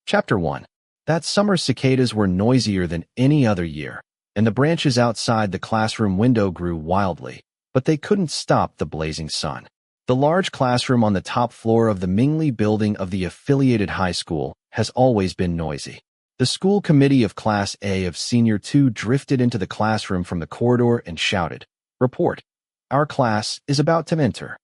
Chapter 1. That summer cicadas were noisier than any other year, and the branches outside the classroom window grew wildly, but they couldn't stop the blazing sun. The large classroom on the top floor of the Mingli building of the affiliated high school has always been noisy. The school committee of Class A of Senior 2 drifted into the classroom from the corridor and shouted, "Report! Our class is about to enter.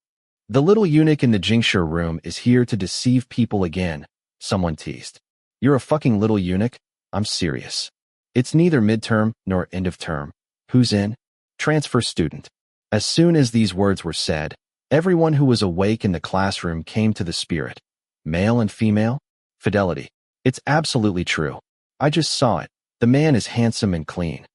The little eunuch in the Jingshe room is here to deceive people again," someone teased. "You're a fucking little eunuch? I'm serious. It's neither midterm nor end of term. Who's in? Transfer student." As soon as these words were said, everyone who was awake in the classroom came to the spirit. Male and female? Fidelity. It's absolutely true. I just saw it. The man is handsome and clean.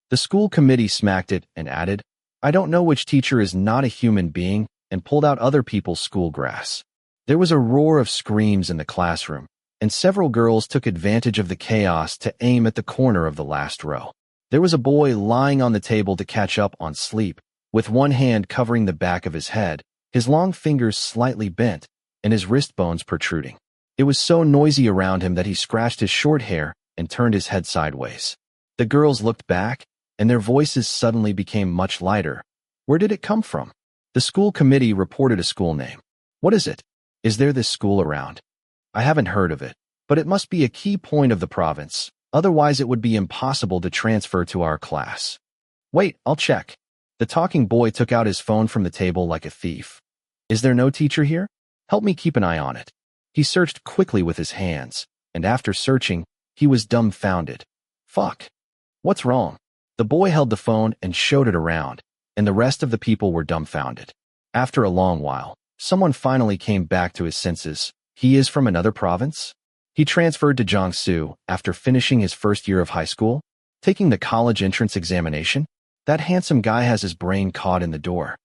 The school committee smacked it and added, "I don't know which teacher is not a human being," and pulled out other people's school grass. There was a roar of screams in the classroom, and several girls took advantage of the chaos to aim at the corner of the last row. There was a boy lying on the table to catch up on sleep, with one hand covering the back of his head, his long fingers slightly bent, and his wrist bones protruding. It was so noisy around him that he scratched his short hair and turned his head sideways. The girls looked back, and their voices suddenly became much lighter. Where did it come from? The school committee reported a school name. What is it? Is there this school around? I haven't heard of it, but it must be a key point of the province. Otherwise it would be impossible to transfer to our class. Wait, I'll check. The talking boy took out his phone from the table like a thief. Is there no teacher here? Help me keep an eye on it. He searched quickly with his hands, and after searching, he was dumbfounded. Fuck. What's wrong? The boy held the phone and showed it around, and the rest of the people were dumbfounded. After a long while, someone finally came back to his senses. He is from another province? He transferred to Jiangsu after finishing his first year of high school, taking the college entrance examination. That handsome guy has his brain caught in the door.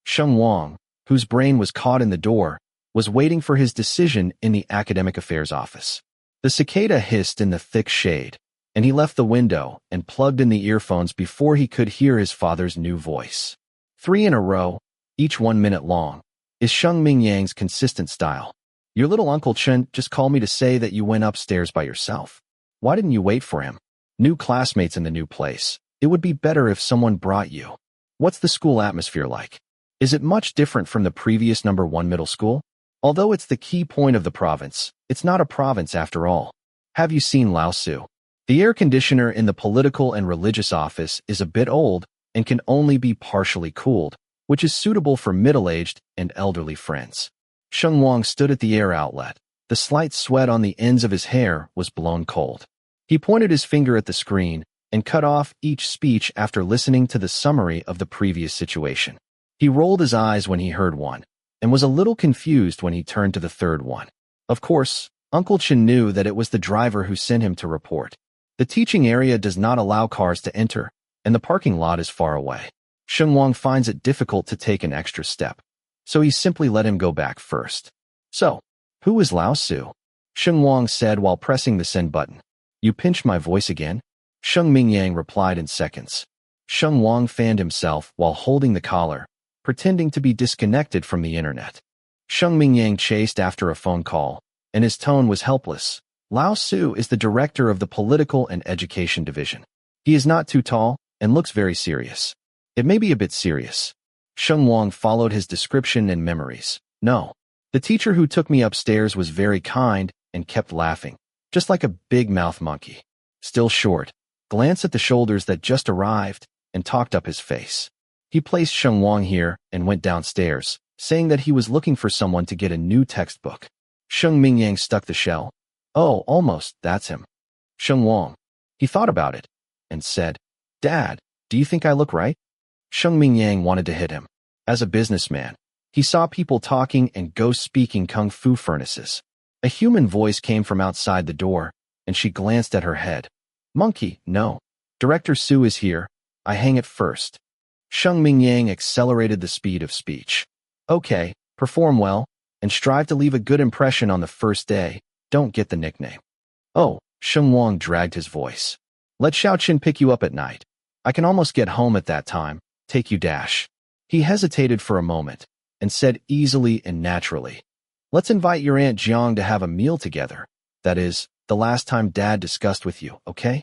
Sheng Wang, whose brain was caught in the door, was waiting for his decision in the academic affairs office. The cicada hissed in the thick shade, and he left the window and plugged in the earphones before he could hear his father's new voice. 3 in a row, each 1 minute long, is Sheng Mingyang's consistent style. Your little Uncle Chen just called me to say that you went upstairs by yourself. Why didn't you wait for him? New classmates in the new place. It would be better if someone brought you. What's the school atmosphere like? Is it much different from the previous number 1 middle school? Although it's the key point of the province, it's not a province after all. Have you seen Laosu? The air conditioner in the political and religious office is a bit old and can only be partially cooled, which is suitable for middle-aged and elderly friends. Sheng Wang stood at the air outlet. The slight sweat on the ends of his hair was blown cold. He pointed his finger at the screen and cut off each speech after listening to the summary of the previous situation. He rolled his eyes when he heard one, and was a little confused when he turned to the third one. Of course, Uncle Chen knew that it was the driver who sent him to report. The teaching area does not allow cars to enter, and the parking lot is far away. Sheng Wang finds it difficult to take an extra step, so he simply let him go back first. So, who is Lao Su? Sheng Wang said while pressing the send button. You pinched my voice again? Sheng Mingyang replied in seconds. Sheng Wang fanned himself while holding the collar, pretending to be disconnected from the internet. Sheng Mingyang chased after a phone call, and his tone was helpless. Lao Su is the director of the Political and Education Division. He is not too tall and looks very serious. It may be a bit serious. Sheng Wang followed his description and memories. No. The teacher who took me upstairs was very kind and kept laughing, just like a big-mouth monkey. Still short, glanced at the shoulders that just arrived, and talked up his face. He placed Sheng Wang here and went downstairs, saying that he was looking for someone to get a new textbook. Sheng Mingyang stuck the shell. Oh, almost, that's him. Sheng Wang. He thought about it, and said, Dad, do you think I look right? Sheng Mingyang wanted to hit him. As a businessman, he saw people talking and ghost-speaking kung fu furnaces. A human voice came from outside the door, and she glanced at her head. Monkey, no. Director Su is here. I hang it first. Sheng Mingyang accelerated the speed of speech. Okay, perform well, and strive to leave a good impression on the first day. Don't get the nickname. Oh, Sheng Wang dragged his voice. Let Xiaoqin pick you up at night. I can almost get home at that time. Take you dash. He hesitated for a moment, and said easily and naturally, Let's invite your Aunt Jiang to have a meal together. That is, the last time Dad discussed with you, okay?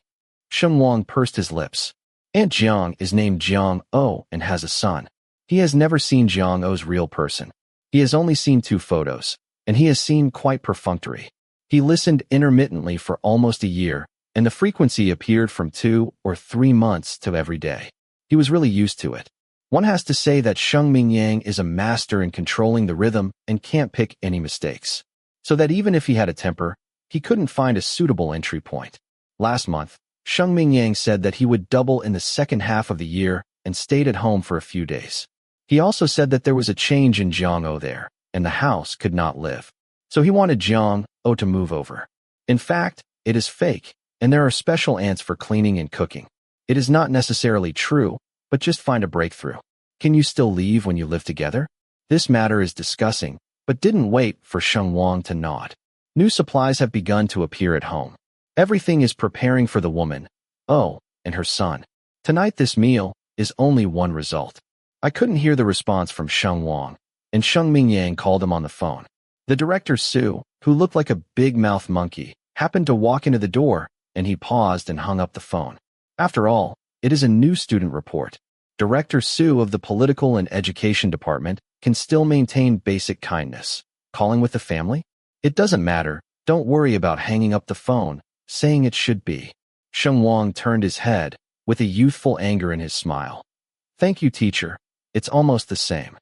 Sheng Wang pursed his lips. Aunt Jiang is named Jiang O and has a son. He has never seen Jiang O's real person. He has only seen 2 photos, and he has seemed quite perfunctory. He listened intermittently for almost a year, and the frequency appeared from 2 or 3 months to every day. He was really used to it. One has to say that Sheng Mingyang is a master in controlling the rhythm and can't pick any mistakes. So that even if he had a temper, he couldn't find a suitable entry point. Last month, Sheng Mingyang said that he would double in the second half of the year and stayed at home for a few days. He also said that there was a change in Jiang O there, and the house could not live. So he wanted Jiang O to move over. In fact, it is fake, and there are special ants for cleaning and cooking. It is not necessarily true, but just find a breakthrough. Can you still leave when you live together? This matter is discussing, but didn't wait for Sheng Wang to nod. New supplies have begun to appear at home. Everything is preparing for the woman, and her son. Tonight this meal is only one result. I couldn't hear the response from Sheng Wang, and Sheng Mingyang called him on the phone. The director Su, who looked like a big-mouthed monkey, happened to walk into the door, and he paused and hung up the phone. After all, it is a new student report. Director Su of the Political and Education Department can still maintain basic kindness. Calling with the family? It doesn't matter. Don't worry about hanging up the phone, saying it should be. Sheng Wang turned his head, with a youthful anger in his smile. Thank you, teacher. It's almost the same.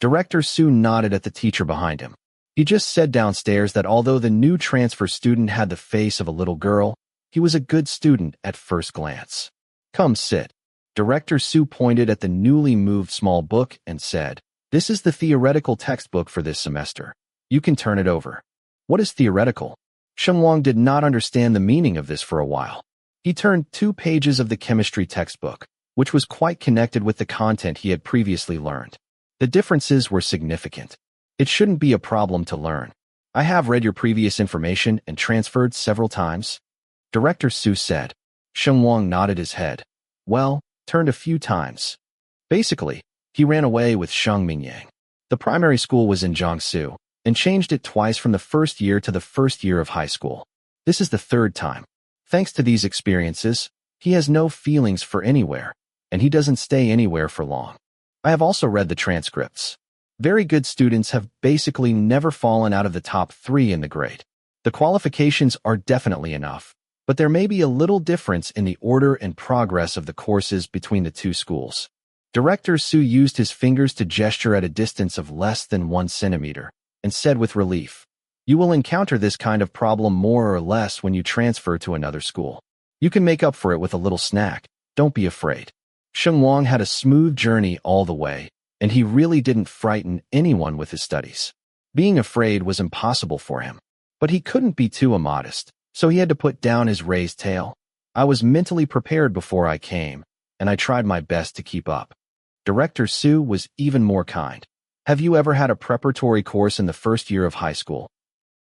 Director Su nodded at the teacher behind him. He just said downstairs that although the new transfer student had the face of a little girl, he was a good student at first glance. Come sit. Director Su pointed at the newly moved small book and said, This is the theoretical textbook for this semester. You can turn it over. What is theoretical? Sheng Wang did not understand the meaning of this for a while. He turned 2 pages of the chemistry textbook, which was quite connected with the content he had previously learned. The differences were significant. It shouldn't be a problem to learn. I have read your previous information and transferred several times. Director Su said. Sheng Wang nodded his head. Well, turned a few times. Basically, he ran away with Sheng Mingyang. The primary school was in Jiangsu, and changed it twice from the first year to the first year of high school. This is the 3rd time. Thanks to these experiences, he has no feelings for anywhere, and he doesn't stay anywhere for long. I have also read the transcripts. Very good students have basically never fallen out of the top 3 in the grade. The qualifications are definitely enough, but there may be a little difference in the order and progress of the courses between the 2 schools. Director Su used his fingers to gesture at a distance of less than 1 centimeter, and said with relief, You will encounter this kind of problem more or less when you transfer to another school. You can make up for it with a little snack. Don't be afraid. Sheng Wang had a smooth journey all the way, and he really didn't frighten anyone with his studies. Being afraid was impossible for him. But he couldn't be too immodest, so he had to put down his raised tail. I was mentally prepared before I came, and I tried my best to keep up. Director Su was even more kind. Have you ever had a preparatory course in the first year of high school?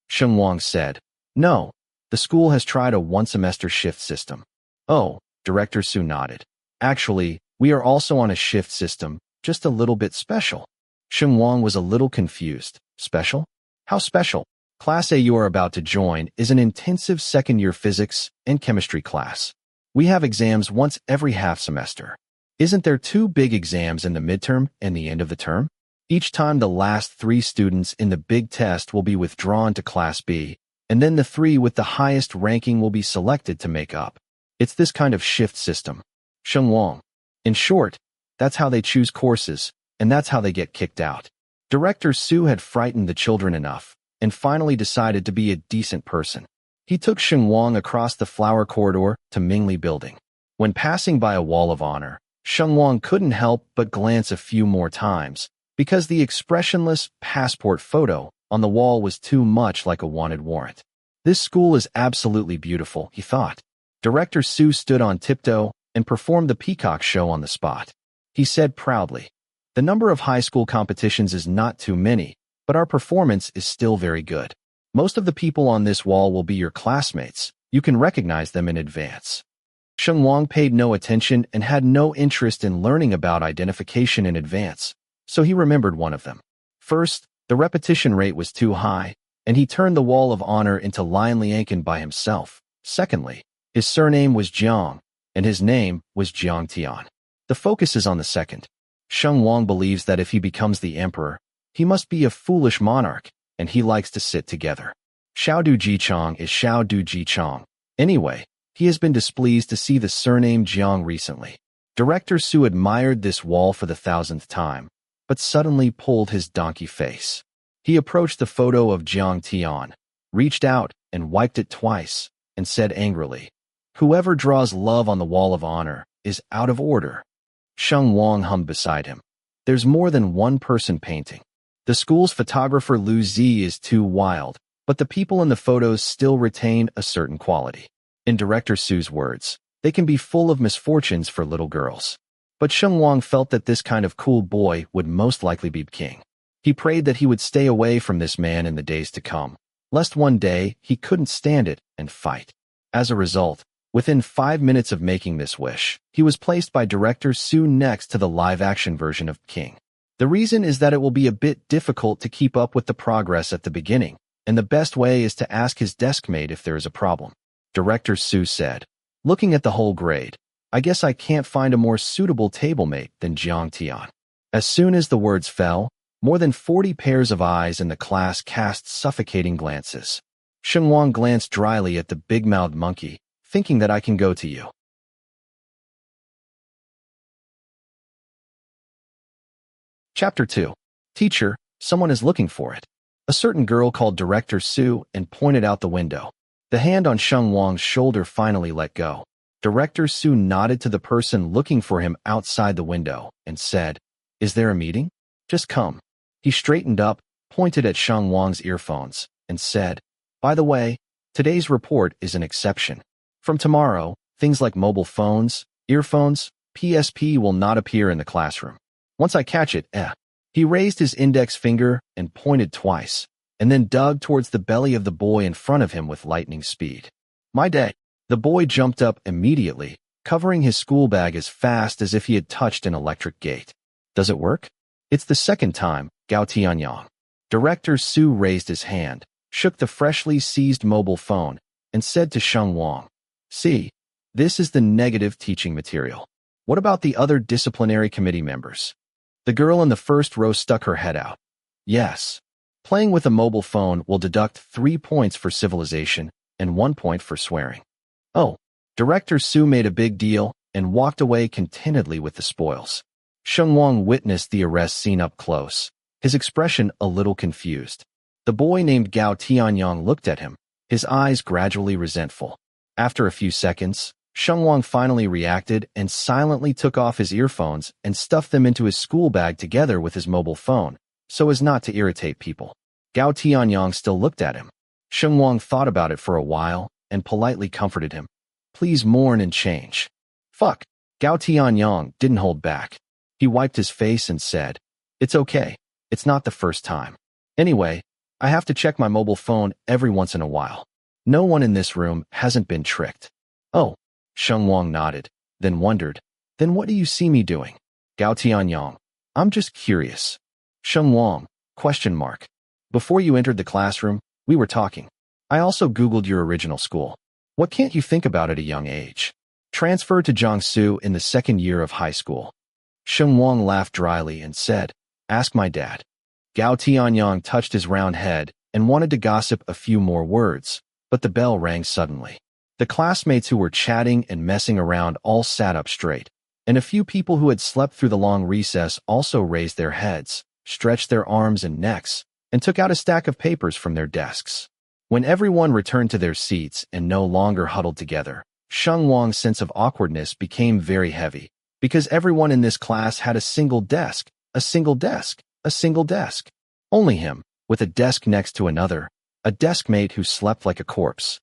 Sheng Wang said. No, the school has tried a 1-semester shift system. Oh, Director Su nodded. Actually, we are also on a shift system, just a little bit special. Sheng Wang was a little confused. Special? How special? Class A you are about to join is an intensive second-year physics and chemistry class. We have exams once every half semester. Isn't there 2 big exams in the midterm and the end of the term? Each time the last 3 students in the big test will be withdrawn to Class B, and then the 3 with the highest ranking will be selected to make up. It's this kind of shift system. Sheng Wang. In short, that's how they choose courses, and that's how they get kicked out. Director Su had frightened the children enough, and finally decided to be a decent person. He took Sheng Wang across the flower corridor to Mingli Building. When passing by a wall of honor, Sheng Wang couldn't help but glance a few more times, because the expressionless passport photo on the wall was too much like a wanted warrant. This school is absolutely beautiful, he thought. Director Su stood on tiptoe and performed the peacock show on the spot. He said proudly, The number of high school competitions is not too many, but our performance is still very good. Most of the people on this wall will be your classmates. You can recognize them in advance. Sheng Wang paid no attention and had no interest in learning about identification in advance, so he remembered one of them. First, the repetition rate was too high, and he turned the Wall of Honor into Lianliankan by himself. Secondly, his surname was Jiang, and his name was Jiang Tian. The focus is on the second. Sheng Wang believes that if he becomes the emperor, he must be a foolish monarch, and he likes to sit together. Xiao Du Jichang is Xiao Du Jichang. Anyway, he has been displeased to see the surname Jiang recently. Director Su admired this wall for the 1000th time, but suddenly pulled his donkey face. He approached the photo of Jiang Tian, reached out and wiped it twice, and said angrily, "Whoever draws love on the Wall of Honor is out of order." Sheng Wang hummed beside him. There's more than one person painting. The school's photographer Lu Zi is too wild, but the people in the photos still retain a certain quality. In Director Su's words, they can be full of misfortunes for little girls. But Sheng Wang felt that this kind of cool boy would most likely be king. He prayed that he would stay away from this man in the days to come, lest one day he couldn't stand it and fight. As a result, within 5 minutes of making this wish, he was placed by Director Su next to the live-action version of King. The reason is that it will be a bit difficult to keep up with the progress at the beginning, and the best way is to ask his deskmate if there is a problem. Director Su said, looking at the whole grade, I guess I can't find a more suitable tablemate than Jiang Tian. As soon as the words fell, more than 40 pairs of eyes in the class cast suffocating glances. Sheng Wang glanced dryly at the big-mouthed monkey, thinking that I can go to you. Chapter 2. Teacher, someone is looking for it. A certain girl called Director Su and pointed out the window. The hand on Sheng Wang's shoulder finally let go. Director Su nodded to the person looking for him outside the window and said, Is there a meeting? Just come. He straightened up, pointed at Sheng Wang's earphones, and said, By the way, today's report is an exception. From tomorrow, things like mobile phones, earphones, PSP will not appear in the classroom. Once I catch it, He raised his index finger and pointed twice, and then dug towards the belly of the boy in front of him with lightning speed. My day. The boy jumped up immediately, covering his school bag as fast as if he had touched an electric gate. Does it work? It's the second time, Gao Tianyang. Director Su raised his hand, shook the freshly seized mobile phone, and said to Sheng Wang, See, this is the negative teaching material. What about the other disciplinary committee members? The girl in the first row stuck her head out. Yes. Playing with a mobile phone will deduct 3 points for civilization and 1 point for swearing. Oh, Director Su made a big deal and walked away contentedly with the spoils. Sheng Wang witnessed the arrest scene up close, his expression a little confused. The boy named Gao Tianyang looked at him, his eyes gradually resentful. After a few seconds, Sheng Wang finally reacted and silently took off his earphones and stuffed them into his school bag together with his mobile phone, so as not to irritate people. Gao Tianyang still looked at him. Sheng Wang thought about it for a while and politely comforted him. Please mourn and change. Fuck. Gao Tianyang didn't hold back. He wiped his face and said, It's okay. It's not the first time. Anyway, I have to check my mobile phone every once in a while. No one in this room hasn't been tricked. Oh. Sheng Wang nodded, then wondered, Then what do you see me doing? Gao Tianyang, I'm just curious. Sheng Wang, ? Before you entered the classroom, we were talking. I also Googled your original school. What can't you think about at a young age? Transferred to Jiangsu in the second year of high school. Sheng Wang laughed dryly and said, Ask my dad. Gao Tianyang touched his round head and wanted to gossip a few more words, but the bell rang suddenly. The classmates who were chatting and messing around all sat up straight, and a few people who had slept through the long recess also raised their heads, stretched their arms and necks, and took out a stack of papers from their desks. When everyone returned to their seats and no longer huddled together, Sheng Wang's sense of awkwardness became very heavy, because everyone in this class had a single desk, a single desk, a single desk. Only him, with a desk next to another, a deskmate who slept like a corpse.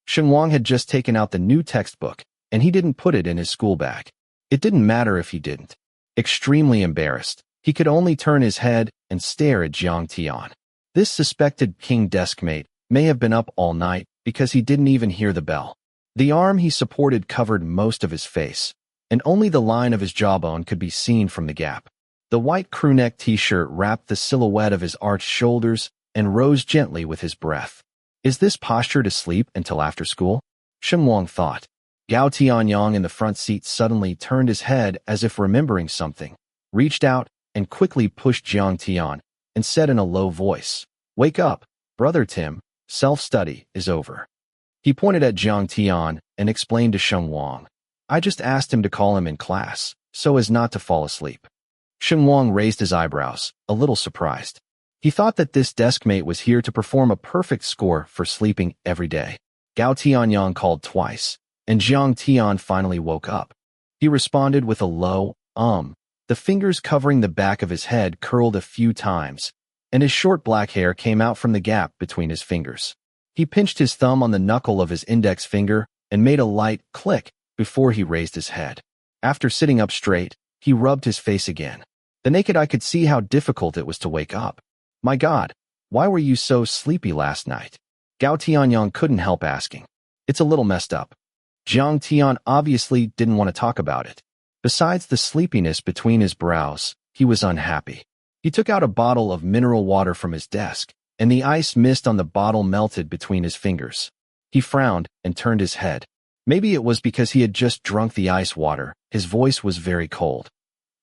Sheng Wang had just taken out the new textbook, and he didn't put it in his school bag. It didn't matter if he didn't. Extremely embarrassed, he could only turn his head and stare at Jiang Tian. This suspected king deskmate may have been up all night because he didn't even hear the bell. The arm he supported covered most of his face, and only the line of his jawbone could be seen from the gap. The white crewneck t-shirt wrapped the silhouette of his arched shoulders and rose gently with his breath. Is this posture to sleep until after school? Sheng Wang thought. Gao Tianyang in the front seat suddenly turned his head as if remembering something, reached out, and quickly pushed Jiang Tian, and said in a low voice, "Wake up, Brother Tim, self-study is over." He pointed at Jiang Tian and explained to Sheng Wang, "I just asked him to call him in class, so as not to fall asleep." Sheng Wang raised his eyebrows, a little surprised. He thought that this deskmate was here to perform a perfect score for sleeping every day. Gao Tianyang called twice, and Jiang Tian finally woke up. He responded with a low, The fingers covering the back of his head curled a few times, and his short black hair came out from the gap between his fingers. He pinched his thumb on the knuckle of his index finger and made a light click before he raised his head. After sitting up straight, he rubbed his face again. The naked eye could see how difficult it was to wake up. "My God, why were you so sleepy last night?" Gao Tianyang couldn't help asking. "It's a little messed up." Jiang Tian obviously didn't want to talk about it. Besides the sleepiness between his brows, he was unhappy. He took out a bottle of mineral water from his desk, and the ice mist on the bottle melted between his fingers. He frowned and turned his head. Maybe it was because he had just drunk the ice water. His voice was very cold.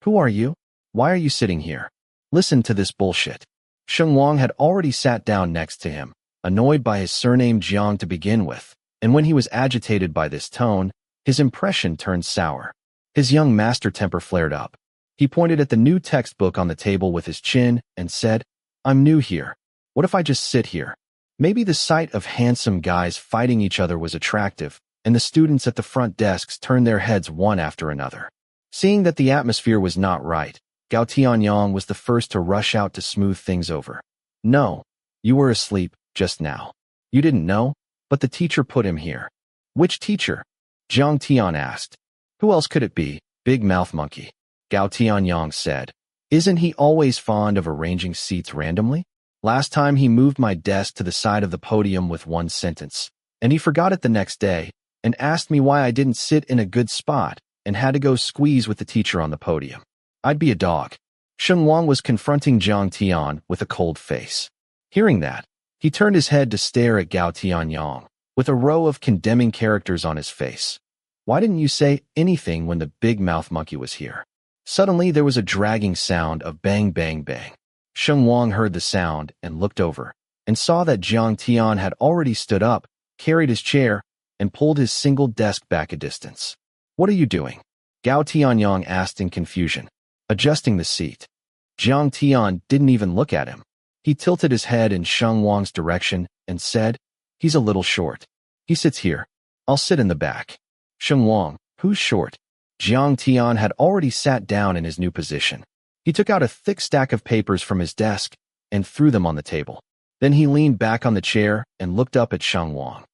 "Who are you? Why are you sitting here? Listen to this bullshit." Sheng Wang had already sat down next to him, annoyed by his surname Jiang to begin with, and when he was agitated by this tone, his impression turned sour. His young master temper flared up. He pointed at the new textbook on the table with his chin and said, "I'm new here. What if I just sit here?" Maybe the sight of handsome guys fighting each other was attractive, and the students at the front desks turned their heads one after another. Seeing that the atmosphere was not right, Gao Tianyang was the first to rush out to smooth things over. "No, you were asleep just now. You didn't know, but the teacher put him here." "Which teacher?" Jiang Tian asked. "Who else could it be, big mouth monkey?" Gao Tianyang said. "Isn't he always fond of arranging seats randomly? Last time he moved my desk to the side of the podium with one sentence, and he forgot it the next day and asked me why I didn't sit in a good spot and had to go squeeze with the teacher on the podium. I'd be a dog." Sheng Wang was confronting Jiang Tian with a cold face. Hearing that, he turned his head to stare at Gao Tianyang, with a row of condemning characters on his face. "Why didn't you say anything when the big mouth monkey was here?" Suddenly there was a dragging sound of bang bang bang. Sheng Wang heard the sound and looked over, and saw that Jiang Tian had already stood up, carried his chair, and pulled his single desk back a distance. "What are you doing?" Gao Tianyang asked in confusion. "Adjusting the seat." Jiang Tian didn't even look at him. He tilted his head in Sheng Wang's direction and said, "He's a little short. He sits here. I'll sit in the back." "Sheng Wang, who's short?" Jiang Tian had already sat down in his new position. He took out a thick stack of papers from his desk and threw them on the table. Then he leaned back on the chair and looked up at Sheng Wang.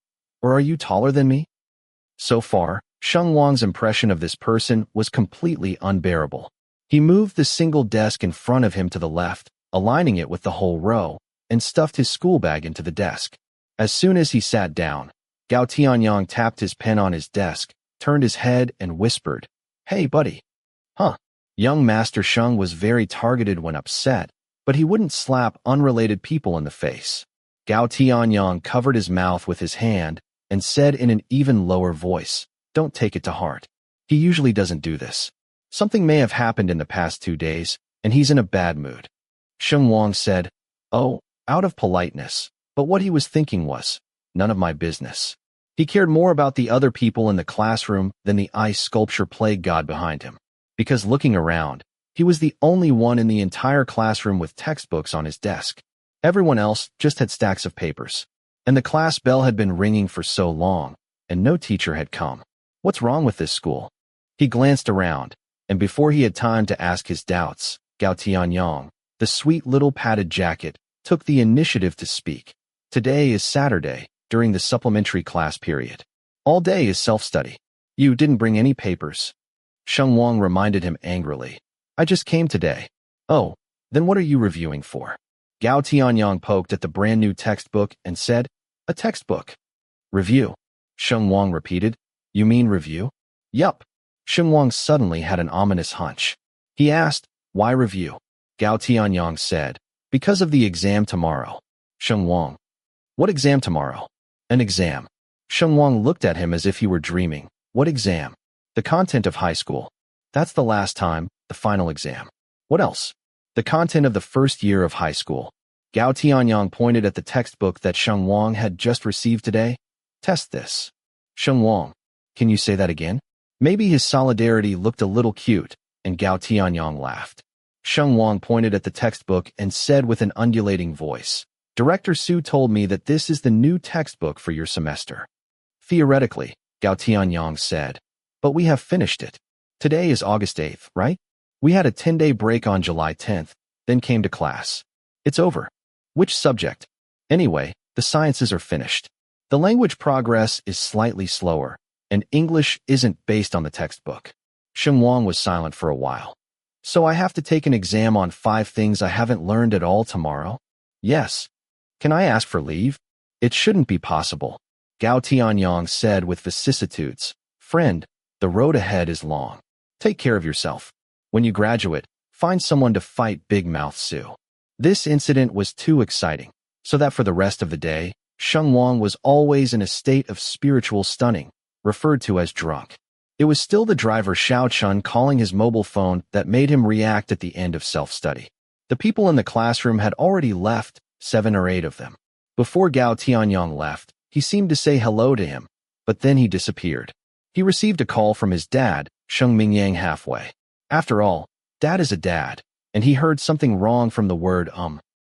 "Or are you taller than me?" So far, Sheng Wang's impression of this person was completely unbearable. He moved the single desk in front of him to the left, aligning it with the whole row, and stuffed his school bag into the desk. As soon as he sat down, Gao Tianyang tapped his pen on his desk, turned his head, and whispered, "Hey, buddy." Huh. Young Master Sheng was very targeted when upset, but he wouldn't slap unrelated people in the face. Gao Tianyang covered his mouth with his hand and said in an even lower voice, "Don't take it to heart. He usually doesn't do this. Something may have happened in the past 2 days, and he's in a bad mood." Sheng Wang said, "Oh," out of politeness, but what he was thinking was, none of my business. He cared more about the other people in the classroom than the ice sculpture plague god behind him, because looking around, he was the only one in the entire classroom with textbooks on his desk. Everyone else just had stacks of papers, and the class bell had been ringing for so long, and no teacher had come. What's wrong with this school? He glanced around, and before he had time to ask his doubts, Gao Tianyang, the sweet little padded jacket, took the initiative to speak. "Today is Saturday, during the supplementary class period. All day is self-study. You didn't bring any papers." Sheng Wang reminded him angrily. "I just came today." "Oh, then what are you reviewing for?" Gao Tianyang poked at the brand new textbook and said, "A textbook." "Review?" Sheng Wang repeated. "You mean review?" "Yup." Sheng Wang suddenly had an ominous hunch. He asked, "Why review?" Gao Tianyang said, "Because of the exam tomorrow." Sheng Wang. What exam tomorrow? An exam. Sheng Wang looked at him as if he were dreaming. What exam? The content of high school. That's the last time, the final exam. What else? The content of the first year of high school. Gao Tianyang pointed at the textbook that Sheng Wang had just received today. Test this. Sheng Wang. Can you say that again? Maybe his solidarity looked a little cute, and Gao Tianyang laughed. Sheng Wang pointed at the textbook and said with an undulating voice, Director Su told me that this is the new textbook for your semester. Theoretically, Gao Tianyang said, but we have finished it. Today is August 8th, right? We had a 10-day break on July 10th, then came to class. It's over. Which subject? Anyway, the sciences are finished. The language progress is slightly slower, and English isn't based on the textbook. Sheng Wang was silent for a while. So I have to take an exam on 5 things I haven't learned at all tomorrow? Yes. Can I ask for leave? It shouldn't be possible. Gao Tianyang said with vicissitudes. Friend, the road ahead is long. Take care of yourself. When you graduate, find someone to fight Big Mouth Sue. This incident was too exciting, so that for the rest of the day, Sheng Wang was always in a state of spiritual stunning, referred to as drunk. It was still the driver Xiao Chun calling his mobile phone that made him react at the end of self-study. The people in the classroom had already left, 7 or 8 of them. Before Gao Tianyang left, he seemed to say hello to him, but then he disappeared. He received a call from his dad, Sheng Mingyang halfway. After all, dad is a dad, and he heard something wrong from the word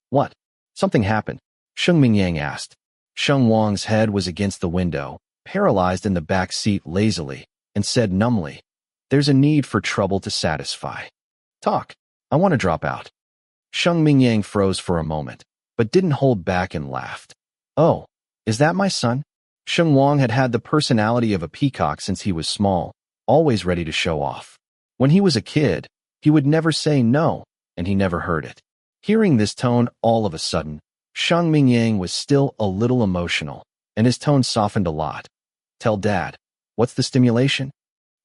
What? Something happened? Sheng Mingyang asked. Sheng Wang's head was against the window, paralyzed in the back seat lazily, and said numbly, There's a need for trouble to satisfy. Talk. I want to drop out. Sheng Mingyang froze for a moment, but didn't hold back and laughed. Oh, is that my son? Sheng Wang had had the personality of a peacock since he was small, always ready to show off. When he was a kid, he would never say no, and he never heard it. Hearing this tone all of a sudden, Sheng Mingyang was still a little emotional, and his tone softened a lot. Tell Dad, what's the stimulation?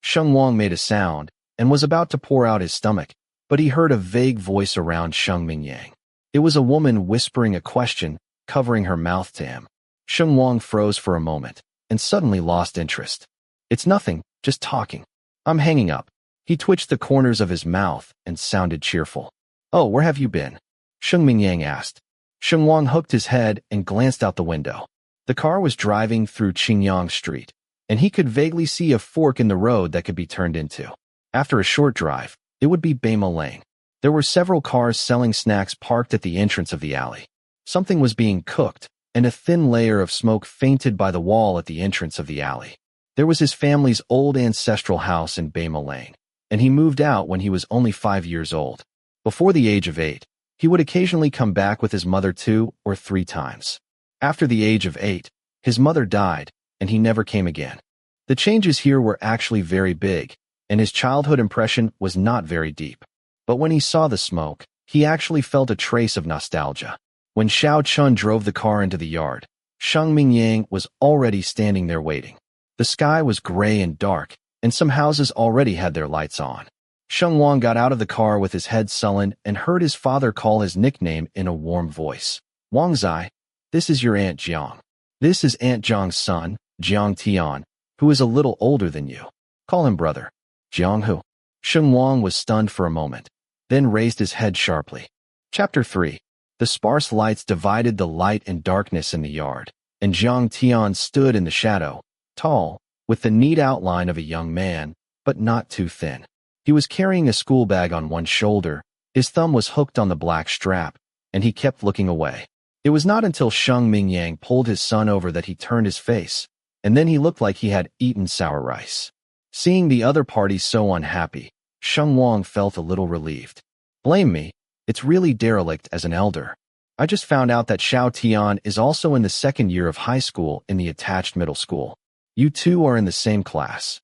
Sheng Wang made a sound, and was about to pour out his stomach, but he heard a vague voice around Sheng Mingyang. It was a woman whispering a question, covering her mouth to him. Sheng Wang froze for a moment, and suddenly lost interest. It's nothing, just talking. I'm hanging up. He twitched the corners of his mouth and sounded cheerful. Oh, where have you been? Sheng Mingyang asked. Sheng Wang hooked his head and glanced out the window. The car was driving through Qingyang Street, and he could vaguely see a fork in the road that could be turned into. After a short drive, it would be Beima Lane. There were several cars selling snacks parked at the entrance of the alley. Something was being cooked, and a thin layer of smoke fainted by the wall at the entrance of the alley. There was his family's old ancestral house in Beima Lane, and he moved out when he was only 5 years old. Before the age of 8, he would occasionally come back with his mother 2 or 3 times. After the age of 8, his mother died, and he never came again. The changes here were actually very big, and his childhood impression was not very deep. But when he saw the smoke, he actually felt a trace of nostalgia. When Xiao Chun drove the car into the yard, Sheng Mingyang was already standing there waiting. The sky was gray and dark, and some houses already had their lights on. Sheng Wang got out of the car with his head sullen and heard his father call his nickname in a warm voice. Wang Zai, this is your Aunt Jiang. This is Aunt Jiang's son, Jiang Tian, who is a little older than you. Call him brother. Jiang who? Sheng Wang was stunned for a moment, then raised his head sharply. Chapter 3. The sparse lights divided the light and darkness in the yard, and Jiang Tian stood in the shadow, tall, with the neat outline of a young man, but not too thin. He was carrying a school bag on one shoulder, his thumb was hooked on the black strap, and he kept looking away. It was not until Sheng Mingyang pulled his son over that he turned his face, and then he looked like he had eaten sour rice. Seeing the other party so unhappy, Sheng Wang felt a little relieved. Blame me, it's really derelict as an elder. I just found out that Xiao Tian is also in the 2nd year of high school in the attached middle school. You two are in the same class.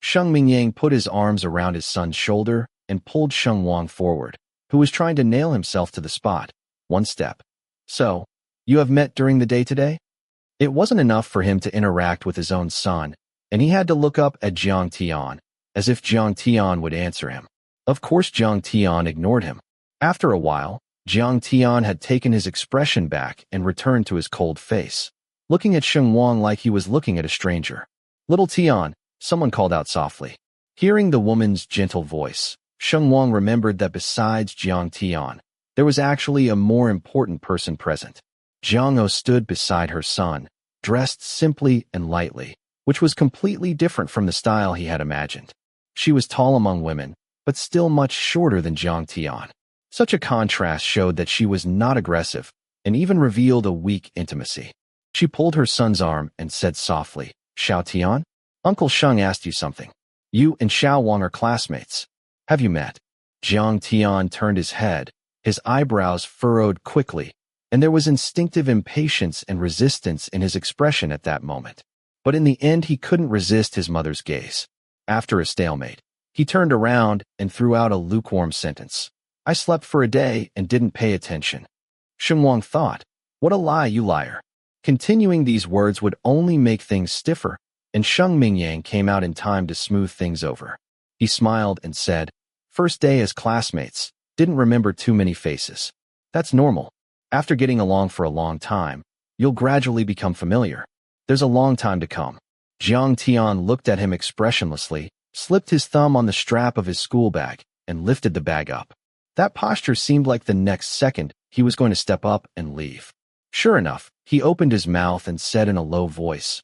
Sheng Mingyang put his arms around his son's shoulder and pulled Sheng Wang forward, who was trying to nail himself to the spot. One step. So, you have met during the day today? It wasn't enough for him to interact with his own son, and he had to look up at Jiang Tian, as if Jiang Tian would answer him. Of course Jiang Tian ignored him. After a while, Jiang Tian had taken his expression back and returned to his cold face, looking at Sheng Wang like he was looking at a stranger. "Little Tian," someone called out softly. Hearing the woman's gentle voice, Sheng Wang remembered that besides Jiang Tian, there was actually a more important person present. Jiang O stood beside her son, dressed simply and lightly, which was completely different from the style he had imagined. She was tall among women, but still much shorter than Jiang Tian. Such a contrast showed that she was not aggressive, and even revealed a weak intimacy. She pulled her son's arm and said softly, "Xiao Tian, Uncle Sheng asked you something. You and Xiao Wang are classmates. Have you met?" Jiang Tian turned his head, his eyebrows furrowed quickly, and there was instinctive impatience and resistance in his expression at that moment. But in the end he couldn't resist his mother's gaze. After a stalemate, he turned around and threw out a lukewarm sentence. "I slept for a day and didn't pay attention." Sheng Wang thought, "What a lie, you liar." Continuing these words would only make things stiffer, and Sheng Mingyang came out in time to smooth things over. He smiled and said, "First day as classmates, didn't remember too many faces. That's normal. After getting along for a long time, you'll gradually become familiar. There's a long time to come." Jiang Tian looked at him expressionlessly, slipped his thumb on the strap of his school bag, and lifted the bag up. That posture seemed like the next second he was going to step up and leave. Sure enough, he opened his mouth and said in a low voice,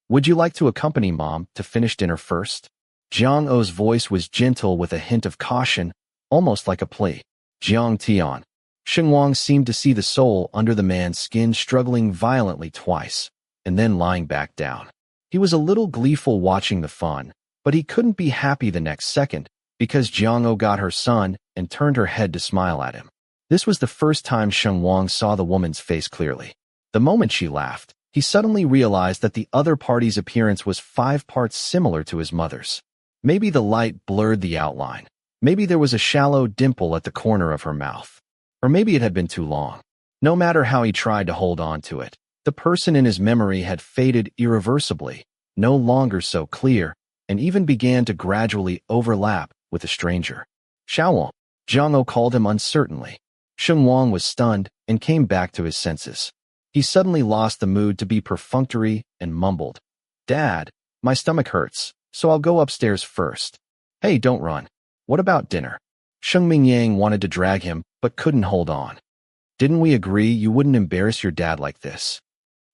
"Would you like to accompany Mom to finish dinner first?" Jiang O's voice was gentle with a hint of caution, almost like a plea. Jiang Tian. Sheng Wang seemed to see the soul under the man's skin struggling violently twice, and then lying back down. He was a little gleeful watching the fun, but he couldn't be happy the next second, because Jiang O got her son and turned her head to smile at him. This was the first time Sheng Wang saw the woman's face clearly. The moment she laughed, he suddenly realized that the other party's appearance was 5 parts similar to his mother's. Maybe the light blurred the outline. Maybe there was a shallow dimple at the corner of her mouth. Or maybe it had been too long. No matter how he tried to hold on to it, the person in his memory had faded irreversibly, no longer so clear, and even began to gradually overlap with a stranger. "Xiao Wang," Jiang O called him uncertainly. Sheng Wang was stunned and came back to his senses. He suddenly lost the mood to be perfunctory and mumbled, "Dad, my stomach hurts, so I'll go upstairs first." "Hey, don't run. What about dinner?" Sheng Mingyang wanted to drag him, but couldn't hold on. "Didn't we agree you wouldn't embarrass your dad like this?"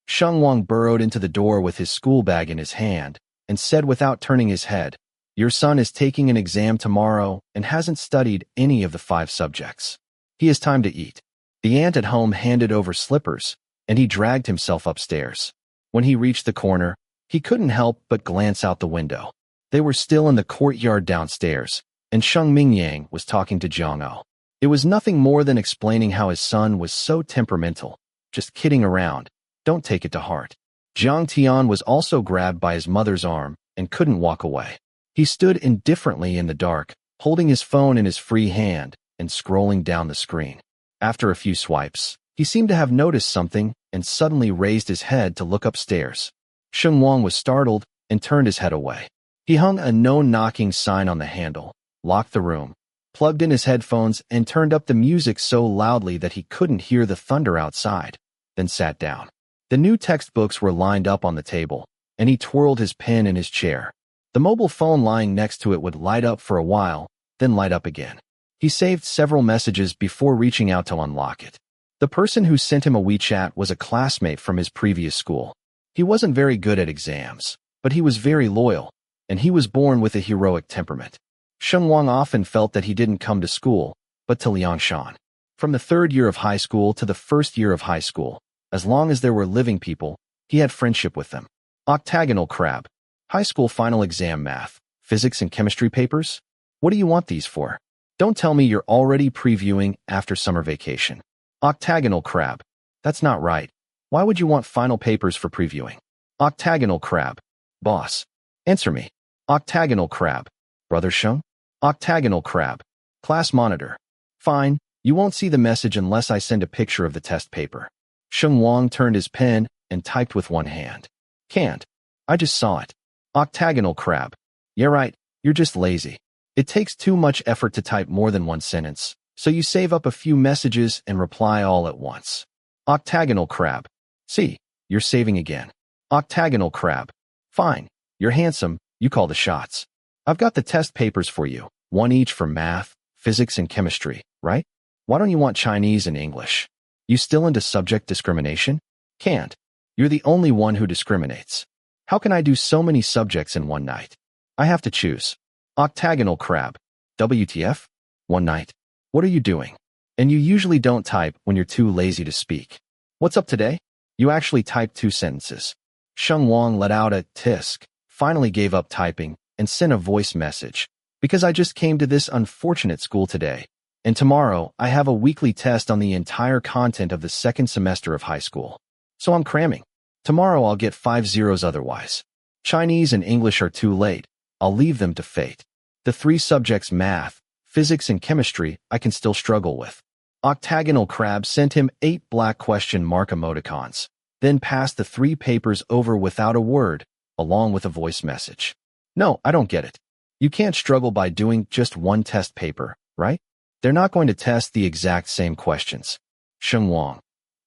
Sheng Wang burrowed into the door with his school bag in his hand and said without turning his head, "Your son is taking an exam tomorrow and hasn't studied any of the 5 subjects. He has time to eat." The aunt at home handed over slippers, and he dragged himself upstairs. When he reached the corner, he couldn't help but glance out the window. They were still in the courtyard downstairs, and Sheng Mingyang was talking to Jiang O. It was nothing more than explaining how his son was so temperamental. "Just kidding around. Don't take it to heart." Jiang Tian was also grabbed by his mother's arm and couldn't walk away. He stood indifferently in the dark, holding his phone in his free hand and scrolling down the screen. After a few swipes, he seemed to have noticed something and suddenly raised his head to look upstairs. Sheng Wang was startled and turned his head away. He hung a no knocking sign on the handle, locked the room, plugged in his headphones, and turned up the music so loudly that he couldn't hear the thunder outside, then sat down. The new textbooks were lined up on the table, and he twirled his pen in his chair. The mobile phone lying next to it would light up for a while, then light up again. He saved several messages before reaching out to unlock it. The person who sent him a WeChat was a classmate from his previous school. He wasn't very good at exams, but he was very loyal, and he was born with a heroic temperament. Sheng Wang often felt that he didn't come to school, but to Liangshan. From the 3rd year of high school to the 1st year of high school, as long as there were living people, he had friendship with them. Octagonal crab. High school final exam math, physics and chemistry papers? What do you want these for? Don't tell me you're already previewing after summer vacation. Octagonal crab. That's not right. Why would you want final papers for previewing? Octagonal crab. Boss. Answer me. Octagonal crab. Brother Sheng? Octagonal crab. Class monitor. Fine, you won't see the message unless I send a picture of the test paper. Sheng Wang turned his pen and typed with one hand. Can't. I just saw it. Octagonal crab. Yeah right, you're just lazy. It takes too much effort to type more than one sentence, So you save up a few messages and reply all at once. Octagonal crab. See, you're saving again. Octagonal crab. Fine, you're handsome, you call the shots. I've got the test papers for you, one each for math, physics, and chemistry, right? Why don't you want Chinese and English? You still into subject discrimination? Can't. You're the only one who discriminates. How can I do so many subjects in one night? I have to choose. Octagonal crab. WTF? One night. What are you doing? And you usually don't type when you're too lazy to speak. What's up today? You actually typed 2 sentences. Sheng Wang let out a tisk, finally gave up typing, and sent a voice message. Because I just came to this unfortunate school today. And tomorrow, I have a weekly test on the entire content of the 2nd semester of high school. So I'm cramming. Tomorrow I'll get 5 zeros otherwise. Chinese and English are too late. I'll leave them to fate. The 3 subjects math, physics, and chemistry I can still struggle with. Octagonal crab sent him 8 black question mark emoticons, then passed the 3 papers over without a word, along with a voice message. No, I don't get it. You can't struggle by doing just one test paper, right? They're not going to test the exact same questions. Sheng Wang.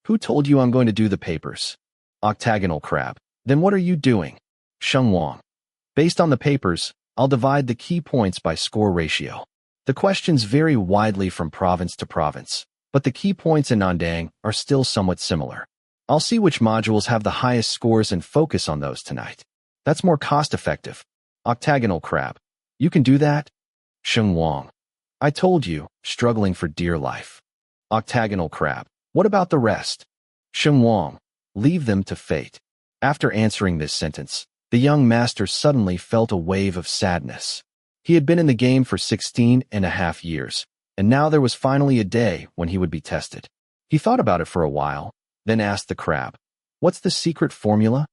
Who told you I'm going to do the papers? Octagonal crab. Then what are you doing? Sheng Wang. Based on the papers, I'll divide the key points by score ratio. The questions vary widely from province to province, but the key points in Nandang are still somewhat similar. I'll see which modules have the highest scores and focus on those tonight. That's more cost-effective. Octagonal crab. You can do that? Sheng Wang. I told you, struggling for dear life. Octagonal crab. What about the rest? Sheng Wang. Leave them to fate. After answering this sentence, the young master suddenly felt a wave of sadness. He had been in the game for 16.5 years, and now there was finally a day when he would be tested. He thought about it for a while, then asked the crab, "What's the secret formula?"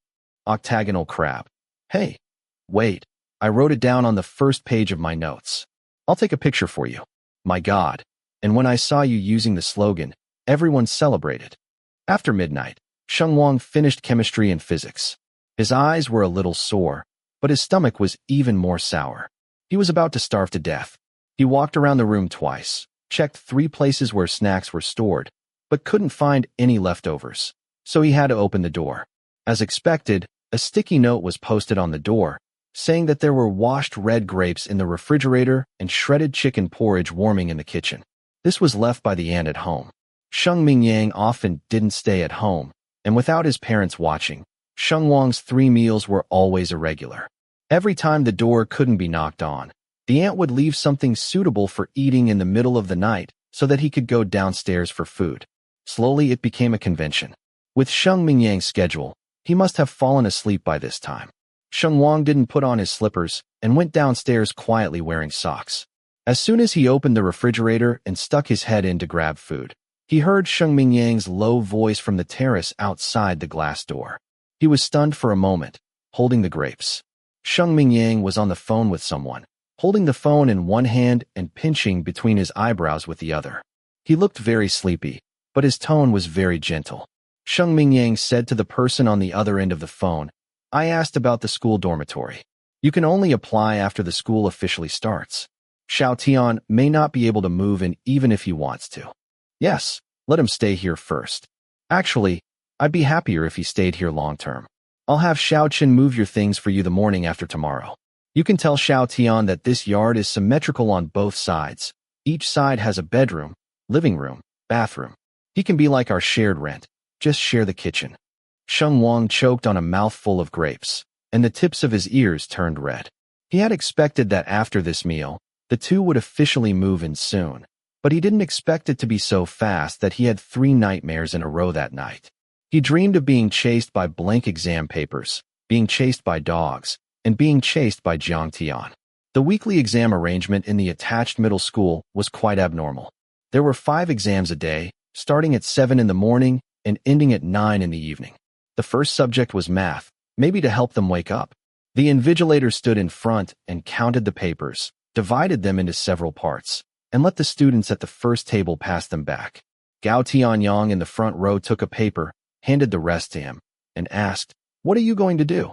Octagonal crab. Hey, wait, I wrote it down on the first page of my notes. I'll take a picture for you. My God. And when I saw you using the slogan, everyone celebrated. After midnight, Sheng Wang finished chemistry and physics. His eyes were a little sore, but his stomach was even more sour. He was about to starve to death. He walked around the room twice, checked 3 places where snacks were stored, but couldn't find any leftovers, so he had to open the door. As expected, a sticky note was posted on the door, saying that there were washed red grapes in the refrigerator and shredded chicken porridge warming in the kitchen. This was left by the aunt at home. Sheng Mingyang often didn't stay at home, and without his parents watching, Sheng Wang's 3 meals were always irregular. Every time the door couldn't be knocked on, the aunt would leave something suitable for eating in the middle of the night so that he could go downstairs for food. Slowly it became a convention. With Sheng Mingyang's schedule, he must have fallen asleep by this time. Sheng Wang didn't put on his slippers and went downstairs quietly wearing socks. As soon as he opened the refrigerator and stuck his head in to grab food, he heard Sheng Mingyang's low voice from the terrace outside the glass door. He was stunned for a moment, holding the grapes. Sheng Mingyang was on the phone with someone, holding the phone in one hand and pinching between his eyebrows with the other. He looked very sleepy, but his tone was very gentle. Sheng Mingyang said to the person on the other end of the phone, "I asked about the school dormitory. You can only apply after the school officially starts. Xiao Tian may not be able to move in even if he wants to. Yes, let him stay here first. Actually, I'd be happier if he stayed here long term. I'll have Xiao Chen move your things for you the morning after tomorrow. You can tell Xiao Tian that this yard is symmetrical on both sides. Each side has a bedroom, living room, bathroom. He can be like our shared rent. Just share the kitchen." Sheng Wang choked on a mouthful of grapes, and the tips of his ears turned red. He had expected that after this meal, the two would officially move in soon, but he didn't expect it to be so fast that he had 3 nightmares in a row that night. He dreamed of being chased by blank exam papers, being chased by dogs, and being chased by Jiang Tian. The weekly exam arrangement in the attached middle school was quite abnormal. There were 5 exams a day, starting at 7 in the morning and ending at 9 in the evening. The first subject was math, maybe to help them wake up. The invigilator stood in front and counted the papers, divided them into several parts, and let the students at the first table pass them back. Gao Tianyang in the front row took a paper, handed the rest to him, and asked, "What are you going to do?"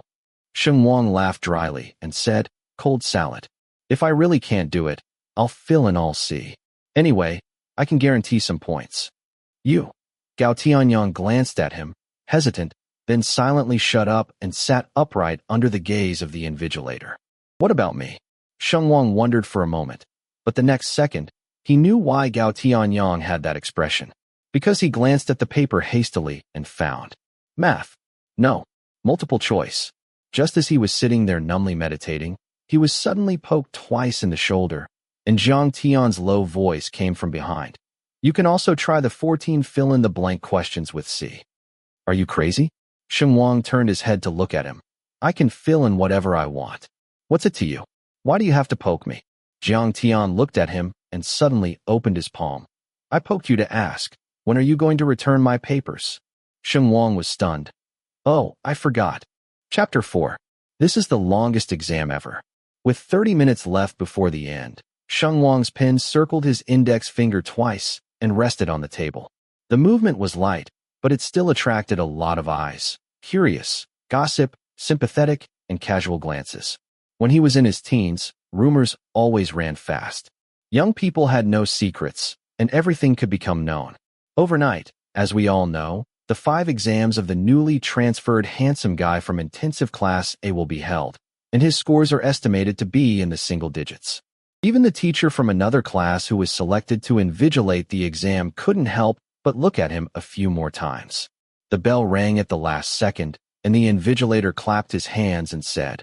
Sheng Wang laughed dryly and said, "Cold salad. If I really can't do it, I'll fill and I'll see. Anyway, I can guarantee some points. You. Gao Tianyang glanced at him, hesitant, then silently shut up and sat upright under the gaze of the invigilator. What about me? Sheng Wang wondered for a moment, but the next second, he knew why Gao Tianyang had that expression. Because he glanced at the paper hastily and found math. No, multiple choice. Just as he was sitting there numbly meditating, he was suddenly poked twice in the shoulder, and Jiang Tian's low voice came from behind. You can also try the 14 fill-in-the-blank questions with C. Are you crazy? Sheng Wang turned his head to look at him. I can fill in whatever I want. What's it to you? Why do you have to poke me? Jiang Tian looked at him and suddenly opened his palm. I poked you to ask, when are you going to return my papers? Sheng Wang was stunned. Oh, I forgot. Chapter 4. This is the longest exam ever. With 30 minutes left before the end, Sheng Wang's pen circled his index finger twice and rested on the table. The movement was light, but it still attracted a lot of eyes. Curious, gossip, sympathetic, and casual glances. When he was in his teens, rumors always ran fast. Young people had no secrets, and everything could become known. Overnight, as we all know, the 5 exams of the newly transferred handsome guy from intensive class A will be held, and his scores are estimated to be in the single digits. Even the teacher from another class who was selected to invigilate the exam couldn't help but look at him a few more times. The bell rang at the last second, and the invigilator clapped his hands and said,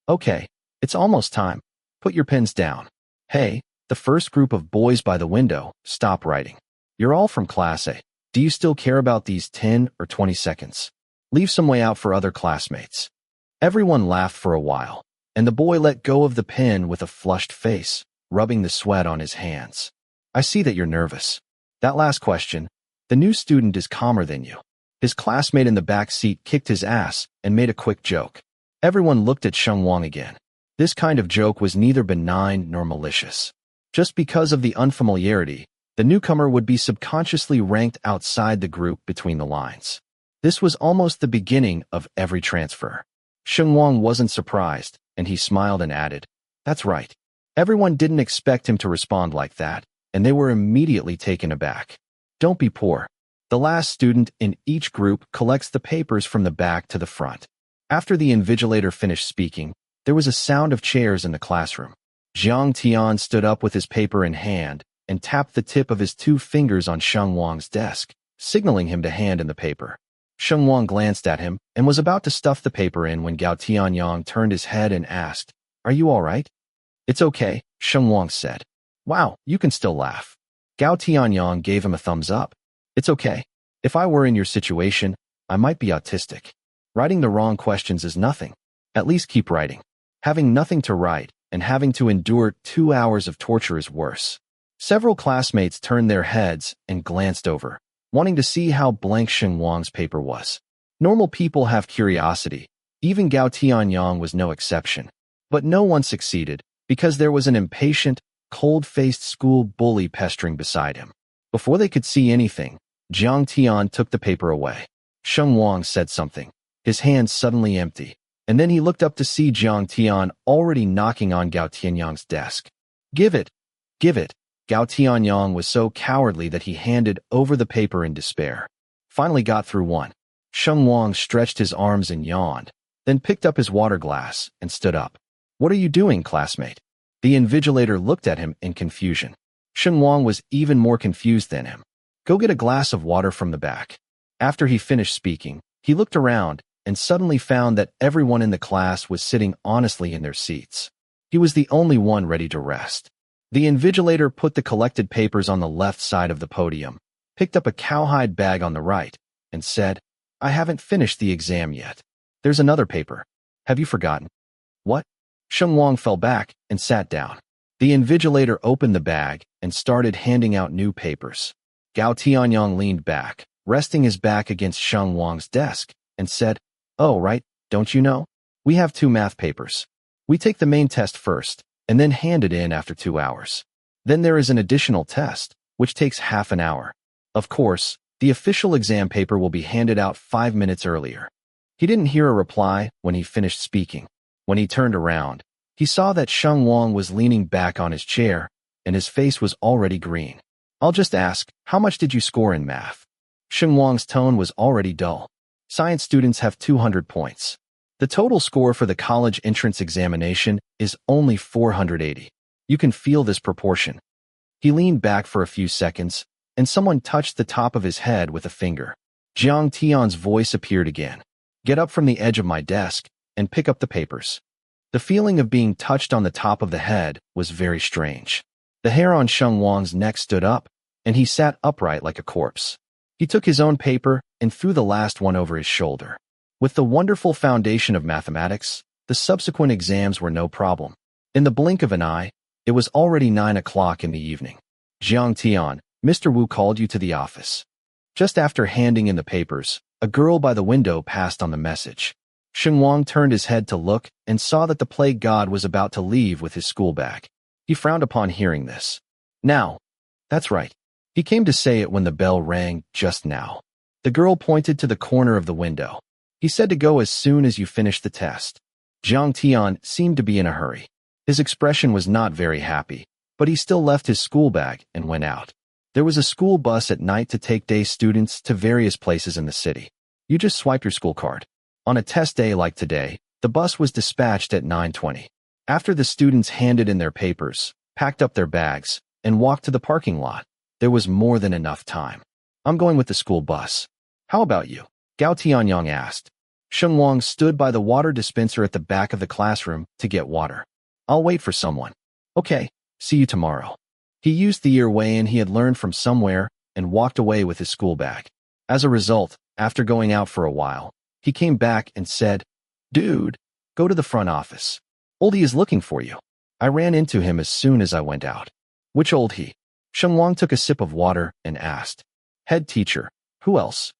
Okay, it's almost time. Put your pens down. Hey, the first group of boys by the window, stop writing. You're all from Class A. Do you still care about these 10 or 20 seconds? Leave some way out for other classmates. Everyone laughed for a while, and the boy let go of the pen with a flushed face, rubbing the sweat on his hands. I see that you're nervous. That last question, the new student is calmer than you. His classmate in the back seat kicked his ass and made a quick joke. Everyone looked at Sheng Wang again. This kind of joke was neither benign nor malicious. Just because of the unfamiliarity, the newcomer would be subconsciously ranked outside the group between the lines. This was almost the beginning of every transfer. Sheng Wang wasn't surprised, and he smiled and added, That's right. Everyone didn't expect him to respond like that, and they were immediately taken aback. Don't be poor. The last student in each group collects the papers from the back to the front. After the invigilator finished speaking, there was a sound of chairs in the classroom. Jiang Tian stood up with his paper in hand and tapped the tip of his 2 fingers on Sheng Wang's desk, signaling him to hand in the paper. Sheng Wang glanced at him and was about to stuff the paper in when Gao Tianyang turned his head and asked, Are you all right? It's okay, Sheng Wang said. Wow, you can still laugh. Gao Tianyang gave him a thumbs up. It's okay. If I were in your situation, I might be autistic. Writing the wrong questions is nothing. At least keep writing. Having nothing to write and having to endure 2 hours of torture is worse. Several classmates turned their heads and glanced over, wanting to see how blank Sheng Wang's paper was. Normal people have curiosity. Even Gao Tianyang was no exception. But no one succeeded, because there was an impatient, cold-faced school bully pestering beside him. Before they could see anything, Jiang Tian took the paper away. Sheng Wang said something, his hands suddenly empty, and then he looked up to see Jiang Tian already knocking on Gao Tianyang's desk. Give it! Give it! Gao Tianyang was so cowardly that he handed over the paper in despair. Finally got through one. Sheng Wang stretched his arms and yawned, then picked up his water glass and stood up. What are you doing, classmate? The invigilator looked at him in confusion. Sheng Wang was even more confused than him. Go get a glass of water from the back. After he finished speaking, he looked around and suddenly found that everyone in the class was sitting honestly in their seats. He was the only one ready to rest. The invigilator put the collected papers on the left side of the podium, picked up a cowhide bag on the right, and said, I haven't finished the exam yet. There's another paper. Have you forgotten? What? Sheng Wang fell back and sat down. The invigilator opened the bag and started handing out new papers. Gao Tianyang leaned back, resting his back against Sheng Wang's desk, and said, Oh, right, don't you know? We have 2 math papers. We take the main test first, and then hand it in after 2 hours. Then there is an additional test, which takes half an hour. Of course, the official exam paper will be handed out 5 minutes earlier. He didn't hear a reply when he finished speaking. When he turned around, he saw that Sheng Wang was leaning back on his chair, and his face was already green. I'll just ask, how much did you score in math? Sheng Wang's tone was already dull. Science students have 200 points. The total score for the college entrance examination is only 480. You can feel this proportion. He leaned back for a few seconds, and someone touched the top of his head with a finger. Jiang Tian's voice appeared again. Get up from the edge of my desk and pick up the papers. The feeling of being touched on the top of the head was very strange. The hair on Sheng Wang's neck stood up, and he sat upright like a corpse. He took his own paper and threw the last one over his shoulder. With the wonderful foundation of mathematics, the subsequent exams were no problem. In the blink of an eye, it was already 9 o'clock in the evening. Jiang Tian, Mr. Wu called you to the office. Just after handing in the papers, a girl by the window passed on the message. Sheng Wang turned his head to look and saw that the plague god was about to leave with his school bag. He frowned upon hearing this. Now. That's right. He came to say it when the bell rang just now. The girl pointed to the corner of the window. He said to go as soon as you finish the test. Jiang Tian seemed to be in a hurry. His expression was not very happy, but he still left his school bag and went out. There was a school bus at night to take day students to various places in the city. You just swipe your school card. On a test day like today, the bus was dispatched at 9:20. After the students handed in their papers, packed up their bags, and walked to the parking lot, there was more than enough time. I'm going with the school bus. How about you? Gao Tianyang asked. Sheng Wang stood by the water dispenser at the back of the classroom to get water. I'll wait for someone. Okay, see you tomorrow. He used the year way-in he had learned from somewhere and walked away with his school bag. As a result, after going out for a while, he came back and said, Dude, go to the front office. Oldie is looking for you. I ran into him as soon as I went out. Which old he? Sheng Wang took a sip of water and asked. Head teacher. Who else?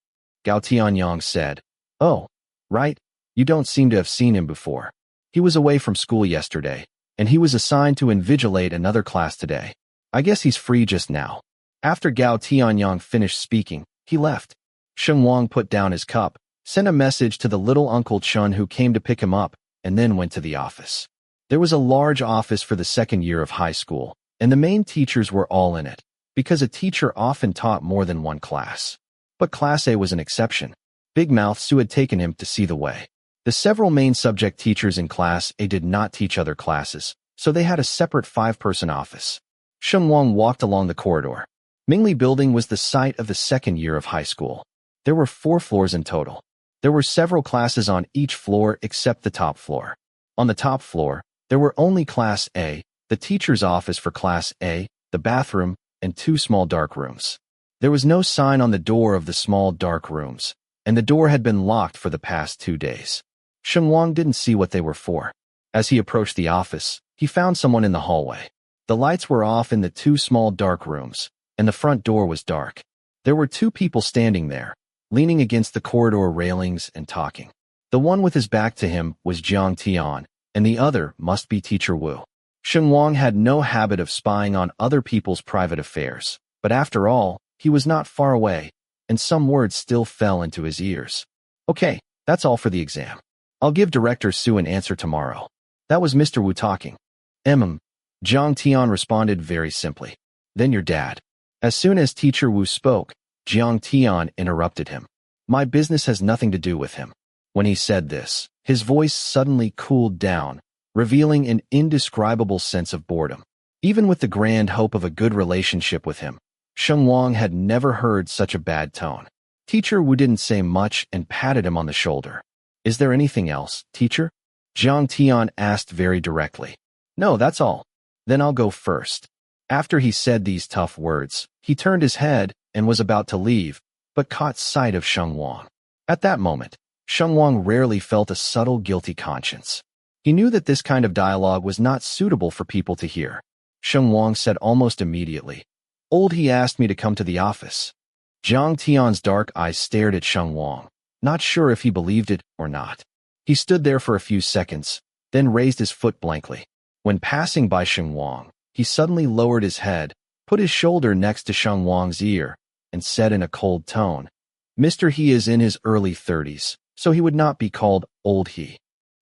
Gao Tianyang said. Oh, right. You don't seem to have seen him before. He was away from school yesterday, and he was assigned to invigilate another class today. I guess he's free just now. After Gao Tianyang finished speaking, he left. Sheng Wang put down his cup, sent a message to the little Uncle Chun who came to pick him up, and then went to the office. There was a large office for the second year of high school, and the main teachers were all in it, because a teacher often taught more than one class. But Class A was an exception. Big Mouth Sue had taken him to see the way. The several main subject teachers in Class A did not teach other classes, so they had a separate 5-person office. Sheng Wang walked along the corridor. Mingli Building was the site of the second year of high school. There were 4 floors in total. There were several classes on each floor except the top floor. On the top floor, there were only Class A, the teacher's office for Class A, the bathroom, and 2 small dark rooms. There was no sign on the door of the small dark rooms, and the door had been locked for the past 2 days. Sheng Wang didn't see what they were for. As he approached the office, he found someone in the hallway. The lights were off in the 2 small dark rooms, and the front door was dark. There were 2 people standing there, leaning against the corridor railings and talking. The one with his back to him was Jiang Tian, and the other must be Teacher Wu. Sheng Wang had no habit of spying on other people's private affairs, but after all, he was not far away, and some words still fell into his ears. Okay, that's all for the exam. I'll give Director Su an answer tomorrow. That was Mr. Wu talking. Jiang Tian responded very simply. Then your dad. As soon as Teacher Wu spoke, Jiang Tian interrupted him. My business has nothing to do with him. When he said this, his voice suddenly cooled down, revealing an indescribable sense of boredom. Even with the grand hope of a good relationship with him, Sheng Wang had never heard such a bad tone. Teacher Wu didn't say much and patted him on the shoulder. Is there anything else, teacher? Jiang Tian asked very directly. No, that's all. Then I'll go first. After he said these tough words, he turned his head and was about to leave, but caught sight of Sheng Wang. At that moment, Sheng Wang rarely felt a subtle guilty conscience. He knew that this kind of dialogue was not suitable for people to hear. Sheng Wang said almost immediately, Old he asked me to come to the office. Jiang Tian's dark eyes stared at Sheng Wang, not sure if he believed it or not. He stood there for a few seconds, then raised his foot blankly. When passing by Sheng Wang, he suddenly lowered his head, put his shoulder next to Sheng Wang's ear, and said in a cold tone, Mr. He is in his early 30s, so he would not be called Old He.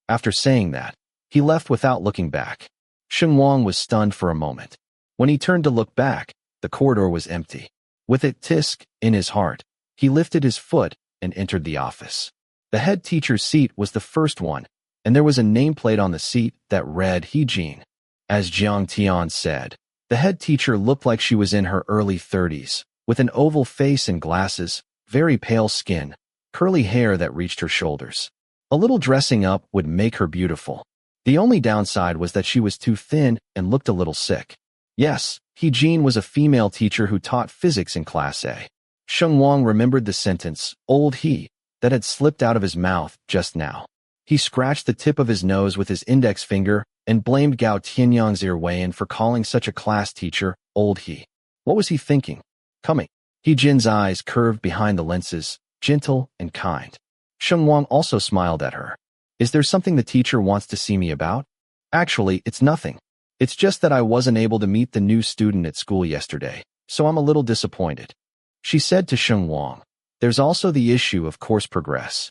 After saying that, he left without looking back. Sheng Wang was stunned for a moment. When he turned to look back, The corridor was empty. With a tisk in his heart, he lifted his foot and entered the office. The head teacher's seat was the first one, and there was a nameplate on the seat that read He-Jin. As Jiang Tian said, the head teacher looked like she was in her early 30s, with an oval face and glasses, very pale skin, curly hair that reached her shoulders. A little dressing up would make her beautiful. The only downside was that she was too thin and looked a little sick. Yes, He-Jin was a female teacher who taught physics in Class A. Sheng Wang remembered the sentence, "old he," that had slipped out of his mouth just now. He scratched the tip of his nose with his index finger and blamed Gao Tianyang's Irwayan for calling such a class teacher old he. What was he thinking? Coming. He-Jin's eyes curved behind the lenses, gentle and kind. Sheng Wang also smiled at her. Is there something the teacher wants to see me about? Actually, it's nothing. It's just that I wasn't able to meet the new student at school yesterday, so I'm a little disappointed. She said to Sheng Wang. There's also the issue of course progress.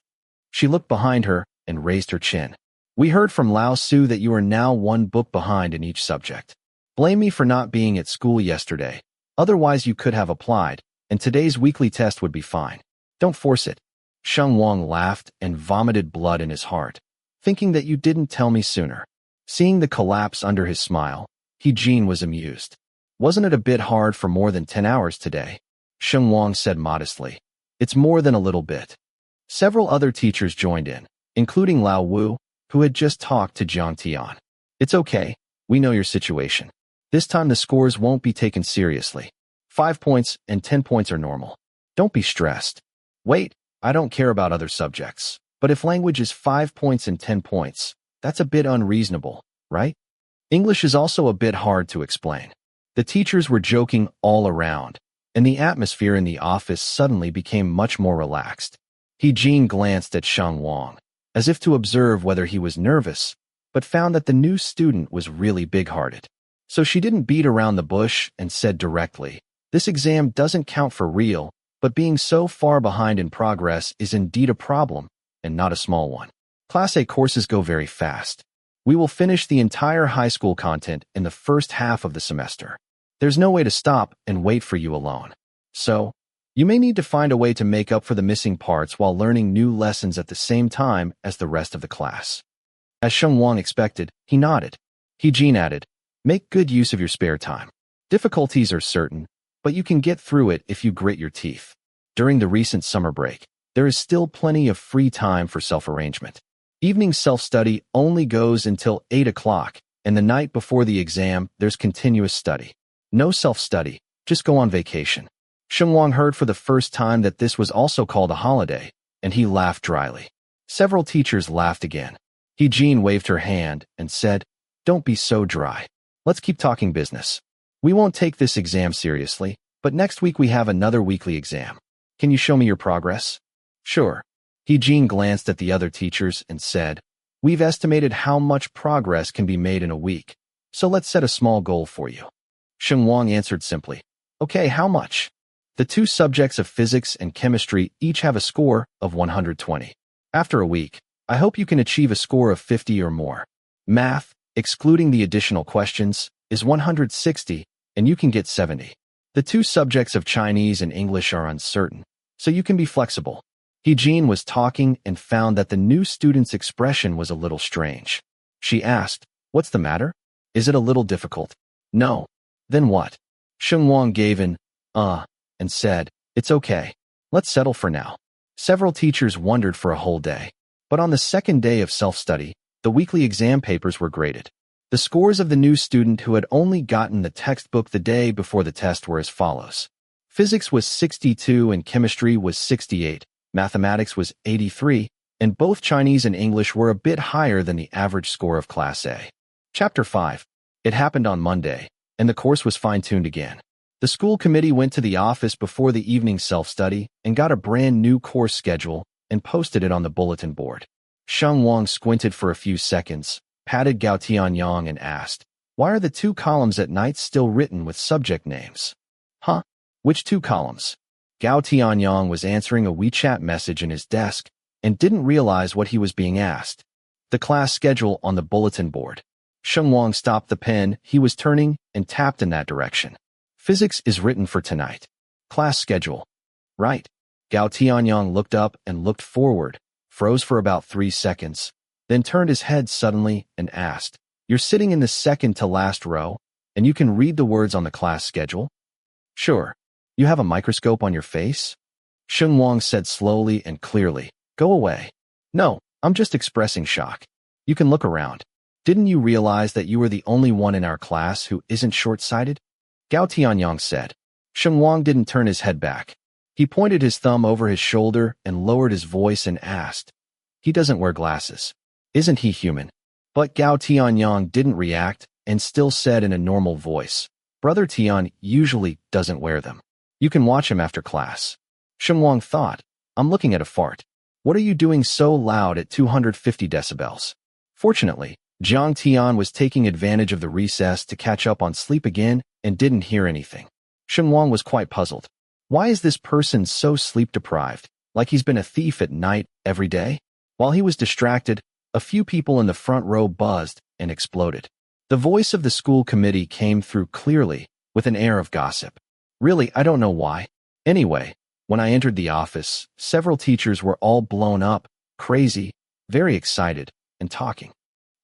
She looked behind her and raised her chin. We heard from Lao Su that you are now one book behind in each subject. Blame me for not being at school yesterday. Otherwise you could have applied, and today's weekly test would be fine. Don't force it. Sheng Wang laughed and vomited blood in his heart, thinking that you didn't tell me sooner. Seeing the collapse under his smile, He-Jin was amused. Wasn't it a bit hard for more than 10 hours today? Sheng Wang said modestly. It's more than a little bit. Several other teachers joined in, including Lao Wu, who had just talked to Jiang Tian. It's okay, we know your situation. This time the scores won't be taken seriously. 5 points and 10 points are normal. Don't be stressed. Wait, I don't care about other subjects. But if language is 5 points and 10 points, that's a bit unreasonable, right? English is also a bit hard to explain. The teachers were joking all around, and the atmosphere in the office suddenly became much more relaxed. He-Jin glanced at Sheng Wang, as if to observe whether he was nervous, but found that the new student was really big-hearted. So she didn't beat around the bush and said directly, this exam doesn't count for real, but being so far behind in progress is indeed a problem, and not a small one. Class A courses go very fast. We will finish the entire high school content in the first half of the semester. There's no way to stop and wait for you alone. So, you may need to find a way to make up for the missing parts while learning new lessons at the same time as the rest of the class. As Sheng Wang expected, he nodded. He-Jin added, make good use of your spare time. Difficulties are certain, but you can get through it if you grit your teeth. During the recent summer break, there is still plenty of free time for self-arrangement. Evening self-study only goes until 8 o'clock, and the night before the exam, there's continuous study. No self-study, just go on vacation. Sheng Wang heard for the first time that this was also called a holiday, and he laughed dryly. Several teachers laughed again. He-Jin waved her hand and said, don't be so dry. Let's keep talking business. We won't take this exam seriously, but next week we have another weekly exam. Can you show me your progress? Sure. He-Jin glanced at the other teachers and said, we've estimated how much progress can be made in a week, so let's set a small goal for you. Sheng Wang answered simply, okay, how much? The two subjects of physics and chemistry each have a score of 120. After a week, I hope you can achieve a score of 50 or more. Math, excluding the additional questions, is 160, and you can get 70. The two subjects of Chinese and English are uncertain, so you can be flexible. He-Jin was talking and found that the new student's expression was a little strange. She asked, what's the matter? Is it a little difficult? No. Then what? Sheng Wang gave an, and said, it's okay. Let's settle for now. Several teachers wondered for a whole day. But on the second day of self-study, the weekly exam papers were graded. The scores of the new student who had only gotten the textbook the day before the test were as follows. Physics was 62 and chemistry was 68. Mathematics was 83, and both Chinese and English were a bit higher than the average score of Class A. Chapter 5. It happened on Monday, and the course was fine-tuned again. The school committee went to the office before the evening self-study and got a brand new course schedule and posted it on the bulletin board. Sheng Wang squinted for a few seconds, patted Gao Tianyang and asked, why are the two columns at night still written with subject names? Huh? Which two columns? Gao Tianyang was answering a WeChat message in his desk and didn't realize what he was being asked. The class schedule on the bulletin board. Sheng Wang stopped the pen he was turning and tapped in that direction. Physics is written for tonight. Class schedule. Right. Gao Tianyang looked up and looked forward, froze for about 3 seconds, then turned his head suddenly and asked, "You're sitting in the second to last row, and you can read the words on the class schedule?" "Sure. You have a microscope on your face?" Sheng Wang said slowly and clearly. "Go away." "No, I'm just expressing shock. You can look around. Didn't you realize that you were the only one in our class who isn't short-sighted?" Gao Tianyang said. Sheng Wang didn't turn his head back. He pointed his thumb over his shoulder and lowered his voice and asked, "He doesn't wear glasses. Isn't he human?" But Gao Tianyang didn't react and still said in a normal voice, "Brother Tian usually doesn't wear them. You can watch him after class." Sheng Wang thought, "I'm looking at a fart. What are you doing so loud at 250 decibels?" Fortunately, Jiang Tian was taking advantage of the recess to catch up on sleep again and didn't hear anything. Sheng Wang was quite puzzled. Why is this person so sleep-deprived, like he's been a thief at night every day? While he was distracted, a few people in the front row buzzed and exploded. The voice of the school committee came through clearly, with an air of gossip. "Really, I don't know why. Anyway, when I entered the office, several teachers were all blown up, crazy, very excited, and talking."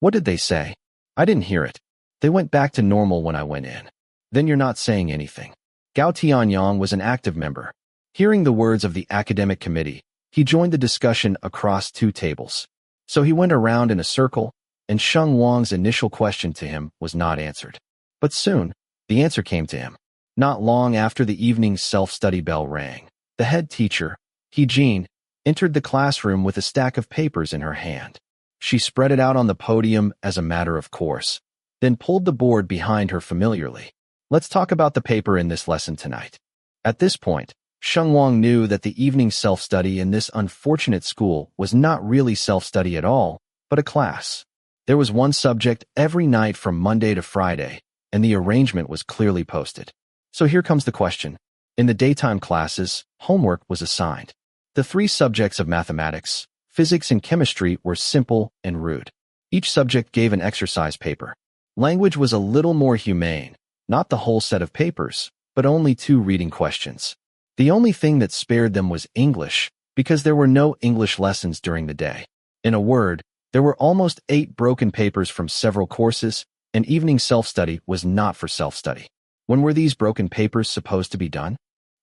"What did they say?" "I didn't hear it. They went back to normal when I went in." "Then you're not saying anything." Gao Tianyang was an active member. Hearing the words of the academic committee, he joined the discussion across 2 tables. So he went around in a circle, and Sheng Wang's initial question to him was not answered. But soon, the answer came to him. Not long after the evening self-study bell rang, the head teacher, He-Jin, entered the classroom with a stack of papers in her hand. She spread it out on the podium as a matter of course, then pulled the board behind her familiarly. "Let's talk about the paper in this lesson tonight." At this point, Sheng Wang knew that the evening self-study in this unfortunate school was not really self-study at all, but a class. There was one subject every night from Monday to Friday, and the arrangement was clearly posted. So here comes the question. In the daytime classes, homework was assigned. The 3 subjects of mathematics, physics, and chemistry were simple and rude. Each subject gave an exercise paper. Language was a little more humane, not the whole set of papers, but only 2 reading questions. The only thing that spared them was English, because there were no English lessons during the day. In a word, there were almost 8 broken papers from several courses, and evening self-study was not for self-study. When were these broken papers supposed to be done?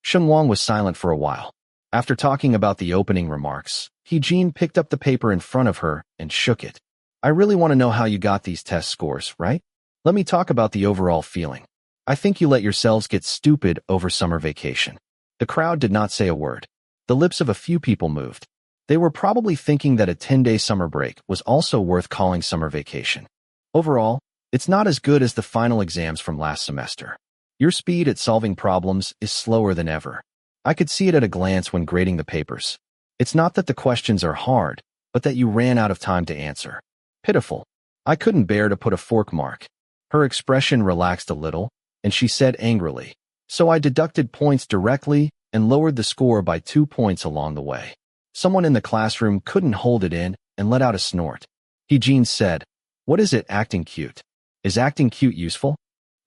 Sheng Wang was silent for a while. After talking about the opening remarks, He-Jin picked up the paper in front of her and shook it. "I really want to know how you got these test scores, right? Let me talk about the overall feeling. I think you let yourselves get stupid over summer vacation." The crowd did not say a word. The lips of a few people moved. They were probably thinking that a 10-day summer break was also worth calling summer vacation. "Overall, it's not as good as the final exams from last semester. Your speed at solving problems is slower than ever. I could see it at a glance when grading the papers. It's not that the questions are hard, but that you ran out of time to answer. Pitiful. I couldn't bear to put a fork mark." Her expression relaxed a little, and she said angrily, "So I deducted points directly and lowered the score by 2 points along the way." Someone in the classroom couldn't hold it in and let out a snort. He-Jin said, "What is it acting cute? Is acting cute useful?"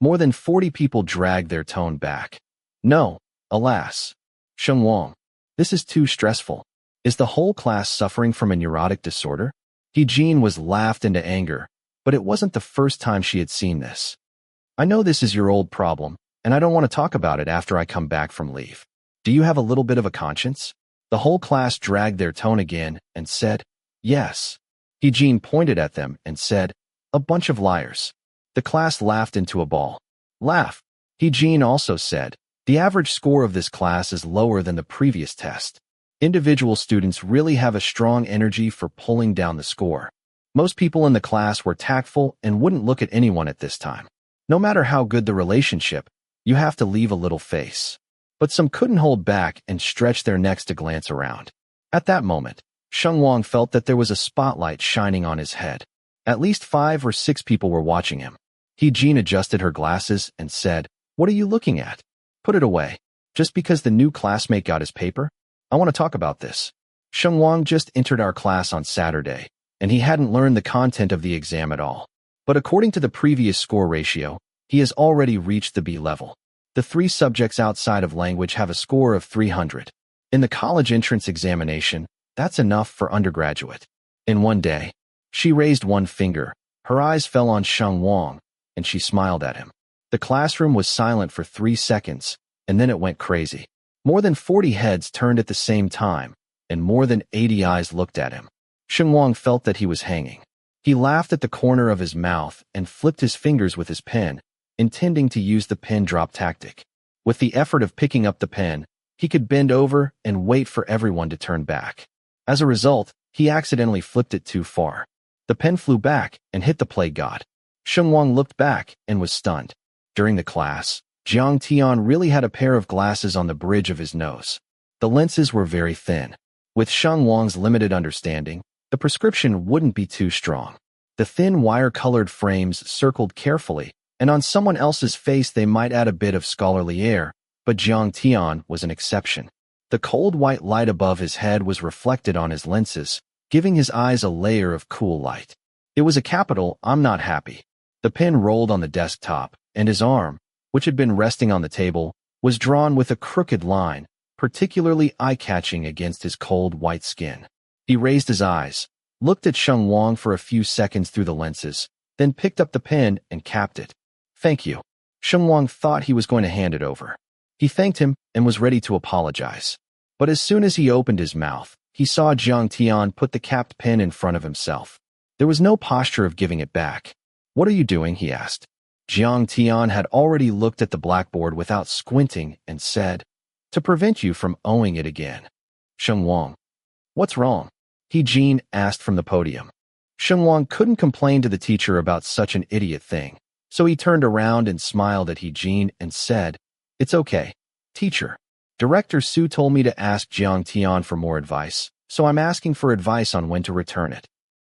More than 40 people dragged their tone back. "No, alas. Sheng Wang, this is too stressful. Is the whole class suffering from a neurotic disorder?" He-Jin was laughed into anger, but it wasn't the first time she had seen this. "I know this is your old problem, and I don't want to talk about it after I come back from leave. Do you have a little bit of a conscience?" The whole class dragged their tone again and said, "Yes." He-Jin pointed at them and said, "A bunch of liars." The class laughed into a ball. "Laugh." He-Jin also said, "The average score of this class is lower than the previous test. Individual students really have a strong energy for pulling down the score. Most people in the class were tactful and wouldn't look at anyone at this time. No matter how good the relationship, you have to leave a little face." But some couldn't hold back and stretch their necks to glance around. At that moment, Sheng Wang felt that there was a spotlight shining on his head. At least 5 or 6 people were watching him. He-Jin adjusted her glasses and said, "What are you looking at? Put it away. Just because the new classmate got his paper? I want to talk about this. Sheng Wang just entered our class on Saturday, and he hadn't learned the content of the exam at all. But according to the previous score ratio, he has already reached the B level. The 3 subjects outside of language have a score of 300. In the college entrance examination, that's enough for undergraduate. In one day, she raised one finger, her eyes fell on Sheng Wang, and she smiled at him. The classroom was silent for 3 seconds, and then it went crazy. More than 40 heads turned at the same time, and more than 80 eyes looked at him. Sheng Wang felt that he was hanging. He laughed at the corner of his mouth and flipped his fingers with his pen, intending to use the pin drop tactic. With the effort of picking up the pen, he could bend over and wait for everyone to turn back. As a result, he accidentally flipped it too far. The pen flew back and hit the play god. Sheng Wang looked back and was stunned. During the class, Jiang Tian really had a pair of glasses on the bridge of his nose. The lenses were very thin. With Sheng Wang's limited understanding, the prescription wouldn't be too strong. The thin wire-colored frames circled carefully, and on someone else's face they might add a bit of scholarly air, but Jiang Tian was an exception. The cold white light above his head was reflected on his lenses, giving his eyes a layer of cool light. It was a capital "I'm not happy." The pen rolled on the desktop, and his arm, which had been resting on the table, was drawn with a crooked line, particularly eye-catching against his cold white skin. He raised his eyes, looked at Sheng Wang for a few seconds through the lenses, then picked up the pen and capped it. "Thank you." Sheng Wang thought he was going to hand it over. He thanked him and was ready to apologize. But as soon as he opened his mouth, he saw Jiang Tian put the capped pen in front of himself. There was no posture of giving it back. "What are you doing?" he asked. Jiang Tian had already looked at the blackboard without squinting and said, "To prevent you from owing it again." "Sheng Wang, what's wrong?" Jian asked from the podium. Sheng Wang couldn't complain to the teacher about such an idiot thing, so he turned around and smiled at Jian and said, "It's okay, teacher. Director Su told me to ask Jiang Tian for more advice, so I'm asking for advice on when to return it."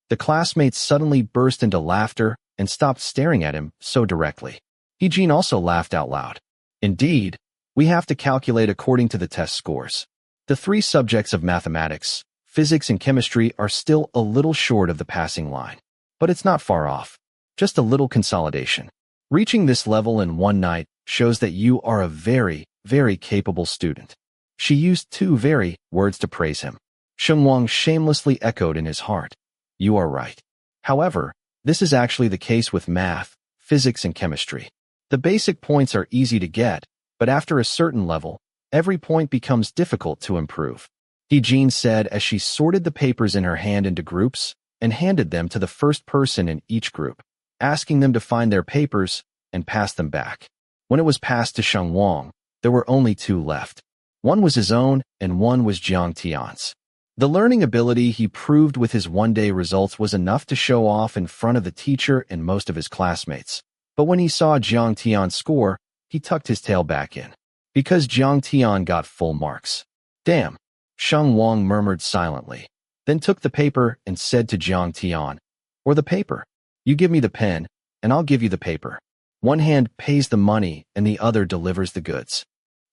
The classmates suddenly burst into laughter and stopped staring at him so directly. Jian also laughed out loud. "Indeed, we have to calculate according to the test scores. The 3 subjects of mathematics, physics, and chemistry are still a little short of the passing line. But it's not far off. Just a little consolidation. Reaching this level in one night shows that you are a very, very capable student." She used 2 very words to praise him. Sheng Wang shamelessly echoed in his heart, "You are right." However, this is actually the case with math, physics, and chemistry. The basic points are easy to get, but after a certain level, every point becomes difficult to improve. Jian said as she sorted the papers in her hand into groups and handed them to the first person in each group, asking them to find their papers and pass them back. When it was passed to Sheng Wang, there were only 2 left. One was his own, and one was Jiang Tian's. The learning ability he proved with his one-day results was enough to show off in front of the teacher and most of his classmates. But when he saw Jiang Tian's score, he tucked his tail back in. Because Jiang Tian got full marks. "Damn," Sheng Wang murmured silently, then took the paper and said to Jiang Tian, "Or the paper. You give me the pen, and I'll give you the paper. One hand pays the money and the other delivers the goods."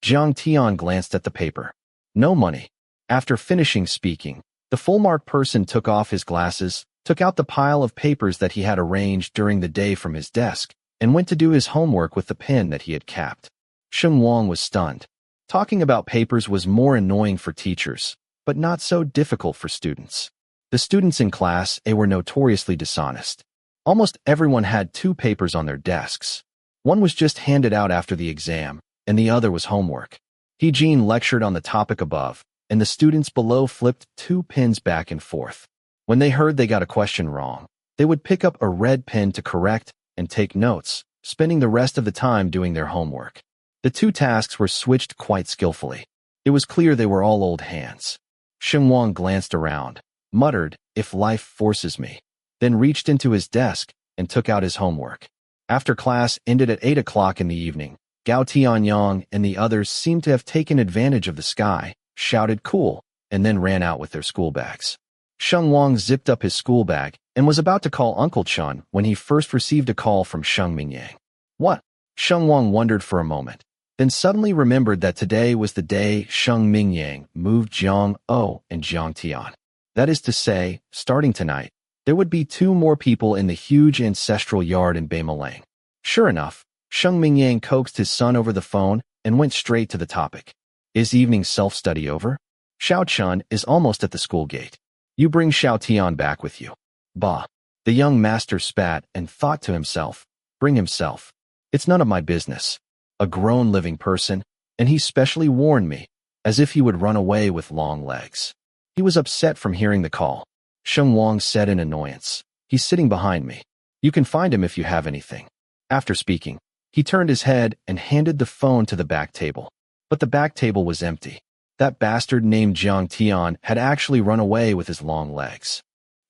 Jiang Tian glanced at the paper. "No money." After finishing speaking, the full-mark person took off his glasses, took out the pile of papers that he had arranged during the day from his desk, and went to do his homework with the pen that he had capped. Sheng Wang was stunned. Talking about papers was more annoying for teachers, but not so difficult for students. The students in Class A were notoriously dishonest. Almost everyone had 2 papers on their desks. One was just handed out after the exam, and the other was homework. Jian lectured on the topic above, and the students below flipped 2 pens back and forth. When they heard they got a question wrong, they would pick up a red pen to correct and take notes, spending the rest of the time doing their homework. The 2 tasks were switched quite skillfully. It was clear they were all old hands. Sheng Wang glanced around, muttered, "If life forces me," then reached into his desk and took out his homework. After class ended at 8 o'clock in the evening, Gao Tianyang and the others seemed to have taken advantage of the sky, shouted "cool," and then ran out with their school bags. Sheng Wang zipped up his school bag and was about to call Uncle Chun when he first received a call from Sheng Mingyang. "What?" Sheng Wang wondered for a moment, then suddenly remembered that today was the day Sheng Mingyang moved Jiang O and Jiang Tian. That is to say, starting tonight, there would be 2 more people in the huge ancestral yard in Beimalang. Sure enough, Sheng Mingyang coaxed his son over the phone and went straight to the topic. Is evening self-study over? Xiao Chun is almost at the school gate. You bring Xiao Tian back with you. Bah. The young master spat and thought to himself, bring himself. It's none of my business. A grown living person, and he specially warned me, as if he would run away with long legs. He was upset from hearing the call. Sheng Wang said in annoyance, he's sitting behind me. You can find him if you have anything. After speaking, he turned his head and handed the phone to the back table. But the back table was empty. That bastard named Jiang Tian had actually run away with his long legs.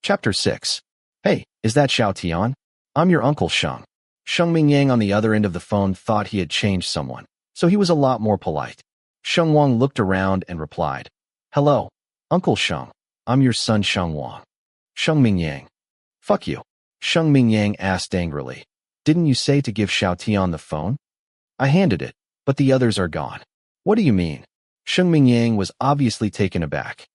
Chapter 6. Hey, is that Xiao Tian? I'm your uncle Sheng. Sheng Mingyang on the other end of the phone thought he had changed someone, so he was a lot more polite. Sheng Wang looked around and replied, Hello, Uncle Sheng. I'm your son Sheng Wang. Sheng Mingyang. Fuck you. Sheng Mingyang asked angrily. Didn't you say to give Xiao Tian the phone? I handed it, but the others are gone. What do you mean? Sheng Mingyang was obviously taken aback.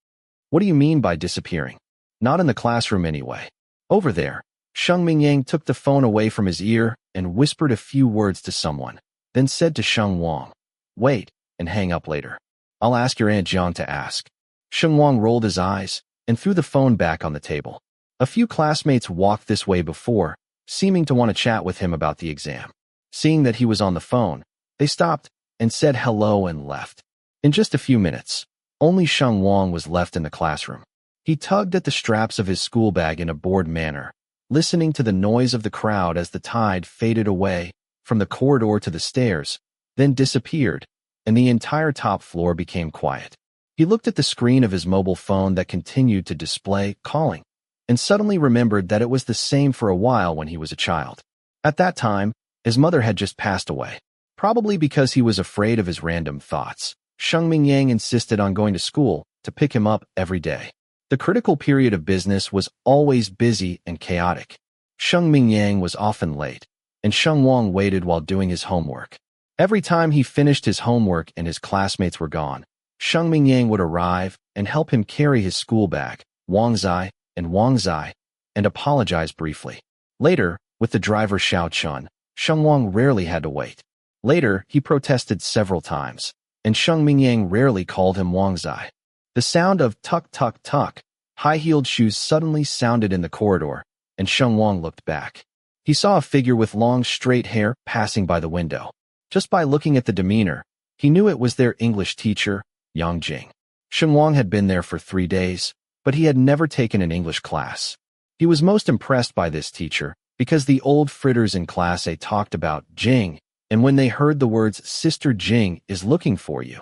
What do you mean by disappearing? Not in the classroom anyway. Over there. Sheng Mingyang took the phone away from his ear and whispered a few words to someone, then said to Sheng Wang, Wait, and hang up later. I'll ask your Aunt Jiang to ask. Sheng Wang rolled his eyes and threw the phone back on the table. A few classmates walked this way before, seeming to want to chat with him about the exam. Seeing that he was on the phone, they stopped and said hello and left. In just a few minutes, only Sheng Wang was left in the classroom. He tugged at the straps of his school bag in a bored manner, listening to the noise of the crowd as the tide faded away from the corridor to the stairs, then disappeared, and the entire top floor became quiet. He looked at the screen of his mobile phone that continued to display calling, and suddenly remembered that it was the same for a while when he was a child. At that time, his mother had just passed away. Probably because he was afraid of his random thoughts, Sheng Mingyang insisted on going to school to pick him up every day. The critical period of business was always busy and chaotic. Sheng Mingyang was often late, and Sheng Wang waited while doing his homework. Every time he finished his homework and his classmates were gone, Sheng Mingyang would arrive and help him carry his school bag, On1y and On1y, and apologize briefly. Later, with the driver Xiao Chun, Sheng Wang rarely had to wait. Later, he protested several times, and Sheng Mingyang rarely called him On1y. The sound of tuck-tuck-tuck, high-heeled shoes suddenly sounded in the corridor, and Sheng Wang looked back. He saw a figure with long, straight hair passing by the window. Just by looking at the demeanor, he knew it was their English teacher, Yang Jing. Sheng Wang had been there for 3 days, but he had never taken an English class. He was most impressed by this teacher because the old fritters in Class A talked about Jing, and when they heard the words Sister Jing is looking for you,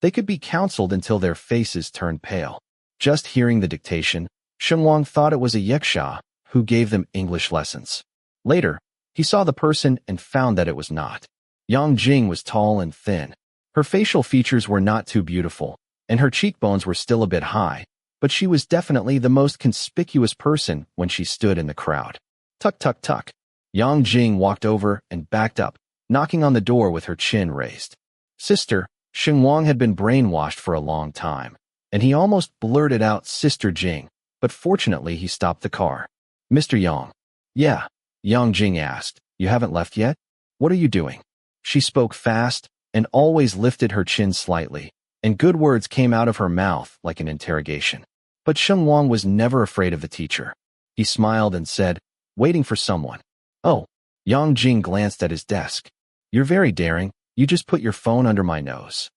they could be counseled until their faces turned pale. Just hearing the dictation, Sheng Wang thought it was a yaksha who gave them English lessons. Later, he saw the person and found that it was not. Yang Jing was tall and thin. Her facial features were not too beautiful, and her cheekbones were still a bit high, but she was definitely the most conspicuous person when she stood in the crowd. Tuck, tuck, tuck. Yang Jing walked over and backed up, knocking on the door with her chin raised. Sister, Sheng Wang had been brainwashed for a long time, and he almost blurted out Sister Jing, but fortunately he stopped the car. Mr. Yang. Yeah, Yang Jing asked. You haven't left yet? What are you doing? She spoke fast and always lifted her chin slightly, and good words came out of her mouth like an interrogation. But Sheng Wang was never afraid of the teacher. He smiled and said, waiting for someone. Oh, Yang Jing glanced at his desk. You're very daring. You just put your phone under my nose.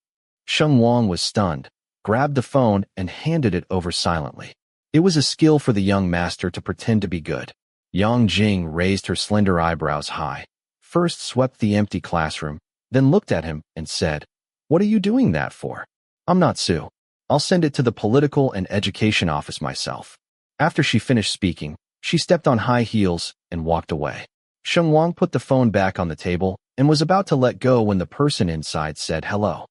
Sheng Wang was stunned, grabbed the phone, and handed it over silently. It was a skill for the young master to pretend to be good. Yang Jing raised her slender eyebrows high, first swept the empty classroom, then looked at him and said, What are you doing that for? I'm not Sue. I'll send it to the political and education office myself. After she finished speaking, she stepped on high heels and walked away. Sheng Wang put the phone back on the table and was about to let go when the person inside said hello.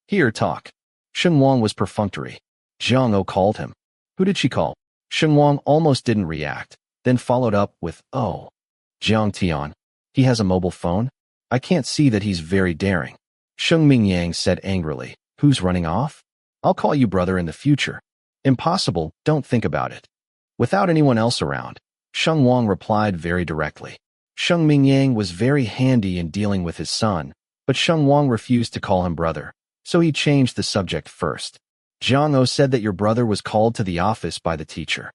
Here, talk. Sheng Wang was perfunctory. Jiang O called him. Who did she call? Sheng Wang almost didn't react, then followed up with, Oh. Jiang Tian. He has a mobile phone? I can't see that he's very daring. Sheng Mingyang said angrily. Who's running off? I'll call you brother in the future. Impossible, don't think about it. Without anyone else around, Sheng Wang replied very directly. Sheng Mingyang was very handy in dealing with his son, but Sheng Wang refused to call him brother, so he changed the subject first. Jiang said that your brother was called to the office by the teacher.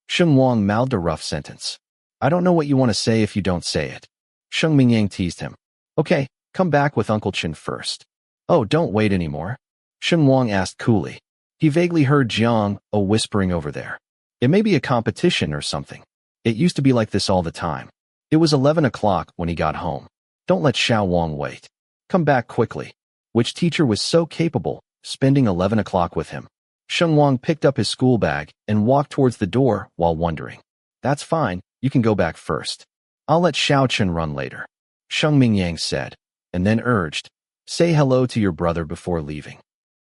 Sheng Wang mouthed a rough sentence. I don't know what you want to say if you don't say it. Sheng Mingyang teased him. Okay, come back with Uncle Chen first. Oh, don't wait anymore. Sheng Wang asked coolly. He vaguely heard Jiang whispering over there. It may be a competition or something. It used to be like this all the time. It was 11 o'clock when he got home. Don't let Xiao Wang wait. Come back quickly. Which teacher was so capable, spending 11 o'clock with him? Sheng Wang picked up his school bag and walked towards the door while wondering. That's fine, you can go back first. I'll let Xiao Chen run later. Sheng Mingyang said, and then urged, say hello to your brother before leaving.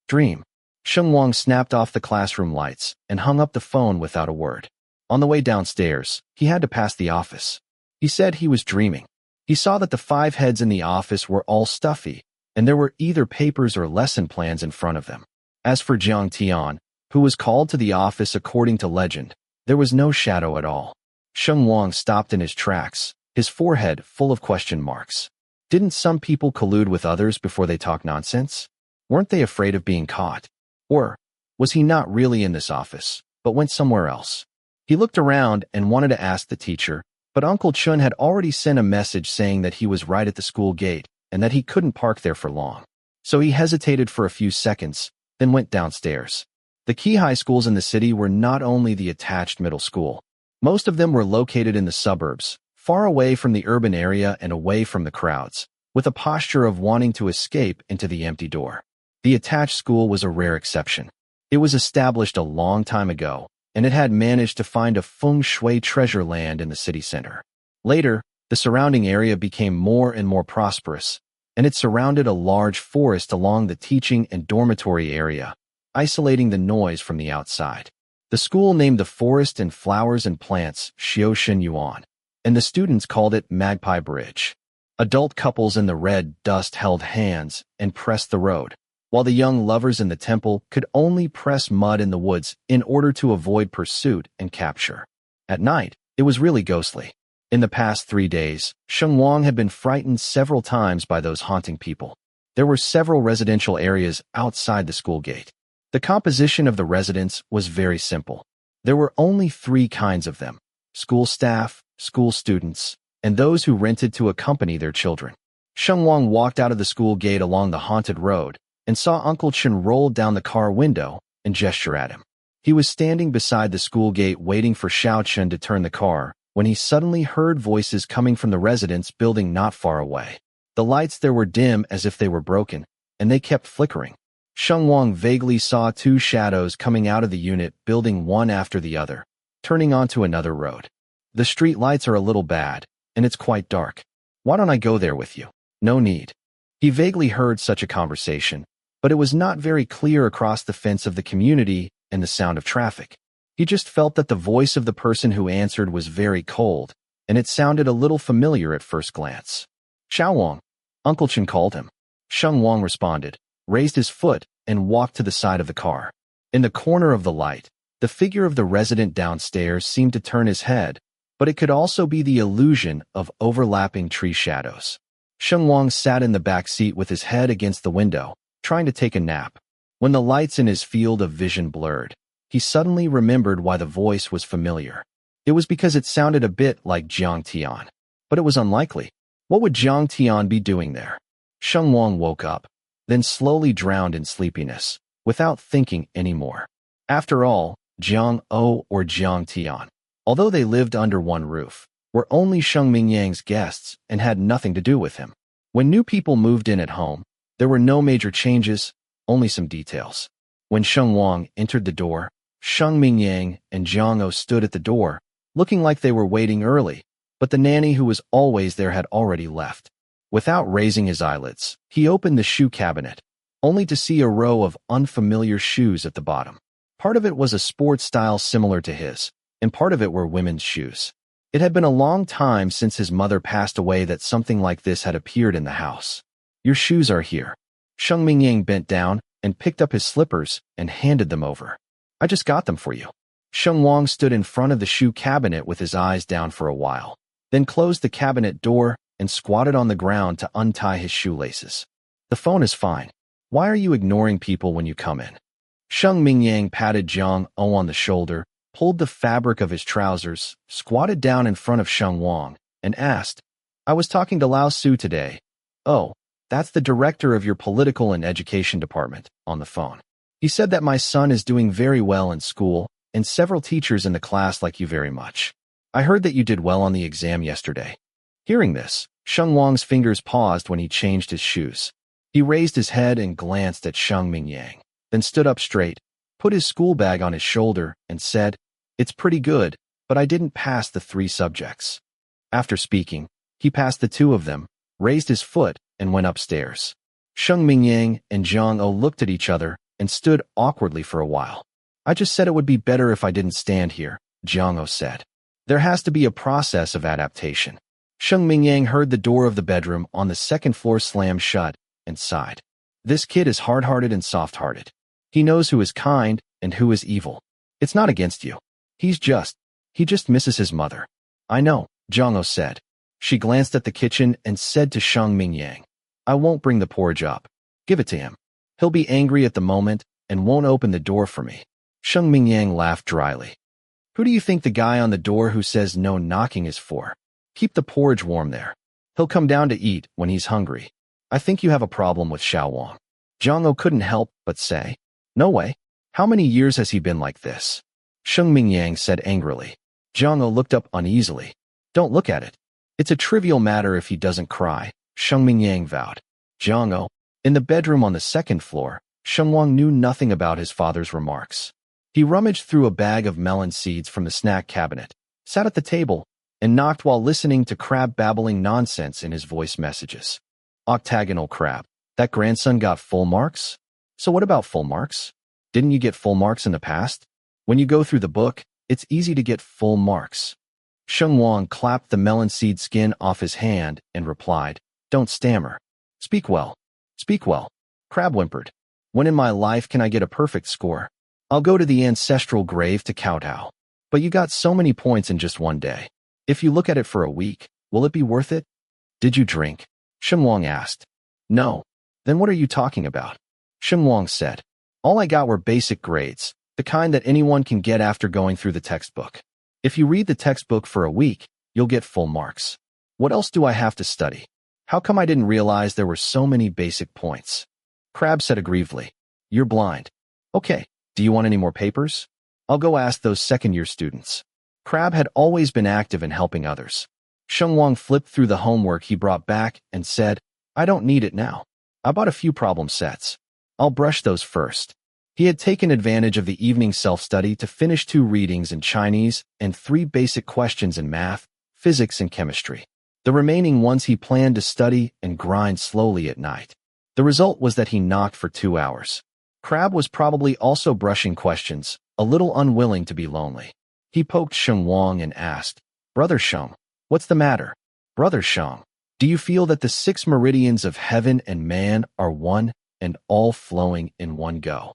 Dream. Sheng Wang snapped off the classroom lights and hung up the phone without a word. On the way downstairs, he had to pass the office. He said he was dreaming. He saw that the 5 heads in the office were all stuffy, and there were either papers or lesson plans in front of them. As for Jiang Tian, who was called to the office according to legend, there was no shadow at all. Sheng Wang stopped in his tracks, his forehead full of question marks. Didn't some people collude with others before they talk nonsense? Weren't they afraid of being caught? Or was he not really in this office, but went somewhere else? He looked around and wanted to ask the teacher, but Uncle Chun had already sent a message saying that he was right at the school gate and that he couldn't park there for long. So he hesitated for a few seconds, then went downstairs. The key high schools in the city were not only the attached middle school. Most of them were located in the suburbs, far away from the urban area and away from the crowds, with a posture of wanting to escape into the empty door. The attached school was a rare exception. It was established a long time ago, and it had managed to find a feng shui treasure land in the city center. Later, the surrounding area became more and more prosperous, and it surrounded a large forest along the teaching and dormitory area, isolating the noise from the outside. The school named the forest and flowers and plants Xiao Yuan, and the students called it Magpie Bridge. Adult couples in the red dust held hands and pressed the road, while the young lovers in the temple could only press mud in the woods in order to avoid pursuit and capture. At night, it was really ghostly. In the past 3 days, Sheng Wang had been frightened several times by those haunting people. There were several residential areas outside the school gate. The composition of the residents was very simple. There were only 3 kinds of them: school staff, school students, and those who rented to accompany their children. Sheng Wang walked out of the school gate along the haunted road and saw Uncle Chen roll down the car window and gesture at him. He was standing beside the school gate waiting for Xiao Chen to turn the car when he suddenly heard voices coming from the residence building not far away. The lights there were dim as if they were broken, and they kept flickering. Sheng Wang vaguely saw 2 shadows coming out of the unit building one after the other, turning onto another road. The street lights are a little bad, and it's quite dark. Why don't I go there with you? No need. He vaguely heard such a conversation, but it was not very clear across the fence of the community and the sound of traffic. He just felt that the voice of the person who answered was very cold, and it sounded a little familiar at first glance. Xiao Wang, Uncle Chen called him. Sheng Wang responded, raised his foot, and walked to the side of the car. In the corner of the light, the figure of the resident downstairs seemed to turn his head, but it could also be the illusion of overlapping tree shadows. Sheng Wang sat in the back seat with his head against the window, trying to take a nap. When the lights in his field of vision blurred, he suddenly remembered why the voice was familiar. It was because it sounded a bit like Jiang Tian. But it was unlikely. What would Jiang Tian be doing there? Sheng Wang woke up, then slowly drowned in sleepiness, without thinking anymore. After all, Jiang or Jiang Tian, although they lived under one roof, were only Sheng Mingyang's guests and had nothing to do with him. When new people moved in at home, there were no major changes, only some details. When Sheng Wang entered the door, Sheng Mingyang and Jiang stood at the door, looking like they were waiting early, but the nanny who was always there had already left. Without raising his eyelids, he opened the shoe cabinet, only to see a row of unfamiliar shoes at the bottom. Part of it was a sports style similar to his, and part of it were women's shoes. It had been a long time since his mother passed away that something like this had appeared in the house. Your shoes are here. Sheng Mingyang bent down and picked up his slippers and handed them over. I just got them for you. Sheng Wang stood in front of the shoe cabinet with his eyes down for a while. then closed the cabinet door and squatted on the ground to untie his shoelaces. The phone is fine. Why are you ignoring people when you come in? Sheng Mingyang patted Jiang on the shoulder, pulled the fabric of his trousers, squatted down in front of Sheng Wang, and asked, I was talking to Lao Su today. Oh, that's the director of your political and education department, on the phone. He said that my son is doing very well in school, and several teachers in the class like you very much. I heard that you did well on the exam yesterday. Hearing this, Sheng Wang's fingers paused when he changed his shoes. He raised his head and glanced at Sheng Mingyang, then stood up straight, put his school bag on his shoulder, and said, It's pretty good, but I didn't pass the 3 subjects. After speaking, he passed the 2 of them, raised his foot, and went upstairs. Sheng Mingyang and Jiang looked at each other and stood awkwardly for a while. I just said it would be better if I didn't stand here, Jiang said. There has to be a process of adaptation. Sheng Mingyang heard the door of the bedroom on the 2nd floor slam shut and sighed. This kid is hard-hearted and soft-hearted. He knows who is kind and who is evil. It's not against you. He just misses his mother. I know, Jiang said. She glanced at the kitchen and said to Sheng Mingyang, I won't bring the porridge up. Give it to him. He'll be angry at the moment and won't open the door for me. Sheng Mingyang laughed dryly. Who do you think the guy on the door who says no knocking is for? Keep the porridge warm there. He'll come down to eat when he's hungry. I think you have a problem with Shao Wang. Jiang couldn't help but say, No way. How many years has he been like this? Sheng Mingyang said angrily. Jiang looked up uneasily. Don't look at it. It's a trivial matter if he doesn't cry, Sheng Mingyang vowed. Jiang, in the bedroom on the 2nd floor, Sheng Wang knew nothing about his father's remarks. He rummaged through a bag of melon seeds from the snack cabinet, sat at the table, and knocked while listening to Crab babbling nonsense in his voice messages. Octagonal Crab, that grandson got full marks? So what about full marks? Didn't you get full marks in the past? When you go through the book, it's easy to get full marks. Sheng Wang clapped the melon seed skin off his hand and replied, Don't stammer. Speak well. Speak well. Crab whimpered. When in my life can I get a perfect score? I'll go to the ancestral grave to kowtow. But you got so many points in just one day. If you look at it for a week, will it be worth it? Did you drink? Sheng Wang asked. No. Then what are you talking about? Sheng Wang said. All I got were basic grades, the kind that anyone can get after going through the textbook. If you read the textbook for a week, you'll get full marks. What else do I have to study? How come I didn't realize there were so many basic points? Crab said aggrievedly. You're blind. Okay, do you want any more papers? I'll go ask those 2nd-year students. Crab had always been active in helping others. Sheng Wang flipped through the homework he brought back and said, I don't need it now. I bought a few problem sets. I'll brush those first. He had taken advantage of the evening self-study to finish 2 readings in Chinese and 3 basic questions in math, physics, and chemistry. The remaining ones he planned to study and grind slowly at night. The result was that he knocked for 2 hours. Crab was probably also brushing questions, a little unwilling to be lonely. He poked Sheng Wang and asked, Brother Sheng, what's the matter? Brother Sheng, do you feel that the 6 meridians of heaven and man are one and all flowing in one go?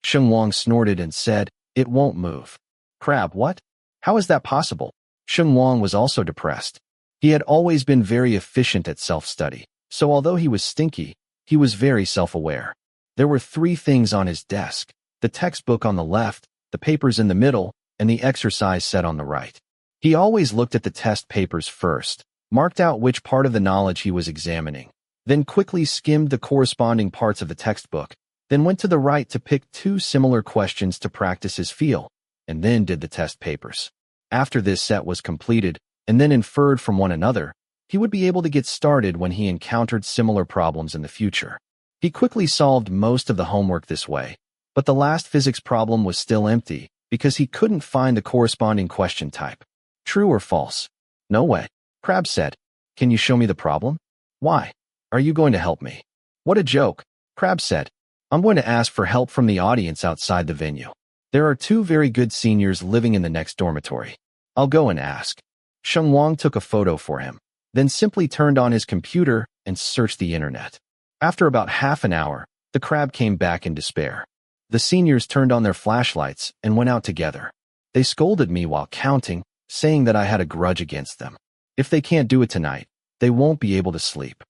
Sheng Wang snorted and said, It won't move. Crab, what? How is that possible? Sheng Wang was also depressed. He had always been very efficient at self-study, so although he was stinky, he was very self-aware. There were 3 things on his desk, the textbook on the left, the papers in the middle, and the exercise set on the right. He always looked at the test papers first, marked out which part of the knowledge he was examining, then quickly skimmed the corresponding parts of the textbook, then went to the right to pick 2 similar questions to practice his feel, and then did the test papers. After this set was completed, and then inferred from one another, he would be able to get started when he encountered similar problems in the future. He quickly solved most of the homework this way, but the last physics problem was still empty because he couldn't find the corresponding question type. True or false? No way. Crab said. Can you show me the problem? Why? Are you going to help me? What a joke. Crab said. I'm going to ask for help from the audience outside the venue. There are 2 very good seniors living in the next dormitory. I'll go and ask. Sheng Wang took a photo for him, then simply turned on his computer and searched the internet. After about half an hour, the crab came back in despair. The seniors turned on their flashlights and went out together. They scolded me while counting, saying that I had a grudge against them. If they can't do it tonight, they won't be able to sleep.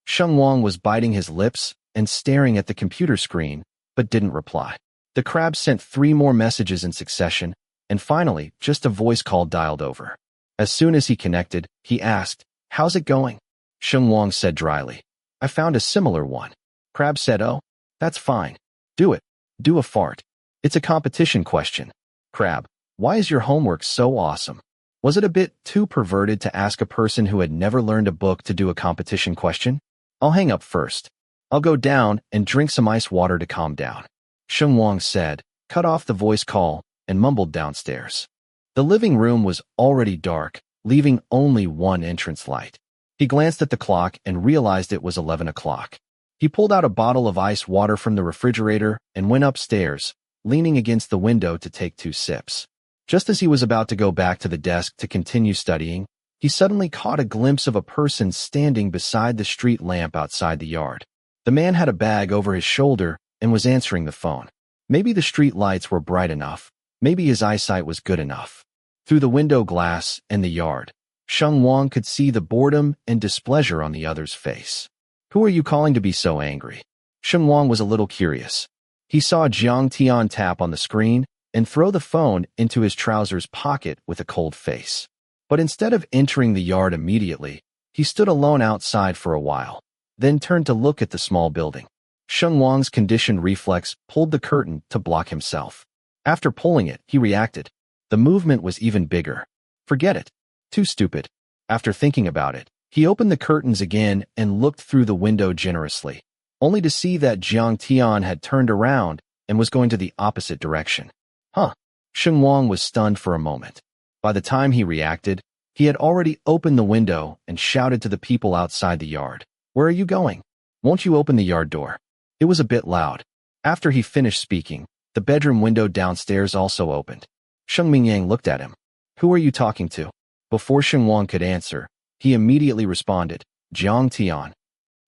Sheng Wang was biting his lips and staring at the computer screen, but didn't reply. The crab sent 3 more messages in succession, and finally, just a voice call dialed over. As soon as he connected, he asked, "How's it going?" Sheng Wang said dryly, "I found a similar one." Crab said, "Oh, that's fine. Do it. Do a fart. It's a competition question." Crab, why is your homework so awesome? Was it a bit too perverted to ask a person who had never learned a book to do a competition question? I'll hang up first. I'll go down and drink some ice water to calm down. Sheng Wang said, cut off the voice call, and mumbled downstairs. The living room was already dark, leaving only one entrance light. He glanced at the clock and realized it was 11 o'clock. He pulled out a bottle of ice water from the refrigerator and went upstairs, leaning against the window to take 2 sips. Just as he was about to go back to the desk to continue studying, he suddenly caught a glimpse of a person standing beside the street lamp outside the yard. The man had a bag over his shoulder and was answering the phone. Maybe the street lights were bright enough. Maybe his eyesight was good enough. Through the window glass and the yard, Sheng Wang could see the boredom and displeasure on the other's face. Who are you calling to be so angry? Sheng Wang was a little curious. He saw Jiang Tian tap on the screen and throw the phone into his trousers pocket with a cold face. But instead of entering the yard immediately, he stood alone outside for a while, then turned to look at the small building. Sheng Wang's conditioned reflex pulled the curtain to block himself. After pulling it, he reacted. The movement was even bigger. Forget it. Too stupid. After thinking about it, he opened the curtains again and looked through the window generously, only to see that Jiang Tian had turned around and was going to the opposite direction. Huh. Sheng Wang was stunned for a moment. By the time he reacted, he had already opened the window and shouted to the people outside the yard. Where are you going? Won't you open the yard door? It was a bit loud. After he finished speaking, the bedroom window downstairs also opened. Sheng Mingyang looked at him. Who are you talking to? Before Sheng Wang could answer, he immediately responded, Jiang Tian.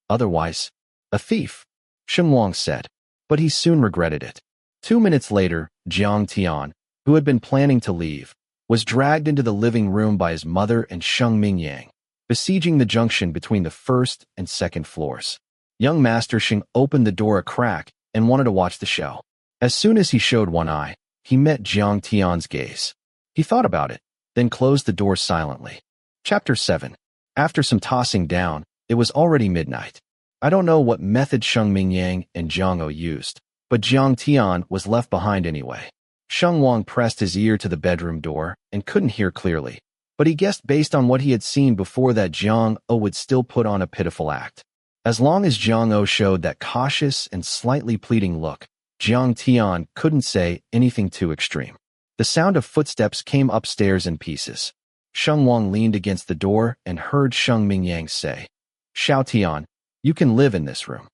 Otherwise, a thief, Sheng Wang said, but he soon regretted it. 2 minutes later, Jiang Tian, who had been planning to leave, was dragged into the living room by his mother and Sheng Mingyang, besieging the junction between the first and second floors. Young Master Sheng opened the door a crack and wanted to watch the show. As soon as he showed one eye, he met Jiang Tian's gaze. He thought about it, then closed the door silently. Chapter 7. After some tossing down, it was already midnight. I don't know what method Sheng Mingyang and Jiang On1y used, but Jiang Tian was left behind anyway. Sheng Wang pressed his ear to the bedroom door and couldn't hear clearly, but he guessed based on what he had seen before that Jiang On1y would still put on a pitiful act. As long as Jiang On1y showed that cautious and slightly pleading look, Jiang Tian couldn't say anything too extreme. The sound of footsteps came upstairs in pieces. Sheng Wang leaned against the door and heard Sheng Mingyang say, Xiao Tian, you can live in this room.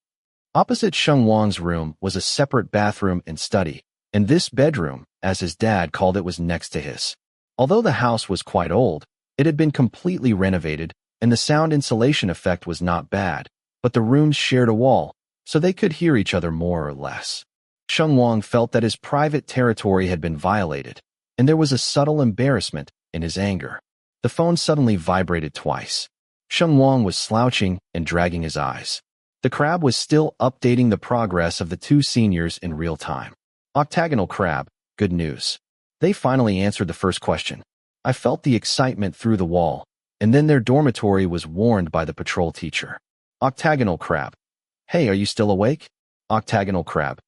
Opposite Sheng Wang's room was a separate bathroom and study, and this bedroom, as his dad called it, was next to his. Although the house was quite old, it had been completely renovated, and the sound insulation effect was not bad, but the rooms shared a wall, so they could hear each other more or less. Sheng Wang felt that his private territory had been violated, and there was a subtle embarrassment in his anger. The phone suddenly vibrated twice. Sheng Wang was slouching and dragging his eyes. The crab was still updating the progress of the 2 seniors in real time. Octagonal crab, good news. They finally answered the first question. I felt the excitement through the wall, and then their dormitory was warned by the patrol teacher. Octagonal crab. Hey, are you still awake? Octagonal crab.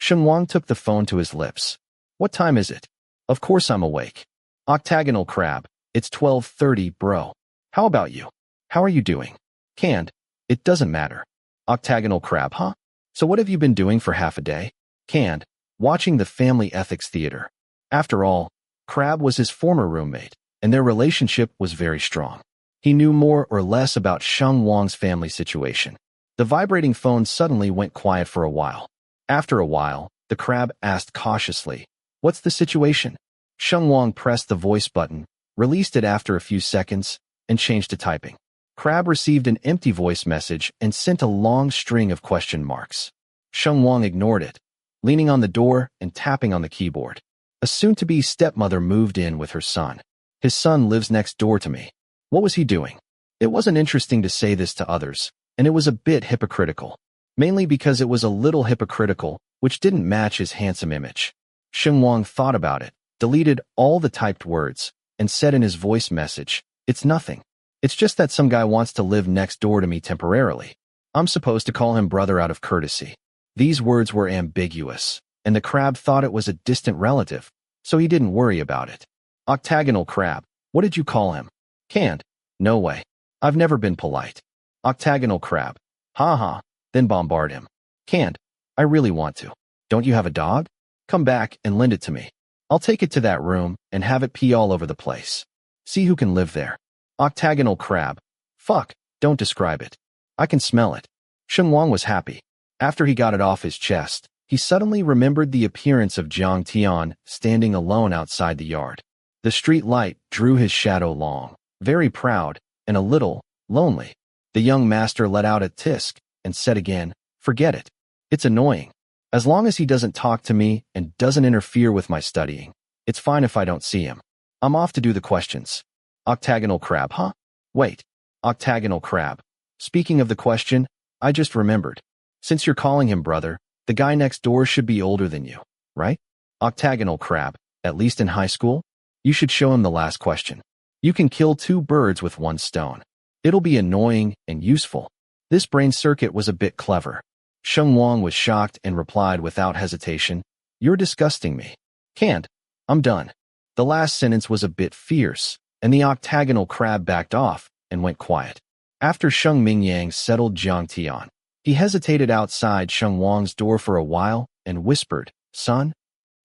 Sheng Wang took the phone to his lips. What time is it? Of course I'm awake. Octagonal crab. It's 12:30, bro. How about you? How are you doing? Canned. It doesn't matter. Octagonal crab, huh? So what have you been doing for half a day? Canned. Watching the family ethics theater. After all, Crab was his former roommate, and their relationship was very strong. He knew more or less about Sheng Wang's family situation. The vibrating phone suddenly went quiet for a while. After a while, the crab asked cautiously, What's the situation? Sheng Wang pressed the voice button, released it after a few seconds, and changed to typing. Crab received an empty voice message and sent a long string of question marks. Sheng Wang ignored it, leaning on the door and tapping on the keyboard. A soon-to-be stepmother moved in with her son. His son lives next door to me. What was he doing? It wasn't interesting to say this to others, and it was a bit hypocritical. Mainly because it was a little hypocritical, which didn't match his handsome image. Sheng Wang thought about it, deleted all the typed words, and said in his voice message, "It's nothing. It's just that some guy wants to live next door to me temporarily. I'm supposed to call him brother out of courtesy." These words were ambiguous, and the crab thought it was a distant relative, so he didn't worry about it. Octagonal crab, what did you call him? Canned. No way. I've never been polite. Octagonal crab. Ha ha. Then bombard him. Canned. I really want to. Don't you have a dog? Come back and lend it to me. I'll take it to that room and have it pee all over the place. See who can live there. Octagonal crab. Fuck, don't describe it. I can smell it. Sheng Wang was happy. After he got it off his chest, he suddenly remembered the appearance of Jiang Tian standing alone outside the yard. The street light drew his shadow long, very proud, and a little lonely. The young master let out a tisk and said again, "Forget it. It's annoying. As long as he doesn't talk to me and doesn't interfere with my studying, it's fine if I don't see him. I'm off to do the questions." Octagonal crab, huh? Wait. Octagonal crab. Speaking of the question, I just remembered. Since you're calling him brother, the guy next door should be older than you, right? Octagonal crab, at least in high school? You should show him the last question. You can kill 2 birds with 1 stone. It'll be annoying and useful. This brain circuit was a bit clever. Sheng Wang was shocked and replied without hesitation, "You're disgusting me. Can't. I'm done." The last sentence was a bit fierce, and the octagonal crab backed off and went quiet. After Sheng Mingyang settled Jiang Tian, he hesitated outside Sheng Wang's door for a while and whispered, "Son?"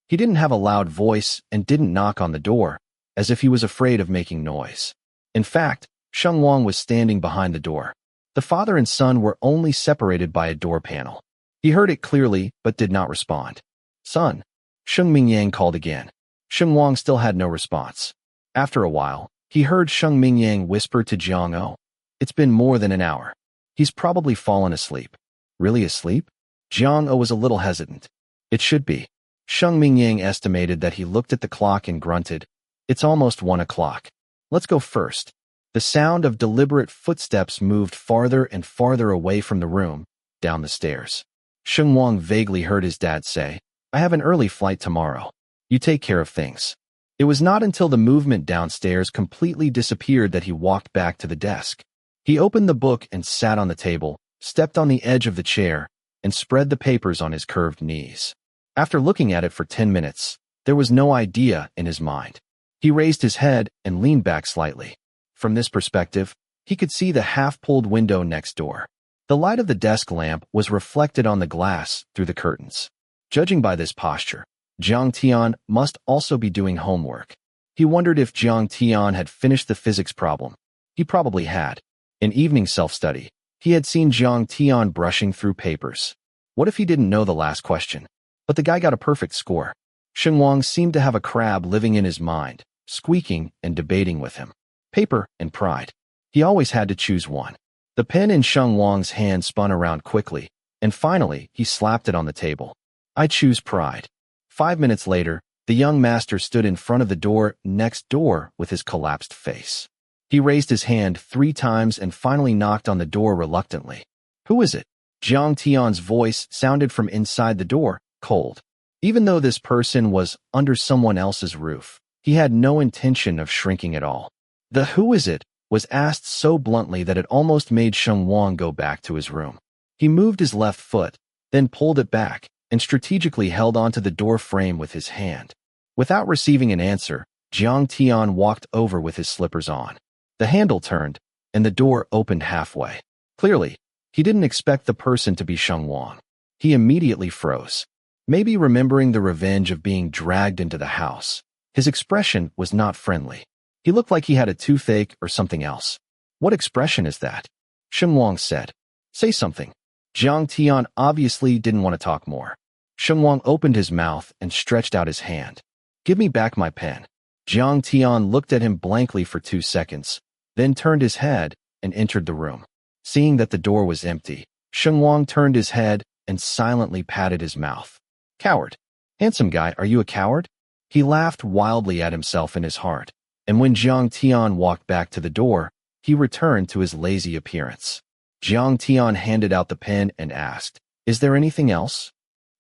He didn't have a loud voice and didn't knock on the door, as if he was afraid of making noise. In fact, Sheng Wang was standing behind the door. The father and son were only separated by a door panel. He heard it clearly, but did not respond. "Son." Sheng Mingyang called again. Sheng Wang still had no response. After a while, he heard Sheng Mingyang whisper to Jiang O, "It's been more than an hour. He's probably fallen asleep." "Really asleep?" Jiang O was a little hesitant. "It should be." Sheng Mingyang estimated that he looked at the clock and grunted, "It's almost 1 o'clock. Let's go first." The sound of deliberate footsteps moved farther and farther away from the room, down the stairs. Sheng Wang vaguely heard his dad say, "I have an early flight tomorrow. You take care of things." It was not until the movement downstairs completely disappeared that he walked back to the desk. He opened the book and sat on the table, stepped on the edge of the chair, and spread the papers on his curved knees. After looking at it for 10 minutes, there was no idea in his mind. He raised his head and leaned back slightly. From this perspective, he could see the half-pulled window next door. The light of the desk lamp was reflected on the glass through the curtains. Judging by this posture, Jiang Tian must also be doing homework. He wondered if Jiang Tian had finished the physics problem. He probably had. In evening self-study, he had seen Jiang Tian brushing through papers. What if he didn't know the last question? But the guy got a perfect score. Sheng Wang seemed to have a crab living in his mind, squeaking and debating with him. Paper and pride. He always had to choose one. The pen in Sheng Wang's hand spun around quickly, and finally he slapped it on the table. "I choose pride." 5 minutes later, the young master stood in front of the door next door with his collapsed face. He raised his hand 3 times and finally knocked on the door reluctantly. "Who is it?" Jiang Tian's voice sounded from inside the door, cold. Even though this person was under someone else's roof, he had no intention of shrinking at all. The "who is it?" was asked so bluntly that it almost made Sheng Wang go back to his room. He moved his left foot, then pulled it back, and strategically held onto the door frame with his hand. Without receiving an answer, Jiang Tian walked over with his slippers on. The handle turned, and the door opened halfway. Clearly, he didn't expect the person to be Sheng Wang. He immediately froze. Maybe remembering the revenge of being dragged into the house, his expression was not friendly. He looked like he had a toothache or something else. "What expression is that?" Sheng Wang said. "Say something." Jiang Tian obviously didn't want to talk more. Sheng Wang opened his mouth and stretched out his hand. "Give me back my pen." Jiang Tian looked at him blankly for 2 seconds, then turned his head and entered the room. Seeing that the door was empty, Sheng Wang turned his head and silently patted his mouth. "Coward. Handsome guy, are you a coward?" He laughed wildly at himself in his heart, and when Jiang Tian walked back to the door, he returned to his lazy appearance. Jiang Tian handed out the pen and asked, "Is there anything else?"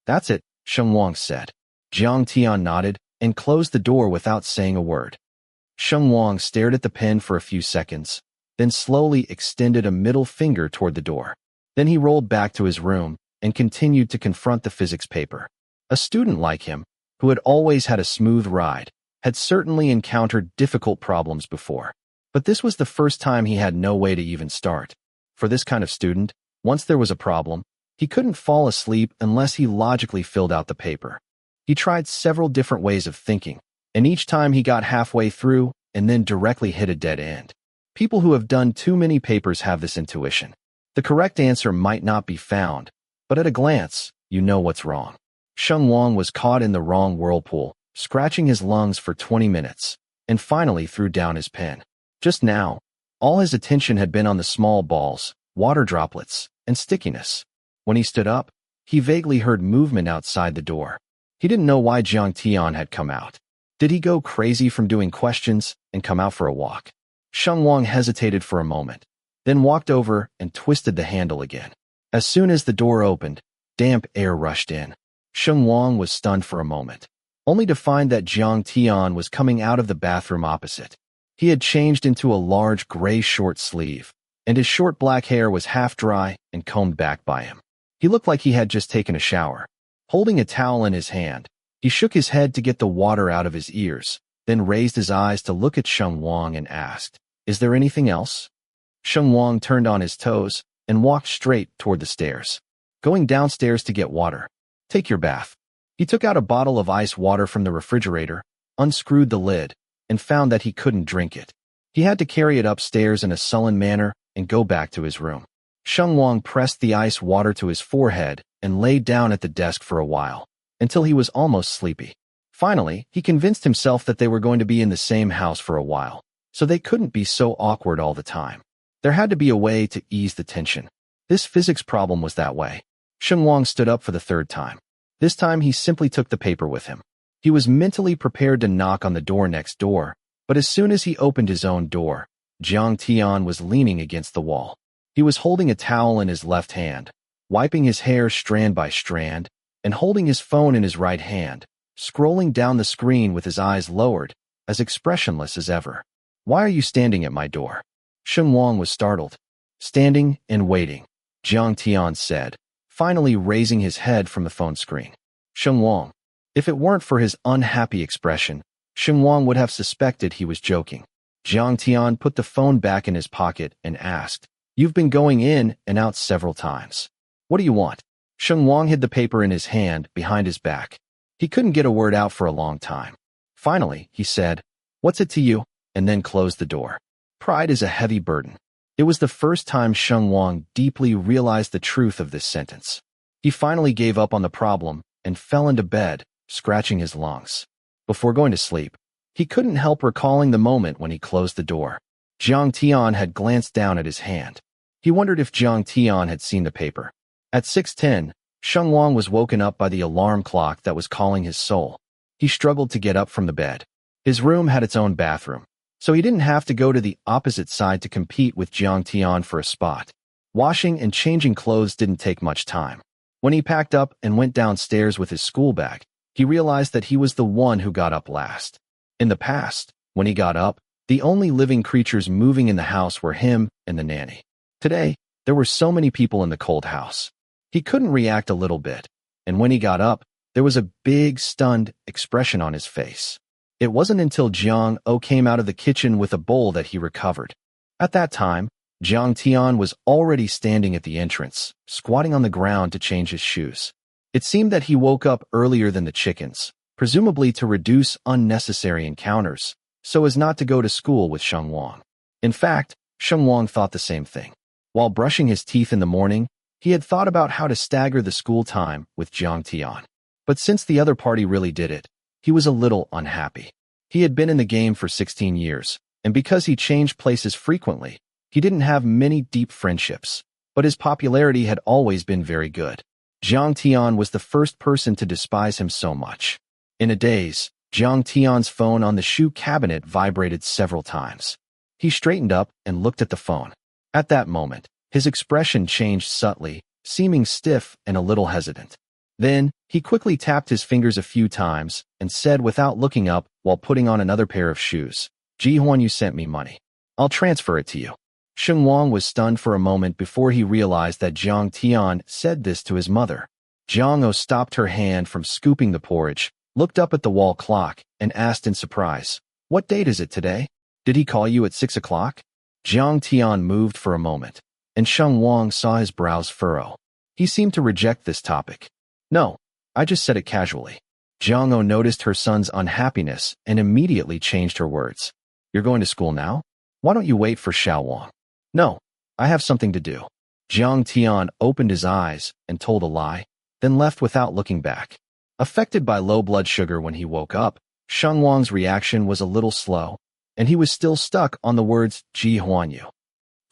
"That's it," Sheng Wang said. Jiang Tian nodded and closed the door without saying a word. Sheng Wang stared at the pen for a few seconds, then slowly extended a middle finger toward the door. Then he rolled back to his room and continued to confront the physics paper. A student like him, who had always had a smooth ride, had certainly encountered difficult problems before. But this was the first time he had no way to even start. For this kind of student, once there was a problem, he couldn't fall asleep unless he logically filled out the paper. He tried several different ways of thinking, and each time he got halfway through and then directly hit a dead end. People who have done too many papers have this intuition. The correct answer might not be found, but at a glance, you know what's wrong. Sheng Wang was caught in the wrong whirlpool, scratching his lungs for 20 minutes, and finally threw down his pen. Just now, all his attention had been on the small balls, water droplets, and stickiness. When he stood up, he vaguely heard movement outside the door. He didn't know why Jiang Tian had come out. Did he go crazy from doing questions and come out for a walk? Sheng Wang hesitated for a moment, then walked over and twisted the handle again. As soon as the door opened, damp air rushed in. Sheng Wang was stunned for a moment, only to find that Jiang Tian was coming out of the bathroom opposite. He had changed into a large gray short sleeve, and his short black hair was half dry and combed back by him. He looked like he had just taken a shower. Holding a towel in his hand, he shook his head to get the water out of his ears, then raised his eyes to look at Sheng Wang and asked, "Is there anything else?" Sheng Wang turned on his toes and walked straight toward the stairs. "Going downstairs to get water. Take your bath." He took out a bottle of ice water from the refrigerator, unscrewed the lid, and found that he couldn't drink it. He had to carry it upstairs in a sullen manner and go back to his room. Sheng Wang pressed the ice water to his forehead and lay down at the desk for a while, until he was almost sleepy. Finally, he convinced himself that they were going to be in the same house for a while, so they couldn't be so awkward all the time. There had to be a way to ease the tension. This physics problem was that way. Sheng Wang stood up for the third time. This time he simply took the paper with him. He was mentally prepared to knock on the door next door, but as soon as he opened his own door, Jiang Tian was leaning against the wall. He was holding a towel in his left hand, wiping his hair strand by strand, and holding his phone in his right hand, scrolling down the screen with his eyes lowered, as expressionless as ever. "Why are you standing at my door?" Sheng Wang was startled. "Standing and waiting," Jiang Tian said, finally raising his head from the phone screen. Sheng Wang. If it weren't for his unhappy expression, Sheng Wang would have suspected he was joking. Jiang Tian put the phone back in his pocket and asked, "You've been going in and out several times. What do you want?" Sheng Wang hid the paper in his hand behind his back. He couldn't get a word out for a long time. Finally, he said, "What's it to you?" and then closed the door. Pride is a heavy burden. It was the first time Sheng Wang deeply realized the truth of this sentence. He finally gave up on the problem and fell into bed, scratching his lungs. Before going to sleep, he couldn't help recalling the moment when he closed the door. Jiang Tian had glanced down at his hand. He wondered if Jiang Tian had seen the paper. At 6:10, Sheng Wang was woken up by the alarm clock that was calling his soul. He struggled to get up from the bed. His room had its own bathroom, so he didn't have to go to the opposite side to compete with Jiang Tian for a spot. Washing and changing clothes didn't take much time. When he packed up and went downstairs with his school bag, he realized that he was the one who got up last. In the past, when he got up, the only living creatures moving in the house were him and the nanny. Today, there were so many people in the cold house. He couldn't react a little bit, and when he got up, there was a big, stunned expression on his face. It wasn't until Jiang O came out of the kitchen with a bowl that he recovered. At that time, Jiang Tian was already standing at the entrance, squatting on the ground to change his shoes. It seemed that he woke up earlier than the chickens, presumably to reduce unnecessary encounters, so as not to go to school with Sheng Wang. In fact, Sheng Wang thought the same thing. While brushing his teeth in the morning, he had thought about how to stagger the school time with Jiang Tian. But since the other party really did it, he was a little unhappy. He had been in the game for 16 years, and because he changed places frequently, he didn't have many deep friendships, but his popularity had always been very good. Jiang Tian was the first person to despise him so much. In a daze, Jiang Tian's phone on the shoe cabinet vibrated several times. He straightened up and looked at the phone. At that moment, his expression changed subtly, seeming stiff and a little hesitant. Then, he quickly tapped his fingers a few times and said without looking up while putting on another pair of shoes, "Jihuan, you sent me money. I'll transfer it to you." Sheng Wang was stunned for a moment before he realized that Jiang Tian said this to his mother. Jiang O stopped her hand from scooping the porridge, looked up at the wall clock, and asked in surprise, "What date is it today? Did he call you at 6 o'clock?" Jiang Tian moved for a moment, and Sheng Wang saw his brows furrow. He seemed to reject this topic. "No, I just said it casually." Jiang O noticed her son's unhappiness and immediately changed her words. "You're going to school now? Why don't you wait for Shao Wang?" "No, I have something to do." Jiang Tian opened his eyes and told a lie, then left without looking back. Affected by low blood sugar when he woke up, Sheng Wang's reaction was a little slow, and he was still stuck on the words Ji Huanyu.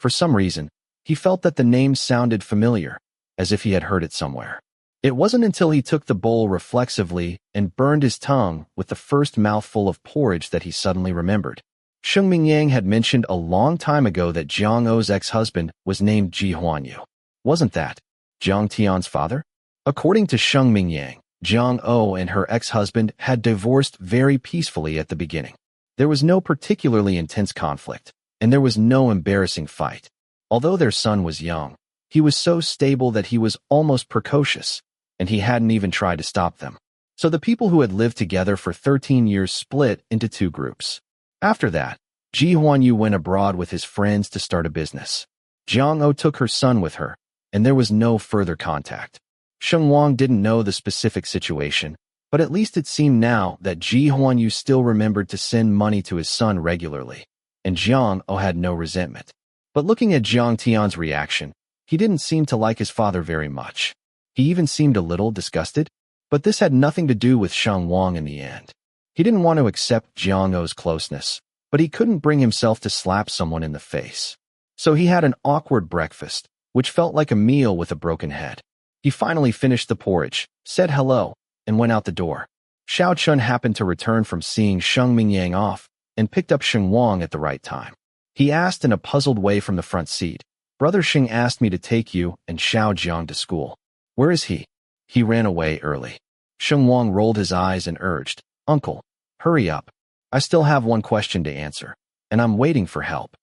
For some reason, he felt that the name sounded familiar, as if he had heard it somewhere. It wasn't until he took the bowl reflexively and burned his tongue with the first mouthful of porridge that he suddenly remembered. Sheng Mingyang had mentioned a long time ago that Jiang O's ex-husband was named Ji Huanyu. Wasn't that Jiang Tian's father? According to Sheng Mingyang, Jiang O and her ex-husband had divorced very peacefully at the beginning. There was no particularly intense conflict, and there was no embarrassing fight. Although their son was young, he was so stable that he was almost precocious, and he hadn't even tried to stop them. So the people who had lived together for 13 years split into two groups. After that, Ji Huanyu went abroad with his friends to start a business. Jiang O took her son with her, and there was no further contact. Sheng Wang didn't know the specific situation, but at least it seemed now that Ji Huanyu still remembered to send money to his son regularly, and Jiang O had no resentment. But looking at Jiang Tian's reaction, he didn't seem to like his father very much. He even seemed a little disgusted, but this had nothing to do with Sheng Wang in the end. He didn't want to accept Jiang O's closeness, but he couldn't bring himself to slap someone in the face. So he had an awkward breakfast, which felt like a meal with a broken head. He finally finished the porridge, said hello, and went out the door. Xiao Chun happened to return from seeing Sheng Mingyang off and picked up Sheng Wang at the right time. He asked in a puzzled way from the front seat, "Brother Sheng asked me to take you and Xiao Jiang to school. Where is he?" "He ran away early." Sheng Wang rolled his eyes and urged, "Uncle, hurry up. I still have one question to answer, and I'm waiting for help."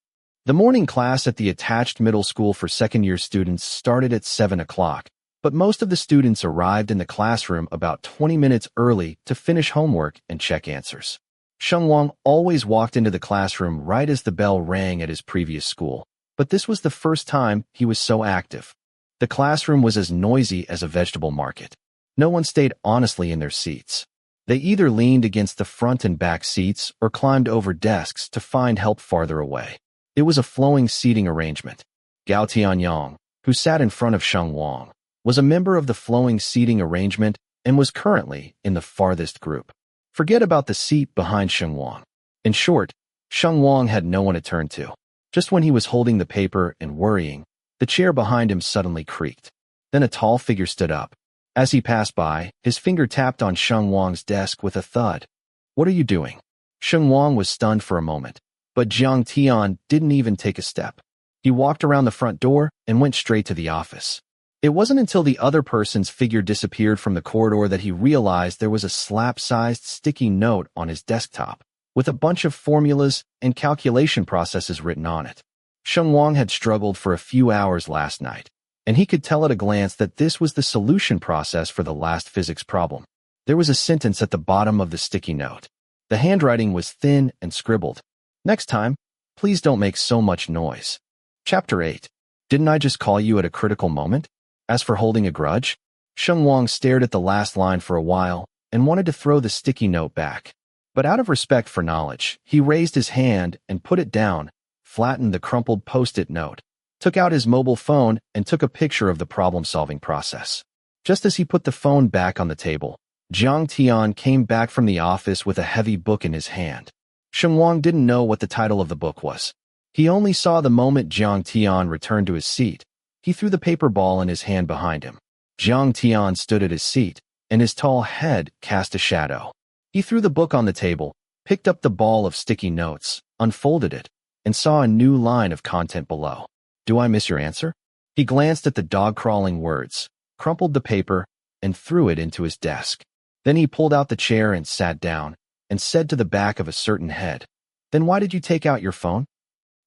The morning class at the attached middle school for second-year students started at 7 o'clock, but most of the students arrived in the classroom about 20 minutes early to finish homework and check answers. Sheng Wang always walked into the classroom right as the bell rang at his previous school, but this was the first time he was so active. The classroom was as noisy as a vegetable market. No one stayed honestly in their seats. They either leaned against the front and back seats or climbed over desks to find help farther away. It was a flowing seating arrangement. Gao Tianyang, who sat in front of Sheng Wang, was a member of the flowing seating arrangement and was currently in the farthest group. Forget about the seat behind Sheng Wang. In short, Sheng Wang had no one to turn to. Just when he was holding the paper and worrying, the chair behind him suddenly creaked. Then a tall figure stood up. As he passed by, his finger tapped on Sheng Wang's desk with a thud. "What are you doing?" Sheng Wang was stunned for a moment, but Jiang Tian didn't even take a step. He walked around the front door and went straight to the office. It wasn't until the other person's figure disappeared from the corridor that he realized there was a slap-sized sticky note on his desktop, with a bunch of formulas and calculation processes written on it. Sheng Wang had struggled for a few hours last night, and he could tell at a glance that this was the solution process for the last physics problem. There was a sentence at the bottom of the sticky note. The handwriting was thin and scribbled. "Next time, please don't make so much noise." Chapter 8. Didn't I just call you at a critical moment? As for holding a grudge, Sheng Wang stared at the last line for a while and wanted to throw the sticky note back. But out of respect for knowledge, he raised his hand and put it down, flattened the crumpled post-it note, took out his mobile phone and took a picture of the problem-solving process. Just as he put the phone back on the table, Jiang Tian came back from the office with a heavy book in his hand. Sheng Wang didn't know what the title of the book was. He only saw the moment Jiang Tian returned to his seat. He threw the paper ball in his hand behind him. Jiang Tian stood at his seat, and his tall head cast a shadow. He threw the book on the table, picked up the ball of sticky notes, unfolded it, and saw a new line of content below. Do I miss your answer? He glanced at the dog-crawling words, crumpled the paper, and threw it into his desk. Then he pulled out the chair and sat down, and said to the back of a certain head, "Then why did you take out your phone?"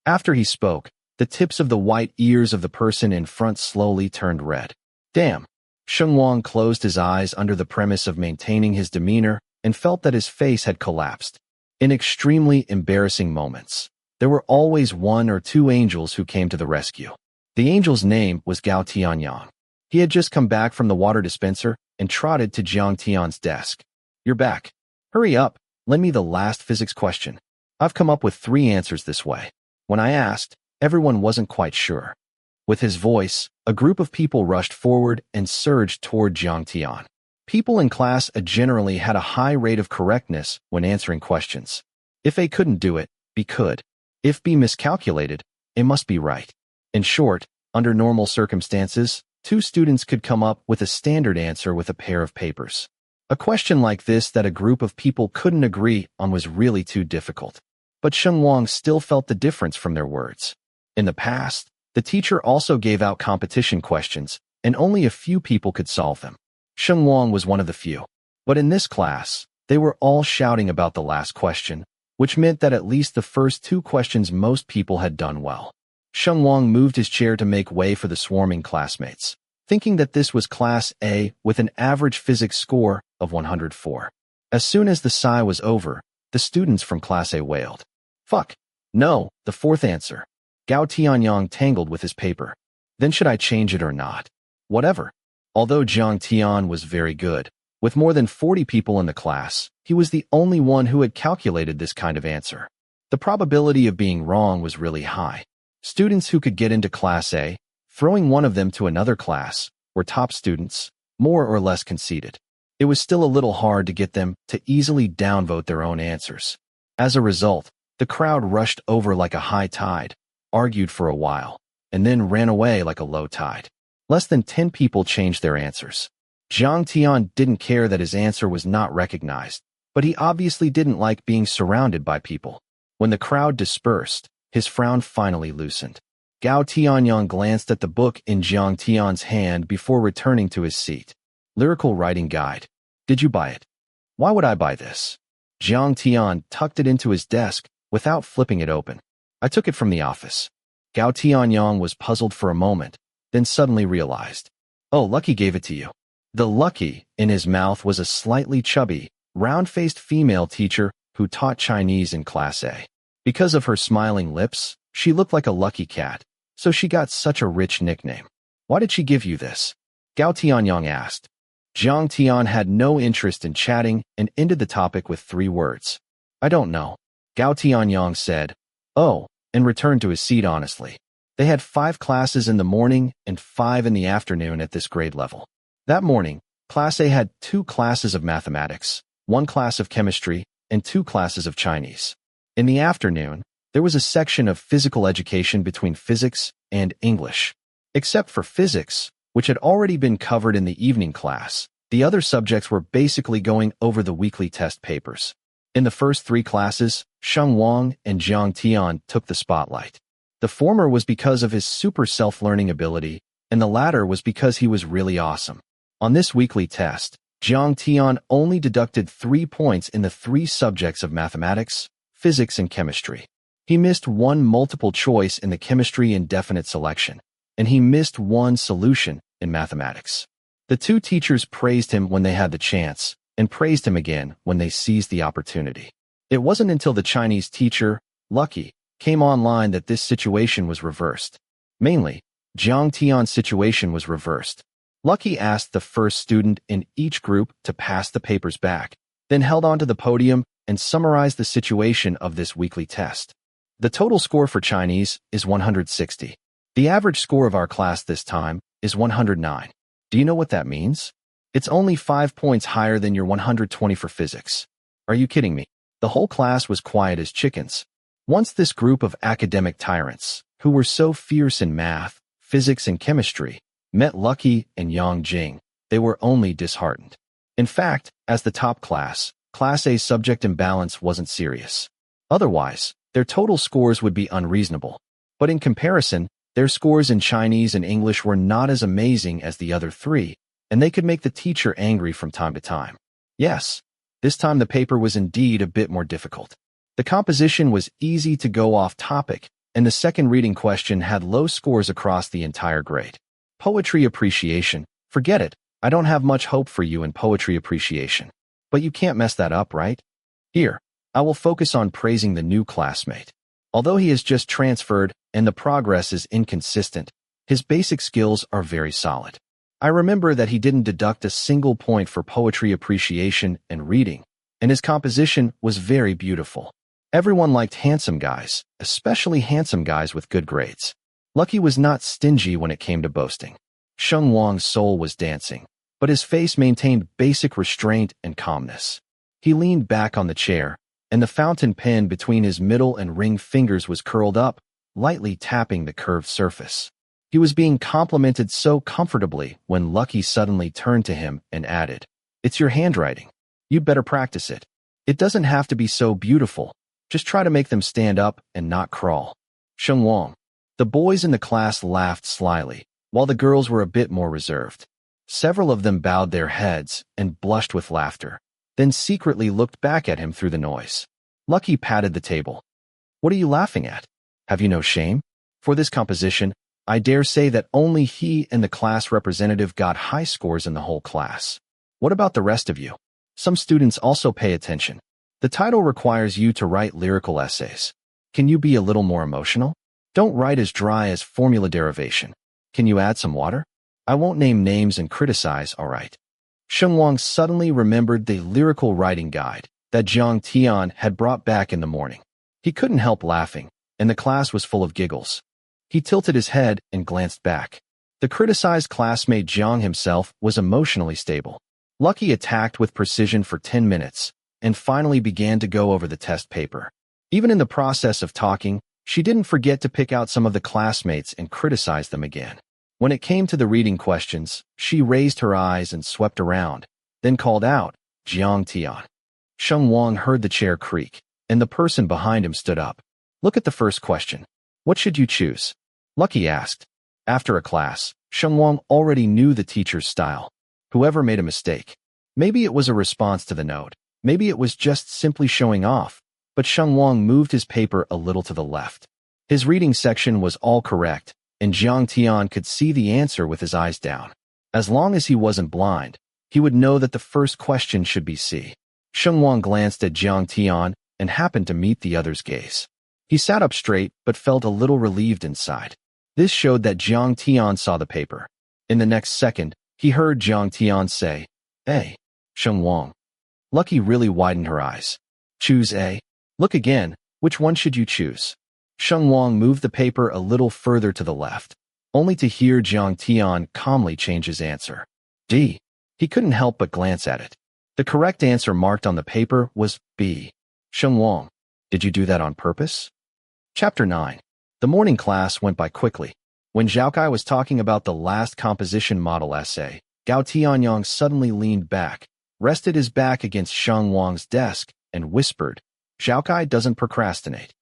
After he spoke, the tips of the white ears of the person in front slowly turned red. Damn. Sheng Wang closed his eyes under the premise of maintaining his demeanor and felt that his face had collapsed. In extremely embarrassing moments, there were always one or two angels who came to the rescue. The angel's name was Jiang Tian. He had just come back from the water dispenser and trotted to Jiang Tian's desk. "You're back. Hurry up, lend me the last physics question. I've come up with 3 answers this way." When I asked, everyone wasn't quite sure. With his voice, a group of people rushed forward and surged toward Jiang Tian. People in class generally had a high rate of correctness when answering questions. If A couldn't do it, B could. If B miscalculated, A must be right. In short, under normal circumstances, 2 students could come up with a standard answer with a pair of papers. A question like this that a group of people couldn't agree on was really too difficult. But Sheng Wang still felt the difference from their words. In the past, the teacher also gave out competition questions, and only a few people could solve them. Sheng Wang was one of the few. But in this class, they were all shouting about the last question, which meant that at least the first 2 questions most people had done well. Sheng Wang moved his chair to make way for the swarming classmates, thinking that this was Class A with an average physics score of 104. As soon as the sigh was over, the students from Class A wailed. "Fuck. No, the 4th answer." Gao Tianyang tangled with his paper. "Then should I change it or not?" "Whatever." Although Jiang Tian was very good, with more than 40 people in the class, he was the only one who had calculated this kind of answer. The probability of being wrong was really high. Students who could get into Class A, throwing one of them to another class, were top students, more or less conceited. It was still a little hard to get them to easily downvote their own answers. As a result, the crowd rushed over like a high tide, argued for a while, and then ran away like a low tide. Less than 10 people changed their answers. Jiang Tian didn't care that his answer was not recognized, but he obviously didn't like being surrounded by people. When the crowd dispersed, his frown finally loosened. Gao Tianyang glanced at the book in Jiang Tian's hand before returning to his seat. Lyrical Writing Guide. "Did you buy it?" "Why would I buy this?" Jiang Tian tucked it into his desk without flipping it open. "I took it from the office." Gao Tianyang was puzzled for a moment, then suddenly realized. "Oh, Lucky gave it to you." The Lucky in his mouth was a slightly chubby, round-faced female teacher who taught Chinese in Class A. Because of her smiling lips, she looked like a lucky cat, so she got such a rich nickname. "Why did she give you this?" Gao Tianyang asked. Jiang Tian had no interest in chatting and ended the topic with 3 words. "I don't know." Gao Tianyang said, "Oh," and returned to his seat honestly. They had 5 classes in the morning and 5 in the afternoon at this grade level. That morning, Class A had 2 classes of mathematics, 1 class of chemistry, and 2 classes of Chinese. In the afternoon, there was a section of physical education between physics and English. Except for physics, which had already been covered in the evening class, the other subjects were basically going over the weekly test papers. In the first 3 classes, Sheng Wang and Jiang Tian took the spotlight. The former was because of his super self-learning ability, and the latter was because he was really awesome. On this weekly test, Jiang Tian only deducted 3 points in the 3 subjects of mathematics, physics, and chemistry. He missed 1 multiple choice in the chemistry indefinite selection, and he missed 1 solution in mathematics. The 2 teachers praised him when they had the chance, and praised him again when they seized the opportunity. It wasn't until the Chinese teacher, Lucky, came online that this situation was reversed. Mainly, Jiang Tian's situation was reversed. Lucky asked the first student in each group to pass the papers back, then held onto the podium and summarized the situation of this weekly test. The total score for Chinese is 160. The average score of our class this time is 109. Do you know what that means? It's only 5 points higher than your 120 for physics. Are you kidding me? The whole class was quiet as chickens. Once this group of academic tyrants, who were so fierce in math, physics, and chemistry, met Lucky and Yang Jing, they were only disheartened. In fact, as the top class, Class A subject imbalance wasn't serious. Otherwise, their total scores would be unreasonable. But in comparison, their scores in Chinese and English were not as amazing as the other three, and they could make the teacher angry from time to time. Yes, this time the paper was indeed a bit more difficult. The composition was easy to go off topic, and the second reading question had low scores across the entire grade. Poetry appreciation. Forget it. I don't have much hope for you in poetry appreciation. But you can't mess that up, right? Here, I will focus on praising the new classmate. Although he has just transferred and the progress is inconsistent, his basic skills are very solid. I remember that he didn't deduct a single point for poetry appreciation and reading, and his composition was very beautiful. Everyone liked handsome guys, especially handsome guys with good grades. Lucky was not stingy when it came to boasting. Sheng Wang's soul was dancing, but his face maintained basic restraint and calmness. He leaned back on the chair, and the fountain pen between his middle and ring fingers was curled up, lightly tapping the curved surface. He was being complimented so comfortably when Lucky suddenly turned to him and added, "It's your handwriting. You'd better practice it. It doesn't have to be so beautiful. Just try to make them stand up and not crawl." Sheng Wang. The boys in the class laughed slyly, while the girls were a bit more reserved. Several of them bowed their heads and blushed with laughter, then secretly looked back at him through the noise. Lucky patted the table. "What are you laughing at? Have you no shame? For this composition, I dare say that only he and the class representative got high scores in the whole class. What about the rest of you? Some students also pay attention. The title requires you to write lyrical essays. Can you be a little more emotional? Don't write as dry as formula derivation. Can you add some water? I won't name names and criticize, all right." Sheng Wang suddenly remembered the lyrical writing guide that Jiang Tian had brought back in the morning. He couldn't help laughing, and the class was full of giggles. He tilted his head and glanced back. The criticized classmate Jiang himself was emotionally stable. Lucky attacked with precision for 10 minutes, and finally began to go over the test paper. Even in the process of talking, she didn't forget to pick out some of the classmates and criticize them again. When it came to the reading questions, she raised her eyes and swept around, then called out, "Jiang Tian." Sheng Wang heard the chair creak, and the person behind him stood up. "Look at the first question. What should you choose?" Lucky asked. After a class, Sheng Wang already knew the teacher's style. Whoever made a mistake. Maybe it was a response to the note. Maybe it was just simply showing off. But Sheng Wang moved his paper a little to the left. His reading section was all correct, and Jiang Tian could see the answer with his eyes down. As long as he wasn't blind, he would know that the first question should be C. Sheng Wang glanced at Jiang Tian and happened to meet the other's gaze. He sat up straight but felt a little relieved inside. This showed that Jiang Tian saw the paper. In the next second, he heard Jiang Tian say, "A." Sheng Wang. Lucky really widened her eyes. "Choose A." "Look again. Which one should you choose?" Sheng Wang moved the paper a little further to the left, only to hear Jiang Tian calmly change his answer. D. He couldn't help but glance at it. The correct answer marked on the paper was B. Sheng Wang. Did you do that on purpose? Chapter 9. The morning class went by quickly. When Zhao Kai was talking about the last composition model essay, Gao Tianyang suddenly leaned back, rested his back against Sheng Wang's desk, and whispered, "Zhao Kai doesn't procrastinate."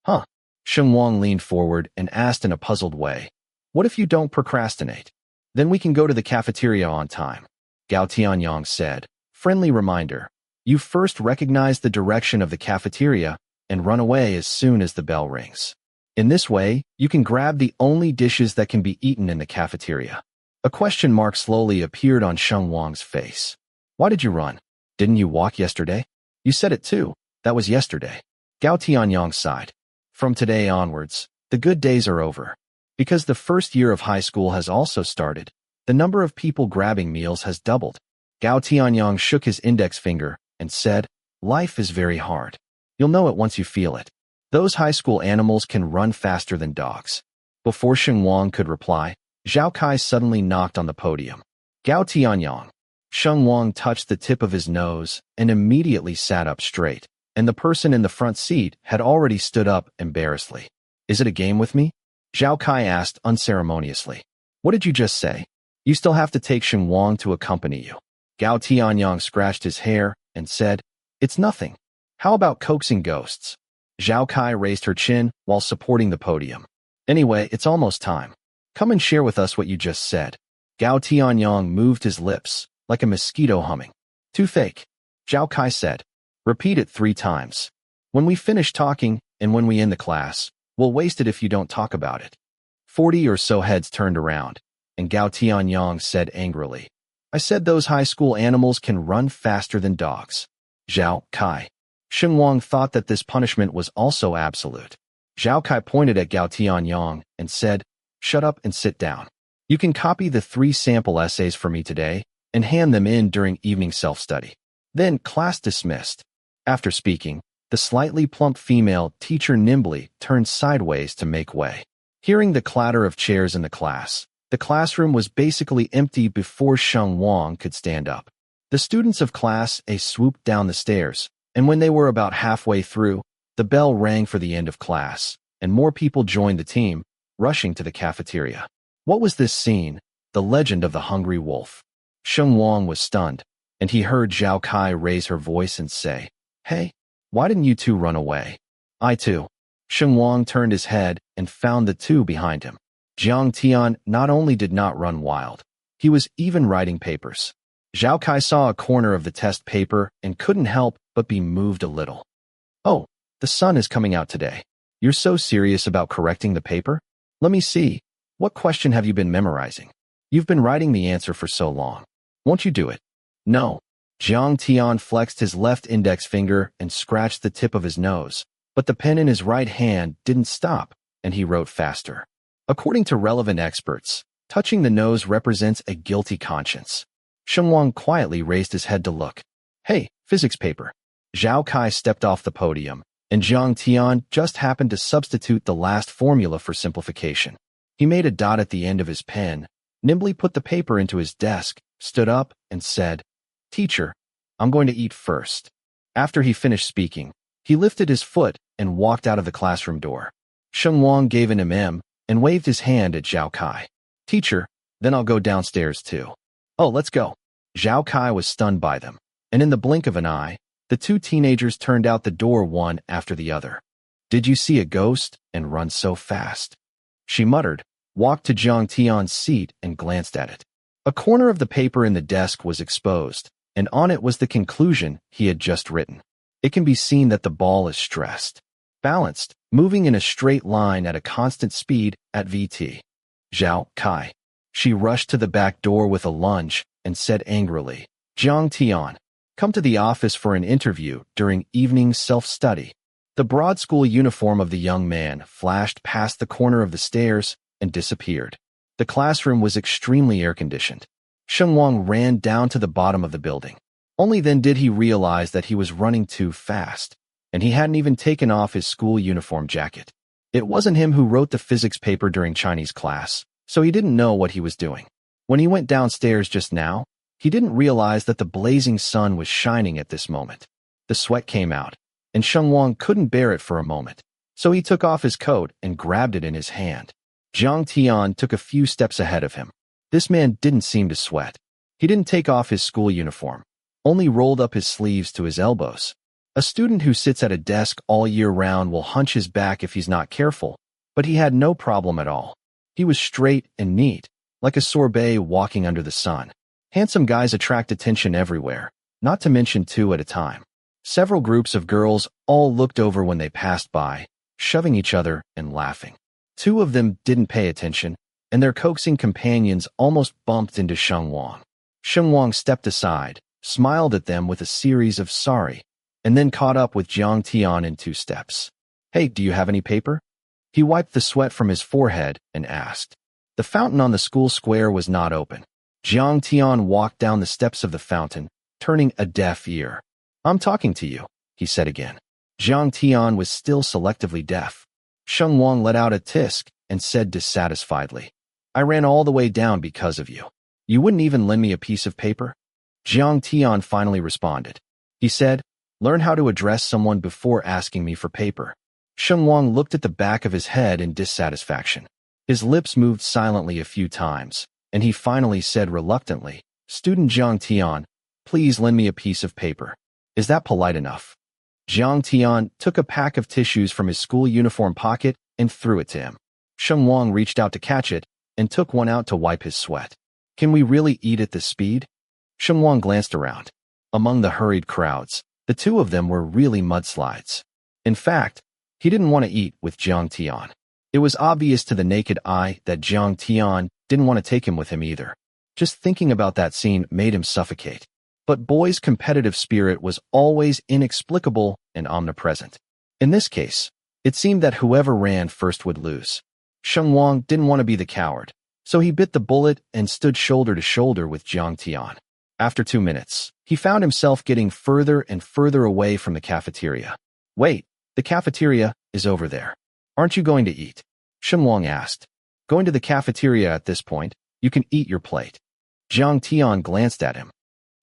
"Huh?" Sheng Wang leaned forward and asked in a puzzled way, "What if you don't procrastinate? Then we can go to the cafeteria on time." Gao Tianyang said, "Friendly reminder. You first recognize the direction of the cafeteria and run away as soon as the bell rings. In this way, you can grab the only dishes that can be eaten in the cafeteria." A question mark slowly appeared on Sheng Wang's face. "Why did you run? Didn't you walk yesterday? You said it too. That was yesterday." Gao Tianyang sighed. "From today onwards, the good days are over. Because the first year of high school has also started, the number of people grabbing meals has doubled." Gao Tianyang shook his index finger and said, "Life is very hard. You'll know it once you feel it. Those high school animals can run faster than dogs." Before Sheng Wang could reply, Zhao Kai suddenly knocked on the podium. "Gao Tianyang." Sheng Wang touched the tip of his nose and immediately sat up straight, and the person in the front seat had already stood up embarrassedly. "Is it a game with me?" Zhao Kai asked unceremoniously. "What did you just say? You still have to take Sheng Wang to accompany you." Gao Tianyang scratched his hair and said, "It's nothing. How about coaxing ghosts?" Zhao Kai raised her chin while supporting the podium. Anyway, it's almost time. Come and share with us what you just said. Gao Tianyang moved his lips, like a mosquito humming. Too fake. Zhao Kai said. Repeat it 3 times. When we finish talking, and when we end the class, we'll waste it if you don't talk about it. 40 or so heads turned around, and Gao Tianyang said angrily, I said those high school animals can run faster than dogs. Zhao Kai. Sheng Wang thought that this punishment was also absolute. Zhao Kai pointed at Gao Tianyang and said, shut up and sit down. You can copy the 3 sample essays for me today and hand them in during evening self-study. Then class dismissed. After speaking, the slightly plump female teacher nimbly turned sideways to make way. Hearing the clatter of chairs in the classroom was basically empty before Sheng Wang could stand up. The students of Class A swooped down the stairs, and when they were about halfway through, the bell rang for the end of class, and more people joined the team, rushing to the cafeteria. What was this scene? The legend of the hungry wolf. Sheng Wang was stunned, and he heard Zhao Kai raise her voice and say, Hey, why didn't you 2 run away? I too. Sheng Wang turned his head and found the 2 behind him. Jiang Tian not only did not run wild, he was even writing papers. Zhao Kai saw a corner of the test paper and couldn't help but be moved a little. Oh, the sun is coming out today. You're so serious about correcting the paper? Let me see. What question have you been memorizing? You've been writing the answer for so long. Won't you do it? No. Jiang Tian flexed his left index finger and scratched the tip of his nose, but the pen in his right hand didn't stop, and he wrote faster. According to relevant experts, touching the nose represents a guilty conscience. Sheng Wang quietly raised his head to look. Hey, physics paper. Zhao Kai stepped off the podium, and Jiang Tian just happened to substitute the last formula for simplification. He made a dot at the end of his pen, nimbly put the paper into his desk, stood up, and said, Teacher, I'm going to eat first. After he finished speaking, he lifted his foot and walked out of the classroom door. Sheng Wang gave an and waved his hand at Zhao Kai. Teacher, then I'll go downstairs too. Oh, let's go. Zhao Kai was stunned by them, and in the blink of an eye, the 2 teenagers turned out the door one after the other. Did you see a ghost and run so fast? She muttered, walked to Jiang Tian's seat and glanced at it. A corner of the paper in the desk was exposed, and on it was the conclusion he had just written. It can be seen that the ball is stressed, balanced, moving in a straight line at a constant speed at VT. Zhao Kai. She rushed to the back door with a lunge and said angrily, Jiang Tian, come to the office for an interview during evening self-study. The broad school uniform of the young man flashed past the corner of the stairs and disappeared. The classroom was extremely air-conditioned. Sheng Wang ran down to the bottom of the building. Only then did he realize that he was running too fast, and he hadn't even taken off his school uniform jacket. It wasn't him who wrote the physics paper during Chinese class, so he didn't know what he was doing. When he went downstairs just now, he didn't realize that the blazing sun was shining at this moment. The sweat came out, and Sheng Wang couldn't bear it for a moment, so he took off his coat and grabbed it in his hand. Jiang Tian took a few steps ahead of him. This man didn't seem to sweat. He didn't take off his school uniform, only rolled up his sleeves to his elbows. A student who sits at a desk all year round will hunch his back if he's not careful, but he had no problem at all. He was straight and neat, like a sorbet walking under the sun. Handsome guys attract attention everywhere, not to mention 2 at a time. Several groups of girls all looked over when they passed by, shoving each other and laughing. 2 of them didn't pay attention, and their coaxing companions almost bumped into Sheng Wang. Sheng Wang stepped aside, smiled at them with a series of sorry, and then caught up with Jiang Tian in 2 steps. Hey, do you have any paper? He wiped the sweat from his forehead and asked. The fountain on the school square was not open. Jiang Tian walked down the steps of the fountain, turning a deaf ear. I'm talking to you, he said again. Jiang Tian was still selectively deaf. Sheng Wang let out a tisk and said dissatisfiedly, I ran all the way down because of you. You wouldn't even lend me a piece of paper? Jiang Tian finally responded. He said, learn how to address someone before asking me for paper. Sheng Wang looked at the back of his head in dissatisfaction. His lips moved silently a few times, and he finally said reluctantly, Student Jiang Tian, please lend me a piece of paper. Is that polite enough? Jiang Tian took a pack of tissues from his school uniform pocket and threw it to him. Sheng Wang reached out to catch it and took one out to wipe his sweat. Can we really eat at this speed? Sheng Wang glanced around. Among the hurried crowds, the two of them were really mudslides. In fact, he didn't want to eat with Jiang Tian. It was obvious to the naked eye that Jiang Tian didn't want to take him with him either. Just thinking about that scene made him suffocate. But Boy's competitive spirit was always inexplicable and omnipresent. In this case, it seemed that whoever ran first would lose. Sheng Wang didn't want to be the coward, so he bit the bullet and stood shoulder to shoulder with Jiang Tian. After 2 minutes, he found himself getting further and further away from the cafeteria. Wait, the cafeteria is over there. Aren't you going to eat? Sheng Wang asked. Going to the cafeteria at this point, you can eat your plate. Jiang Tian glanced at him.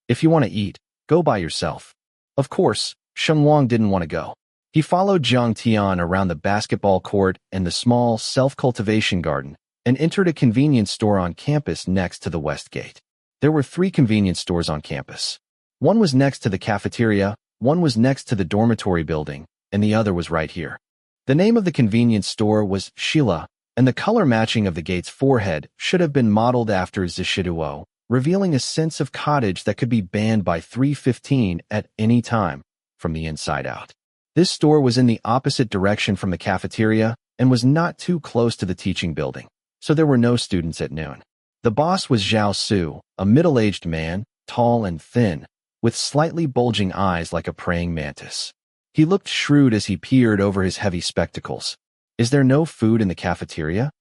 If you want to eat, go by yourself. Of course, Sheng Wang didn't want to go. He followed Jiang Tian around the basketball court and the small self-cultivation garden and entered a convenience store on campus next to the West Gate. There were 3 convenience stores on campus. One was next to the cafeteria, one was next to the dormitory building, and the other was right here. The name of the convenience store was Sheila, and the color matching of the gate's forehead should have been modeled after Zishiduo, revealing a sense of cottage that could be banned by 315 at any time, from the inside out. This store was in the opposite direction from the cafeteria and was not too close to the teaching building, so there were no students at noon. The boss was Zhao Su, a middle-aged man, tall and thin, with slightly bulging eyes like a praying mantis. He looked shrewd as he peered over his heavy spectacles. Is there no food in the cafeteria?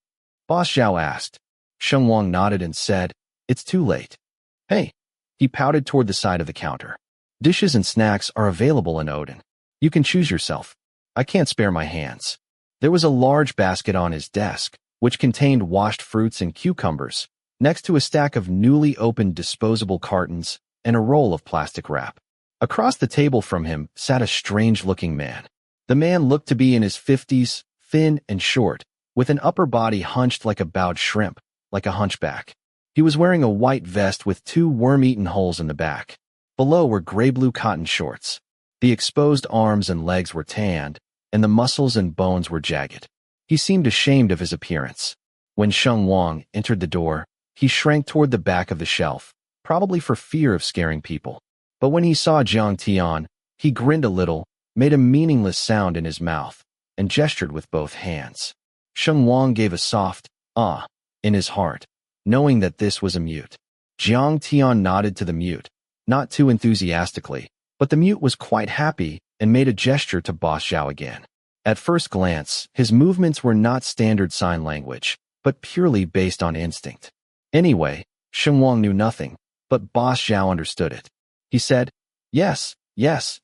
Boss Zhao asked. Sheng Wang nodded and said, It's too late. Hey. He pouted toward the side of the counter. Dishes and snacks are available in Odin. You can choose yourself. I can't spare my hands. There was a large basket on his desk, which contained washed fruits and cucumbers, next to a stack of newly opened disposable cartons and a roll of plastic wrap. Across the table from him sat a strange-looking man. The man looked to be in his 50s, thin and short, with an upper body hunched like a bowed shrimp, like a hunchback. He was wearing a white vest with 2 worm-eaten holes in the back. Below were gray-blue cotton shorts. The exposed arms and legs were tanned, and the muscles and bones were jagged. He seemed ashamed of his appearance. When Sheng Wang entered the door, he shrank toward the back of the shelf, probably for fear of scaring people. But when he saw Jiang Tian, he grinned a little, made a meaningless sound in his mouth, and gestured with both hands. Sheng Wang gave a soft, ah, in his heart, knowing that this was a mute. Jiang Tian nodded to the mute, not too enthusiastically, but the mute was quite happy and made a gesture to Boss Zhao again. At first glance, his movements were not standard sign language, but purely based on instinct. Anyway, Sheng Wang knew nothing, but Boss Zhao understood it. He said, Yes,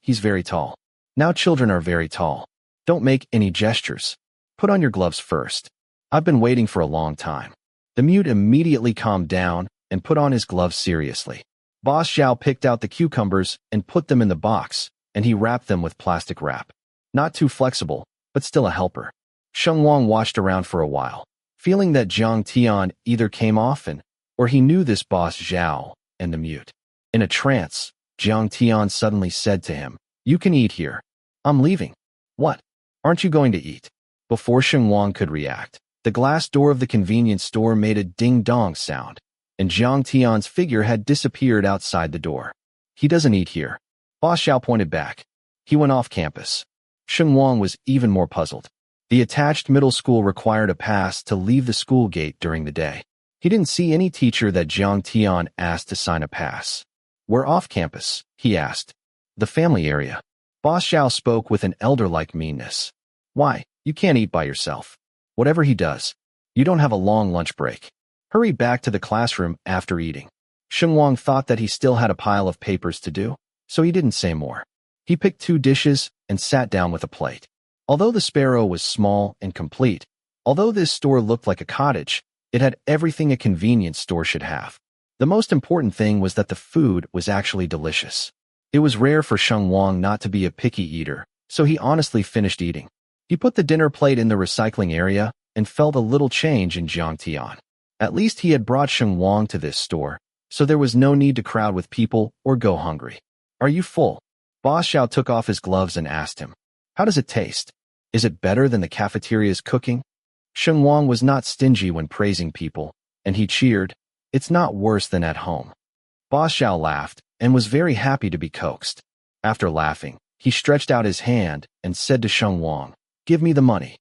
he's very tall. Now children are very tall. Don't make any gestures. Put on your gloves first. I've been waiting for a long time. The mute immediately calmed down and put on his gloves seriously. Boss Zhao picked out the cucumbers and put them in the box, and he wrapped them with plastic wrap. Not too flexible, but still a helper. Sheng Wang watched around for a while, feeling that Jiang Tian either came often, or he knew this Boss Zhao and the mute. In a trance, Jiang Tian suddenly said to him, You can eat here. I'm leaving. What? Aren't you going to eat? Before Sheng Wang could react, the glass door of the convenience store made a ding-dong sound, and Jiang Tian's figure had disappeared outside the door. He doesn't eat here. Boss Zhao pointed back. He went off campus. Sheng Wang was even more puzzled. The attached middle school required a pass to leave the school gate during the day. He didn't see any teacher that Jiang Tian asked to sign a pass. We're off campus, he asked. The family area. Boss Zhao spoke with an elder-like meanness. Why, you can't eat by yourself. Whatever he does, you don't have a long lunch break. Hurry back to the classroom after eating. Sheng Wang thought that he still had a pile of papers to do, so he didn't say more. He picked 2 dishes and sat down with a plate. Although the sparrow was small and complete, although this store looked like a cottage, it had everything a convenience store should have. The most important thing was that the food was actually delicious. It was rare for Sheng Wang not to be a picky eater, so he honestly finished eating. He put the dinner plate in the recycling area and felt a little change in Jiang Tian. At least he had brought Sheng Wang to this store, so there was no need to crowd with people or go hungry. Are you full? Boss Xiao took off his gloves and asked him, "How does it taste? Is it better than the cafeteria's cooking?" Sheng Wang was not stingy when praising people, and he cheered, "It's not worse than at home." Boss Xiao laughed and was very happy to be coaxed. After laughing, he stretched out his hand and said to Sheng Wang, "Give me the money."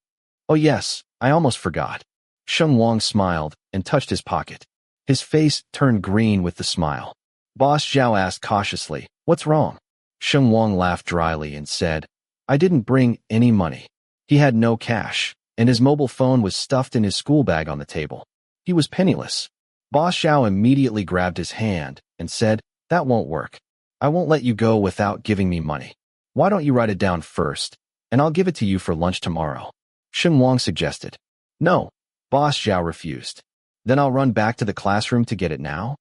"Oh yes, I almost forgot." Sheng Wang smiled and touched his pocket. His face turned green with the smile. Boss Xiao asked cautiously, "What's wrong?" Sheng Wang laughed dryly and said, "I didn't bring any money." He had no cash, and his mobile phone was stuffed in his school bag on the table. He was penniless. Boss Xiao immediately grabbed his hand and said, "That won't work. I won't let you go without giving me money. Why don't you write it down first, and I'll give it to you for lunch tomorrow?" Sheng Wang suggested. "No." Boss Xiao refused. "Then I'll run back to the classroom to get it now?"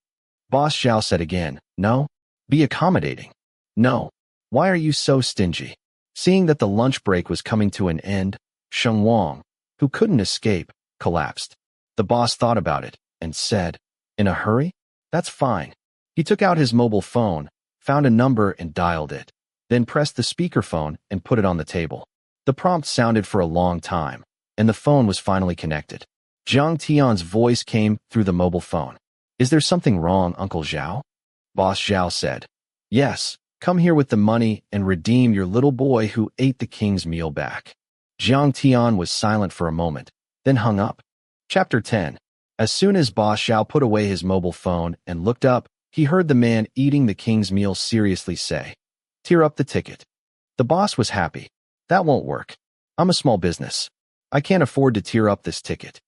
Boss Xiao said again, "No. Be accommodating." "No. Why are you so stingy?" Seeing that the lunch break was coming to an end, Sheng Wang, who couldn't escape, collapsed. The boss thought about it and said, "In a hurry? That's fine." He took out his mobile phone, found a number and dialed it, then pressed the speakerphone and put it on the table. The prompt sounded for a long time, and the phone was finally connected. Jiang Tian's voice came through the mobile phone. "Is there something wrong, Uncle Zhao?" Boss Zhao said, "Yes, come here with the money and redeem your little boy who ate the king's meal back." Jiang Tian was silent for a moment, then hung up. Chapter 10. As soon as Boss Zhao put away his mobile phone and looked up, he heard the man eating the king's meal seriously say, "Tear up the ticket." The boss was happy. "That won't work. I'm a small business. I can't afford to tear up this ticket."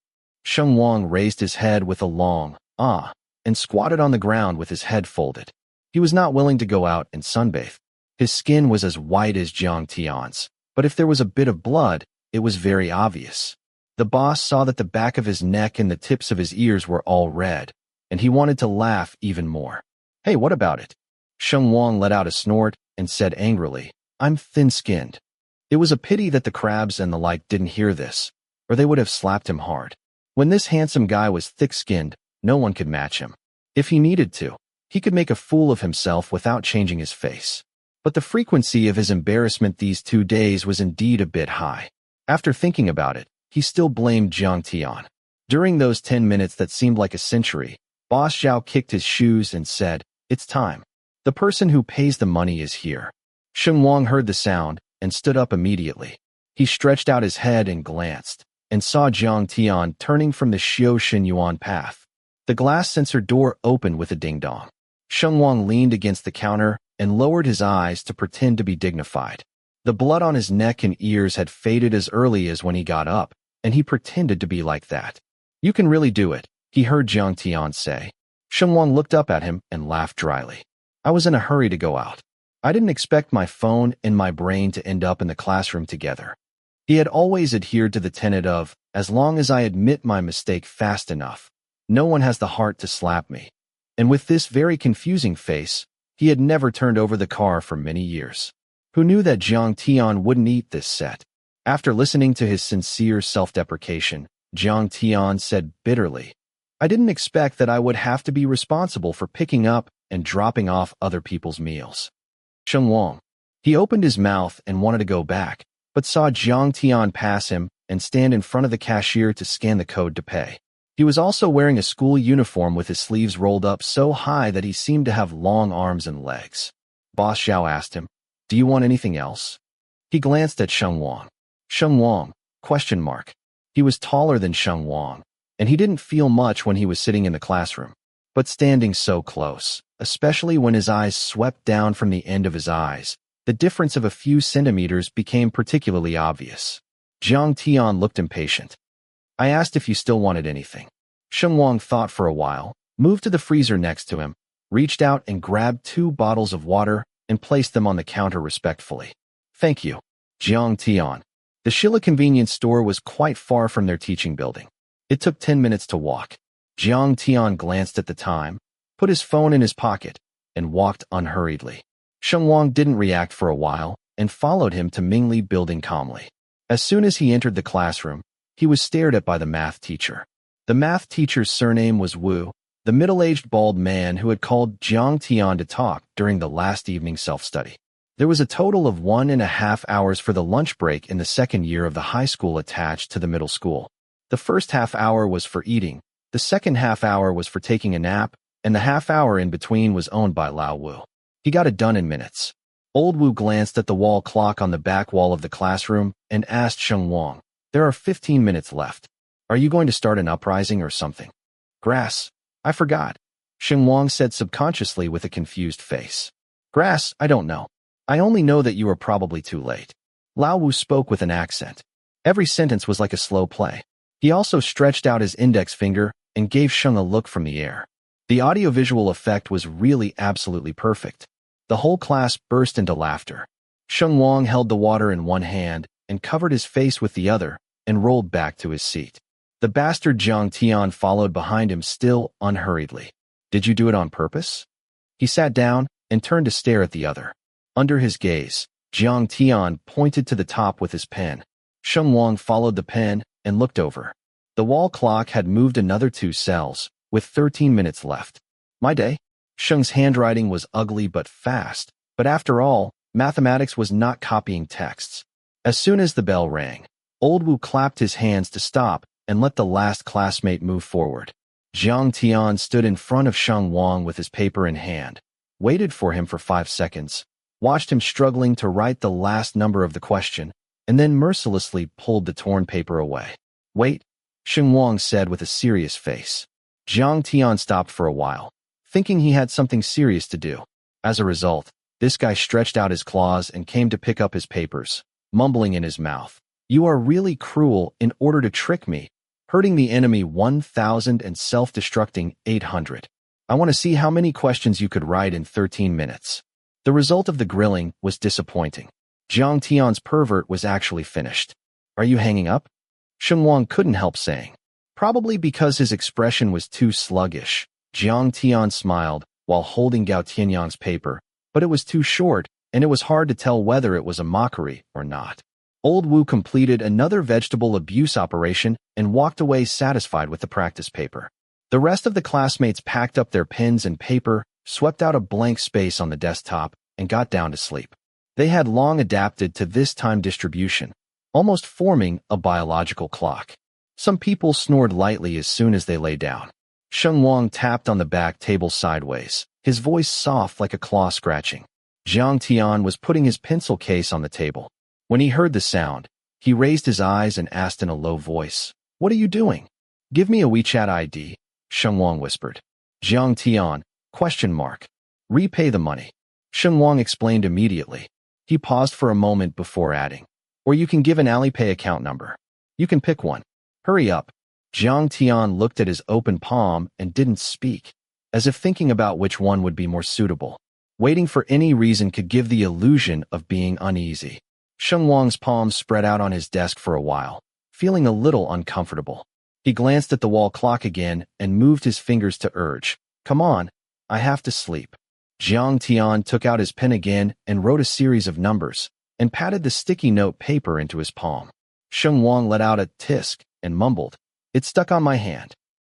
Sheng Wang raised his head with a long, "Ah," and squatted on the ground with his head folded. He was not willing to go out and sunbathe. His skin was as white as Jiang Tian's, but if there was a bit of blood, it was very obvious. The boss saw that the back of his neck and the tips of his ears were all red, and he wanted to laugh even more. "Hey, what about it?" Sheng Wang let out a snort and said angrily, "I'm thin-skinned." It was a pity that the crabs and the like didn't hear this, or they would have slapped him hard. When this handsome guy was thick-skinned, no one could match him. If he needed to, he could make a fool of himself without changing his face. But the frequency of his embarrassment these 2 days was indeed a bit high. After thinking about it, he still blamed Jiang Tian. During those 10 minutes that seemed like a century, Boss Xiao kicked his shoes and said, "It's time. The person who pays the money is here." Sheng Wang heard the sound and stood up immediately. He stretched out his head and glanced, and saw Jiang Tian turning from the Xiao Xinyuan path. The glass sensor door opened with a ding-dong. Sheng Wang leaned against the counter and lowered his eyes to pretend to be dignified. The blood on his neck and ears had faded as early as when he got up, and he pretended to be like that. "You can really do it," he heard Jiang Tian say. Sheng Wang looked up at him and laughed dryly. "I was in a hurry to go out. I didn't expect my phone and my brain to end up in the classroom together." He had always adhered to the tenet of, "As long as I admit my mistake fast enough, no one has the heart to slap me." And with this very confusing face, he had never turned over the car for many years. Who knew that Jiang Tian wouldn't eat this set? After listening to his sincere self-deprecation, Jiang Tian said bitterly, "I didn't expect that I would have to be responsible for picking up and dropping off other people's meals." Sheng Wang. He opened his mouth and wanted to go back, but saw Jiang Tian pass him and stand in front of the cashier to scan the code to pay. He was also wearing a school uniform with his sleeves rolled up so high that he seemed to have long arms and legs. Boss Xiao asked him, "Do you want anything else?" He glanced at Sheng Wang. Sheng Wang? He was taller than Sheng Wang, and he didn't feel much when he was sitting in the classroom. But standing so close, especially when his eyes swept down from the end of his eyes, the difference of a few centimeters became particularly obvious. Jiang Tian looked impatient. "I asked if you still wanted anything." Sheng Wang thought for a while, moved to the freezer next to him, reached out and grabbed 2 bottles of water and placed them on the counter respectfully. "Thank you." Jiang Tian. The Shilla convenience store was quite far from their teaching building. It took 10 minutes to walk. Jiang Tian glanced at the time, put his phone in his pocket, and walked unhurriedly. Sheng Wang didn't react for a while and followed him to Mingli building calmly. As soon as he entered the classroom, he was stared at by the math teacher. The math teacher's surname was Wu, the middle-aged bald man who had called Jiang Tian to talk during the last evening's self-study. There was a total of 1.5 hours for the lunch break in the second year of the high school attached to the middle school. The first half hour was for eating, the second half hour was for taking a nap, and the half hour in between was owned by Lao Wu. He got it done in minutes. Old Wu glanced at the wall clock on the back wall of the classroom and asked Sheng Wang, "There are 15 minutes left. Are you going to start an uprising or something?" "Grass. I forgot," Sheng Wang said subconsciously with a confused face. "Grass, I don't know. I only know that you are probably too late." Lao Wu spoke with an accent. Every sentence was like a slow play. He also stretched out his index finger and gave Sheng a look from the air. The audiovisual effect was really absolutely perfect. The whole class burst into laughter. Sheng Wang held the water in one hand and covered his face with the other and rolled back to his seat. The bastard Jiang Tian followed behind him still unhurriedly. "Did you do it on purpose?" He sat down and turned to stare at the other. Under his gaze, Jiang Tian pointed to the top with his pen. Sheng Wang followed the pen and looked over. The wall clock had moved another 2 cells, with 13 minutes left. "My day?" Sheng's handwriting was ugly but fast, but after all, mathematics was not copying texts. As soon as the bell rang, Old Wu clapped his hands to stop and let the last classmate move forward. Jiang Tian stood in front of Sheng Wang with his paper in hand, waited for him for 5 seconds, watched him struggling to write the last number of the question, and then mercilessly pulled the torn paper away. "Wait," Sheng Wang said with a serious face. Jiang Tian stopped for a while, thinking he had something serious to do. As a result, this guy stretched out his claws and came to pick up his papers, mumbling in his mouth, "You are really cruel in order to trick me, hurting the enemy 1,000 and self-destructing 800. I want to see how many questions you could write in 13 minutes. The result of the grilling was disappointing. Jiang Tian's pervert was actually finished. "Are you hanging up?" Sheng Wang couldn't help saying. Probably because his expression was too sluggish, Jiang Tian smiled while holding Gao Tianyang's paper, but it was too short, and it was hard to tell whether it was a mockery or not. Old Wu completed another vegetable abuse operation and walked away satisfied with the practice paper. The rest of the classmates packed up their pens and paper, swept out a blank space on the desktop, and got down to sleep. They had long adapted to this time distribution, almost forming a biological clock. Some people snored lightly as soon as they lay down. Sheng Wang tapped on the back table sideways, his voice soft like a claw scratching. Jiang Tian was putting his pencil case on the table. When he heard the sound, he raised his eyes and asked in a low voice, "What are you doing?" "Give me a WeChat ID," Sheng Wang whispered. Jiang Tian, ? "Repay the money," Sheng Wang explained immediately. He paused for a moment before adding, "Or you can give an Alipay account number. You can pick one. Hurry up." Jiang Tian looked at his open palm and didn't speak, as if thinking about which one would be more suitable. Waiting for any reason could give the illusion of being uneasy. Sheng Wang's palms spread out on his desk for a while, feeling a little uncomfortable. He glanced at the wall clock again and moved his fingers to urge, "Come on, I have to sleep." Jiang Tian took out his pen again and wrote a series of numbers, and patted the sticky note paper into his palm. Sheng Wang let out a tisk and mumbled, "It stuck on my hand."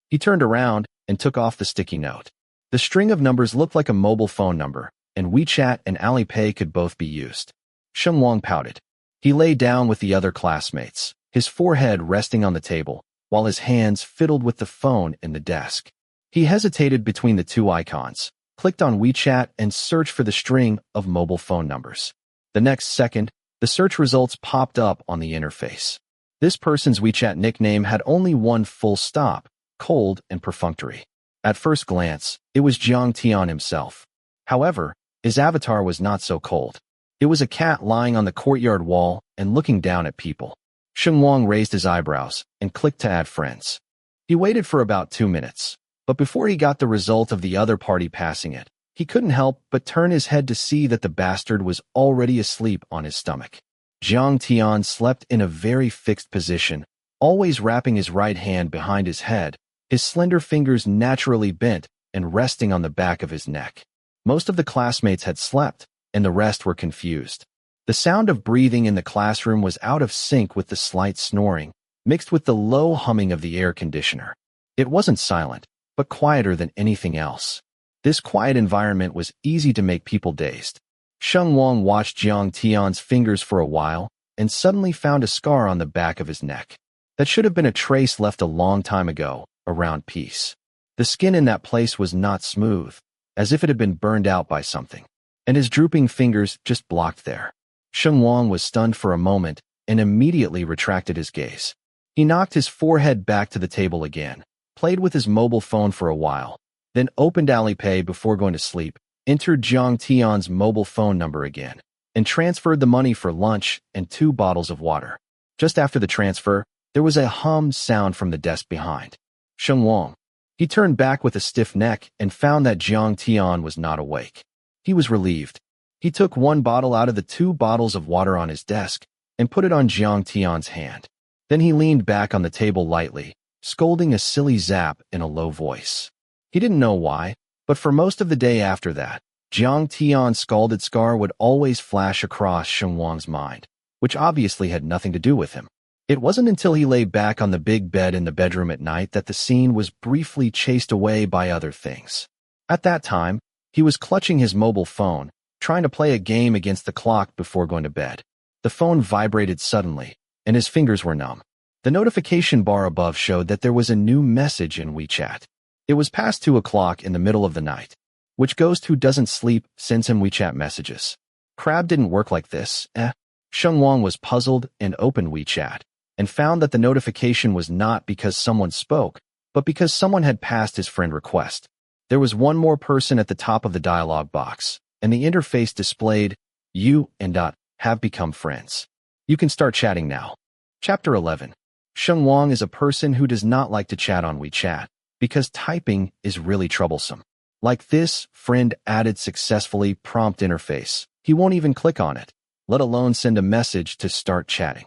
He turned around and took off the sticky note. The string of numbers looked like a mobile phone number, and WeChat and Alipay could both be used. Sheng Wang pouted. He lay down with the other classmates, his forehead resting on the table, while his hands fiddled with the phone in the desk. He hesitated between the 2 icons, clicked on WeChat and searched for the string of mobile phone numbers. The next second, the search results popped up on the interface. This person's WeChat nickname had only one full stop, cold and perfunctory. At first glance, it was Jiang Tian himself. However, his avatar was not so cold. It was a cat lying on the courtyard wall and looking down at people. Sheng Wang raised his eyebrows and clicked to add friends. He waited for about 2 minutes, but before he got the result of the other party passing it, he couldn't help but turn his head to see that the bastard was already asleep on his stomach. Jiang Tian slept in a very fixed position, always wrapping his right hand behind his head, his slender fingers naturally bent and resting on the back of his neck. Most of the classmates had slept, and the rest were confused. The sound of breathing in the classroom was out of sync with the slight snoring, mixed with the low humming of the air conditioner. It wasn't silent, but quieter than anything else. This quiet environment was easy to make people dazed. Sheng Wang watched Jiang Tian's fingers for a while and suddenly found a scar on the back of his neck. That should have been a trace left a long time ago, around peace. The skin in that place was not smooth, as if it had been burned out by something, and his drooping fingers just blocked there. Sheng Wang was stunned for a moment and immediately retracted his gaze. He knocked his forehead back to the table again, played with his mobile phone for a while, then opened Alipay before going to sleep, entered Jiang Tian's mobile phone number again, and transferred the money for lunch and 2 bottles of water. Just after the transfer, there was a hum sound from the desk behind. Sheng Wang. He turned back with a stiff neck and found that Jiang Tian was not awake. He was relieved. He took 1 bottle out of the 2 bottles of water on his desk and put it on Jiang Tian's hand. Then he leaned back on the table lightly, scolding a silly zap in a low voice. He didn't know why, but for most of the day after that, Jiang Tian's scalded scar would always flash across Sheng Wang's mind, which obviously had nothing to do with him. It wasn't until he lay back on the big bed in the bedroom at night that the scene was briefly chased away by other things. At that time, he was clutching his mobile phone, trying to play a game against the clock before going to bed. The phone vibrated suddenly, and his fingers were numb. The notification bar above showed that there was a new message in WeChat. It was past 2 o'clock in the middle of the night. Which ghost who doesn't sleep sends him WeChat messages? Crab didn't work like this, eh? Sheng Wang was puzzled and opened WeChat, and found that the notification was not because someone spoke, but because someone had passed his friend request. There was one more person at the top of the dialog box, and the interface displayed, "You and have become friends. You can start chatting now." Chapter 11. Sheng Wang is a person who does not like to chat on WeChat, because typing is really troublesome. Like this, friend added successfully prompt interface. He won't even click on it, let alone send a message to start chatting.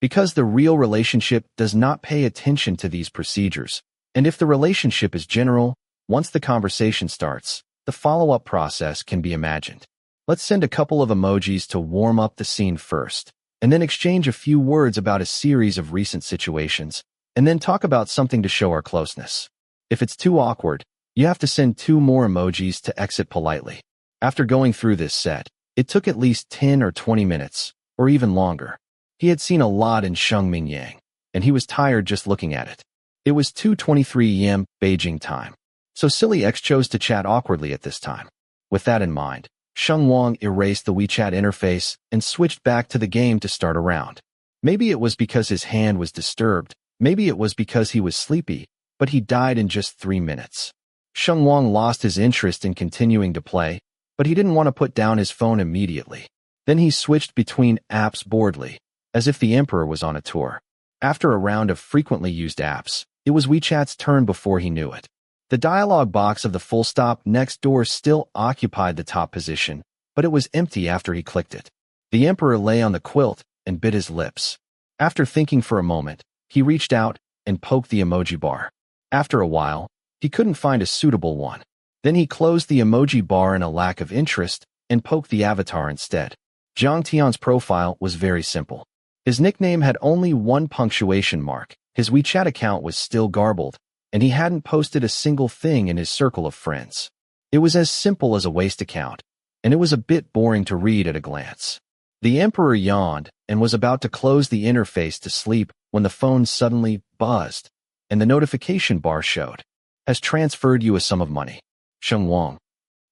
Because the real relationship does not pay attention to these procedures, and if the relationship is general, once the conversation starts, the follow-up process can be imagined. Let's send a couple of emojis to warm up the scene first, and then exchange a few words about a series of recent situations, and then talk about something to show our closeness. If it's too awkward, you have to send 2 more emojis to exit politely. After going through this set, it took at least 10 or 20 minutes, or even longer. He had seen a lot in Sheng Mingyang, and he was tired just looking at it. It was 2:23 a.m. Beijing time, so Silly X chose to chat awkwardly at this time. With that in mind, Sheng Wang erased the WeChat interface and switched back to the game to start a round. Maybe it was because his hand was disturbed, maybe it was because he was sleepy, but he died in just 3 minutes. Sheng Wang lost his interest in continuing to play, but he didn't want to put down his phone immediately. Then he switched between apps boredly, as if the emperor was on a tour. After a round of frequently used apps, it was WeChat's turn before he knew it. The dialog box of the full stop next door still occupied the top position, but it was empty after he clicked it. The emperor lay on the quilt and bit his lips. After thinking for a moment, he reached out and poked the emoji bar. After a while, he couldn't find a suitable one. Then he closed the emoji bar in a lack of interest and poked the avatar instead. Jiang Tian's profile was very simple. His nickname had only 1 punctuation mark, his WeChat account was still garbled, and he hadn't posted a single thing in his circle of friends. It was as simple as a waste account, and it was a bit boring to read at a glance. The emperor yawned and was about to close the interface to sleep when the phone suddenly buzzed, and the notification bar showed, "Has transferred you a sum of money. Sheng Wang."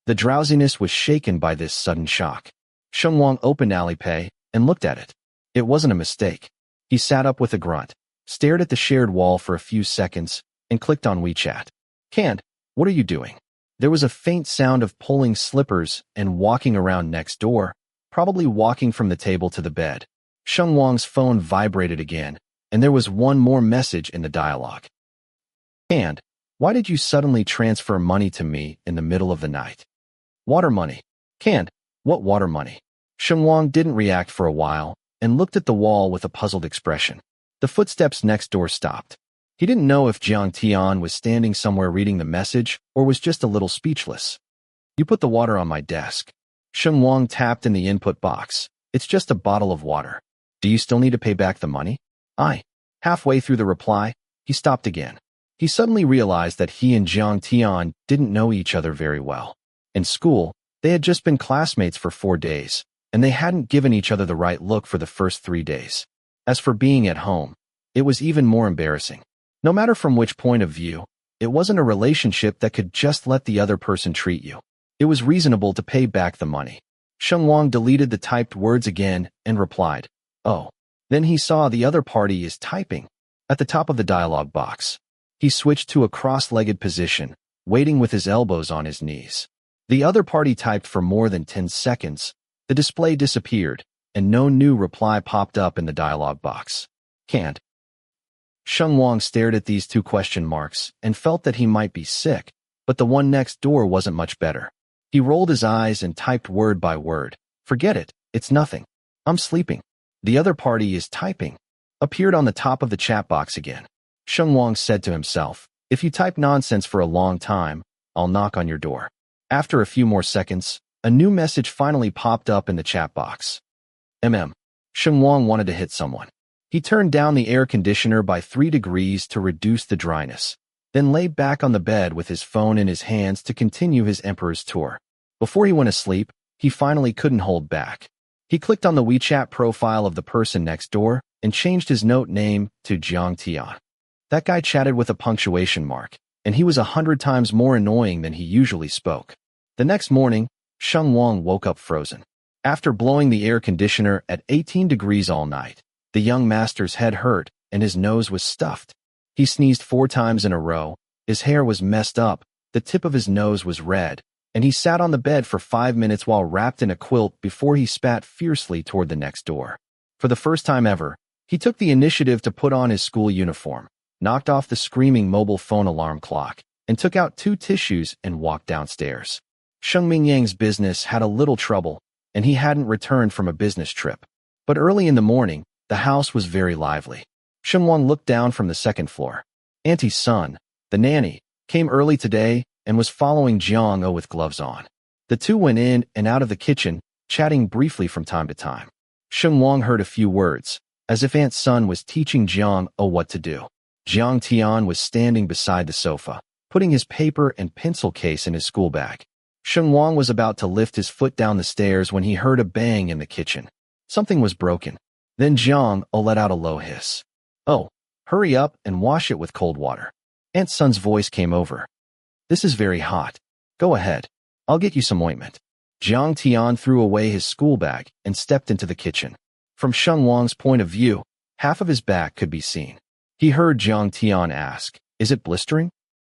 The drowsiness was shaken by this sudden shock. Sheng Wang opened Alipay and looked at it. It wasn't a mistake. He sat up with a grunt, stared at the shared wall for a few seconds, and clicked on WeChat. "Canned, what are you doing?" There was a faint sound of pulling slippers and walking around next door, probably walking from the table to the bed. Sheng Wang's phone vibrated again, and there was one more message in the dialogue. "Canned, why did you suddenly transfer money to me in the middle of the night?" "Water money." "Canned, what water money?" Sheng Wang didn't react for a while, and looked at the wall with a puzzled expression. The footsteps next door stopped. He didn't know if Jiang Tian was standing somewhere reading the message or was just a little speechless. "You put the water on my desk." Sheng Wang tapped in the input box. "It's just a bottle of water. Do you still need to pay back the money?" "Aye." Halfway through the reply, he stopped again. He suddenly realized that he and Jiang Tian didn't know each other very well. In school, They had just been classmates for 4 days, and they hadn't given each other the right look for the first 3 days. As for being at home, it was even more embarrassing. No matter from which point of view, it wasn't a relationship that could just let the other person treat you. It was reasonable to pay back the money. Sheng Wang deleted the typed words again and replied, "Oh." Then he saw the other party is typing. At the top of the dialog box, he switched to a cross-legged position, waiting with his elbows on his knees. The other party typed for more than 10 seconds. The display disappeared, and no new reply popped up in the dialog box. Can't. Sheng Wang stared at these 2 question marks and felt that he might be sick, but the one next door wasn't much better. He rolled his eyes and typed word by word. "Forget it, it's nothing. I'm sleeping." "The other party is typing," appeared on the top of the chat box again. Sheng Wang said to himself, "If you type nonsense for a long time, I'll knock on your door." After a few more seconds, a new message finally popped up in the chat box. Sheng Wang wanted to hit someone. He turned down the air conditioner by 3 degrees to reduce the dryness, then lay back on the bed with his phone in his hands to continue his emperor's tour. Before he went asleep, he finally couldn't hold back. He clicked on the WeChat profile of the person next door and changed his note name to Jiang Tian. That guy chatted with a punctuation mark, and he was 100 times more annoying than he usually spoke. The next morning, Sheng Wang woke up frozen. After blowing the air conditioner at 18 degrees all night, the young master's head hurt and his nose was stuffed. He sneezed 4 times in a row, his hair was messed up, the tip of his nose was red, and he sat on the bed for 5 minutes while wrapped in a quilt before he spat fiercely toward the next door. For the first time ever, he took the initiative to put on his school uniform, knocked off the screaming mobile phone alarm clock, and took out 2 tissues and walked downstairs. Sheng Mingyang's business had a little trouble, and he hadn't returned from a business trip. But early in the morning, the house was very lively. Sheng Wang looked down from the 2nd floor. Auntie's son, the nanny, came early today and was following Jiang with gloves on. The 2 went in and out of the kitchen, chatting briefly from time to time. Sheng Wang heard a few words, as if Aunt's son was teaching Jiang what to do. Jiang Tian was standing beside the sofa, putting his paper and pencil case in his school bag. Sheng Wang was about to lift his foot down the stairs when he heard a bang in the kitchen. Something was broken. Then Jiang let out a low hiss. "Oh, hurry up and wash it with cold water." Aunt's son's voice came over. "This is very hot. Go ahead. I'll get you some ointment." Jiang Tian threw away his school bag and stepped into the kitchen. From Sheng Wang's point of view, half of his back could be seen. He heard Jiang Tian ask, "Is it blistering?"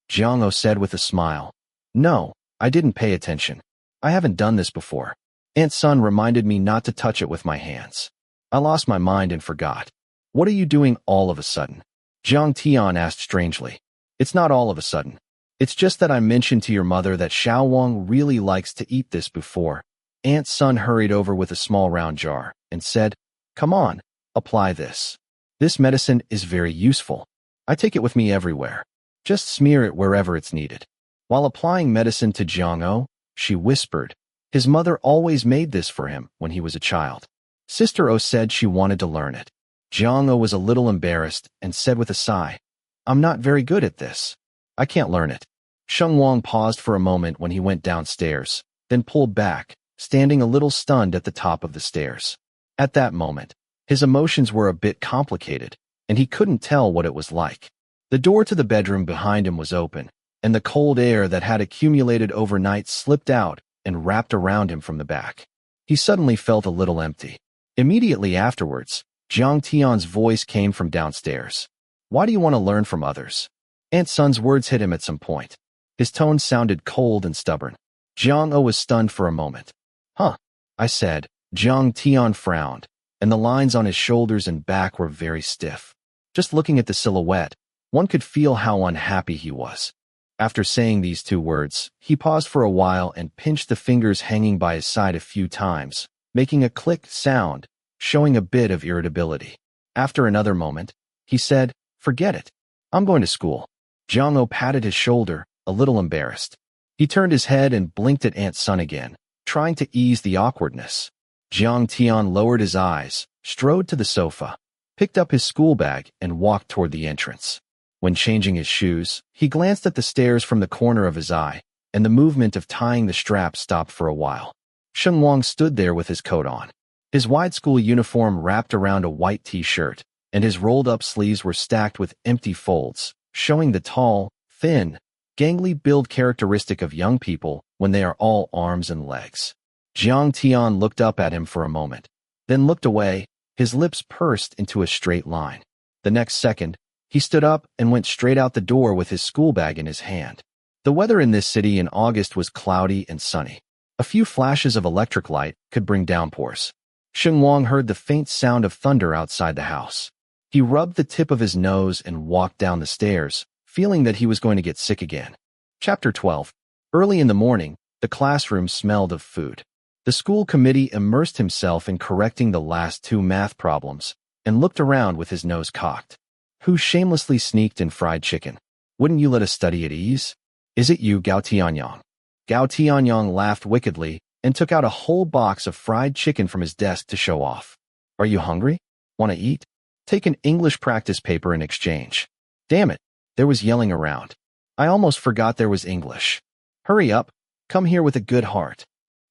Jiang said with a smile, "No, I didn't pay attention. I haven't done this before. Aunt's son reminded me not to touch it with my hands. I lost my mind and forgot." "What are you doing all of a sudden?" Jiang Tian asked strangely. "It's not all of a sudden. It's just that I mentioned to your mother that Xiao Wang really likes to eat this before." Aunt's son hurried over with a small round jar and said, "Come on, apply this. This medicine is very useful. I take it with me everywhere. Just smear it wherever it's needed." While applying medicine to Jiang, she whispered, "His mother always made this for him when he was a child." Sister O said she wanted to learn it. Jiang was a little embarrassed and said with a sigh, "I'm not very good at this. I can't learn it." Sheng Wang paused for a moment when he went downstairs, then pulled back, standing a little stunned at the top of the stairs. At that moment, his emotions were a bit complicated, and he couldn't tell what it was like. The door to the bedroom behind him was open, and the cold air that had accumulated overnight slipped out and wrapped around him from the back. He suddenly felt a little empty. Immediately afterwards, Jiang Tian's voice came from downstairs. "Why do you want to learn from others?" Aunt's son's words hit him at some point. His tone sounded cold and stubborn. Jiang was stunned for a moment. "Huh," I said. Jiang Tian frowned, and the lines on his shoulders and back were very stiff. Just looking at the silhouette, one could feel how unhappy he was. After saying these 2 words, he paused for a while and pinched the fingers hanging by his side a few times, making a click sound, showing a bit of irritability. After another moment, he said, "Forget it. I'm going to school." Jiang patted his shoulder, a little embarrassed. He turned his head and blinked at Aunt's son again, trying to ease the awkwardness. Jiang Tian lowered his eyes, strode to the sofa, picked up his school bag, and walked toward the entrance. When changing his shoes, he glanced at the stairs from the corner of his eye, and the movement of tying the strap stopped for a while. Sheng Wang stood there with his coat on. His wide school uniform wrapped around a white t-shirt, and his rolled-up sleeves were stacked with empty folds, showing the tall, thin, gangly build characteristic of young people when they are all arms and legs. Jiang Tian looked up at him for a moment, then looked away, his lips pursed into a straight line. The next second, he stood up and went straight out the door with his school bag in his hand. The weather in this city in August was cloudy and sunny. A few flashes of electric light could bring downpours. Sheng Wang heard the faint sound of thunder outside the house. He rubbed the tip of his nose and walked down the stairs, feeling that he was going to get sick again. Chapter 12. Early in the morning, the classroom smelled of food. The school committee immersed himself in correcting the last 2 math problems and looked around with his nose cocked. Who shamelessly sneaked in fried chicken? Wouldn't you let us study at ease? Is it you, Gao Tianyang? Gao Tianyang laughed wickedly and took out a whole box of fried chicken from his desk to show off. Are you hungry? Want to eat? Take an English practice paper in exchange. Damn it, there was yelling around. I almost forgot there was English. Hurry up, come here with a good heart.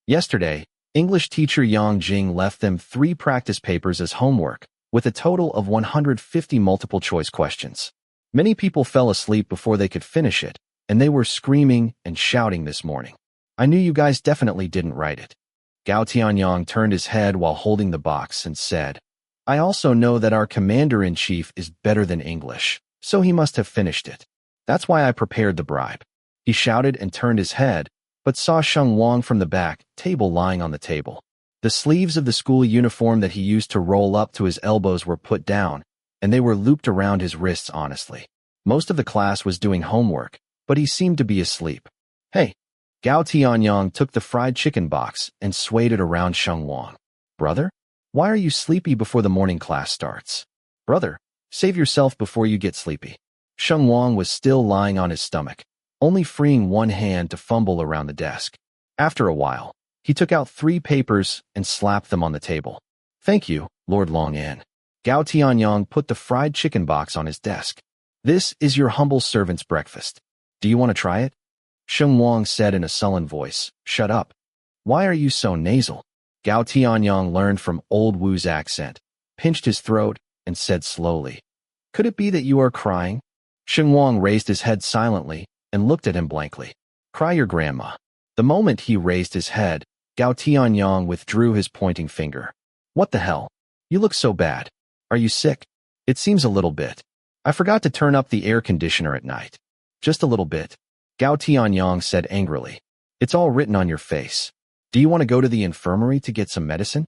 Yesterday, English teacher Yang Jing left them 3 practice papers as homework, with a total of 150 multiple-choice questions. Many people fell asleep before they could finish it, and they were screaming and shouting this morning. I knew you guys definitely didn't write it. Gao Tianyang turned his head while holding the box and said, I also know that our commander-in-chief is better than English, so he must have finished it. That's why I prepared the bribe. He shouted and turned his head, but saw Sheng Wang from the back table lying on the table. The sleeves of the school uniform that he used to roll up to his elbows were put down, and they were looped around his wrists honestly. Most of the class was doing homework, but he seemed to be asleep. Hey! Gao Tianyang took the fried chicken box and swayed it around Sheng Wang. Brother? Why are you sleepy before the morning class starts? Brother, save yourself before you get sleepy. Sheng Wang was still lying on his stomach, only freeing one hand to fumble around the desk. After a while, he took out 3 papers and slapped them on the table. Thank you, Lord Long-En. Gao Tianyang put the fried chicken box on his desk. This is your humble servant's breakfast. Do you want to try it? Sheng Wang said in a sullen voice. Shut up. Why are you so nasal? Gao Tianyang learned from old Wu's accent, pinched his throat, and said slowly, Could it be that you are crying? Sheng Wang raised his head silently and looked at him blankly. Cry your grandma. The moment he raised his head, Gao Tianyang withdrew his pointing finger. What the hell? You look so bad. Are you sick? It seems a little bit. I forgot to turn up the air conditioner at night. Just a little bit. Gao Tianyang said angrily. It's all written on your face. Do you want to go to the infirmary to get some medicine?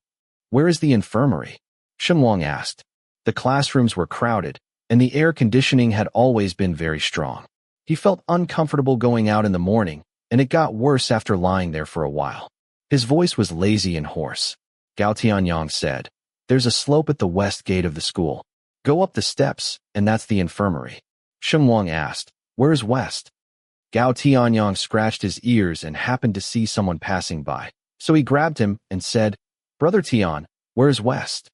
Where is the infirmary? Sheng Wang asked. The classrooms were crowded, and the air conditioning had always been very strong. He felt uncomfortable going out in the morning, and it got worse after lying there for a while. His voice was lazy and hoarse. Gao Tianyang said, There's a slope at the west gate of the school. Go up the steps, and that's the infirmary. Sheng Wang asked, Where is west? Gao Tianyang scratched his ears and happened to see someone passing by, so he grabbed him and said, Brother Tian, where is west?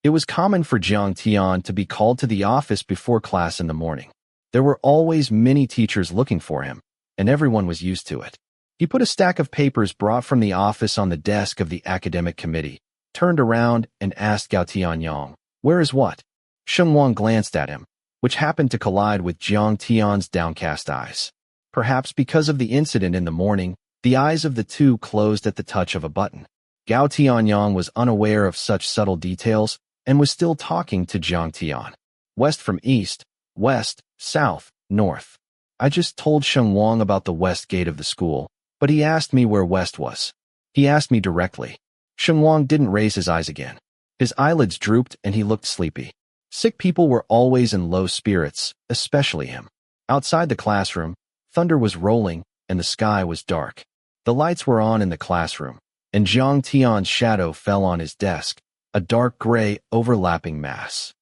It was common for Jiang Tian to be called to the office before class in the morning. There were always many teachers looking for him, and everyone was used to it. He put a stack of papers brought from the office on the desk of the academic committee, turned around and asked Gao Tianyang, Where is what? Sheng Wang glanced at him, which happened to collide with Jiang Tian's downcast eyes. Perhaps because of the incident in the morning, the eyes of the two closed at the touch of a button. Gao Tianyang was unaware of such subtle details and was still talking to Jiang Tian. West from east, west, south, north. I just told Sheng Wang about the west gate of the school, but he asked me where west was. He asked me directly. Sheng Wang didn't raise his eyes again. His eyelids drooped and he looked sleepy. Sick people were always in low spirits, especially him. Outside the classroom, thunder was rolling and the sky was dark. The lights were on in the classroom, and Jiang Tian's shadow fell on his desk, a dark gray overlapping mass.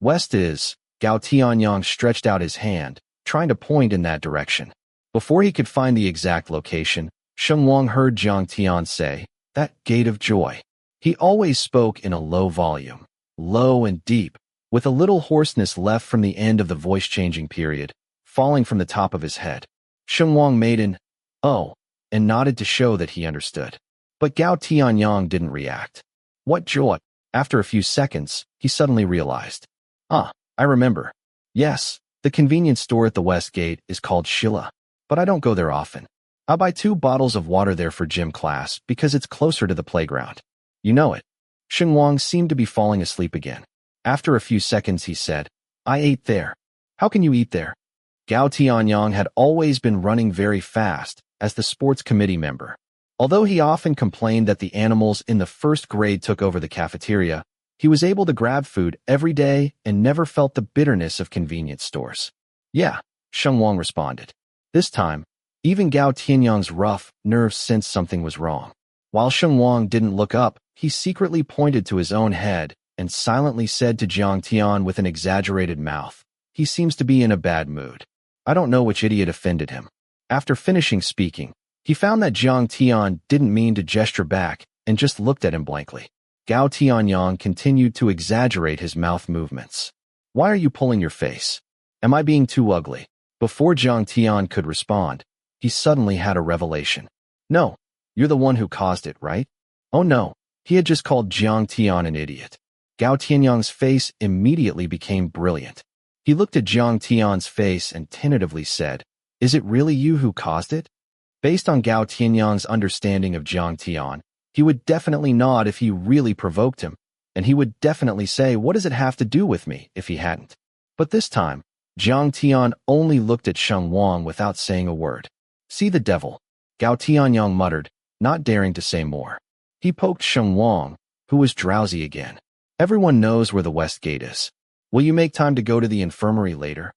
West is, Gao Tianyang stretched out his hand, trying to point in that direction. Before he could find the exact location, Sheng Wang heard Jiang Tian say, That gate of joy. He always spoke in a low volume, low and deep, with a little hoarseness left from the end of the voice-changing period, falling from the top of his head. Sheng Wang made an, Oh, and nodded to show that he understood. But Gao Tianyang didn't react. What joy! After a few seconds, he suddenly realized. Ah, I remember. Yes, the convenience store at the West Gate is called Shilla, but I don't go there often. I'll buy 2 bottles of water there for gym class because it's closer to the playground. You know it. Sheng Wang seemed to be falling asleep again. After a few seconds he said, I ate there. How can you eat there? Gao Tianyang had always been running very fast as the sports committee member. Although he often complained that the animals in the first grade took over the cafeteria, he was able to grab food every day and never felt the bitterness of convenience stores. Yeah, Sheng Wang responded. This time, even Gao Tianyang's rough nerves sensed something was wrong. While Sheng Wang didn't look up, he secretly pointed to his own head and silently said to Jiang Tian with an exaggerated mouth, he seems to be in a bad mood. I don't know which idiot offended him. After finishing speaking, he found that Jiang Tian didn't mean to gesture back and just looked at him blankly. Gao Tianyang continued to exaggerate his mouth movements. Why are you pulling your face? Am I being too ugly? Before Jiang Tian could respond, he suddenly had a revelation. No, you're the one who caused it, right? Oh no, he had just called Jiang Tian an idiot. Gao Tianyang's face immediately became brilliant. He looked at Jiang Tian's face and tentatively said, Is it really you who caused it? Based on Gao Tianyang's understanding of Jiang Tian, he would definitely nod if he really provoked him, and he would definitely say, what does it have to do with me, if he hadn't. But this time, Jiang Tian only looked at Sheng Wang without saying a word. See the devil, Gao Tianyang muttered, not daring to say more. He poked Sheng Wang, who was drowsy again. Everyone knows where the West Gate is. Will you make time to go to the infirmary later?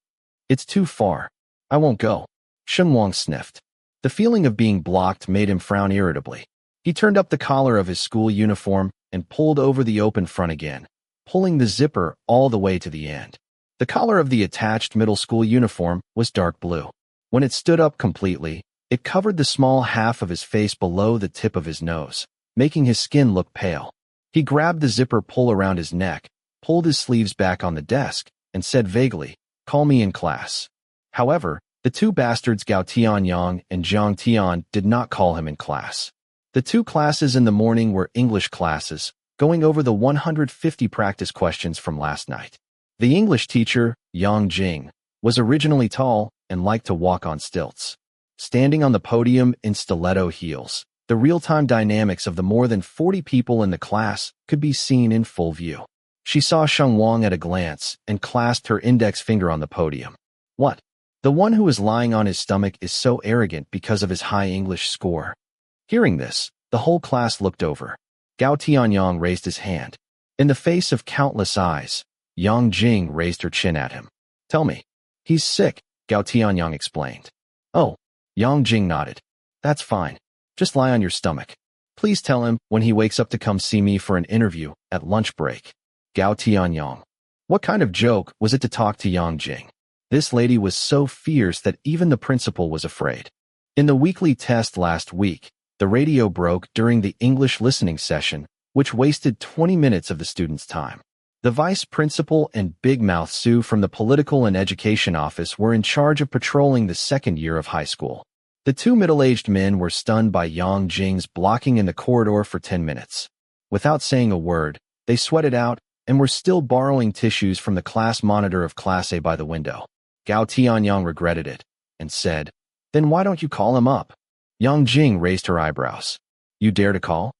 It's too far. I won't go. Sheng Wang sniffed. The feeling of being blocked made him frown irritably. He turned up the collar of his school uniform and pulled over the open front again, pulling the zipper all the way to the end. The collar of the attached middle school uniform was dark blue. When it stood up completely, it covered the small half of his face below the tip of his nose, making his skin look pale. He grabbed the zipper pull around his neck, pulled his sleeves back on the desk, and said vaguely, Call me in class. However, the 2 bastards Gao Tianyang and Jiang Tian did not call him in class. The 2 classes in the morning were English classes, going over the 150 practice questions from last night. The English teacher, Yang Jing, was originally tall and liked to walk on stilts. Standing on the podium in stiletto heels, the real-time dynamics of the more than 40 people in the class could be seen in full view. She saw Sheng Wang at a glance and clasped her index finger on the podium. What? The one who is lying on his stomach is so arrogant because of his high English score. Hearing this, the whole class looked over. Gao Tianyang raised his hand. In the face of countless eyes, Yang Jing raised her chin at him. Tell me. He's sick, Gao Tianyang explained. Oh, Yang Jing nodded. That's fine. Just lie on your stomach. Please tell him when he wakes up to come see me for an interview at lunch break. Gao Tianyang. What kind of joke was it to talk to Yang Jing? This lady was so fierce that even the principal was afraid. In the weekly test last week, the radio broke during the English listening session, which wasted 20 minutes of the students' time. The vice principal and Big Mouth Sue from the Political and Education Office were in charge of patrolling the second year of high school. The 2 middle-aged men were stunned by Yang Jing's blocking in the corridor for 10 minutes. Without saying a word, they sweated out and were still borrowing tissues from the class monitor of Class A by the window. Gao Tianyang regretted it and said, Then why don't you call him up? Yang Jing raised her eyebrows. You dare to call?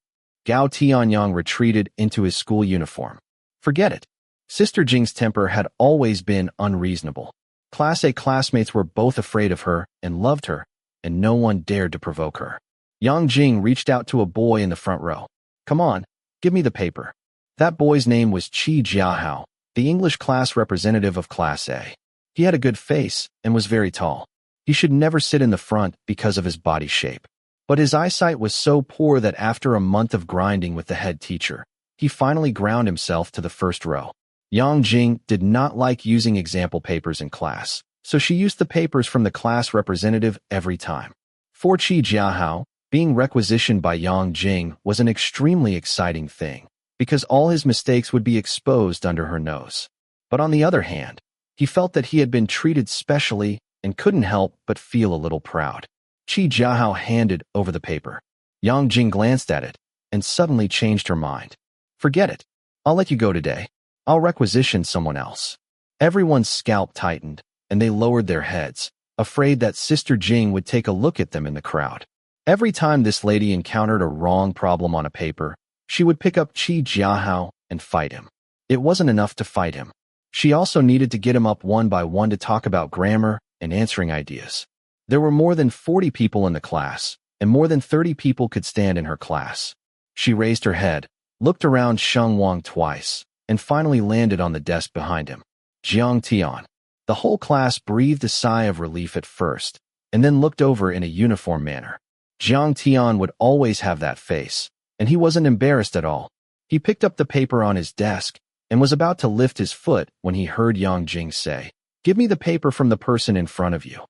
Gao Tianyang retreated into his school uniform. Forget it. Sister Jing's temper had always been unreasonable. Class A classmates were both afraid of her and loved her, and no one dared to provoke her. Yang Jing reached out to a boy in the front row. Come on, give me the paper. That boy's name was Qi Jiahao, the English class representative of Class A. He had a good face and was very tall. He should never sit in the front because of his body shape. But his eyesight was so poor that after a month of grinding with the head teacher, he finally ground himself to the first row. Yang Jing did not like using example papers in class, so she used the papers from the class representative every time. For Qi Jiahao, being requisitioned by Yang Jing was an extremely exciting thing, because all his mistakes would be exposed under her nose. But on the other hand, he felt that he had been treated specially and couldn't help but feel a little proud. Qi Jiahao handed over the paper. Yang Jing glanced at it and suddenly changed her mind. Forget it. I'll let you go today. I'll requisition someone else. Everyone's scalp tightened, and they lowered their heads, afraid that Sister Jing would take a look at them in the crowd. Every time this lady encountered a wrong problem on a paper, she would pick up Qi Jiahao and fight him. It wasn't enough to fight him. She also needed to get him up one by one to talk about grammar and answering ideas. There were more than 40 people in the class, and more than 30 people could stand in her class. She raised her head, looked around Sheng Wang twice, and finally landed on the desk behind him. Jiang Tian. The whole class breathed a sigh of relief at first, and then looked over in a uniform manner. Jiang Tian would always have that face, and he wasn't embarrassed at all. He picked up the paper on his desk and was about to lift his foot when he heard Yang Jing say, "Give me the paper from the person in front of you."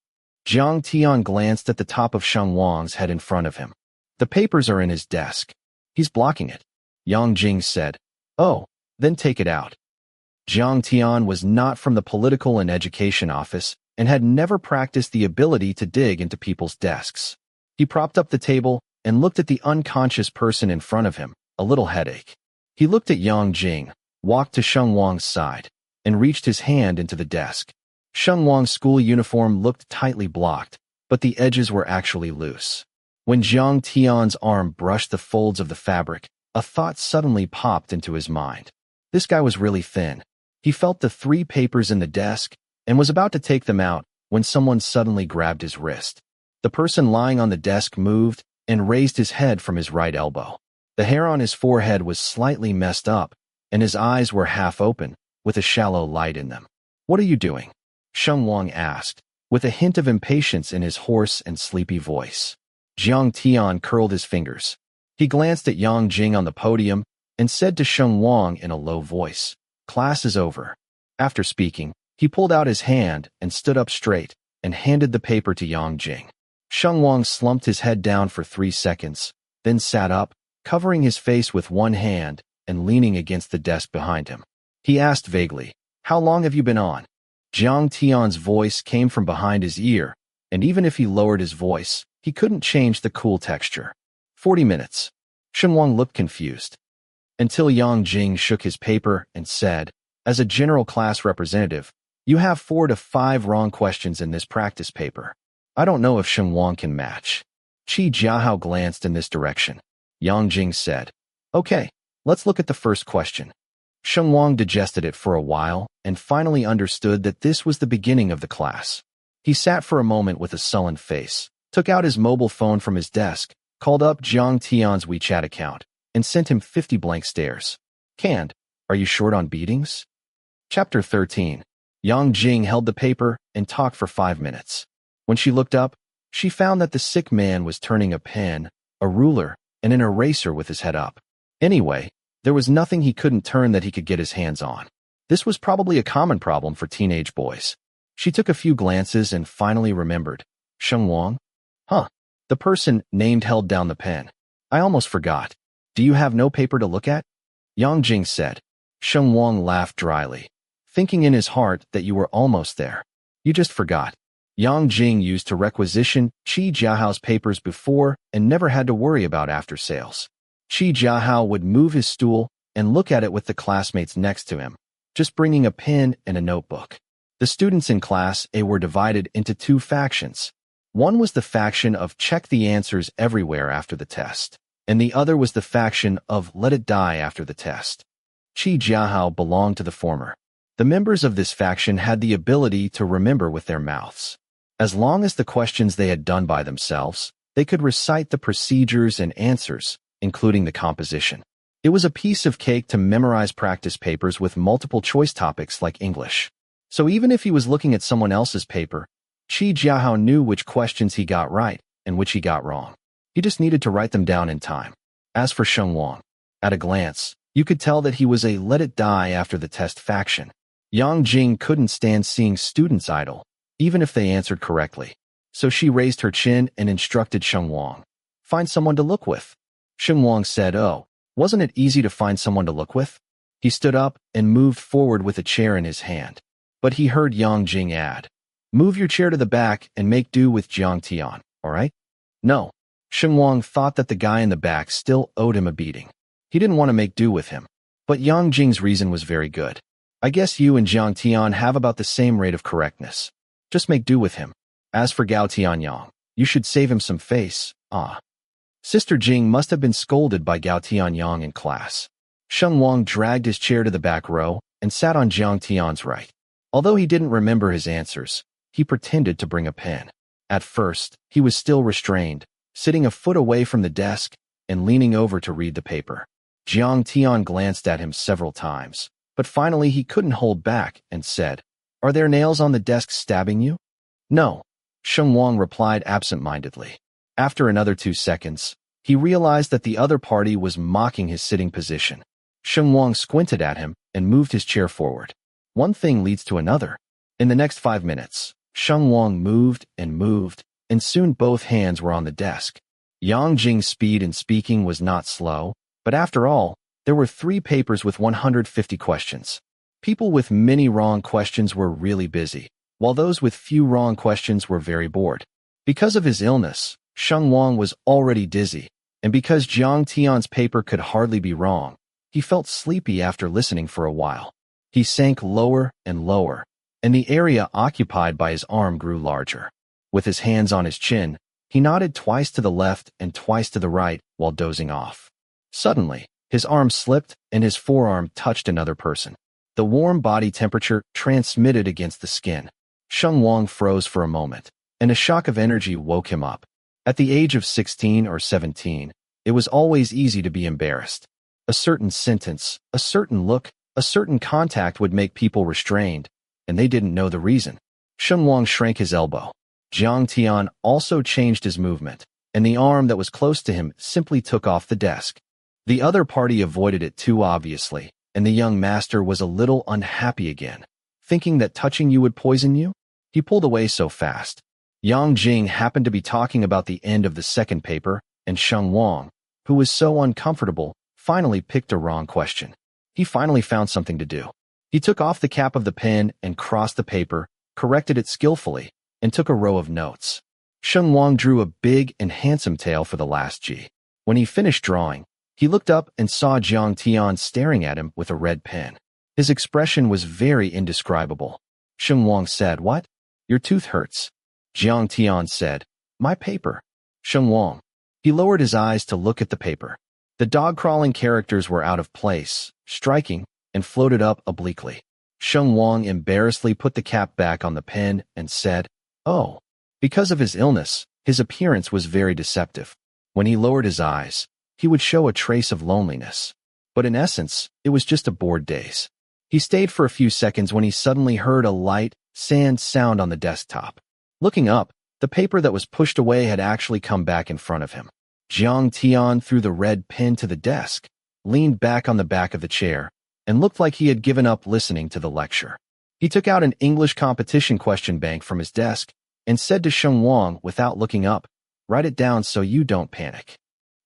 Jiang Tian glanced at the top of Sheng Wang's head in front of him. "The papers are in his desk. He's blocking it." Yang Jing said, "Oh, then take it out." Jiang Tian was not from the political and education office and had never practiced the ability to dig into people's desks. He propped up the table and looked at the unconscious person in front of him, a little headache. He looked at Yang Jing, walked to Sheng Wang's side, and reached his hand into the desk. Sheng Wang's school uniform looked tightly blocked, but the edges were actually loose. When Jiang Tian's arm brushed the folds of the fabric, a thought suddenly popped into his mind. This guy was really thin. He felt the 3 papers in the desk and was about to take them out when someone suddenly grabbed his wrist. The person lying on the desk moved and raised his head from his right elbow. The hair on his forehead was slightly messed up, and his eyes were half open, with a shallow light in them. "What are you doing?" Sheng Wang asked, with a hint of impatience in his hoarse and sleepy voice. Jiang Tian curled his fingers. He glanced at Yang Jing on the podium and said to Sheng Wang in a low voice, "Class is over." After speaking, he pulled out his hand and stood up straight and handed the paper to Yang Jing. Sheng Wang slumped his head down for 3 seconds, then sat up, covering his face with one hand and leaning against the desk behind him. He asked vaguely, "How long have you been on?" Jiang Tian's voice came from behind his ear, and even if he lowered his voice, he couldn't change the cool texture. 40 minutes. Sheng Wang looked confused. Until Yang Jing shook his paper and said, "As a general class representative, you have 4 to 5 wrong questions in this practice paper. I don't know if Sheng Wang can match." Qi Jiahao glanced in this direction. Yang Jing said, "Okay, let's look at the first question." Sheng Wang digested it for a while and finally understood that this was the beginning of the class. He sat for a moment with a sullen face, took out his mobile phone from his desk, called up Jiang Tian's WeChat account, and sent him 50 blank stares. "Canned, are you short on beatings?" Chapter 13. Yang Jing held the paper and talked for 5 minutes. When she looked up, she found that the sick man was turning a pen, a ruler, and an eraser with his head up. Anyway, there was nothing he couldn't turn that he could get his hands on. This was probably a common problem for teenage boys. She took a few glances and finally remembered. Sheng Wang? Huh. The person named held down the pen. "I almost forgot. Do you have no paper to look at?" Yang Jing said. Sheng Wang laughed dryly, thinking in his heart that you were almost there. "You just forgot." Yang Jing used to requisition Qi Jiahao's papers before and never had to worry about after sales. Qi Jiahao would move his stool and look at it with the classmates next to him, just bringing a pen and a notebook. The students in Class A were divided into 2 factions. One was the faction of check the answers everywhere after the test, and the other was the faction of let it die after the test. Qi Jiahao belonged to the former. The members of this faction had the ability to remember with their mouths. As long as the questions they had done by themselves, they could recite the procedures and answers, including the composition. It was a piece of cake to memorize practice papers with multiple choice topics like English. So even if he was looking at someone else's paper, Qi Jiahao knew which questions he got right and which he got wrong. He just needed to write them down in time. As for Sheng Wang, at a glance, you could tell that he was a let it die after the test faction. Yang Jing couldn't stand seeing students idle, even if they answered correctly. So she raised her chin and instructed Sheng Wang, "Find someone to look with." Sheng Wang said, "Oh, wasn't it easy to find someone to look with?" He stood up and moved forward with a chair in his hand. But he heard Yang Jing add, "Move your chair to the back and make do with Jiang Tian, all right?" No. Sheng Wang thought that the guy in the back still owed him a beating. He didn't want to make do with him. But Yang Jing's reason was very good. I guess you and Jiang Tian have about the same rate of correctness. Just make do with him. As for Gao Tianyang, you should save him some face. Sister Jing must have been scolded by Gao Tianyang in class. Sheng Wang dragged his chair to the back row and sat on Jiang Tian's right. Although he didn't remember his answers, he pretended to bring a pen. At first, he was still restrained, sitting a foot away from the desk and leaning over to read the paper. Jiang Tian glanced at him several times, but finally he couldn't hold back and said, "Are there nails on the desk stabbing you?" "No," Sheng Wang replied absent-mindedly. After another 2 seconds, he realized that the other party was mocking his sitting position. Sheng Wang squinted at him and moved his chair forward. One thing leads to another. In the next 5 minutes, Sheng Wang moved, and soon both hands were on the desk. Yang Jing's speed in speaking was not slow, but after all, there were 3 papers with 150 questions. People with many wrong questions were really busy, while those with few wrong questions were very bored. Because of his illness, Sheng Wang was already dizzy, and because Jiang Tian's paper could hardly be wrong, he felt sleepy after listening for a while. He sank lower and lower, and the area occupied by his arm grew larger. With his hands on his chin, he nodded twice to the left and twice to the right while dozing off. Suddenly, his arm slipped and his forearm touched another person. The warm body temperature transmitted against the skin. Sheng Wang froze for a moment, and a shock of energy woke him up. At the age of 16 or 17, it was always easy to be embarrassed. A certain sentence, a certain look, a certain contact would make people restrained, and they didn't know the reason. Sheng Wang shrank his elbow. Jiang Tian also changed his movement, and the arm that was close to him simply took off the desk. The other party avoided it too obviously, and the young master was a little unhappy again. Thinking that touching you would poison you? He pulled away so fast. Yang Jing happened to be talking about the end of the second paper, and Sheng Wang, who was so uncomfortable, finally picked a wrong question. He finally found something to do. He took off the cap of the pen and crossed the paper, corrected it skillfully, and took a row of notes. Sheng Wang drew a big and handsome tail for the last G. When he finished drawing, he looked up and saw Jiang Tian staring at him with a red pen. His expression was very indescribable. Sheng Wang said, "What? Your tooth hurts." Jiang Tian said, "My paper." Sheng Wang. He lowered his eyes to look at the paper. The dog-crawling characters were out of place, striking, and floated up obliquely. Sheng Wang embarrassedly put the cap back on the pen and said, "Oh." Because of his illness, his appearance was very deceptive. When he lowered his eyes, he would show a trace of loneliness. But in essence, it was just a bored daze. He stayed for a few seconds when he suddenly heard a light, sand sound on the desktop. Looking up, the paper that was pushed away had actually come back in front of him. Jiang Tian threw the red pen to the desk, leaned back on the back of the chair, and looked like he had given up listening to the lecture. He took out an English competition question bank from his desk and said to Sheng Wang without looking up, "Write it down so you don't panic."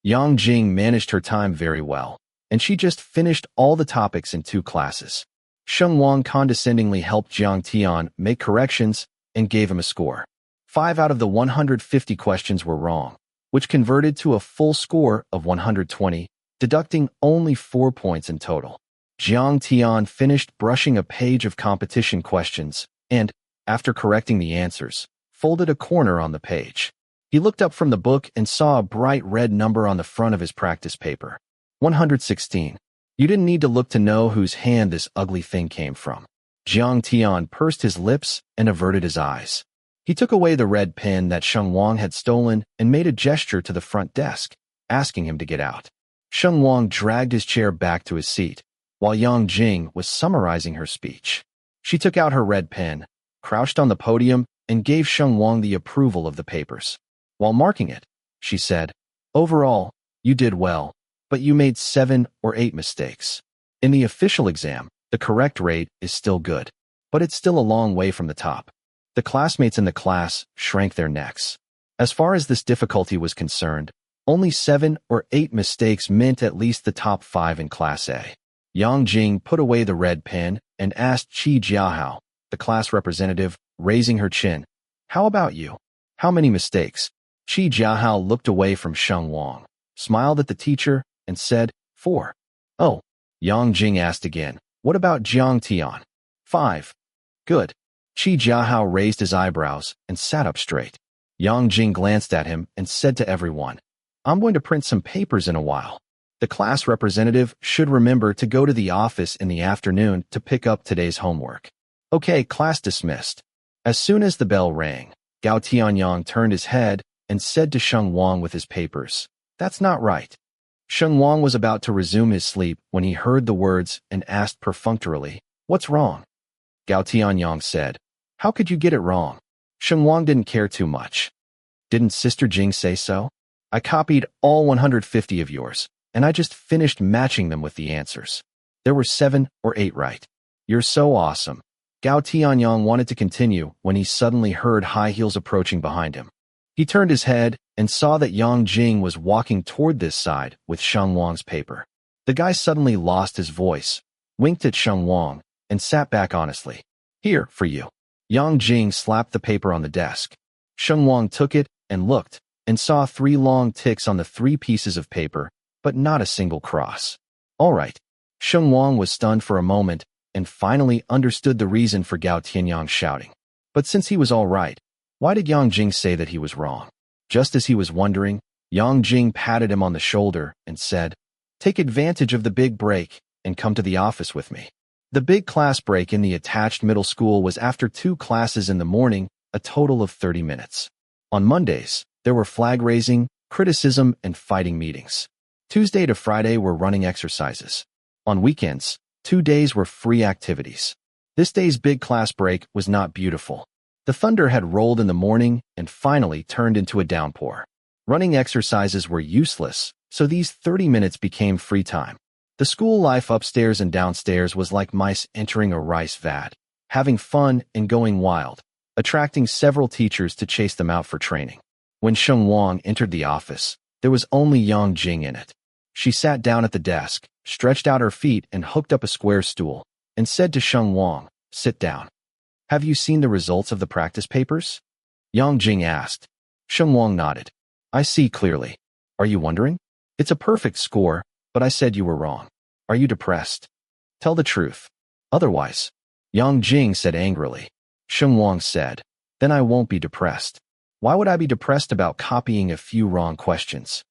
Yang Jing managed her time very well, and she just finished all the topics in 2 classes. Sheng Wang condescendingly helped Jiang Tian make corrections and gave him a score. 5 out of the 150 questions were wrong, which converted to a full score of 120, deducting only 4 points in total. Jiang Tian finished brushing a page of competition questions and, after correcting the answers, folded a corner on the page. He looked up from the book and saw a bright red number on the front of his practice paper. 116. You didn't need to look to know whose hand this ugly thing came from. Jiang Tian pursed his lips and averted his eyes. He took away the red pen that Sheng Wang had stolen and made a gesture to the front desk, asking him to get out. Sheng Wang dragged his chair back to his seat, while Yang Jing was summarizing her speech. She took out her red pen, crouched on the podium, and gave Sheng Wang the approval of the papers. While marking it, she said, "Overall, you did well, but you made 7 or 8 mistakes. In the official exam, the correct rate is still good, but it's still a long way from the top." The classmates in the class shrank their necks. As far as this difficulty was concerned, only 7 or 8 mistakes meant at least the top 5 in Class A. Yang Jing put away the red pen and asked Qi Jiahao, the class representative, raising her chin, "How about you? How many mistakes?" Qi Jiahao looked away from Sheng Wang, smiled at the teacher, and said, 4. Oh. Yang Jing asked again, what about Jiang Tian? 5. Good. Qi Jiahao raised his eyebrows and sat up straight. Yang Jing glanced at him and said to everyone, I'm going to print some papers in a while. The class representative should remember to go to the office in the afternoon to pick up today's homework. Okay, class dismissed. As soon as the bell rang, Gao Tianyang turned his head and said to Sheng Wang with his papers, That's not right. Sheng Wang was about to resume his sleep when he heard the words and asked perfunctorily, What's wrong? Gao Tianyang said, How could you get it wrong? Sheng Wang didn't care too much. Didn't Sister Jing say so? I copied all 150 of yours, and I just finished matching them with the answers. There were 7 or 8 right. You're so awesome. Gao Tianyang wanted to continue when he suddenly heard high heels approaching behind him. He turned his head and saw that Yang Jing was walking toward this side with Sheng Wang's paper. The guy suddenly lost his voice, winked at Sheng Wang, and sat back honestly. Here, for you. Yang Jing slapped the paper on the desk. Sheng Wang took it and looked, and saw 3 long ticks on the 3 pieces of paper, but not a single cross. All right. Sheng Wang was stunned for a moment and finally understood the reason for Gao Tianyang's shouting. But since he was all right, why did Yang Jing say that he was wrong? Just as he was wondering, Yang Jing patted him on the shoulder and said, Take advantage of the big break and come to the office with me. The big class break in the attached middle school was after 2 classes in the morning, a total of 30 minutes. On Mondays, there were flag raising, criticism, and fighting meetings. Tuesday to Friday were running exercises. On weekends, 2 days were free activities. This day's big class break was not beautiful. The thunder had rolled in the morning and finally turned into a downpour. Running exercises were useless, so these 30 minutes became free time. The school life upstairs and downstairs was like mice entering a rice vat, having fun and going wild, attracting several teachers to chase them out for training. When Sheng Wang entered the office, there was only Yang Jing in it. She sat down at the desk, stretched out her feet and hooked up a square stool, and said to Sheng Wang, Sit down. Have you seen the results of the practice papers? Yang Jing asked. Sheng Wang nodded. I see clearly. Are you wondering? It's a perfect score, but I said you were wrong. Are you depressed? Tell the truth. Otherwise, Yang Jing said angrily. Sheng Wang said, Then I won't be depressed. Why would I be depressed about copying a few wrong questions?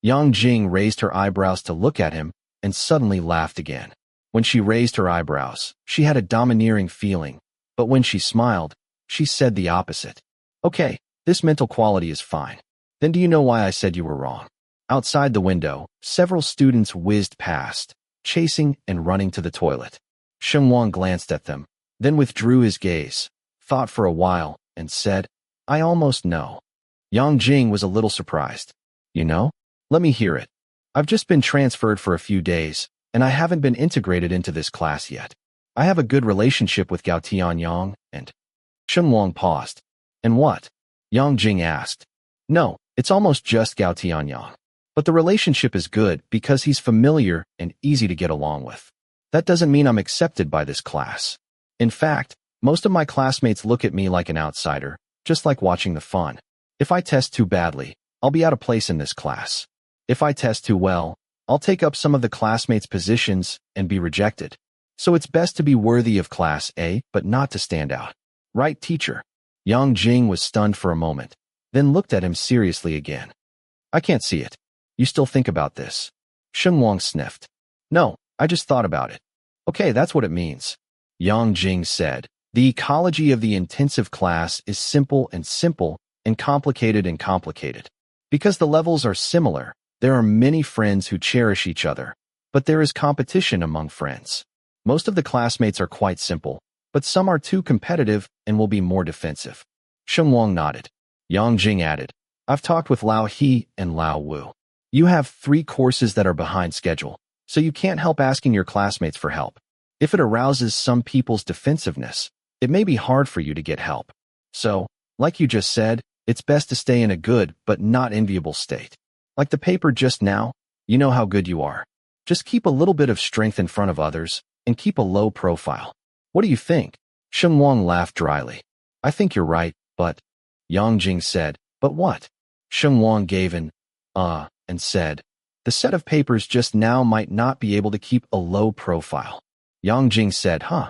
Yang Jing raised her eyebrows to look at him and suddenly laughed again. When she raised her eyebrows, she had a domineering feeling, but when she smiled, she said the opposite. Okay, this mental quality is fine. Then do you know why I said you were wrong? Outside the window, several students whizzed past, chasing and running to the toilet. Sheng Wang glanced at them, then withdrew his gaze, thought for a while, and said, I almost know. Yang Jing was a little surprised. You know? Let me hear it. I've just been transferred for a few days, and I haven't been integrated into this class yet. I have a good relationship with Gao Tianyang, and... Sheng Wang paused. And what? Yang Jing asked. No, it's almost just Gao Tianyang. But the relationship is good because he's familiar and easy to get along with. That doesn't mean I'm accepted by this class. In fact, most of my classmates look at me like an outsider, just like watching the fun. If I test too badly, I'll be out of place in this class. If I test too well, I'll take up some of the classmates' positions and be rejected. So it's best to be worthy of Class A, but not to stand out. Right, teacher? Yang Jing was stunned for a moment, then looked at him seriously again. I can't see it. You still think about this? Sheng Wang sniffed. No, I just thought about it. Okay, that's what it means. Yang Jing said, The ecology of the intensive class is simple and complicated. Because the levels are similar, there are many friends who cherish each other, but there is competition among friends. Most of the classmates are quite simple, but some are too competitive and will be more defensive. Sheng Wang nodded. Yang Jing added, I've talked with Lao He and Lao Wu. You have 3 courses that are behind schedule, so you can't help asking your classmates for help. If it arouses some people's defensiveness, it may be hard for you to get help. So, like you just said, it's best to stay in a good but not enviable state. Like the paper just now, you know how good you are. Just keep a little bit of strength in front of others and keep a low profile. What do you think? Sheng Wang laughed dryly. I think you're right, but... Yang Jing said, But what? Sheng Wang gave an, and said, the set of papers just now might not be able to keep a low profile. Yang Jing said, huh.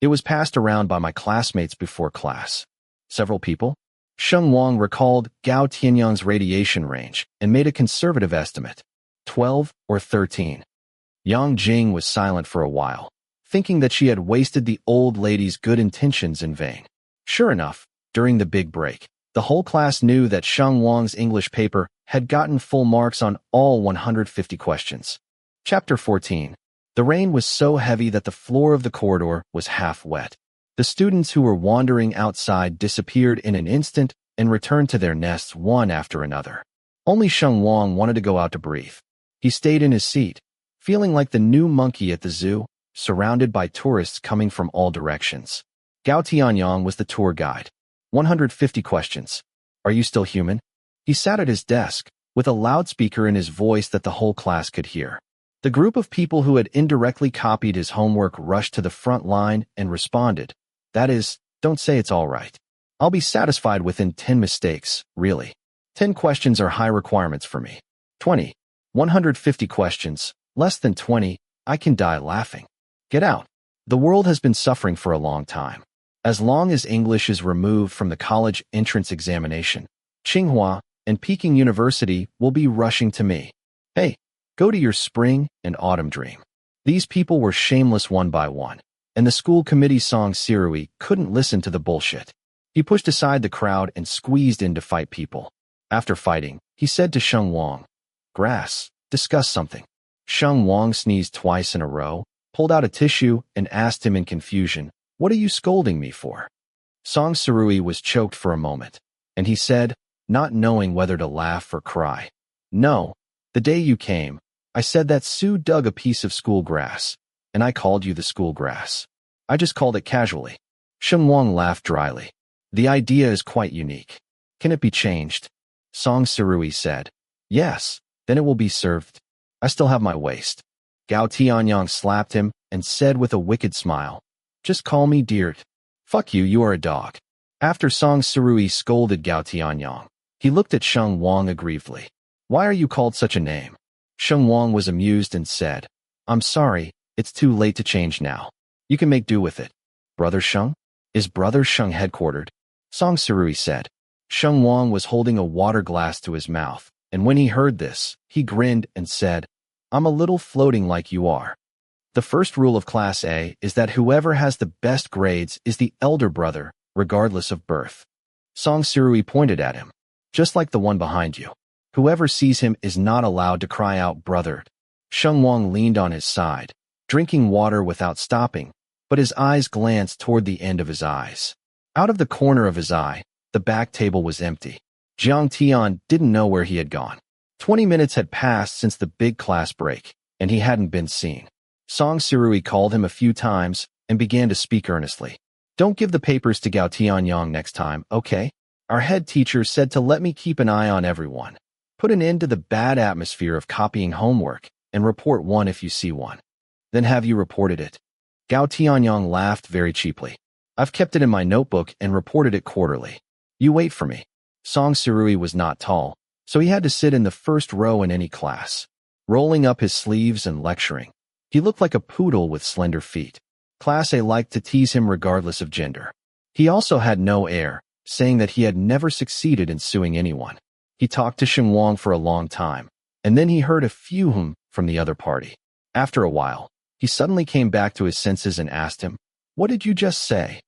It was passed around by my classmates before class. Several people? Sheng Wang recalled Gao Tianyang's radiation range and made a conservative estimate. 12 or 13. Yang Jing was silent for a while, thinking that she had wasted the old lady's good intentions in vain. Sure enough, during the big break, the whole class knew that Sheng Wang's English paper had gotten full marks on all 150 questions. Chapter 14. The rain was so heavy that the floor of the corridor was half wet. The students who were wandering outside disappeared in an instant and returned to their nests one after another. Only Sheng Wang wanted to go out to breathe. He stayed in his seat, feeling like the new monkey at the zoo, surrounded by tourists coming from all directions. Gao Tianyang was the tour guide. 150 questions. Are you still human? He sat at his desk, with a loudspeaker in his voice that the whole class could hear. The group of people who had indirectly copied his homework rushed to the front line and responded. That is, don't say it's all right. I'll be satisfied within 10 mistakes, really. 10 questions are high requirements for me. 20. 150 questions, less than 20, I can die laughing. Get out. The world has been suffering for a long time. As long as English is removed from the college entrance examination, Tsinghua and Peking University will be rushing to me. Hey, go to your spring and autumn dream. These people were shameless one by one, and the school committee Song Sirui couldn't listen to the bullshit. He pushed aside the crowd and squeezed in to fight people. After fighting, he said to Sheng Wang, Grass, discuss something. Sheng Wang sneezed twice in a row, pulled out a tissue, and asked him in confusion, What are you scolding me for? Song Sirui was choked for a moment, and he said, not knowing whether to laugh or cry, No, the day you came, I said that Sue dug a piece of school grass, and I called you the school grass. I just called it casually. Sheng Wang laughed dryly. The idea is quite unique. Can it be changed? Song Sirui said, Yes, then it will be served. I still have my waist. Gao Tianyang slapped him and said with a wicked smile, Just call me Deert. Fuck you, you are a dog. After Song Sirui scolded Gao Tianyang, he looked at Sheng Wang aggrievedly. Why are you called such a name? Sheng Wang was amused and said, I'm sorry, it's too late to change now. You can make do with it. Brother Sheng? Is Brother Sheng headquartered? Song Sirui said. Sheng Wang was holding a water glass to his mouth, and when he heard this, he grinned and said, I'm a little floating like you are. The first rule of Class A is that whoever has the best grades is the elder brother, regardless of birth. Song Sirui pointed at him. Just like the one behind you. Whoever sees him is not allowed to cry out, brother. Sheng Wang leaned on his side, drinking water without stopping, but his eyes glanced toward the end of his eyes. Out of the corner of his eye, the back table was empty. Jiang Tian didn't know where he had gone. 20 minutes had passed since the big class break, and he hadn't been seen. Song Sirui called him a few times and began to speak earnestly. Don't give the papers to Gao Tianyang next time, okay? Our head teacher said to let me keep an eye on everyone. Put an end to the bad atmosphere of copying homework, and report one if you see one. Then have you reported it? Gao Tianyang laughed very cheaply. I've kept it in my notebook and reported it quarterly. You wait for me. Song Sirui was not tall, so he had to sit in the first row in any class, rolling up his sleeves and lecturing. He looked like a poodle with slender feet. Class A liked to tease him regardless of gender. He also had no air, saying that he had never succeeded in suing anyone. He talked to Sheng Wang for a long time, and then he heard a few hum from the other party. After a while, he suddenly came back to his senses and asked him, What did you just say?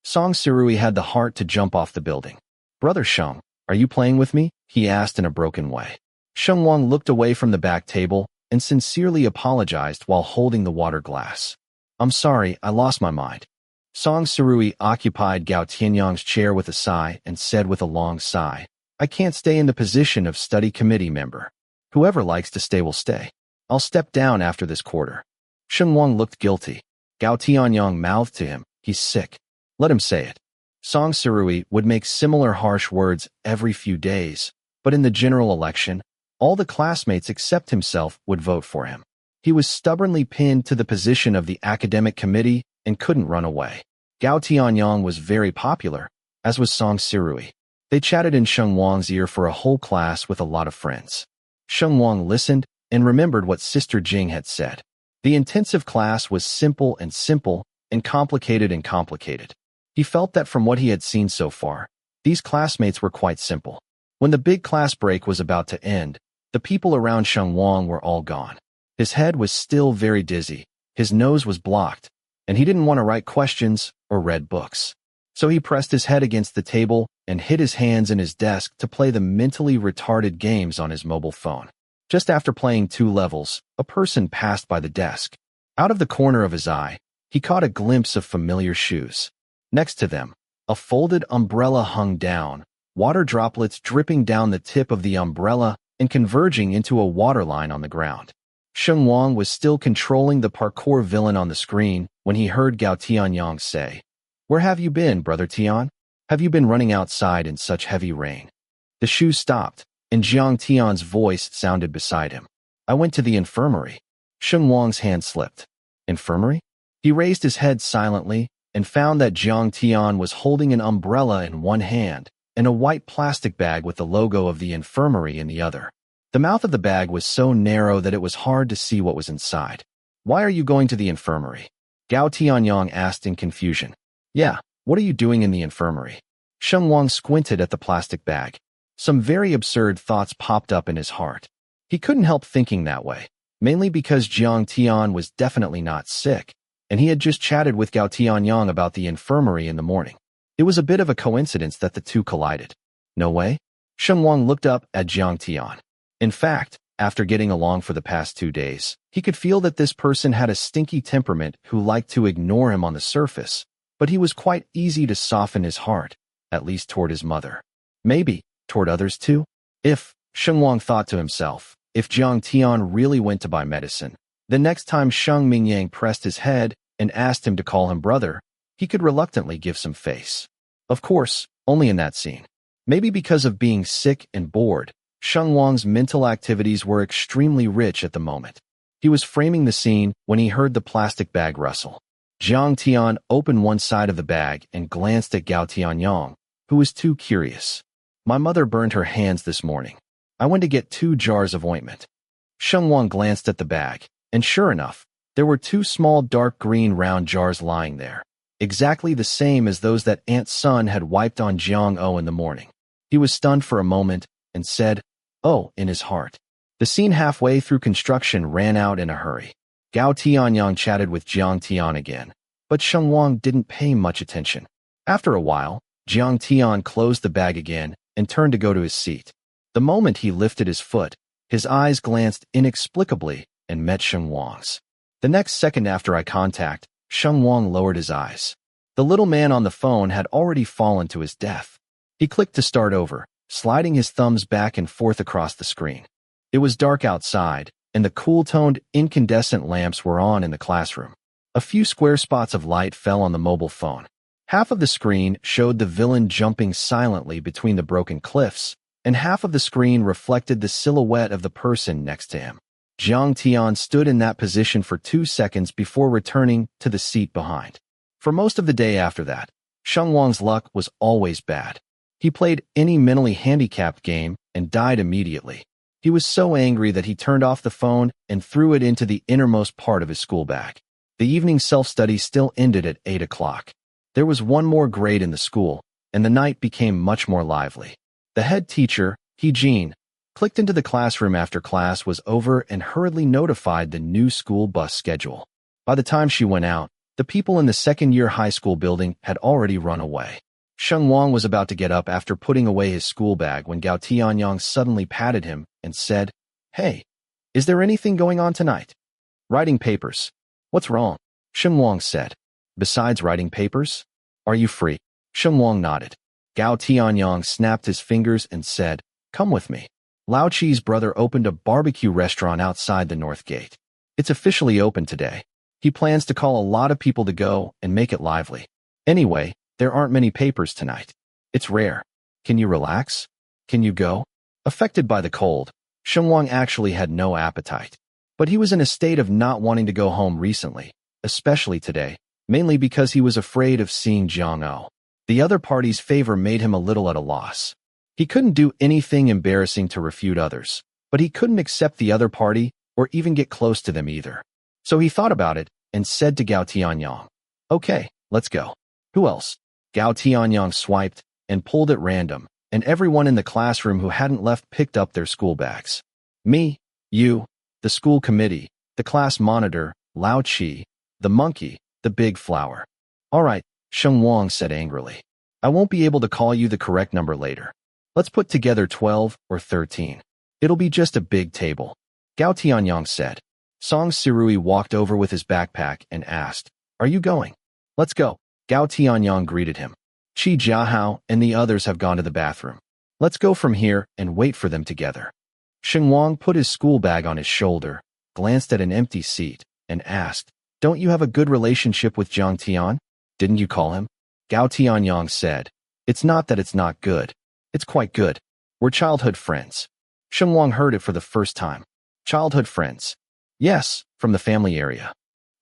Song Sirui had the heart to jump off the building. Brother Sheng, are you playing with me? He asked in a broken way. Sheng Wang looked away from the back table and sincerely apologized while holding the water glass. I'm sorry, I lost my mind. Song Sirui occupied Gao Tianyang's chair with a sigh and said with a long sigh, I can't stay in the position of study committee member. Whoever likes to stay will stay. I'll step down after this quarter. Sheng Wang looked guilty. Gao Tianyang mouthed to him, He's sick. Let him say it. Song Sirui would make similar harsh words every few days, but in the general election, all the classmates except himself would vote for him. He was stubbornly pinned to the position of the academic committee and couldn't run away. Gao Tianyang was very popular, as was Song Sirui. They chatted in Sheng Wang's ear for a whole class with a lot of friends. Sheng Wang listened and remembered what Sister Jing had said. The intensive class was simple and complicated and complicated. He felt that from what he had seen so far, these classmates were quite simple. When the big class break was about to end, the people around Sheng Wang were all gone. His head was still very dizzy, his nose was blocked, and he didn't want to write questions or read books. So he pressed his head against the table and hid his hands in his desk to play the mentally retarded games on his mobile phone. Just after playing 2 levels, a person passed by the desk. Out of the corner of his eye, he caught a glimpse of familiar shoes. Next to them, a folded umbrella hung down, water droplets dripping down the tip of the umbrella and converging into a waterline on the ground. Sheng Wang was still controlling the parkour villain on the screen when he heard Gao Tianyang say, "Where have you been, Brother Tian? Have you been running outside in such heavy rain?" The shoes stopped, and Jiang Tian's voice sounded beside him. "I went to the infirmary." Sheng Wang's hand slipped. Infirmary? He raised his head silently and found that Jiang Tian was holding an umbrella in one hand and a white plastic bag with the logo of the infirmary in the other. The mouth of the bag was so narrow that it was hard to see what was inside. "Why are you going to the infirmary?" Gao Tianyang asked in confusion. "Yeah, what are you doing in the infirmary?" Sheng Wang squinted at the plastic bag. Some very absurd thoughts popped up in his heart. He couldn't help thinking that way, mainly because Jiang Tian was definitely not sick, and he had just chatted with Gao Tianyang about the infirmary in the morning. It was a bit of a coincidence that the two collided. No way? Sheng Wang looked up at Jiang Tian. In fact, after getting along for the past 2 days, he could feel that this person had a stinky temperament who liked to ignore him on the surface, but he was quite easy to soften his heart, at least toward his mother. Maybe toward others too? Sheng Wang thought to himself, if Jiang Tian really went to buy medicine, the next time Sheng Mingyang pressed his head and asked him to call him brother, he could reluctantly give some face. Of course, only in that scene. Maybe because of being sick and bored, Sheng Wang's mental activities were extremely rich at the moment. He was framing the scene when he heard the plastic bag rustle. Jiang Tian opened one side of the bag and glanced at Gao Tianyang, who was too curious. "My mother burned her hands this morning. I went to get 2 jars of ointment." Sheng Wang glanced at the bag, and sure enough, there were 2 small dark green round jars lying there, exactly the same as those that Aunt Sun had wiped on Jiang-O in the morning. He was stunned for a moment and said, "Oh," in his heart. The scene halfway through construction ran out in a hurry. Gao Tianyang chatted with Jiang Tian again, but Sheng Wang didn't pay much attention. After a while, Jiang Tian closed the bag again and turned to go to his seat. The moment he lifted his foot, his eyes glanced inexplicably and met Sheng Wang's. The next second after eye contact, Sheng Wang lowered his eyes. The little man on the phone had already fallen to his death. He clicked to start over, sliding his thumbs back and forth across the screen. It was dark outside, and the cool-toned, incandescent lamps were on in the classroom. A few square spots of light fell on the mobile phone. Half of the screen showed the villain jumping silently between the broken cliffs, and half of the screen reflected the silhouette of the person next to him. Jiang Tian stood in that position for 2 seconds before returning to the seat behind. For most of the day after that, Sheng Wang's luck was always bad. He played any mentally handicapped game and died immediately. He was so angry that he turned off the phone and threw it into the innermost part of his school bag. The evening self-study still ended at 8 o'clock. There was one more grade in the school, and the night became much more lively. The head teacher, He Jin, clicked into the classroom after class was over and hurriedly notified the new school bus schedule. By the time she went out, the people in the second-year high school building had already run away. Sheng Wang was about to get up after putting away his school bag when Gao Tianyang suddenly patted him and said, "Hey, is there anything going on tonight?" "Writing papers." "What's wrong?" Sheng Wang said. "Besides writing papers? Are you free?" Sheng Wang nodded. Gao Tianyang snapped his fingers and said, "Come with me." Lao Chi's brother opened a barbecue restaurant outside the North Gate. It's officially open today. He plans to call a lot of people to go and make it lively. Anyway, there aren't many papers tonight. It's rare. Can you relax? Can you go? Affected by the cold, Sheng Wang actually had no appetite. But he was in a state of not wanting to go home recently, especially today, mainly because he was afraid of seeing Jiang-O. The other party's favor made him a little at a loss. He couldn't do anything embarrassing to refute others, but he couldn't accept the other party or even get close to them either. So he thought about it and said to Gao Tianyang, "Okay, let's go." "Who else?" Gao Tianyang swiped and pulled at random, and everyone in the classroom who hadn't left picked up their school bags. "Me, you, the school committee, the class monitor, Lao Chi, the monkey, the big flower." "All right," Sheng Wang said angrily. "I won't be able to call you the correct number later. Let's put together 12 or 13. It'll be just a big table." Gao Tianyang said. Song Sirui walked over with his backpack and asked, "Are you going?" "Let's go." Gao Tianyang greeted him. "Qi Jiahao and the others have gone to the bathroom. Let's go from here and wait for them together." Sheng Wang put his school bag on his shoulder, glanced at an empty seat, and asked, "Don't you have a good relationship with Jiang Tian? Didn't you call him?" Gao Tianyang said, "It's not that it's not good. It's quite good. We're childhood friends." Sheng Wang heard it for the first time. "Childhood friends?" "Yes, from the family area."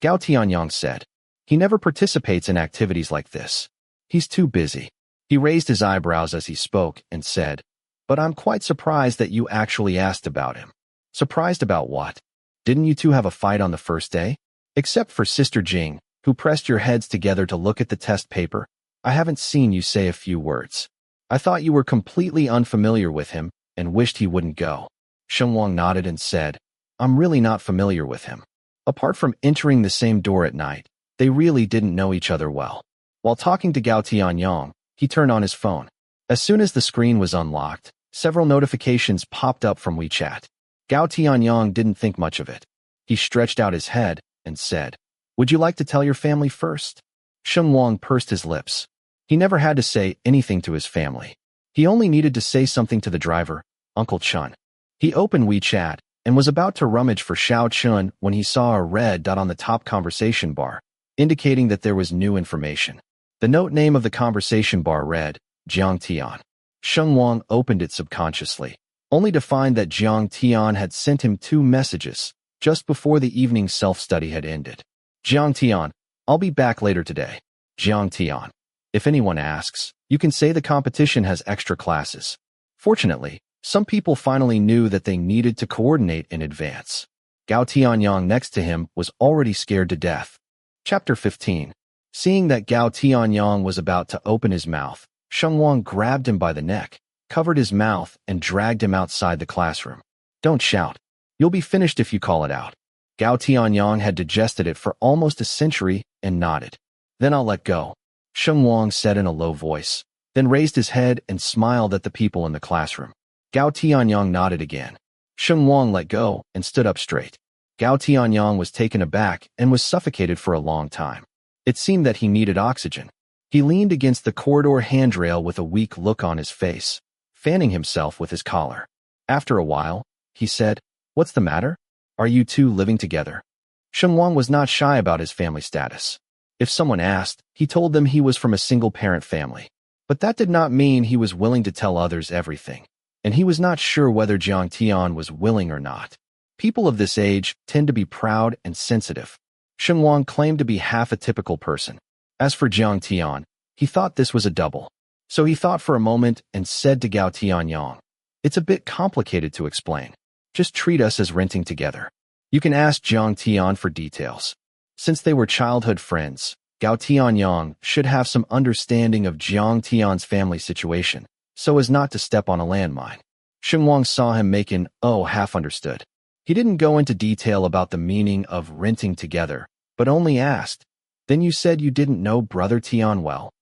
Gao Tianyang said. "He never participates in activities like this. He's too busy." He raised his eyebrows as he spoke and said, "But I'm quite surprised that you actually asked about him." "Surprised about what? Didn't you two have a fight on the first day? Except for Sister Jing, who pressed your heads together to look at the test paper, I haven't seen you say a few words. I thought you were completely unfamiliar with him and wished he wouldn't go." Sheng Wang nodded and said, "I'm really not familiar with him. Apart from entering the same door at night, they really didn't know each other well." While talking to Gao Tianyang, he turned on his phone. As soon as the screen was unlocked, several notifications popped up from WeChat. Gao Tianyang didn't think much of it. He stretched out his head and said, "Would you like to tell your family first?" Sheng Wang pursed his lips. He never had to say anything to his family. He only needed to say something to the driver, Uncle Chun. He opened WeChat and was about to rummage for Xiao Chun when he saw a red dot on the top conversation bar, indicating that there was new information. The note name of the conversation bar read, Jiang Tian. Sheng Wang opened it subconsciously, only to find that Jiang Tian had sent him 2 messages just before the evening self-study had ended. "Jiang Tian, I'll be back later today. Jiang Tian. If anyone asks, you can say the competition has extra classes." Fortunately, some people finally knew that they needed to coordinate in advance. Gao Tianyang next to him was already scared to death. Chapter 15. Seeing that Gao Tianyang was about to open his mouth, Sheng Wang grabbed him by the neck, covered his mouth, and dragged him outside the classroom. "Don't shout. You'll be finished if you call it out." Gao Tianyang had digested it for almost a century and nodded. "Then I'll let go," Sheng Wang said in a low voice, then raised his head and smiled at the people in the classroom. Gao Tianyang nodded again. Sheng Wang let go and stood up straight. Gao Tianyang was taken aback and was suffocated for a long time. It seemed that he needed oxygen. He leaned against the corridor handrail with a weak look on his face, fanning himself with his collar. After a while, he said, "What's the matter? Are you two living together?" Sheng Wang was not shy about his family status. If someone asked, he told them he was from a single-parent family. But that did not mean he was willing to tell others everything, and he was not sure whether Jiang Tian was willing or not. People of this age tend to be proud and sensitive. Sheng Wang claimed to be half a typical person. As for Jiang Tian, he thought this was a double. So he thought for a moment and said to Gao Tianyang, "It's a bit complicated to explain. Just treat us as renting together. You can ask Jiang Tian for details." Since they were childhood friends, Gao Tianyang should have some understanding of Jiang Tian's family situation, so as not to step on a landmine. Sheng Wang saw him make an half understood. He didn't go into detail about the meaning of renting together, but only asked, "Then you said you didn't know Brother Tian well?"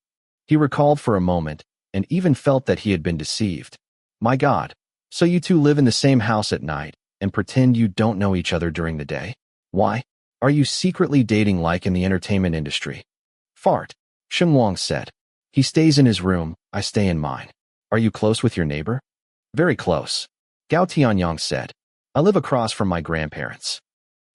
He recalled for a moment, and even felt that he had been deceived. "My God, so you two live in the same house at night, and pretend you don't know each other during the day? Why? Are you secretly dating like in the entertainment industry?" "Fart," Sheng Wang said. "He stays in his room, I stay in mine. Are you close with your neighbor?" "Very close," Gao Tianyang said. "I live across from my grandparents."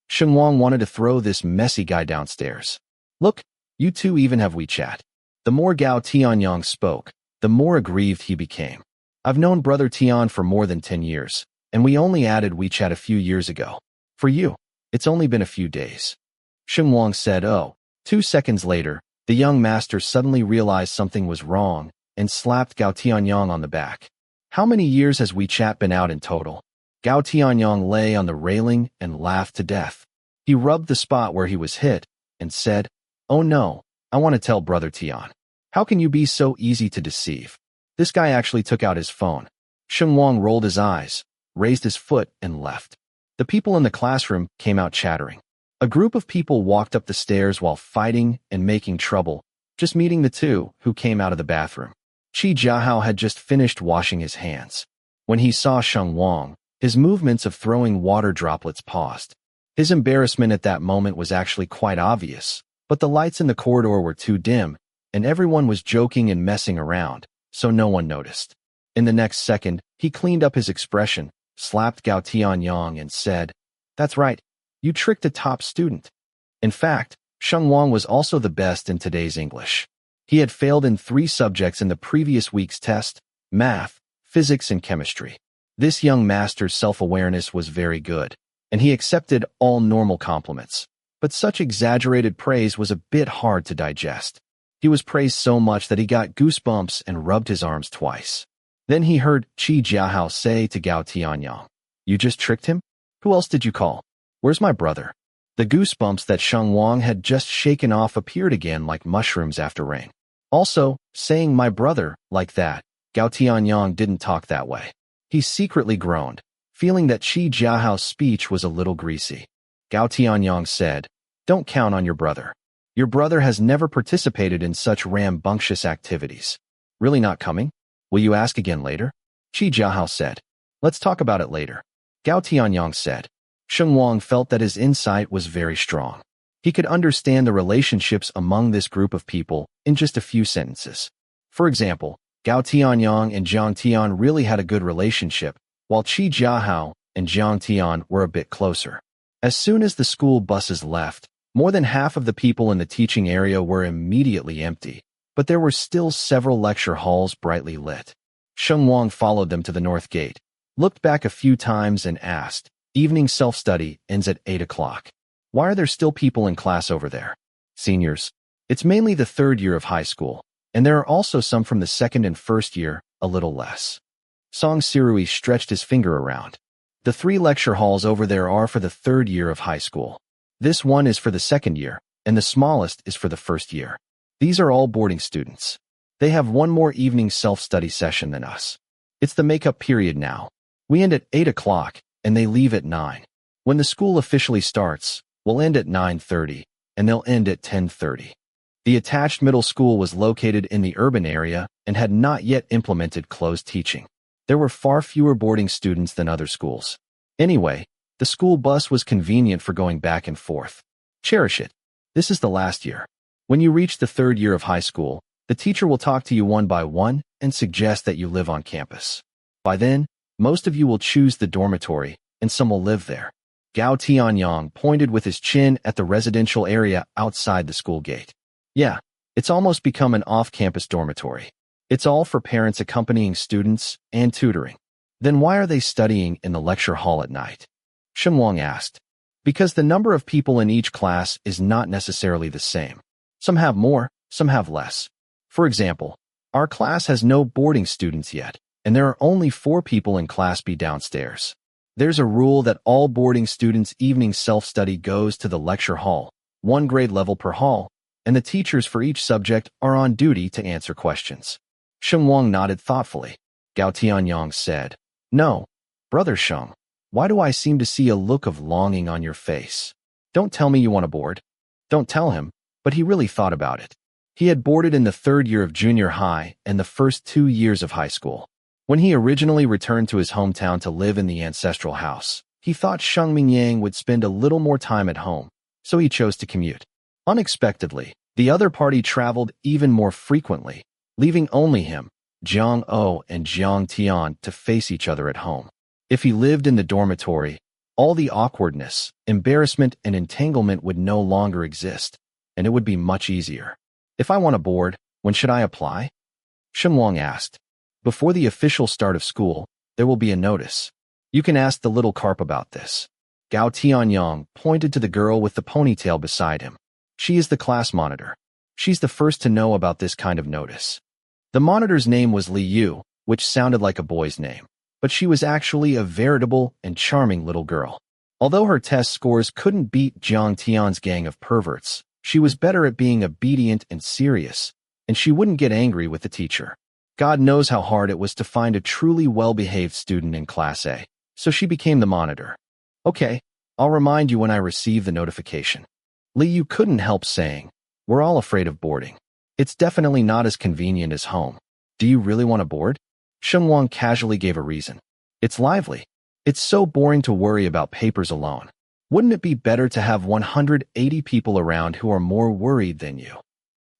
Sheng Wang wanted to throw this messy guy downstairs. "Look, you two even have WeChat." The more Gao Tianyang spoke, the more aggrieved he became. "I've known Brother Tian for more than 10 years, and we only added WeChat a few years ago. For you, it's only been a few days." Sheng Wang said, "Oh." 2 seconds later, The young master suddenly realized something was wrong and slapped Gao Tianyong on the back. How many years has WeChat been out in total? Gao Tianyong lay on the railing and laughed to death. He rubbed the spot where he was hit and said, "Oh no, I want to tell Brother Tian. How can you be so easy to deceive?" This guy actually took out his phone. Sheng Wang rolled his eyes, raised his foot, and left. The people in the classroom came out chattering. A group of people walked up the stairs while fighting and making trouble, just meeting the two who came out of the bathroom. Qi Jiahao had just finished washing his hands. When he saw Sheng Wang, his movements of throwing water droplets paused. His embarrassment at that moment was actually quite obvious, but the lights in the corridor were too dim, and everyone was joking and messing around, so no one noticed. In the next second, he cleaned up his expression, slapped Gao Tianyong, and said, "That's right. You tricked a top student." In fact, Sheng Wang was also the best in today's English. He had failed in 3 subjects in the previous week's test: math, physics, and chemistry. This young master's self-awareness was very good, and he accepted all normal compliments. But such exaggerated praise was a bit hard to digest. He was praised so much that he got goosebumps and rubbed his arms twice. Then he heard Qi Jiahao say to Gao Tianyong, "You just tricked him? Who else did you call? Where's my brother?" The goosebumps that Sheng Wang had just shaken off appeared again like mushrooms after rain. Also, saying "my brother" like that, Gao Tianyong didn't talk that way. He secretly groaned, feeling that Qi Jiahao's speech was a little greasy. Gao Tianyong said, "Don't count on your brother. Your brother has never participated in such rambunctious activities." "Really not coming? Will you ask again later?" Qi Jiahao said. "Let's talk about it later." Gao Tianyong said. Sheng Wang felt that his insight was very strong. He could understand the relationships among this group of people in just a few sentences. For example, Gao Tianyong and Jiang Tian really had a good relationship, while Qi Jiahao and Jiang Tian were a bit closer. As soon as the school buses left, more than half of the people in the teaching area were immediately empty, but there were still several lecture halls brightly lit. Sheng Wang followed them to the north gate, looked back a few times, and asked, "Evening self-study ends at 8 o'clock. Why are there still people in class over there?" "Seniors. It's mainly the 3rd year of high school, and there are also some from the 2nd and 1st year, a little less." Song Sirui stretched his finger around. "The 3 lecture halls over there are for the 3rd year of high school. This one is for the 2nd year, and the smallest is for the 1st year. These are all boarding students. They have one more evening self-study session than us. It's the makeup period now. We end at 8 o'clock, and they leave at 9. When the school officially starts, we'll end at 9:30, and they'll end at 10:30. The attached middle school was located in the urban area and had not yet implemented closed teaching. There were far fewer boarding students than other schools. Anyway, the school bus was convenient for going back and forth. Cherish it. This is the last year. When you reach the 3rd year of high school, the teacher will talk to you one by one and suggest that you live on campus. By then, most of you will choose the dormitory, and some will live there." Gao Tianyong pointed with his chin at the residential area outside the school gate. "Yeah, it's almost become an off-campus dormitory. It's all for parents accompanying students and tutoring." "Then why are they studying in the lecture hall at night?" Sheng Wang asked. "Because the number of people in each class is not necessarily the same. Some have more, some have less. For example, our class has no boarding students yet, and there are only 4 people in Class B downstairs. There's a rule that all boarding students' evening self-study goes to the lecture hall, 1 grade level per hall, and the teachers for each subject are on duty to answer questions." Sheng Wang nodded thoughtfully. Gao Tianyong said, "No, Brother Sheng, why do I seem to see a look of longing on your face? Don't tell me you want to board." Don't tell him, but he really thought about it. He had boarded in the 3rd year of junior high and the first 2 years of high school. When he originally returned to his hometown to live in the ancestral house, he thought Sheng Mingyang would spend a little more time at home, so he chose to commute. Unexpectedly, the other party traveled even more frequently, leaving only him, Jiang O, and Jiang Tian to face each other at home. If he lived in the dormitory, all the awkwardness, embarrassment, and entanglement would no longer exist, and it would be much easier. "If I want to board, when should I apply?" Sheng Wang asked. "Before the official start of school, there will be a notice. You can ask the little carp about this." Gao Tianyong pointed to the girl with the ponytail beside him. "She is the class monitor. She's the first to know about this kind of notice. The monitor's name was Li Yu, which sounded like a boy's name, but she was actually a veritable and charming little girl. Although her test scores couldn't beat Jiang Tian's gang of perverts, she was better at being obedient and serious, and she wouldn't get angry with the teacher. God knows how hard it was to find a truly well-behaved student in Class A, so she became the monitor. Okay, I'll remind you when I receive the notification. Li Yu couldn't help saying, we're all afraid of boarding. It's definitely not as convenient as home. Do you really want to board? Sheng Wang casually gave a reason. It's lively. It's so boring to worry about papers alone. Wouldn't it be better to have 180 people around who are more worried than you?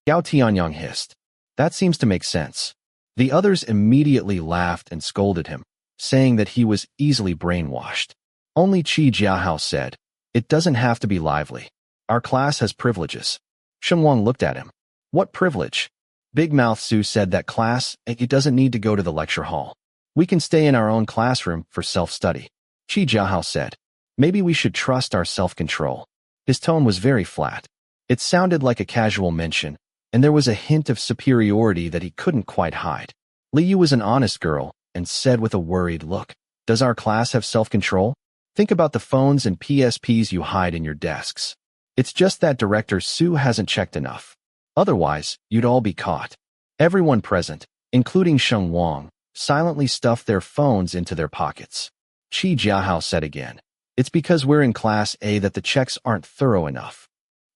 Gao Tianyang hissed. That seems to make sense. The others immediately laughed and scolded him, saying that he was easily brainwashed. Only Qi Jiahao said, it doesn't have to be lively. Our class has privileges. Sheng Wang looked at him. What privilege? Big Mouth Su said that class, it doesn't need to go to the lecture hall. We can stay in our own classroom for self-study. Qi Jiahao said, maybe we should trust our self-control. His tone was very flat. It sounded like a casual mention, and there was a hint of superiority that he couldn't quite hide. Li Yu was an honest girl, and said with a worried look, does our class have self-control? Think about the phones and PSPs you hide in your desks. It's just that Director Su hasn't checked enough. Otherwise, you'd all be caught. Everyone present, including Sheng Wang, silently stuffed their phones into their pockets. Qi Jiahao said again, it's because we're in Class A that the checks aren't thorough enough.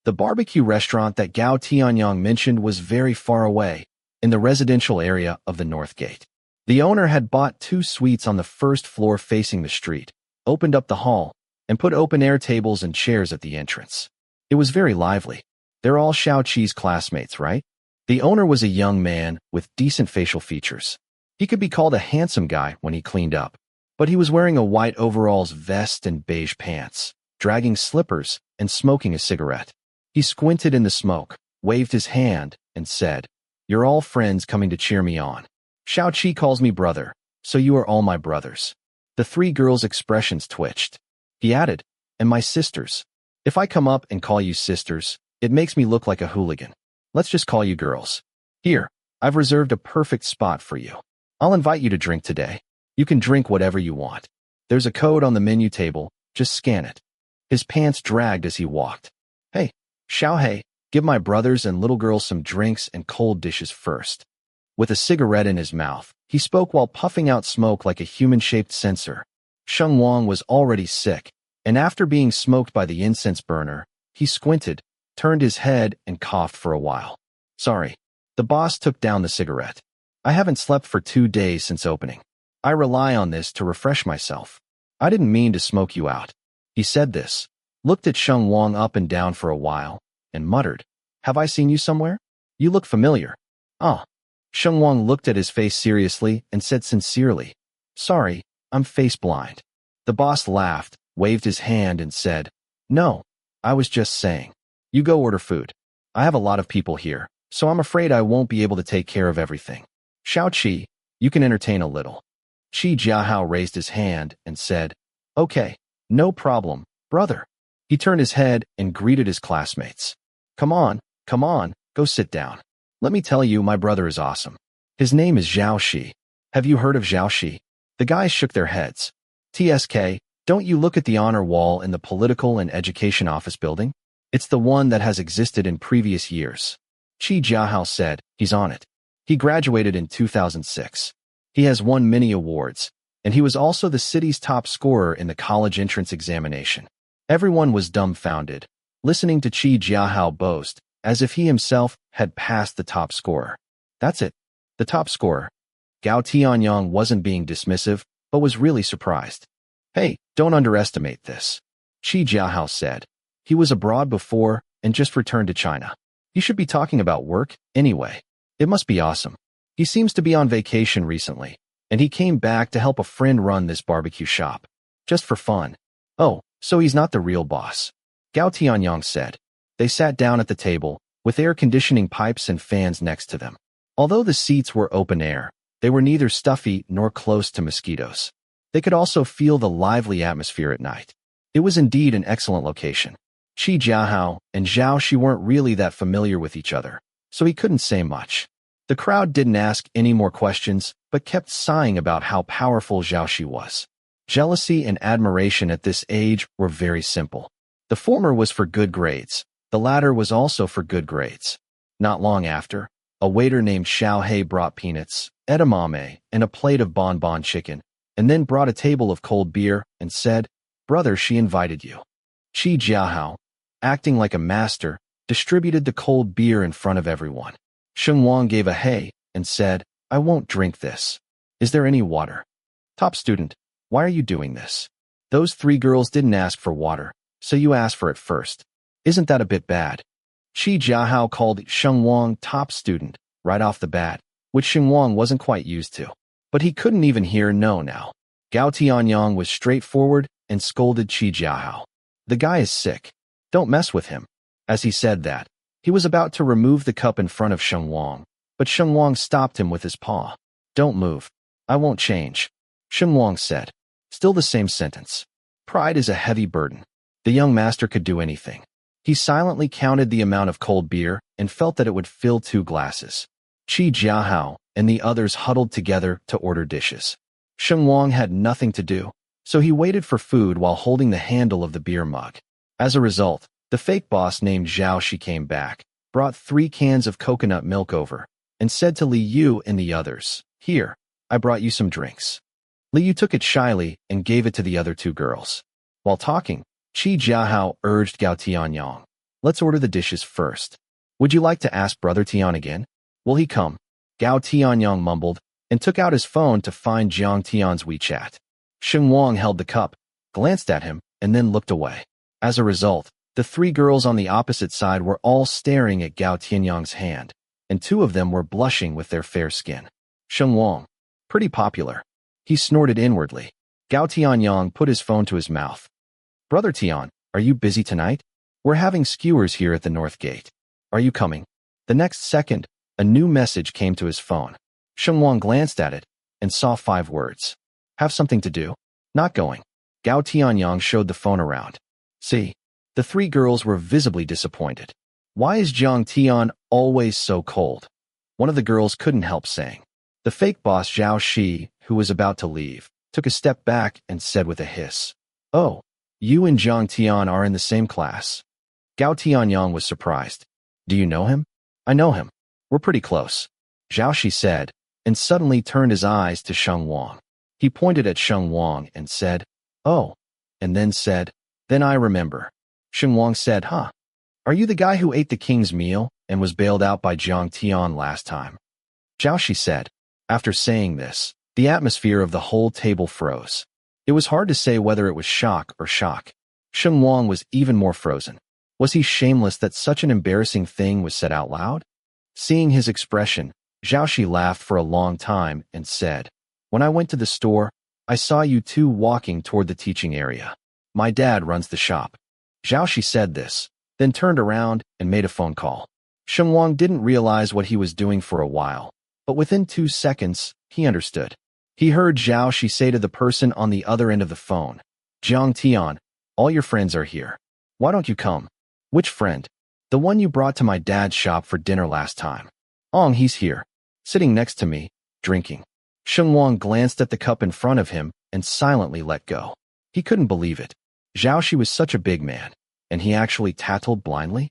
The barbecue restaurant that Gao Tianyang mentioned was very far away, in the residential area of the North Gate. The owner had bought 2 suites on the first floor facing the street, opened up the hall, and put open-air tables and chairs at the entrance. It was very lively. They're all Xiaoqi's classmates, right? The owner was a young man with decent facial features. He could be called a handsome guy when he cleaned up, but he was wearing a white overalls vest and beige pants, dragging slippers, and smoking a cigarette. He squinted in the smoke, waved his hand, and said, you're all friends coming to cheer me on. Xiaoqi calls me brother, so you are all my brothers. The 3 girls' expressions twitched. He added, and my sisters. If I come up and call you sisters, it makes me look like a hooligan. Let's just call you girls. Here, I've reserved a perfect spot for you. I'll invite you to drink today. You can drink whatever you want. There's a code on the menu table, just scan it. His pants dragged as he walked. Hey, Xiaohei, give my brothers and little girls some drinks and cold dishes first. With a cigarette in his mouth, he spoke while puffing out smoke like a human-shaped censer. Sheng Wang was already sick, and after being smoked by the incense burner, he squinted, turned his head, and coughed for a while. Sorry. The boss took down the cigarette. I haven't slept for 2 days since opening. I rely on this to refresh myself. I didn't mean to smoke you out. He said this, looked at Sheng Wang up and down for a while, and muttered, have I seen you somewhere? You look familiar. Ah. Sheng Wang looked at his face seriously and said sincerely, sorry, I'm face blind. The boss laughed, waved his hand and said, no, I was just saying. You go order food. I have a lot of people here, so I'm afraid I won't be able to take care of everything. Xiaoqi, you can entertain a little. Qi Jiahao raised his hand and said, okay, no problem, brother. He turned his head and greeted his classmates. Come on, go sit down. Let me tell you, my brother is awesome. His name is Zhao Shi. Have you heard of Zhao Shi? The guys shook their heads. TSK, don't you look at the honor wall in the Political and Education Office building? It's the one that has existed in previous years. Qi Jiahao said, he's on it. He graduated in 2006. He has won many awards, and he was also the city's top scorer in the college entrance examination. Everyone was dumbfounded, listening to Qi Jiahao boast, as if he himself had passed the top scorer. That's it. The top scorer. Gao Tianyang wasn't being dismissive, but was really surprised. Hey, don't underestimate this. Qi Jiahao said. He was abroad before and just returned to China. He should be talking about work, anyway. It must be awesome. He seems to be on vacation recently, and he came back to help a friend run this barbecue shop. Just for fun. Oh, so he's not the real boss. Gao Tianyang said. They sat down at the table, with air conditioning pipes and fans next to them. Although the seats were open air, they were neither stuffy nor close to mosquitoes. They could also feel the lively atmosphere at night. It was indeed an excellent location. Qi Jiahao and Zhao Shi weren't really that familiar with each other, so he couldn't say much. The crowd didn't ask any more questions, but kept sighing about how powerful Zhao Shi was. Jealousy and admiration at this age were very simple. The former was for good grades. The latter was also for good grades. Not long after, a waiter named Xiao He brought peanuts, edamame, and a plate of bonbon chicken, and then brought a table of cold beer and said, "Brother, she invited you." Qi Jiahao, acting like a master, distributed the cold beer in front of everyone. Sheng Wang gave a hey and said, "I won't drink this. Is there any water?" "Top student, why are you doing this? Those 3 girls didn't ask for water, so you asked for it first. Isn't that a bit bad?" Qi Jiahao called Sheng Wang top student right off the bat, which Sheng Wang wasn't quite used to. But he couldn't even hear no now. Gao Tianyang was straightforward and scolded Qi Jiahao. "The guy is sick. Don't mess with him." As he said that, he was about to remove the cup in front of Sheng Wang, but Sheng Wang stopped him with his paw. "Don't move. I won't change," Sheng Wang said. Still the same sentence. Pride is a heavy burden. The young master could do anything. He silently counted the amount of cold beer and felt that it would fill 2 glasses. Qi Jiahao and the others huddled together to order dishes. Sheng Wang had nothing to do, so he waited for food while holding the handle of the beer mug. As a result, the fake boss named Zhao Shi came back, brought 3 cans of coconut milk over, and said to Li Yu and the others, "Here, I brought you some drinks." Li Yu took it shyly and gave it to the other 2 girls. While talking, Qi Jiahao urged Gao Tianyang, "Let's order the dishes first. Would you like to ask Brother Tian again? Will he come?" Gao Tianyang mumbled and took out his phone to find Jiang Tian's WeChat. Sheng Wang held the cup, glanced at him, and then looked away. As a result, the 3 girls on the opposite side were all staring at Gao Tianyang's hand, and 2 of them were blushing with their fair skin. Sheng Wang, pretty popular. He snorted inwardly. Gao Tianyang put his phone to his mouth. "Brother Tian, are you busy tonight? We're having skewers here at the North Gate. Are you coming?" The next second, a new message came to his phone. Sheng Wang glanced at it and saw 5 words. "Have something to do? Not going." Gao Tianyang showed the phone around. "See?" The 3 girls were visibly disappointed. "Why is Jiang Tian always so cold?" One of the girls couldn't help saying. The fake boss Zhao Shi, who was about to leave, took a step back and said with a hiss, "Oh, you and Jiang Tian are in the same class." Gao Tianyang was surprised. "Do you know him?" "I know him. We're pretty close," Zhao Shi said, and suddenly turned his eyes to Sheng Wang. He pointed at Sheng Wang and said, "Oh," and then said, "Then I remember." Sheng Wang said, "Huh? Are you the guy who ate the king's meal and was bailed out by Jiang Tian last time?" Zhao Shi said. After saying this, the atmosphere of the whole table froze. It was hard to say whether it was shock or shock. Sheng Wang was even more frozen. Was he shameless that such an embarrassing thing was said out loud? Seeing his expression, Zhao Shi laughed for a long time and said, "When I went to the store, I saw you 2 walking toward the teaching area. My dad runs the shop." Zhao Shi said this, then turned around and made a phone call. Sheng Wang didn't realize what he was doing for a while, but within 2 seconds, he understood. He heard Zhao Shi say to the person on the other end of the phone, "Jiang Tian, all your friends are here. Why don't you come?" "Which friend?" "The one you brought to my dad's shop for dinner last time." He's here, sitting next to me, drinking." Sheng Wang glanced at the cup in front of him and silently let go. He couldn't believe it. Zhao Shi was such a big man, and he actually tattled blindly?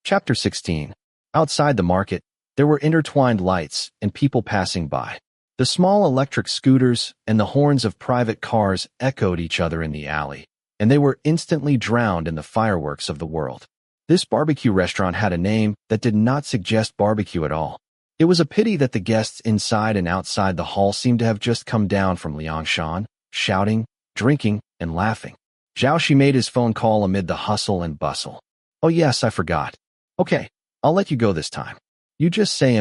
Chapter 16. Outside the market, there were intertwined lights and people passing by. The small electric scooters and the horns of private cars echoed each other in the alley, and they were instantly drowned in the fireworks of the world. This barbecue restaurant had a name that did not suggest barbecue at all. It was a pity that the guests inside and outside the hall seemed to have just come down from Liangshan, shouting, drinking, and laughing. Zhao Shi made his phone call amid the hustle and bustle. "Oh yes, I forgot. Okay, I'll let you go this time. You just say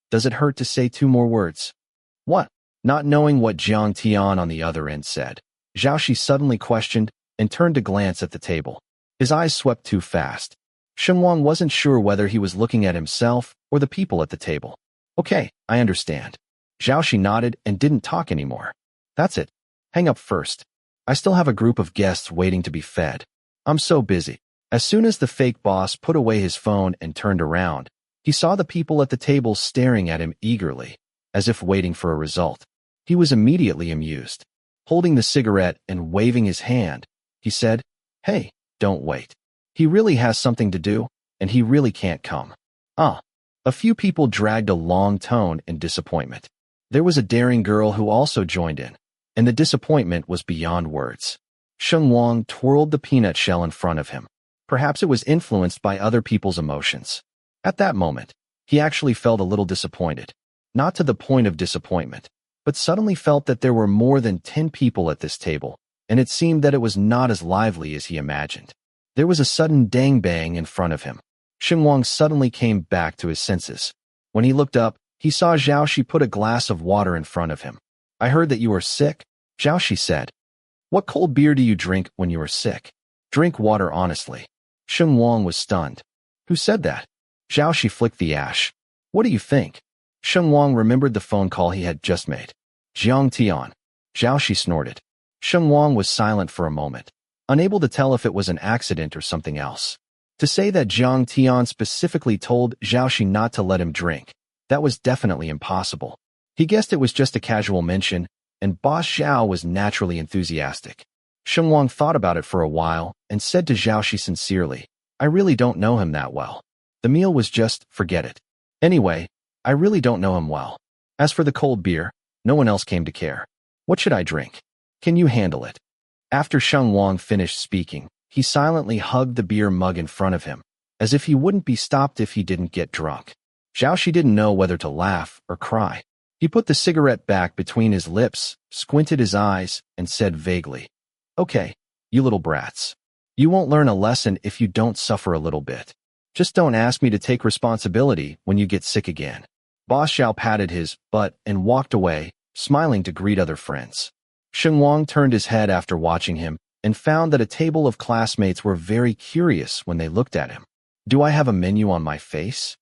does it hurt to say 2 more words?" "What?" Not knowing what Jiang Tian on the other end said, Zhao Shi suddenly questioned and turned to glance at the table. His eyes swept too fast. Sheng Wang wasn't sure whether he was looking at himself or the people at the table. "Okay, I understand." Zhao Shi nodded and didn't talk anymore. "That's it. Hang up first. I still have a group of guests waiting to be fed. I'm so busy." As soon as the fake boss put away his phone and turned around, He saw the people at the table staring at him eagerly, as if waiting for a result. He was immediately amused. Holding the cigarette and waving his hand, he said, "Hey, don't wait. He really has something to do, and he really can't come." A few people dragged a long tone in disappointment. There was a daring girl who also joined in, and the disappointment was beyond words. Sheng Wang twirled the peanut shell in front of him. Perhaps it was influenced by other people's emotions. At that moment, he actually felt a little disappointed. Not to the point of disappointment, but suddenly felt that there were more than 10 people at this table, and it seemed that it was not as lively as he imagined. There was a sudden dang-bang in front of him. Sheng Wang suddenly came back to his senses. When he looked up, he saw Xiaoxi put a glass of water in front of him. "I heard that you are sick," Xiaoxi said. "What cold beer do you drink when you are sick?" "Drink water honestly." Sheng Wang was stunned. "Who said that?" Xiaoxi flicked the ash. "What do you think?" Sheng Wang remembered the phone call he had just made. "Jiang Tian." Xiaoxi snorted. Sheng Wang was silent for a moment, unable to tell if it was an accident or something else. To say that Jiang Tian specifically told Xiaoxi not to let him drink, that was definitely impossible. He guessed it was just a casual mention, and Boss Xiao was naturally enthusiastic. Sheng Wang thought about it for a while and said to Xiaoxi sincerely, "I really don't know him that well. The meal was just, forget it. Anyway, I really don't know him well. As for the cold beer, no one else came to care. What should I drink? Can you handle it?" After Sheng Wang finished speaking, he silently hugged the beer mug in front of him, as if he wouldn't be stopped if he didn't get drunk. Xiaoxi didn't know whether to laugh or cry. He put the cigarette back between his lips, squinted his eyes, and said vaguely, "Okay, you little brats. You won't learn a lesson if you don't suffer a little bit. Just don't ask me to take responsibility when you get sick again." Boss Xiao patted his butt and walked away, smiling to greet other friends. Sheng Wang turned his head after watching him and found that a table of classmates were very curious when they looked at him. "Do I have a menu on my face?"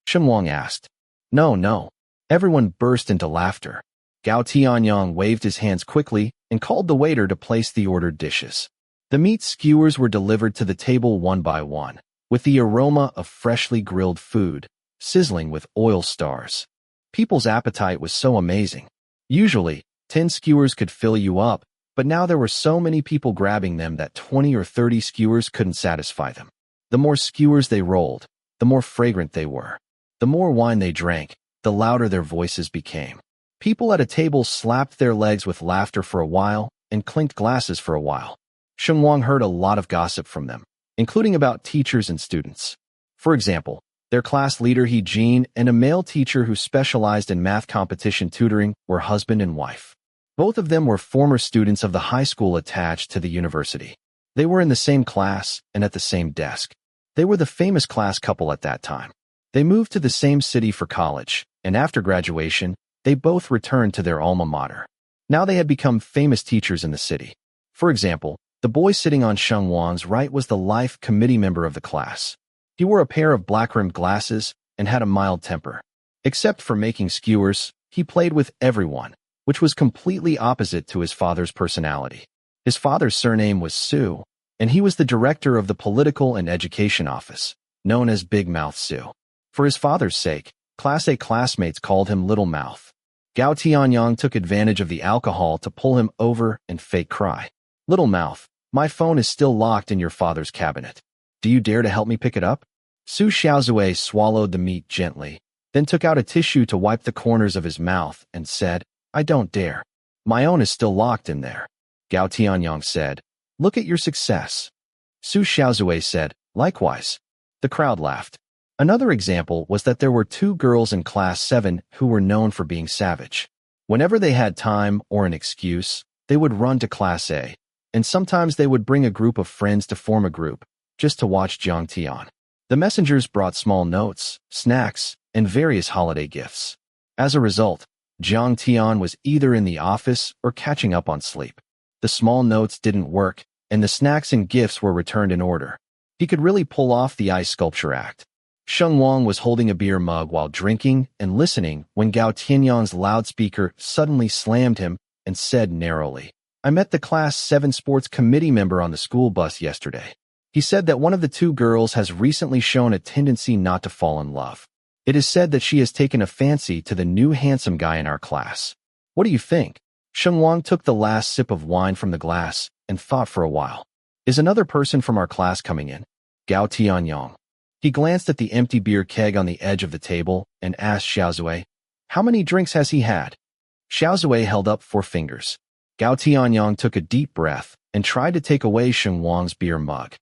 Sheng Wang asked. No. Everyone burst into laughter. Gao Tianyang waved his hands quickly and called the waiter to place the ordered dishes. The meat skewers were delivered to the table one by one, with the aroma of freshly grilled food, sizzling with oil stars. People's appetite was so amazing. Usually, 10 skewers could fill you up, but now there were so many people grabbing them that 20 or 30 skewers couldn't satisfy them. The more skewers they rolled, the more fragrant they were. The more wine they drank, the louder their voices became. People at a table slapped their legs with laughter for a while and clinked glasses for a while. Sheng Wang heard a lot of gossip from them, including about teachers and students. For example, their class leader He Jin and a male teacher who specialized in math competition tutoring were husband and wife. Both of them were former students of the high school attached to the university. They were in the same class and at the same desk. They were the famous class couple at that time. They moved to the same city for college, and after graduation, they both returned to their alma mater. Now they had become famous teachers in the city. For example, the boy sitting on Sheng Wang's right was the life committee member of the class. He wore a pair of black-rimmed glasses and had a mild temper. Except for making skewers, he played with everyone, which was completely opposite to his father's personality. His father's surname was Su, and he was the director of the Political and Education Office, known as Big Mouth Su. For his father's sake, Class A classmates called him Little Mouth. Gao Tianyang took advantage of the alcohol to pull him over and fake cry. "Little Mouth, my phone is still locked in your father's cabinet. Do you dare to help me pick it up?" Su Xiaozue swallowed the meat gently, then took out a tissue to wipe the corners of his mouth and said, "I don't dare. My own is still locked in there." Gao Tianyang said, "Look at your success." Su Xiaozue said, "Likewise." The crowd laughed. Another example was that there were 2 girls in Class 7 who were known for being savage. Whenever they had time or an excuse, they would run to Class A, and sometimes they would bring a group of friends to form a group, just to watch Jiang Tian. The messengers brought small notes, snacks, and various holiday gifts. As a result, Jiang Tian was either in the office or catching up on sleep. The small notes didn't work, and the snacks and gifts were returned in order. He could really pull off the ice sculpture act. Sheng Wang was holding a beer mug while drinking and listening when Gao Tianyang's loudspeaker suddenly slammed him and said narrowly, "I met the Class 7 sports committee member on the school bus yesterday. He said that one of the 2 girls has recently shown a tendency not to fall in love. It is said that she has taken a fancy to the new handsome guy in our class. What do you think? Sheng Wang took the last sip of wine from the glass and thought for a while. Is another person from our class coming in? Gao Tianyong. He glanced at the empty beer keg on the edge of the table and asked Xiaozui, how many drinks has he had? Xiaozui held up 4 fingers. Gao Tianyong took a deep breath and tried to take away Sheng Wang's beer mug.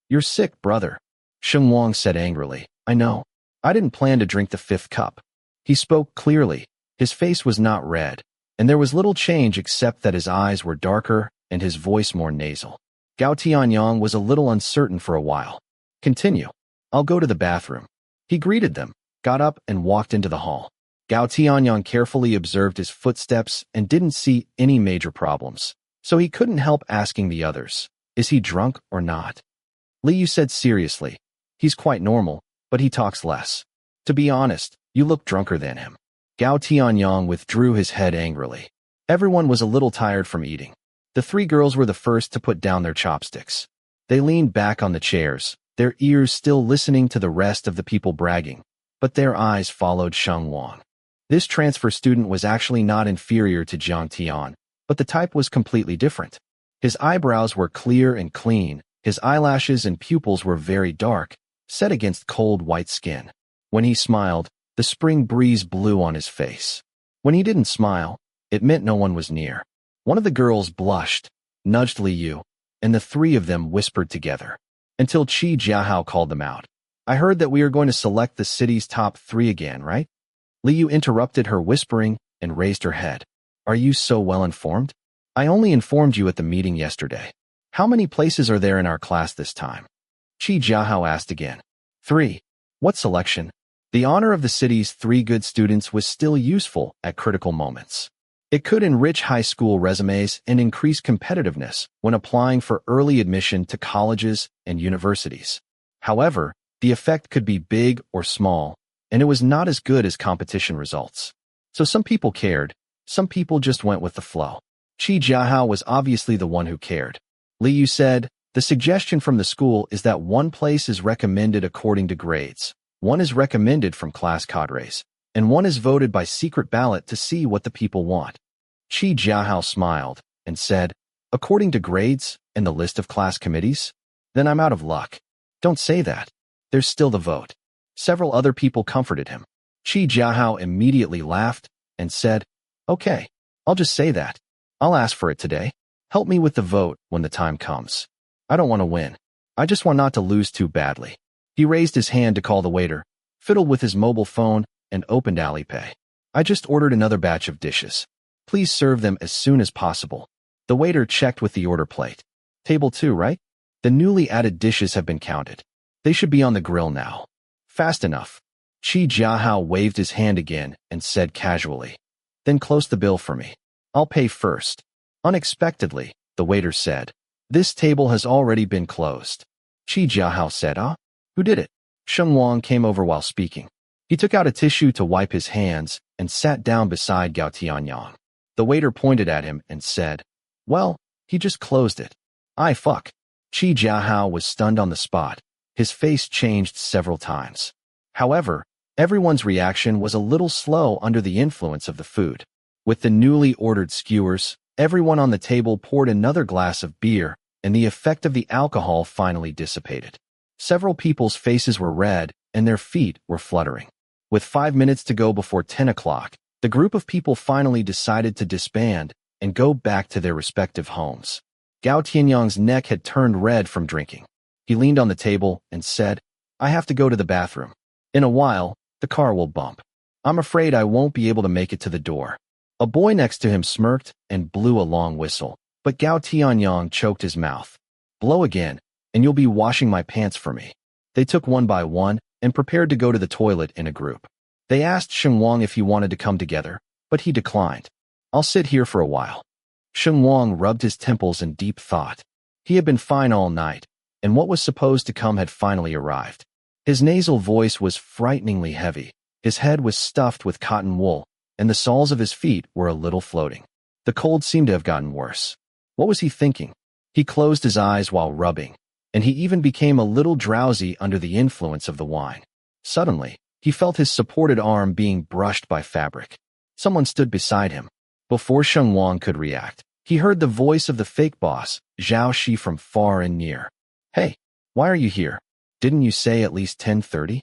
You're sick, brother, Sheng Wang said angrily. I know. I didn't plan to drink the 5th cup. He spoke clearly. His face was not red, and there was little change except that his eyes were darker and his voice more nasal. Gao Tianyong was a little uncertain for a while. Continue. I'll go to the bathroom. He greeted them, got up and walked into the hall. Gao Tianyong carefully observed his footsteps and didn't see any major problems, so he couldn't help asking the others, is he drunk or not? Liu said seriously, he's quite normal, but he talks less. To be honest, you look drunker than him. Gao Tianyong withdrew his head angrily. Everyone was a little tired from eating. The 3 girls were the first to put down their chopsticks. They leaned back on the chairs, their ears still listening to the rest of the people bragging, but their eyes followed Sheng Wang. This transfer student was actually not inferior to Jiang Tian, but the type was completely different. His eyebrows were clear and clean, his eyelashes and pupils were very dark, set against cold white skin. When he smiled, the spring breeze blew on his face. When he didn't smile, it meant no one was near. One of the girls blushed, nudged Liu, and the 3 of them whispered together, until Qi Jiahao called them out. I heard that we are going to select the city's top 3 again, right? Liu interrupted her whispering and raised her head. Are you so well informed? I only informed you at the meeting yesterday. How many places are there in our class this time? Qi Jiahao asked again. 3. What selection? The honor of the city's 3 good students was still useful at critical moments. It could enrich high school resumes and increase competitiveness when applying for early admission to colleges and universities. However, the effect could be big or small, and it was not as good as competition results. So some people cared, some people just went with the flow. Qi Jiahao was obviously the one who cared. Liu said, the suggestion from the school is that 1 place is recommended according to grades, 1 is recommended from class cadres, and 1 is voted by secret ballot to see what the people want. Qi Jiahao smiled and said, according to grades and the list of class committees? Then I'm out of luck. Don't say that. There's still the vote. Several other people comforted him. Qi Jiahao immediately laughed and said, okay, I'll just say that. I'll ask for it today. Help me with the vote when the time comes. I don't want to win. I just want not to lose too badly. He raised his hand to call the waiter, fiddled with his mobile phone, and opened Alipay. I just ordered another batch of dishes. Please serve them as soon as possible. The waiter checked with the order plate. Table 2, right? The newly added dishes have been counted. They should be on the grill now. Fast enough. Qi Jiahao waved his hand again and said casually, then close the bill for me. I'll pay first. Unexpectedly, the waiter said, this table has already been closed. Qi Jiahao said, who did it? Sheng Wang came over while speaking. He took out a tissue to wipe his hands and sat down beside Gao Tianyong. The waiter pointed at him and said, well, he just closed it. Fuck. Qi Jiahao was stunned on the spot. His face changed several times. However, everyone's reaction was a little slow under the influence of the food. With the newly ordered skewers, everyone on the table poured another glass of beer, and the effect of the alcohol finally dissipated. Several people's faces were red, and their feet were fluttering. With 5 minutes to go before 10 o'clock, the group of people finally decided to disband and go back to their respective homes. Gao Tianyong's neck had turned red from drinking. He leaned on the table and said, I have to go to the bathroom. In a while, the car will bump. I'm afraid I won't be able to make it to the door. A boy next to him smirked and blew a long whistle, but Gao Tianyong choked his mouth. Blow again, and you'll be washing my pants for me. They took one by one and prepared to go to the toilet in a group. They asked Sheng Wang if he wanted to come together, but he declined. I'll sit here for a while. Sheng Wang rubbed his temples in deep thought. He had been fine all night, and what was supposed to come had finally arrived. His nasal voice was frighteningly heavy, his head was stuffed with cotton wool, and the soles of his feet were a little floating. The cold seemed to have gotten worse. What was he thinking? He closed his eyes while rubbing, and he even became a little drowsy under the influence of the wine. Suddenly, He felt his supported arm being brushed by fabric. Someone stood beside him. Before Sheng Wang could react, he heard the voice of the fake boss, Zhao Shi, from far and near. "Hey, why are you here? Didn't you say at least 10:30?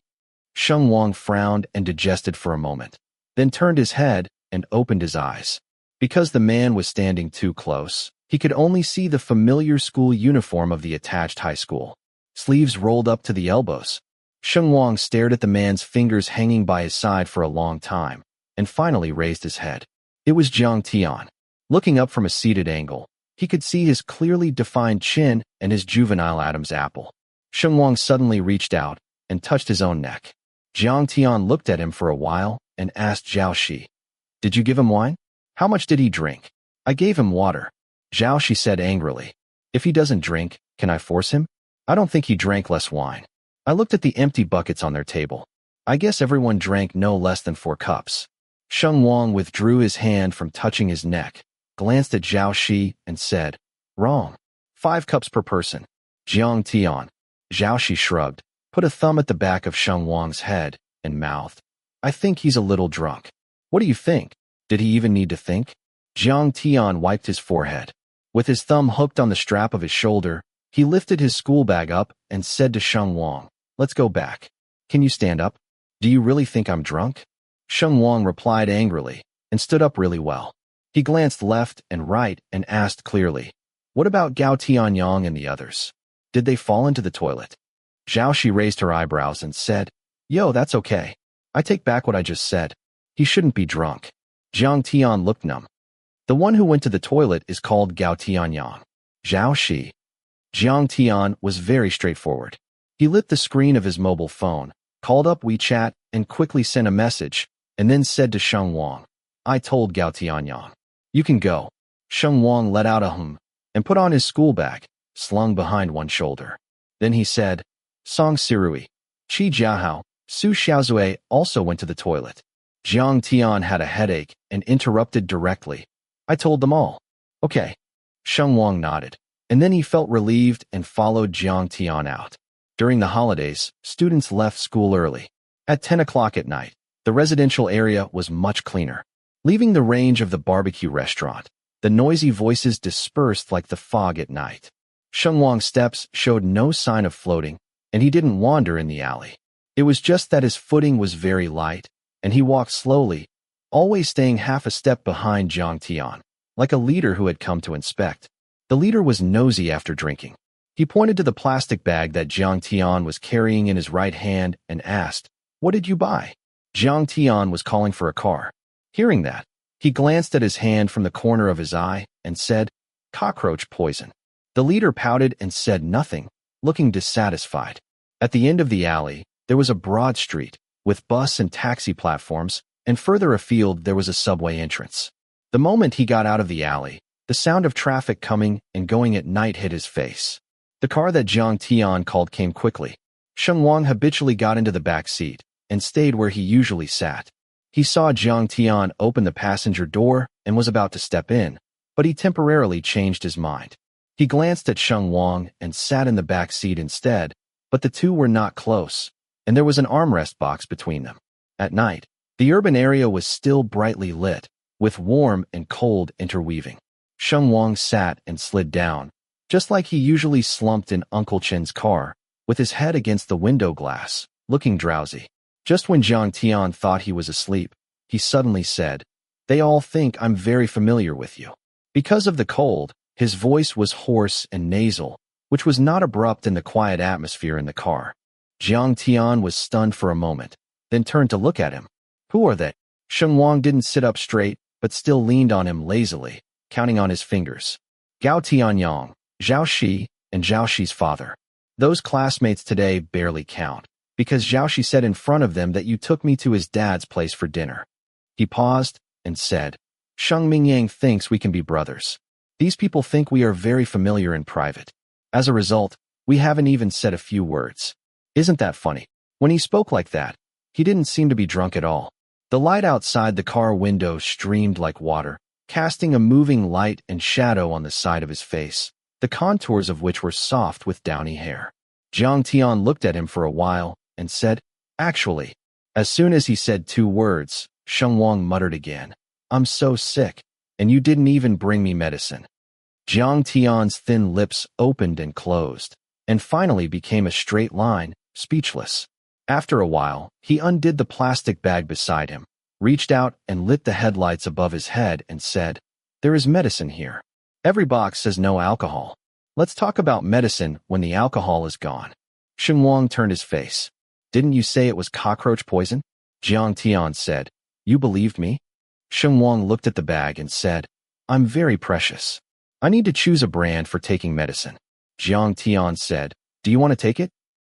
Sheng Wang frowned and digested for a moment, then turned his head and opened his eyes. Because the man was standing too close, he could only see the familiar school uniform of the attached high school. Sleeves rolled up to the elbows. Sheng Wang stared at the man's fingers hanging by his side for a long time, and finally raised his head. It was Jiang Tian. Looking up from a seated angle, he could see his clearly defined chin and his juvenile Adam's apple. Sheng Wang suddenly reached out and touched his own neck. Jiang Tian looked at him for a while and asked Zhao Shi, "Did you give him wine? How much did he drink?" "I gave him water," Zhao Shi said angrily. "If he doesn't drink, can I force him? I don't think he drank less wine." I looked at the empty buckets on their table. I guess everyone drank no less than 4 cups. Sheng Wang withdrew his hand from touching his neck, glanced at Zhao Shi, and said, "Wrong. 5 cups per person." Jiang Tian. Zhao Shi shrugged, put a thumb at the back of Sheng Wang's head, and mouthed, "I think he's a little drunk." "What do you think? Did he even need to think?" Jiang Tian wiped his forehead. With his thumb hooked on the strap of his shoulder, he lifted his school bag up and said to Sheng Wang, "Let's go back. Can you stand up? Do you really think I'm drunk?" Sheng Wang replied angrily and stood up really well. He glanced left and right and asked clearly, "What about Gao Tianyang and the others? Did they fall into the toilet?" Zhao Shi raised her eyebrows and said, "Yo, that's okay. I take back what I just said. He shouldn't be drunk." Jiang Tian looked numb. "The one who went to the toilet is called Gao Tianyang." Zhao Shi. Jiang Tian was very straightforward. He lit the screen of his mobile phone, called up WeChat, and quickly sent a message, and then said to Sheng Wang, "I told Gao Tianyang. You can go." Sheng Wang let out a hum and put on his school bag, slung behind one shoulder. Then he said, "Song Sirui, Qi Jiahao, Su Xiaozue also went to the toilet." Jiang Tian had a headache and interrupted directly, "I told them all." "Okay." Sheng Wang nodded, and then he felt relieved and followed Jiang Tian out. During the holidays, students left school early. At 10 o'clock at night, the residential area was much cleaner. Leaving the range of the barbecue restaurant, the noisy voices dispersed like the fog at night. Sheng Wang's steps showed no sign of floating, and he didn't wander in the alley. It was just that his footing was very light, and he walked slowly, always staying half a step behind Jiang Tian, like a leader who had come to inspect. The leader was nosy after drinking. He pointed to the plastic bag that Jiang Tian was carrying in his right hand and asked, "What did you buy?" Jiang Tian was calling for a car. Hearing that, he glanced at his hand from the corner of his eye and said, "Cockroach poison." The leader pouted and said nothing, looking dissatisfied. At the end of the alley, there was a broad street, with bus and taxi platforms, and further afield there was a subway entrance. The moment he got out of the alley, the sound of traffic coming and going at night hit his face. The car that Jiang Tian called came quickly. Sheng Wang habitually got into the back seat and stayed where he usually sat. He saw Jiang Tian open the passenger door and was about to step in, but he temporarily changed his mind. He glanced at Sheng Wang and sat in the back seat instead, but the two were not close, and there was an armrest box between them. At night, the urban area was still brightly lit, with warm and cold interweaving. Sheng Wang sat and slid down, just like he usually slumped in Uncle Chen's car, with his head against the window glass, looking drowsy. Just when Jiang Tian thought he was asleep, he suddenly said, "They all think I'm very familiar with you." Because of the cold, his voice was hoarse and nasal, which was not abrupt in the quiet atmosphere in the car. Jiang Tian was stunned for a moment, then turned to look at him. "Who are they?" Sheng Wang didn't sit up straight, but still leaned on him lazily, counting on his fingers. "Gao Tianyang, Zhao Shi, and Zhao Shi's father. Those classmates today barely count, because Zhao Shi said in front of them that you took me to his dad's place for dinner." He paused and said, "Sheng Mingyang thinks we can be brothers. These people think we are very familiar in private. As a result, we haven't even said a few words. Isn't that funny?" When he spoke like that, he didn't seem to be drunk at all. The light outside the car window streamed like water, casting a moving light and shadow on the side of his face, the contours of which were soft with downy hair. Jiang Tian looked at him for a while and said, "Actually, As soon as he said 2 words, Sheng Wang muttered again, "I'm so sick, and you didn't even bring me medicine." Jiang Tian's thin lips opened and closed, and finally became a straight line, speechless. After a while, he undid the plastic bag beside him, reached out and lit the headlights above his head and said, "There is medicine here. Every box says no alcohol. Let's talk about medicine when the alcohol is gone." Sheng Wang turned his face. "Didn't you say it was cockroach poison?" Jiang Tian said. "You believed me?" Sheng Wang looked at the bag and said, "I'm very precious. I need to choose a brand for taking medicine." Jiang Tian said, "Do you want to take it?"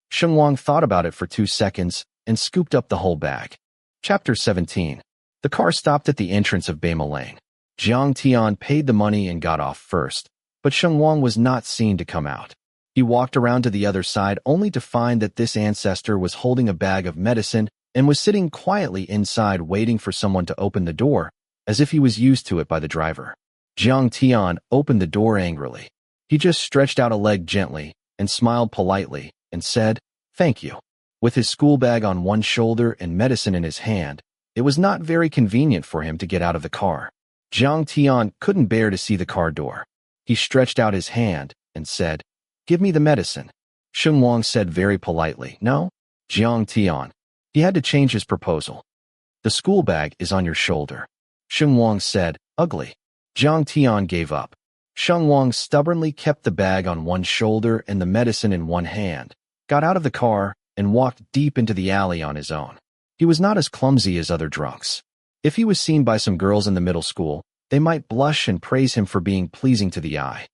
Sheng Wang thought about it for 2 seconds and scooped up the whole bag. Chapter 17. The car stopped at the entrance of Beima Lane. Jiang Tian paid the money and got off first, but Sheng Wang was not seen to come out. He walked around to the other side only to find that this ancestor was holding a bag of medicine and was sitting quietly inside waiting for someone to open the door, as if he was used to it by the driver. Jiang Tian opened the door angrily. He just stretched out a leg gently and smiled politely and said, "Thank you." With his school bag on one shoulder and medicine in his hand, it was not very convenient for him to get out of the car. Jiang Tian couldn't bear to see the car door. He stretched out his hand and said, "Give me the medicine." Sheng Wang said very politely, "No." Jiang Tian. He had to change his proposal. "The school bag is on your shoulder." Sheng Wang said, "Ugly." Jiang Tian gave up. Sheng Wang stubbornly kept the bag on one shoulder and the medicine in one hand, got out of the car, and walked deep into the alley on his own. He was not as clumsy as other drunks. If he was seen by some girls in the middle school, they might blush and praise him for being pleasing to the eye.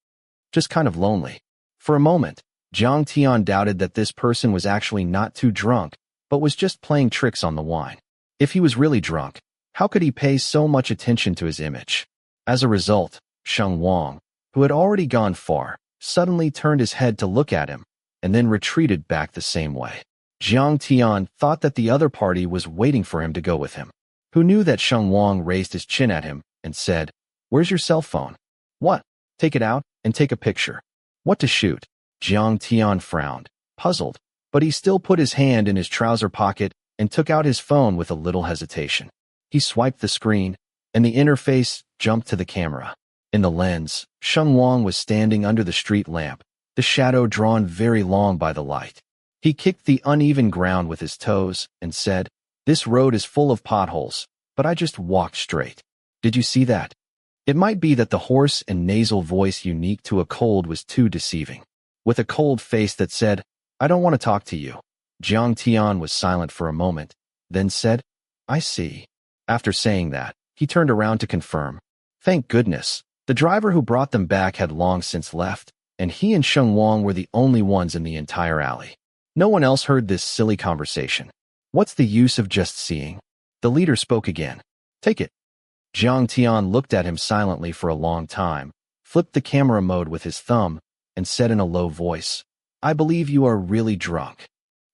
Just kind of lonely. For a moment, Jiang Tian doubted that this person was actually not too drunk, but was just playing tricks on the wine. If he was really drunk, how could he pay so much attention to his image? As a result, Sheng Wang, who had already gone far, suddenly turned his head to look at him, and then retreated back the same way. Jiang Tian thought that the other party was waiting for him to go with him. Who knew that Sheng Wang raised his chin at him and said, "Where's your cell phone?" "What?" "Take it out and take a picture." "What to shoot?" Jiang Tian frowned, puzzled, but he still put his hand in his trouser pocket and took out his phone with a little hesitation. He swiped the screen, and the interface jumped to the camera. In the lens, Sheng Wang was standing under the street lamp, the shadow drawn very long by the light. He kicked the uneven ground with his toes and said, "This road is full of potholes, but I just walked straight. Did you see that?" It might be that the hoarse and nasal voice unique to a cold was too deceiving. With a cold face that said, "I don't want to talk to you," Jiang Tian was silent for a moment, then said, "I see." After saying that, he turned around to confirm. Thank goodness, the driver who brought them back had long since left, and he and Sheng Wang were the only ones in the entire alley. No one else heard this silly conversation. What's the use of just seeing? The leader spoke again. "Take it." Jiang Tian looked at him silently for a long time, flipped the camera mode with his thumb, and said in a low voice, "I believe you are really drunk."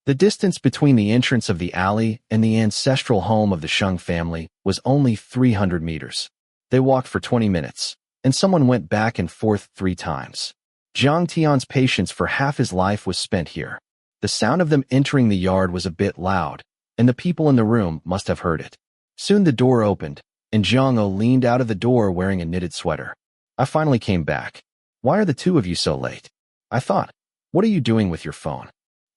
The distance between the entrance of the alley and the ancestral home of the Sheng family was only 300 meters. They walked for 20 minutes, and someone went back and forth 3 times. Jiang Tian's patience for half his life was spent here. The sound of them entering the yard was a bit loud, and the people in the room must have heard it. Soon the door opened, and Jiang O leaned out of the door wearing a knitted sweater. "I finally came back. Why are the 2 of you so late?" "I thought, what are you doing with your phone?"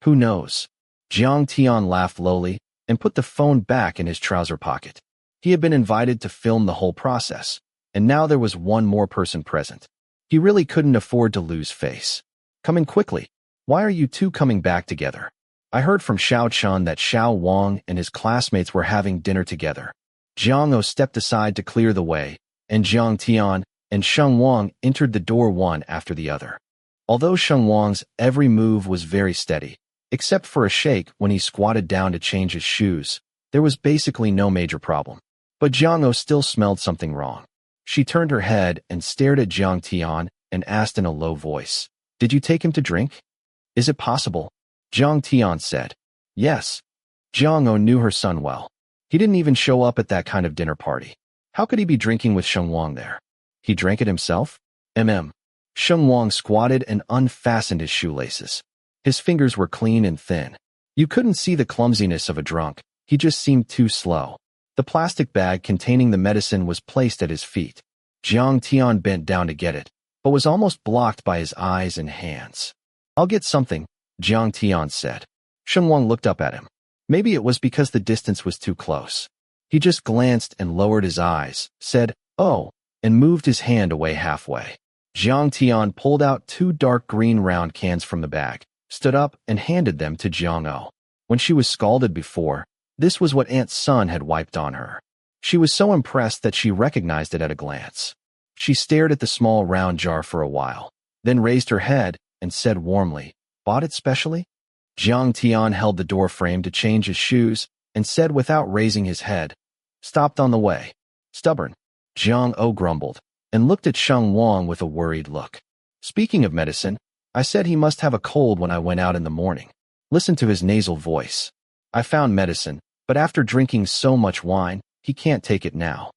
"Who knows?" Jiang Tian laughed lowly and put the phone back in his trouser pocket. He had been invited to film the whole process, and now there was one more person present. He really couldn't afford to lose face. "Come in quickly. Why are you 2 coming back together?" "I heard from Xiao Chun that Xiao Wang and his classmates were having dinner together." Jiang O stepped aside to clear the way, and Jiang Tian and Sheng Wang entered the door one after the other. Although Sheng Wang's every move was very steady, except for a shake when he squatted down to change his shoes, there was basically no major problem. But Jiang O still smelled something wrong. She turned her head and stared at Jiang Tian and asked in a low voice, "Did you take him to drink?" "Is it possible?" Jiang Tian said. "Yes." Jiang O knew her son well. He didn't even show up at that kind of dinner party. How could he be drinking with Sheng Wang there? He drank it himself? Sheng Wang squatted and unfastened his shoelaces. His fingers were clean and thin. You couldn't see the clumsiness of a drunk, He just seemed too slow. The plastic bag containing the medicine was placed at his feet. Jiang Tian bent down to get it, but was almost blocked by his eyes and hands. "I'll get something," Jiang Tian said. Sheng Wang looked up at him. Maybe it was because the distance was too close. He just glanced and lowered his eyes, said, "Oh," and moved his hand away halfway. Jiang Tian pulled out 2 dark green round cans from the bag, stood up, and handed them to Jiang O. When she was scalded before, this was what Aunt's son had wiped on her. She was so impressed that she recognized it at a glance. She stared at the small round jar for a while, then raised her head and said warmly, "Bought it specially?" Jiang Tian held the door frame to change his shoes and said without raising his head, "Stopped on the way." "Stubborn," Jiang O grumbled, and looked at Sheng Wang with a worried look. "Speaking of medicine, I said he must have a cold when I went out in the morning. Listen to his nasal voice. I found medicine, but after drinking so much wine, he can't take it now."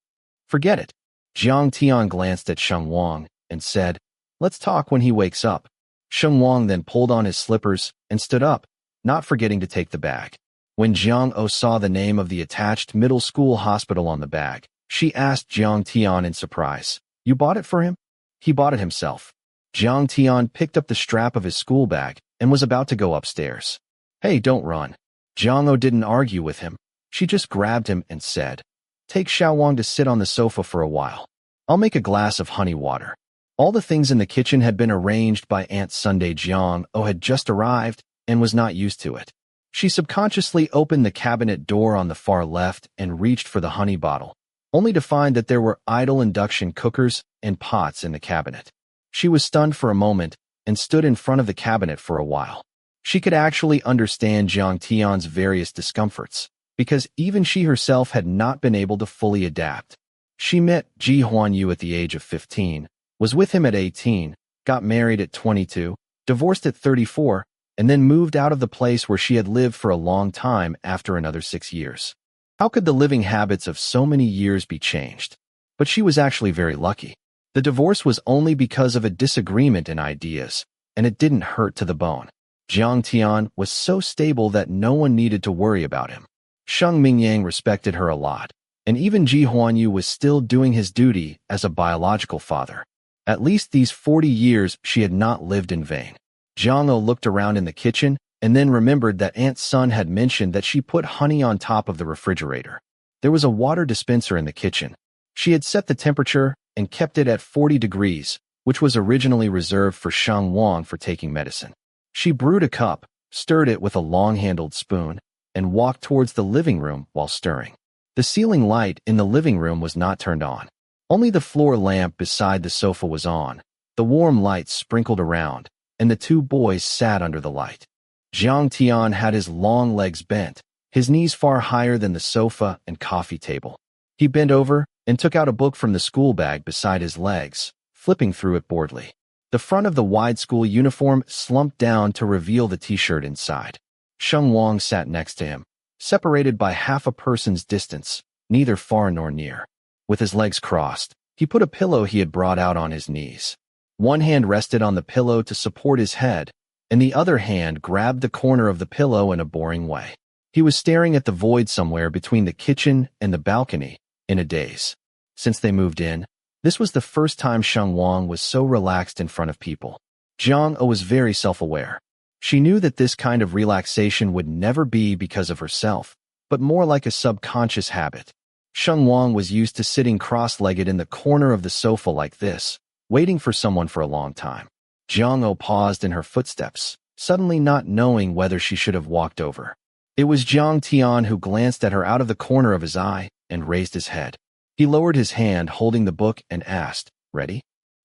"Forget it." Jiang Tian glanced at Sheng Wang and said, "Let's talk when he wakes up." Sheng Wang then pulled on his slippers and stood up, not forgetting to take the bag. When Jiang O saw the name of the attached middle school hospital on the bag, she asked Jiang Tian in surprise, "You bought it for him?" "He bought it himself." Jiang Tian picked up the strap of his school bag and was about to go upstairs. "Hey, don't run." Jiang O didn't argue with him. She just grabbed him and said, "Take Sheng Wang to sit on the sofa for a while. I'll make a glass of honey water." All the things in the kitchen had been arranged by Aunt Sunday. Jiang O had just arrived and was not used to it. She subconsciously opened the cabinet door on the far left and reached for the honey bottle, only to find that there were idle induction cookers and pots in the cabinet. She was stunned for a moment and stood in front of the cabinet for a while. She could actually understand Jiang Tian's various discomforts, because even she herself had not been able to fully adapt. She met Jiang Yu at the age of 15, was with him at 18, got married at 22, divorced at 34, and then moved out of the place where she had lived for a long time after another 6 years. How could the living habits of so many years be changed? But she was actually very lucky. The divorce was only because of a disagreement in ideas, and it didn't hurt to the bone. Jiang Tian was so stable that no one needed to worry about him. Sheng Mingyang respected her a lot, and even Jiang Yu was still doing his duty as a biological father. At least these 40 years she had not lived in vain. Jiang O looked around in the kitchen and then remembered that Aunt's son had mentioned that she put honey on top of the refrigerator. There was a water dispenser in the kitchen. She had set the temperature and kept it at 40 degrees, which was originally reserved for Sheng Wang for taking medicine. She brewed a cup, stirred it with a long-handled spoon, and walked towards the living room while stirring. The ceiling light in the living room was not turned on. Only the floor lamp beside the sofa was on. The warm light sprinkled around, and the 2 boys sat under the light. Jiang Tian had his long legs bent, his knees far higher than the sofa and coffee table. He bent over and took out a book from the school bag beside his legs, flipping through it boredly. The front of the wide school uniform slumped down to reveal the t-shirt inside. Sheng Wang sat next to him, separated by half a person's distance, neither far nor near. With his legs crossed, he put a pillow he had brought out on his knees. One hand rested on the pillow to support his head, and the other hand grabbed the corner of the pillow in a boring way. He was staring at the void somewhere between the kitchen and the balcony, in a daze. Since they moved in, this was the first time Sheng Wang was so relaxed in front of people. Jiang O was very self-aware. She knew that this kind of relaxation would never be because of herself, but more like a subconscious habit. Sheng Wang was used to sitting cross-legged in the corner of the sofa like this, waiting for someone for a long time. Jiang O paused in her footsteps, suddenly not knowing whether she should have walked over. It was Jiang Tian who glanced at her out of the corner of his eye and raised his head. He lowered his hand holding the book and asked, "Ready?"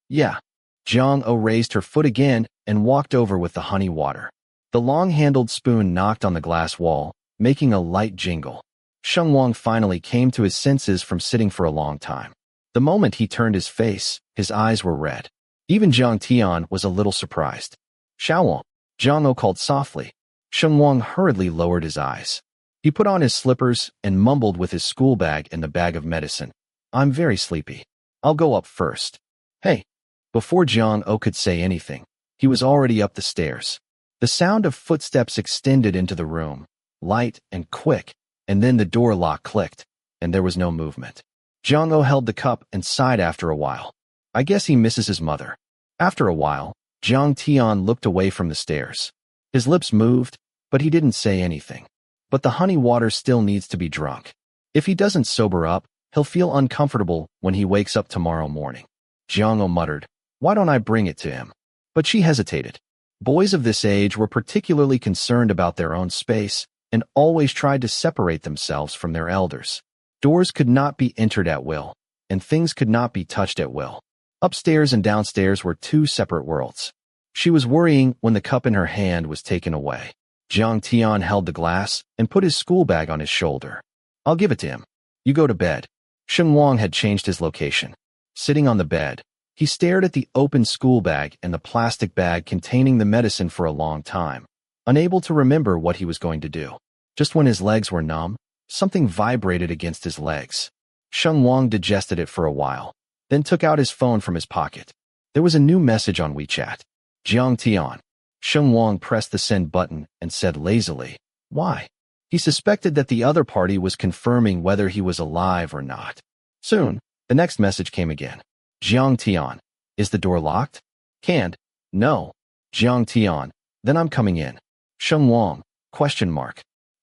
"Yeah." Jiang O raised her foot again and walked over with the honey water. The long-handled spoon knocked on the glass wall, making a light jingle. Sheng Wang finally came to his senses from sitting for a long time. The moment he turned his face, his eyes were red. Even Jiang Tian was a little surprised. "Sheng Wang," Jiang O called softly. Sheng Wang hurriedly lowered his eyes. He put on his slippers and mumbled with his school bag and the bag of medicine, "I'm very sleepy. I'll go up first." "Hey." Before Jiang O could say anything, he was already up the stairs. The sound of footsteps extended into the room, light and quick, and then the door lock clicked, and there was no movement. Jiang held the cup and sighed after a while. I guess he misses his mother. After a while, Jiang Tian looked away from the stairs. His lips moved, but he didn't say anything. But the honey water still needs to be drunk. If he doesn't sober up, he'll feel uncomfortable when he wakes up tomorrow morning. Jiang muttered, why don't I bring it to him? But she hesitated. Boys of this age were particularly concerned about their own space and always tried to separate themselves from their elders. Doors could not be entered at will, and things could not be touched at will. Upstairs and downstairs were two separate worlds. She was worrying when the cup in her hand was taken away. Jiang Tian held the glass and put his school bag on his shoulder. I'll give it to him. You go to bed. Sheng Wang had changed his location. Sitting on the bed, he stared at the open school bag and the plastic bag containing the medicine for a long time, unable to remember what he was going to do. Just when his legs were numb, something vibrated against his legs. Sheng Wang digested it for a while, then took out his phone from his pocket. There was a new message on WeChat. Jiang Tian. Sheng Wang pressed the send button and said lazily, why? He suspected that the other party was confirming whether he was alive or not. Soon, the next message came again. Jiang Tian. Is the door locked? Canned. No. Jiang Tian. Then I'm coming in. Sheng Wang. ?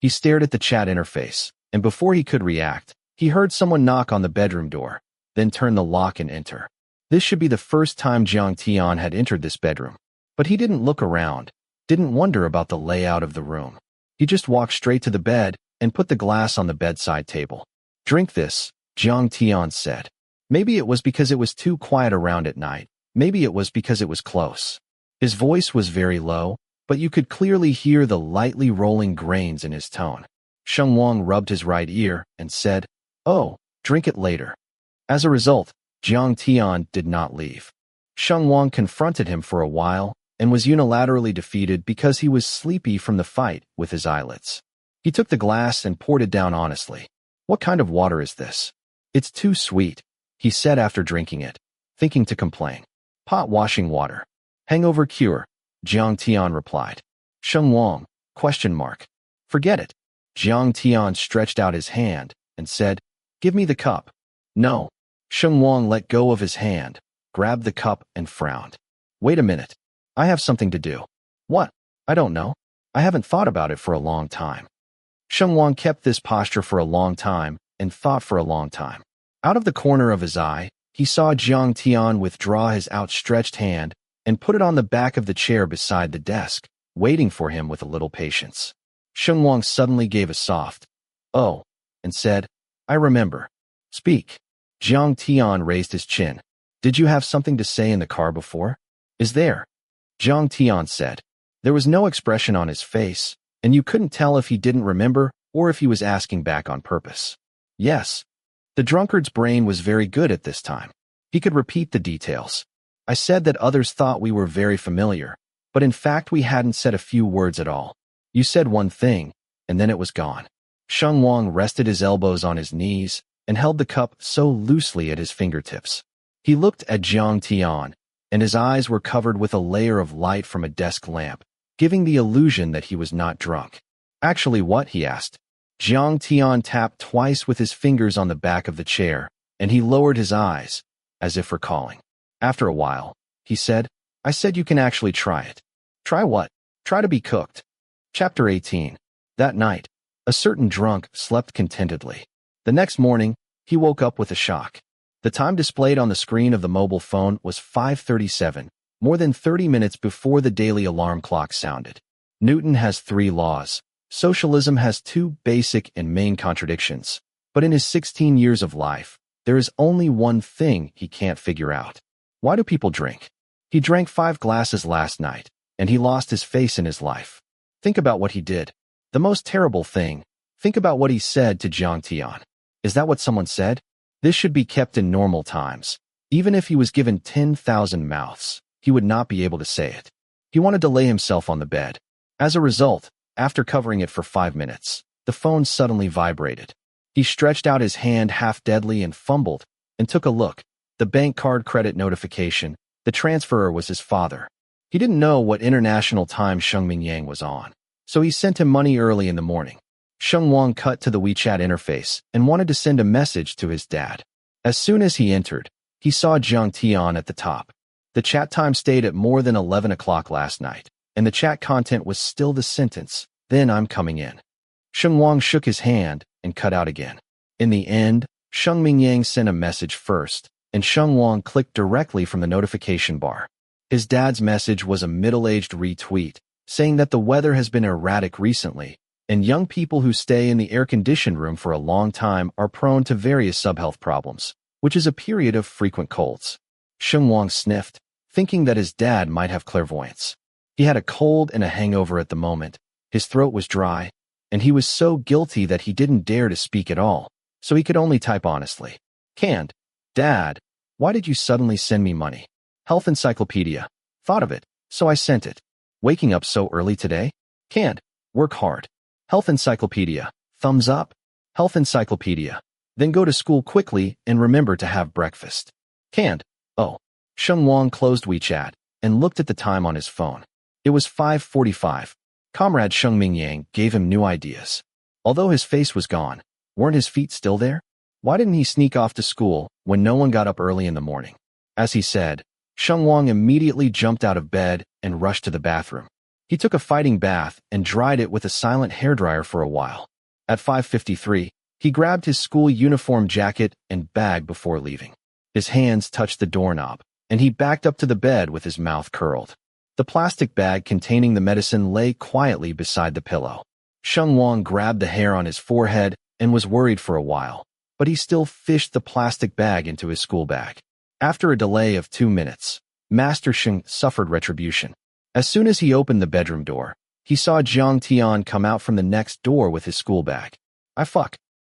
He stared at the chat interface, and before he could react, he heard someone knock on the bedroom door, then turn the lock and enter. This should be the first time Jiang Tian had entered this bedroom. But he didn't look around, didn't wonder about the layout of the room. He just walked straight to the bed and put the glass on the bedside table. Drink this, Jiang Tian said. Maybe it was because it was too quiet around at night. Maybe it was because it was close. His voice was very low, but you could clearly hear the lightly rolling grains in his tone. Sheng Wang rubbed his right ear and said, oh, drink it later. As a result, Jiang Tian did not leave. Sheng Wang confronted him for a while and was unilaterally defeated because he was sleepy from the fight with his eyelids. He took the glass and poured it down honestly. What kind of water is this? It's too sweet, he said after drinking it, thinking to complain. Pot washing water. Hangover cure, Jiang Tian replied. Sheng Wang, ? Forget it. Jiang Tian stretched out his hand and said, give me the cup. No. Sheng Wang let go of his hand, grabbed the cup and frowned. Wait a minute. I have something to do. What? I don't know. I haven't thought about it for a long time. Sheng Wang kept this posture for a long time and thought for a long time. Out of the corner of his eye, he saw Jiang Tian withdraw his outstretched hand and put it on the back of the chair beside the desk, waiting for him with a little patience. Sheng Wang suddenly gave a soft, oh, and said, I remember. Speak. Jiang Tian raised his chin. Did you have something to say in the car before? Is there? Jiang Tian said. There was no expression on his face, and you couldn't tell if he didn't remember or if he was asking back on purpose. Yes. The drunkard's brain was very good at this time. He could repeat the details. I said that others thought we were very familiar, but in fact we hadn't said a few words at all. You said one thing, and then it was gone. Sheng Wang rested his elbows on his knees and held the cup so loosely at his fingertips. He looked at Jiang Tian, and his eyes were covered with a layer of light from a desk lamp, giving the illusion that he was not drunk. Actually what? He asked. Jiang Tian tapped twice with his fingers on the back of the chair, and he lowered his eyes, as if recalling. After a while, he said, I said you can actually try it. Try what? Try to be cooked. Chapter 18. That night, a certain drunk slept contentedly. The next morning, he woke up with a shock. The time displayed on the screen of the mobile phone was 5:37, more than 30 minutes before the daily alarm clock sounded. Newton has 3 laws. Socialism has 2 basic and main contradictions. But in his 16 years of life, there is only one thing he can't figure out. Why do people drink? He drank 5 glasses last night, and he lost his face in his life. Think about what he did. The most terrible thing, think about what he said to Jiang Tian. Is that what someone said? This should be kept in normal times. Even if he was given 10,000 mouths, he would not be able to say it. He wanted to lay himself on the bed. As a result, after covering it for 5 minutes, the phone suddenly vibrated. He stretched out his hand half deadly and fumbled, and took a look. The bank card credit notification. The transferor was his father. He didn't know what international time Sheng Mingyang was on, so he sent him money early in the morning. Sheng Wang cut to the WeChat interface and wanted to send a message to his dad. As soon as he entered, he saw Jiang Tian at the top. The chat time stayed at more than 11 o'clock last night, and the chat content was still the sentence, "Then I'm coming in." Sheng Wang shook his hand and cut out again. In the end, Sheng Mingyang sent a message first, and Sheng Wang clicked directly from the notification bar. His dad's message was a middle-aged retweet, saying that the weather has been erratic recently, and young people who stay in the air-conditioned room for a long time are prone to various subhealth problems, which is a period of frequent colds. Sheng Wang sniffed, thinking that his dad might have clairvoyance. He had a cold and a hangover at the moment, his throat was dry, and he was so guilty that he didn't dare to speak at all, so he could only type honestly. Canned. Dad, why did you suddenly send me money? Health encyclopedia. Thought of it, so I sent it. Waking up so early today? Canned. Work hard. Health encyclopedia. Thumbs up. Health encyclopedia. Then go to school quickly and remember to have breakfast. Canned. Oh. Sheng Wang closed WeChat and looked at the time on his phone. It was 5:45. Comrade Sheng Mingyang gave him new ideas. Although his face was gone, weren't his feet still there? Why didn't he sneak off to school when no one got up early in the morning? As he said, Sheng Wang immediately jumped out of bed and rushed to the bathroom. He took a fighting bath and dried it with a silent hairdryer for a while. At 5:53, he grabbed his school uniform jacket and bag before leaving. His hands touched the doorknob, and he backed up to the bed with his mouth curled. The plastic bag containing the medicine lay quietly beside the pillow. Sheng Wang grabbed the hair on his forehead and was worried for a while, but he still fished the plastic bag into his school bag. After a delay of 2 minutes, Master Sheng suffered retribution. As soon as he opened the bedroom door, he saw Jiang Tian come out from the next door with his school bag.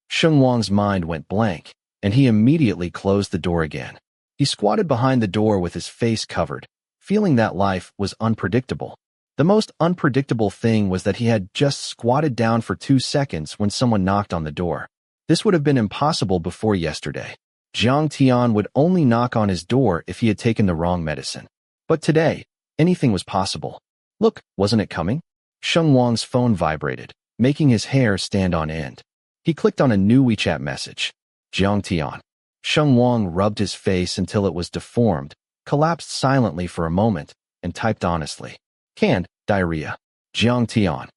Sheng Wang's mind went blank, and he immediately closed the door again. He squatted behind the door with his face covered, feeling that life was unpredictable. The most unpredictable thing was that he had just squatted down for 2 seconds when someone knocked on the door. This would have been impossible before yesterday. Jiang Tian would only knock on his door if he had taken the wrong medicine. But today, anything was possible. Look, wasn't it coming? Sheng Wang's phone vibrated, making his hair stand on end. He clicked on a new WeChat message. Jiang Tian. Sheng Wang rubbed his face until it was deformed, collapsed silently for a moment, and typed honestly. Canned, diarrhea. Jiang Tian.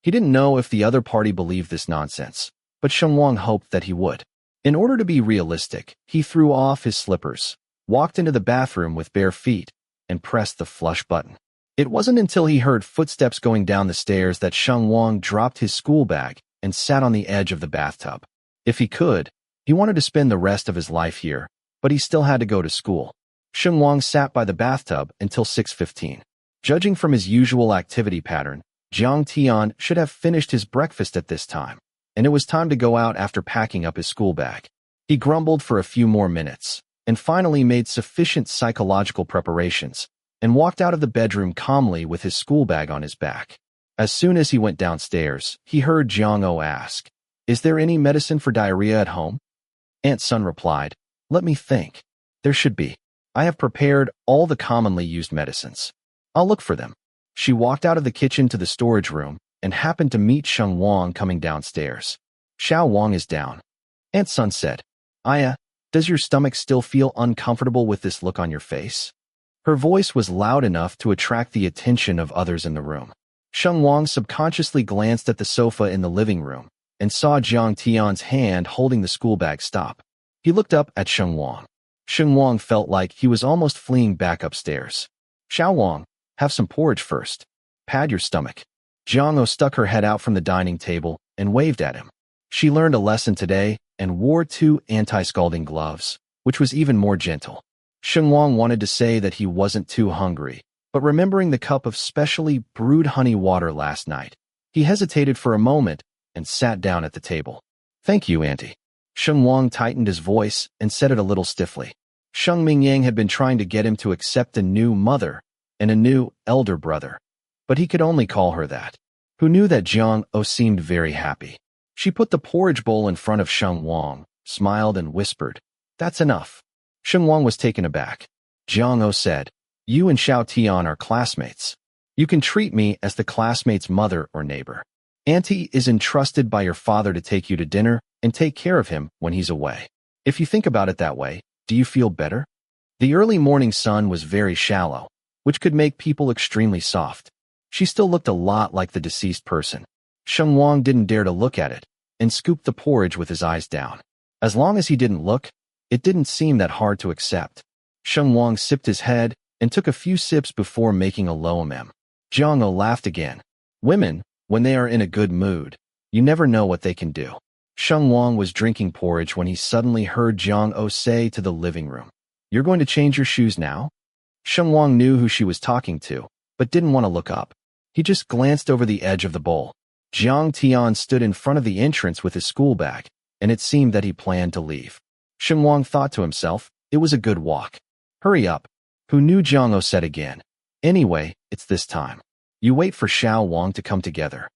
He didn't know if the other party believed this nonsense, but Sheng Wang hoped that he would. In order to be realistic, he threw off his slippers, walked into the bathroom with bare feet, and pressed the flush button. It wasn't until he heard footsteps going down the stairs that Sheng Wang dropped his school bag and sat on the edge of the bathtub. If he could, he wanted to spend the rest of his life here, but he still had to go to school. Sheng Wang sat by the bathtub until 6:15. Judging from his usual activity pattern, Jiang Tian should have finished his breakfast at this time, and it was time to go out after packing up his school bag. He grumbled for a few more minutes, and finally made sufficient psychological preparations, and walked out of the bedroom calmly with his school bag on his back. As soon as he went downstairs, he heard Jiang O ask, "Is there any medicine for diarrhea at home?" Aunt Sun replied, "Let me think. There should be. I have prepared all the commonly used medicines. I'll look for them." She walked out of the kitchen to the storage room and happened to meet Sheng Wang coming downstairs. "Xiao Wang is down." Aunt Sun said, "Aya, does your stomach still feel uncomfortable with this look on your face?" Her voice was loud enough to attract the attention of others in the room. Sheng Wang subconsciously glanced at the sofa in the living room and saw Jiang Tian's hand holding the school bag stop. He looked up at Sheng Wang. Sheng Wang felt like he was almost fleeing back upstairs. "Xiao Wang, have some porridge first. Pad your stomach." Jiang O stuck her head out from the dining table and waved at him. She learned a lesson today and wore 2 anti-scalding gloves, which was even more gentle. Sheng Wang wanted to say that he wasn't too hungry, but remembering the cup of specially brewed honey water last night, he hesitated for a moment and sat down at the table. "Thank you, Auntie." Sheng Wang tightened his voice and said it a little stiffly. Sheng Mingyang had been trying to get him to accept a new mother and a new elder brother, but he could only call her that. Who knew that Jiang O seemed very happy. She put the porridge bowl in front of Sheng Wang, smiled and whispered, "That's enough." Sheng Wang was taken aback. Jiang O said, "You and Xiao Tian are classmates. You can treat me as the classmate's mother or neighbor." Auntie is entrusted by your father to take you to dinner and take care of him when he's away. If you think about it that way, do you feel better? The early morning sun was very shallow, which could make people extremely soft. She still looked a lot like the deceased person. Sheng Wang didn't dare to look at it and scooped the porridge with his eyes down. As long as he didn't look, it didn't seem that hard to accept. Sheng Wang sipped his head and took a few sips before making a low mm. Jiang laughed again. Women, when they are in a good mood, you never know what they can do. Sheng Wang was drinking porridge when he suddenly heard Jiang say to the living room, "You're going to change your shoes now?" Sheng Wang knew who she was talking to, but didn't want to look up. He just glanced over the edge of the bowl. Jiang Tian stood in front of the entrance with his school bag, and it seemed that he planned to leave. Sheng Wang thought to himself, it was a good walk. Hurry up. Who knew? Jiang said again. Anyway, it's this time. You wait for Xiao Wang to come together.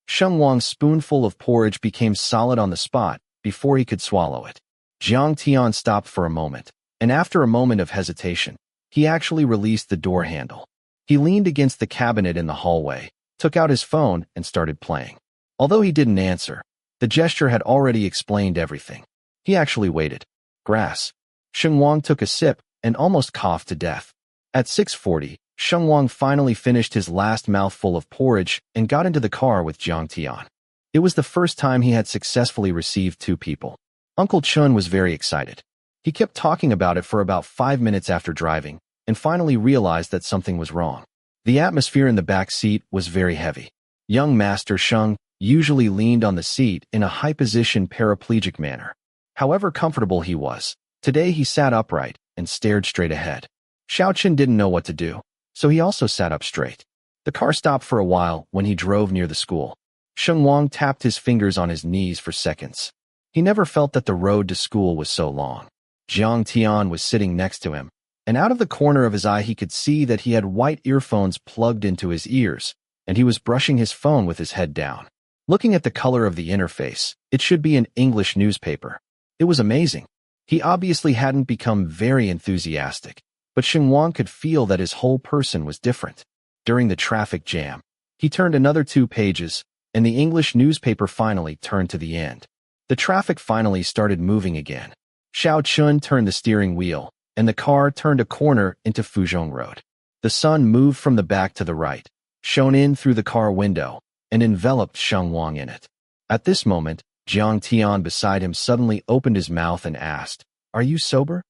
Sheng Wang's spoonful of porridge became solid on the spot before he could swallow it. Jiang Tian stopped for a moment, and after a moment of hesitation, he actually released the door handle. He leaned against the cabinet in the hallway, took out his phone, and started playing. Although he didn't answer, the gesture had already explained everything. He actually waited. Grass. Sheng Wang took a sip and almost coughed to death. At 6:40, Sheng Wang finally finished his last mouthful of porridge and got into the car with Jiang Tian. It was the first time he had successfully received two people. Uncle Chun was very excited. He kept talking about it for about 5 minutes after driving, and finally realized that something was wrong. The atmosphere in the back seat was very heavy. Young Master Sheng usually leaned on the seat in a high-position paraplegic manner. However comfortable he was, today he sat upright and stared straight ahead. Xiaoqin didn't know what to do, so he also sat up straight. The car stopped for a while when he drove near the school. Sheng Wang tapped his fingers on his knees for seconds. He never felt that the road to school was so long. Jiang Tian was sitting next to him, and out of the corner of his eye he could see that he had white earphones plugged into his ears, and he was brushing his phone with his head down. Looking at the color of the interface, it should be an English newspaper. It was amazing. He obviously hadn't become very enthusiastic, but Sheng Wang could feel that his whole person was different. During the traffic jam, he turned another 2 pages, and the English newspaper finally turned to the end. The traffic finally started moving again. Xiao Chun turned the steering wheel, and the car turned a corner into Fuzhong Road. The sun moved from the back to the right, shone in through the car window, and enveloped Sheng Wang in it. At this moment, Jiang Tian beside him suddenly opened his mouth and asked, "Are you sober?"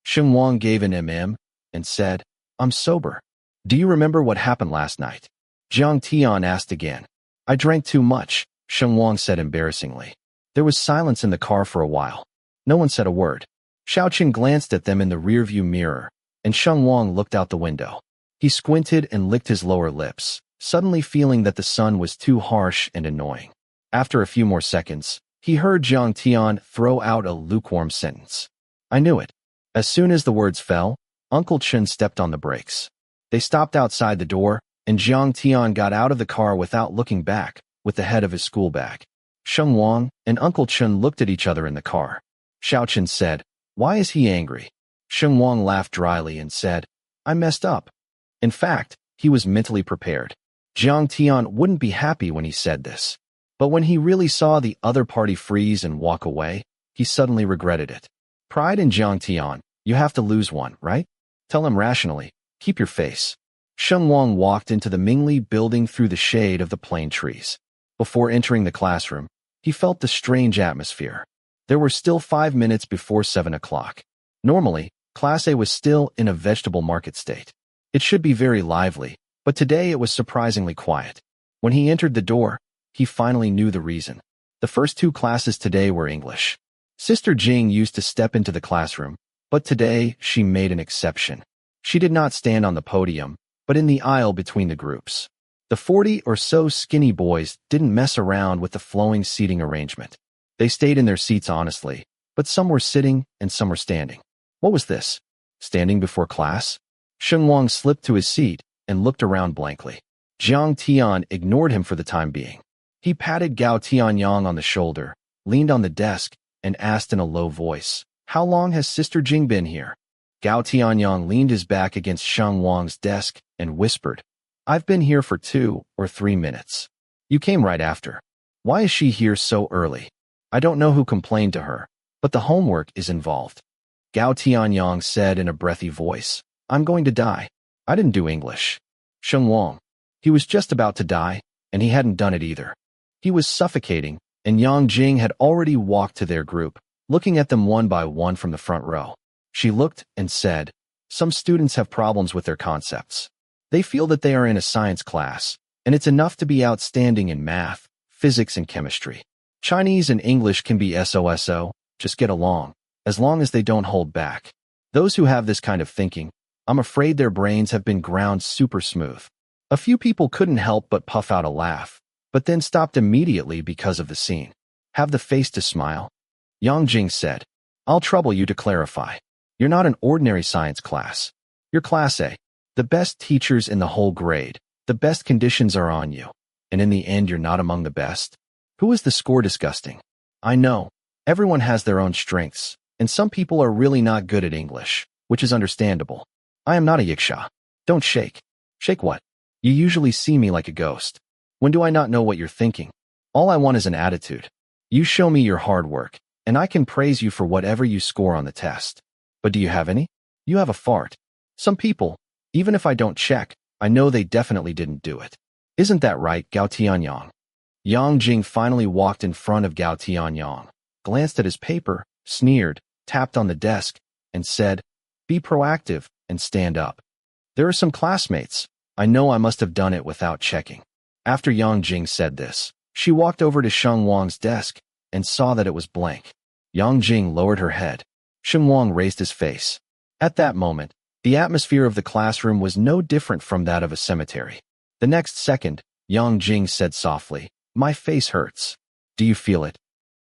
Sheng Wang gave an and said, "I'm sober." "Do you remember what happened last night?" Jiang Tian asked again. "I drank too much," Sheng Wang said embarrassingly. There was silence in the car for a while. No one said a word. Xiaoqin glanced at them in the rearview mirror, and Sheng Wang looked out the window. He squinted and licked his lower lips, suddenly feeling that the sun was too harsh and annoying. After a few more seconds, he heard Jiang Tian throw out a lukewarm sentence. "I knew it." As soon as the words fell, Uncle Chun stepped on the brakes. They stopped outside the door, and Jiang Tian got out of the car without looking back, with the head of his school bag. Sheng Wang and Uncle Chun looked at each other in the car. Xiaoqin said, "Why is he angry?" Sheng Wang laughed dryly and said, "I messed up." In fact, he was mentally prepared. Jiang Tian wouldn't be happy when he said this. But when he really saw the other party freeze and walk away, he suddenly regretted it. Pride in Jiang Tian, you have to lose one, right? Tell him rationally, keep your face. Sheng Wang walked into the Mingli building through the shade of the plane trees. Before entering the classroom, he felt the strange atmosphere. There were still 5 minutes before 7 o'clock. Normally, Class A was still in a vegetable market state. It should be very lively, but today it was surprisingly quiet. When he entered the door, he finally knew the reason. The first 2 classes today were English. Sister Jing used to step into the classroom, but today she made an exception. She did not stand on the podium, but in the aisle between the groups. The 40 or so skinny boys didn't mess around with the flowing seating arrangement. They stayed in their seats honestly, but some were sitting and some were standing. What was this? Standing before class? Sheng Wang slipped to his seat and looked around blankly. Jiang Tian ignored him for the time being. He patted Gao Tianyang on the shoulder, leaned on the desk, and asked in a low voice, "How long has Sister Jing been here?" Gao Tianyang leaned his back against Sheng Wang's desk and whispered, "I've been here for 2 or 3 minutes." You came right after. Why is she here so early? I don't know who complained to her, but the homework is involved. Gao Tianyang said in a breathy voice. I'm going to die. I didn't do English. Sheng Wang. He was just about to die, and he hadn't done it either. He was suffocating, and Yang Jing had already walked to their group, looking at them one by one from the front row. She looked and said, some students have problems with their concepts. They feel that they are in a science class, and it's enough to be outstanding in math, physics, and chemistry. Chinese and English can be SOSO, just get along, as long as they don't hold back. Those who have this kind of thinking, I'm afraid their brains have been ground super smooth. A few people couldn't help but puff out a laugh, but then stopped immediately because of the scene. Have the face to smile? Yang Jing said, I'll trouble you to clarify. You're not an ordinary science class. You're Class A. The best teachers in the whole grade. The best conditions are on you. And in the end, you're not among the best. Who is the score disgusting? I know. Everyone has their own strengths, and some people are really not good at English, which is understandable. I am not a yiksha. Don't shake. Shake what? You usually see me like a ghost. When do I not know what you're thinking? All I want is an attitude. You show me your hard work, and I can praise you for whatever you score on the test. But do you have any? You have a fart. Some people, even if I don't check, I know they definitely didn't do it. Isn't that right, Gao Tianyang? Yang Jing finally walked in front of Gao Tianyang, glanced at his paper, sneered, tapped on the desk, and said, be proactive and stand up. There are some classmates. I know I must have done it without checking. After Yang Jing said this, she walked over to Sheng Wang's desk and saw that it was blank. Yang Jing lowered her head. Sheng Wang raised his face. At that moment, the atmosphere of the classroom was no different from that of a cemetery. The next second, Yang Jing said softly, my face hurts. Do you feel it?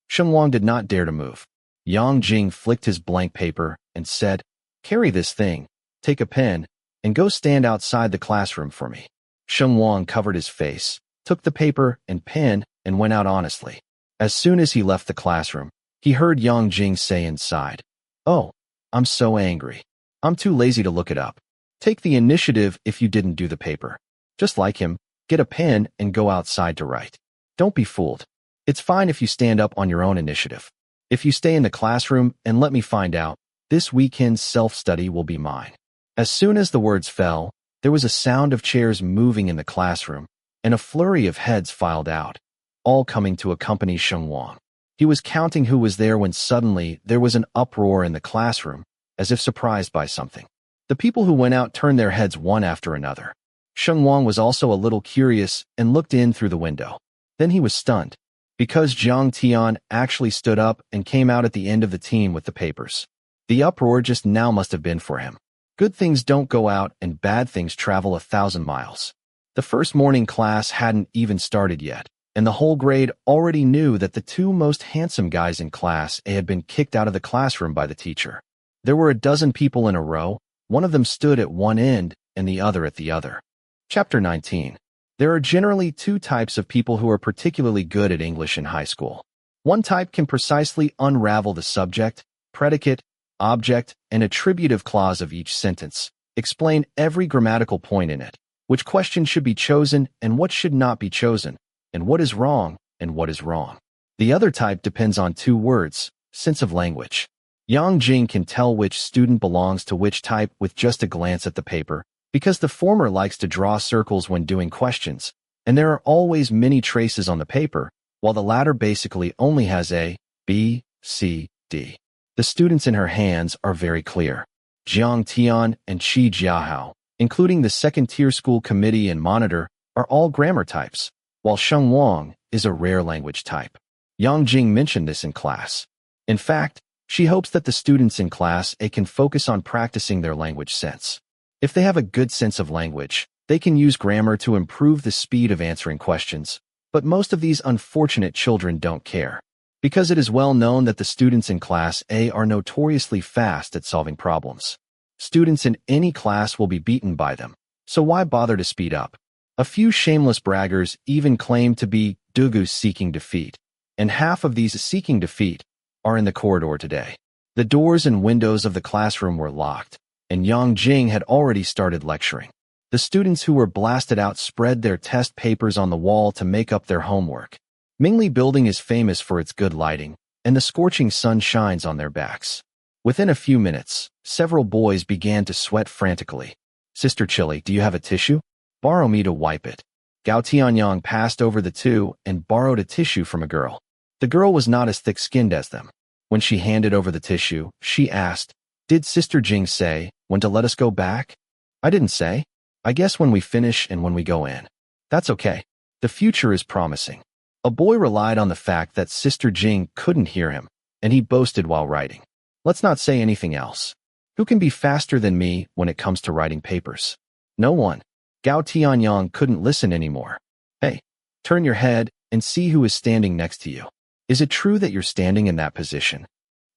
Sheng Wang did not dare to move. Yang Jing flicked his blank paper and said, carry this thing, take a pen, and go stand outside the classroom for me. Sheng Wang covered his face, took the paper and pen, and went out honestly. As soon as he left the classroom, he heard Yang Jing say inside, oh, I'm so angry. I'm too lazy to look it up. Take the initiative if you didn't do the paper. Just like him, get a pen and go outside to write. Don't be fooled. It's fine if you stand up on your own initiative. If you stay in the classroom and let me find out, this weekend's self-study will be mine. As soon as the words fell, there was a sound of chairs moving in the classroom, and a flurry of heads filed out, all coming to accompany Sheng Wang. He was counting who was there when suddenly there was an uproar in the classroom, as if surprised by something. The people who went out turned their heads one after another. Sheng Wang was also a little curious and looked in through the window. Then he was stunned, because Jiang Tian actually stood up and came out at the end of the team with the papers. The uproar just now must have been for him. Good things don't go out and bad things travel 1,000 miles. The first morning class hadn't even started yet, and the whole grade already knew that the two most handsome guys in Class A had been kicked out of the classroom by the teacher. There were a dozen people in a row. One of them stood at one end and the other at the other. Chapter 19. There are generally two types of people who are particularly good at English in high school. One type can precisely unravel the subject, predicate, object, and attributive clause of each sentence, explain every grammatical point in it, which question should be chosen and what should not be chosen, and what is wrong and what is wrong. The other type depends on two words, sense of language. Yang Jing can tell which student belongs to which type with just a glance at the paper, because the former likes to draw circles when doing questions, and there are always many traces on the paper, while the latter basically only has A, B, C, D. The students in her hands are very clear. Jiang Tian and Qi Jiahao, including the second-tier school committee and monitor, are all grammar types, while Sheng Wang is a rare language type. Yang Jing mentioned this in class. In fact, she hopes that the students in Class A can focus on practicing their language sense. If they have a good sense of language, they can use grammar to improve the speed of answering questions, but most of these unfortunate children don't care, because it is well known that the students in Class A are notoriously fast at solving problems. Students in any class will be beaten by them, so why bother to speed up? A few shameless braggers even claim to be dugus seeking defeat, and half of these seeking defeat are in the corridor today. The doors and windows of the classroom were locked, and Yang Jing had already started lecturing. The students who were blasted out spread their test papers on the wall to make up their homework. Mingli Building is famous for its good lighting, and the scorching sun shines on their backs. Within a few minutes, several boys began to sweat frantically. Sister Chili, do you have a tissue? Borrow me to wipe it. Gao Tianyang passed over the two and borrowed a tissue from a girl. The girl was not as thick-skinned as them. When she handed over the tissue, she asked, "Did Sister Jing say when to let us go back?" "I didn't say. I guess when we finish and when we go in." "That's okay. The future is promising." A boy relied on the fact that Sister Jing couldn't hear him, and he boasted while writing. "Let's not say anything else. Who can be faster than me when it comes to writing papers?" "No one." Gao Tianyang couldn't listen anymore. "Hey, turn your head and see who is standing next to you. Is it true that you're standing in that position?"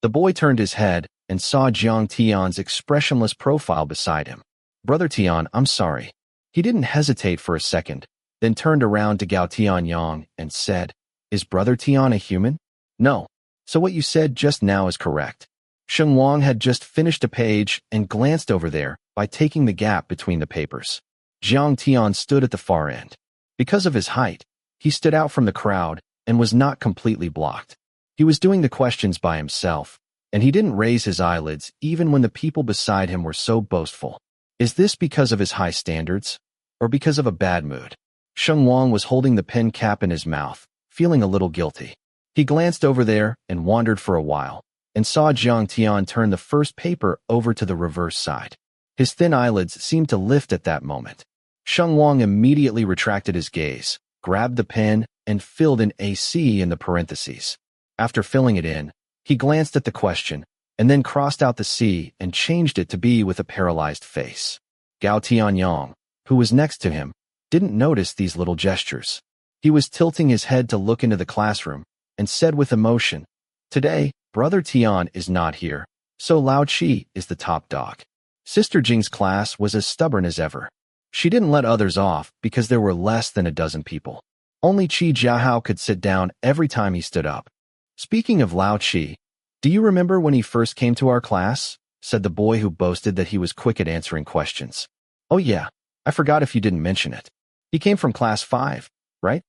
The boy turned his head and saw Jiang Tian's expressionless profile beside him. "Brother Tian, I'm sorry." He didn't hesitate for a second, then turned around to Gao Tianyang and said, "Is Brother Tian a human?" "No. So what you said just now is correct." Sheng Wang had just finished a page and glanced over there by taking the gap between the papers. Jiang Tian stood at the far end. Because of his height, he stood out from the crowd and was not completely blocked. He was doing the questions by himself, and he didn't raise his eyelids even when the people beside him were so boastful. Is this because of his high standards, or because of a bad mood? Sheng Wang was holding the pen cap in his mouth, feeling a little guilty. He glanced over there and wandered for a while, and saw Jiang Tian turn the first paper over to the reverse side. His thin eyelids seemed to lift at that moment. Sheng Wang immediately retracted his gaze, grabbed the pen, and filled in AC in the parentheses. After filling it in, he glanced at the question, and then crossed out the C and changed it to B with a paralyzed face. Gao Tianyang, who was next to him, didn't notice these little gestures. He was tilting his head to look into the classroom, and said with emotion, "Today, Brother Tian is not here, so Lao Chi is the top dog." Sister Jing's class was as stubborn as ever. She didn't let others off because there were less than a dozen people. Only Qi Jiahao could sit down every time he stood up. "Speaking of Lao Chi, do you remember when he first came to our class?" said the boy who boasted that he was quick at answering questions. "Oh yeah, I forgot if you didn't mention it. He came from class 5, right?"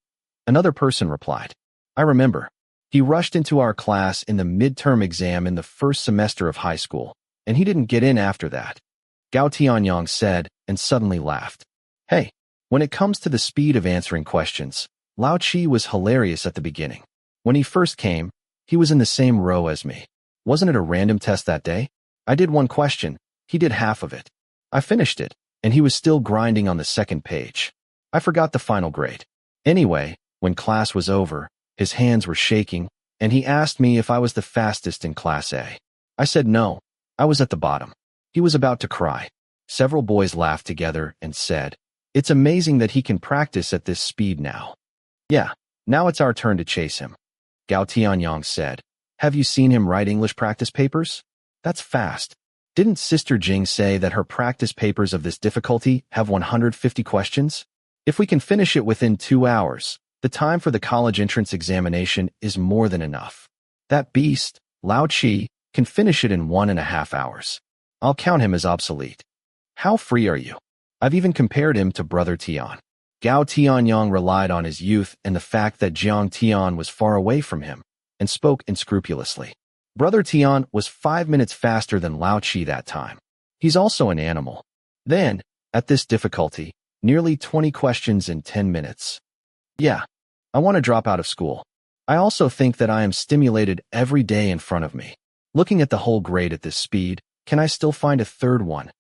Another person replied. "I remember. He rushed into our class in the midterm exam in the first semester of high school, and he didn't get in after that." Gao Tianyang said, and suddenly laughed. "Hey, when it comes to the speed of answering questions, Lao Chi was hilarious at the beginning. When he first came, he was in the same row as me. Wasn't it a random test that day? I did one question, he did half of it. I finished it, and he was still grinding on the second page. I forgot the final grade. Anyway, when class was over, his hands were shaking, and he asked me if I was the fastest in Class A. I said no, I was at the bottom. He was about to cry. Several boys laughed together and said, "It's amazing that he can practice at this speed now." "Yeah, now it's our turn to chase him." Gao Tianyang said, "Have you seen him write English practice papers? That's fast. Didn't Sister Jing say that her practice papers of this difficulty have 150 questions? If we can finish it within 2 hours, the time for the college entrance examination is more than enough. That beast, Lao Chi, can finish it in 1.5 hours. I'll count him as obsolete. How free are you? I've even compared him to Brother Tian." Gao Tianyang relied on his youth and the fact that Jiang Tian was far away from him, and spoke unscrupulously. Brother Tian was 5 minutes faster than Lao Chi that time. He's also an animal. Then, at this difficulty, nearly 20 questions in 10 minutes. Yeah, I want to drop out of school. I also think that I am stimulated every day in front of me. Looking at the whole grade at this speed, can I still find a third one?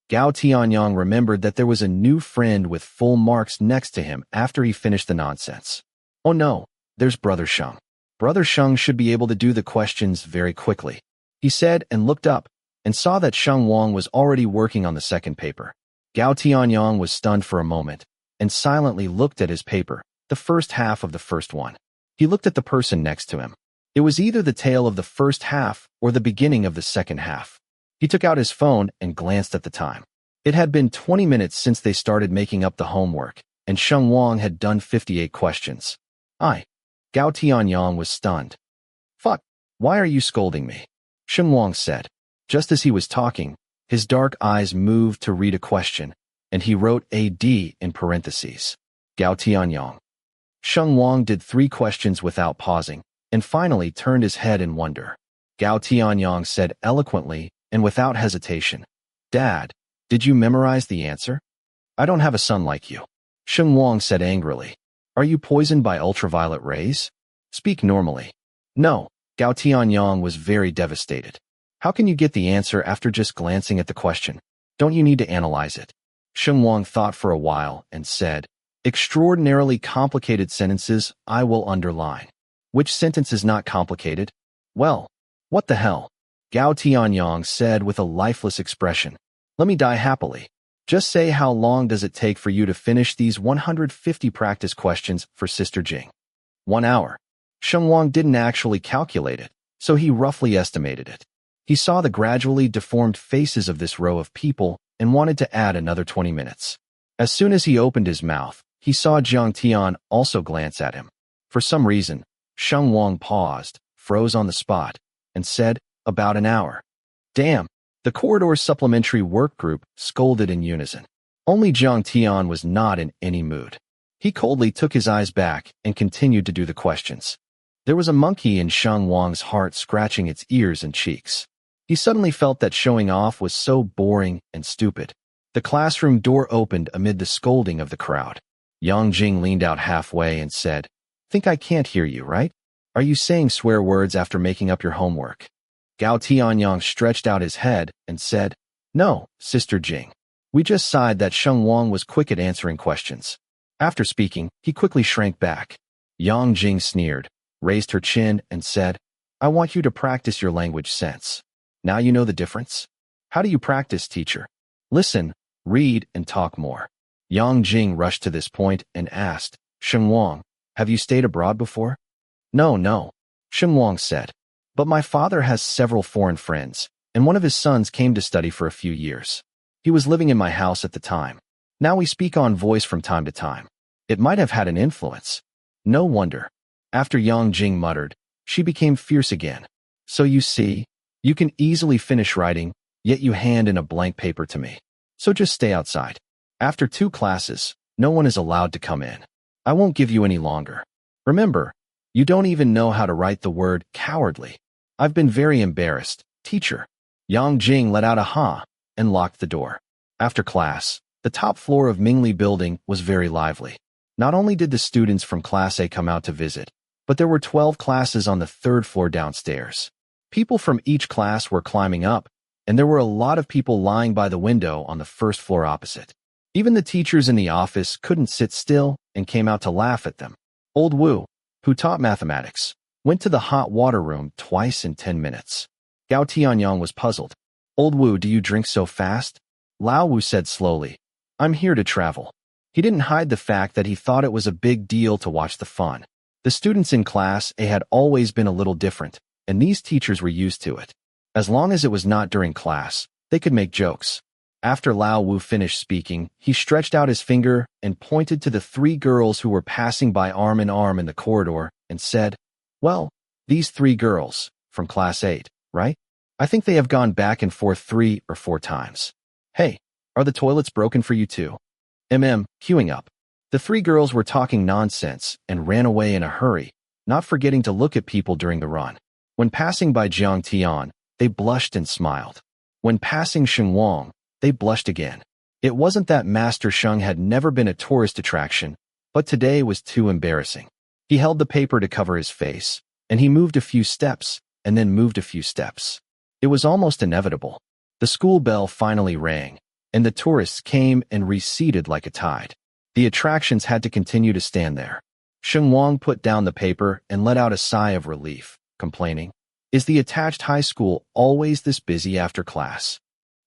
Gao Tianyang remembered that there was a new friend with full marks next to him after he finished the nonsense. Oh no, there's Brother Sheng. Brother Sheng should be able to do the questions very quickly, he said, and looked up, and saw that Sheng Wang was already working on the second paper. Gao Tianyang was stunned for a moment, and silently looked at his paper, the first half of the first one. He looked at the person next to him. It was either the tail of the first half or the beginning of the second half. He took out his phone and glanced at the time. It had been 20 minutes since they started making up the homework, and Sheng Wang had done 58 questions. Gao Tianyang was stunned. "Fuck, why are you scolding me?" Sheng Wang said. Just as he was talking, his dark eyes moved to read a question, and he wrote AD in parentheses. Gao Tianyang. Sheng Wang did 3 questions without pausing, and finally turned his head in wonder. Gao Tianyang said eloquently and without hesitation, "Dad, did you memorize the answer?" "I don't have a son like you." Sheng Wang said angrily. "Are you poisoned by ultraviolet rays? Speak normally." "No." Gao Tianyang was very devastated. "How can you get the answer after just glancing at the question? Don't you need to analyze it?" Sheng Wang thought for a while and said, "Extraordinarily complicated sentences I will underline." "Which sentence is not complicated?" "Well, what the hell?" Gao Tianyang said with a lifeless expression. "Let me die happily. Just say how long does it take for you to finish these 150 practice questions for Sister Jing?" 1 hour. Sheng Wang didn't actually calculate it, so he roughly estimated it. He saw the gradually deformed faces of this row of people and wanted to add another 20 minutes. As soon as he opened his mouth, he saw Jiang Tian also glance at him. For some reason, Sheng Wang paused, froze on the spot, and said, "About an hour." "Damn!" The corridor supplementary work group scolded in unison. Only Jiang Tian was not in any mood. He coldly took his eyes back and continued to do the questions. There was a monkey in Sheng Wang's heart scratching its ears and cheeks. He suddenly felt that showing off was so boring and stupid. The classroom door opened amid the scolding of the crowd. Yang Jing leaned out halfway and said, "Think I can't hear you, right? Are you saying swear words after making up your homework?" Gao Tianyang stretched out his head and said, "No, Sister Jing. We just sighed that Sheng Wang was quick at answering questions." After speaking, he quickly shrank back. Yang Jing sneered, raised her chin, and said, "I want you to practice your language sense. Now you know the difference? How do you practice, teacher?" "Listen, read, and talk more." Yang Jing rushed to this point and asked, "Sheng Wang, have you stayed abroad before?" No, Sheng Wang said. "But my father has several foreign friends, and one of his sons came to study for a few years. He was living in my house at the time. Now we speak on voice from time to time. It might have had an influence." "No wonder." After Yang Jing muttered, she became fierce again. "So you see, you can easily finish writing, yet you hand in a blank paper to me. So just stay outside. After 2 classes, no one is allowed to come in. I won't give you any longer. Remember, you don't even know how to write the word cowardly. I've been very embarrassed, teacher." Yang Jing let out a ha and locked the door. After class, the top floor of Mingli building was very lively. Not only did the students from Class A come out to visit, but there were 12 classes on the 3rd floor downstairs. People from each class were climbing up, and there were a lot of people lying by the window on the 1st floor opposite. Even the teachers in the office couldn't sit still and came out to laugh at them. Old Wu, who taught mathematics, went to the hot water room twice in 10 minutes. Gao Tianyang was puzzled. "Old Wu, do you drink so fast?" Lao Wu said slowly, "I'm here to travel." He didn't hide the fact that he thought it was a big deal to watch the fun. The students in Class A had always been a little different, and these teachers were used to it. As long as it was not during class, they could make jokes. After Lao Wu finished speaking, he stretched out his finger and pointed to the 3 girls who were passing by arm in arm in the corridor and said, "Well, these 3 girls, from Class 8, right? I think they have gone back and forth 3 or 4 times. Hey, are the toilets broken for you too?" Queuing up. The 3 girls were talking nonsense and ran away in a hurry, not forgetting to look at people during the run. When passing by Jiang Tian, they blushed and smiled. When passing Sheng Wang, they blushed again. It wasn't that Master Sheng had never been a tourist attraction, but today was too embarrassing. He held the paper to cover his face, and he moved a few steps, and then moved a few steps. It was almost inevitable. The school bell finally rang, and the tourists came and receded like a tide. The attractions had to continue to stand there. Sheng Wang put down the paper and let out a sigh of relief, complaining, "Is the attached high school always this busy after class?"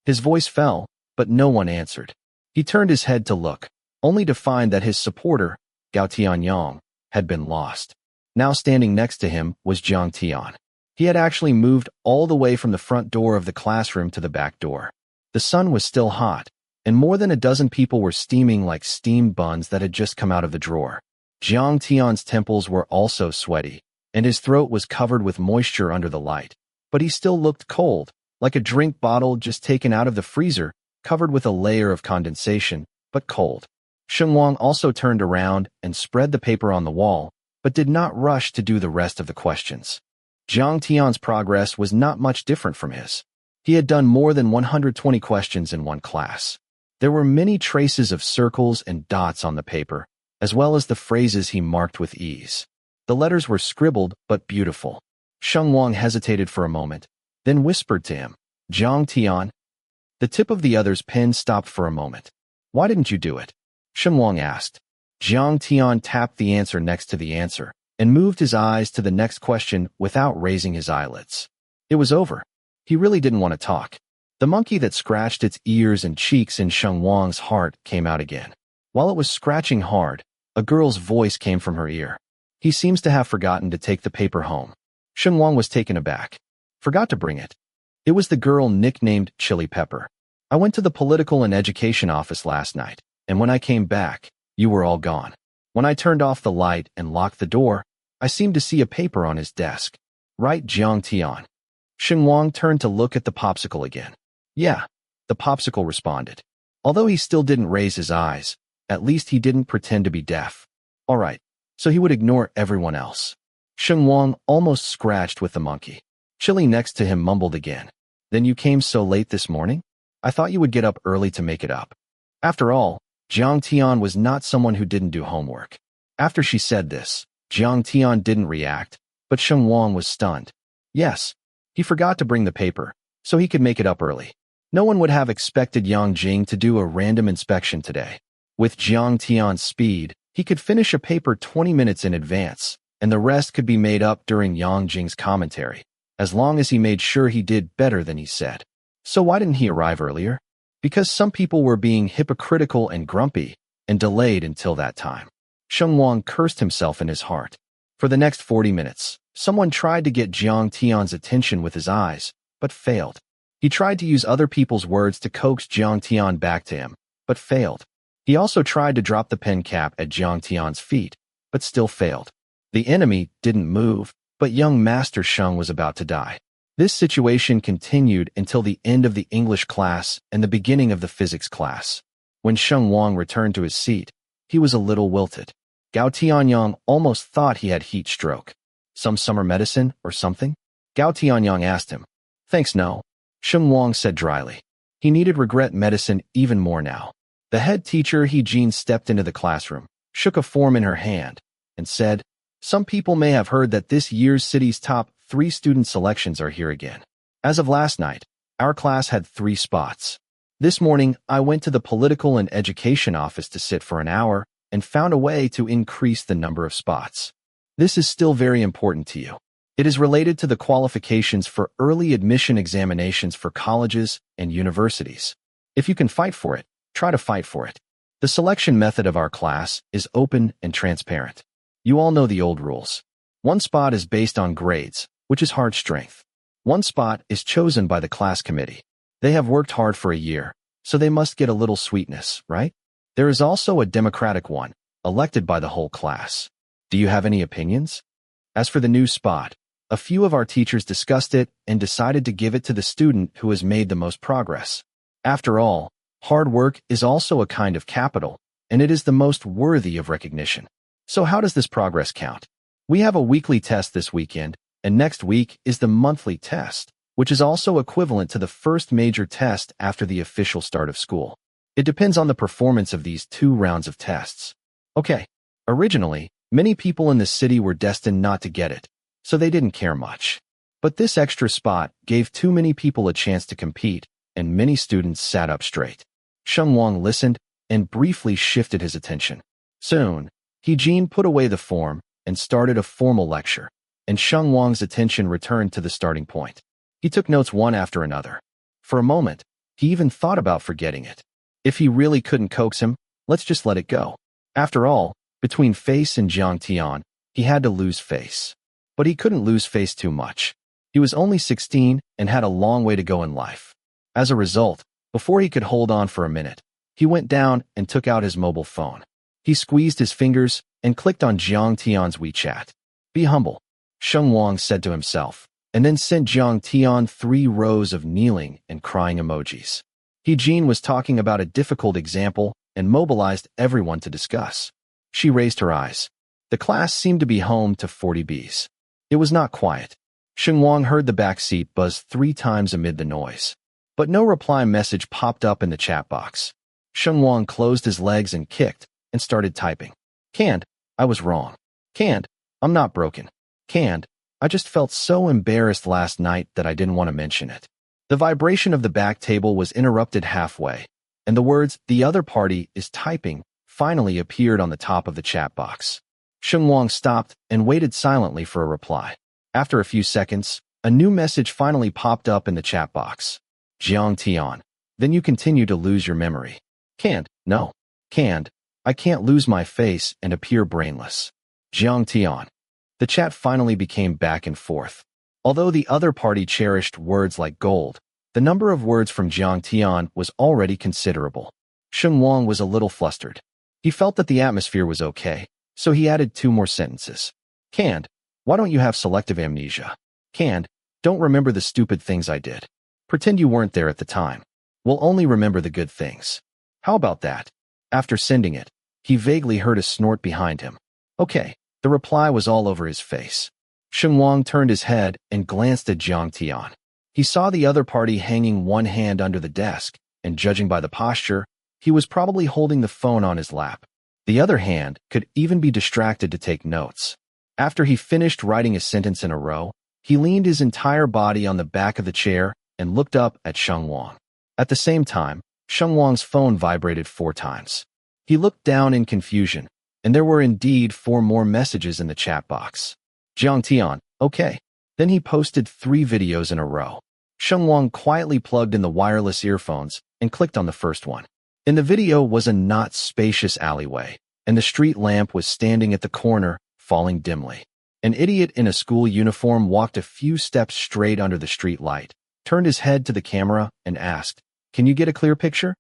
His voice fell, but no one answered. He turned his head to look, only to find that his supporter, Gao Tianyang, had been lost. Now standing next to him was Jiang Tian. He had actually moved all the way from the front door of the classroom to the back door. The sun was still hot, and more than a dozen people were steaming like steamed buns that had just come out of the drawer. Jiang Tian's temples were also sweaty, and his throat was covered with moisture under the light, but he still looked cold, like a drink bottle just taken out of the freezer covered with a layer of condensation, but cold. Sheng Wang also turned around and spread the paper on the wall, but did not rush to do the rest of the questions. Jiang Tian's progress was not much different from his. He had done more than 120 questions in one class. There were many traces of circles and dots on the paper, as well as the phrases he marked with ease. The letters were scribbled but beautiful. Sheng Wang hesitated for a moment, then whispered to him, "Jiang Tian." The tip of the other's pen stopped for a moment. "Why didn't you do it?" Sheng Wang asked. Jiang Tian tapped the answer next to the answer and moved his eyes to the next question without raising his eyelids. It was over. He really didn't want to talk. The monkey that scratched its ears and cheeks in Sheng Wang's heart came out again. While it was scratching hard, a girl's voice came from her ear. "He seems to have forgotten to take the paper home." Sheng Wang was taken aback. "Forgot to bring it?" It was the girl nicknamed Chili Pepper. "I went to the political and education office last night, and when I came back, you were all gone. When I turned off the light and locked the door, I seemed to see a paper on his desk. Right, Jiang Tian?" Sheng Wang turned to look at the popsicle again. "Yeah," the popsicle responded. Although he still didn't raise his eyes, at least he didn't pretend to be deaf. All right, so he would ignore everyone else. Sheng Wang almost scratched with the monkey. Chili next to him mumbled again. "Then you came so late this morning? I thought you would get up early to make it up." After all, Jiang Tian was not someone who didn't do homework. After she said this, Jiang Tian didn't react, but Sheng Wang was stunned. Yes, he forgot to bring the paper, so he could make it up early. No one would have expected Yang Jing to do a random inspection today. With Jiang Tian's speed, he could finish a paper 20 minutes in advance, and the rest could be made up during Yang Jing's commentary, as long as he made sure he did better than he said. So why didn't he arrive earlier? Because some people were being hypocritical and grumpy, and delayed until that time. Sheng Wang cursed himself in his heart. For the next 40 minutes, someone tried to get Jiang Tian's attention with his eyes, but failed. He tried to use other people's words to coax Jiang Tian back to him, but failed. He also tried to drop the pen cap at Jiang Tian's feet, but still failed. The enemy didn't move, but young Master Sheng was about to die. This situation continued until the end of the English class and the beginning of the physics class. When Sheng Wang returned to his seat, he was a little wilted. Gao Tianyang almost thought he had heat stroke. Some summer medicine or something? Gao Tianyang asked him. Thanks, no. Sheng Wang said dryly. He needed regret medicine even more now. The head teacher He Jin stepped into the classroom, shook a form in her hand, and said, Some people may have heard that this year's city's top 3 student selections are here again. As of last night, our class had 3 spots. This morning, I went to the political and education office to sit for an hour and found a way to increase the number of spots. This is still very important to you. It is related to the qualifications for early admission examinations for colleges and universities. If you can fight for it, try to fight for it. The selection method of our class is open and transparent. You all know the old rules. 1 spot is based on grades, which is hard strength. 1 spot is chosen by the class committee. They have worked hard for a year, so they must get a little sweetness, right? There is also a democratic one, elected by the whole class. Do you have any opinions? As for the new spot, a few of our teachers discussed it and decided to give it to the student who has made the most progress. After all, hard work is also a kind of capital, and it is the most worthy of recognition. So how does this progress count? We have a weekly test this weekend, and next week is the monthly test, which is also equivalent to the first major test after the official start of school. It depends on the performance of these 2 rounds of tests. Okay, originally, many people in the city were destined not to get it, so they didn't care much. But this extra spot gave too many people a chance to compete, and many students sat up straight. Sheng Wang listened and briefly shifted his attention. Soon, He Jin put away the form and started a formal lecture, and Sheng Wang's attention returned to the starting point. He took notes one after another. For a moment, he even thought about forgetting it. If he really couldn't coax him, let's just let it go. After all, between face and Jiang Tian, he had to lose face. But he couldn't lose face too much. He was only 16 and had a long way to go in life. As a result, before he could hold on for a minute, he went down and took out his mobile phone. He squeezed his fingers and clicked on Jiang Tian's WeChat. Be humble, Sheng Wang said to himself, and then sent Jiang Tian 3 rows of kneeling and crying emojis. Jean was talking about a difficult example and mobilized everyone to discuss. She raised her eyes. The class seemed to be home to 40 bees. It was not quiet. Sheng Wang heard the back seat buzz 3 times amid the noise. But no reply message popped up in the chat box. Sheng Wang closed his legs and kicked, and started typing. Canned, I was wrong. Canned, I'm not broken. Canned, I just felt so embarrassed last night that I didn't want to mention it. The vibration of the back table was interrupted halfway, and the words, the other party is typing, finally appeared on the top of the chat box. Sheng Wang stopped and waited silently for a reply. After a few seconds, a new message finally popped up in the chat box. Jiang Tian, then you continue to lose your memory. Canned, no. Canned, I can't lose my face and appear brainless. Jiang Tian. The chat finally became back and forth. Although the other party cherished words like gold, the number of words from Jiang Tian was already considerable. Sheng Wang was a little flustered. He felt that the atmosphere was okay, so he added 2 more sentences. Canned, why don't you have selective amnesia? Canned, don't remember the stupid things I did. Pretend you weren't there at the time. We'll only remember the good things. How about that? After sending it, he vaguely heard a snort behind him. Okay, the reply was all over his face. Sheng Wang turned his head and glanced at Jiang Tian. He saw the other party hanging one hand under the desk, and judging by the posture, he was probably holding the phone on his lap. The other hand could even be distracted to take notes. After he finished writing a sentence in a row, he leaned his entire body on the back of the chair and looked up at Sheng Wang. At the same time, Sheng Wang's phone vibrated 4 times. He looked down in confusion, and there were indeed 4 more messages in the chat box. Jiang Tian, okay. Then he posted 3 videos in a row. Sheng Wang quietly plugged in the wireless earphones and clicked on the first one. In the video was a not spacious alleyway, and the street lamp was standing at the corner, falling dimly. An idiot in a school uniform walked a few steps straight under the street light, turned his head to the camera, and asked, "Can you get a clear picture?"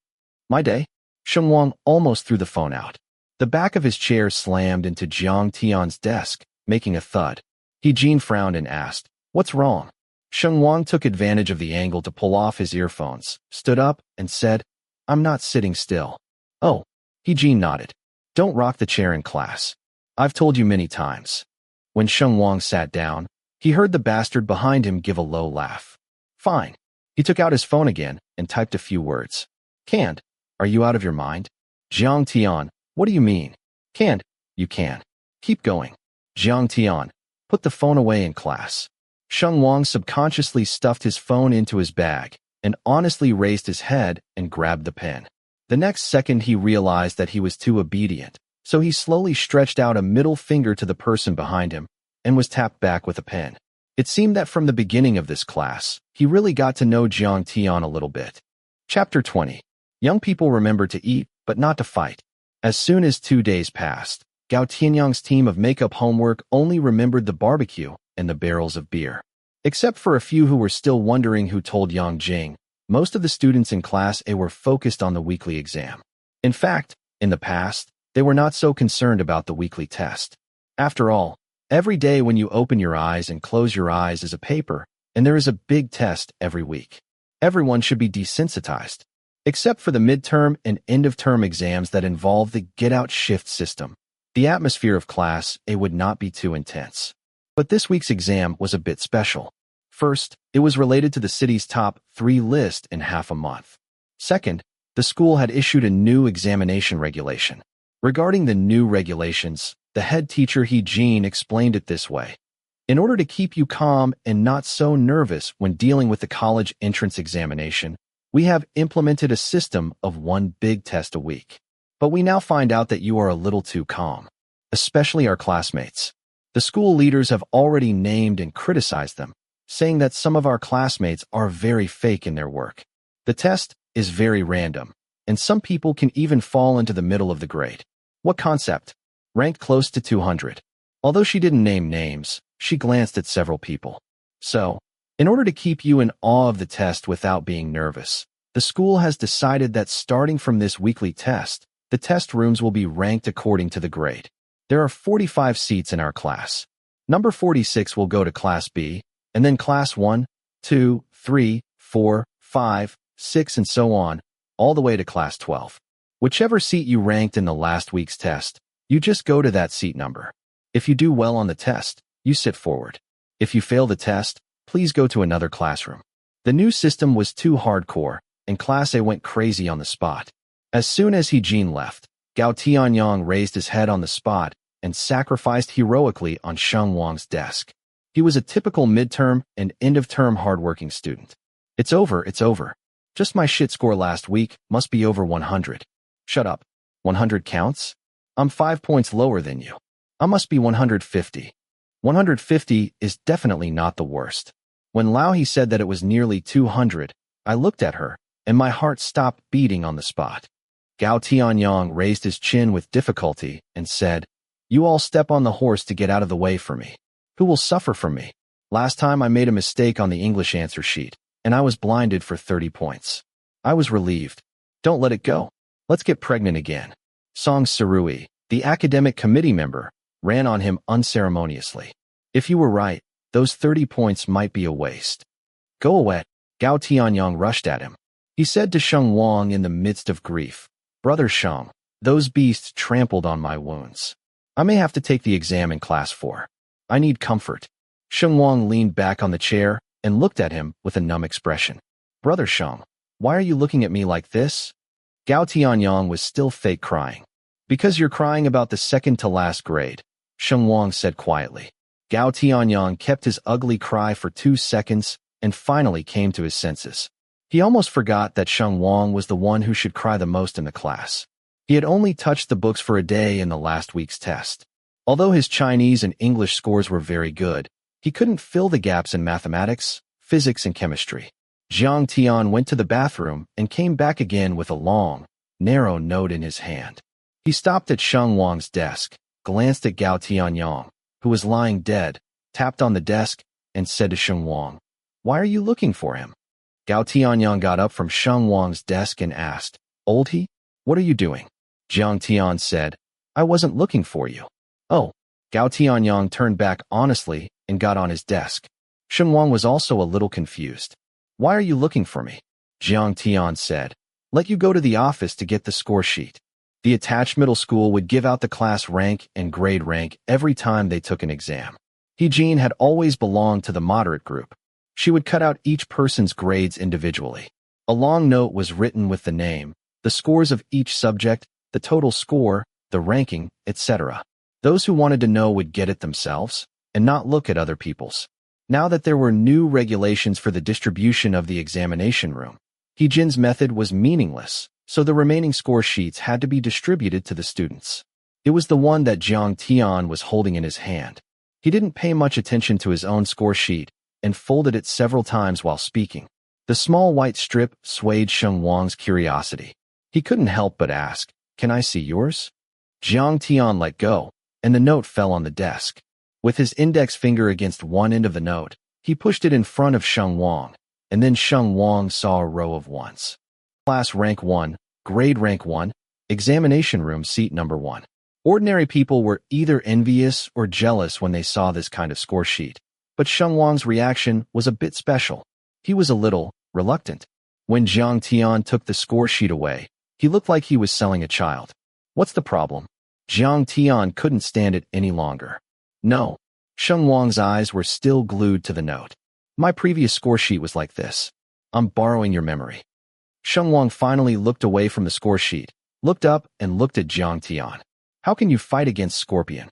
My day? Sheng Wang almost threw the phone out. The back of his chair slammed into Jiang Tian's desk, making a thud. Jean frowned and asked, "What's wrong?" Sheng Wang took advantage of the angle to pull off his earphones, stood up, and said, "I'm not sitting still." "Oh." Jean nodded. "Don't rock the chair in class. I've told you many times." When Sheng Wang sat down, he heard the bastard behind him give a low laugh. Fine. He took out his phone again and typed a few words. Canned, are you out of your mind? Jiang Tian, what do you mean? Canned, you can. Keep going. Jiang Tian, put the phone away in class. Sheng Wang subconsciously stuffed his phone into his bag and honestly raised his head and grabbed the pen. The next second he realized that he was too obedient, so he slowly stretched out a middle finger to the person behind him and was tapped back with a pen. It seemed that from the beginning of this class, he really got to know Jiang Tian a little bit. Chapter 20. Young people remember to eat, but not to fight. As soon as 2 days passed, Gao Tianyang's team of makeup homework only remembered the barbecue and the barrels of beer. Except for a few who were still wondering who told Yang Jing, most of the students in Class A were focused on the weekly exam. In fact, in the past, they were not so concerned about the weekly test. After all, every day when you open your eyes and close your eyes is a paper, and there is a big test every week. Everyone should be desensitized, except for the midterm and end-of-term exams that involve the get-out-shift system. The atmosphere of Class A would not be too intense. But this week's exam was a bit special. First, it was related to the city's top 3 list in half a month. Second, the school had issued a new examination regulation. Regarding the new regulations, the head teacher Jean explained it this way. In order to keep you calm and not so nervous when dealing with the college entrance examination, we have implemented a system of 1 big test a week. But we now find out that you are a little too calm, especially our classmates. The school leaders have already named and criticized them, saying that some of our classmates are very fake in their work. The test is very random, and some people can even fall into the middle of the grade. What concept? Ranked close to 200. Although she didn't name names, she glanced at several people. So, in order to keep you in awe of the test without being nervous, the school has decided that starting from this weekly test, the test rooms will be ranked according to the grade. There are 45 seats in our class. Number 46 will go to Class B, and then Class 1, 2, 3, 4, 5, 6, and so on all the way to class 12. Whichever seat you ranked in the last week's test, you just go to that seat number. If you do well on the test, you sit forward. If you fail the test, please go to another classroom. The new system was too hardcore, and Class A went crazy on the spot. As soon as Jiang left, Tian raised his head on the spot and sacrificed heroically on Sheng Wang's desk. He was a typical midterm and end-of-term hardworking student. It's over. Just my shit score last week must be over 100. Shut up. 100 counts? I'm 5 points lower than you. I must be 150. 150 is definitely not the worst. When He said that it was nearly 200, I looked at her, and my heart stopped beating on the spot. Tian raised his chin with difficulty and said, "You all step on the horse to get out of the way for me. Who will suffer from me? Last time I made a mistake on the English answer sheet, and I was blinded for 30 points. I was relieved. Don't let it go. Let's get pregnant again." Song Sarui, the academic committee member, ran on him unceremoniously. "If you were right, those 30 points might be a waste." "Go away." Tian rushed at him. He said to Sheng Wang in the midst of grief, "Brother Sheng, those beasts trampled on my wounds. I may have to take the exam in class 4. I need comfort." Sheng Wang leaned back on the chair and looked at him with a numb expression. "Brother Sheng, why are you looking at me like this?" Tian was still fake crying. "Because you're crying about the second-to-last grade," Sheng Wang said quietly. Tian kept his ugly cry for 2 seconds and finally came to his senses. He almost forgot that Sheng Wang was the one who should cry the most in the class. He had only touched the books for a day in the last week's test. Although his Chinese and English scores were very good, he couldn't fill the gaps in mathematics, physics, and chemistry. Jiang Tian went to the bathroom and came back again with a long, narrow note in his hand. He stopped at Sheng Wang's desk, glanced at Tian, who was lying dead, tapped on the desk, and said to Sheng Wang, "Why are you looking for him?" Tian got up from Sheng Wang's desk and asked, "Old he? What are you doing?" Jiang Tian said, "I wasn't looking for you." "Oh." Tian turned back honestly and got on his desk. Sheng Wang was also a little confused. "Why are you looking for me?" Jiang Tian said, "Let you go to the office to get the score sheet." The attached middle school would give out the class rank and grade rank every time they took an exam. Jiang had always belonged to the moderate group. She would cut out each person's grades individually. A long note was written with the name, the scores of each subject, the total score, the ranking, etc. Those who wanted to know would get it themselves and not look at other people's. Now that there were new regulations for the distribution of the examination room, Jiang's method was meaningless, so the remaining score sheets had to be distributed to the students. It was the one that Jiang Tian was holding in his hand. He didn't pay much attention to his own score sheet and folded it several times while speaking. The small white strip swayed Sheng Wang's curiosity. He couldn't help but ask, "Can I see yours?" Jiang Tian let go, and the note fell on the desk. With his index finger against one end of the note, he pushed it in front of Sheng Wang, and then Sheng Wang saw a row of ones. Class rank 1, grade rank 1, examination room seat number 1. Ordinary people were either envious or jealous when they saw this kind of score sheet, but Sheng Wang's reaction was a bit special. He was a little reluctant. When Jiang Tian took the score sheet away, he looked like he was selling a child. "What's the problem?" Jiang Tian couldn't stand it any longer. "No." Sheng Wang's eyes were still glued to the note. "My previous score sheet was like this. I'm borrowing your memory." Sheng Wang finally looked away from the score sheet, looked up, and looked at Jiang Tian. "How can you fight against Scorpion?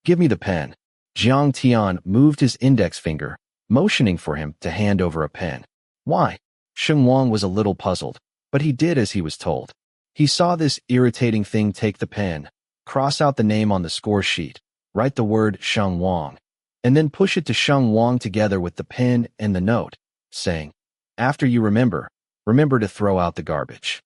Give me the pen." Jiang Tian moved his index finger, motioning for him to hand over a pen. "Why?" Sheng Wang was a little puzzled, but he did as he was told. He saw this irritating thing take the pen, cross out the name on the score sheet, write the word Sheng Wang, and then push it to Sheng Wang together with the pen and the note, saying, "After you remember to throw out the garbage."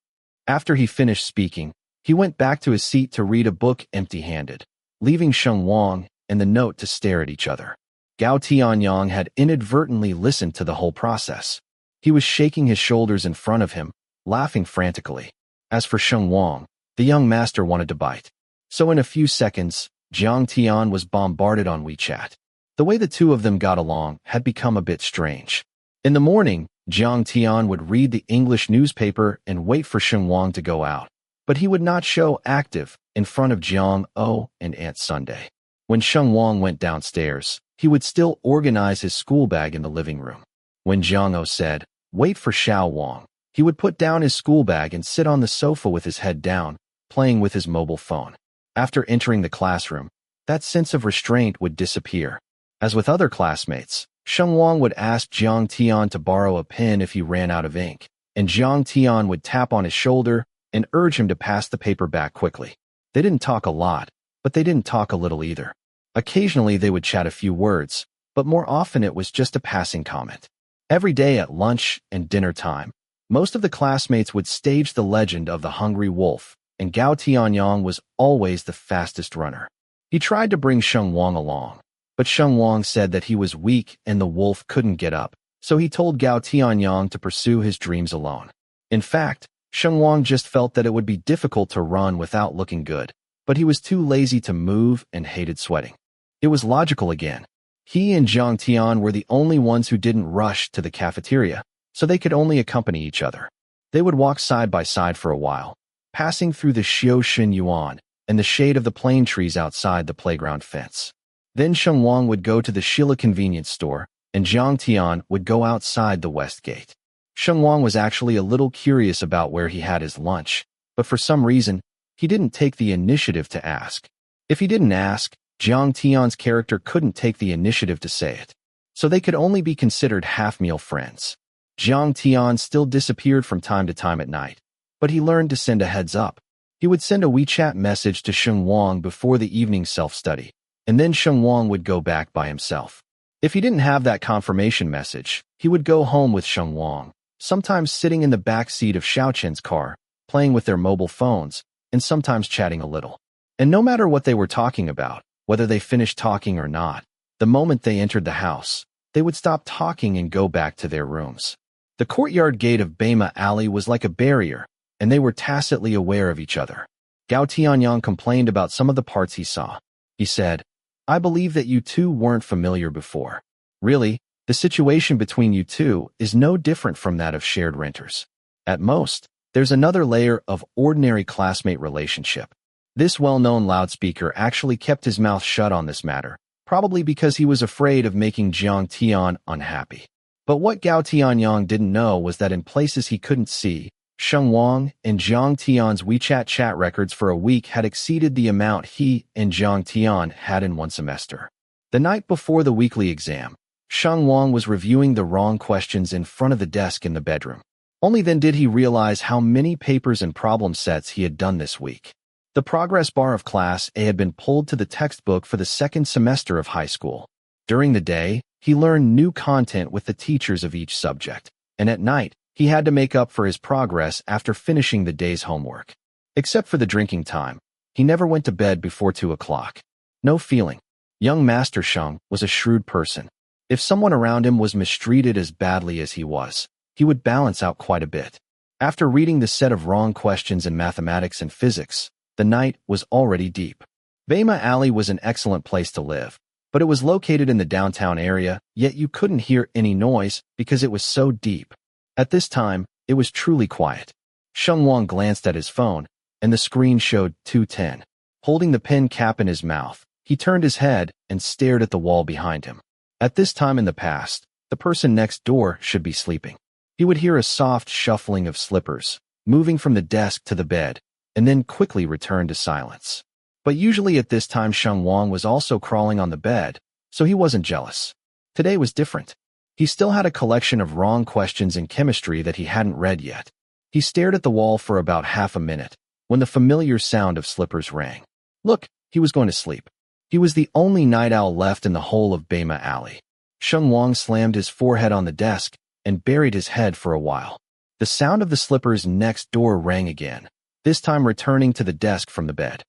After he finished speaking, he went back to his seat to read a book empty-handed, leaving Sheng Wang and the note to stare at each other. Tian had inadvertently listened to the whole process. He was shaking his shoulders in front of him, laughing frantically. As for Sheng Wang, the young master wanted to bite. So in a few seconds, Jiang Tian was bombarded on WeChat. The way the two of them got along had become a bit strange. In the morning, Jiang Tian would read the English newspaper and wait for Sheng Wang to go out. But he would not show active in front of Jiang O and Aunt Sunday. When Sheng Wang went downstairs, he would still organize his school bag in the living room. When Jiang O said, "Wait for Xiao Wang," he would put down his school bag and sit on the sofa with his head down, playing with his mobile phone. After entering the classroom, that sense of restraint would disappear. As with other classmates, Sheng Wang would ask Jiang Tian to borrow a pen if he ran out of ink, and Jiang Tian would tap on his shoulder and urge him to pass the paper back quickly. They didn't talk a lot, but they didn't talk a little either. Occasionally they would chat a few words, but more often it was just a passing comment. Every day at lunch and dinner time, most of the classmates would stage the legend of the hungry wolf, and Gao Tianyang was always the fastest runner. He tried to bring Sheng Wang along, but Sheng Wang said that he was weak and the wolf couldn't get up, so he told Gao Tianyang to pursue his dreams alone. In fact, Sheng Wang just felt that it would be difficult to run without looking good, but he was too lazy to move and hated sweating. It was logical again. He and Jiang Tian were the only ones who didn't rush to the cafeteria, so they could only accompany each other. They would walk side by side for a while, passing through the Xiu Yuan and the shade of the plane trees outside the playground fence. Then Sheng Wang would go to the Shila convenience store, and Jiang Tian would go outside the west gate. Sheng Wang was actually a little curious about where he had his lunch, but for some reason, he didn't take the initiative to ask. If he didn't ask, Jiang Tian's character couldn't take the initiative to say it, so they could only be considered half-meal friends. Jiang Tian still disappeared from time to time at night, but he learned to send a heads-up. He would send a WeChat message to Sheng Wang before the evening self-study, and then Sheng Wang would go back by himself. If he didn't have that confirmation message, he would go home with Sheng Wang, sometimes sitting in the back seat of Xiaoqian's car, playing with their mobile phones, and sometimes chatting a little. And no matter what they were talking about, whether they finished talking or not, the moment they entered the house, they would stop talking and go back to their rooms. The courtyard gate of Beima Alley was like a barrier, and they were tacitly aware of each other. Gao Tianyang complained about some of the parts he saw. He said, "I believe that you two weren't familiar before. Really, the situation between you two is no different from that of shared renters. At most, there's another layer of ordinary classmate relationship." This well-known loudspeaker actually kept his mouth shut on this matter, probably because he was afraid of making Jiang Tian unhappy. But what Gao Tianyang didn't know was that in places he couldn't see, Sheng Wang and Jiang Tian's WeChat chat records for a week had exceeded the amount he and Jiang Tian had in one semester. The night before the weekly exam, Sheng Wang was reviewing the wrong questions in front of the desk in the bedroom. Only then did he realize how many papers and problem sets he had done this week. The progress bar of Class A had been pulled to the textbook for the second semester of high school. During the day, he learned new content with the teachers of each subject, and at night, he had to make up for his progress after finishing the day's homework. Except for the drinking time, he never went to bed before 2 o'clock. No feeling. Young Master Sheng was a shrewd person. If someone around him was mistreated as badly as he was, he would balance out quite a bit. After reading the set of wrong questions in mathematics and physics, the night was already deep. Beima Alley was an excellent place to live, but it was located in the downtown area, yet you couldn't hear any noise because it was so deep. At this time, it was truly quiet. Sheng Wang glanced at his phone, and the screen showed 2:10. Holding the pen cap in his mouth, he turned his head and stared at the wall behind him. At this time in the past, the person next door should be sleeping. He would hear a soft shuffling of slippers, moving from the desk to the bed, and then quickly return to silence. But usually at this time Sheng Wang was also crawling on the bed, so he wasn't jealous. Today was different. He still had a collection of wrong questions in chemistry that he hadn't read yet. He stared at the wall for about half a minute, when the familiar sound of slippers rang. Look, he was going to sleep. He was the only night owl left in the whole of Beima Alley. Sheng Wang slammed his forehead on the desk and buried his head for a while. The sound of the slippers next door rang again, this time returning to the desk from the bed.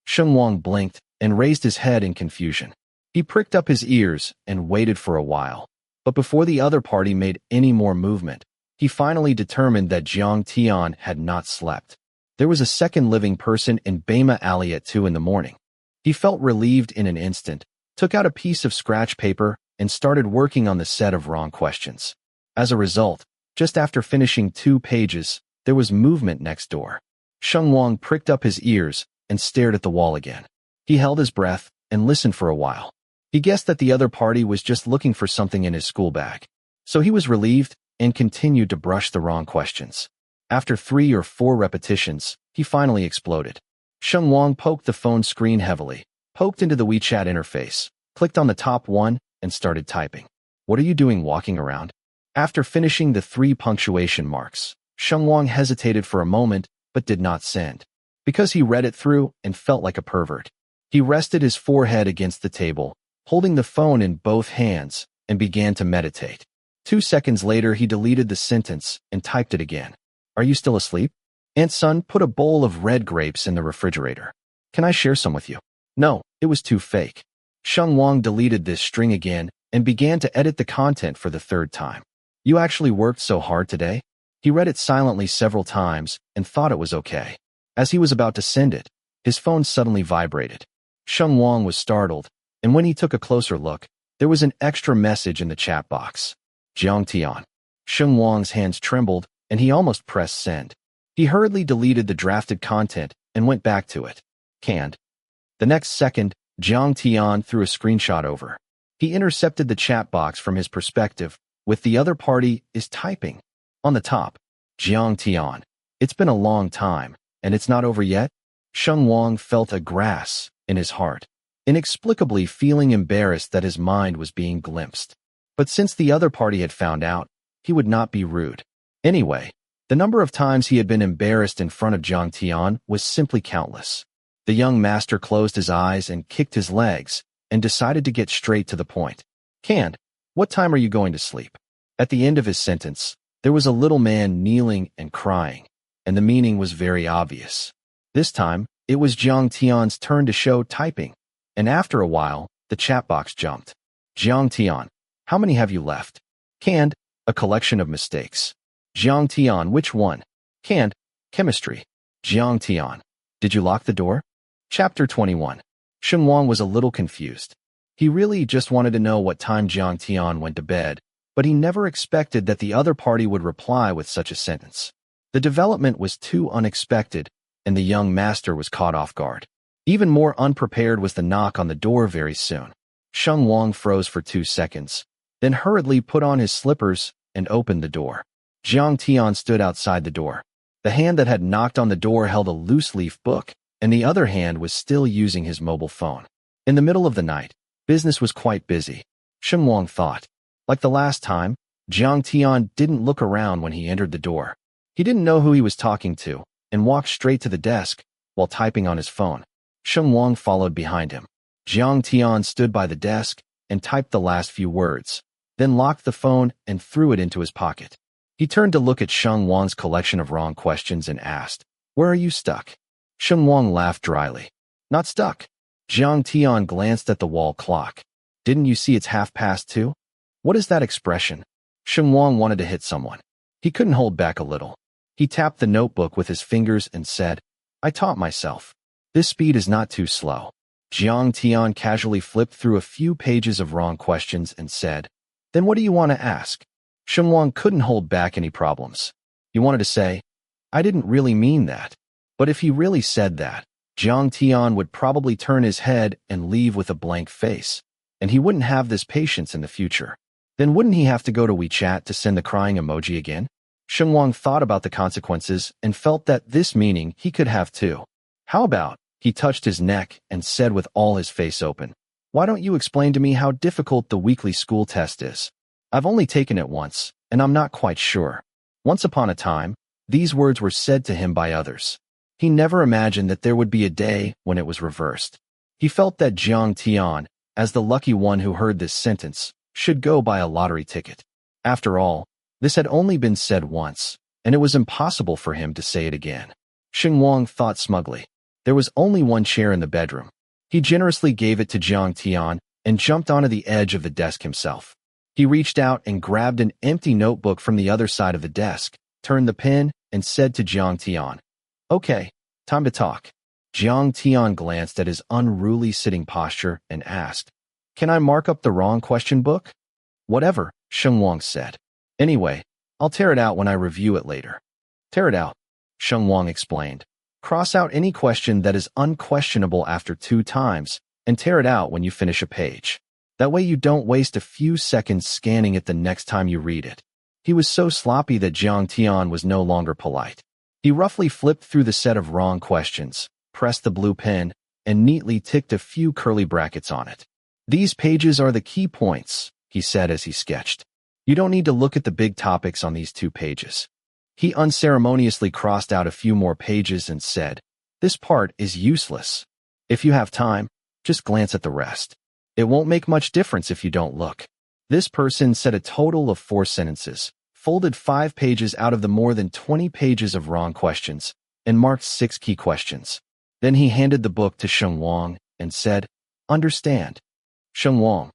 Sheng Wang blinked and raised his head in confusion. He pricked up his ears and waited for a while. But before the other party made any more movement, he finally determined that Jiang Tian had not slept. There was a second living person in Beima Alley at 2 in the morning. He felt relieved in an instant, took out a piece of scratch paper, and started working on the set of wrong questions. As a result, just after finishing 2 pages, there was movement next door. Sheng Wang pricked up his ears and stared at the wall again. He held his breath and listened for a while. He guessed that the other party was just looking for something in his school bag. So he was relieved and continued to brush the wrong questions. After 3 or 4 repetitions, he finally exploded. Sheng Wang poked the phone screen heavily, poked into the WeChat interface, clicked on the top one, and started typing. "What are you doing walking around?" After finishing the 3 punctuation marks, Sheng Wang hesitated for a moment but did not send, because he read it through and felt like a pervert. He rested his forehead against the table, holding the phone in both hands, and began to meditate. 2 seconds later, he deleted the sentence and typed it again. "Are you still asleep? Aunt Sun put a bowl of red grapes in the refrigerator. Can I share some with you?" No, it was too fake. Sheng Wang deleted this string again and began to edit the content for the 3rd time. "You actually worked so hard today?" He read it silently several times and thought it was okay. As he was about to send it, his phone suddenly vibrated. Sheng Wang was startled, and when he took a closer look, there was an extra message in the chat box. "Jiang Tian." Sheng Wang's hands trembled, and he almost pressed send. He hurriedly deleted the drafted content and went back to it. Canned. The next second, Jiang Tian threw a screenshot over. He intercepted the chat box from his perspective, with "the other party is typing." On the top, "Jiang Tian. It's been a long time, and it's not over yet?" Sheng Wang felt a grass in his heart, inexplicably feeling embarrassed that his mind was being glimpsed. But since the other party had found out, he would not be rude. Anyway, the number of times he had been embarrassed in front of Jiang Tian was simply countless. The young master closed his eyes and kicked his legs, and decided to get straight to the point. "Canned, what time are you going to sleep?" At the end of his sentence, there was a little man kneeling and crying, and the meaning was very obvious. This time, it was Jiang Tian's turn to show typing, and after a while, the chat box jumped. "Jiang Tian, how many have you left?" Canned, "A collection of mistakes." "Jiang Tian, which one?" Canned, "Chemistry." "Jiang Tian, did you lock the door?" Chapter 21. Sheng Wang was a little confused. He really just wanted to know what time Jiang Tian went to bed, but he never expected that the other party would reply with such a sentence. The development was too unexpected, and the young master was caught off guard. Even more unprepared was the knock on the door very soon. Sheng Wang froze for 2 seconds, then hurriedly put on his slippers and opened the door. Jiang Tian stood outside the door. The hand that had knocked on the door held a loose-leaf book, and the other hand was still using his mobile phone. In the middle of the night, business was quite busy. Sheng Wang thought. Like the last time, Jiang Tian didn't look around when he entered the door. He didn't know who he was talking to, and walked straight to the desk while typing on his phone. Sheng Wang followed behind him. Jiang Tian stood by the desk and typed the last few words, then locked the phone and threw it into his pocket. He turned to look at Sheng Wang's collection of wrong questions and asked, "Where are you stuck?" Sheng Wang laughed dryly. "Not stuck." Jiang Tian glanced at the wall clock. "Didn't you see it's 2:30? What is that expression?" Sheng Wang wanted to hit someone. He couldn't hold back a little. He tapped the notebook with his fingers and said, "I taught myself. This speed is not too slow." Jiang Tian casually flipped through a few pages of wrong questions and said, "Then what do you want to ask?" Sheng Wang couldn't hold back any problems. He wanted to say, "I didn't really mean that." But if he really said that, Jiang Tian would probably turn his head and leave with a blank face, and he wouldn't have this patience in the future. Then wouldn't he have to go to WeChat to send the crying emoji again? Sheng Wang thought about the consequences and felt that this meaning he could have too. "How about," he touched his neck and said with all his face open, "why don't you explain to me how difficult the weekly school test is? I've only taken it once, and I'm not quite sure." Once upon a time, these words were said to him by others. He never imagined that there would be a day when it was reversed. He felt that Jiang Tian, as the lucky one who heard this sentence, should go buy a lottery ticket. After all, this had only been said once, and it was impossible for him to say it again. Sheng Wang thought smugly. There was only one chair in the bedroom. He generously gave it to Jiang Tian and jumped onto the edge of the desk himself. He reached out and grabbed an empty notebook from the other side of the desk, turned the pen, and said to Jiang Tian, "Okay, time to talk." Jiang Tian glanced at his unruly sitting posture and asked, Can I mark up the wrong question book? Whatever, Sheng Wang said. Anyway, I'll tear it out when I review it later. Tear it out, Sheng Wang explained. Cross out any question that is unquestionable after 2 times, and tear it out when you finish a page. That way you don't waste a few seconds scanning it the next time you read it. He was so sloppy that Jiang Tian was no longer polite. He roughly flipped through the set of wrong questions, pressed the blue pen, and neatly ticked a few curly brackets on it. These pages are the key points, he said as he sketched. You don't need to look at the big topics on these 2 pages. He unceremoniously crossed out a few more pages and said, this part is useless. If you have time, just glance at the rest. It won't make much difference if you don't look. This person said a total of 4 sentences, folded 5 pages out of the more than 20 pages of wrong questions, and marked 6 key questions. Then he handed the book to Sheng Wang and said, understand. Sheng Wang.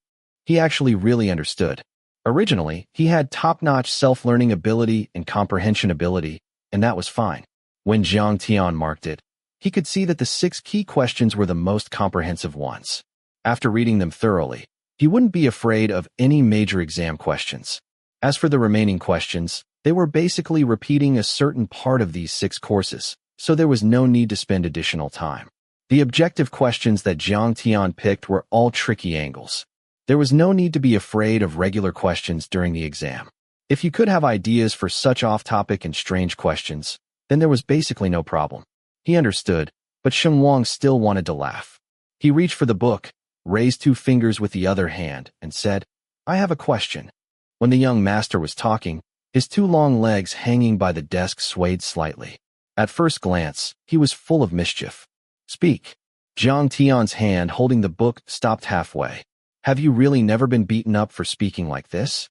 He actually really understood. Originally, he had top-notch self-learning ability and comprehension ability, and that was fine. When Jiang Tian marked it, he could see that the 6 key questions were the most comprehensive ones. After reading them thoroughly, he wouldn't be afraid of any major exam questions. As for the remaining questions, they were basically repeating a certain part of these 6 courses, so there was no need to spend additional time. The objective questions that Jiang Tian picked were all tricky angles. There was no need to be afraid of regular questions during the exam. If you could have ideas for such off-topic and strange questions, then there was basically no problem. He understood, but Sheng Wang still wanted to laugh. He reached for the book, raised 2 fingers with the other hand, and said, I have a question. When the young master was talking, his 2 long legs hanging by the desk swayed slightly. At first glance, he was full of mischief. Speak. Jiang Tian's hand holding the book stopped halfway. Have you really never been beaten up for speaking like this?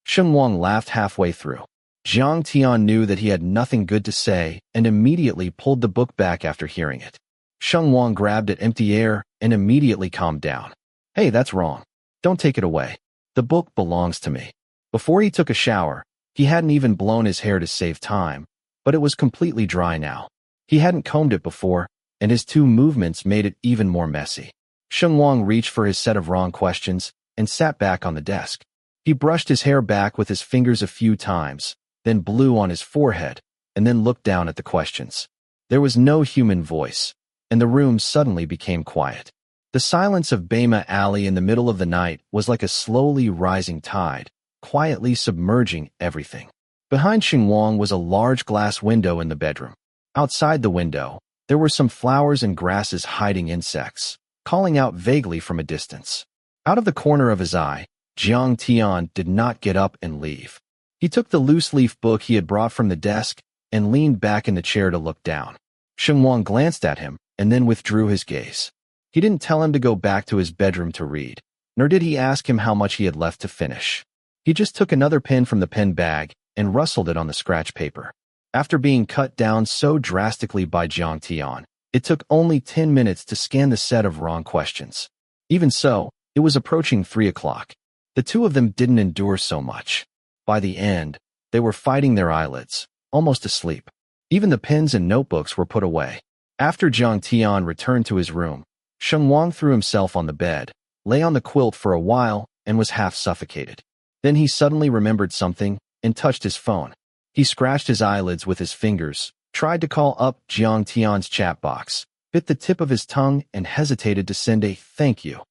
Sheng Wang laughed halfway through. Jiang Tian knew that he had nothing good to say and immediately pulled the book back after hearing it. Sheng Wang grabbed at empty air and immediately calmed down. Hey, that's wrong. Don't take it away. The book belongs to me. Before he took a shower, he hadn't even blown his hair to save time, but it was completely dry now. He hadn't combed it before, and his 2 movements made it even more messy. Sheng Wang reached for his set of wrong questions and sat back on the desk. He brushed his hair back with his fingers a few times, then blew on his forehead, and then looked down at the questions. There was no human voice, and the room suddenly became quiet. The silence of Bema Alley in the middle of the night was like a slowly rising tide, quietly submerging everything. Behind Sheng Wang was a large glass window in the bedroom. Outside the window, there were some flowers and grasses hiding insects, calling out vaguely from a distance. Out of the corner of his eye, Jiang Tian did not get up and leave. He took the loose-leaf book he had brought from the desk and leaned back in the chair to look down. Sheng Wang glanced at him and then withdrew his gaze. He didn't tell him to go back to his bedroom to read, nor did he ask him how much he had left to finish. He just took another pen from the pen bag and rustled it on the scratch paper. After being cut down so drastically by Jiang Tian, it took only 10 minutes to scan the set of wrong questions. Even so, it was approaching 3 o'clock. The 2 of them didn't endure so much. By the end, they were fighting their eyelids, almost asleep. Even the pens and notebooks were put away. After Jiang Tian returned to his room, Sheng Wang threw himself on the bed, lay on the quilt for a while, and was half suffocated. Then he suddenly remembered something and touched his phone. He scratched his eyelids with his fingers, tried to call up Jiang Tian's chat box, bit the tip of his tongue and hesitated to send a thank you,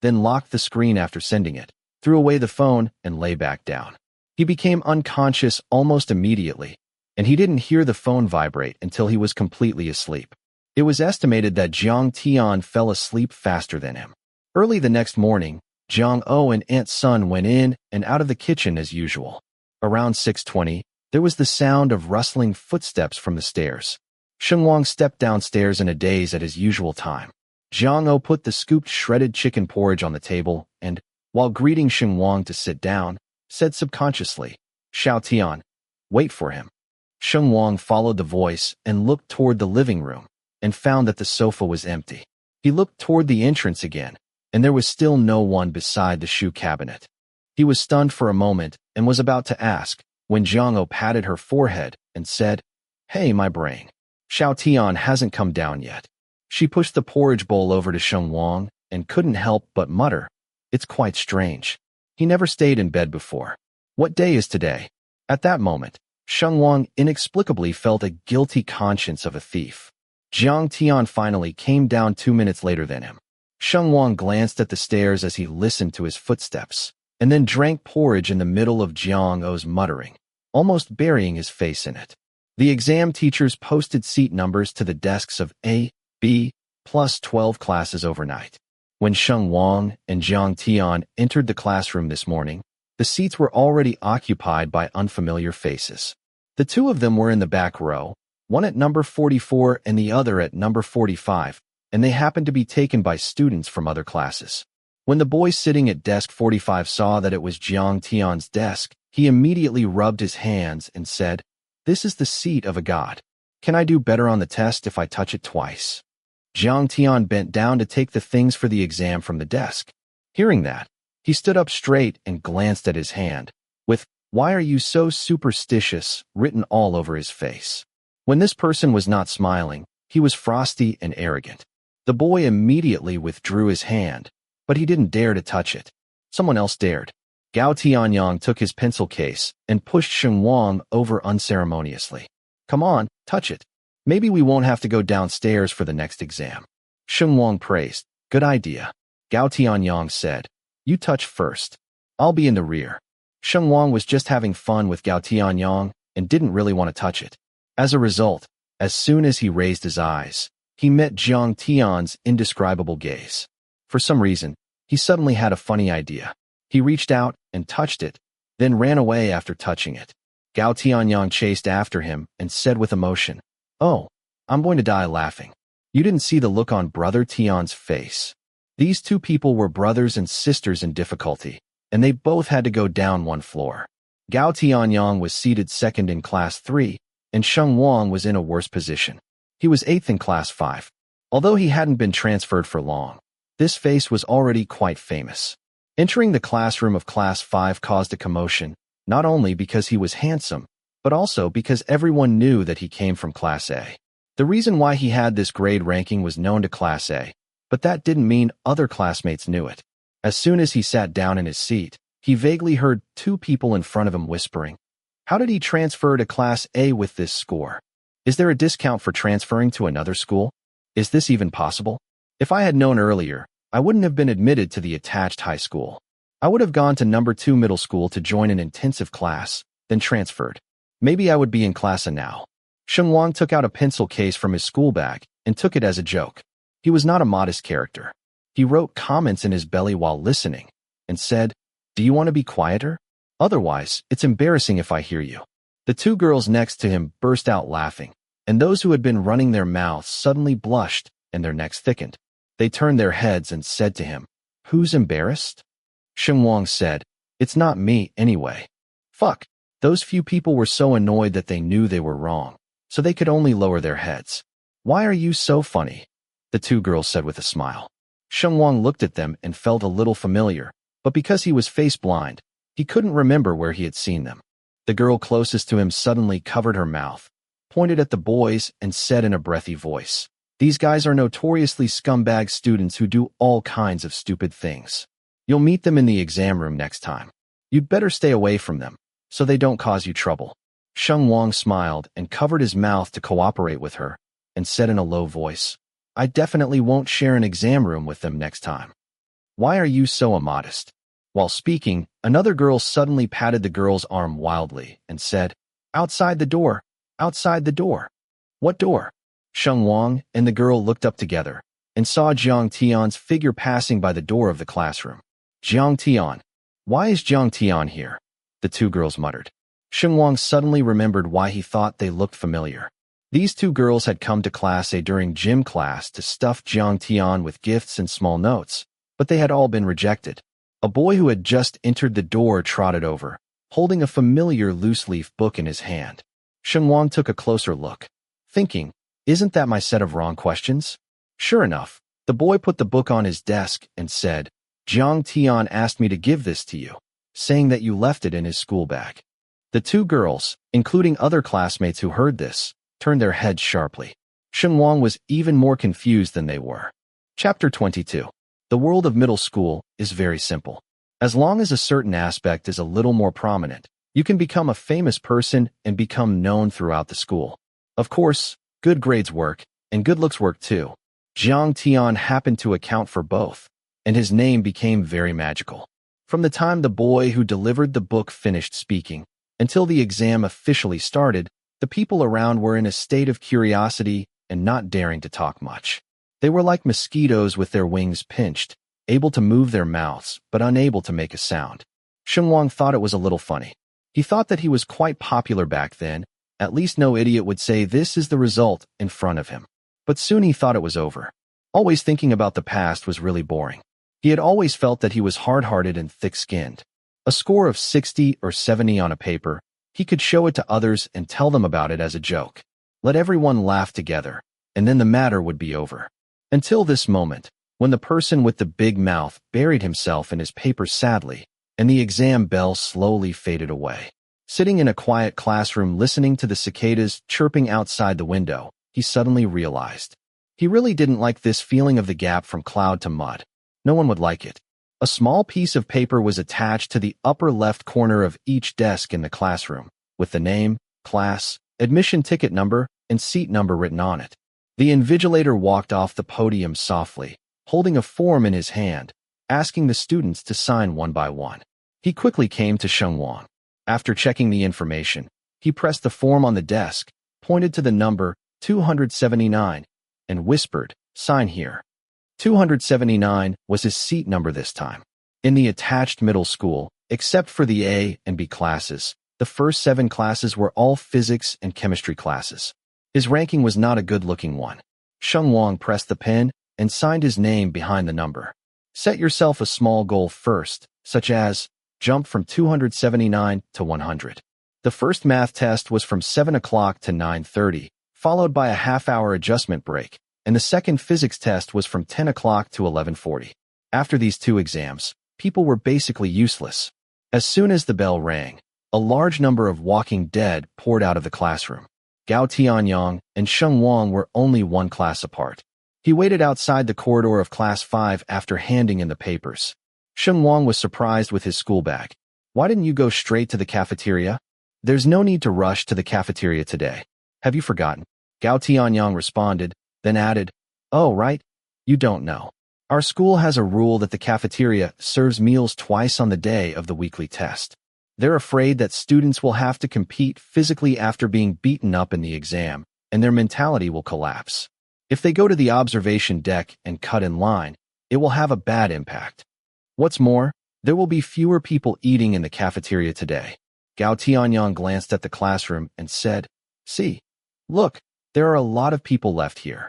then locked the screen after sending it, threw away the phone, and lay back down. He became unconscious almost immediately, and he didn't hear the phone vibrate until he was completely asleep. It was estimated that Jiang Tian fell asleep faster than him. Early the next morning, Jiang O and Aunt Sun went in and out of the kitchen as usual. Around 6:20, there was the sound of rustling footsteps from the stairs. Sheng Wang stepped downstairs in a daze at his usual time. Jiang O put the scooped shredded chicken porridge on the table and, while greeting Sheng Wang to sit down, said subconsciously, Xiao Tian, wait for him. Sheng Wang followed the voice and looked toward the living room and found that the sofa was empty. He looked toward the entrance again, and there was still no one beside the shoe cabinet. He was stunned for a moment and was about to ask, when Jiang O patted her forehead and said, Hey, my brain. Xiao Tian hasn't come down yet. She pushed the porridge bowl over to Sheng Wang and couldn't help but mutter, It's quite strange. He never stayed in bed before. What day is today? At that moment, Sheng Wang inexplicably felt a guilty conscience of a thief. Jiang Tian finally came down 2 minutes later than him. Sheng Wang glanced at the stairs as he listened to his footsteps, and then drank porridge in the middle of Jiang O's muttering, almost burying his face in it. The exam teachers posted seat numbers to the desks of A, B, plus 12 classes overnight. When Sheng Wang and Jiang Tian entered the classroom this morning, the seats were already occupied by unfamiliar faces. The two of them were in the back row, one at number 44 and the other at number 45, and they happened to be taken by students from other classes. When the boy sitting at desk 45 saw that it was Jiang Tian's desk, he immediately rubbed his hands and said, "This is the seat of a god. Can I do better on the test if I touch it twice?" Jiang Tian bent down to take the things for the exam from the desk. Hearing that, he stood up straight and glanced at his hand, with "Why are you so superstitious?" written all over his face. When this person was not smiling, he was frosty and arrogant. The boy immediately withdrew his hand, but he didn't dare to touch it. Someone else dared. Gao Tianyang took his pencil case and pushed Sheng Wang over unceremoniously. "Come on, touch it. Maybe we won't have to go downstairs for the next exam." Sheng Wang praised. "Good idea." Gao Tianyang said, "You touch first. I'll be in the rear." Sheng Wang was just having fun with Gao Tianyang and didn't really want to touch it. As a result, as soon as he raised his eyes, he met Jiang Tian's indescribable gaze. For some reason, he suddenly had a funny idea. He reached out and touched it, then ran away after touching it. Gao Tianyang chased after him and said with emotion, "Oh, I'm going to die laughing." You didn't see the look on Brother Tian's face. These two people were brothers and sisters in difficulty, and they both had to go down one floor. Gao Tianyang was seated second in class 3, and Sheng Wang was in a worse position. He was 8th in class 5. Although he hadn't been transferred for long, this face was already quite famous. Entering the classroom of class 5 caused a commotion, not only because he was handsome, but also because everyone knew that he came from class A. The reason why he had this grade ranking was known to class A, but that didn't mean other classmates knew it. As soon as he sat down in his seat, he vaguely heard two people in front of him whispering, "How did he transfer to class A with this score? Is there a discount for transferring to another school? Is this even possible? If I had known earlier, I wouldn't have been admitted to the attached high school. I would have gone to number 2 middle school to join an intensive class, then transferred. Maybe I would be in class A now." Sheng Wang took out a pencil case from his school bag and took it as a joke. He was not a modest character. He wrote comments in his belly while listening and said, "Do you want to be quieter? Otherwise, it's embarrassing if I hear you." The two girls next to him burst out laughing, and those who had been running their mouths suddenly blushed and their necks thickened. They turned their heads and said to him, "Who's embarrassed?" Sheng Wang said, "It's not me, anyway." Fuck. Those few people were so annoyed that they knew they were wrong, so they could only lower their heads. "Why are you so funny?" the two girls said with a smile. Sheng Wang looked at them and felt a little familiar, but because he was face blind, he couldn't remember where he had seen them. The girl closest to him suddenly covered her mouth, pointed at the boys, and said in a breathy voice, "These guys are notoriously scumbag students who do all kinds of stupid things. You'll meet them in the exam room next time. You'd better stay away from them, so they don't cause you trouble." Sheng Wang smiled and covered his mouth to cooperate with her, and said in a low voice, "I definitely won't share an exam room with them next time." "Why are you so immodest?" While speaking, another girl suddenly patted the girl's arm wildly and said, "Outside the door! Outside the door!" "What door?" Sheng Wang and the girl looked up together and saw Jiang Tian's figure passing by the door of the classroom. "Jiang Tian. Why is Jiang Tian here?" the two girls muttered. Sheng Wang suddenly remembered why he thought they looked familiar. These two girls had come to class A during gym class to stuff Jiang Tian with gifts and small notes, but they had all been rejected. A boy who had just entered the door trotted over, holding a familiar loose-leaf book in his hand. Sheng Wang took a closer look, thinking, "Isn't that my set of wrong questions?" Sure enough, the boy put the book on his desk and said, "Jiang Tian asked me to give this to you, saying that you left it in his school bag." The two girls, including other classmates who heard this, turned their heads sharply. Sheng Wang was even more confused than they were. Chapter 22. The world of middle school is very simple. As long as a certain aspect is a little more prominent, you can become a famous person and become known throughout the school. Of course, good grades work, and good looks work too. Jiang Tian happened to account for both, and his name became very magical. From the time the boy who delivered the book finished speaking, until the exam officially started, the people around were in a state of curiosity and not daring to talk much. They were like mosquitoes with their wings pinched, able to move their mouths, but unable to make a sound. Sheng Wang thought it was a little funny. He thought that he was quite popular back then. At least no idiot would say this is the result in front of him. But soon he thought it was over. Always thinking about the past was really boring. He had always felt that he was hard-hearted and thick-skinned. A score of 60 or 70 on a paper, he could show it to others and tell them about it as a joke. Let everyone laugh together, and then the matter would be over. Until this moment, when the person with the big mouth buried himself in his paper sadly, and the exam bell slowly faded away. Sitting in a quiet classroom listening to the cicadas chirping outside the window, he suddenly realized. He really didn't like this feeling of the gap from cloud to mud. No one would like it. A small piece of paper was attached to the upper left corner of each desk in the classroom, with the name, class, admission ticket number, and seat number written on it. The invigilator walked off the podium softly, holding a form in his hand, asking the students to sign one by one. He quickly came to Sheng Wang. After checking the information, he pressed the form on the desk, pointed to the number 279, and whispered, "Sign here." 279 was his seat number this time. In the attached middle school, except for the A and B classes, the first 7 classes were all physics and chemistry classes. His ranking was not a good-looking one. Sheng Wang pressed the pen and signed his name behind the number. Set yourself a small goal first, such as jump from 279 to 100. The first math test was from 7 o'clock to 9:30, followed by a half-hour adjustment break, and the second physics test was from 10 o'clock to 11:40. After these 2 exams, people were basically useless. As soon as the bell rang, a large number of walking dead poured out of the classroom. Gao Tianyang and Sheng Wang were only 1 class apart. He waited outside the corridor of Class 5 after handing in the papers. Sheng Wang was surprised with his school bag. "Why didn't you go straight to the cafeteria?" "There's no need to rush to the cafeteria today. Have you forgotten?" Gao Tianyang responded, then added, "Oh, right. You don't know. Our school has a rule that the cafeteria serves meals twice on the day of the weekly test. They're afraid that students will have to compete physically after being beaten up in the exam, and their mentality will collapse. If they go to the observation deck and cut in line, it will have a bad impact. What's more, there will be fewer people eating in the cafeteria today." Gao Tianyang glanced at the classroom and said, "See, look, there are a lot of people left here."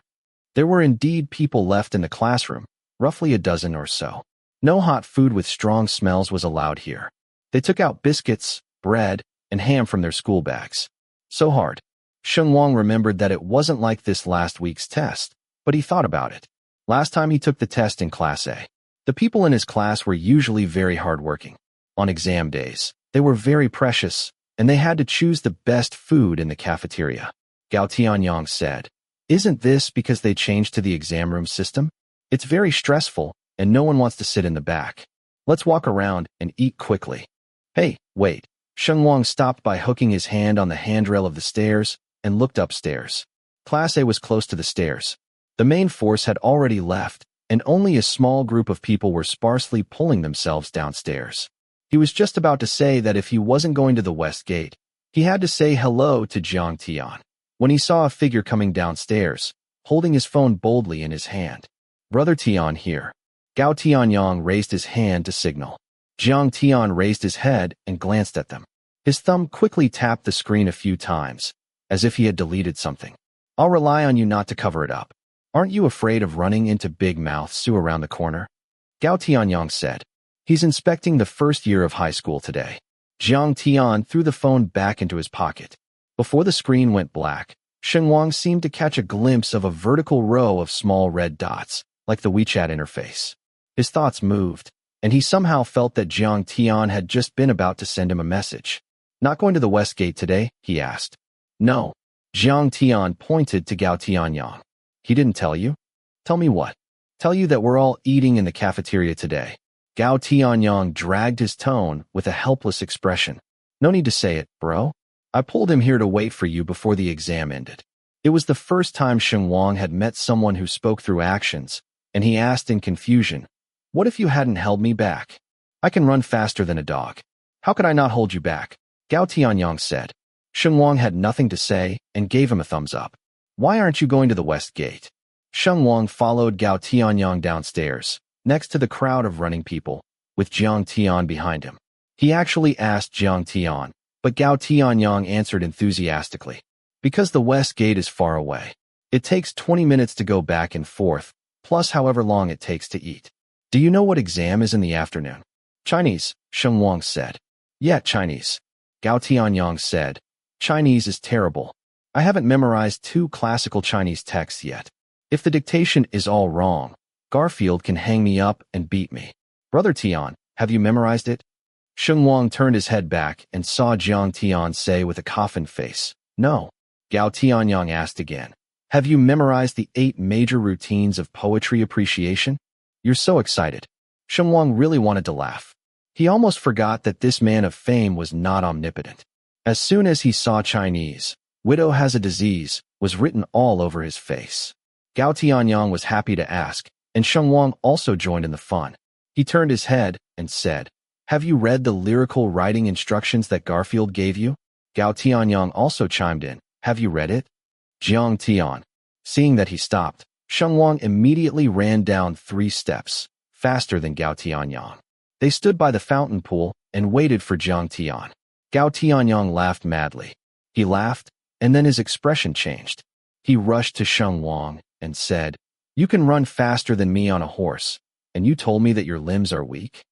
There were indeed people left in the classroom, roughly a dozen or so. No hot food with strong smells was allowed here. They took out biscuits, bread, and ham from their school bags. So hard. Sheng Wang remembered that it wasn't like this last week's test, but he thought about it. Last time he took the test in Class A. The people in his class were usually very hardworking. On exam days, they were very precious, and they had to choose the best food in the cafeteria. Gao Tianyang said, "Isn't this because they changed to the exam room system? It's very stressful, and no one wants to sit in the back. Let's walk around and eat quickly." "Hey, wait." Sheng Wang stopped by hooking his hand on the handrail of the stairs and looked upstairs. Class A was close to the stairs. The main force had already left, and only a small group of people were sparsely pulling themselves downstairs. He was just about to say that if he wasn't going to the west gate, he had to say hello to Jiang Tian, when he saw a figure coming downstairs, holding his phone boldly in his hand. "Brother Tian here." Gao Tianyang raised his hand to signal. Jiang Tian raised his head and glanced at them. His thumb quickly tapped the screen a few times, as if he had deleted something. "I'll rely on you not to cover it up. Aren't you afraid of running into Big Mouth Sue around the corner?" Gao Tianyang said. "He's inspecting the first year of high school today." Jiang Tian threw the phone back into his pocket. Before the screen went black, Sheng Wang seemed to catch a glimpse of a vertical row of small red dots, like the WeChat interface. His thoughts moved, and he somehow felt that Jiang Tian had just been about to send him a message. "Not going to the west gate today?" he asked. "No." Jiang Tian pointed to Gao Tianyang. "He didn't tell you?" "Tell me what?" Tell you that we're all eating in the cafeteria today. Gao Tianyang dragged his tone with a helpless expression. No need to say it, bro. I pulled him here to wait for you before the exam ended. It was the first time Sheng Wang had met someone who spoke through actions, and he asked in confusion, what if you hadn't held me back? I can run faster than a dog. How could I not hold you back? Gao Tianyang said. Sheng Wang had nothing to say and gave him a thumbs up. Why aren't you going to the west gate? Sheng Wang followed Gao Tianyang downstairs, next to the crowd of running people, with Jiang Tian behind him. He actually asked Jiang Tian, but Gao Tianyang answered enthusiastically. Because the west gate is far away. It takes 20 minutes to go back and forth, plus however long it takes to eat. Do you know what exam is in the afternoon? Chinese, Sheng Wang said. Yeah, Chinese. Gao Tianyang said. Chinese is terrible. I haven't memorized 2 classical Chinese texts yet. If the dictation is all wrong, Garfield can hang me up and beat me. Brother Tian, have you memorized it? Sheng Wang turned his head back and saw Jiang Tian say with a coffin face, no. Gao Tianyang asked again, have you memorized the 8 major routines of poetry appreciation? You're so excited. Sheng Wang really wanted to laugh. He almost forgot that this man of fame was not omnipotent. As soon as he saw Chinese, widow has a disease, was written all over his face. Gao Tianyang was happy to ask, and Sheng Wang also joined in the fun. He turned his head and said, have you read the lyrical writing instructions that Garfield gave you? Gao Tianyang also chimed in. Have you read it? Jiang Tian. Seeing that he stopped, Sheng Wang immediately ran down 3 steps, faster than Gao Tianyang. They stood by the fountain pool and waited for Jiang Tian. Gao Tianyang laughed madly. He laughed, and then his expression changed. He rushed to Sheng Wang and said, you can run faster than me on a horse, and you told me that your limbs are weak?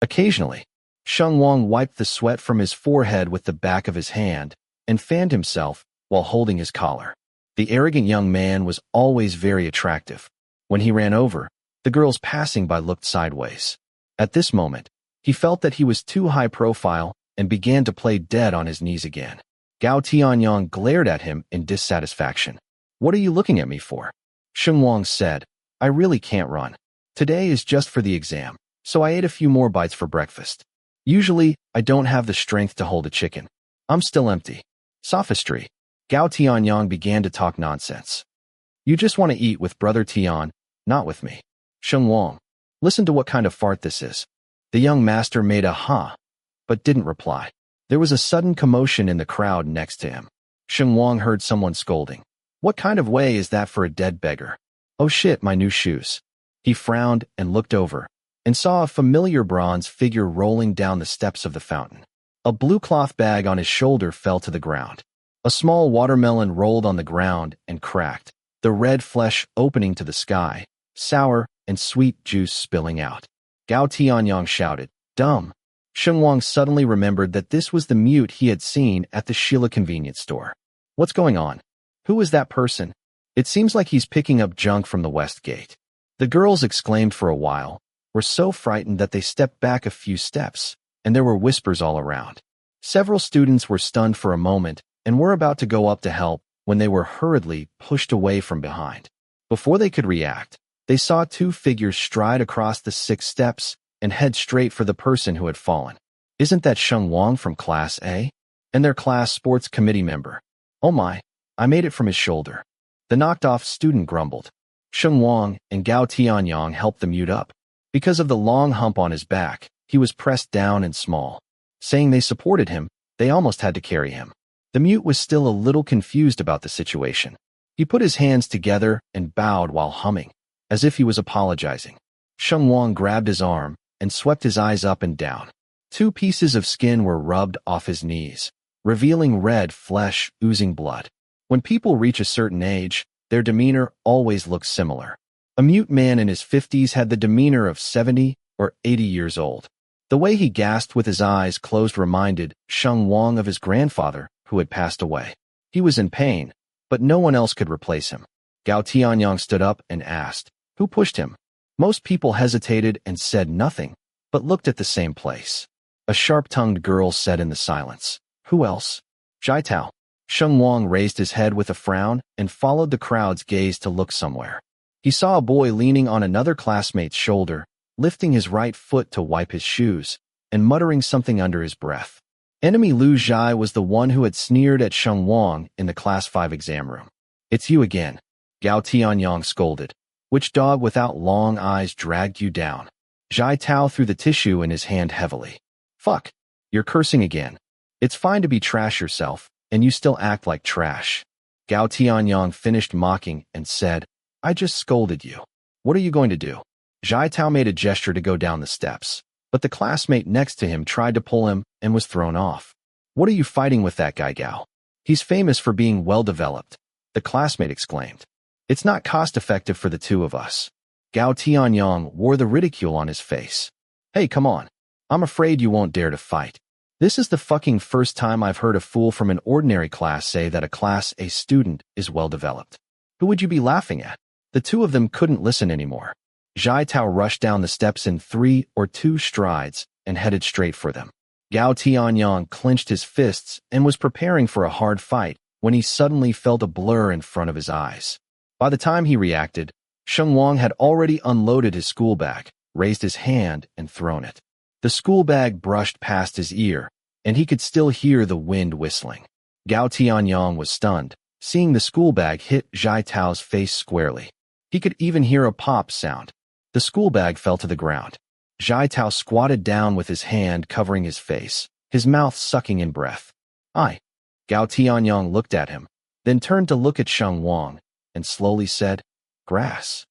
Occasionally, Sheng Wang wiped the sweat from his forehead with the back of his hand and fanned himself while holding his collar. The arrogant young man was always very attractive. When he ran over, the girls passing by looked sideways. At this moment, he felt that he was too high profile and began to play dead on his knees again. Gao Tianyang glared at him in dissatisfaction. What are you looking at me for? Sheng Wang said, I really can't run. Today is just for the exam, so I ate a few more bites for breakfast. Usually, I don't have the strength to hold a chicken. I'm still empty. Sophistry. Gao Tianyang began to talk nonsense. You just want to eat with Brother Tian, not with me. Sheng Wang, listen to what kind of fart this is. The young master made a huh, but didn't reply. There was a sudden commotion in the crowd next to him. Sheng Wang heard someone scolding. What kind of way is that for a dead beggar? Oh shit, my new shoes. He frowned and looked over, and saw a familiar bronze figure rolling down the steps of the fountain. A blue cloth bag on his shoulder fell to the ground. A small watermelon rolled on the ground and cracked, the red flesh opening to the sky, sour and sweet juice spilling out. Gao Tianyang shouted, dumb. Sheng Wang suddenly remembered that this was the mute he had seen at the Sheila convenience store. What's going on? Who is that person? It seems like he's picking up junk from the west gate. The girls exclaimed for a while, were so frightened that they stepped back a few steps, and there were whispers all around. Several students were stunned for a moment and were about to go up to help when they were hurriedly pushed away from behind. Before they could react, they saw 2 figures stride across the 6 steps and head straight for the person who had fallen. Isn't that Sheng Wang from Class A? And their class sports committee member. Oh my, I made it from his shoulder. The knocked-off student grumbled. Sheng Wang and Gao Tianyang helped the mute up. Because of the long hump on his back, he was pressed down and small. Saying they supported him, they almost had to carry him. The mute was still a little confused about the situation. He put his hands together and bowed while humming, as if he was apologizing. Sheng Wang grabbed his arm and swept his eyes up and down. 2 pieces of skin were rubbed off his knees, revealing red flesh oozing blood. When people reach a certain age, their demeanor always looks similar. A mute man in his 50s had the demeanor of 70 or 80 years old. The way he gasped with his eyes closed reminded Sheng Wang of his grandfather, who had passed away. He was in pain, but no one else could replace him. Gao Tianyang stood up and asked, who pushed him? Most people hesitated and said nothing, but looked at the same place. A sharp-tongued girl said in the silence, who else? Jiatao. Sheng Wang raised his head with a frown and followed the crowd's gaze to look somewhere. He saw a boy leaning on another classmate's shoulder, lifting his right foot to wipe his shoes, and muttering something under his breath. Enemy Lu Zhai was the one who had sneered at Sheng Wang in the Class 5 exam room. "It's you again," Gao Tianyang scolded. "Which dog without long eyes dragged you down?" Zhai Tao threw the tissue in his hand heavily. "Fuck, you're cursing again. It's fine to be trash yourself, and you still act like trash." Gao Tianyang finished mocking and said, "I just scolded you. What are you going to do?" Zhai Tao made a gesture to go down the steps, but the classmate next to him tried to pull him and was thrown off. "What are you fighting with that guy, Gao? He's famous for being well-developed," the classmate exclaimed. "It's not cost-effective for the two of us." Gao Tianyang wore the ridicule on his face. "Hey, come on. I'm afraid you won't dare to fight. This is the fucking first time I've heard a fool from an ordinary class say that a Class A student is well-developed. Who would you be laughing at?" The two of them couldn't listen anymore. Zhai Tao rushed down the steps in 3 or 2 strides and headed straight for them. Gao Tianyang clenched his fists and was preparing for a hard fight when he suddenly felt a blur in front of his eyes. By the time he reacted, Sheng Wang had already unloaded his school bag, raised his hand, and thrown it. The school bag brushed past his ear, and he could still hear the wind whistling. Gao Tianyang was stunned, seeing the school bag hit Zhai Tao's face squarely. He could even hear a pop sound. The school bag fell to the ground. Zhai Tao squatted down with his hand covering his face, his mouth sucking in breath. "Aye." Gao Tianyang looked at him, then turned to look at Sheng Wang, and slowly said, "Grass."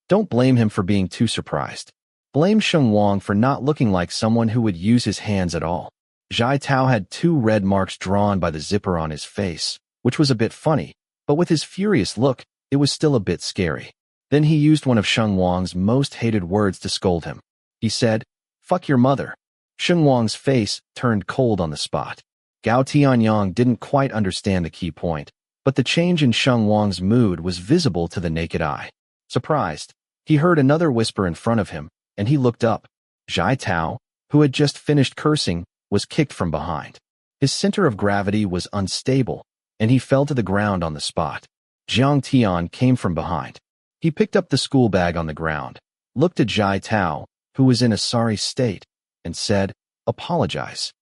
Don't blame him for being too surprised. Blame Sheng Wang for not looking like someone who would use his hands at all. Zhai Tao had 2 red marks drawn by the zipper on his face, which was a bit funny, but with his furious look, it was still a bit scary. Then he used one of Sheng Wang's most hated words to scold him. He said, "Fuck your mother." Sheng Wang's face turned cold on the spot. Gao Tianyang didn't quite understand the key point, but the change in Sheng Wang's mood was visible to the naked eye. Surprised, he heard another whisper in front of him, and he looked up. Zhai Tao, who had just finished cursing, was kicked from behind. His center of gravity was unstable, and he fell to the ground on the spot. Jiang Tian came from behind. He picked up the school bag on the ground, looked at Zhai Tao, who was in a sorry state, and said, "Apologize.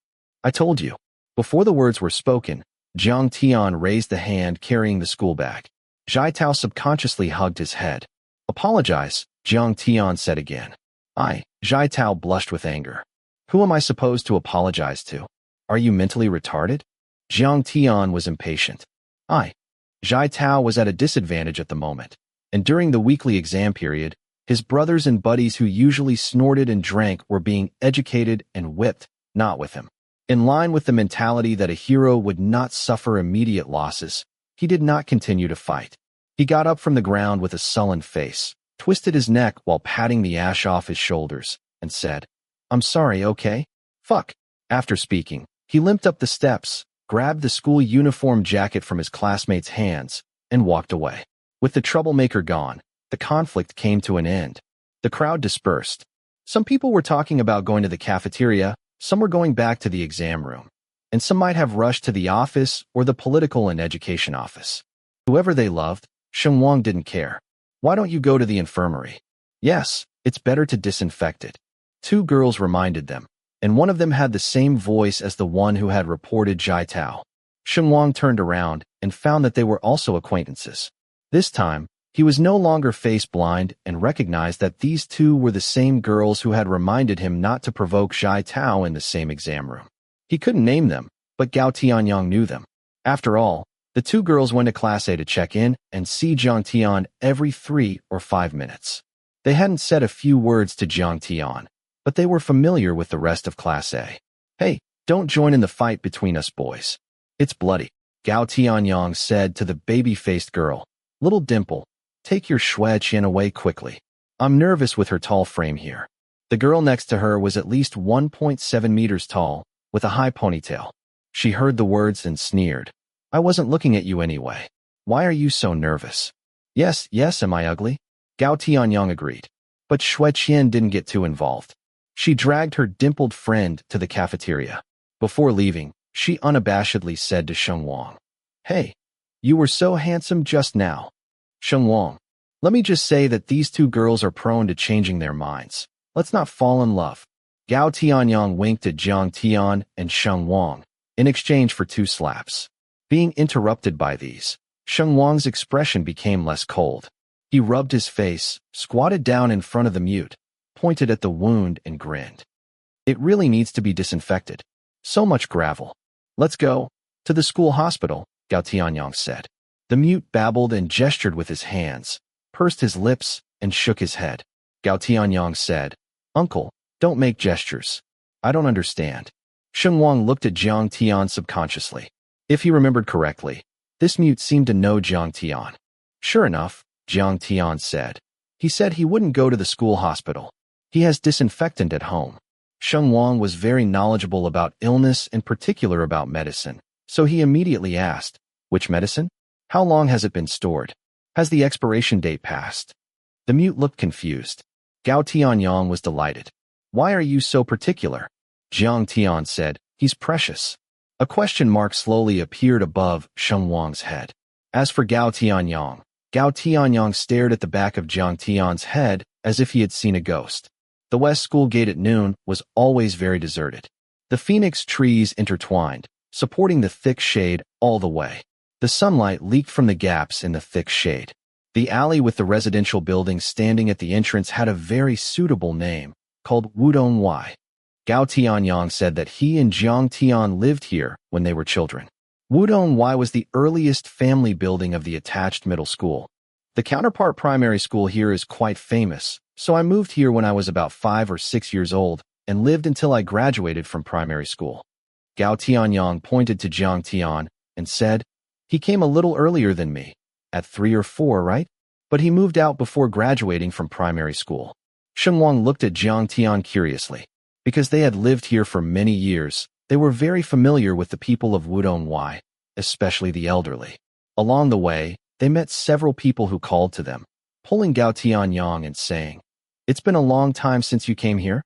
I told you." Before the words were spoken, Jiang Tian raised the hand carrying the school bag. Zhai Tao subconsciously hugged his head. "Apologize," Jiang Tian said again. "I." Zhai Tao blushed with anger. "Who am I supposed to apologize to? Are you mentally retarded?" Jiang Tian was impatient. "I." Zhai Tao was at a disadvantage at the moment, and during the weekly exam period, his brothers and buddies who usually snorted and drank were being educated and whipped, not with him. In line with the mentality that a hero would not suffer immediate losses, he did not continue to fight. He got up from the ground with a sullen face, twisted his neck while patting the ash off his shoulders, and said, "I'm sorry, okay? Fuck." After speaking, he limped up the steps, grabbed the school uniform jacket from his classmate's hands, and walked away. With the troublemaker gone, the conflict came to an end. The crowd dispersed. Some people were talking about going to the cafeteria, some were going back to the exam room, and some might have rushed to the office or the political and education office. Whoever they loved, Sheng Wang didn't care. "Why don't you go to the infirmary?" "Yes, it's better to disinfect it." 2 girls reminded them, and one of them had the same voice as the one who had reported Zhai Tao. Sheng Wang turned around and found that they were also acquaintances. This time, he was no longer face-blind and recognized that these 2 were the same girls who had reminded him not to provoke Zhai Tao in the same exam room. He couldn't name them, but Gao Tianyang knew them. After all, the 2 girls went to Class A to check in and see Jiang Tian every 3 or 5 minutes. They hadn't said a few words to Jiang Tian, but they were familiar with the rest of Class A. "Hey, don't join in the fight between us boys. It's bloody," Gao Tianyang said to the baby-faced girl. "Little Dimple, take your Shui Qian away quickly. I'm nervous with her tall frame here." The girl next to her was at least 1.7 meters tall, with a high ponytail. She heard the words and sneered. "I wasn't looking at you anyway. Why are you so nervous?" Yes, am I ugly?" Gao Tianyang agreed. But Shui Qian didn't get too involved. She dragged her dimpled friend to the cafeteria. Before leaving, she unabashedly said to Sheng Wang, "Hey, you were so handsome just now." Sheng Wang, Let me just say that these two girls are prone to changing their minds. Let's not fall in love. Gao Tianyang winked at Jiang Tian and Sheng Wang in exchange for 2 slaps. Being interrupted by these, Sheng Wang's expression became less cold. He rubbed his face, squatted down in front of the mute, pointed at the wound and grinned. It really needs to be disinfected. So much gravel. Let's go. To the school hospital, Gao Tianyang said. The mute babbled and gestured with his hands, pursed his lips, and shook his head. Gao Tianyang said, Uncle, don't make gestures. I don't understand. Sheng Wang looked at Jiang Tian subconsciously. If he remembered correctly, this mute seemed to know Jiang Tian. Sure enough, Jiang Tian said. He said he wouldn't go to the school hospital. He has disinfectant at home. Sheng Wang was very knowledgeable about illness, in particular about medicine, so he immediately asked, Which medicine? How long has it been stored? Has the expiration date passed? The mute looked confused. Gao Tianyang was delighted. Why are you so particular? Jiang Tian said, He's precious. A question mark slowly appeared above Sheng Wang's head. As for Gao Tianyang stared at the back of Jiang Tian's head as if he had seen a ghost. The West School gate at noon was always very deserted. The phoenix trees intertwined, supporting the thick shade all the way. The sunlight leaked from the gaps in the thick shade. The alley with the residential buildings standing at the entrance had a very suitable name, called On1y. Gao Tianyang said that he and Jiang Tian lived here when they were children. On1y was the earliest family building of the attached middle school. The counterpart primary school here is quite famous, so I moved here when I was about 5 or 6 years old and lived until I graduated from primary school. Gao Tianyang pointed to Jiang Tian and said, He came a little earlier than me, at 3 or 4, right? But he moved out before graduating from primary school. Sheng Wang looked at Jiang Tian curiously. Because they had lived here for many years, they were very familiar with the people of On1y, especially the elderly. Along the way, they met several people who called to them, pulling Gao Tianyang and saying, It's been a long time since you came here?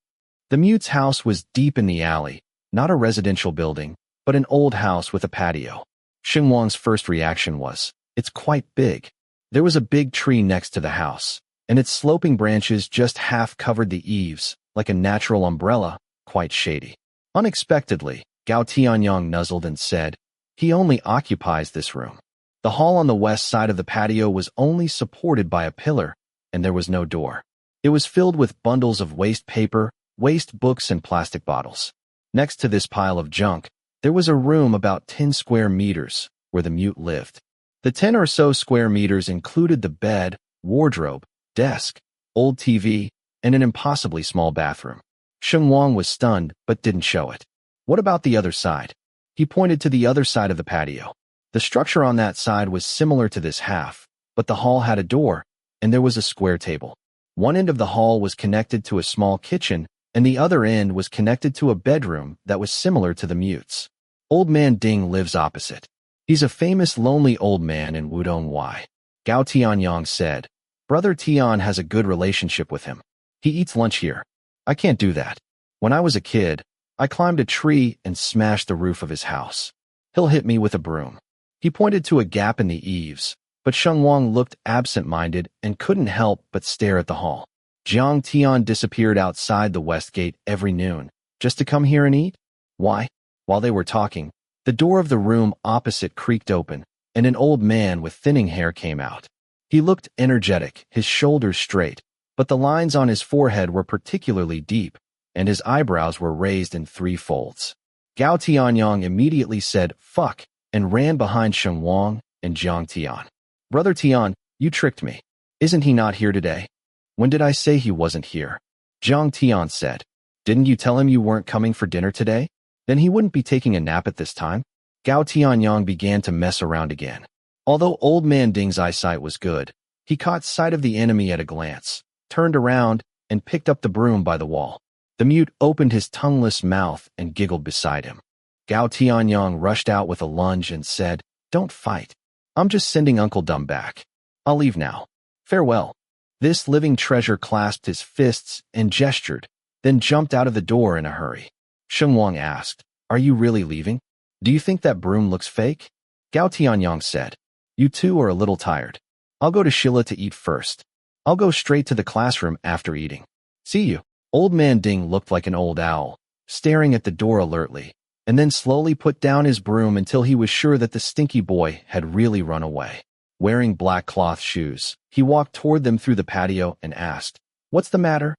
The mute's house was deep in the alley, not a residential building, but an old house with a patio. Sheng Wang's first reaction was, It's quite big. There was a big tree next to the house, and its sloping branches just half covered the eaves, like a natural umbrella, quite shady. Unexpectedly, Gao Tianyang nuzzled and said, He only occupies this room. The hall on the west side of the patio was only supported by a pillar, and there was no door. It was filled with bundles of waste paper, waste books, and plastic bottles. Next to this pile of junk, there was a room about 10 square meters, where the mute lived. The 10 or so square meters included the bed, wardrobe, desk, old TV, and an impossibly small bathroom. Sheng Wang was stunned, but didn't show it. What about the other side? He pointed to the other side of the patio. The structure on that side was similar to this half, but the hall had a door, and there was a square table. One end of the hall was connected to a small kitchen, and the other end was connected to a bedroom that was similar to the mute's. Old Man Ding lives opposite. He's a famous lonely old man in On1y. Gao Tianyang said, Brother Tian has a good relationship with him. He eats lunch here. I can't do that. When I was a kid, I climbed a tree and smashed the roof of his house. He'll hit me with a broom. He pointed to a gap in the eaves, but Sheng Wang looked absent-minded and couldn't help but stare at the hall. Jiang Tian disappeared outside the west gate every noon, just to come here and eat? Why? While they were talking, the door of the room opposite creaked open, and an old man with thinning hair came out. He looked energetic, his shoulders straight, but the lines on his forehead were particularly deep, and his eyebrows were raised in 3 folds. Gao Tianyang immediately said, Fuck, and ran behind Sheng Wang and Jiang Tian. Brother Tian, you tricked me. Isn't he not here today? When did I say he wasn't here? Jiang Tian said. Didn't you tell him you weren't coming for dinner today? Then he wouldn't be taking a nap at this time? Gao Tianyang began to mess around again. Although Old Man Ding's eyesight was good, he caught sight of the enemy at a glance, turned around, and picked up the broom by the wall. The mute opened his tongueless mouth and giggled beside him. Gao Tianyang rushed out with a lunge and said, Don't fight. I'm just sending Uncle Dumb back. I'll leave now. Farewell. This living treasure clasped his fists and gestured, then jumped out of the door in a hurry. Sheng Wang asked, Are you really leaving? Do you think that broom looks fake? Gao Tianyang said, You two are a little tired. I'll go to Shilla to eat first. I'll go straight to the classroom after eating. See you. Old man Ding looked like an old owl, staring at the door alertly, and then slowly put down his broom until he was sure that the stinky boy had really run away. Wearing black cloth shoes, he walked toward them through the patio and asked, "What's the matter?"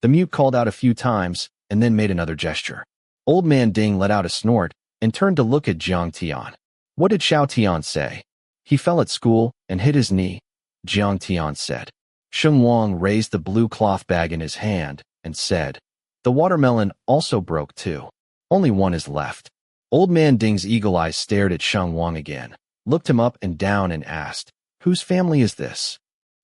The mute called out a few times and then made another gesture. Old man Ding let out a snort and turned to look at Jiang Tian. What did Xiao Tian say? He fell at school and hit his knee, Jiang Tian said. Sheng Wang raised the blue cloth bag in his hand and said, "The watermelon also broke too. Only one is left." Old man Ding's eagle eyes stared at Sheng Wang again, looked him up and down and asked, "Whose family is this?"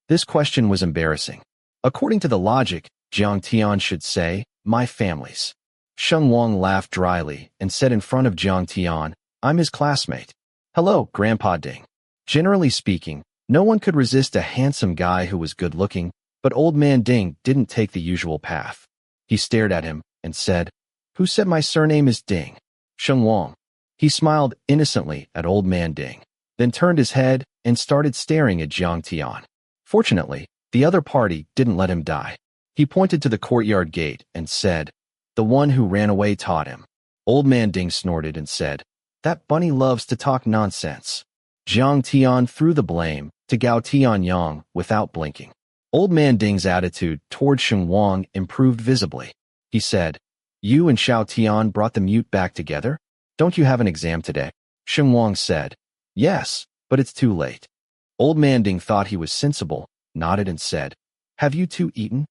This question was embarrassing. According to the logic, Jiang Tian should say, "My family's." Sheng Wang laughed dryly and said in front of Jiang Tian, "I'm his classmate." "Hello, Grandpa Ding." Generally speaking, no one could resist a handsome guy who was good-looking, but old man Ding didn't take the usual path. He stared at him and said, "Who said my surname is Ding?" Sheng Wang. He smiled innocently at old man Ding, then turned his head and started staring at Jiang Tian. Fortunately, the other party didn't let him die. He pointed to the courtyard gate and said, "The one who ran away taught him." Old man Ding snorted and said, "That bunny loves to talk nonsense." Jiang Tian threw the blame to Gao Tianyang without blinking. Old man Ding's attitude toward Sheng Wang improved visibly. He said, "You and Xiao Tian brought the mute back together? Don't you have an exam today?" Sheng Wang said, "Yes, but it's too late." Old man Ding thought he was sensible, nodded and said, "Have you two eaten?"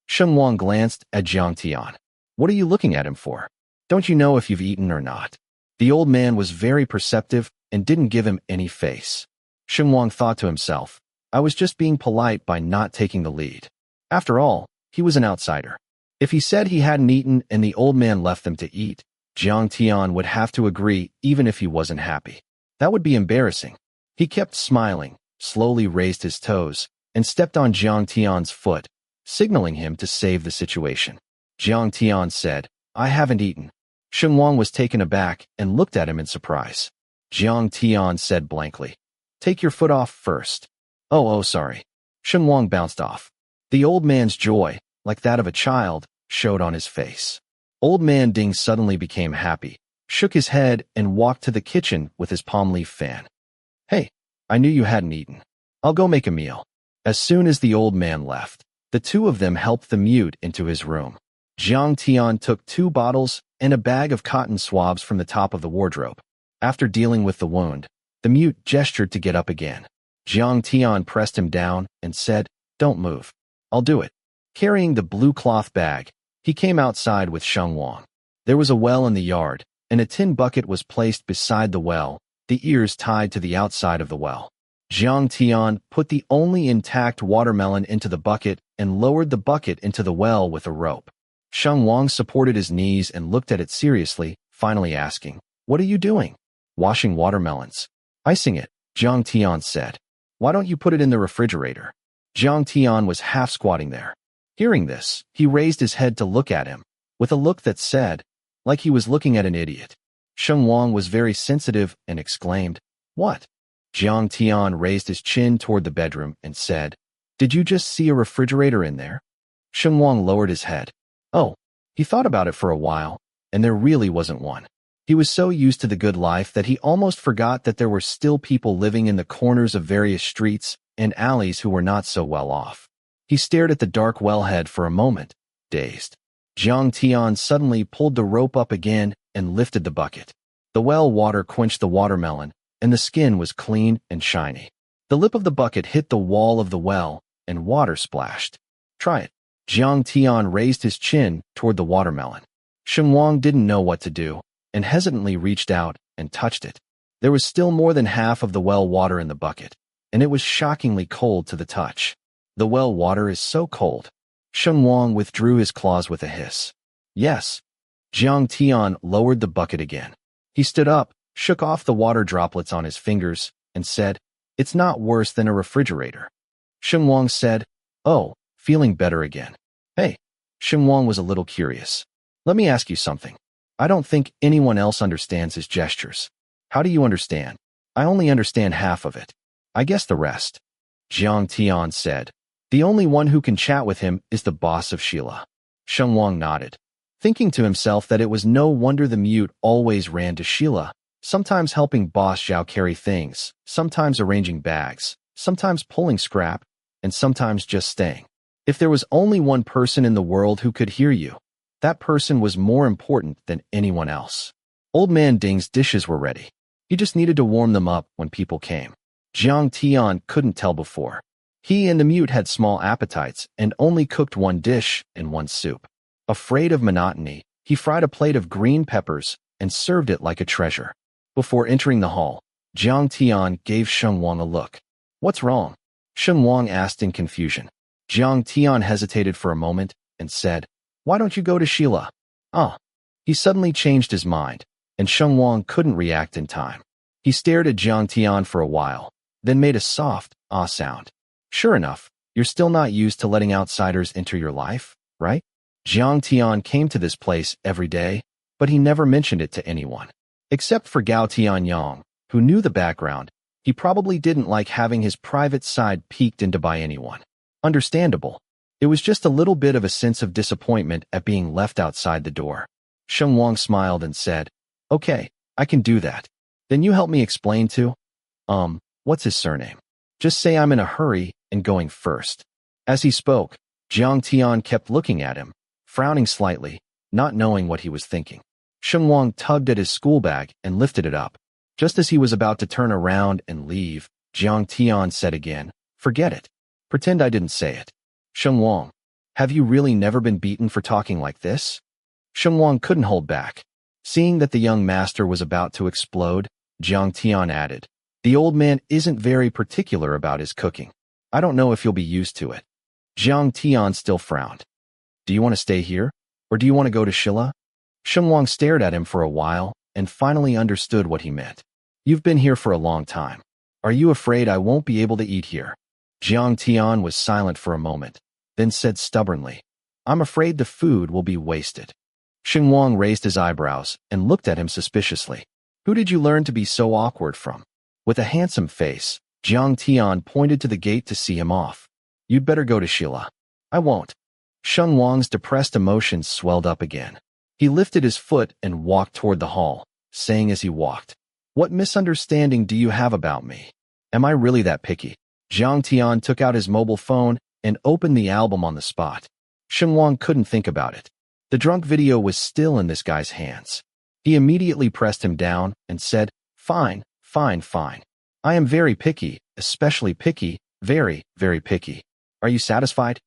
Sheng Wang glanced at Jiang Tian. "What are you looking at him for? Don't you know if you've eaten or not?" The old man was very perceptive and didn't give him any face. Sheng Wang thought to himself, "I was just being polite by not taking the lead." After all, he was an outsider. If he said he hadn't eaten and the old man left them to eat, Jiang Tian would have to agree even if he wasn't happy. That would be embarrassing. He kept smiling, slowly raised his toes, and stepped on Jiang Tian's foot, signaling him to save the situation. Jiang Tian said, "I haven't eaten." Sheng Wang was taken aback and looked at him in surprise. Jiang Tian said blankly, "Take your foot off first." Oh, sorry." Sheng Wang bounced off. The old man's joy, like that of a child, showed on his face. Old man Ding suddenly became happy, shook his head, and walked to the kitchen with his palm leaf fan. "Hey, I knew you hadn't eaten. I'll go make a meal." As soon as the old man left, the two of them helped the mute into his room. Jiang Tian took 2 bottles and a bag of cotton swabs from the top of the wardrobe. After dealing with the wound, the mute gestured to get up again. Jiang Tian pressed him down and said, "Don't move. I'll do it." Carrying the blue cloth bag, he came outside with Sheng Wang. There was a well in the yard, and a tin bucket was placed beside the well, the ears tied to the outside of the well. Jiang Tian put the only intact watermelon into the bucket and lowered the bucket into the well with a rope. Sheng Wang supported his knees and looked at it seriously, finally asking, "What are you doing?" "Washing watermelons." "Icing it," Jiang Tian said. "Why don't you put it in the refrigerator?" Jiang Tian was half squatting there. Hearing this, he raised his head to look at him, with a look that said, like he was looking at an idiot. Sheng Wang was very sensitive and exclaimed, "What?" Jiang Tian raised his chin toward the bedroom and said, "Did you just see a refrigerator in there?" Sheng Wang lowered his head. Oh, he thought about it for a while, and there really wasn't one. He was so used to the good life that he almost forgot that there were still people living in the corners of various streets and alleys who were not so well off. He stared at the dark wellhead for a moment, dazed. Jiang Tian suddenly pulled the rope up again and lifted the bucket. The well water quenched the watermelon, and the skin was clean and shiny. The lip of the bucket hit the wall of the well, and water splashed. "Try it." Jiang Tian raised his chin toward the watermelon. Sheng Wang didn't know what to do, and hesitantly reached out and touched it. There was still more than half of the well water in the bucket, and it was shockingly cold to the touch. The well water is so cold. Sheng Wang withdrew his claws with a hiss. "Yes." Jiang Tian lowered the bucket again. He stood up, shook off the water droplets on his fingers, and said, "It's not worse than a refrigerator." Sheng Wang said, "Oh," feeling better again. "Hey." Sheng Wang was a little curious. "Let me ask you something. I don't think anyone else understands his gestures. How do you understand?" "I only understand half of it. I guess the rest." Jiang Tian said, The only one who can chat with him is the boss of Sheila. Sheng Wang nodded, thinking to himself that it was no wonder the mute always ran to Sheila, sometimes helping Boss Zhao carry things, sometimes arranging bags, sometimes pulling scrap, and sometimes just staying. If there was only one person in the world who could hear you, that person was more important than anyone else. Old Man Ding's dishes were ready. He just needed to warm them up when people came. Jiang Tian couldn't tell before. He and the mute had small appetites and only cooked one dish and one soup. Afraid of monotony, he fried a plate of green peppers and served it like a treasure. Before entering the hall, Jiang Tian gave Sheng Wang a look. "What's wrong?" Sheng Wang asked in confusion. Jiang Tian hesitated for a moment and said, "Why don't you go to Sheila?" He suddenly changed his mind, and Sheng Wang couldn't react in time. He stared at Jiang Tian for a while, then made a soft, ah sound. "Sure enough, you're still not used to letting outsiders enter your life, right?" Jiang Tian came to this place every day, but he never mentioned it to anyone. Except for Gao Tianyang, who knew the background, he probably didn't like having his private side peeked into by anyone. Understandable. It was just a little bit of a sense of disappointment at being left outside the door. Sheng Wang smiled and said, "Okay, I can do that. Then you help me explain to, what's his surname? Just say I'm in a hurry and going first." As he spoke, Jiang Tian kept looking at him, frowning slightly, not knowing what he was thinking. Sheng Wang tugged at his school bag and lifted it up. Just as he was about to turn around and leave, Jiang Tian said again, "Forget it. Pretend I didn't say it." "Sheng Wang, have you really never been beaten for talking like this?" Sheng Wang couldn't hold back. Seeing that the young master was about to explode, Jiang Tian added, "The old man isn't very particular about his cooking. I don't know if you'll be used to it." Jiang Tian still frowned. "Do you want to stay here, or do you want to go to Sheila?" Sheng Wang stared at him for a while and finally understood what he meant. "You've been here for a long time. Are you afraid I won't be able to eat here?" Jiang Tian was silent for a moment, then said stubbornly, "I'm afraid the food will be wasted." Sheng Wang raised his eyebrows and looked at him suspiciously. "Who did you learn to be so awkward from?" With a handsome face, Jiang Tian pointed to the gate to see him off. "You'd better go to Sheila." "I won't." Sheng Wang's depressed emotions swelled up again. He lifted his foot and walked toward the hall, saying as he walked, "What misunderstanding do you have about me? Am I really that picky?" Jiang Tian took out his mobile phone and opened the album on the spot. Sheng Wang couldn't think about it. The drunk video was still in this guy's hands. He immediately pressed him down and said, "Fine, fine, fine. I am very picky, especially picky, very, very picky. Are you satisfied?"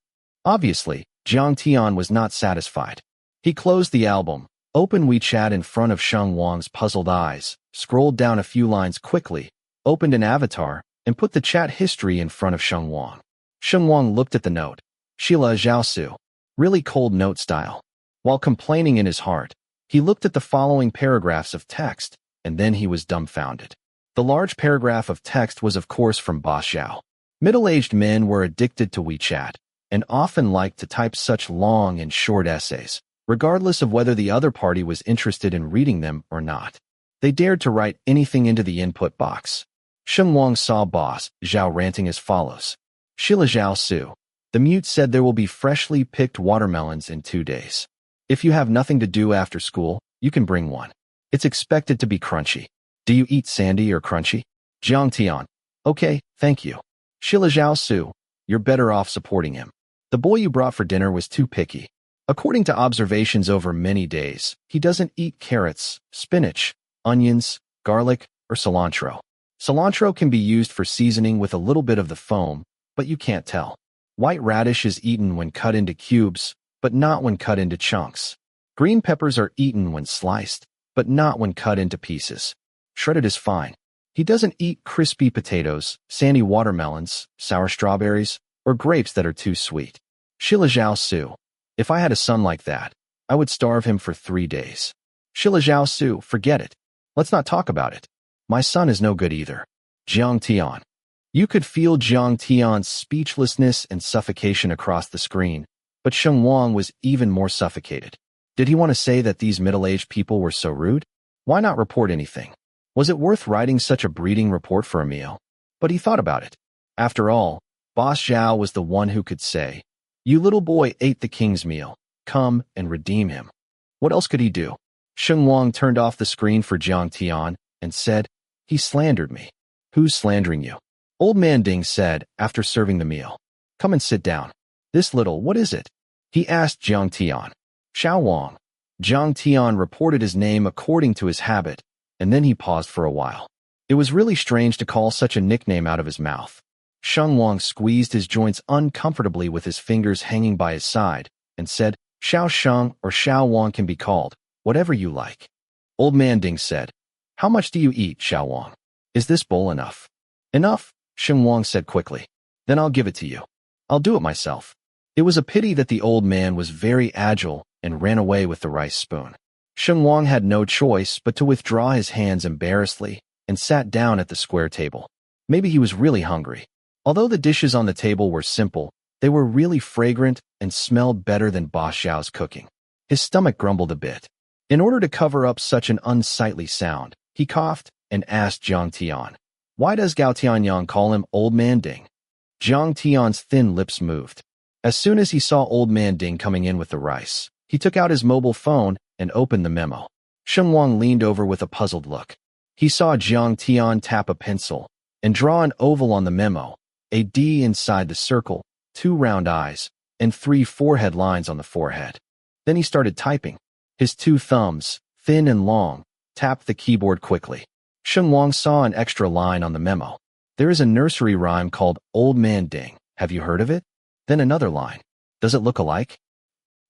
Obviously, Jiang Tian was not satisfied. He closed the album, opened WeChat in front of Sheng Wang's puzzled eyes, scrolled down a few lines quickly, opened an avatar, and put the chat history in front of Sheng Wang. Sheng Wang looked at the note. "Sheila Zhaosu." Really cold note style. While complaining in his heart, he looked at the following paragraphs of text, and then he was dumbfounded. The large paragraph of text was of course from Boss Zhao. Middle-aged men were addicted to WeChat, and often liked to type such long and short essays, regardless of whether the other party was interested in reading them or not. They dared to write anything into the input box. Sheng Wang saw Boss Zhao ranting as follows. "Sheila Zhaosu. The mute said there will be freshly picked watermelons in 2 days. If you have nothing to do after school, you can bring one. It's expected to be crunchy. Do you eat sandy or crunchy?" Jiang Tian. "Okay, thank you." "Sheila Zhaosu, you're better off supporting him. The boy you brought for dinner was too picky. According to observations over many days, he doesn't eat carrots, spinach, onions, garlic, or cilantro. Cilantro can be used for seasoning with a little bit of the foam, but you can't tell. White radish is eaten when cut into cubes, but not when cut into chunks. Green peppers are eaten when sliced, but not when cut into pieces. Shredded is fine. He doesn't eat crispy potatoes, sandy watermelons, sour strawberries, or grapes that are too sweet. Sheila Zhaosu. If I had a son like that, I would starve him for 3 days. Sheila Zhaosu, forget it. Let's not talk about it. My son is no good either." Jiang Tian. You could feel Jiang Tian's speechlessness and suffocation across the screen, but Sheng Wang was even more suffocated. Did he want to say that these middle-aged people were so rude? Why not report anything? Was it worth writing such a breeding report for a meal? But he thought about it. After all, Boss Zhao was the one who could say, "You little boy ate the king's meal. Come and redeem him." What else could he do? Sheng Wang turned off the screen for Jiang Tian and said, "He slandered me." "Who's slandering you?" Old Man Ding said after serving the meal. "Come and sit down." "This little, what is it?" he asked Jiang Tian. "Xiao Wang." Jiang Tian reported his name according to his habit, and then he paused for a while. It was really strange to call such a nickname out of his mouth. Sheng Wang squeezed his joints uncomfortably with his fingers hanging by his side and said, "Xiao Sheng or Xiao Wang can be called, whatever you like." Old Man Ding said, "How much do you eat, Xiao Wang? Is this bowl enough?" "Enough," Sheng Wang said quickly. "Then I'll give it to you. I'll do it myself." It was a pity that the old man was very agile and ran away with the rice spoon. Sheng Wang had no choice but to withdraw his hands embarrassedly and sat down at the square table. Maybe he was really hungry. Although the dishes on the table were simple, they were really fragrant and smelled better than Boss Zhao's cooking. His stomach grumbled a bit. In order to cover up such an unsightly sound, he coughed and asked Jiang Tian, "Why does Gao Tianyang call him Old Man Ding?" Jiang Tian's thin lips moved. As soon as he saw Old Man Ding coming in with the rice, he took out his mobile phone and opened the memo. Sheng Wang leaned over with a puzzled look. He saw Jiang Tian tap a pencil and draw an oval on the memo, a D inside the circle, 2 round eyes, and 3 forehead lines on the forehead. Then he started typing. His 2 thumbs, thin and long, tapped the keyboard quickly. Sheng Wang saw an extra line on the memo. "There is a nursery rhyme called Old Man Ding. Have you heard of it?" Then another line. "Does it look alike?"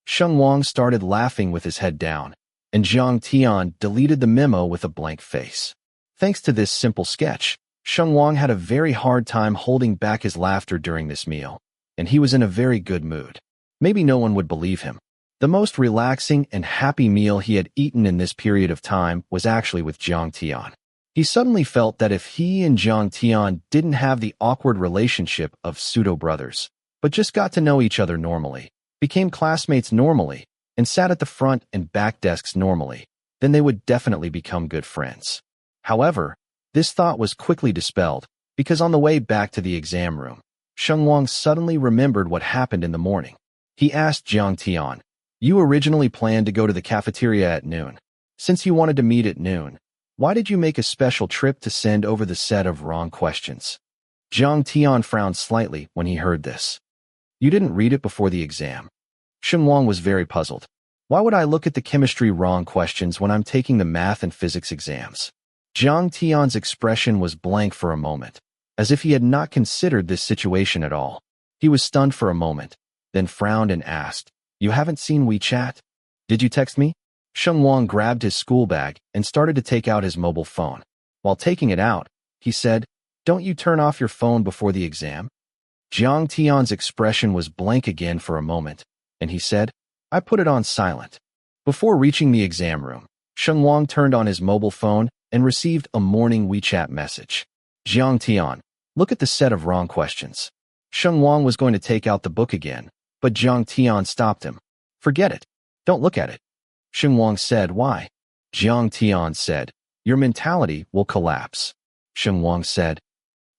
Sheng Wang started laughing with his head down, and Jiang Tian deleted the memo with a blank face. Thanks to this simple sketch, Sheng Wang had a very hard time holding back his laughter during this meal, and he was in a very good mood. Maybe no one would believe him. The most relaxing and happy meal he had eaten in this period of time was actually with Jiang Tian. He suddenly felt that if he and Jiang Tian didn't have the awkward relationship of pseudo-brothers, but just got to know each other normally, became classmates normally, and sat at the front and back desks normally, then they would definitely become good friends. However, this thought was quickly dispelled, because on the way back to the exam room, Sheng Wang suddenly remembered what happened in the morning. He asked Jiang Tian, "You originally planned to go to the cafeteria at noon. Since you wanted to meet at noon, why did you make a special trip to send over the set of wrong questions?" Jiang Tian frowned slightly when he heard this. "You didn't read it before the exam?" Sheng Wang was very puzzled. "Why would I look at the chemistry wrong questions when I'm taking the math and physics exams?" Jiang Tian's expression was blank for a moment, as if he had not considered this situation at all. He was stunned for a moment, then frowned and asked, "You haven't seen WeChat? Did you text me?" Sheng Wang grabbed his school bag and started to take out his mobile phone. While taking it out, he said, "Don't you turn off your phone before the exam?" Jiang Tian's expression was blank again for a moment, and he said, "I put it on silent." Before reaching the exam room, Sheng Wang turned on his mobile phone and received a morning WeChat message. "Jiang Tian, look at the set of wrong questions." Sheng Wang was going to take out the book again, but Jiang Tian stopped him. "Forget it. Don't look at it." Sheng Wang said, "Why?" Jiang Tian said, "Your mentality will collapse." Sheng Wang said.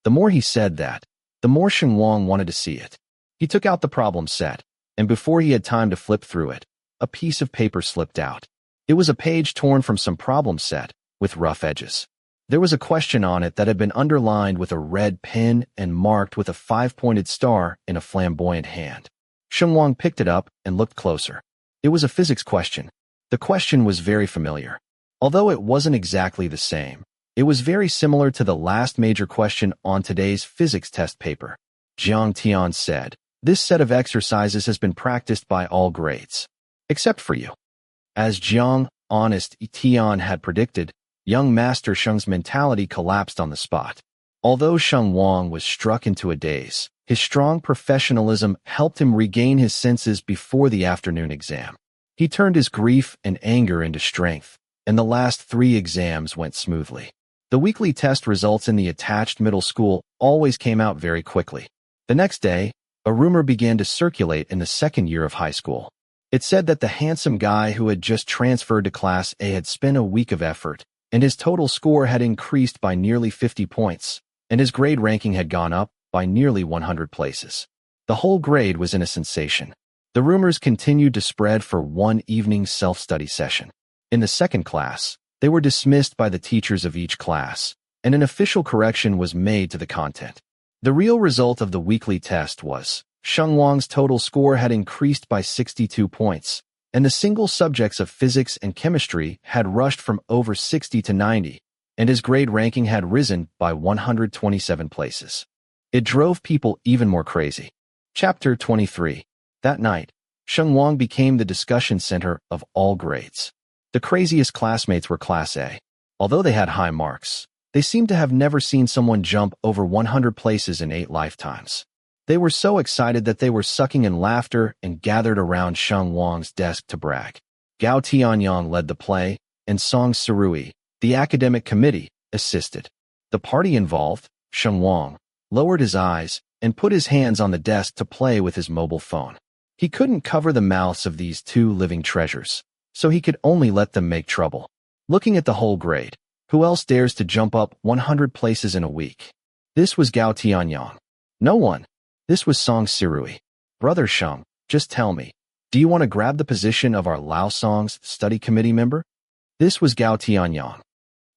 The more he said that, the more Sheng Wang wanted to see it. He took out the problem set, and before he had time to flip through it, a piece of paper slipped out. It was a page torn from some problem set, with rough edges. There was a question on it that had been underlined with a red pen and marked with a 5-pointed star in a flamboyant hand. Sheng Wang picked it up and looked closer. It was a physics question. The question was very familiar. Although it wasn't exactly the same, it was very similar to the last major question on today's physics test paper. Jiang Tian said, "This set of exercises has been practiced by all grades, except for you." As Jiang Honest Tian had predicted, young Master Sheng's mentality collapsed on the spot. Although Sheng Wang was struck into a daze, his strong professionalism helped him regain his senses before the afternoon exam. He turned his grief and anger into strength, and the last 3 exams went smoothly. The weekly test results in the attached middle school always came out very quickly. The next day, a rumor began to circulate in the second year of high school. It said that the handsome guy who had just transferred to Class A had spent a week of effort, and his total score had increased by nearly 50 points, and his grade ranking had gone up by nearly 100 places. The whole grade was in a sensation. The rumors continued to spread for one evening self-study session. In the second class, they were dismissed by the teachers of each class, and an official correction was made to the content. The real result of the weekly test was Sheng Wang's total score had increased by 62 points, and the single subjects of physics and chemistry had rushed from over 60 to 90, and his grade ranking had risen by 127 places. It drove people even more crazy. Chapter 23. That night, Sheng Wang became the discussion center of all grades. The craziest classmates were Class A. Although they had high marks, they seemed to have never seen someone jump over 100 places in 8 lifetimes. They were so excited that they were sucking in laughter and gathered around Sheng Wang's desk to brag. Gao Tianyang led the play, and On1y, the academic committee, assisted. The party involved, Sheng Wang, lowered his eyes and put his hands on the desk to play with his mobile phone. He couldn't cover the mouths of these two living treasures, so he could only let them make trouble. Looking at the whole grade, who else dares to jump up 100 places in a week? This was Gao Tianyang. No one. This was On1y. Brother Sheng, just tell me, do you want to grab the position of our Lao Song's study committee member? This was Gao Tianyang.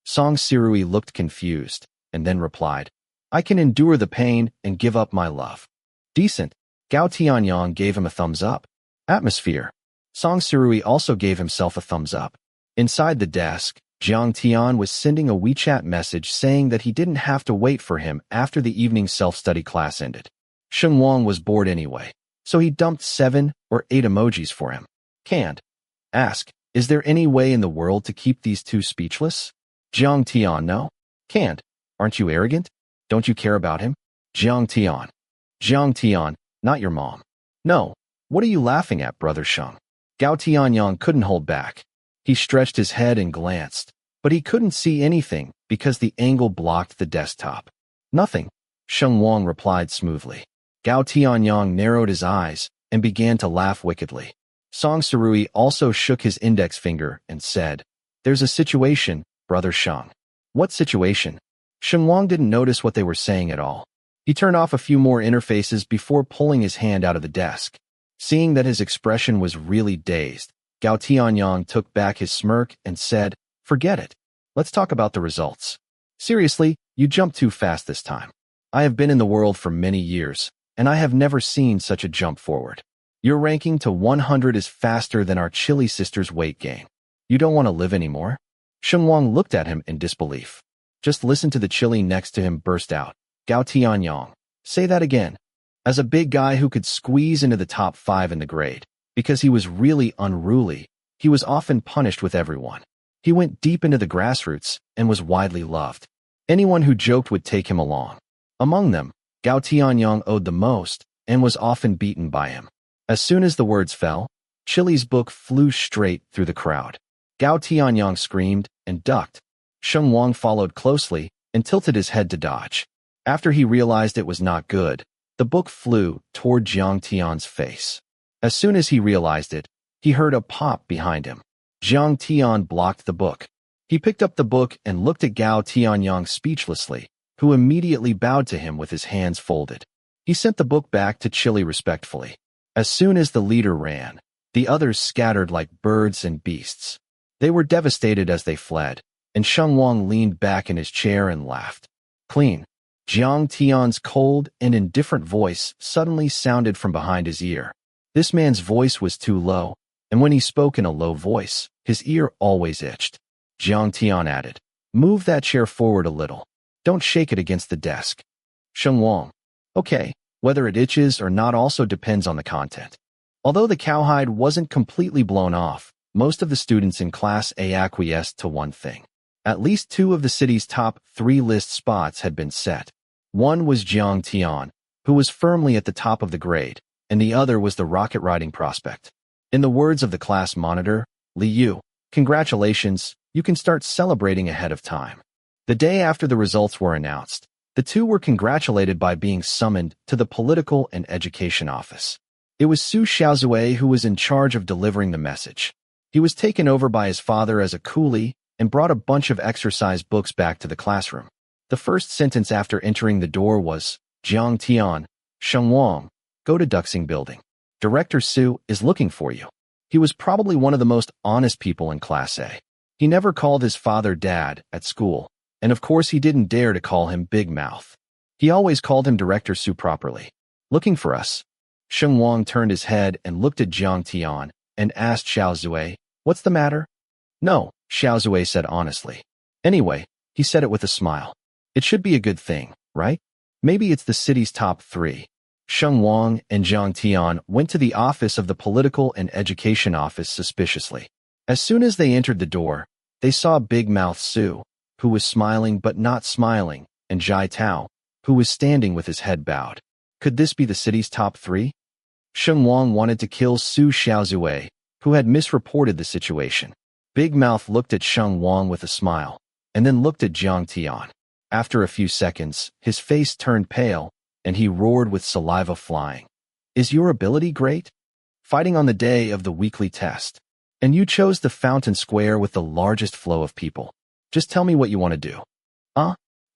On1y looked confused, and then replied, I can endure the pain and give up my love. Decent. Gao Tianyang gave him a thumbs up. Atmosphere. On1y also gave himself a thumbs up. Inside the desk, Jiang Tian was sending a WeChat message saying that he didn't have to wait for him after the evening self-study class ended. Sheng Wang was bored anyway, so he dumped 7 or 8 emojis for him. Can't. Ask, is there any way in the world to keep these two speechless? Jiang Tian, no? Can't. Aren't you arrogant? Don't you care about him? Jiang Tian. Jiang Tian, not your mom. No. What are you laughing at, Brother Sheng? Gao Tianyang couldn't hold back. He stretched his head and glanced, but he couldn't see anything because the angle blocked the desktop. Nothing, Sheng Wang replied smoothly. Gao Tianyang narrowed his eyes and began to laugh wickedly. On1y also shook his index finger and said, There's a situation, Brother Sheng. What situation? Sheng Wang didn't notice what they were saying at all. He turned off a few more interfaces before pulling his hand out of the desk. Seeing that his expression was really dazed, Gao Tianyang took back his smirk and said, Forget it. Let's talk about the results. Seriously, you jumped too fast this time. I have been in the world for many years, and I have never seen such a jump forward. Your ranking to 100 is faster than our Chili sister's weight gain. You don't want to live anymore? Sheng Wang looked at him in disbelief. Just listen to the Chili next to him burst out. Gao Tianyang, say that again. As a big guy who could squeeze into the top 5 in the grade, because he was really unruly, he was often punished with everyone. He went deep into the grassroots and was widely loved. Anyone who joked would take him along. Among them, Gao Tianyang owed the most and was often beaten by him. As soon as the words fell, Chili's book flew straight through the crowd. Gao Tianyang screamed and ducked. Sheng Wang followed closely and tilted his head to dodge. After he realized it was not good, the book flew toward Jiang Tian's face. As soon as he realized it, he heard a pop behind him. Jiang Tian blocked the book. He picked up the book and looked at Gao Tianyang speechlessly, who immediately bowed to him with his hands folded. He sent the book back to Chili respectfully. As soon as the leader ran, the others scattered like birds and beasts. They were devastated as they fled, and Sheng Wang leaned back in his chair and laughed. Clean. Jiang Tian's cold and indifferent voice suddenly sounded from behind his ear. This man's voice was too low, and when he spoke in a low voice, his ear always itched. Jiang Tian added, Move that chair forward a little. Don't shake it against the desk. Sheng Wang. Okay, whether it itches or not also depends on the content. Although the cowhide wasn't completely blown off, most of the students in Class A acquiesced to one thing. At least 2 of the city's top 3 list spots had been set. One was Jiang Tian, who was firmly at the top of the grade, and the other was the rocket riding prospect. In the words of the class monitor, Li Yu, congratulations, you can start celebrating ahead of time. The day after the results were announced, the 2 were congratulated by being summoned to the political and education office. It was Su Xiaozue who was in charge of delivering the message. He was taken over by his father as a coolie and brought a bunch of exercise books back to the classroom. The first sentence after entering the door was, Jiang Tian, Sheng Wang, go to Duxing building. Director Su is looking for you. He was probably one of the most honest people in Class A. He never called his father Dad at school, and of course he didn't dare to call him Big Mouth. He always called him Director Su properly. Looking for us? Sheng Wang turned his head and looked at Jiang Tian and asked Xiao Zui, what's the matter? No, Xiao Zui said honestly. Anyway, he said it with a smile. It should be a good thing, right? Maybe it's the city's top 3. Sheng Wang and Jiang Tian went to the office of the Political and Education Office suspiciously. As soon as they entered the door, they saw Big Mouth Su, who was smiling but not smiling, and Jai Tao, who was standing with his head bowed. Could this be the city's top 3? Sheng Wang wanted to kill Su Xiaozui, who had misreported the situation. Big Mouth looked at Sheng Wang with a smile, and then looked at Jiang Tian. After a few seconds, his face turned pale, and he roared with saliva flying. Is your ability great? Fighting on the day of the weekly test. And you chose the fountain square with the largest flow of people. Just tell me what you want to do.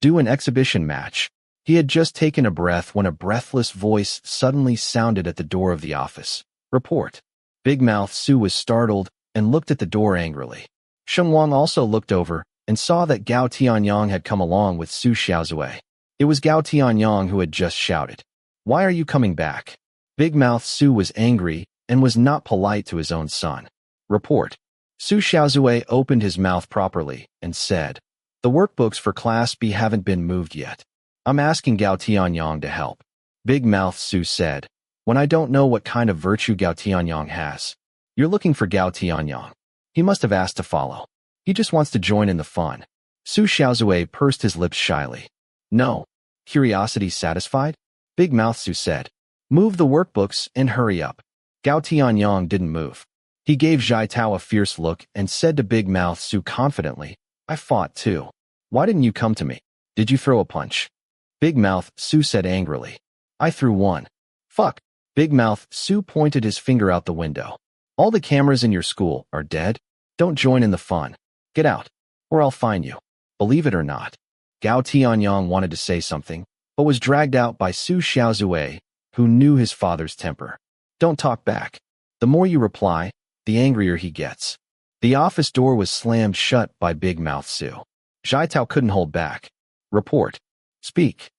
Do an exhibition match. He had just taken a breath when a breathless voice suddenly sounded at the door of the office. Report. Big Mouth Su was startled and looked at the door angrily. Sheng Wang also looked over and saw that Gao Tianyang had come along with Su Xiaozui. It was Gao Tianyang who had just shouted, "Why are you coming back?" Big Mouth Su was angry and was not polite to his own son. Report. Su Xiaozui opened his mouth properly and said, "The workbooks for Class B haven't been moved yet. I'm asking Gao Tianyang to help." Big Mouth Su said, "When I don't know what kind of virtue Gao Tianyang has. You're looking for Gao Tianyang. He must have asked to follow. He just wants to join in the fun." Su Xiaozui pursed his lips shyly. "No. Curiosity satisfied?" Big Mouth Su said. "Move the workbooks and hurry up." Gao Tianyang didn't move. He gave Jai Tao a fierce look and said to Big Mouth Su confidently, "I fought too. Why didn't you come to me? Did you throw a punch?" Big Mouth Su said angrily, "I threw one." Fuck. Big Mouth Su pointed his finger out the window. "All the cameras in your school are dead. Don't join in the fun. Get out, or I'll fine you." Believe it or not, Gao Tianyang wanted to say something, but was dragged out by Su Xiaozui, who knew his father's temper. Don't talk back. The more you reply, the angrier he gets. The office door was slammed shut by Big Mouth Su. Jai Tao couldn't hold back. Report. Speak.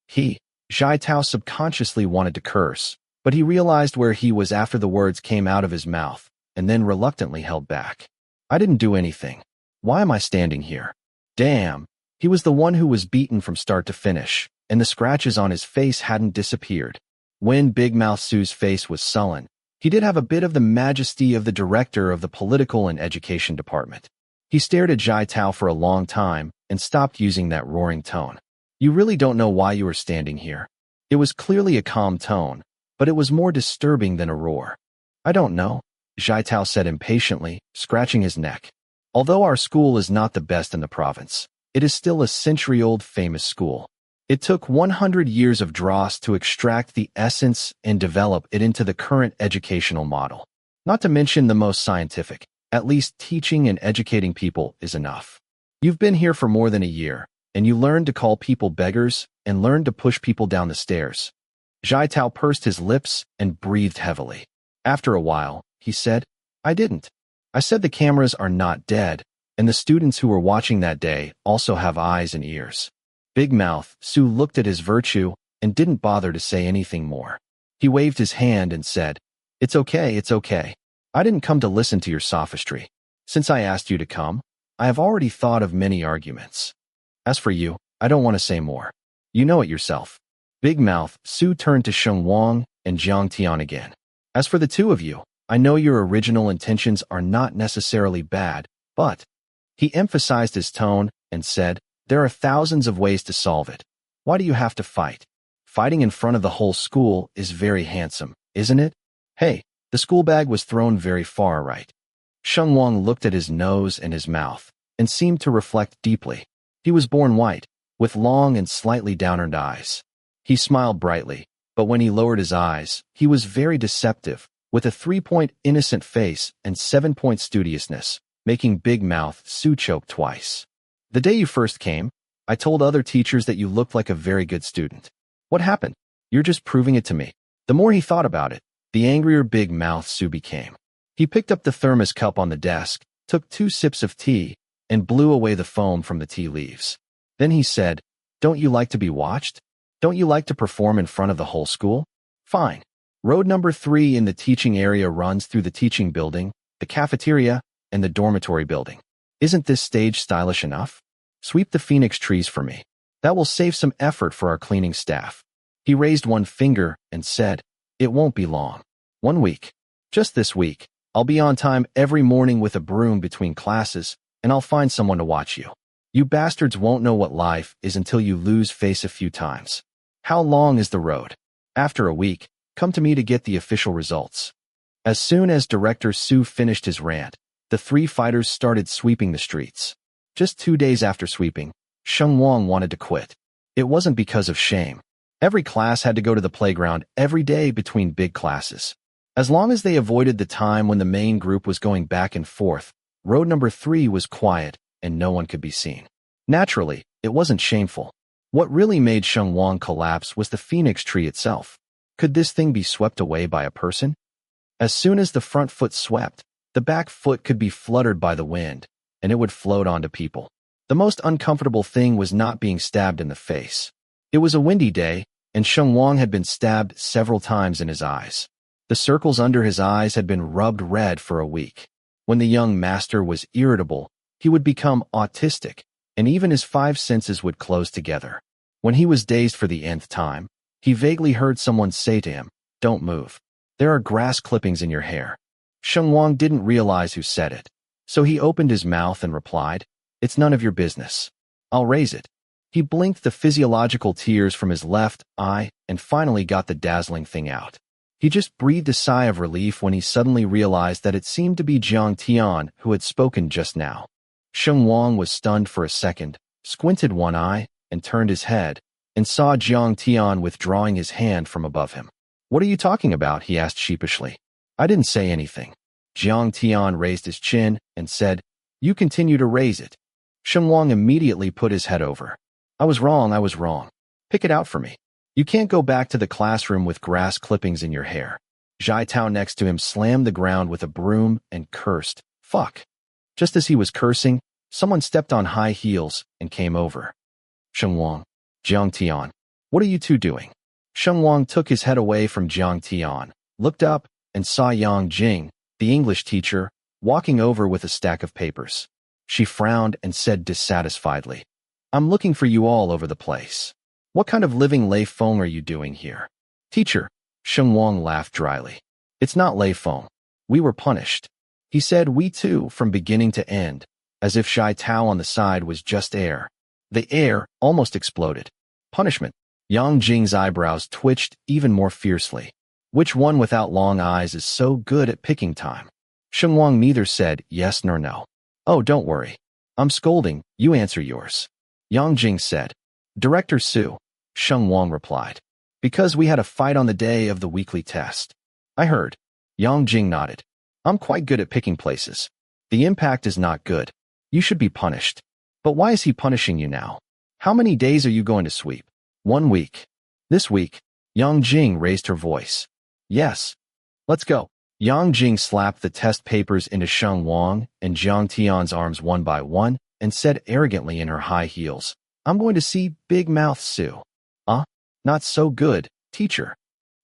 He. Jai Tao subconsciously wanted to curse, but he realized where he was after the words came out of his mouth, and then reluctantly held back. I didn't do anything. Why am I standing here? Damn. He was the one who was beaten from start to finish, and the scratches on his face hadn't disappeared. When Big Mouth Su's face was sullen, he did have a bit of the majesty of the director of the Political and Education Department. He stared at Jai Tao for a long time and stopped using that roaring tone. You really don't know why you are standing here. It was clearly a calm tone, but it was more disturbing than a roar. I don't know, Jai Tao said impatiently, scratching his neck. Although our school is not the best in the province, it is still a century-old famous school. It took 100 years of dross to extract the essence and develop it into the current educational model. Not to mention the most scientific. At least teaching and educating people is enough. You've been here for more than a year, and you learned to call people beggars and learned to push people down the stairs. Jai Tao pursed his lips and breathed heavily. After a while, he said, I didn't. I said the cameras are not dead, and the students who were watching that day also have eyes and ears. Big Mouth Su looked at his virtue and didn't bother to say anything more. He waved his hand and said, It's okay, it's okay. I didn't come to listen to your sophistry. Since I asked you to come, I have already thought of many arguments. As for you, I don't want to say more. You know it yourself. Big Mouth Su turned to Sheng Wang and Jiang Tian again. As for the two of you, I know your original intentions are not necessarily bad, but... He emphasized his tone and said, There are thousands of ways to solve it. Why do you have to fight? Fighting in front of the whole school is very handsome, isn't it? Hey, the school bag was thrown very far right. Sheng Wang looked at his nose and his mouth and seemed to reflect deeply. He was born white, with long and slightly downturned eyes. He smiled brightly, but when he lowered his eyes, he was very deceptive, with a 3-point innocent face and 7-point studiousness, making Big Mouth Su choke twice. The day you first came, I told other teachers that you looked like a very good student. What happened? You're just proving it to me. The more he thought about it, the angrier Big Mouth Sue became. He picked up the thermos cup on the desk, took 2 sips of tea, and blew away the foam from the tea leaves. Then he said, "Don't you like to be watched? Don't you like to perform in front of the whole school? Fine. Road number 3 in the teaching area runs through the teaching building, the cafeteria, and the dormitory building. Isn't this stage stylish enough? Sweep the phoenix trees for me. That will save some effort for our cleaning staff." He raised one finger and said, "It won't be long. 1 week. Just this week. I'll be on time every morning with a broom between classes, and I'll find someone to watch you. You bastards won't know what life is until you lose face a few times. How long is the road? After a week, come to me to get the official results." As soon as Director Sue finished his rant, the 3 fighters started sweeping the streets. Just 2 days after sweeping, Sheng Wang wanted to quit. It wasn't because of shame. Every class had to go to the playground every day between big classes. As long as they avoided the time when the main group was going back and forth, road number 3 was quiet and no one could be seen. Naturally, it wasn't shameful. What really made Sheng Wang collapse was the phoenix tree itself. Could this thing be swept away by a person? As soon as the front foot swept, the back foot could be fluttered by the wind, and it would float onto people. The most uncomfortable thing was not being stabbed in the face. It was a windy day, and Sheng Wang had been stabbed several times in his eyes. The circles under his eyes had been rubbed red for a week. When the young master was irritable, he would become autistic, and even his 5 senses would close together. When he was dazed for the nth time, he vaguely heard someone say to him, "Don't move. There are grass clippings in your hair." Sheng Wang didn't realize who said it, so he opened his mouth and replied, "It's none of your business. I'll raise it." He blinked the physiological tears from his left eye and finally got the dazzling thing out. He just breathed a sigh of relief when he suddenly realized that it seemed to be Jiang Tian who had spoken just now. Sheng Wang was stunned for a second, squinted one eye, and turned his head, and saw Jiang Tian withdrawing his hand from above him. "What are you talking about?" he asked sheepishly. "I didn't say anything." Jiang Tian raised his chin and said, "You continue to raise it." Sheng Wang immediately put his head over. I was wrong. Pick it out for me. You can't go back to the classroom with grass clippings in your hair." Zhai Tao next to him slammed the ground with a broom and cursed, "Fuck." Just as he was cursing, someone stepped on high heels and came over. "Sheng Wang, Jiang Tian, what are you two doing?" Sheng Wang took his head away from Jiang Tian, looked up, and saw Yang Jing, the English teacher, walking over with a stack of papers. She frowned and said dissatisfiedly, "I'm looking for you all over the place. What kind of living lay feng are you doing here?" "Teacher," Sheng Wang laughed dryly. "It's not lay feng. We were punished." He said "we too" from beginning to end, as if Zhai Tao on the side was just air. The air almost exploded. "Punishment." Yang Jing's eyebrows twitched even more fiercely. "Which one without long eyes is so good at picking time?" Sheng Wang neither said yes nor no. "Oh, don't worry. I'm scolding, you answer yours." Yang Jing said. "Director Sue," Sheng Wang replied. "Because we had a fight on the day of the weekly test." "I heard." Yang Jing nodded. "I'm quite good at picking places. The impact is not good. You should be punished." "But why is he punishing you now? How many days are you going to sweep?" 1 week. "This week?" Yang Jing raised her voice. "Yes. Let's go." Yang Jing slapped the test papers into Sheng Wang and Jiang Tian's arms one by one and said arrogantly in her high heels, "I'm going to see Big Mouth Sue." Not so good, teacher."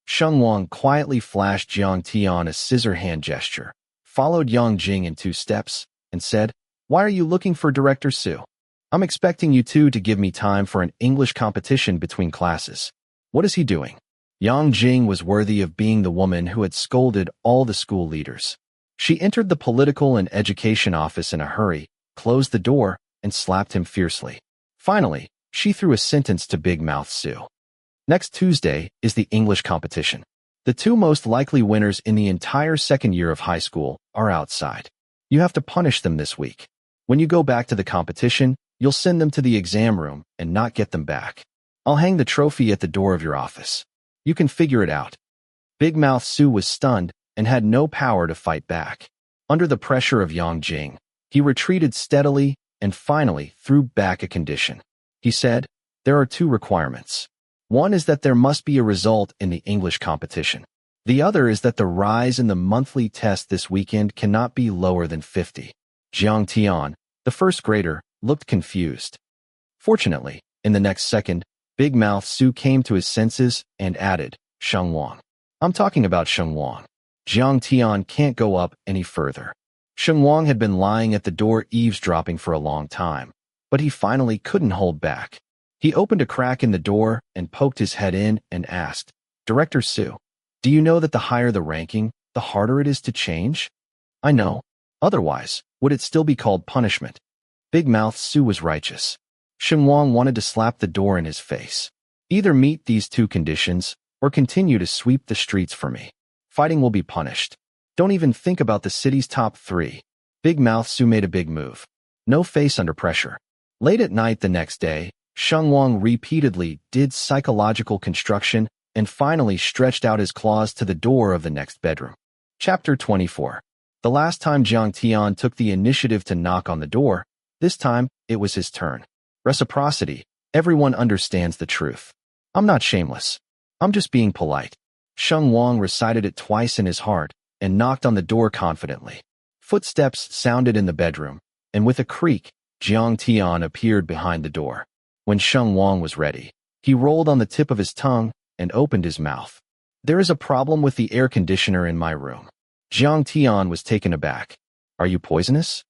Sheng Wang quietly flashed Jiang Tian a scissor hand gesture, followed Yang Jing in 2 steps, and said, "Why are you looking for Director Sue? I'm expecting you two to give me time for an English competition between classes. What is he doing?" Yang Jing was worthy of being the woman who had scolded all the school leaders. She entered the political and education office in a hurry, closed the door, and slapped him fiercely. Finally, she threw a sentence to Big Mouth Sue. "Next Tuesday is the English competition. The 2 most likely winners in the entire second year of high school are outside. You have to punish them this week. When you go back to the competition, you'll send them to the exam room and not get them back. I'll hang the trophy at the door of your office. You can figure it out." Big Mouth Sue was stunned and had no power to fight back. Under the pressure of Yang Jing, he retreated steadily and finally threw back a condition. He said, "There are 2 requirements. One is that there must be a result in the English competition. The other is that the rise in the monthly test this weekend cannot be lower than 50. Jiang Tian, the first grader, looked confused. Fortunately, in the next second, Big Mouth Su came to his senses and added, Sheng Wang. I'm talking about Sheng Wang. Jiang Tian can't go up any further. Sheng Wang had been lying at the door eavesdropping for a long time, but he finally couldn't hold back. He opened a crack in the door and poked his head in and asked, Director Su, do you know that the higher the ranking, the harder it is to change? I know. Otherwise, would it still be called punishment? Big Mouth Su was righteous. Sheng Wang wanted to slap the door in his face. Either meet these two conditions, or continue to sweep the streets for me. Fighting will be punished. Don't even think about the city's top 3. Big Mouth Su made a big move. No face under pressure. Late at night the next day, Sheng Wang repeatedly did psychological construction and finally stretched out his claws to the door of the next bedroom. Chapter 24. The last time Jiang Tian took the initiative to knock on the door, this time it was his turn. Reciprocity. Everyone understands the truth. I'm not shameless. I'm just being polite. Sheng Wang recited it twice in his heart and knocked on the door confidently. Footsteps sounded in the bedroom, and with a creak, Jiang Tian appeared behind the door. When Sheng Wang was ready, he rolled on the tip of his tongue and opened his mouth. There is a problem with the air conditioner in my room. Jiang Tian was taken aback. Are you poisonous?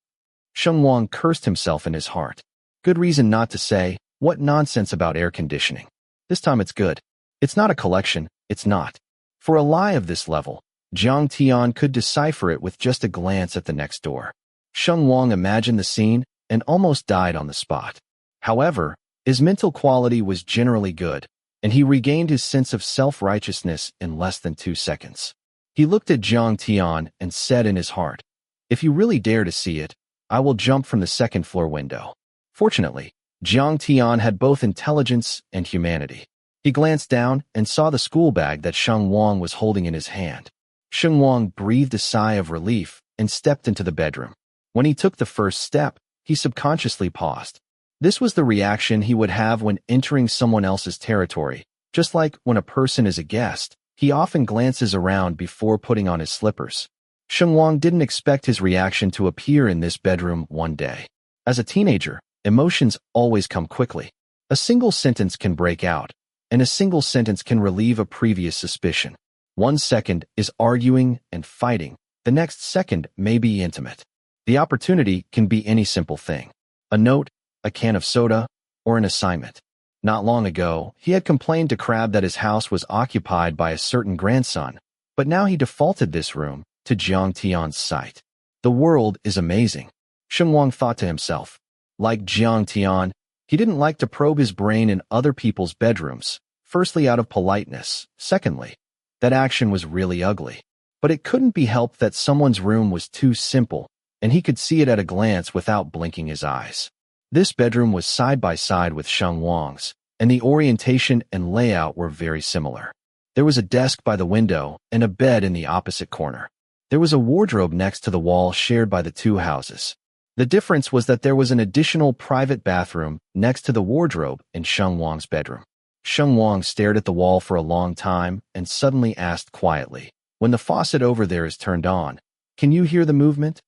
Sheng Wang cursed himself in his heart. Good reason not to say, what nonsense about air conditioning. This time it's good. It's not a collection, it's not. For a lie of this level, Jiang Tian could decipher it with just a glance at the next door. Sheng Wang imagined the scene and almost died on the spot. However, his mental quality was generally good, and he regained his sense of self-righteousness in less than 2 seconds. He looked at Jiang Tian and said in his heart, If you really dare to see it, I will jump from the 2nd floor window. Fortunately, Jiang Tian had both intelligence and humanity. He glanced down and saw the school bag that Sheng Wang was holding in his hand. Sheng Wang breathed a sigh of relief and stepped into the bedroom. When he took the first step, he subconsciously paused. This was the reaction he would have when entering someone else's territory. Just like when a person is a guest, he often glances around before putting on his slippers. Sheng Wang didn't expect his reaction to appear in this bedroom one day. As a teenager, emotions always come quickly. A single sentence can break out, and a single sentence can relieve a previous suspicion. 1 second is arguing and fighting. The next second may be intimate. The opportunity can be any simple thing. A note, a can of soda, or an assignment. Not long ago, he had complained to Crab that his house was occupied by a certain grandson, but now he defaulted this room to Jiang Tian's sight. The world is amazing, Sheng Wang thought to himself. Like Jiang Tian, he didn't like to probe his brain in other people's bedrooms, firstly out of politeness, secondly, that action was really ugly. But it couldn't be helped that someone's room was too simple, and he could see it at a glance without blinking his eyes. This bedroom was side by side with Sheng Wang's, and the orientation and layout were very similar. There was a desk by the window and a bed in the opposite corner. There was a wardrobe next to the wall shared by the two houses. The difference was that there was an additional private bathroom next to the wardrobe in Sheng Wang's bedroom. Sheng Wang stared at the wall for a long time and suddenly asked quietly, when the faucet over there is turned on, can you hear the movement?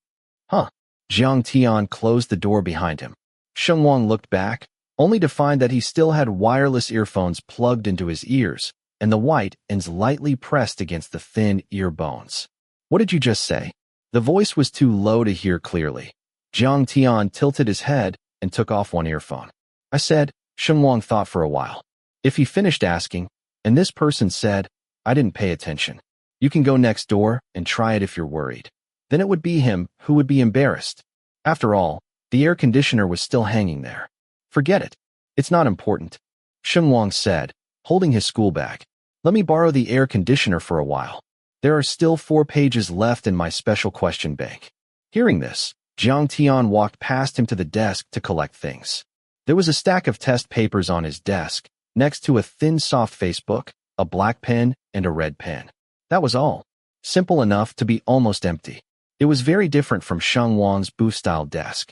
Huh. Jiang Tian closed the door behind him. Sheng Wang looked back, only to find that he still had wireless earphones plugged into his ears, and the white ends lightly pressed against the thin ear bones. What did you just say? The voice was too low to hear clearly. Jiang Tian tilted his head and took off one earphone. I said, Sheng Wang thought for a while. If he finished asking, and this person said, I didn't pay attention. You can go next door and try it if you're worried. Then it would be him who would be embarrassed. After all, the air conditioner was still hanging there. Forget it. It's not important. Sheng Wang said, holding his school bag. Let me borrow the air conditioner for a while. There are still 4 pages left in my special question bank. Hearing this, Jiang Tian walked past him to the desk to collect things. There was a stack of test papers on his desk, next to a thin soft face book, a black pen, and a red pen. That was all. Simple enough to be almost empty. It was very different from Sheng Wang's booth-style desk.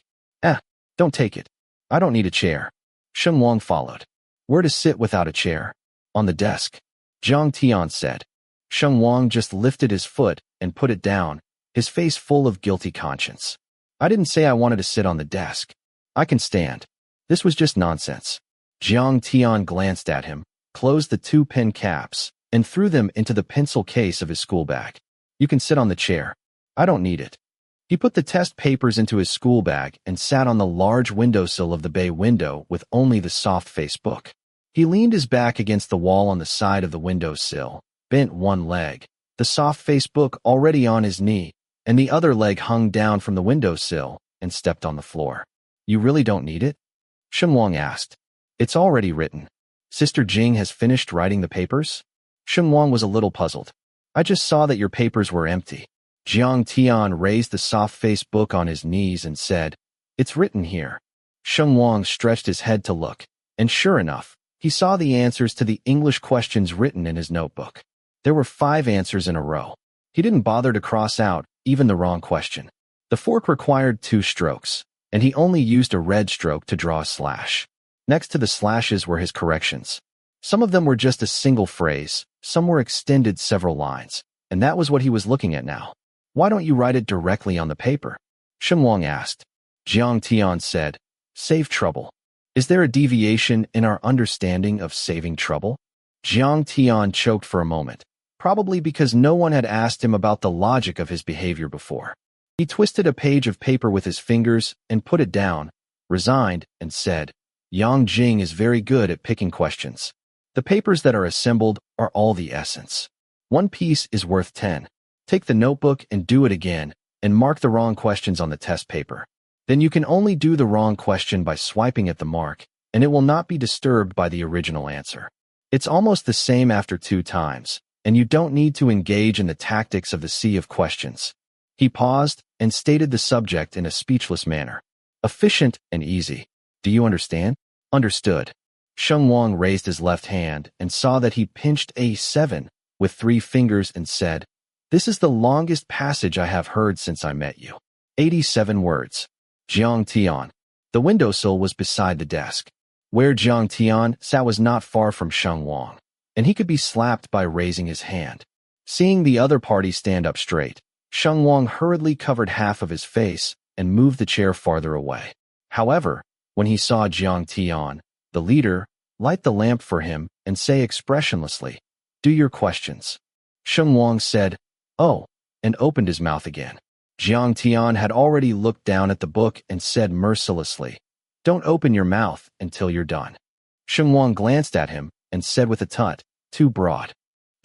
Don't take it. I don't need a chair. Sheng Wang followed. Where to sit without a chair? On the desk, Jiang Tian said. Sheng Wang just lifted his foot and put it down, his face full of guilty conscience. I didn't say I wanted to sit on the desk. I can stand. This was just nonsense. Jiang Tian glanced at him, closed the 2 pen caps, and threw them into the pencil case of his school bag. You can sit on the chair. I don't need it. He put the test papers into his school bag and sat on the large windowsill of the bay window with only the soft-face book. He leaned his back against the wall on the side of the windowsill, bent one leg, the soft-face book already on his knee, and the other leg hung down from the windowsill, and stepped on the floor. You really don't need it? Sheng Wang asked. It's already written. Sister Jing has finished writing the papers? Sheng Wang was a little puzzled. I just saw that your papers were empty. Jiang Tian raised the soft-face book on his knees and said, It's written here. Sheng Wang stretched his head to look, and sure enough, he saw the answers to the English questions written in his notebook. There were 5 answers in a row. He didn't bother to cross out even the wrong question. The fork required 2 strokes, and he only used a red stroke to draw a slash. Next to the slashes were his corrections. Some of them were just a single phrase, some were extended several lines, and that was what he was looking at now. Why don't you write it directly on the paper? Sheng Wang asked. Jiang Tian said, Save trouble. Is there a deviation in our understanding of saving trouble? Jiang Tian choked for a moment, probably because no one had asked him about the logic of his behavior before. He twisted a page of paper with his fingers and put it down, resigned, and said, Yang Jing is very good at picking questions. The papers that are assembled are all the essence. 1 piece is worth 10. Take the notebook and do it again, and mark the wrong questions on the test paper. Then you can only do the wrong question by swiping at the mark, and it will not be disturbed by the original answer. It's almost the same after 2 times, and you don't need to engage in the tactics of the sea of questions. He paused and stated the subject in a speechless manner. Efficient and easy. Do you understand? Understood. Sheng Wang raised his left hand and saw that he pinched A7 with 3 fingers and said, This is the longest passage I have heard since I met you. 87 words. Jiang Tian. The windowsill was beside the desk. Where Jiang Tian sat was not far from Sheng Wang, and he could be slapped by raising his hand. Seeing the other party stand up straight, Sheng Wang hurriedly covered half of his face and moved the chair farther away. However, when he saw Jiang Tian, the leader, light the lamp for him and say expressionlessly, Do your questions. Sheng Wang said, Oh, and opened his mouth again. Jiang Tian had already looked down at the book and said mercilessly, Don't open your mouth until you're done. Sheng Wang glanced at him and said with a tut, Too broad.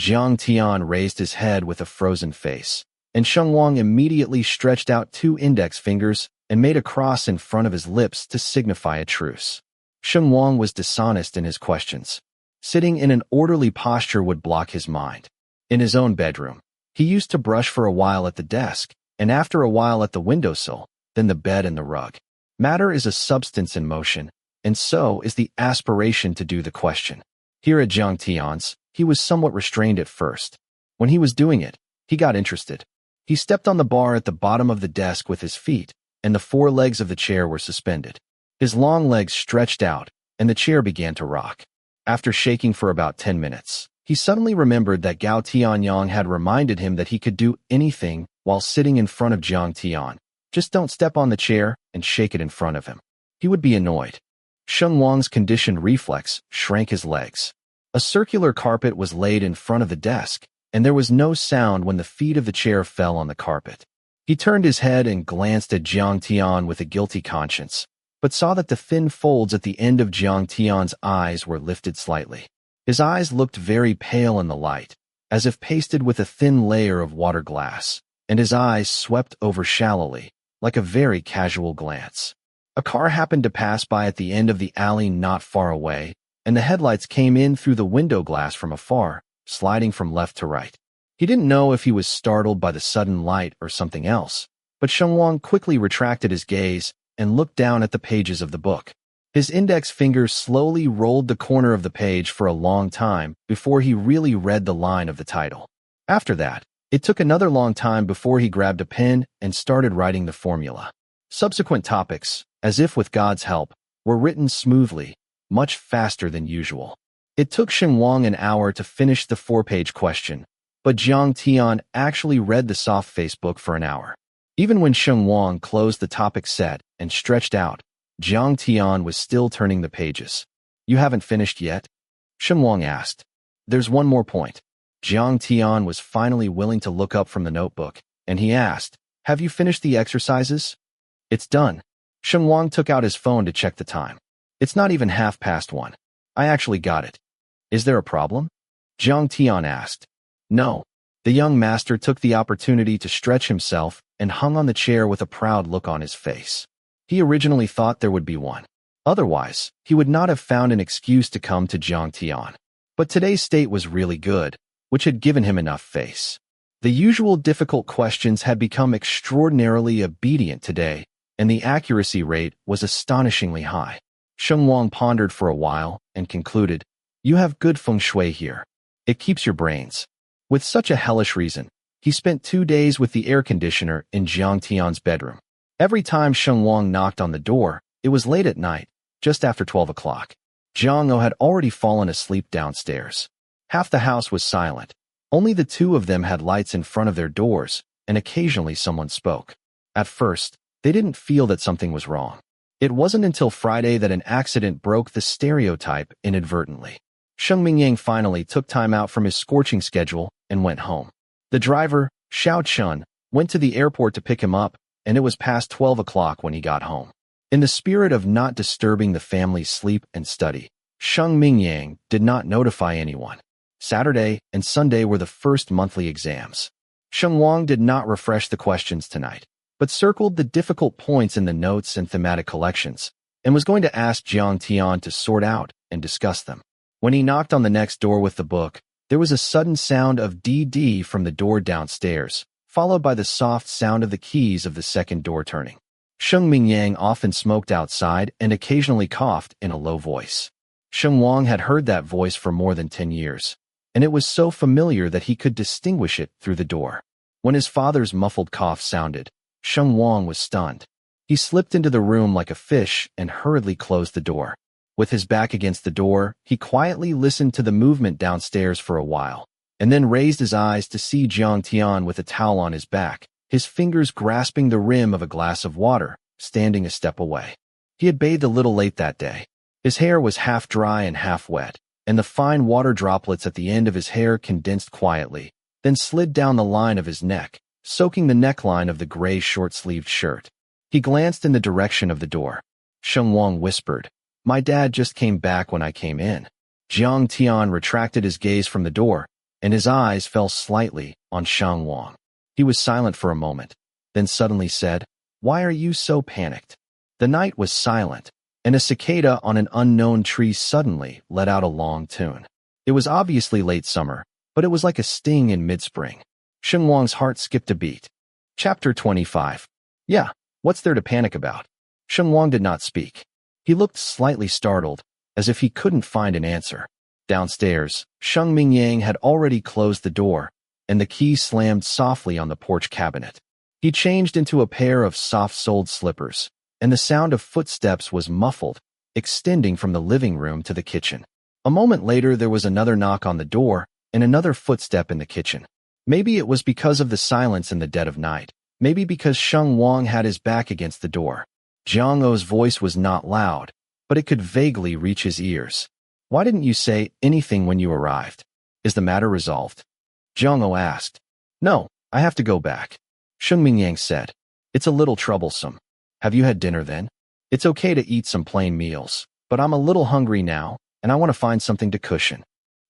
Jiang Tian raised his head with a frozen face, and Sheng Wang immediately stretched out 2 index fingers and made a cross in front of his lips to signify a truce. Sheng Wang was dishonest in his questions. Sitting in an orderly posture would block his mind. In his own bedroom, he used to brush for a while at the desk, and after a while at the windowsill, then the bed and the rug. Matter is a substance in motion, and so is the aspiration to do the question. Here at Jiang Tian's, he was somewhat restrained at first. When he was doing it, he got interested. He stepped on the bar at the bottom of the desk with his feet, and the 4 legs of the chair were suspended. His long legs stretched out, and the chair began to rock. After shaking for about 10 minutes, he suddenly remembered that Gao Tianyang had reminded him that he could do anything while sitting in front of Jiang Tian. Just don't step on the chair and shake it in front of him. He would be annoyed. Sheng Wang's conditioned reflex shrank his legs. A circular carpet was laid in front of the desk, and there was no sound when the feet of the chair fell on the carpet. He turned his head and glanced at Jiang Tian with a guilty conscience, but saw that the thin folds at the end of Jiang Tian's eyes were lifted slightly. His eyes looked very pale in the light, as if pasted with a thin layer of water glass, and his eyes swept over shallowly, like a very casual glance. A car happened to pass by at the end of the alley not far away, and the headlights came in through the window glass from afar, sliding from left to right. He didn't know if he was startled by the sudden light or something else, but Sheng Wang quickly retracted his gaze and looked down at the pages of the book. His index finger slowly rolled the corner of the page for a long time before he really read the line of the title. After that, it took another long time before he grabbed a pen and started writing the formula. Subsequent topics, as if with God's help, were written smoothly, much faster than usual. It took Sheng Wang an hour to finish the 4-page question, but Jiang Tian actually read the soft Facebook for an hour. Even when Sheng Wang closed the topic set and stretched out, Jiang Tian was still turning the pages. You haven't finished yet? Sheng Wang asked. There's one more point. Jiang Tian was finally willing to look up from the notebook, and he asked, have you finished the exercises? It's done. Sheng Wang took out his phone to check the time. It's not even 1:30. I actually got it. Is there a problem? Jiang Tian asked. No. The young master took the opportunity to stretch himself and hung on the chair with a proud look on his face. He originally thought there would be one. Otherwise, he would not have found an excuse to come to Jiang Tian. But today's state was really good, which had given him enough face. The usual difficult questions had become extraordinarily obedient today, and the accuracy rate was astonishingly high. Sheng Wang pondered for a while and concluded, you have good feng shui here. It keeps your brains. With such a hellish reason, he spent 2 days with the air conditioner in Jiang Tian's bedroom. Every time Sheng Wang knocked on the door, it was late at night, just after 12 o'clock. Jiang O had already fallen asleep downstairs. Half the house was silent. Only the two of them had lights in front of their doors, and occasionally someone spoke. At first, they didn't feel that something was wrong. It wasn't until Friday that an accident broke the stereotype inadvertently. Sheng Mingyang finally took time out from his scorching schedule and went home. The driver, Xiao Chun, went to the airport to pick him up, and it was past 12 o'clock when he got home. In the spirit of not disturbing the family's sleep and study, Sheng Mingyang did not notify anyone. Saturday and Sunday were the first monthly exams. Sheng Wang did not refresh the questions tonight, but circled the difficult points in the notes and thematic collections, and was going to ask Jiang Tian to sort out and discuss them. When he knocked on the next door with the book, there was a sudden sound of DD from the door downstairs, followed by the soft sound of the keys of the second door turning. Sheng Mingyang often smoked outside and occasionally coughed in a low voice. Sheng Wang had heard that voice for more than 10 years, and it was so familiar that he could distinguish it through the door. When his father's muffled cough sounded, Sheng Wang was stunned. He slipped into the room like a fish and hurriedly closed the door. With his back against the door, he quietly listened to the movement downstairs for a while, and then raised his eyes to see Jiang Tian with a towel on his back, his fingers grasping the rim of a glass of water, standing a step away. He had bathed a little late that day. His hair was half dry and half wet, and the fine water droplets at the end of his hair condensed quietly, then slid down the line of his neck, soaking the neckline of the gray short-sleeved shirt. He glanced in the direction of the door. Sheng Wang whispered, "My dad just came back when I came in." Jiang Tian retracted his gaze from the door, and his eyes fell slightly on Sheng Wang. He was silent for a moment, then suddenly said, "Why are you so panicked?" The night was silent, and a cicada on an unknown tree suddenly let out a long tune. It was obviously late summer, but it was like a sting in mid-spring. Sheng Wang's heart skipped a beat. Chapter 25. Yeah, what's there to panic about? Sheng Wang did not speak. He looked slightly startled, as if he couldn't find an answer. Downstairs, Sheng Mingyang had already closed the door, and the key slammed softly on the porch cabinet. He changed into a pair of soft-soled slippers, and the sound of footsteps was muffled, extending from the living room to the kitchen. A moment later, there was another knock on the door, and another footstep in the kitchen. Maybe it was because of the silence in the dead of night. Maybe because Sheng Wang had his back against the door. Jiang O's voice was not loud, but it could vaguely reach his ears. "Why didn't you say anything when you arrived? Is the matter resolved?" Jiang O asked. "No, I have to go back." Sheng Mingyang said, "It's a little troublesome. Have you had dinner then? It's okay to eat some plain meals, but I'm a little hungry now, and I want to find something to cushion.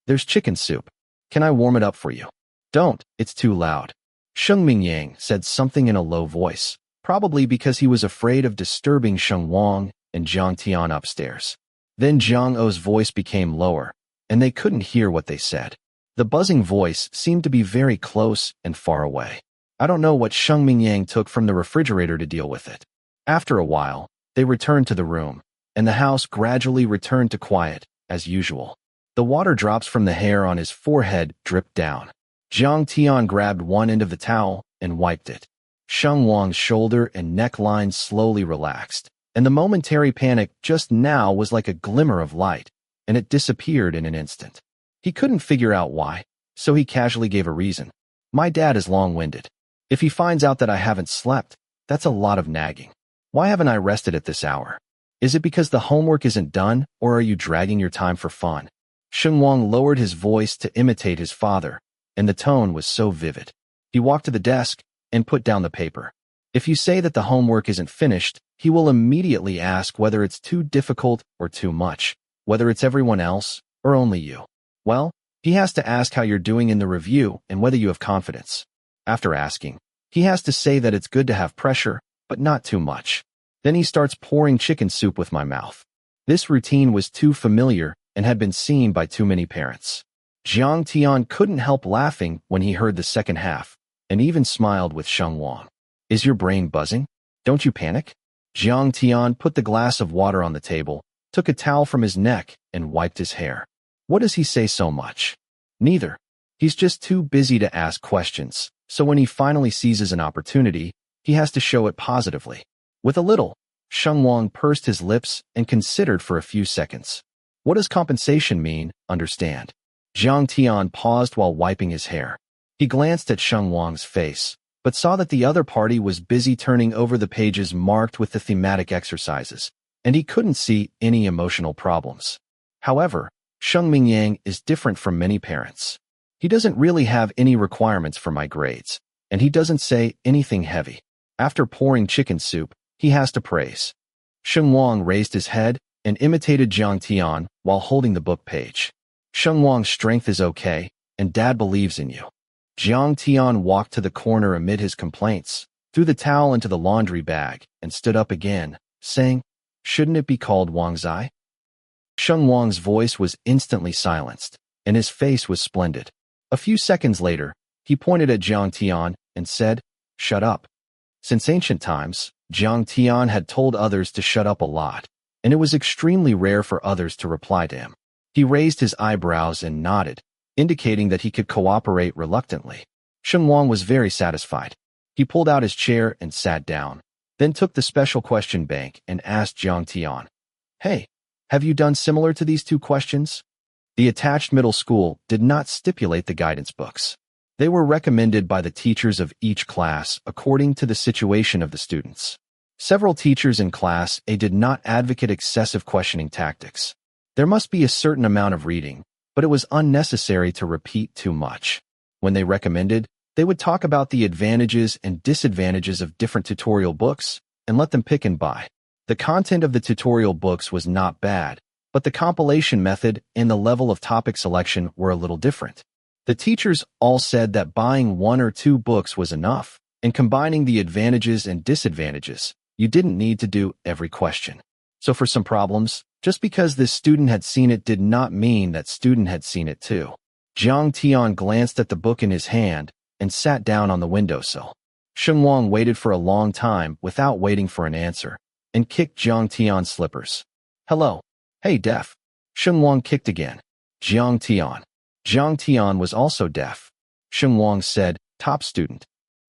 There's chicken soup. Can I warm it up for you?" "Don't, it's too loud." Sheng Mingyang said something in a low voice, probably because he was afraid of disturbing Sheng Wang and Jiang Tian upstairs. Then Jiang O's voice became lower, and they couldn't hear what they said. The buzzing voice seemed to be very close and far away. I don't know what Sheng Mingyang took from the refrigerator to deal with it. After a while, they returned to the room, and the house gradually returned to quiet, as usual. The water drops from the hair on his forehead dripped down. Jiang Tian grabbed one end of the towel and wiped it. Sheng Wang's shoulder and neckline slowly relaxed, and the momentary panic just now was like a glimmer of light, and it disappeared in an instant. He couldn't figure out why, so he casually gave a reason. My dad is long-winded. If he finds out that I haven't slept, that's a lot of nagging. Why haven't I rested at this hour? Is it because the homework isn't done, or are you dragging your time for fun? Sheng Wang lowered his voice to imitate his father, and the tone was so vivid. He walked to the desk and put down the paper. If you say that the homework isn't finished, he will immediately ask whether it's too difficult or too much, whether it's everyone else or only you. Well, he has to ask how you're doing in the review and whether you have confidence. After asking, he has to say that it's good to have pressure, but not too much. Then he starts pouring chicken soup with my mouth. This routine was too familiar and had been seen by too many parents. Jiang Tian couldn't help laughing when he heard the second half, and even smiled with Sheng Wang. Is your brain buzzing? Don't you panic? Jiang Tian put the glass of water on the table, took a towel from his neck, and wiped his hair. What does he say so much? Neither. He's just too busy to ask questions, so when he finally seizes an opportunity, he has to show it positively. With a little, Sheng Wang pursed his lips and considered for a few seconds. What does compensation mean, understand? Jiang Tian paused while wiping his hair. He glanced at Sheng Wang's face, but saw that the other party was busy turning over the pages marked with the thematic exercises, and he couldn't see any emotional problems. However, Sheng Mingyang is different from many parents. He doesn't really have any requirements for my grades, and he doesn't say anything heavy. After pouring chicken soup, he has to praise. Sheng Wang raised his head and imitated Jiang Tian while holding the book page. Sheng Wang's strength is okay, and Dad believes in you. Jiang Tian walked to the corner amid his complaints, threw the towel into the laundry bag, and stood up again, saying, "Shouldn't it be called Wang's eye?" Sheng Wang's voice was instantly silenced, and his face was splendid. A few seconds later, he pointed at Jiang Tian and said, "Shut up." Since ancient times, Jiang Tian had told others to shut up a lot, and it was extremely rare for others to reply to him. He raised his eyebrows and nodded, indicating that he could cooperate reluctantly. Sheng Wang was very satisfied. He pulled out his chair and sat down, then took the special question bank and asked Jiang Tian, "Hey, have you done similar to these two questions?" The attached middle school did not stipulate the guidance books. They were recommended by the teachers of each class according to the situation of the students. Several teachers in Class A did not advocate excessive questioning tactics. There must be a certain amount of reading, but it was unnecessary to repeat too much. When they recommended, they would talk about the advantages and disadvantages of different tutorial books and let them pick and buy. The content of the tutorial books was not bad, but the compilation method and the level of topic selection were a little different. The teachers all said that buying 1 or 2 books was enough, and combining the advantages and disadvantages, you didn't need to do every question. So for some problems, just because this student had seen it did not mean that student had seen it too. Jiang Tian glanced at the book in his hand and sat down on the windowsill. Sheng Wang waited for a long time without waiting for an answer, and kicked Jiang Tian's slippers. "Hello. Hey, deaf." Sheng Wang kicked again. Jiang Tian. Jiang Tian was also deaf. Sheng Wang said, "Top student."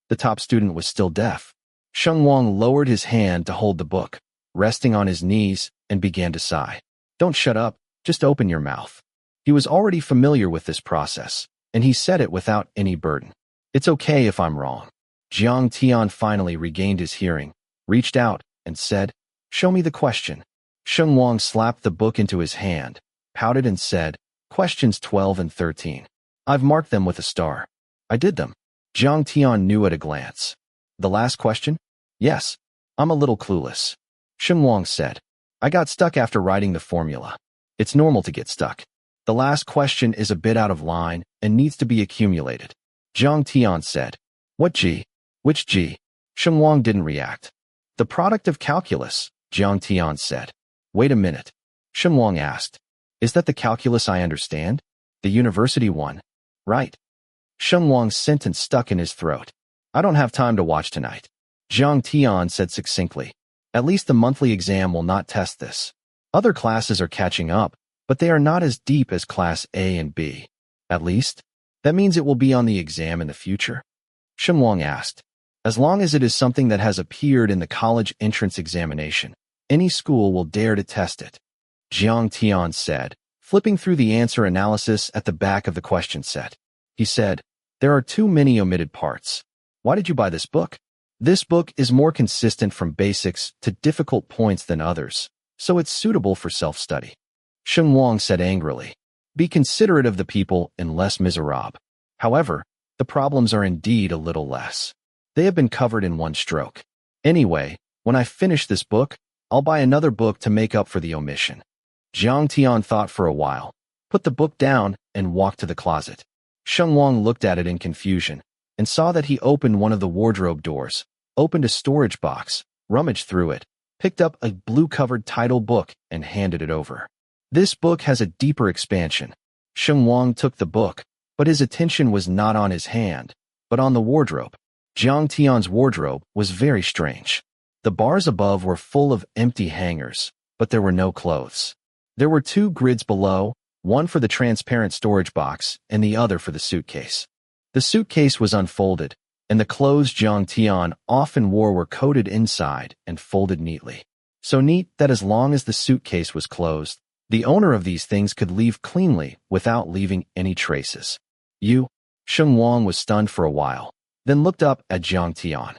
The top student was still deaf. Sheng Wang lowered his hand to hold the book, resting on his knees, and began to sigh. "Don't shut up, just open your mouth." He was already familiar with this process, and he said it without any burden. "It's okay if I'm wrong." Jiang Tian finally regained his hearing, reached out, and said, "Show me the question." Sheng Wang slapped the book into his hand, pouted and said, "Questions 12 and 13. I've marked them with a star. I did them." Jiang Tian knew at a glance. "The last question?" "Yes. I'm a little clueless." Sheng Wang said, "I got stuck after writing the formula. It's normal to get stuck. The last question is a bit out of line and needs to be accumulated." Jiang Tian said, "What G? Which G?" Sheng Wang didn't react. "The product of calculus," Jiang Tian said. "Wait a minute." Sheng Wang asked, "Is that the calculus I understand? The university one?" "Right." Sheng Wang's sentence stuck in his throat. "I don't have time to watch tonight." Jiang Tian said succinctly, "At least the monthly exam will not test this. Other classes are catching up, but they are not as deep as Class A and B. At least, that means it will be on the exam in the future?" Sheng Wang asked. "As long as it is something that has appeared in the college entrance examination, any school will dare to test it." Jiang Tian said, flipping through the answer analysis at the back of the question set. He said, "There are too many omitted parts. Why did you buy this book?" "This book is more consistent from basics to difficult points than others, so it's suitable for self-study." Sheng Wang said angrily, "Be considerate of the people and less miserable." However, the problems are indeed a little less. They have been covered in one stroke. Anyway, when I finish this book, I'll buy another book to make up for the omission. Jiang Tian thought for a while, put the book down, and walked to the closet. Sheng Wang looked at it in confusion and saw that he opened one of the wardrobe doors, opened a storage box, rummaged through it, picked up a blue-covered title book, and handed it over. "This book has a deeper expansion." Sheng Wang took the book, but his attention was not on his hand, but on the wardrobe. Jiang Tian's wardrobe was very strange. The bars above were full of empty hangers, but there were no clothes. There were two grids below, one for the transparent storage box and the other for the suitcase. The suitcase was unfolded, and the clothes Jiang Tian often wore were coated inside and folded neatly. So neat that as long as the suitcase was closed, the owner of these things could leave cleanly without leaving any traces. "You?" Sheng Wang was stunned for a while, then looked up at Jiang Tian.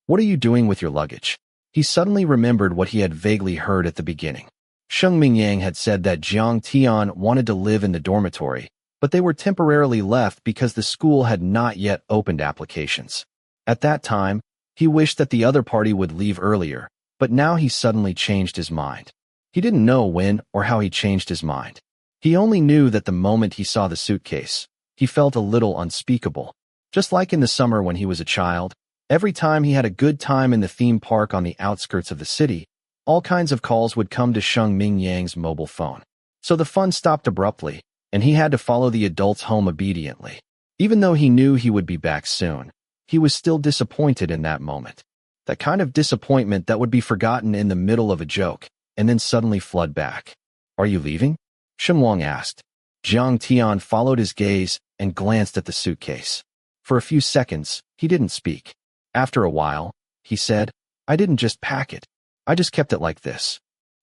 "What are you doing with your luggage?" He suddenly remembered what he had vaguely heard at the beginning. Sheng Mingyang had said that Jiang Tian wanted to live in the dormitory, but they were temporarily left because the school had not yet opened applications. At that time, he wished that the other party would leave earlier, but now he suddenly changed his mind. He didn't know when or how he changed his mind. He only knew that the moment he saw the suitcase, he felt a little unspeakable. Just like in the summer when he was a child, every time he had a good time in the theme park on the outskirts of the city, all kinds of calls would come to Sheng Mingyang's mobile phone. So the fun stopped abruptly, and he had to follow the adults home obediently. Even though he knew he would be back soon, he was still disappointed in that moment. That kind of disappointment that would be forgotten in the middle of a joke, and then suddenly flood back. "Are you leaving?" Sheng Wang asked. Jiang Tian followed his gaze and glanced at the suitcase. For a few seconds, he didn't speak. After a while, he said, "I didn't just pack it. I just kept it like this."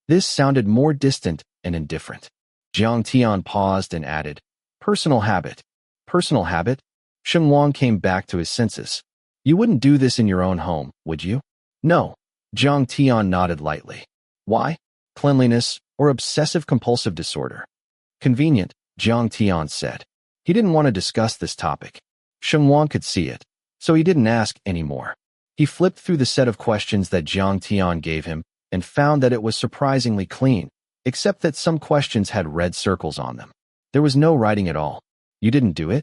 This sounded more distant and indifferent. Jiang Tian paused and added, "Personal habit." "Personal habit?" Sheng Wang came back to his senses. "You wouldn't do this in your own home, would you?" "No." Jiang Tian nodded lightly. "Why? Cleanliness or obsessive-compulsive disorder?" "Convenient," Jiang Tian said. He didn't want to discuss this topic. Sheng Wang could see it, so he didn't ask anymore. He flipped through the set of questions that Jiang Tian gave him and found that it was surprisingly clean, except that some questions had red circles on them. There was no writing at all. "You didn't do it?"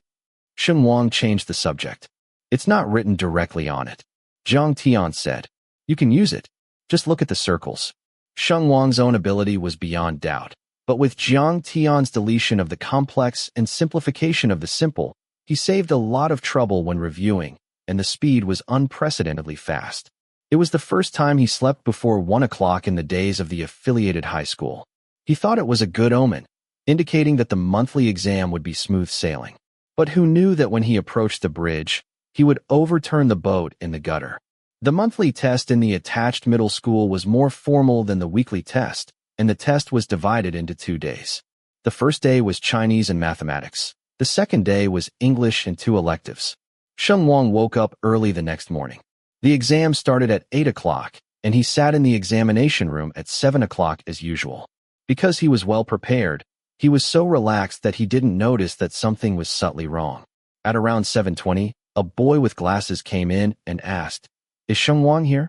Sheng Wang changed the subject. "It's not written directly on it." Jiang Tian said, "You can use it. Just look at the circles." Sheng Wang's own ability was beyond doubt, but with Jiang Tian's deletion of the complex and simplification of the simple, he saved a lot of trouble when reviewing, and the speed was unprecedentedly fast. It was the first time he slept before 1 o'clock in the days of the affiliated high school. He thought it was a good omen, indicating that the monthly exam would be smooth sailing. But who knew that when he approached the bridge, he would overturn the boat in the gutter? The monthly test in the attached middle school was more formal than the weekly test, and the test was divided into 2 days. The first day was Chinese and mathematics. The second day was English and 2 electives. Sheng Wang woke up early the next morning. The exam started at 8 o'clock, and he sat in the examination room at 7 o'clock as usual. Because he was well prepared, he was so relaxed that he didn't notice that something was subtly wrong. At around 7:20, a boy with glasses came in and asked, "Is Sheng Wang here?"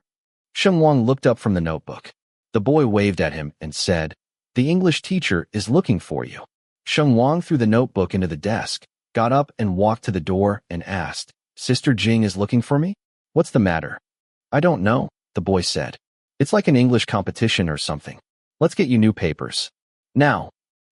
Sheng Wang looked up from the notebook. The boy waved at him and said, "The English teacher is looking for you." Sheng Wang threw the notebook into the desk, got up and walked to the door and asked, "Sister Jing is looking for me? What's the matter?" "I don't know," the boy said. "It's like an English competition or something. Let's get you new papers." "Now?"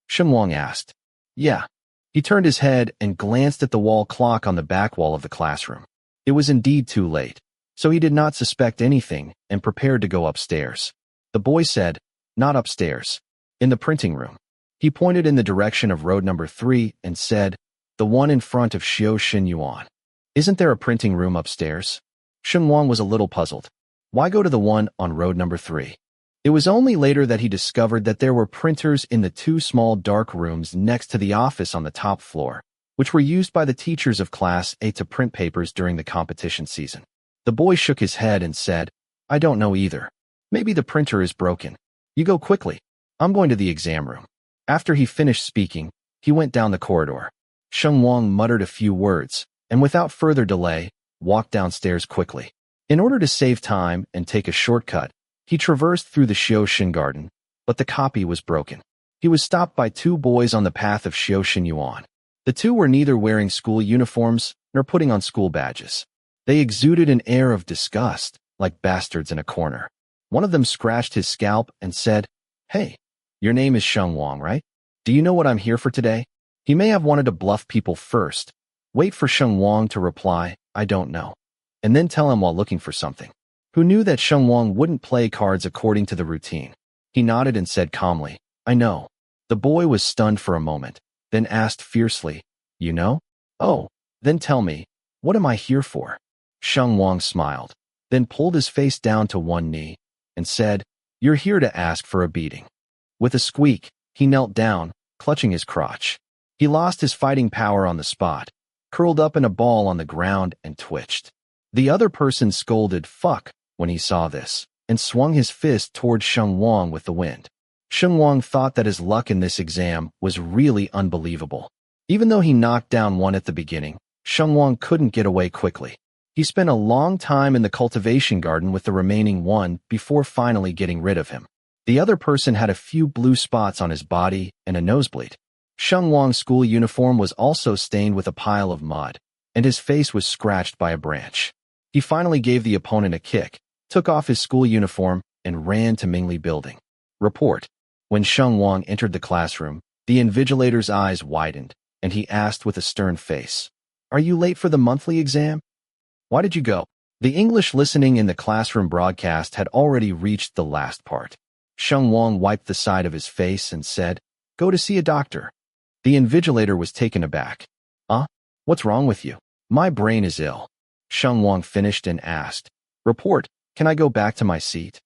Sheng Wang asked. "Yeah." He turned his head and glanced at the wall clock on the back wall of the classroom. It was indeed too late, so he did not suspect anything and prepared to go upstairs. The boy said, "Not upstairs. In the printing room." He pointed in the direction of road number 3 and said, "The one in front of Xiao Xin Yuan. Isn't there a printing room upstairs?" Sheng Wang was a little puzzled. Why go to the one on road number 3? It was only later that he discovered that there were printers in the two small dark rooms next to the office on the top floor, which were used by the teachers of Class A to print papers during the competition season. The boy shook his head and said, "I don't know either. Maybe the printer is broken. You go quickly. I'm going to the exam room." After he finished speaking, he went down the corridor. Sheng Wang muttered a few words, and without further delay, walked downstairs quickly. In order to save time and take a shortcut, he traversed through the Xiaoshan garden, but the copy was broken. He was stopped by two boys on the path of Xiaoshan. The two were neither wearing school uniforms nor putting on school badges. They exuded an air of disgust, like bastards in a corner. One of them scratched his scalp and said, "Hey, your name is Sheng Wang, right? Do you know what I'm here for today?" He may have wanted to bluff people first, wait for Sheng Wang to reply, "I don't know," and then tell him while looking for something. Who knew that Sheng Wang wouldn't play cards according to the routine? He nodded and said calmly, "I know." The boy was stunned for a moment, then asked fiercely, "You know? Oh, then tell me, what am I here for?" Sheng Wang smiled, then pulled his face down to one knee, and said, "You're here to ask for a beating." With a squeak, he knelt down, clutching his crotch. He lost his fighting power on the spot, curled up in a ball on the ground and twitched. The other person scolded "fuck" when he saw this, and swung his fist toward Sheng Wang with the wind. Sheng Wang thought that his luck in this exam was really unbelievable. Even though he knocked down one at the beginning, Sheng Wang couldn't get away quickly. He spent a long time in the cultivation garden with the remaining one before finally getting rid of him. The other person had a few blue spots on his body and a nosebleed. Sheng Wang's school uniform was also stained with a pile of mud, and his face was scratched by a branch. He finally gave the opponent a kick, took off his school uniform, and ran to Mingli Building. Report. When Sheng Wang entered the classroom, the invigilator's eyes widened, and he asked with a stern face, "Are you late for the monthly exam? Why did you go?" The English listening in the classroom broadcast had already reached the last part. Sheng Wang wiped the side of his face and said, "Go to see a doctor." The invigilator was taken aback. What's wrong with you?" "My brain is ill." Sheng Wang finished and asked, "Report, can I go back to my seat?"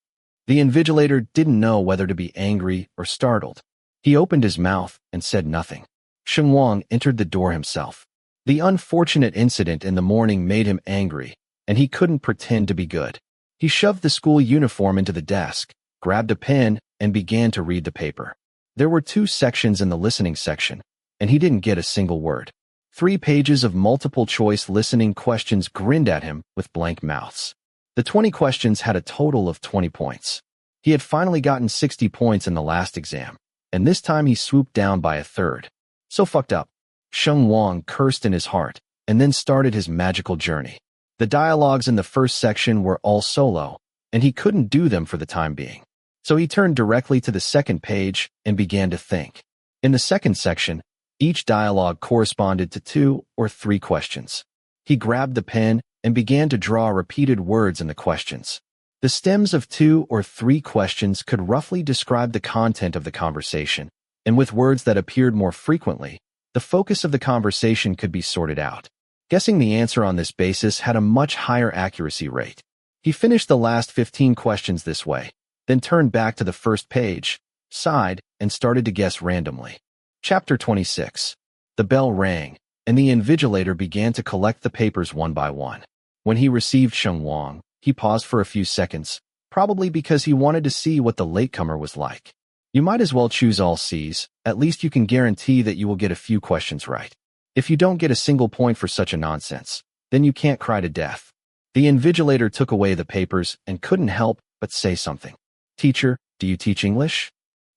The invigilator didn't know whether to be angry or startled. He opened his mouth and said nothing. Sheng Wang entered the door himself. The unfortunate incident in the morning made him angry, and he couldn't pretend to be good. He shoved the school uniform into the desk, grabbed a pen, and began to read the paper. There were 2 sections in the listening section, and he didn't get a single word. 3 pages of multiple-choice listening questions grinned at him with blank mouths. The 20 questions had a total of 20 points. He had finally gotten 60 points in the last exam, and this time he swooped down by a third. So fucked up. Sheng Wang cursed in his heart, and then started his magical journey. The dialogues in the first section were all solo, and he couldn't do them for the time being. So he turned directly to the second page and began to think. In the second section, each dialogue corresponded to 2 or 3 questions. He grabbed the pen and began to draw repeated words in the questions. The stems of 2 or 3 questions could roughly describe the content of the conversation, and with words that appeared more frequently, the focus of the conversation could be sorted out. Guessing the answer on this basis had a much higher accuracy rate. He finished the last 15 questions this way, then turned back to the first page, sighed, and started to guess randomly. Chapter 26. The bell rang, and the invigilator began to collect the papers one by one. When he received Sheng Wang, he paused for a few seconds, probably because he wanted to see what the latecomer was like. You might as well choose all C's, at least you can guarantee that you will get a few questions right. If you don't get a single point for such a nonsense, then you can't cry to death. The invigilator took away the papers and couldn't help but say something. "Teacher, do you teach English?"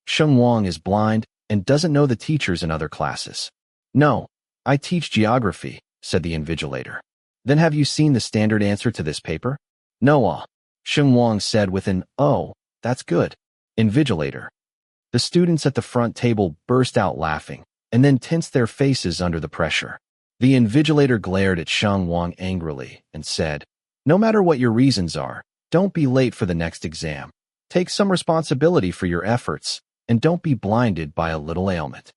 Sheng Wang is blind and doesn't know the teachers in other classes. "No, I teach geography," said the invigilator. "Then have you seen the standard answer to this paper?" "No, Sheng Wang said with an, "Oh, that's good." Invigilator. The students at the front table burst out laughing, and then tensed their faces under the pressure. The invigilator glared at Sheng Wang angrily and said, "No matter what your reasons are, don't be late for the next exam. Take some responsibility for your efforts, and don't be blinded by a little ailment."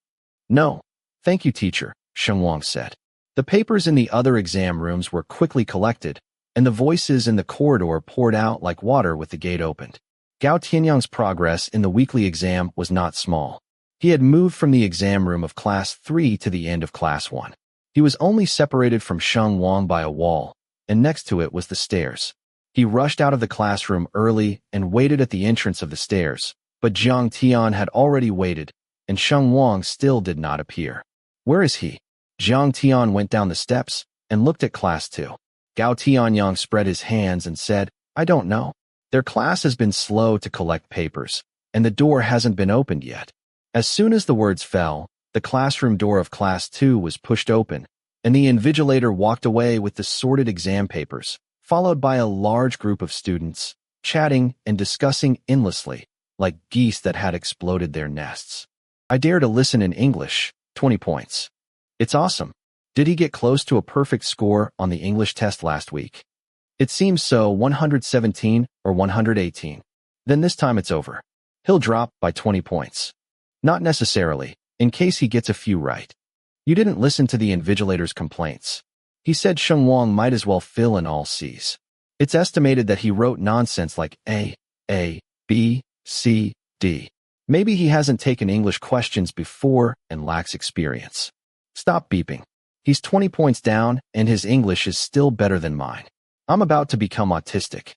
"No, thank you, teacher," Sheng Wang said. The papers in the other exam rooms were quickly collected, and the voices in the corridor poured out like water with the gate opened. Gao Tianyang's progress in the weekly exam was not small. He had moved from the exam room of Class 3 to the end of Class 1. He was only separated from Sheng Wang by a wall, and next to it was the stairs. He rushed out of the classroom early and waited at the entrance of the stairs, but Jiang Tian had already waited, and Sheng Wang still did not appear. Where is he? Jiang Tian went down the steps and looked at Class 2. Gao Tianyang spread his hands and said, I don't know. Their class has been slow to collect papers, and the door hasn't been opened yet. As soon as the words fell, the classroom door of Class 2 was pushed open, and the invigilator walked away with the sorted exam papers, followed by a large group of students, chatting and discussing endlessly, like geese that had exploded their nests. I dare to listen in English, 20 points. It's awesome. Did he get close to a perfect score on the English test last week? It seems so, 117 or 118. Then this time it's over. He'll drop by 20 points. Not necessarily, in case he gets a few right. You didn't listen to the invigilator's complaints. He said Sheng Wang might as well fill in all C's. It's estimated that he wrote nonsense like A, B, C, D. Maybe he hasn't taken English questions before and lacks experience. Stop beeping. He's 20 points down, and his English is still better than mine. I'm about to become autistic.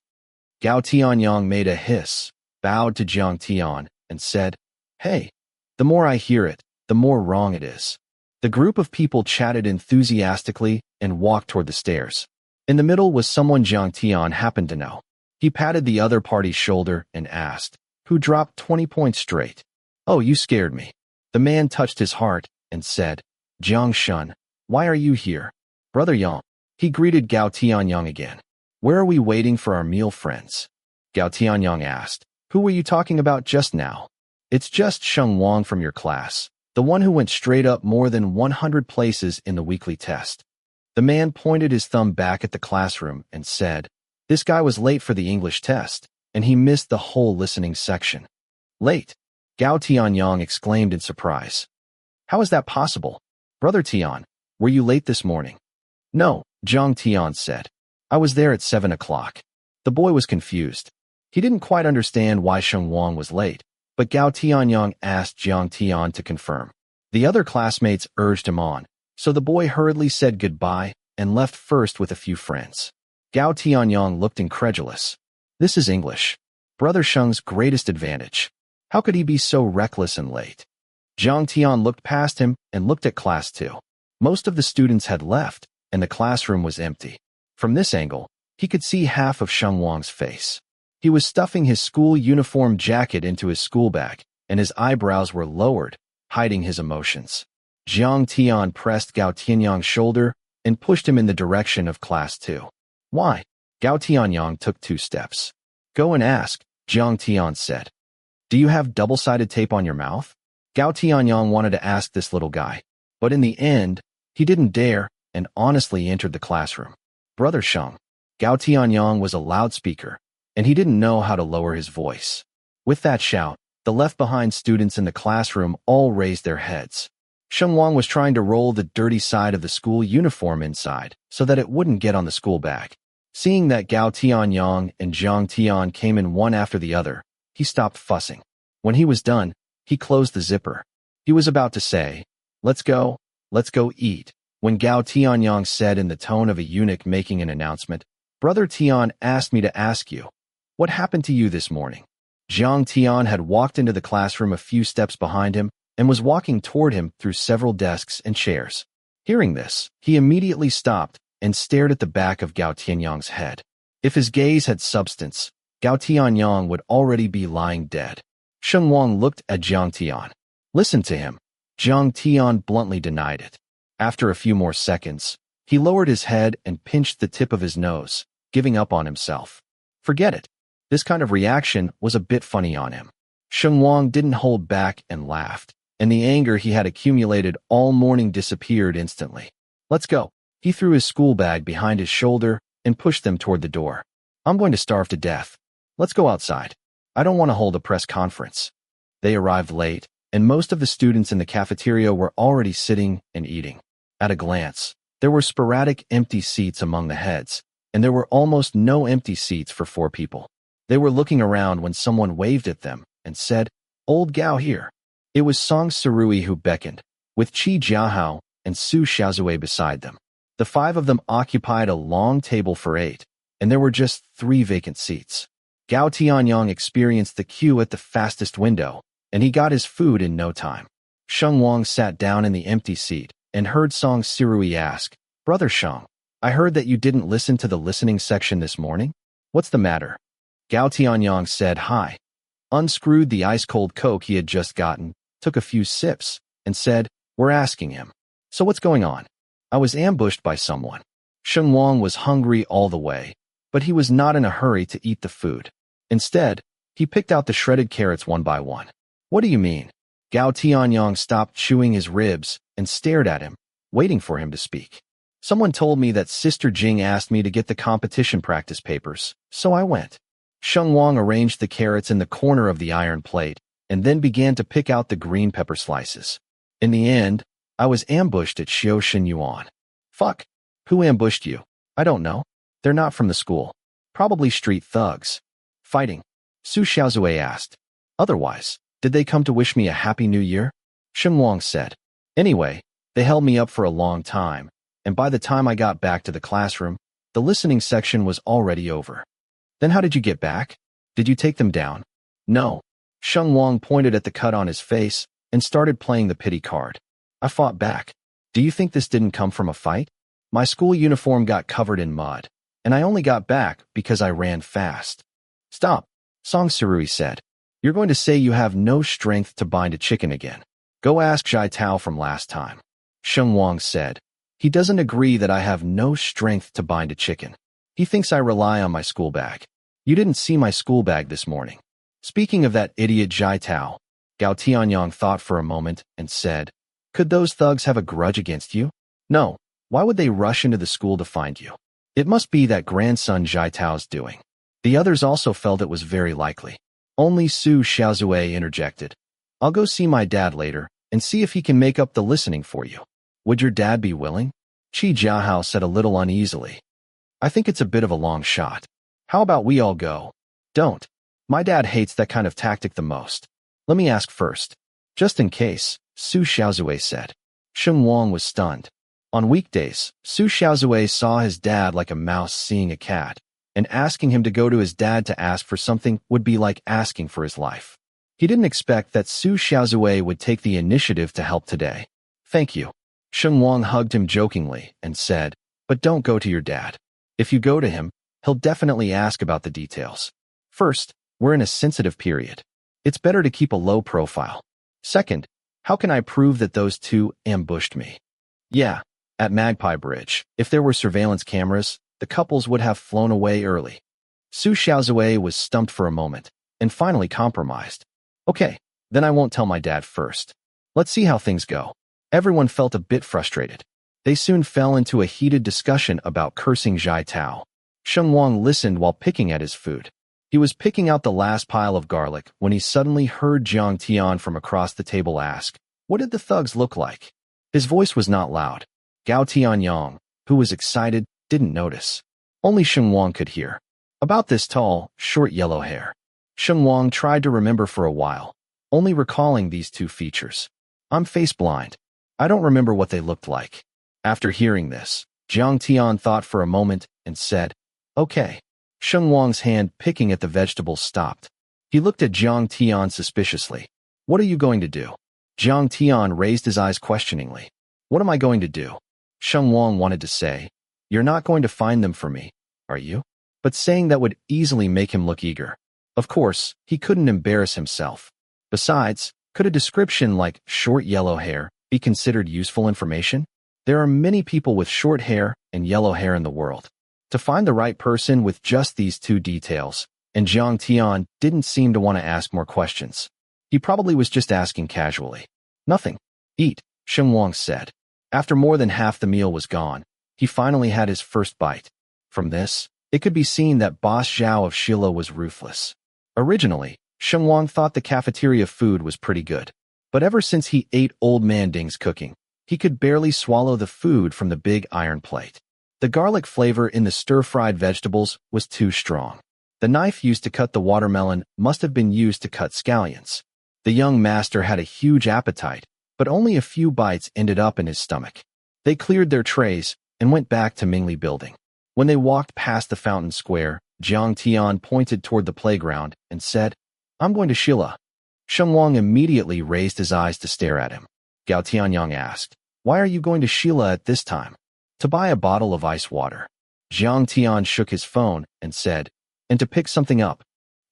Gao Tianyang made a hiss, bowed to Jiang Tian, and said, Hey, the more I hear it, the more wrong it is. The group of people chatted enthusiastically and walked toward the stairs. In the middle was someone Jiang Tian happened to know. He patted the other party's shoulder and asked, Who dropped 20 points straight? Oh, you scared me. The man touched his heart and said, Jiang Shun, why are you here? Brother Yang. He greeted Gao Tianyang again. Where are we waiting for our meal, friends? Gao Tianyang asked. Who were you talking about just now? It's just Sheng Wang from your class, the one who went straight up more than 100 places in the weekly test. The man pointed his thumb back at the classroom and said, This guy was late for the English test, and he missed the whole listening section. Late? Gao Tianyang exclaimed in surprise. How is that possible? Brother Tian, were you late this morning? No, Jiang Tian said. I was there at 7 o'clock. The boy was confused. He didn't quite understand why Sheng Wang was late, but Gao Tianyang asked Jiang Tian to confirm. The other classmates urged him on, so the boy hurriedly said goodbye and left first with a few friends. Gao Tianyang looked incredulous. This is English. Brother Sheng's greatest advantage. How could he be so reckless and late? Jiang Tian looked past him and looked at Class 2. Most of the students had left, and the classroom was empty. From this angle, he could see half of Sheng Wang's face. He was stuffing his school uniform jacket into his school bag, and his eyebrows were lowered, hiding his emotions. Jiang Tian pressed Gao Tianyang's shoulder and pushed him in the direction of Class 2. Why? Gao Tianyang took 2 steps. Go and ask, Jiang Tian said. Do you have double-sided tape on your mouth? Gao Tianyang wanted to ask this little guy, but in the end, he didn't dare and honestly entered the classroom. Brother Sheng. Gao Tianyang was a loudspeaker, and he didn't know how to lower his voice. With that shout, the left-behind students in the classroom all raised their heads. Sheng Wang was trying to roll the dirty side of the school uniform inside so that it wouldn't get on the school bag. Seeing that Gao Tianyang and Jiang Tian came in one after the other, he stopped fussing. When he was done, he closed the zipper. He was about to say, let's go eat, when Gao Tianyang said in the tone of a eunuch making an announcement, Brother Tian asked me to ask you, what happened to you this morning? Jiang Tian had walked into the classroom a few steps behind him and was walking toward him through several desks and chairs. Hearing this, he immediately stopped and stared at the back of Gao Tianyang's head. If his gaze had substance, Gao Tianyang would already be lying dead. Sheng Wang looked at Jiang Tian. Listen to him. Jiang Tian bluntly denied it. After a few more seconds, he lowered his head and pinched the tip of his nose, giving up on himself. Forget it. This kind of reaction was a bit funny on him. Sheng Wang didn't hold back and laughed, and the anger he had accumulated all morning disappeared instantly. Let's go. He threw his school bag behind his shoulder and pushed them toward the door. I'm going to starve to death. Let's go outside. I don't want to hold a press conference. They arrived late, and most of the students in the cafeteria were already sitting and eating. At a glance, there were sporadic empty seats among the heads, and there were almost no empty seats for 4 people. They were looking around when someone waved at them and said, "Old Gao here." It was Song Sarui who beckoned, with Qi Jiahao and Su Xiaozue beside them. The five of them occupied a long table for 8, and there were just 3 vacant seats. Gao Tianyang experienced the queue at the fastest window, and he got his food in no time. Sheng Wang sat down in the empty seat and heard Song Sarui ask, "Brother Sheng, I heard that you didn't listen to the listening section this morning? What's the matter?" Gao Tianyang said hi, unscrewed the ice-cold Coke he had just gotten, took a few sips, and said, "We're asking him. So what's going on?" "I was ambushed by someone." Sheng Wang was hungry all the way, but he was not in a hurry to eat the food. Instead, he picked out the shredded carrots one by one. "What do you mean?" Gao Tianyang stopped chewing his ribs and stared at him, waiting for him to speak. "Someone told me that Sister Jing asked me to get the competition practice papers, so I went." Sheng Wang arranged the carrots in the corner of the iron plate and then began to pick out the green pepper slices. "In the end, I was ambushed at Xiaoshan Yuan." "Fuck. Who ambushed you?" "I don't know. They're not from the school. Probably street thugs." "Fighting?" Su Xiaozue asked. "Otherwise, did they come to wish me a happy new year?" Sheng Wang said. "Anyway, they held me up for a long time, and by the time I got back to the classroom, the listening section was already over." "Then how did you get back? Did you take them down?" "No." Sheng Wang pointed at the cut on his face and started playing the pity card. "I fought back. Do you think this didn't come from a fight? My school uniform got covered in mud, and I only got back because I ran fast." "Stop," Song Sarui said. "You're going to say you have no strength to bind a chicken again. Go ask Zhai Tao from last time." Sheng Wang said. "He doesn't agree that I have no strength to bind a chicken. He thinks I rely on my school bag. You didn't see my school bag this morning." Speaking of that idiot Zhai Tao, Gao Tianyang thought for a moment and said, "Could those thugs have a grudge against you?" "No. Why would they rush into the school to find you? It must be that grandson Zhai Tao's doing." The others also felt it was very likely. Only Su Xiaozue interjected. "I'll go see my dad later and see if he can make up the listening for you." "Would your dad be willing?" Qi Jiahao said a little uneasily. "I think it's a bit of a long shot. How about we all go?" "Don't. My dad hates that kind of tactic the most. Let me ask first." "Just in case," Su Xiaozue said. Sheng Wang was stunned. On weekdays, Su Xiaozue saw his dad like a mouse seeing a cat, and asking him to go to his dad to ask for something would be like asking for his life. He didn't expect that Su Xiaozue would take the initiative to help today. "Thank you." Sheng Wang hugged him jokingly and said, "But don't go to your dad. If you go to him, he'll definitely ask about the details. First, we're in a sensitive period. It's better to keep a low profile. Second, how can I prove that those two ambushed me?" "Yeah, at Magpie Bridge, if there were surveillance cameras, the couples would have flown away early." Su Xiaozue was stumped for a moment and finally compromised. "Okay, then I won't tell my dad first. Let's see how things go." Everyone felt a bit frustrated. They soon fell into a heated discussion about cursing Zhai Tao. Sheng Wang listened while picking at his food. He was picking out the last pile of garlic when he suddenly heard Jiang Tian from across the table ask, "What did the thugs look like?" His voice was not loud. Gao Tianyang, who was excited, didn't notice. Only Sheng Wang could hear. "About this tall, short yellow hair." Sheng Wang tried to remember for a while, only recalling these 2 features. "I'm face blind. I don't remember what they looked like." After hearing this, Jiang Tian thought for a moment and said, "Okay." Sheng Wang's hand picking at the vegetables stopped. He looked at Jiang Tian suspiciously. "What are you going to do?" Jiang Tian raised his eyes questioningly. "What am I going to do?" Sheng Wang wanted to say, "You're not going to find them for me, are you?" But saying that would easily make him look eager. Of course, he couldn't embarrass himself. Besides, could a description like short yellow hair be considered useful information? There are many people with short hair and yellow hair in the world. To find the right person with just these 2 details, and Jiang Tian didn't seem to want to ask more questions. He probably was just asking casually. "Nothing. Eat," Sheng Wang said. After more than half the meal was gone, he finally had his first bite. From this, it could be seen that Boss Zhao of Shilo was ruthless. Originally, Sheng Wang thought the cafeteria food was pretty good. But ever since he ate Old Man Ding's cooking, he could barely swallow the food from the big iron plate. The garlic flavor in the stir-fried vegetables was too strong. The knife used to cut the watermelon must have been used to cut scallions. The young master had a huge appetite, but only a few bites ended up in his stomach. They cleared their trays and went back to Mingli building. When they walked past the fountain square, Jiang Tian pointed toward the playground and said, "I'm going to Shila." Sheng Wang immediately raised his eyes to stare at him. Gao Tianyang asked, "Why are you going to Shila at this time?" "To buy a bottle of ice water." Jiang Tian shook his phone and said, "And to pick something up."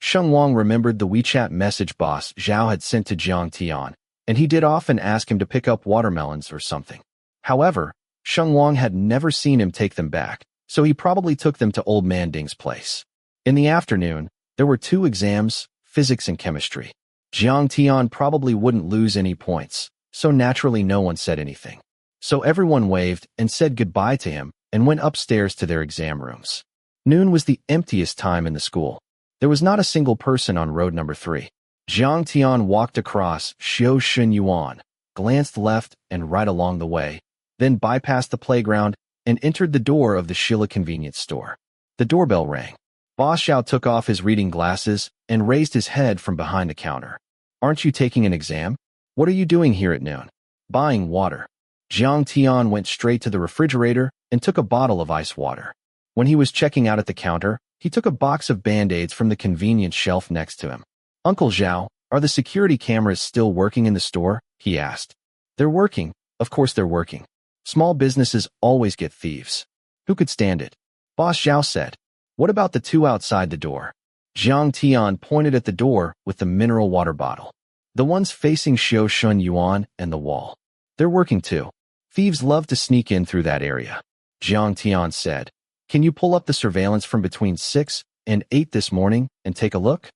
Sheng Wang remembered the WeChat message boss Zhao had sent to Jiang Tian, and he did often ask him to pick up watermelons or something. However, Sheng Wang had never seen him take them back, so he probably took them to Old Man Ding's place. In the afternoon, there were 2 exams, physics and chemistry. Jiang Tian probably wouldn't lose any points, so naturally no one said anything. So everyone waved and said goodbye to him and went upstairs to their exam rooms. Noon was the emptiest time in the school. There was not a single person on road number 3. Jiang Tian walked across Sheng Yuan, glanced left and right along the way, then bypassed the playground and entered the door of the Shila convenience store. The doorbell rang. Boss Zhao took off his reading glasses and raised his head from behind the counter. "Aren't you taking an exam? What are you doing here at noon?" "Buying water." Jiang Tian went straight to the refrigerator and took a bottle of ice water. When he was checking out at the counter, he took a box of Band-Aids from the convenience shelf next to him. "Uncle Zhao, are the security cameras still working in the store?" he asked. "They're working. Of course they're working. Small businesses always get thieves. Who could stand it?" Boss Zhao said. "What about the 2 outside the door?" Jiang Tian pointed at the door with the mineral water bottle. "The ones facing Sheng Yuan and the wall. They're working too. Thieves love to sneak in through that area." Jiang Tian said, "Can you pull up the surveillance from between 6 and 8 this morning and take a look?"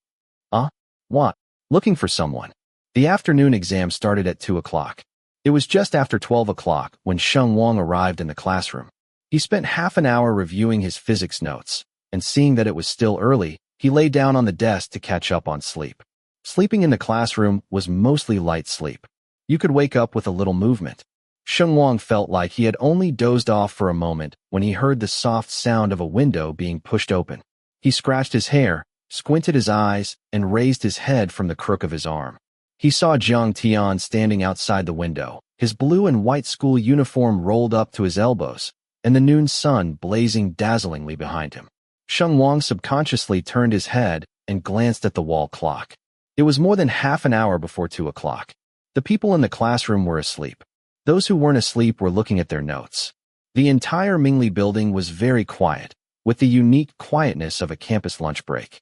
What? Looking for someone. The afternoon exam started at 2 o'clock. It was just after 12 o'clock when Sheng Wang arrived in the classroom. He spent half an hour reviewing his physics notes, and seeing that it was still early, he lay down on the desk to catch up on sleep. Sleeping in the classroom was mostly light sleep. You could wake up with a little movement. Sheng Wang felt like he had only dozed off for a moment when he heard the soft sound of a window being pushed open. He scratched his hair, squinted his eyes, and raised his head from the crook of his arm. He saw Jiang Tian standing outside the window, his blue and white school uniform rolled up to his elbows, and the noon sun blazing dazzlingly behind him. Sheng Wang subconsciously turned his head and glanced at the wall clock. It was more than half an hour before 2 o'clock. The people in the classroom were asleep. Those who weren't asleep were looking at their notes. The entire Mingli building was very quiet, with the unique quietness of a campus lunch break.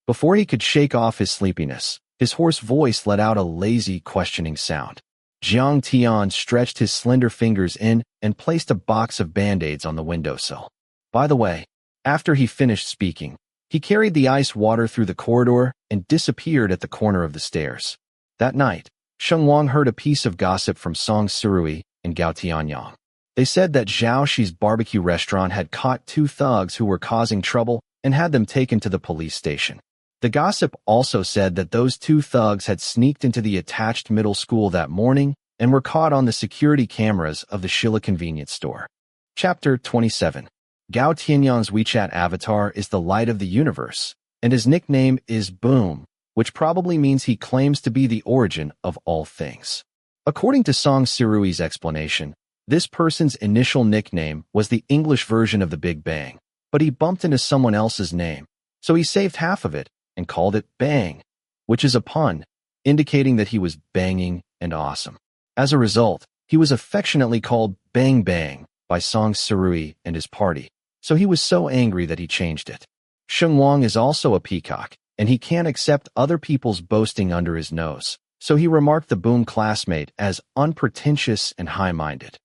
Before he could shake off his sleepiness, his hoarse voice let out a lazy, questioning sound. Jiang Tian stretched his slender fingers in and placed a box of Band-Aids on the windowsill. By the way, after he finished speaking, he carried the ice water through the corridor and disappeared at the corner of the stairs. That night, Sheng Wang heard a piece of gossip from On1y and Gao Tianyang. They said that Zhao Shi's barbecue restaurant had caught 2 thugs who were causing trouble and had them taken to the police station. The gossip also said that those 2 thugs had sneaked into the attached middle school that morning and were caught on the security cameras of the Shila convenience store. Chapter 27. Gao Tianyang's WeChat avatar is the light of the universe, and his nickname is Boom, which probably means he claims to be the origin of all things. According to On1y's explanation, this person's initial nickname was the English version of the Big Bang, but he bumped into someone else's name, so he saved half of it and called it Bang, which is a pun, indicating that he was banging and awesome. As a result, he was affectionately called Bang Bang by On1y and his party, so he was so angry that he changed it. Sheng Wang is also a peacock, and he can't accept other people's boasting under his nose, so he remarked the Boom classmate as unpretentious and high-minded.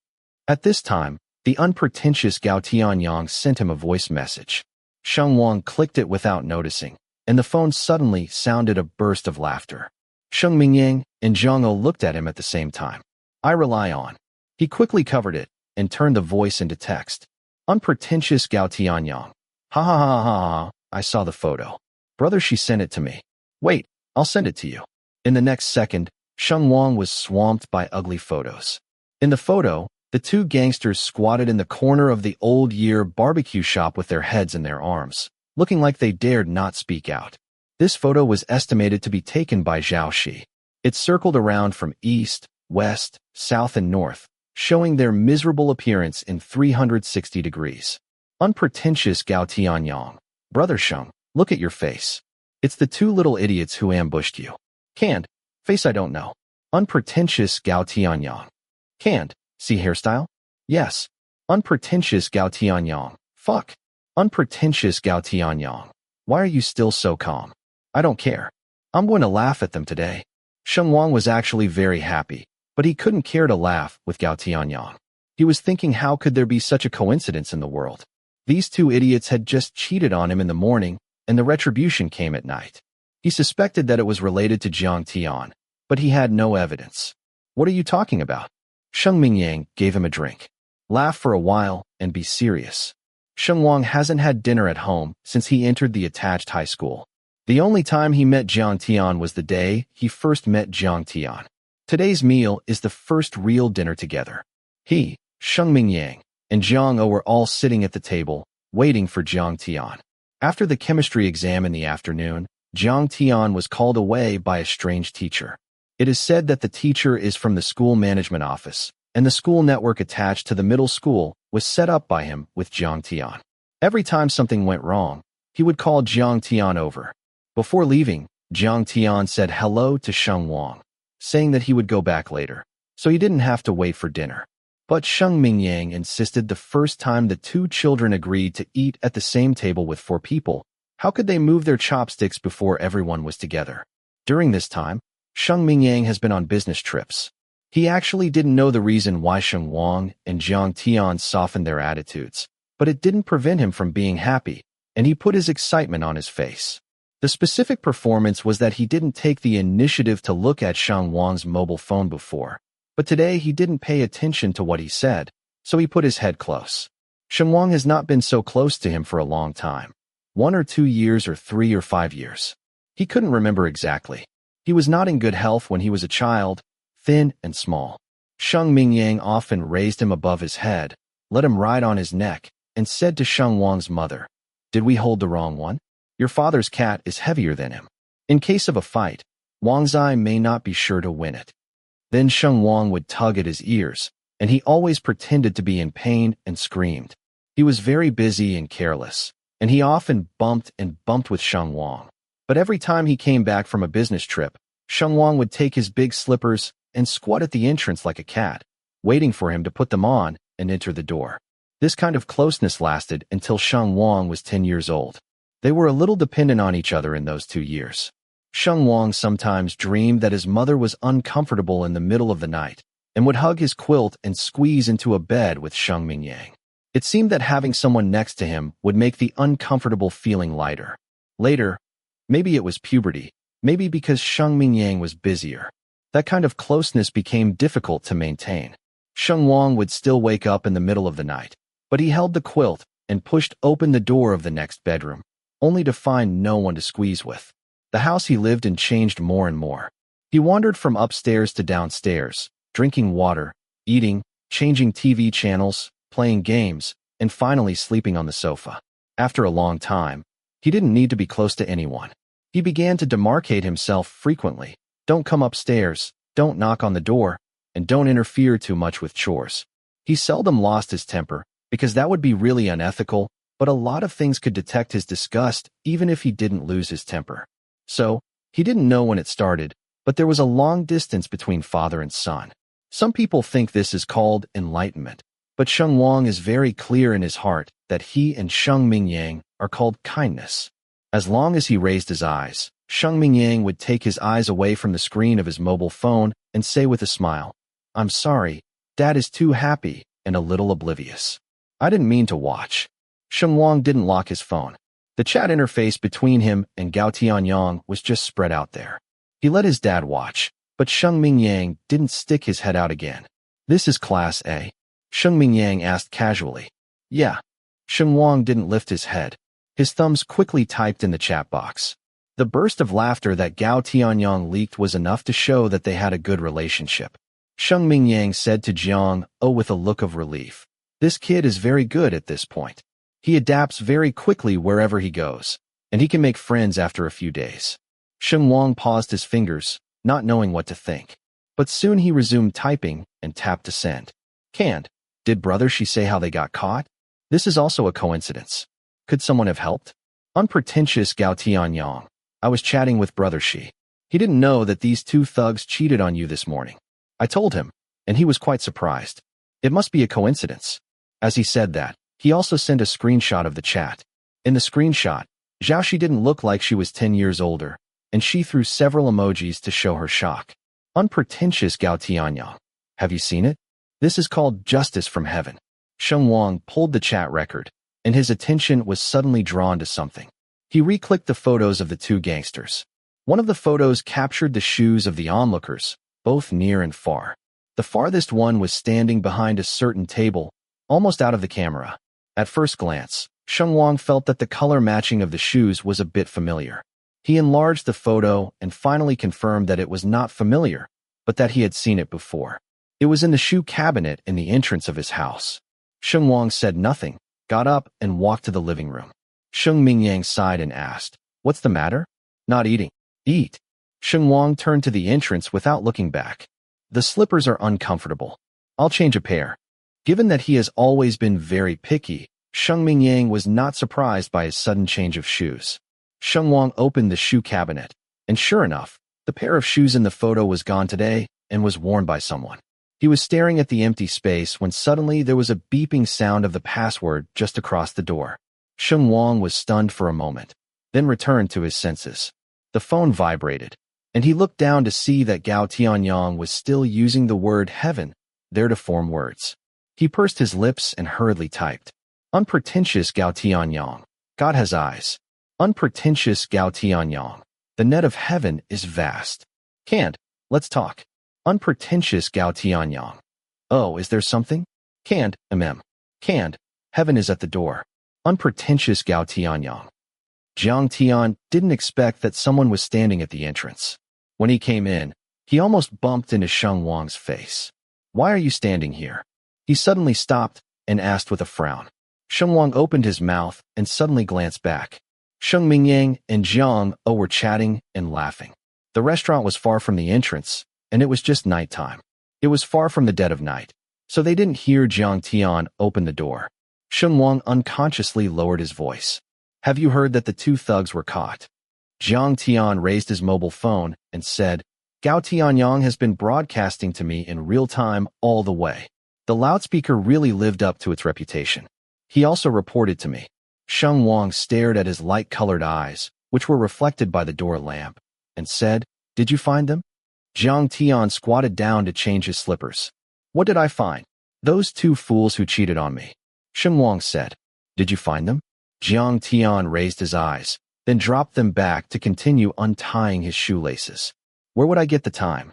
At this time, the unpretentious Gao Tianyang sent him a voice message. Sheng Wang clicked it without noticing, and the phone suddenly sounded a burst of laughter. Sheng Mingyang and Zhang O looked at him at the same time. "I rely on." He quickly covered it and turned the voice into text. Unpretentious Gao Tianyang. "Ha ha ha ha ha, I saw the photo. Brother, she sent it to me. Wait, I'll send it to you." In the next second, Sheng Wang was swamped by ugly photos. In the photo, the 2 gangsters squatted in the corner of the old year barbecue shop with their heads in their arms. looking like they dared not speak out. This photo was estimated to be taken by Zhao Shi. It circled around from east, west, south, and north, showing their miserable appearance in 360 degrees. Unpretentious Gao Tianyang. Brother Sheng, look at your face. It's the two little idiots who ambushed you. Canned. Face I don't know. Unpretentious Gao Tianyang. Canned. See hairstyle? Yes. Unpretentious Gao Tianyang. Fuck. Unpretentious Gao Tianyang. Why are you still so calm? I don't care. I'm going to laugh at them today. Sheng Wang was actually very happy, but he couldn't care to laugh with Gao Tianyang. He was thinking, how could there be such a coincidence in the world? These two idiots had just cheated on him in the morning, and the retribution came at night. He suspected that it was related to Jiang Tian, but he had no evidence. What are you talking about? Sheng Mingyang gave him a drink. Laugh for a while and be serious. Sheng Wang hasn't had dinner at home since he entered the attached high school. The only time he met Jiang Tian was the day he first met Jiang Tian. Today's meal is the first real dinner together. He, Sheng Mingyang, and Jiang O were all sitting at the table, waiting for Jiang Tian. After the chemistry exam in the afternoon, Jiang Tian was called away by a strange teacher. It is said that the teacher is from the school management office, and the school network attached to the middle school was set up by him with Jiang Tian. Every time something went wrong, he would call Jiang Tian over. Before leaving, Jiang Tian said hello to Sheng Wang, saying that he would go back later, so he didn't have to wait for dinner. But Sheng Mingyang insisted the first time the two children agreed to eat at the same table with 4 people, how could they move their chopsticks before everyone was together? During this time, Sheng Mingyang has been on business trips. He actually didn't know the reason why Sheng Wang and Jiang Tian softened their attitudes, but it didn't prevent him from being happy, and he put his excitement on his face. The specific performance was that he didn't take the initiative to look at Sheng Wang's mobile phone before, but today he didn't pay attention to what he said, so he put his head close. Sheng Wang has not been so close to him for a long time. 1 or 2 years or 3 or 5 years. He couldn't remember exactly. He was not in good health when he was a child, thin and small. Sheng Mingyang often raised him above his head, let him ride on his neck, and said to Sheng Wang's mother, "Did we hold the wrong one? Your father's cat is heavier than him. In case of a fight, Wang's eye may not be sure to win it." Then Sheng Wang would tug at his ears, and he always pretended to be in pain and screamed. He was very busy and careless, and he often bumped with Sheng Wang. But every time he came back from a business trip, Sheng Wang would take his big slippers and squat at the entrance like a cat, waiting for him to put them on and enter the door. This kind of closeness lasted until Sheng Wang was 10 years old. They were a little dependent on each other in those 2 years. Sheng Wang sometimes dreamed that his mother was uncomfortable in the middle of the night and would hug his quilt and squeeze into a bed with Sheng Mingyang. It seemed that having someone next to him would make the uncomfortable feeling lighter. Later, maybe it was puberty, maybe because Sheng Mingyang was busier, that kind of closeness became difficult to maintain. Sheng Wang would still wake up in the middle of the night, but he held the quilt and pushed open the door of the next bedroom, only to find no one to squeeze with. The house he lived in changed more and more. He wandered from upstairs to downstairs, drinking water, eating, changing TV channels, playing games, and finally sleeping on the sofa. After a long time, he didn't need to be close to anyone. He began to demarcate himself frequently. Don't come upstairs, don't knock on the door, and don't interfere too much with chores. He seldom lost his temper, because that would be really unethical, but a lot of things could detect his disgust even if he didn't lose his temper. So, he didn't know when it started, but there was a long distance between father and son. Some people think this is called enlightenment, but Sheng Wang is very clear in his heart that he and Sheng Mingyang are called kindness. As long as he raised his eyes, Sheng Mingyang would take his eyes away from the screen of his mobile phone and say with a smile, "I'm sorry, Dad is too happy and a little oblivious. I didn't mean to watch." Sheng Wang didn't lock his phone. The chat interface between him and Gao Tianyang was just spread out there. He let his dad watch, but Sheng Mingyang didn't stick his head out again. "This is Class A?" Sheng Mingyang asked casually. "Yeah." Sheng Wang didn't lift his head. His thumbs quickly typed in the chat box. The burst of laughter that Gao Tianyang leaked was enough to show that they had a good relationship. Sheng Mingyang said to Jiang O with a look of relief, "This kid is very good at this point." He adapts very quickly wherever he goes, and he can make friends after a few days. Sheng Wang paused his fingers, not knowing what to think. But soon he resumed typing and tapped to send. Canned. Did brother she say how they got caught? This is also a coincidence. Could someone have helped? Unpretentious Gao Tianyang. I was chatting with brother she. He didn't know that these two thugs cheated on you this morning. I told him, and he was quite surprised. It must be a coincidence. As he said that, he also sent a screenshot of the chat. In the screenshot, Zhao Shi didn't look like she was 10 years older, and she threw several emojis to show her shock. Unpretentious Gao Tianyang. Have you seen it? This is called justice from heaven. Sheng Wang pulled the chat record, and his attention was suddenly drawn to something. He re-clicked the photos of the two gangsters. One of the photos captured the shoes of the onlookers, both near and far. The farthest one was standing behind a certain table, almost out of the camera. At first glance, Sheng Wang felt that the color matching of the shoes was a bit familiar. He enlarged the photo and finally confirmed that it was not familiar, but that he had seen it before. It was in the shoe cabinet in the entrance of his house. Sheng Wang said nothing, got up and walked to the living room. Sheng Mingyang sighed and asked, "What's the matter?" "Not eating." "Eat." Sheng Wang turned to the entrance without looking back. "The slippers are uncomfortable. I'll change a pair." Given that he has always been very picky, Sheng Mingyang was not surprised by his sudden change of shoes. Sheng Wang opened the shoe cabinet, and sure enough, the pair of shoes in the photo was gone today and was worn by someone. He was staring at the empty space when suddenly there was a beeping sound of the password just across the door. Sheng Wang was stunned for a moment, then returned to his senses. The phone vibrated, and he looked down to see that Gao Tianyang was still using the word heaven there to form words. He pursed his lips and hurriedly typed, "Unpretentious Gao Tianyang. God has eyes. Unpretentious Gao Tianyang. The net of heaven is vast. Canned. Let's talk. Unpretentious Gao Tianyang. Oh, is there something? Canned. Canned. Heaven is at the door. Unpretentious Gao Tianyang." Jiang Tian didn't expect that someone was standing at the entrance. When he came in, he almost bumped into Sheng Wang's face. "Why are you standing here?" He suddenly stopped and asked with a frown. Sheng Wang opened his mouth and suddenly glanced back. Sheng Mingyang and Jiang were chatting and laughing. The restaurant was far from the entrance, and it was just nighttime. It was far from the dead of night, so they didn't hear Jiang Tian open the door. Sheng Wang unconsciously lowered his voice. "Have you heard that the two thugs were caught?" Jiang Tian raised his mobile phone and said, "Gao Tianyang has been broadcasting to me in real time all the way." The loudspeaker really lived up to its reputation. He also reported to me. Sheng Wang stared at his light-colored eyes, which were reflected by the door lamp, and said, "Did you find them?" Jiang Tian squatted down to change his slippers. "What did I find?" "Those two fools who cheated on me." Sheng Wang said, "Did you find them?" Jiang Tian raised his eyes, then dropped them back to continue untying his shoelaces. "Where would I get the time?"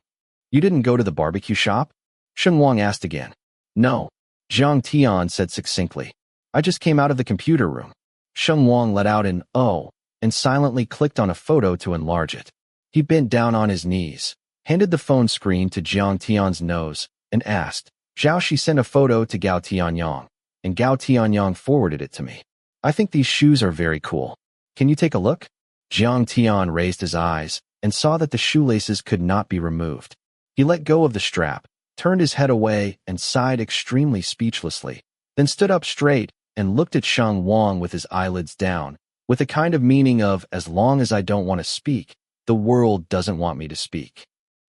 "You didn't go to the barbecue shop?" Sheng Wang asked again. "No," Jiang Tian said succinctly. "I just came out of the computer room." Sheng Wang let out an "oh" and silently clicked on a photo to enlarge it. He bent down on his knees, handed the phone screen to Jiang Tian's nose, and asked, "Zhao Shi sent a photo to Gao Tianyang, and Gao Tianyang forwarded it to me. I think these shoes are very cool. Can you take a look?" Jiang Tian raised his eyes and saw that the shoelaces could not be removed. He let go of the strap, turned his head away, and sighed extremely speechlessly, then stood up straight and looked at Sheng Wang with his eyelids down, with a kind of meaning of, "As long as I don't want to speak, the world doesn't want me to speak."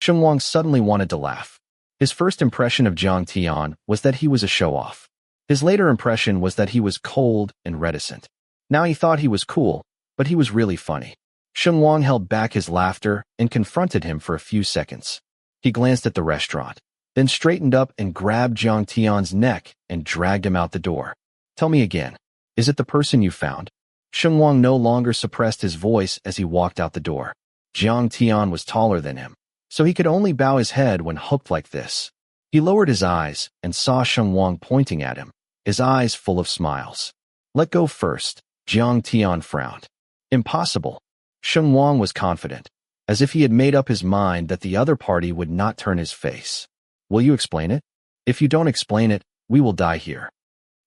Sheng Wang suddenly wanted to laugh. His first impression of Jiang Tian was that he was a show-off. His later impression was that he was cold and reticent. Now he thought he was cool, but he was really funny. Sheng Wang held back his laughter and confronted him for a few seconds. He glanced at the restaurant, then straightened up and grabbed Jiang Tian's neck and dragged him out the door. "Tell me again, is it the person you found?" Sheng Wang no longer suppressed his voice as he walked out the door. Jiang Tian was taller than him, so he could only bow his head when hooked like this. He lowered his eyes and saw Sheng Wang pointing at him, his eyes full of smiles. "Let go first," Jiang Tian frowned. "Impossible." Sheng Wang was confident, as if he had made up his mind that the other party would not turn his face. "Will you explain it? If you don't explain it, we will die here."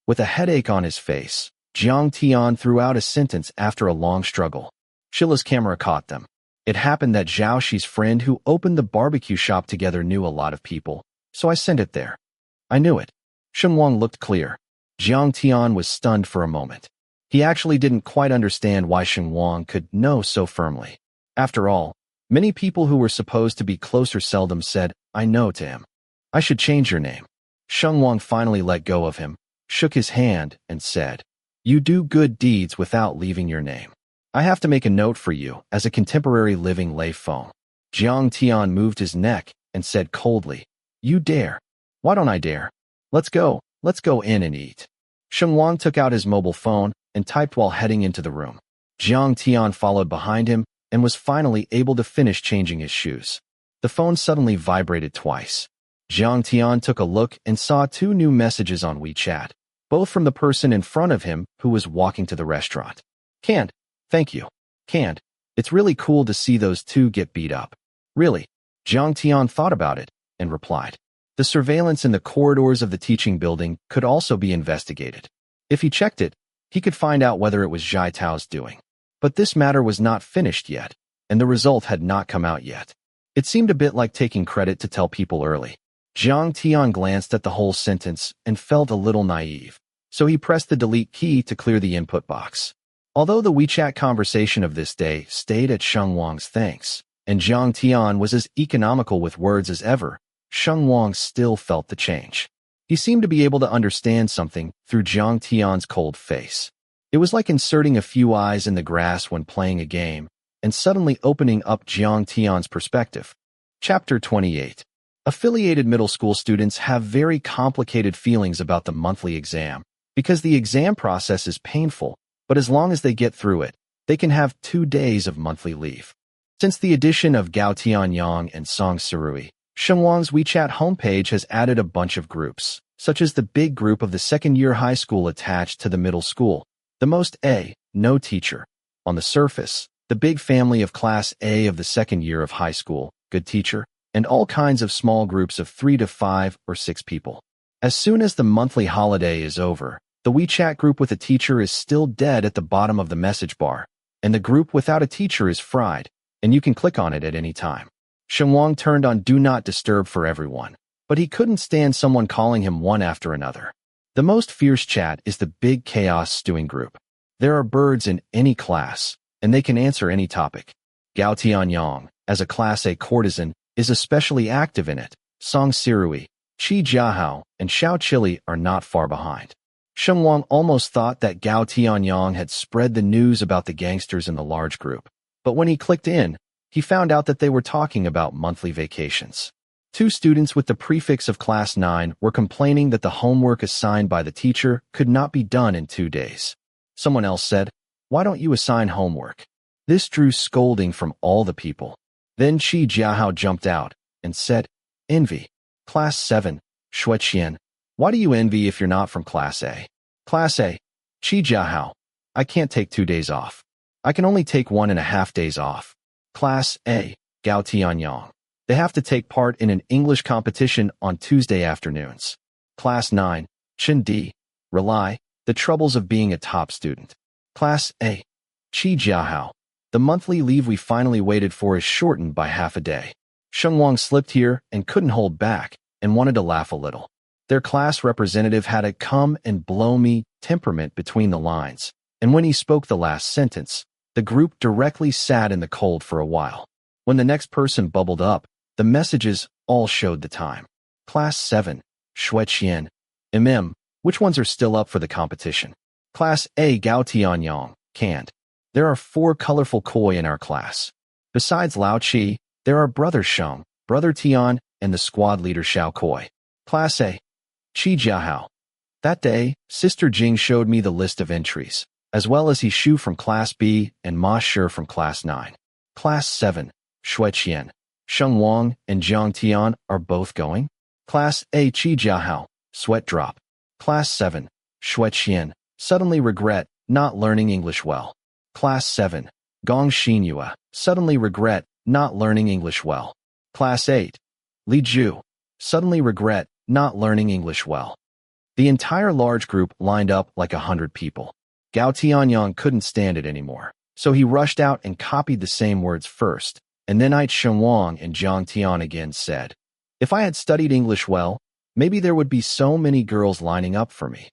With a headache on his face, Jiang Tian threw out a sentence after a long struggle. Sheila's camera caught them. It happened that Zhao Shi's friend who opened the barbecue shop together knew a lot of people, so I sent it there. I knew it. Sheng Wang looked clear. Jiang Tian was stunned for a moment. He actually didn't quite understand why Sheng Wang could know so firmly. After all, many people who were supposed to be closer seldom said, I know to him. I should change your name. Sheng Wang finally let go of him, shook his hand, and said, You do good deeds without leaving your name. I have to make a note for you as a contemporary living lay phone. Jiang Tian moved his neck and said coldly, You dare. Why don't I dare? Let's go in and eat. Sheng Wang took out his mobile phone and typed while heading into the room. Jiang Tian followed behind him and was finally able to finish changing his shoes. The phone suddenly vibrated twice. Jiang Tian took a look and saw 2 new messages on WeChat, both from the person in front of him who was walking to the restaurant. Can't. Thank you. Can't. It's really cool to see those 2 get beat up. Really? Jiang Tian thought about it and replied. The surveillance in the corridors of the teaching building could also be investigated. If he checked it, he could find out whether it was Zhai Tao's doing. But this matter was not finished yet, and the result had not come out yet. It seemed a bit like taking credit to tell people early. Jiang Tian glanced at the whole sentence and felt a little naive, so he pressed the delete key to clear the input box. Although the WeChat conversation of this day stayed at Sheng Wang's thanks, and Jiang Tian was as economical with words as ever, Sheng Wang still felt the change. He seemed to be able to understand something through Jiang Tian's cold face. It was like inserting a few eyes in the grass when playing a game, and suddenly opening up Jiang Tian's perspective. Chapter 28. Affiliated middle school students have very complicated feelings about the monthly exam, because the exam process is painful, but as long as they get through it, they can have 2 days of monthly leave. Since the addition of Gao Tianyang and Song Sirui, Sheng Wang's WeChat homepage has added a bunch of groups, such as the big group of the second-year high school attached to the middle school, the most A, no teacher. On the surface, the big family of Class A of the second year of high school, good teacher, and all kinds of small groups of 3 to 5 or 6 people. As soon as the monthly holiday is over, the WeChat group with a teacher is still dead at the bottom of the message bar, and the group without a teacher is fried, and you can click on it at any time. Sheng Wang turned on Do Not Disturb for everyone, but he couldn't stand someone calling him one after another. The most fierce chat is the big chaos stewing group. There are birds in any class, and they can answer any topic. Gao Tianyang, as a Class A courtesan, is especially active in it. Song Sirui, Qi Jiahao, and Xiao Chili are not far behind. Sheng Wang almost thought that Gao Tianyang had spread the news about the gangsters in the large group, but when he clicked in, he found out that they were talking about monthly vacations. 2 students with the prefix of Class 9 were complaining that the homework assigned by the teacher could not be done in 2 days. Someone else said, Why don't you assign homework? This drew scolding from all the people. Then Qi Jiahao jumped out and said, Envy. Class 7, Shueqian. Why do you envy if you're not from Class A? Class A, Qi Jiahao. I can't take 2 days off. I can only take 1.5 days off. Class A, Gao Tianyang. They have to take part in an English competition on Tuesday afternoons. Class 9, Chen Di. Rely, the troubles of being a top student. Class A, Qi Jiahao. The monthly leave we finally waited for is shortened by half a day. Sheng Wang slipped here and couldn't hold back and wanted to laugh a little. Their class representative had a come-and-blow-me temperament between the lines, and when he spoke the last sentence, the group directly sat in the cold for a while. When the next person bubbled up, the messages all showed the time. Class 7, Shueqian. Which ones are still up for the competition? Class A, Gao Tianyang, canned. There are 4 colorful koi in our class. Besides Lao Qi, there are Brother Sheng, Brother Tian, and the squad leader Xiao Koi. Class A, Qi Jiahao. That day, Sister Jing showed me the list of entries, as well as He Shu from Class B and Ma Shi from Class 9. Class 7, Shueqian. Sheng Wang and Jiang Tian are both going. Class A, Qi Jiahao, sweat drop. Class 7, Shueqian, suddenly regret not learning English well. Class 7, Gong Xinyue, suddenly regret not learning English well. Class 8, Li Ju, suddenly regret not learning English well. The entire large group lined up like 100 people. Gao Tianyang couldn't stand it anymore, so he rushed out and copied the same words first, and then Sheng Wang and Jiang Tian again said, "If I had studied English well, maybe there would be so many girls lining up for me."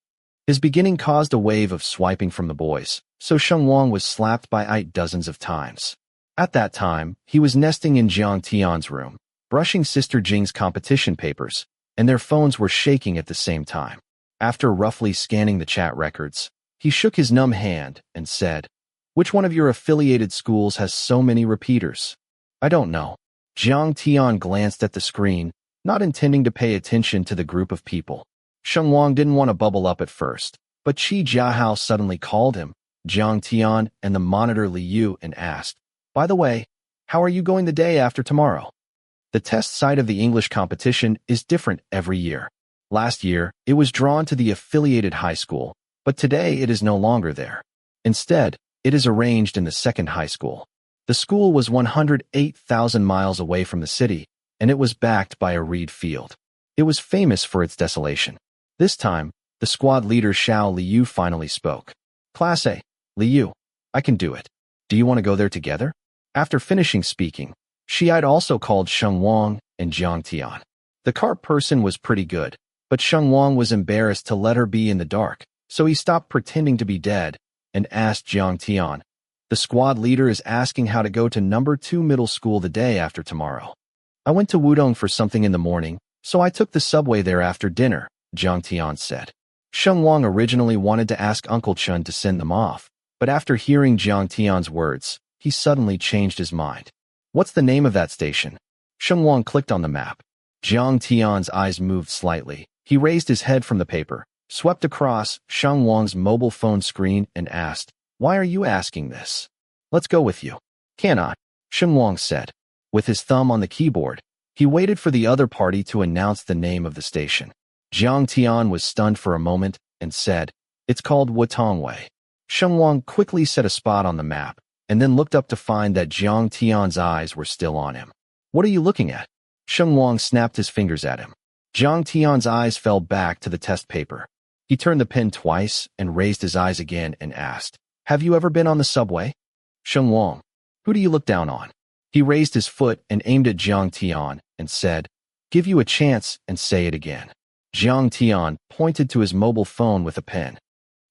His beginning caused a wave of swiping from the boys, so Sheng Wang was slapped by dozens of times. At that time, he was nesting in Jiang Tian's room, brushing Sister Jing's competition papers, and their phones were shaking at the same time. After roughly scanning the chat records, he shook his numb hand and said, "Which one of your affiliated schools has so many repeaters?" "I don't know." Jiang Tian glanced at the screen, not intending to pay attention to the group of people. Sheng Wang didn't want to bubble up at first, but Qi Jiahao suddenly called him, Jiang Tian, and the monitor Liu and asked, "By the way, how are you going the day after tomorrow?" The test site of the English competition is different every year. Last year, it was drawn to the affiliated high school, but today it is no longer there. Instead, it is arranged in the second high school. The school was 108,000 miles away from the city, and it was backed by a reed field. It was famous for its desolation. This time, the squad leader Xiao Liu finally spoke. "Class A, Liu, I can do it. Do you want to go there together?" After finishing speaking, Shiite also called Sheng Wang and Jiang Tian. The cart person was pretty good, but Sheng Wang was embarrassed to let her be in the dark, so he stopped pretending to be dead and asked Jiang Tian, "The squad leader is asking how to go to number 2 middle school the day after tomorrow." "I went to Wudong for something in the morning, so I took the subway there after dinner," Jiang Tian said. Sheng Wang originally wanted to ask Uncle Chun to send them off, but after hearing Jiang Tian's words, he suddenly changed his mind. "What's the name of that station?" Sheng Wang clicked on the map. Jiang Tian's eyes moved slightly. He raised his head from the paper, swept across Sheng Wang's mobile phone screen, and asked, "Why are you asking this?" "Let's go with you." "Cannot," Sheng Wang said. With his thumb on the keyboard, he waited for the other party to announce the name of the station. Jiang Tian was stunned for a moment and said, "It's called On1y." Sheng Wang quickly set a spot on the map and then looked up to find that Jiang Tian's eyes were still on him. "What are you looking at?" Sheng Wang snapped his fingers at him. Jiang Tian's eyes fell back to the test paper. He turned the pen twice and raised his eyes again and asked, "Have you ever been on the subway?" "Sheng Wang, who do you look down on?" He raised his foot and aimed at Jiang Tian and said, "Give you a chance and say it again." Jiang Tian pointed to his mobile phone with a pen.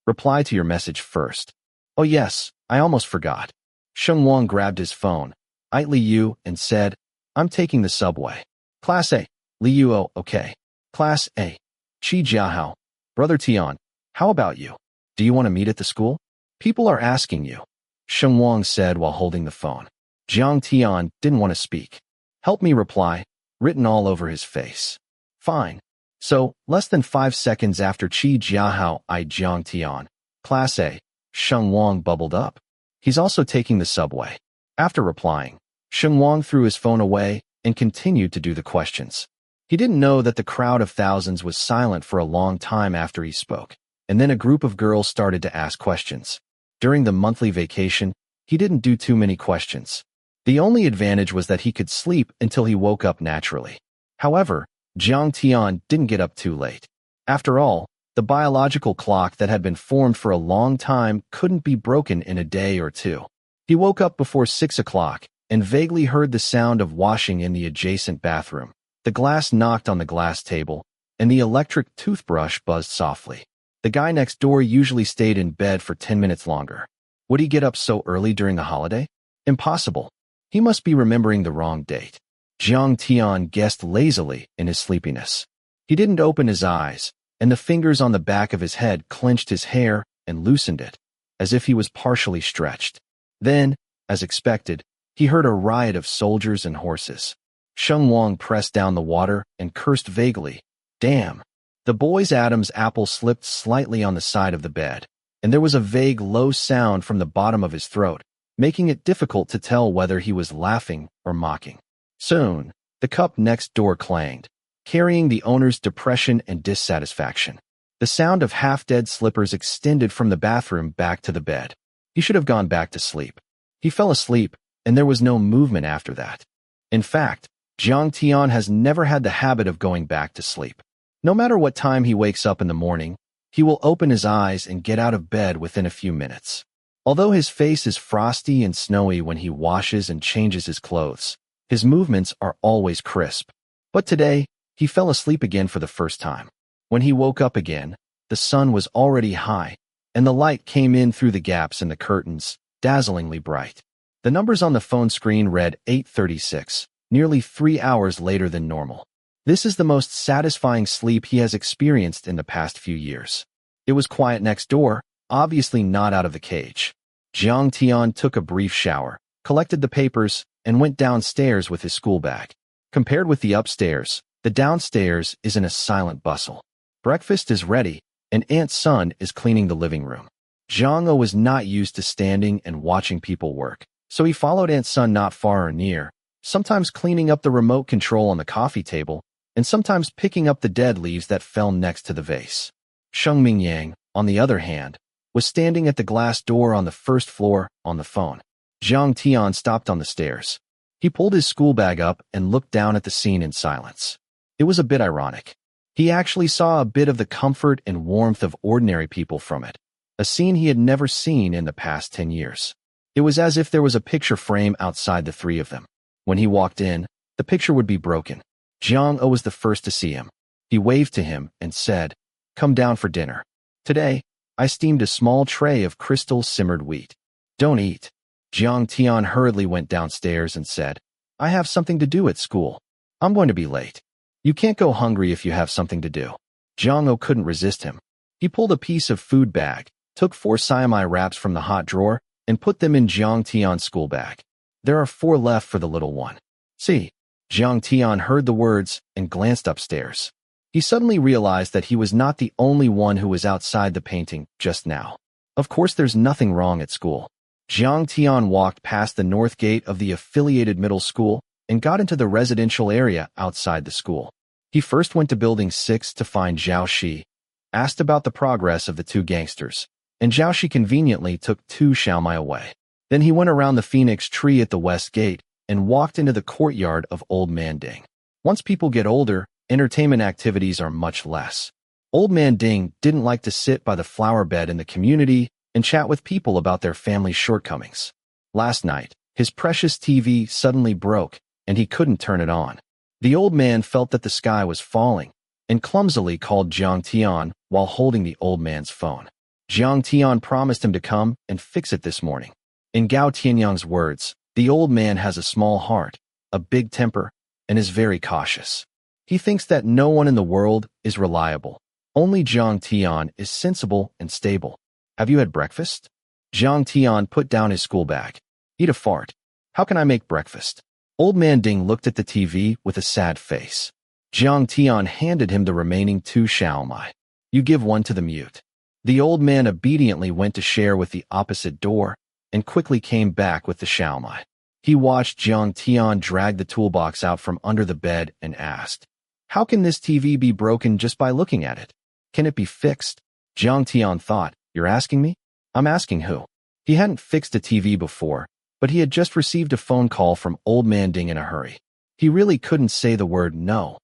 "Reply to your message first." "Oh yes, I almost forgot." Sheng Wang grabbed his phone, Liu, and said, "I'm taking the subway." "Class A, Liu, oh, okay." "Class A, Qi Jiahao, Brother Tian, how about you? Do you want to meet at the school?" "People are asking you," Sheng Wang said while holding the phone. Jiang Tian didn't want to speak. "Help me reply," written all over his face. "Fine." So, less than 5 seconds after Qi Jiahao Jiang Tian, Class A, Sheng Wang bubbled up. "He's also taking the subway." After replying, Sheng Wang threw his phone away and continued to do the questions. He didn't know that the crowd of thousands was silent for a long time after he spoke, and then a group of girls started to ask questions. During the monthly vacation, he didn't do too many questions. The only advantage was that he could sleep until he woke up naturally. However, Jiang Tian didn't get up too late. After all, the biological clock that had been formed for a long time couldn't be broken in a day or two. He woke up before 6 o'clock and vaguely heard the sound of washing in the adjacent bathroom. The glass knocked on the glass table, and the electric toothbrush buzzed softly. The guy next door usually stayed in bed for 10 minutes longer. Would he get up so early during the holiday? Impossible. He must be remembering the wrong date. Jiang Tian guessed lazily in his sleepiness. He didn't open his eyes, and the fingers on the back of his head clenched his hair and loosened it, as if he was partially stretched. Then, as expected, he heard a riot of soldiers and horses. Sheng Wang pressed down the water and cursed vaguely. "Damn." The boy's Adam's apple slipped slightly on the side of the bed, and there was a vague low sound from the bottom of his throat, making it difficult to tell whether he was laughing or mocking. Soon, the cup next door clanged, carrying the owner's depression and dissatisfaction. The sound of half-dead slippers extended from the bathroom back to the bed. He should have gone back to sleep. He fell asleep, and there was no movement after that. In fact, Jiang Tian has never had the habit of going back to sleep. No matter what time he wakes up in the morning, He will open his eyes and get out of bed within a few minutes. Although his face is frosty and snowy when he washes and changes his clothes, his movements are always crisp. But today, he fell asleep again for the first time. When he woke up again, the sun was already high, and the light came in through the gaps in the curtains, dazzlingly bright. The numbers on the phone screen read 8:36, nearly 3 hours later than normal. This is the most satisfying sleep he has experienced in the past few years. It was quiet next door, obviously not out of the cage. Jiang Tian took a brief shower, collected the papers, and went downstairs with his school bag. Compared with the upstairs, the downstairs is in a silent bustle. Breakfast is ready, and Aunt Sun is cleaning the living room. Jiang was not used to standing and watching people work, so he followed Aunt Sun not far or near, sometimes cleaning up the remote control on the coffee table, and sometimes picking up the dead leaves that fell next to the vase. Sheng Yang, on the other hand, was standing at the glass door on the first floor, on the phone. Jiang Tian stopped on the stairs. He pulled his school bag up and looked down at the scene in silence. It was a bit ironic. He actually saw a bit of the comfort and warmth of ordinary people from it, a scene he had never seen in the past 10 years. It was as if there was a picture frame outside the three of them. When he walked in, the picture would be broken. Jiang was the first to see him. He waved to him and said, "Come down for dinner. Today, I steamed a small tray of crystal simmered wheat. Don't eat." Jiang Tian hurriedly went downstairs and said, "I have something to do at school. I'm going to be late." "You can't go hungry if you have something to do." Jiang couldn't resist him. He pulled a piece of food bag, took 4 siamai wraps from the hot drawer, and put them in Jiang Tian's school bag. "There are 4 left for the little one. See." Jiang Tian heard the words and glanced upstairs. He suddenly realized that he was not the only one who was outside the painting just now. Of course, there's nothing wrong at school. Jiang Tian walked past the north gate of the affiliated middle school and got into the residential area outside the school. He first went to Building 6 to find Zhao Shi, asked about the progress of the 2 gangsters, and Zhao Shi conveniently took 2 xiaomai away. Then he went around the phoenix tree at the west gate and walked into the courtyard of Old Man Ding. Once people get older, entertainment activities are much less. Old Man Ding didn't like to sit by the flower bed in the community and chat with people about their family's shortcomings. Last night, his precious TV suddenly broke, and he couldn't turn it on. The old man felt that the sky was falling, and clumsily called Jiang Tian while holding the old man's phone. Jiang Tian promised him to come and fix it this morning. In Gao Tianyang's words, the old man has a small heart, a big temper, and is very cautious. He thinks that no one in the world is reliable. Only Jiang Tian is sensible and stable. "Have you had breakfast?" Jiang Tian put down his school bag. "Eat a fart. How can I make breakfast?" Old Man Ding looked at the TV with a sad face. Jiang Tian handed him the remaining 2 xiaomai. "You give one to the mute." The old man obediently went to share with the opposite door and quickly came back with the xiaomai. He watched Jiang Tian drag the toolbox out from under the bed and asked, "How can this TV be broken just by looking at it? Can it be fixed?" Jiang Tian thought, "You're asking me? I'm asking who?" He hadn't fixed a TV before, but he had just received a phone call from Old Man Ding in a hurry. He really couldn't say the word no.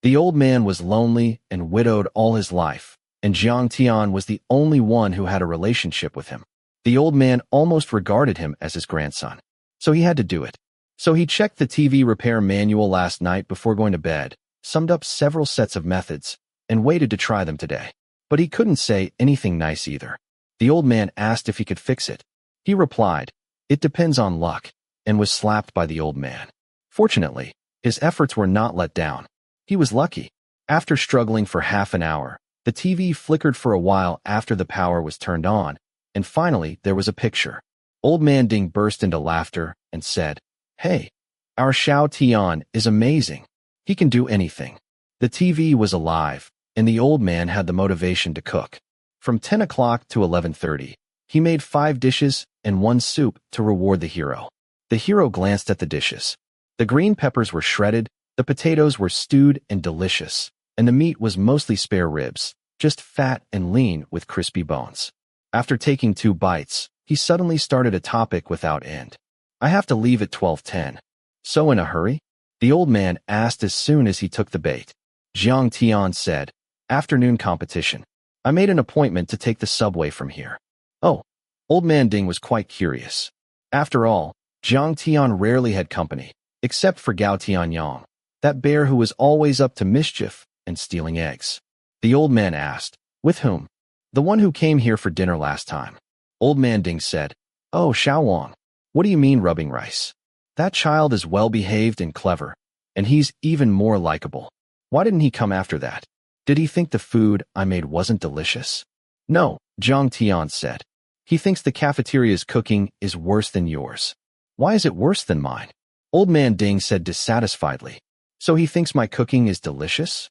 The old man was lonely and widowed all his life, and Jiang Tian was the only one who had a relationship with him. The old man almost regarded him as his grandson. So he had to do it. So he checked the TV repair manual last night before going to bed, summed up several sets of methods, and waited to try them today. But he couldn't say anything nice either. The old man asked if he could fix it. He replied, "It depends on luck," and was slapped by the old man. Fortunately, his efforts were not let down. He was lucky. After struggling for half an hour, the TV flickered for a while after the power was turned on, and finally there was a picture. Old Man Ding burst into laughter and said, "Hey, our Xiao Tian is amazing. He can do anything." The TV was alive, and the old man had the motivation to cook. From 10 o'clock to 11:30, he made 5 dishes and 1 soup to reward the hero. The hero glanced at the dishes. The green peppers were shredded, the potatoes were stewed and delicious, and the meat was mostly spare ribs, just fat and lean with crispy bones. After taking 2 bites, he suddenly started a topic without end. "I have to leave at 12:10. So in a hurry?" the old man asked as soon as he took the bait. Jiang Tian said, "Afternoon competition. I made an appointment to take the subway from here. Oh, Old Man Ding was quite curious. After all, Jiang Tian rarely had company, except for Gao Tianyang, that bear who was always up to mischief and stealing eggs. The old man asked, "With whom?" "The one who came here for dinner last time." Old Man Ding said, "Oh, Sheng Wang. What do you mean rubbing rice? That child is well-behaved and clever, and he's even more likable. Why didn't he come after that? Did he think the food I made wasn't delicious?" "No," Jiang Tian said. "He thinks the cafeteria's cooking is worse than yours." "Why is it worse than mine?" Old Man Ding said dissatisfiedly. "So he thinks my cooking is delicious?"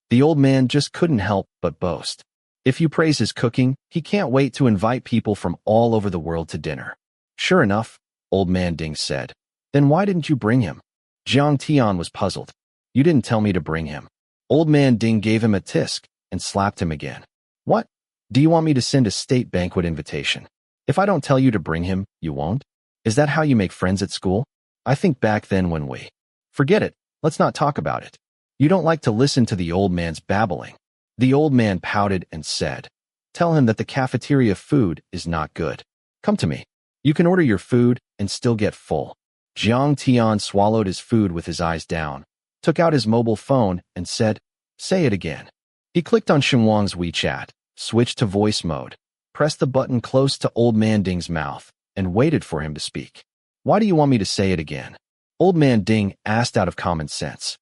The old man just couldn't help but boast. If you praise his cooking, he can't wait to invite people from all over the world to dinner. "Sure enough," Old Man Ding said. "Then why didn't you bring him?" Jiang Tian was puzzled. "You didn't tell me to bring him." Old Man Ding gave him a tisk and slapped him again. "What? Do you want me to send a state banquet invitation? If I don't tell you to bring him, you won't? Is that how you make friends at school? I think back then when we—" "Forget it. Let's not talk about it. You don't like to listen to the old man's babbling." The old man pouted and said, "Tell him that the cafeteria food is not good. Come to me. You can order your food and still get full." Jiang Tian swallowed his food with his eyes down, took out his mobile phone, and said, "Say it again." He clicked on Sheng Wang's WeChat, switched to voice mode, pressed the button close to Old Man Ding's mouth, and waited for him to speak. "Why do you want me to say it again?" Old Man Ding asked out of common sense.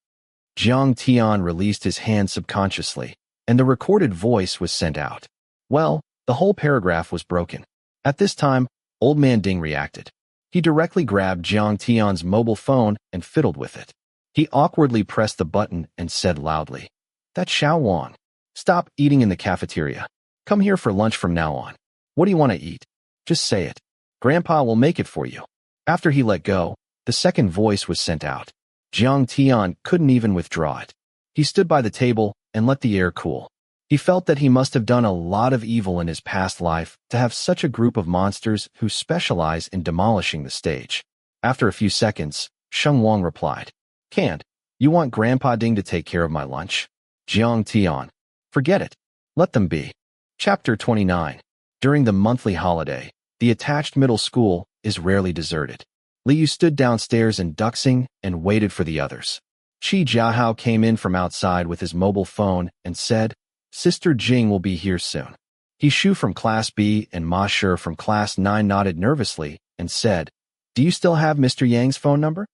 Jiang Tian released his hand subconsciously, and the recorded voice was sent out. Well, the whole paragraph was broken. At this time, Old Man Ding reacted. He directly grabbed Jiang Tian's mobile phone and fiddled with it. He awkwardly pressed the button and said loudly, "That's Sheng Wang. Stop eating in the cafeteria. Come here for lunch from now on. What do you want to eat? Just say it. Grandpa will make it for you." After he let go, the second voice was sent out. Jiang Tian couldn't even withdraw it. He stood by the table and let the air cool. He felt that he must have done a lot of evil in his past life to have such a group of monsters who specialize in demolishing the stage. After a few seconds, Sheng Wang replied, "Can't. You want Grandpa Ding to take care of my lunch?" Jiang Tian, "Forget it. Let them be." Chapter 29. During the monthly holiday, the attached middle school is rarely deserted. Liu stood downstairs in Duxing and waited for the others. Qi Jiahao came in from outside with his mobile phone and said, "Sister Jing will be here soon." He Shu from Class B and Ma Shi from Class 9 nodded nervously and said, "Do you still have Mr. Yang's phone number?"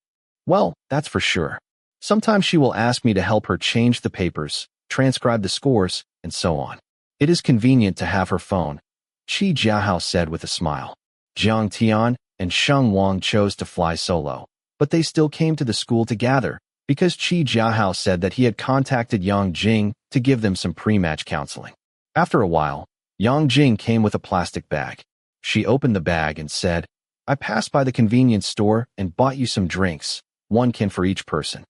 "Well, that's for sure. Sometimes she will ask me to help her change the papers, transcribe the scores, and so on. It is convenient to have her phone," Qi Jiahao said with a smile. Jiang Tian and Sheng Wang chose to fly solo, but they still came to the school together because Qi Jiahao said that he had contacted Yang Jing to give them some pre-match counseling. After a while, Yang Jing came with a plastic bag. She opened the bag and said, "I passed by the convenience store and bought you some drinks, 1 can for each person."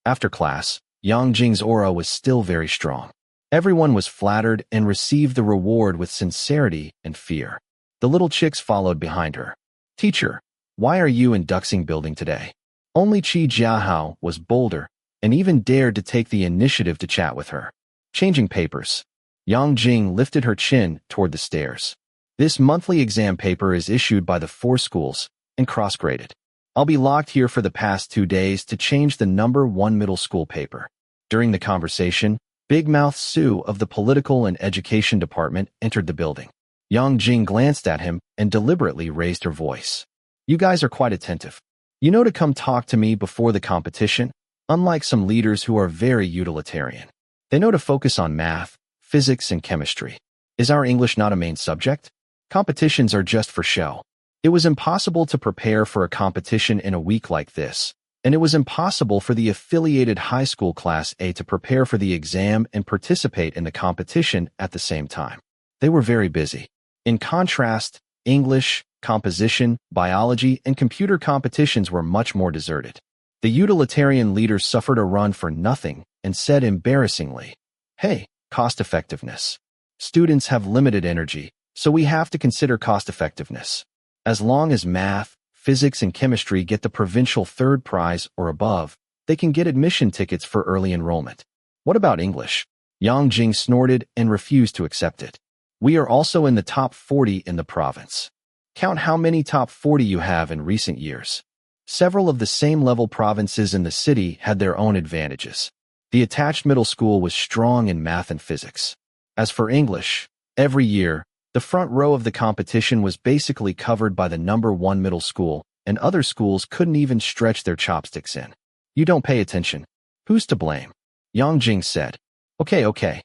After class, Yang Jing's aura was still very strong. Everyone was flattered and received the reward with sincerity and fear. The little chicks followed behind her. "Teacher, why are you in Duxing building today?" Only Qi Jiahao was bolder and even dared to take the initiative to chat with her. Changing papers. Yang Jing lifted her chin toward the stairs. "This monthly exam paper is issued by the 4 schools and cross-graded. I'll be locked here for the past 2 days to change the number 1 middle school paper." During the conversation, Big Mouth Sue of the Political and Education Department entered the building. Yang Jing glanced at him and deliberately raised her voice. "You guys are quite attentive. You know to come talk to me before the competition, unlike some leaders who are very utilitarian. They know to focus on math, physics, and chemistry. Is our English not a main subject? Competitions are just for show." It was impossible to prepare for a competition in a week like this, and it was impossible for the affiliated high school Class A to prepare for the exam and participate in the competition at the same time. They were very busy. In contrast, English, composition, biology, and computer competitions were much more deserted. The utilitarian leader suffered a run for nothing and said embarrassingly, "Hey, cost-effectiveness. Students have limited energy, so we have to consider cost-effectiveness. As long as math, physics, and chemistry get the provincial 3rd prize or above, they can get admission tickets for early enrollment. What about English? Yang Jing snorted and refused to accept it. We are also in the top 40 in the province. Count how many top 40 you have in recent years. Several of the same level provinces in the city had their own advantages. The attached middle school was strong in math and physics. As for English, every year, the front row of the competition was basically covered by the number 1 middle school, and other schools couldn't even stretch their chopsticks in. You don't pay attention. Who's to blame? Yang Jing said. Okay.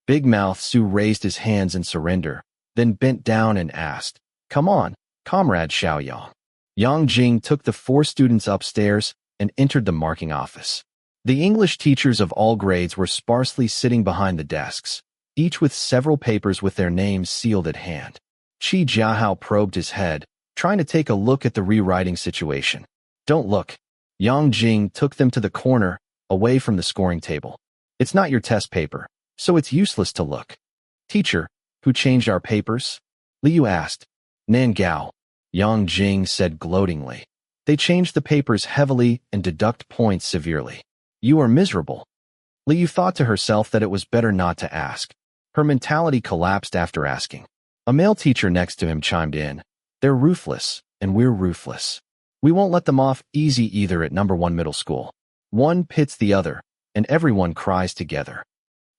Big Mouth Su raised his hands in surrender, then bent down and asked, Come on, Comrade Xiaoyang. Yang Jing took the 4 students upstairs and entered the marking office. The English teachers of all grades were sparsely sitting behind the desks, each with several papers with their names sealed at hand. Qi Jiahao probed his head, trying to take a look at the rewriting situation. Don't look. Yang Jing took them to the corner, away from the scoring table. It's not your test paper, so it's useless to look. Teacher, who changed our papers? Liu asked. Nangao. Yang Jing said gloatingly. They changed the papers heavily and deduct points severely. You are miserable. Liu thought to herself that it was better not to ask. Her mentality collapsed after asking. A male teacher next to him chimed in. They're ruthless, and we're ruthless. We won't let them off easy either at number 1 middle school. One pits the other, and everyone cries together.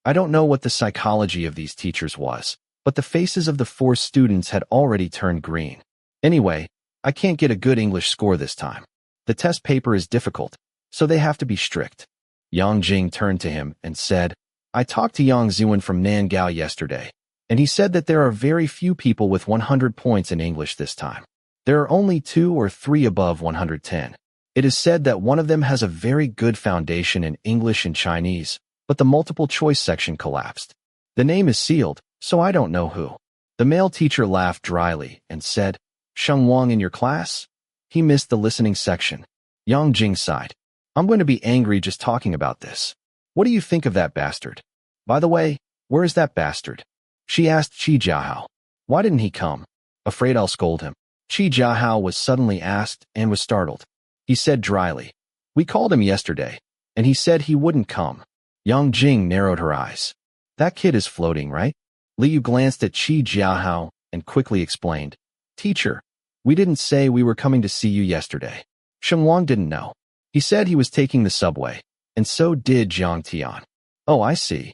I don't know what the psychology of these teachers was, but the faces of the 4 students had already turned green. Anyway, I can't get a good English score this time. The test paper is difficult, so they have to be strict. Yang Jing turned to him and said, I talked to Yang Zuan from Nangao yesterday, and he said that there are very few people with 100 points in English this time. There are only 2 or 3 above 110. It is said that one of them has a very good foundation in English and Chinese, but the multiple choice section collapsed. The name is sealed, so I don't know who. The male teacher laughed dryly and said, Sheng Wang in your class? He missed the listening section. Yang Jing sighed. I'm going to be angry just talking about this. What do you think of that bastard? By the way, where is that bastard? She asked Qi Jiahao. Why didn't he come? Afraid I'll scold him. Qi Jiahao was suddenly asked and was startled. He said dryly, We called him yesterday, and he said he wouldn't come. Yang Jing narrowed her eyes. That kid is floating, right? Liu glanced at Qi Jiahao and quickly explained. Teacher, we didn't say we were coming to see you yesterday. Sheng Wang didn't know. He said he was taking the subway, and so did Jiang Tian. Oh, I see.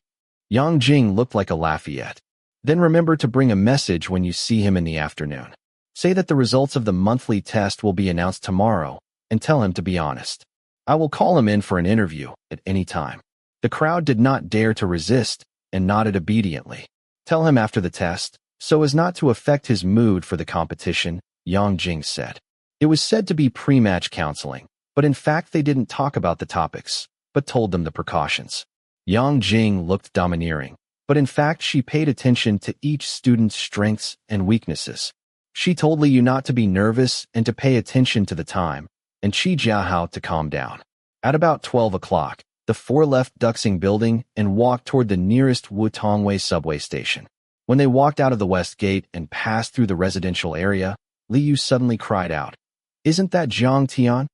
Yang Jing looked like a Lafayette. Then remember to bring a message when you see him in the afternoon. Say that the results of the monthly test will be announced tomorrow, and tell him to be honest. I will call him in for an interview at any time. The crowd did not dare to resist and nodded obediently. Tell him after the test, so as not to affect his mood for the competition, Yang Jing said. It was said to be pre-match counseling, but in fact they didn't talk about the topics, but told them the precautions. Yang Jing looked domineering, but in fact she paid attention to each student's strengths and weaknesses. She told Liu not to be nervous and to pay attention to the time, and Qi Jiahao to calm down. At about 12 o'clock, the 4 left Duxing building and walked toward the nearest On1y subway station. When they walked out of the west gate and passed through the residential area, Liu suddenly cried out, Isn't that Jiang Tian?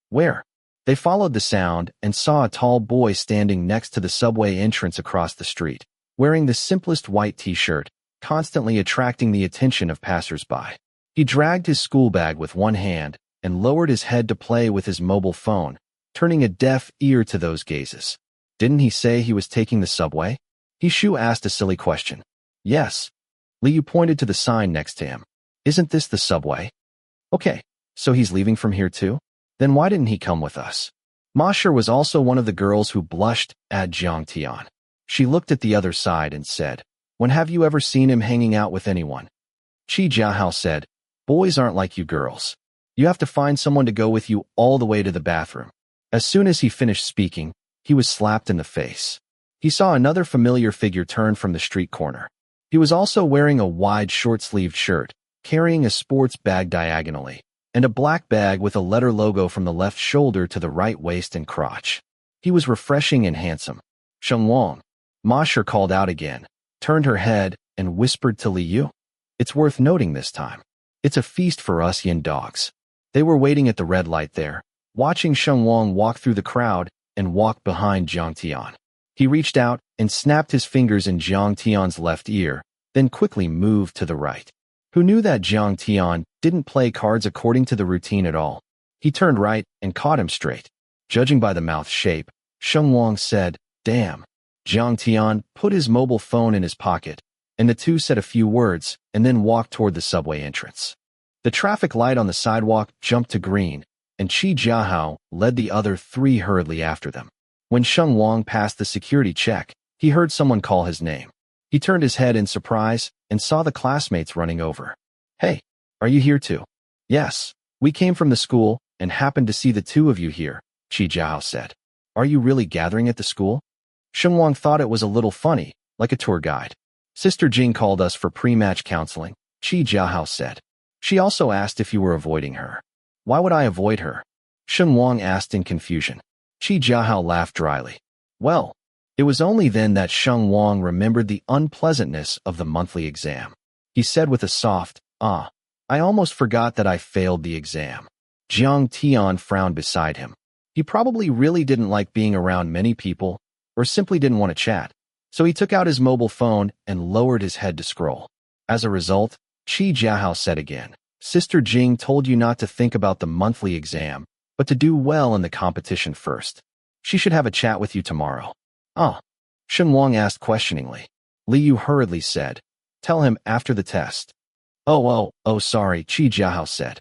Where? They followed the sound and saw a tall boy standing next to the subway entrance across the street, wearing the simplest white t-shirt, constantly attracting the attention of passers-by. He dragged his school bag with one hand and lowered his head to play with his mobile phone, turning a deaf ear to those gazes. Didn't he say he was taking the subway? Shu asked a silly question. Yes. Liu pointed to the sign next to him. Isn't this the subway? Okay, so he's leaving from here too? Then why didn't he come with us? Ma Shi was also one of the girls who blushed at Jiang Tian. She looked at the other side and said, When have you ever seen him hanging out with anyone? Qi Jiahao said, Boys aren't like you girls. You have to find someone to go with you all the way to the bathroom. As soon as he finished speaking, he was slapped in the face. He saw another familiar figure turn from the street corner. He was also wearing a wide short-sleeved shirt, carrying a sports bag diagonally, and a black bag with a letter logo from the left shoulder to the right waist and crotch. He was refreshing and handsome. Sheng Wang. Ma Shi called out again, turned her head, and whispered to Liu. It's worth noting this time. It's a feast for us yin dogs. They were waiting at the red light there, watching Sheng Wang walk through the crowd and walk behind Jiang Tian. He reached out and snapped his fingers in Jiang Tian's left ear, then quickly moved to the right. Who knew that Jiang Tian didn't play cards according to the routine at all? He turned right and caught him straight. Judging by the mouth shape, Sheng Wang said, "Damn." Jiang Tian put his mobile phone in his pocket, and the two said a few words and then walked toward the subway entrance. The traffic light on the sidewalk jumped to green, and Qi Jiahao led the other three hurriedly after them. When Sheng Wang passed the security check, he heard someone call his name. He turned his head in surprise and saw the classmates running over. "Hey, are you here too?" "Yes, we came from the school and happened to see the two of you here," Qi Jiahao said. "Are you really gathering at the school?" Sheng Wang thought it was a little funny, like a tour guide. "Sister Jing called us for pre-match counseling," Qi Jiahao said. "She also asked if you were avoiding her." "Why would I avoid her?" Sheng Wang asked in confusion. Qi Jiahao laughed dryly. Well, it was only then that Sheng Wang remembered the unpleasantness of the monthly exam. He said with a soft, "Ah, I almost forgot that I failed the exam." Jiang Tian frowned beside him. He probably really didn't like being around many people, or simply didn't want to chat, so he took out his mobile phone and lowered his head to scroll. As a result, Qi Jiahao said again, "Sister Jing told you not to think about the monthly exam, but to do well in the competition first. She should have a chat with you tomorrow." "Ah?" Sheng Wang asked questioningly. Li Yu hurriedly said, "Tell him after the test." Oh, sorry," Qi Jiahao said.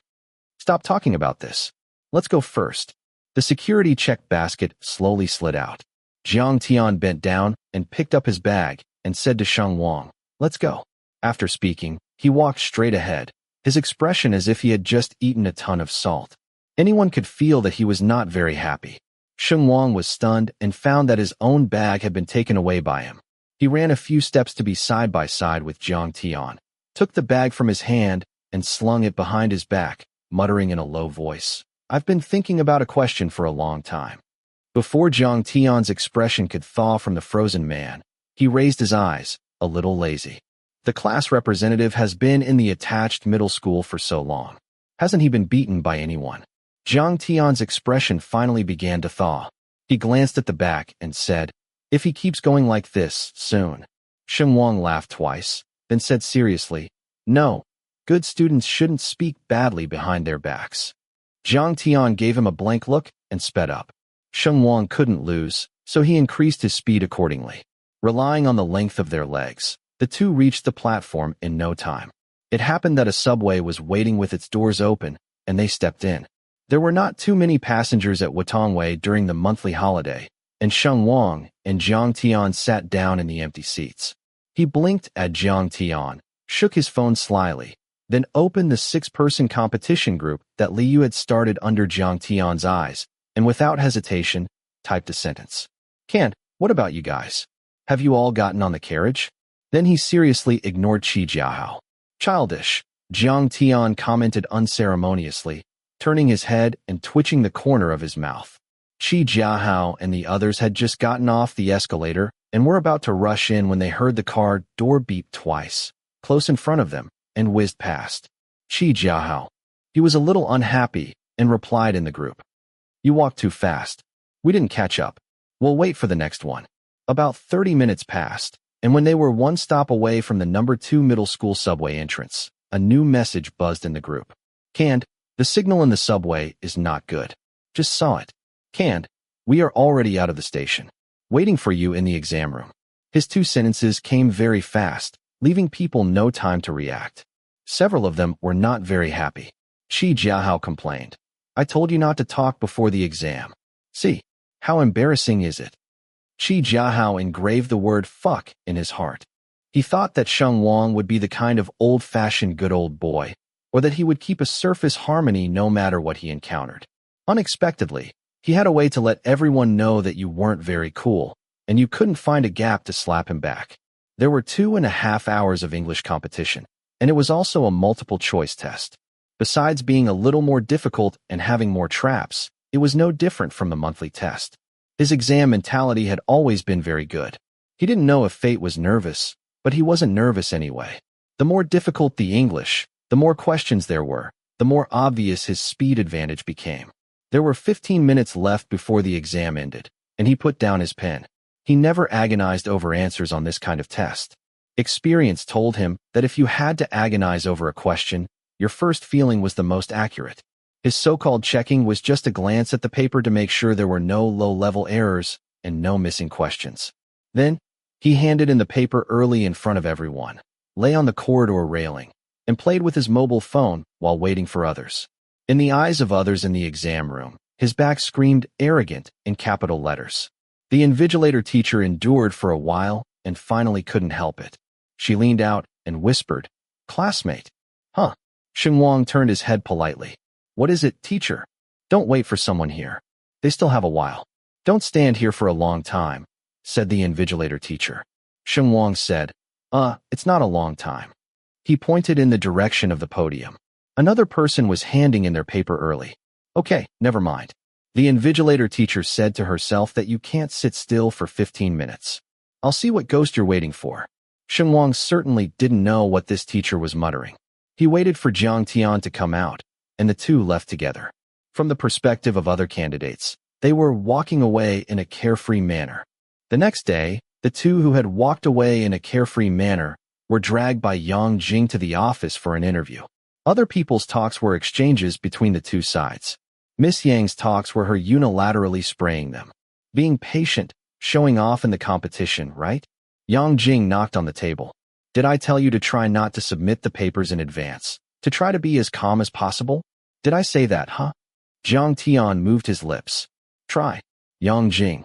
"Stop talking about this. Let's go first." The security check basket slowly slid out. Jiang Tian bent down and picked up his bag and said to Sheng Wang, "Let's go." After speaking, he walked straight ahead, his expression as if he had just eaten a ton of salt. Anyone could feel that he was not very happy. Sheng Wang was stunned and found that his own bag had been taken away by him. He ran a few steps to be side by side with Jiang Tian, took the bag from his hand, and slung it behind his back, muttering in a low voice, "I've been thinking about a question for a long time." Before Jiang Tian's expression could thaw from the frozen man, he raised his eyes, a little lazy. The class representative has been in the attached middle school for so long. Hasn't he been beaten by anyone? Jiang Tian's expression finally began to thaw. He glanced at the back and said, "If he keeps going like this, soon." Sheng Wang laughed twice, then said seriously, "No, good students shouldn't speak badly behind their backs." Jiang Tian gave him a blank look and sped up. Sheng Wang couldn't lose, so he increased his speed accordingly. Relying on the length of their legs, the two reached the platform in no time. It happened that a subway was waiting with its doors open, and they stepped in. There were not too many passengers at On1y during the monthly holiday, and Sheng Wang and Jiang Tian sat down in the empty seats. He blinked at Jiang Tian, shook his phone slyly, then opened the 6-person competition group that Li Yu had started under Jiang Tian's eyes, and without hesitation, typed a sentence. "Can't, what about you guys? Have you all gotten on the carriage?" Then he seriously ignored Qi Jiahao. "Childish," Jiang Tian commented unceremoniously, turning his head and twitching the corner of his mouth. Qi Jiahao and the others had just gotten off the escalator and were about to rush in when they heard the car door beep twice, close in front of them, and whizzed past. Qi Jiahao. He was a little unhappy and replied in the group, "You walked too fast. We didn't catch up. We'll wait for the next one." About 30 minutes passed, and when they were one stop away from the number 2 middle school subway entrance, a new message buzzed in the group. "Canned, the signal in the subway is not good. Just saw it. Canned, we are already out of the station. Waiting for you in the exam room." His 2 sentences came very fast, leaving people no time to react. Several of them were not very happy. Qi Jiahao complained, "I told you not to talk before the exam. See, how embarrassing is it?" Qi Jiahao engraved the word fuck in his heart. He thought that Sheng Wang would be the kind of old-fashioned good old boy, or that he would keep a surface harmony no matter what he encountered. Unexpectedly, he had a way to let everyone know that you weren't very cool, and you couldn't find a gap to slap him back. There were 2.5 hours of English competition, and it was also a multiple-choice test. Besides being a little more difficult and having more traps, it was no different from the monthly test. His exam mentality had always been very good. He didn't know if fate was nervous, but he wasn't nervous anyway. The more difficult the English, the more questions there were, the more obvious his speed advantage became. There were 15 minutes left before the exam ended, and he put down his pen. He never agonized over answers on this kind of test. Experience told him that if you had to agonize over a question, your first feeling was the most accurate. His so-called checking was just a glance at the paper to make sure there were no low-level errors and no missing questions. Then, he handed in the paper early in front of everyone, lay on the corridor railing, and played with his mobile phone while waiting for others. In the eyes of others in the exam room, his back screamed arrogant in capital letters. The invigilator teacher endured for a while and finally couldn't help it. She leaned out and whispered, "Classmate." "Huh?" Sheng Wang turned his head politely. "What is it, teacher?" "Don't wait for someone here. They still have a while. Don't stand here for a long time," said the invigilator teacher. Sheng Wang said, It's not a long time." He pointed in the direction of the podium. Another person was handing in their paper early. "Okay, never mind." The invigilator teacher said to herself that you can't sit still for 15 minutes. "I'll see what ghost you're waiting for." Sheng Wang certainly didn't know what this teacher was muttering. He waited for Jiang Tian to come out, and the two left together. From the perspective of other candidates, they were walking away in a carefree manner. The next day, the two who had walked away in a carefree manner were dragged by Yang Jing to the office for an interview. Other people's talks were exchanges between the two sides. Miss Yang's talks were her unilaterally spraying them. Being patient, showing off in the competition, right? Yang Jing knocked on the table. "Did I tell you to try not to submit the papers in advance? To try to be as calm as possible? Did I say that, huh?" Jiang Tian moved his lips. "Try." Yang Jing.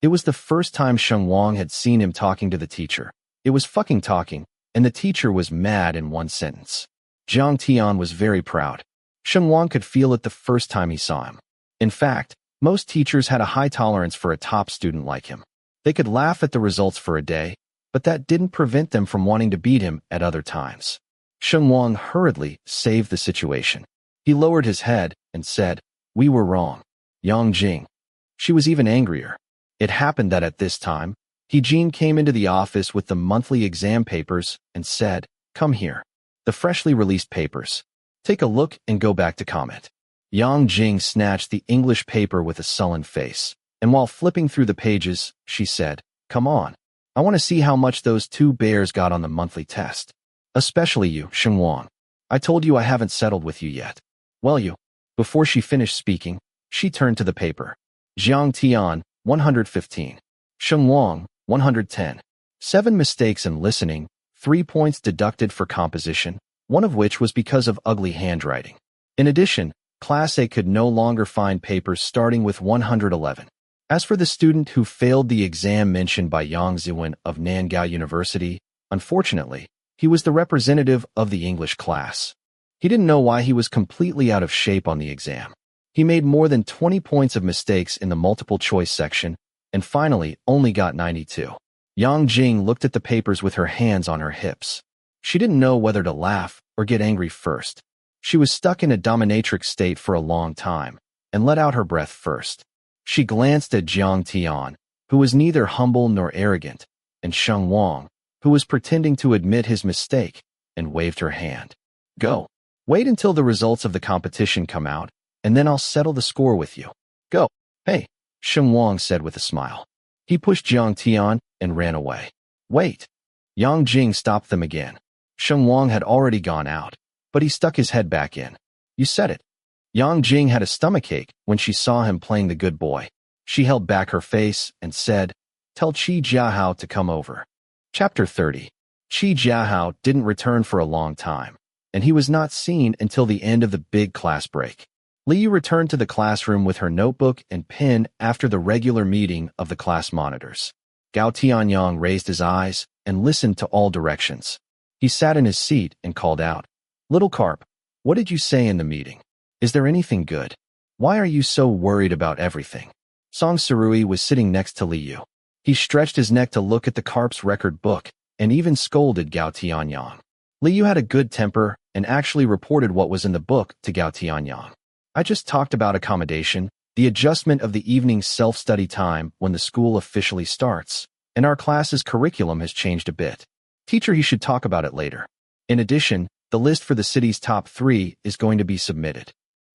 It was the first time Sheng Wang had seen him talking to the teacher. It was fucking talking, and the teacher was mad in one sentence. Jiang Tian was very proud. Sheng Wang could feel it the first time he saw him. In fact, most teachers had a high tolerance for a top student like him. They could laugh at the results for a day, but that didn't prevent them from wanting to beat him at other times. Sheng Wang hurriedly saved the situation. He lowered his head and said, "We were wrong." Yang Jing. She was even angrier. It happened that at this time, He-Jin came into the office with the monthly exam papers and said, "Come here. The freshly released papers. Take a look and go back to comment." Yang Jing snatched the English paper with a sullen face, and while flipping through the pages, she said, "Come on. I want to see how much those two bears got on the monthly test. Especially you, Sheng Wang. I told you I haven't settled with you yet. Well, you." Before she finished speaking, she turned to the paper. Jiang Tian, 115. Sheng Wang, 110. 7 mistakes in listening, 3 points deducted for composition, one of which was because of ugly handwriting. In addition, Class A could no longer find papers starting with 111. As for the student who failed the exam mentioned by Yang Ziwen of Nangao University, unfortunately, he was the representative of the English class. He didn't know why he was completely out of shape on the exam. He made more than 20 points of mistakes in the multiple choice section, and finally only got 92. Yang Jing looked at the papers with her hands on her hips. She didn't know whether to laugh or get angry first. She was stuck in a dominatrix state for a long time, and let out her breath first. She glanced at Jiang Tian, who was neither humble nor arrogant, and Sheng Wang, who was pretending to admit his mistake, and waved her hand. "Go. Wait until the results of the competition come out, and then I'll settle the score with you. Go." "Hey," Sheng Wang said with a smile. He pushed Jiang Tian and ran away. "Wait." Yang Jing stopped them again. Sheng Wang had already gone out, but he stuck his head back in. "You said it." Yang Jing had a stomachache when she saw him playing the good boy. She held back her face and said, "Tell Qi Jiahao to come over." Chapter 30. Qi Jiahao didn't return for a long time, and he was not seen until the end of the big class break. Liu returned to the classroom with her notebook and pen after the regular meeting of the class monitors. Gao Tianyang raised his eyes and listened to all directions. He sat in his seat and called out, "Little Carp, what did you say in the meeting? Is there anything good? Why are you so worried about everything?" Song Sarui was sitting next to Liu. He stretched his neck to look at the Carp's record book and even scolded Gao Tianyang. Liu had a good temper and actually reported what was in the book to Gao Tianyang. "I just talked about accommodation, the adjustment of the evening self-study time when the school officially starts, and our class's curriculum has changed a bit. Teacher, he should talk about it later. In addition, the list for the city's top 3 is going to be submitted."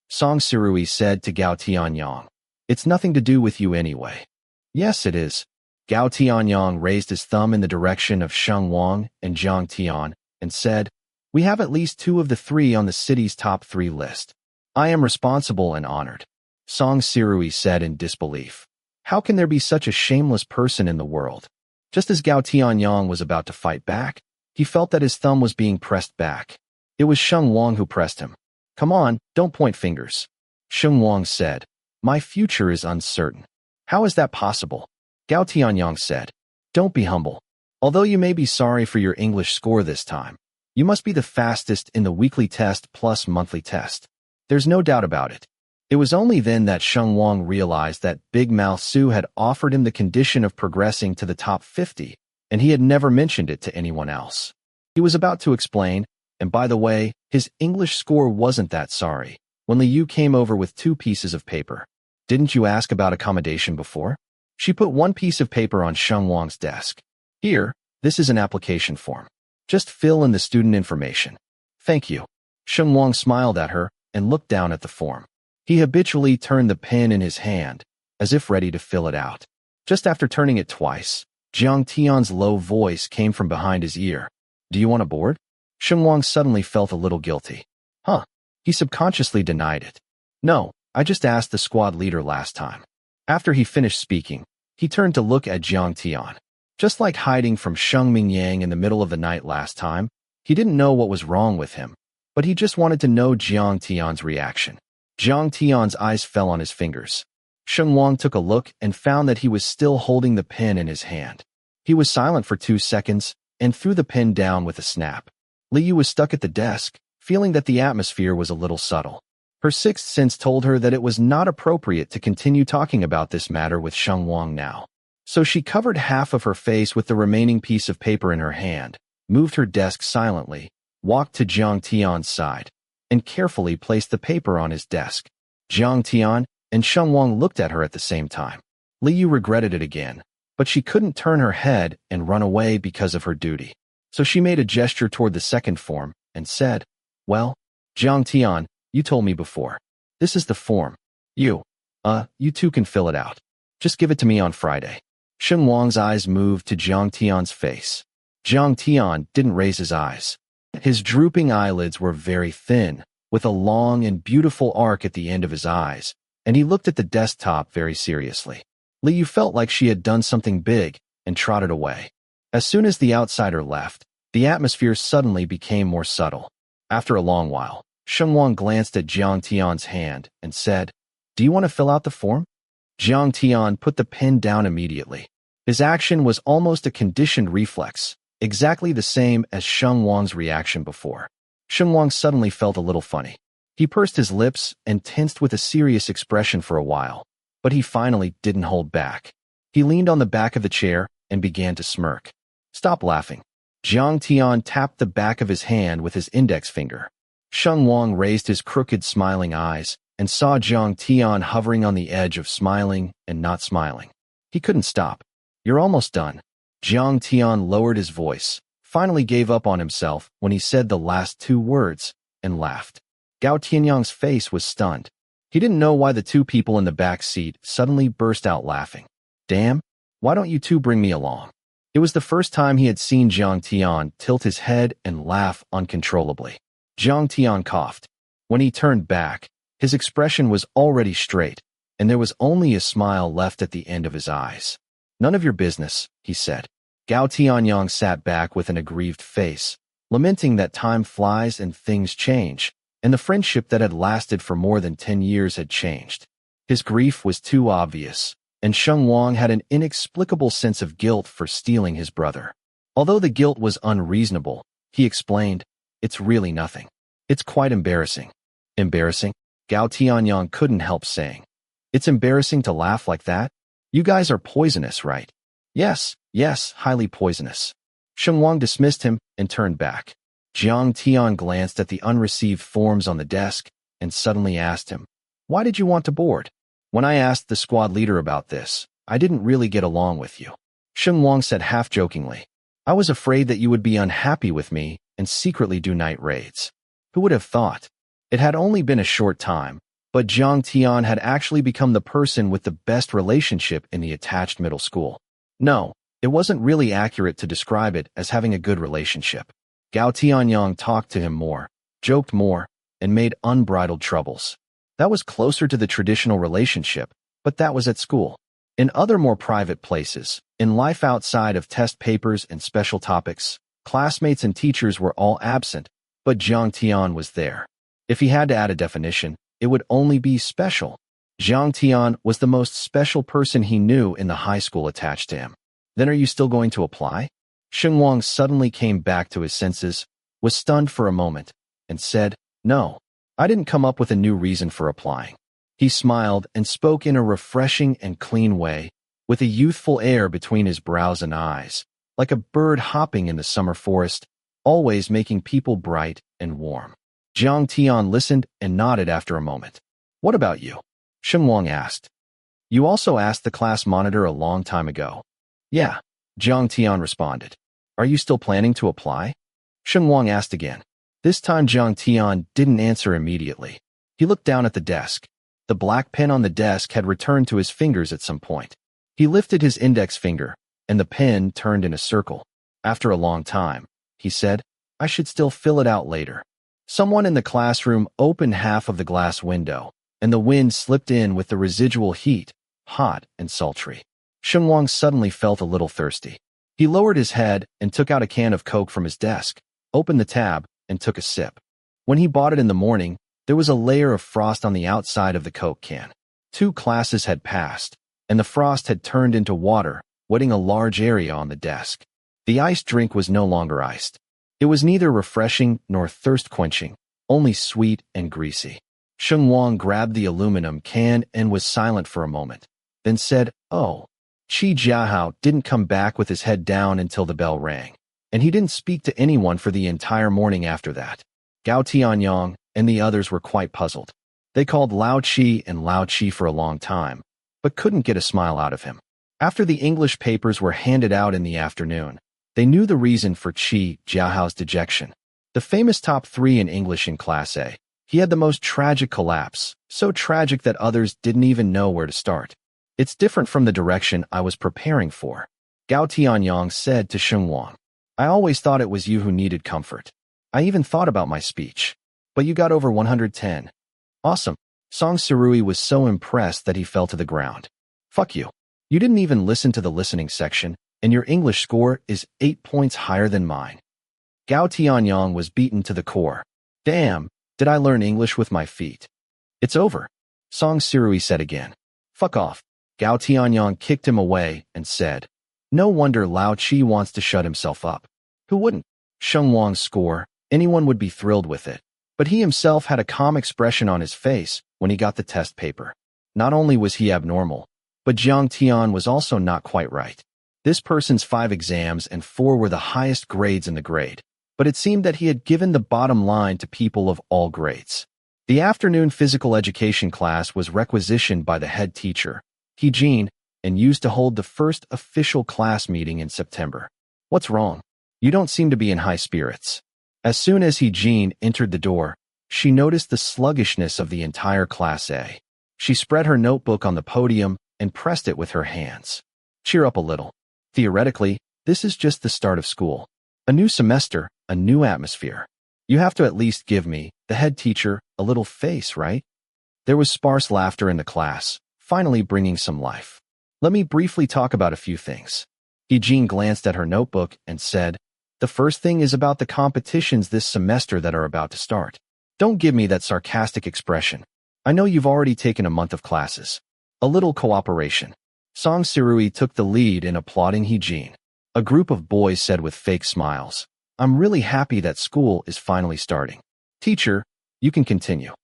Song Sirui said to Gao Tianyang, "It's nothing to do with you anyway." "Yes, it is. Gao Tianyang raised his thumb in the direction of Sheng Wang and Jiang Tian and said, "We have at least 2 of the 3 on the city's top 3 list. I am responsible and honored." Song Sirui said in disbelief. How can there be such a shameless person in the world? Just as Gao Tianyang was about to fight back, he felt that his thumb was being pressed back. It was Sheng Wang who pressed him. "Come on, don't point fingers." Sheng Wang said, "My future is uncertain." "How is that possible?" Gao Tianyang said, "Don't be humble. Although you may be sorry for your English score this time, you must be the fastest in the weekly test plus monthly test. There's no doubt about it." It was only then that Sheng Wang realized that Big Mouth Su had offered him the condition of progressing to the top 50, and he had never mentioned it to anyone else. He was about to explain, and by the way, his English score wasn't that sorry, when Li Yu came over with 2 pieces of paper. "Didn't you ask about accommodation before?" She put 1 piece of paper on Sheng Wang's desk. "Here, this is an application form. Just fill in the student information." "Thank you." Sheng Wang smiled at her and looked down at the form. He habitually turned the pen in his hand, as if ready to fill it out. Just after turning it twice, Jiang Tian's low voice came from behind his ear. "Do you want a board?" Sheng Wang suddenly felt a little guilty. Huh. He subconsciously denied it. "No, I just asked the squad leader last time." After he finished speaking, he turned to look at Jiang Tian. Just like hiding from Sheng Mingyang in the middle of the night last time, he didn't know what was wrong with him, but he just wanted to know Jiang Tian's reaction. Jiang Tian's eyes fell on his fingers. Sheng Wang took a look and found that he was still holding the pen in his hand. He was silent for 2 seconds and threw the pen down with a snap. Li Yu was stuck at the desk, feeling that the atmosphere was a little subtle. Her 6th sense told her that it was not appropriate to continue talking about this matter with Sheng Wang now. So she covered half of her face with the remaining piece of paper in her hand, moved her desk silently, walked to Jiang Tian's side, and carefully placed the paper on his desk. Jiang Tian and Sheng Wang looked at her at the same time. Li Yu regretted it again, but she couldn't turn her head and run away because of her duty. So she made a gesture toward the second form and said, "Well, Jiang Tian, you told me before. This is the form. You two can fill it out. Just give it to me on Friday." Sheng Wang's eyes moved to Jiang Tian's face. Jiang Tian didn't raise his eyes. His drooping eyelids were very thin, with a long and beautiful arc at the end of his eyes, and he looked at the desktop very seriously. Li Yu felt like she had done something big and trotted away. As soon as the outsider left, the atmosphere suddenly became more subtle. After a long while, Sheng Wang glanced at Jiang Tian's hand and said, "Do you want to fill out the form?" Jiang Tian put the pen down immediately. His action was almost a conditioned reflex, exactly the same as Sheng Wang's reaction before. Sheng Wang suddenly felt a little funny. He pursed his lips and tensed with a serious expression for a while, but he finally didn't hold back. He leaned on the back of the chair and began to smirk. "Stop laughing." Jiang Tian tapped the back of his hand with his index finger. Sheng Wang raised his crooked smiling eyes and saw Jiang Tian hovering on the edge of smiling and not smiling. He couldn't stop. "You're almost done." Jiang Tian lowered his voice, finally gave up on himself when he said the last 2 words, and laughed. Gao Tianyang's face was stunned. He didn't know why the 2 people in the back seat suddenly burst out laughing. "Damn, why don't you 2 bring me along?" It was the first time he had seen Jiang Tian tilt his head and laugh uncontrollably. Jiang Tian coughed. When he turned back, his expression was already straight, and there was only a smile left at the end of his eyes. "None of your business," he said. Gao Tianyang sat back with an aggrieved face, lamenting that time flies and things change, and the friendship that had lasted for more than 10 years had changed. His grief was too obvious, and Sheng Wang had an inexplicable sense of guilt for stealing his brother. Although the guilt was unreasonable, he explained, "It's really nothing. It's quite embarrassing." "Embarrassing?" Gao Tianyang couldn't help saying. "It's embarrassing to laugh like that? You guys are poisonous, right?" Yes, highly poisonous." Sheng Wang dismissed him and turned back. Jiang Tian glanced at the unreceived forms on the desk and suddenly asked him, "Why did you want to board?" "When I asked the squad leader about this, I didn't really get along with you." Sheng Wang said half-jokingly, "I was afraid that you would be unhappy with me and secretly do night raids." Who would have thought? It had only been a short time, but Jiang Tian had actually become the person with the best relationship in the attached middle school. No, it wasn't really accurate to describe it as having a good relationship. Gao Tianyang talked to him more, joked more, and made unbridled troubles. That was closer to the traditional relationship, but that was at school. In other more private places, in life outside of test papers and special topics, classmates and teachers were all absent, but Jiang Tian was there. If he had to add a definition, it would only be special. Jiang Tian was the most special person he knew in the high school attached to him. Then are you still going to apply? Sheng Wang suddenly came back to his senses, was stunned for a moment, and said, "No, I didn't come up with a new reason for applying." He smiled and spoke in a refreshing and clean way, with a youthful air between his brows and eyes, like a bird hopping in the summer forest, always making people bright and warm. Jiang Tian listened and nodded after a moment. "What about you?" Sheng Wang asked. "You also asked the class monitor a long time ago." "Yeah," Jiang Tian responded. "Are you still planning to apply?" Sheng Wang asked again. This time Jiang Tian didn't answer immediately. He looked down at the desk. The black pen on the desk had returned to his fingers at some point. He lifted his index finger, and the pen turned in a circle. After a long time, he said, "I should still fill it out later." Someone in the classroom opened half of the glass window, and the wind slipped in with the residual heat, hot and sultry. Sheng Wang suddenly felt a little thirsty. He lowered his head and took out a can of Coke from his desk, opened the tab, and took a sip. When he bought it in the morning, there was a layer of frost on the outside of the Coke can. 2 classes had passed, and the frost had turned into water, wetting a large area on the desk. The iced drink was no longer iced. It was neither refreshing nor thirst-quenching, only sweet and greasy. Sheng Wang grabbed the aluminum can and was silent for a moment, then said, "Oh." Qi Jiahao didn't come back with his head down until the bell rang, and he didn't speak to anyone for the entire morning after that. Gao Tianyang and the others were quite puzzled. They called Lao Qi and Lao Qi for a long time, but couldn't get a smile out of him. After the English papers were handed out in the afternoon, they knew the reason for Qi Jiahao's dejection. The famous top 3 in English in Class A. He had the most tragic collapse, so tragic that others didn't even know where to start. "It's different from the direction I was preparing for," Gao Tianyang said to Sheng Wang. "I always thought it was you who needed comfort. I even thought about my speech. But you got over 110. Awesome." Song Sirui was so impressed that he fell to the ground. "Fuck you. You didn't even listen to the listening section, and your English score is 8 points higher than mine." Gao Tianyang was beaten to the core. "Damn, did I learn English with my feet?" "It's over," Song Sirui said again. "Fuck off." Gao Tianyang kicked him away and said, "No wonder Lao Qi wants to shut himself up. Who wouldn't?" Sheng Wang's score, anyone would be thrilled with it. But he himself had a calm expression on his face when he got the test paper. Not only was he abnormal, but Jiang Tian was also not quite right. This person's 5 exams and 4 were the highest grades in the grade, but it seemed that he had given the bottom line to people of all grades. The afternoon physical education class was requisitioned by the head teacher, He Jin, and used to hold the first official class meeting in September. "What's wrong? You don't seem to be in high spirits." As soon as He Jin entered the door, she noticed the sluggishness of the entire Class A. She spread her notebook on the podium and pressed it with her hands. "Cheer up a little. Theoretically, this is just the start of school. A new semester, a new atmosphere. You have to at least give me, the head teacher, a little face, right?" There was sparse laughter in the class, finally bringing some life. "Let me briefly talk about a few things." He Jin glanced at her notebook and said, "The first thing is about the competitions this semester that are about to start. Don't give me that sarcastic expression. I know you've already taken a month of classes. A little cooperation." Song Sirui took the lead in applauding He Jin. A group of boys said with fake smiles, "I'm really happy that school is finally starting. Teacher, you can continue."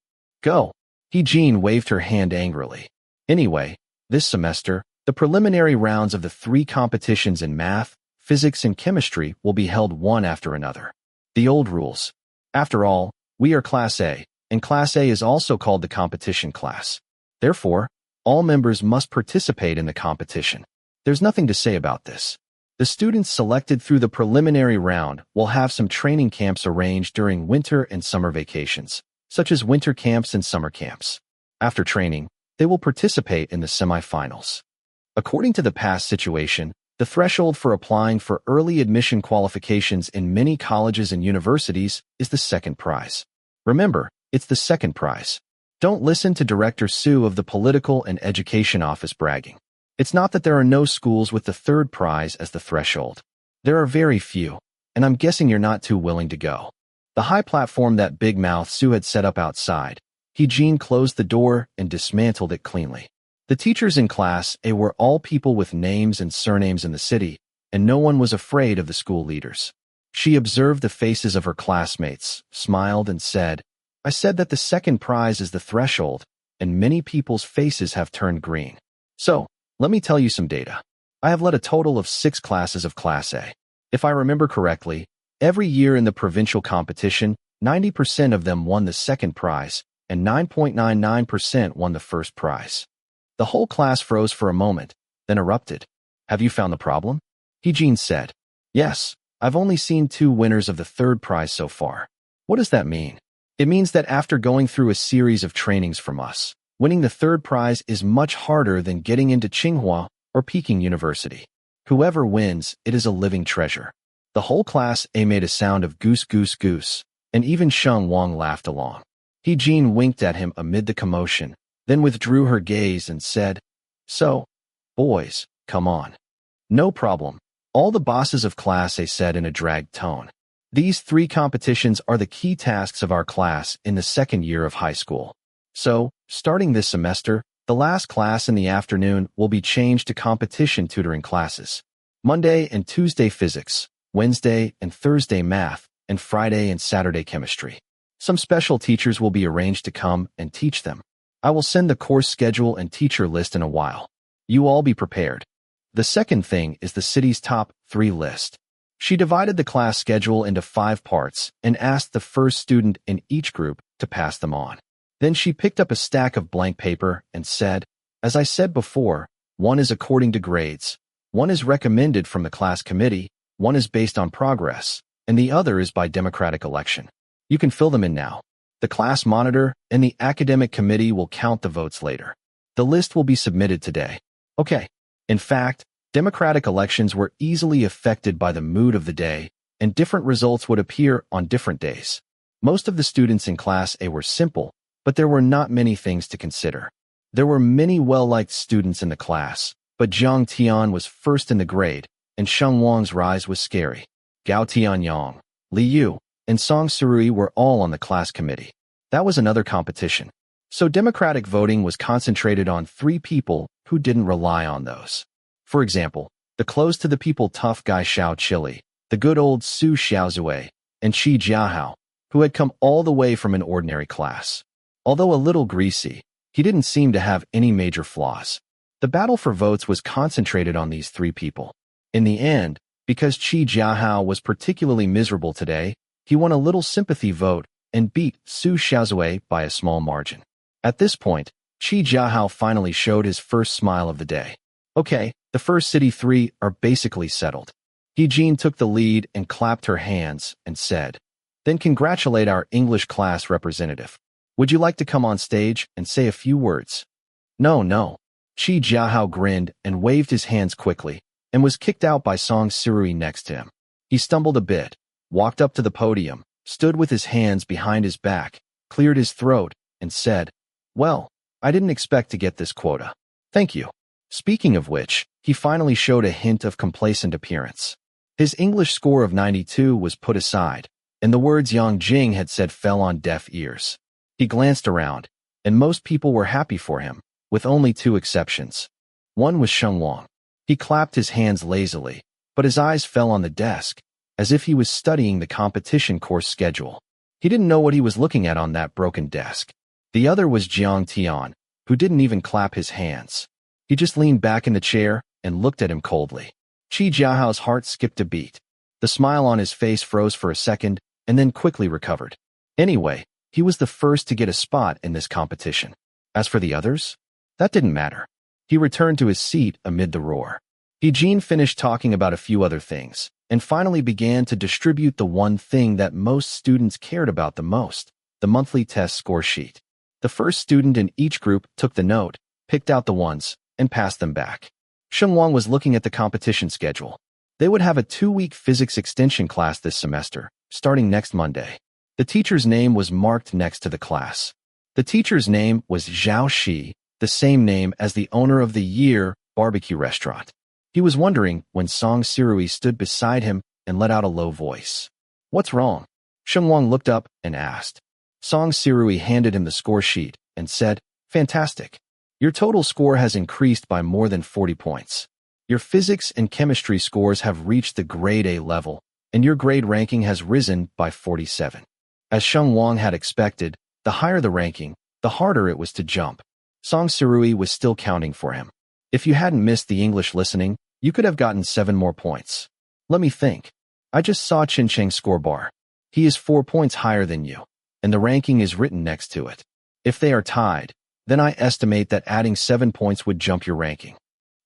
"Go." He Jin waved her hand angrily. "Anyway, this semester, the preliminary rounds of the 3 competitions in math, physics, and chemistry will be held one after another. The old rules. After all, we are Class A, and Class A is also called the competition class. Therefore, all members must participate in the competition. There's nothing to say about this. The students selected through the preliminary round will have some training camps arranged during winter and summer vacations, such as winter camps and summer camps. After training, they will participate in the semifinals. According to the past situation, The threshold for applying for early admission qualifications in many colleges and universities is the second prize. Remember, it's the second prize. Don't listen to Director Su of the Political and Education Office bragging. It's not that there are no schools with the third prize as the threshold. There are very few, and I'm guessing you're not too willing to go. The high platform that Big Mouth Su had set up outside, Jiang closed the door and dismantled it cleanly. The teachers in Class A were all people with names and surnames in the city, and no one was afraid of the school leaders. She observed the faces of her classmates, smiled, and said, "I said that the second prize is the threshold, and many people's faces have turned green. So, let me tell you some data. I have led a total of 6 classes of Class A. If I remember correctly, every year in the provincial competition, 90% of them won the second prize, and 9.99% won the first prize." The whole class froze for a moment, then erupted. "Have you found the problem?" Jiang said. "Yes, I've only seen 2 winners of the third prize so far." "What does that mean?" "It means that after going through a series of trainings from us, winning the third prize is much harder than getting into Tsinghua or Peking University. Whoever wins, it is a living treasure." The whole Class A made a sound of goose goose goose, and even Sheng Wang laughed along. Jiang winked at him amid the commotion, then withdrew her gaze and said, "So, boys, come on." "No problem," all the bosses of Class A said in a dragged tone. "These 3 competitions are the key tasks of our class in the second year of high school. So, starting this semester, the last class in the afternoon will be changed to competition tutoring classes. Monday and Tuesday physics, Wednesday and Thursday math, and Friday and Saturday chemistry. Some special teachers will be arranged to come and teach them. I will send the course schedule and teacher list in a while. You all be prepared." The second thing is the city's top 3 list. She divided the class schedule into 5 parts and asked the first student in each group to pass them on. Then she picked up a stack of blank paper and said, "As I said before, 1 is according to grades, 1 is recommended from the class committee, 1 is based on progress, and the other is by democratic election. You can fill them in now. The class monitor and the academic committee will count the votes later. The list will be submitted today." Okay. In fact, democratic elections were easily affected by the mood of the day, and different results would appear on different days. Most of the students in Class A were simple, but there were not many things to consider. There were many well-liked students in the class, but Jiang Tian was first in the grade, and Sheng Wang's rise was scary. Gao Tianyang, Li Yu, and Song Surui were all on the class committee. That was another competition. So democratic voting was concentrated on 3 people who didn't rely on those. For example, the close-to-the-people tough guy Xiao Chili, the good old Su Xiaozue, and Qi Jiahao, who had come all the way from an ordinary class. Although a little greasy, he didn't seem to have any major flaws. The battle for votes was concentrated on these 3 people. In the end, because Qi Jiahao was particularly miserable today, he won a little sympathy vote and beat Su Xiaozue by a small margin. At this point, Qi Jiahao finally showed his first smile of the day. Okay, the first city 3 are basically settled. Jiang took the lead and clapped her hands and said, "Then congratulate our English class representative. Would you like to come on stage and say a few words?" No. Qi Jiahao grinned and waved his hands quickly, and was kicked out by Song Surui next to him. He stumbled a bit, walked up to the podium, stood with his hands behind his back, cleared his throat, and said, "Well, I didn't expect to get this quota. Thank you." Speaking of which, he finally showed a hint of complacent appearance. His English score of 92 was put aside, and the words Yang Jing had said fell on deaf ears. He glanced around, and most people were happy for him, with only 2 exceptions. One was Sheng Wang. He clapped his hands lazily, but his eyes fell on the desk, as if he was studying the competition course schedule. He didn't know what he was looking at on that broken desk. The other was Jiang Tian, who didn't even clap his hands. He just leaned back in the chair and looked at him coldly. Qi Jiahao's heart skipped a beat. The smile on his face froze for a second and then quickly recovered. Anyway, he was the first to get a spot in this competition. As for the others, that didn't matter. He returned to his seat amid the roar. Jiang finished talking about a few other things, and finally began to distribute the one thing that most students cared about the most, the monthly test score sheet. The first student in each group took the note, picked out the ones, and passed them back. Sheng Wang was looking at the competition schedule. They would have a 2-week physics extension class this semester, starting next Monday. The teacher's name was marked next to the class. The teacher's name was Zhao Shi, the same name as the owner of the Year barbecue restaurant. He was wondering when Song Sirui stood beside him and let out a low voice. "What's wrong?" Sheng Wang looked up and asked. Song Sirui handed him the score sheet and said, "Fantastic. Your total score has increased by more than 40 points. Your physics and chemistry scores have reached the grade A level, and your grade ranking has risen by 47. As Sheng Wang had expected, the higher the ranking, the harder it was to jump. Song Sirui was still counting for him. If you hadn't missed the English listening, you could have gotten 7 more points. Let me think. I just saw Chin Cheng's score bar. He is 4 points higher than you, and the ranking is written next to it. If they are tied, then I estimate that adding 7 points would jump your ranking."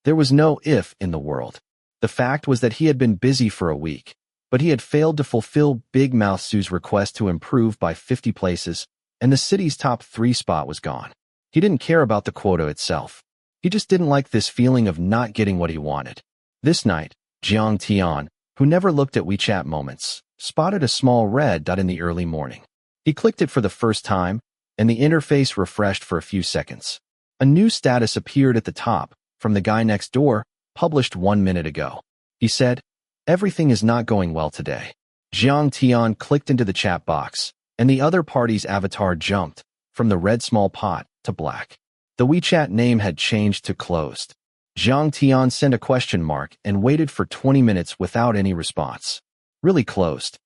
There was no if in the world. The fact was that he had been busy for a week, but he had failed to fulfill Big Mouth Sue's request to improve by 50 places, and the city's top 3 spot was gone. He didn't care about the quota itself. He just didn't like this feeling of not getting what he wanted. This night, Jiang Tian, who never looked at WeChat moments, spotted a small red dot in the early morning. He clicked it for the first time, and the interface refreshed for a few seconds. A new status appeared at the top, from the guy next door, published 1 minute ago. He said, "Everything is not going well today." Jiang Tian clicked into the chat box, and the other party's avatar jumped, from the red small pot to black. The WeChat name had changed to closed. Jiang Tian sent a question mark and waited for 20 minutes without any response. Really closed.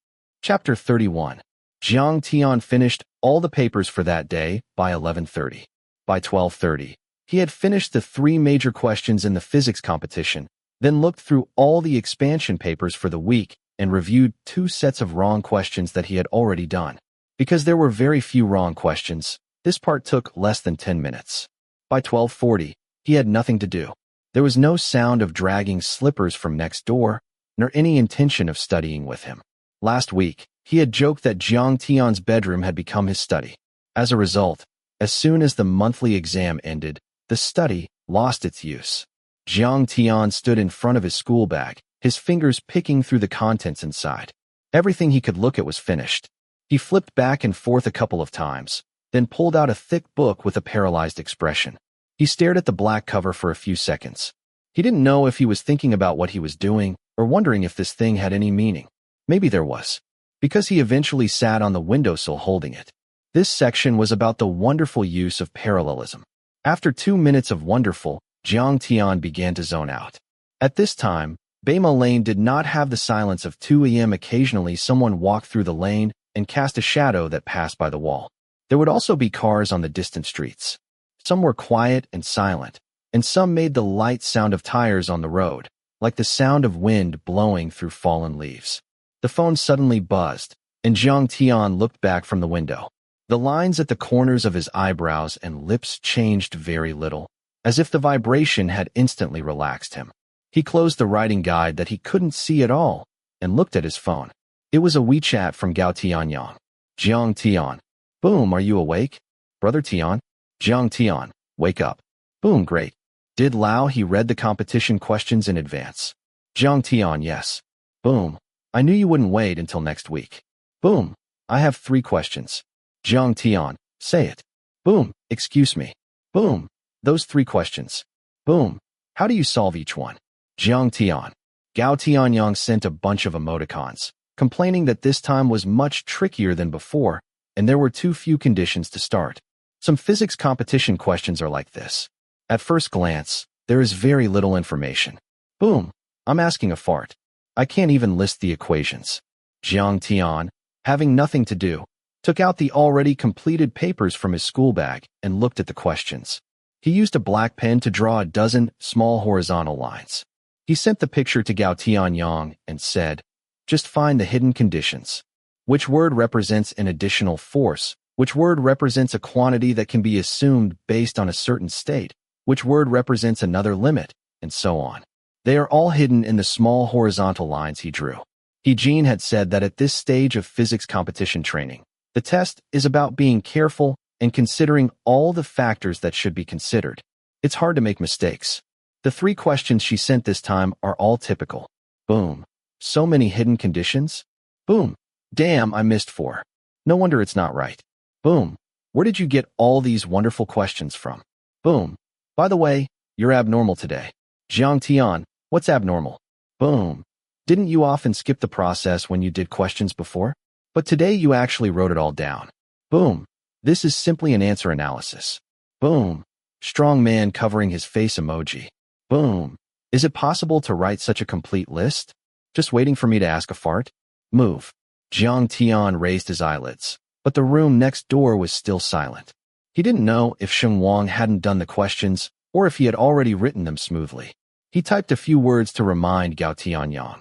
Chapter 31. Jiang Tian finished all the papers for that day by 11:30. By 12:30, he had finished the 3 major questions in the physics competition, then looked through all the expansion papers for the week and reviewed 2 sets of wrong questions that he had already done. Because there were very few wrong questions, this part took less than 10 minutes. By 12:40, he had nothing to do. There was no sound of dragging slippers from next door, nor any intention of studying with him. Last week, he had joked that Jiang Tian's bedroom had become his study. As a result, as soon as the monthly exam ended, the study lost its use. Jiang Tian stood in front of his school bag, his fingers picking through the contents inside. Everything he could look at was finished. He flipped back and forth a couple of times, then pulled out a thick book with a paralyzed expression. He stared at the black cover for a few seconds. He didn't know if he was thinking about what he was doing or wondering if this thing had any meaning. Maybe there was, because he eventually sat on the windowsill holding it. This section was about the wonderful use of parallelism. After 2 minutes of wonderful, Jiang Tian began to zone out. At this time, Beima Lane did not have the silence of 2 a.m. Occasionally someone walked through the lane and cast a shadow that passed by the wall. There would also be cars on the distant streets. Some were quiet and silent, and some made the light sound of tires on the road, like the sound of wind blowing through fallen leaves. The phone suddenly buzzed, and Jiang Tian looked back from the window. The lines at the corners of his eyebrows and lips changed very little, as if the vibration had instantly relaxed him. He closed the writing guide that he couldn't see at all and looked at his phone. It was a WeChat from Gao Tianyang. Jiang Tian. Boom, are you awake? Brother Tian? Jiang Tian, wake up. Boom, great. Did Lao he read the competition questions in advance? Jiang Tian, yes. Boom. I knew you wouldn't wait until next week. Boom. I have 3 questions. Jiang Tian, say it. Boom, excuse me. Boom. Those 3 questions. Boom. How do you solve each one? Jiang Tian. Gao Tianyang sent a bunch of emoticons, complaining that this time was much trickier than before, and there were too few conditions to start. Some physics competition questions are like this. At first glance, there is very little information. Boom. I'm asking a fart. I can't even list the equations. Jiang Tian, having nothing to do, took out the already completed papers from his school bag and looked at the questions. He used a black pen to draw a dozen small horizontal lines. He sent the picture to Gao Tianyang and said, just find the hidden conditions. Which word represents an additional force? Which word represents a quantity that can be assumed based on a certain state? Which word represents another limit? And so on. They are all hidden in the small horizontal lines he drew. Jean had said that at this stage of physics competition training, the test is about being careful and considering all the factors that should be considered. It's hard to make mistakes. The 3 questions she sent this time are all typical. Boom. So many hidden conditions? Boom. Damn, I missed 4. No wonder it's not right. Boom. Where did you get all these wonderful questions from? Boom. By the way, you're abnormal today. Jiang Tian, what's abnormal? Boom. Didn't you often skip the process when you did questions before? But today you actually wrote it all down. Boom. This is simply an answer analysis. Boom. Strong man covering his face emoji. Boom. Is it possible to write such a complete list? Just waiting for me to ask a fart? Move. Jiang Tian raised his eyelids, but the room next door was still silent. He didn't know if Sheng Wang hadn't done the questions or if he had already written them smoothly. He typed a few words to remind Gao Tianyang.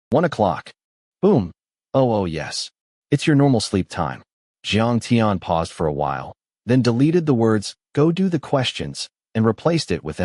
1 o'clock. Boom. Oh yes. It's your normal sleep time. Jiang Tian paused for a while, then deleted the words, go do the questions, and replaced it with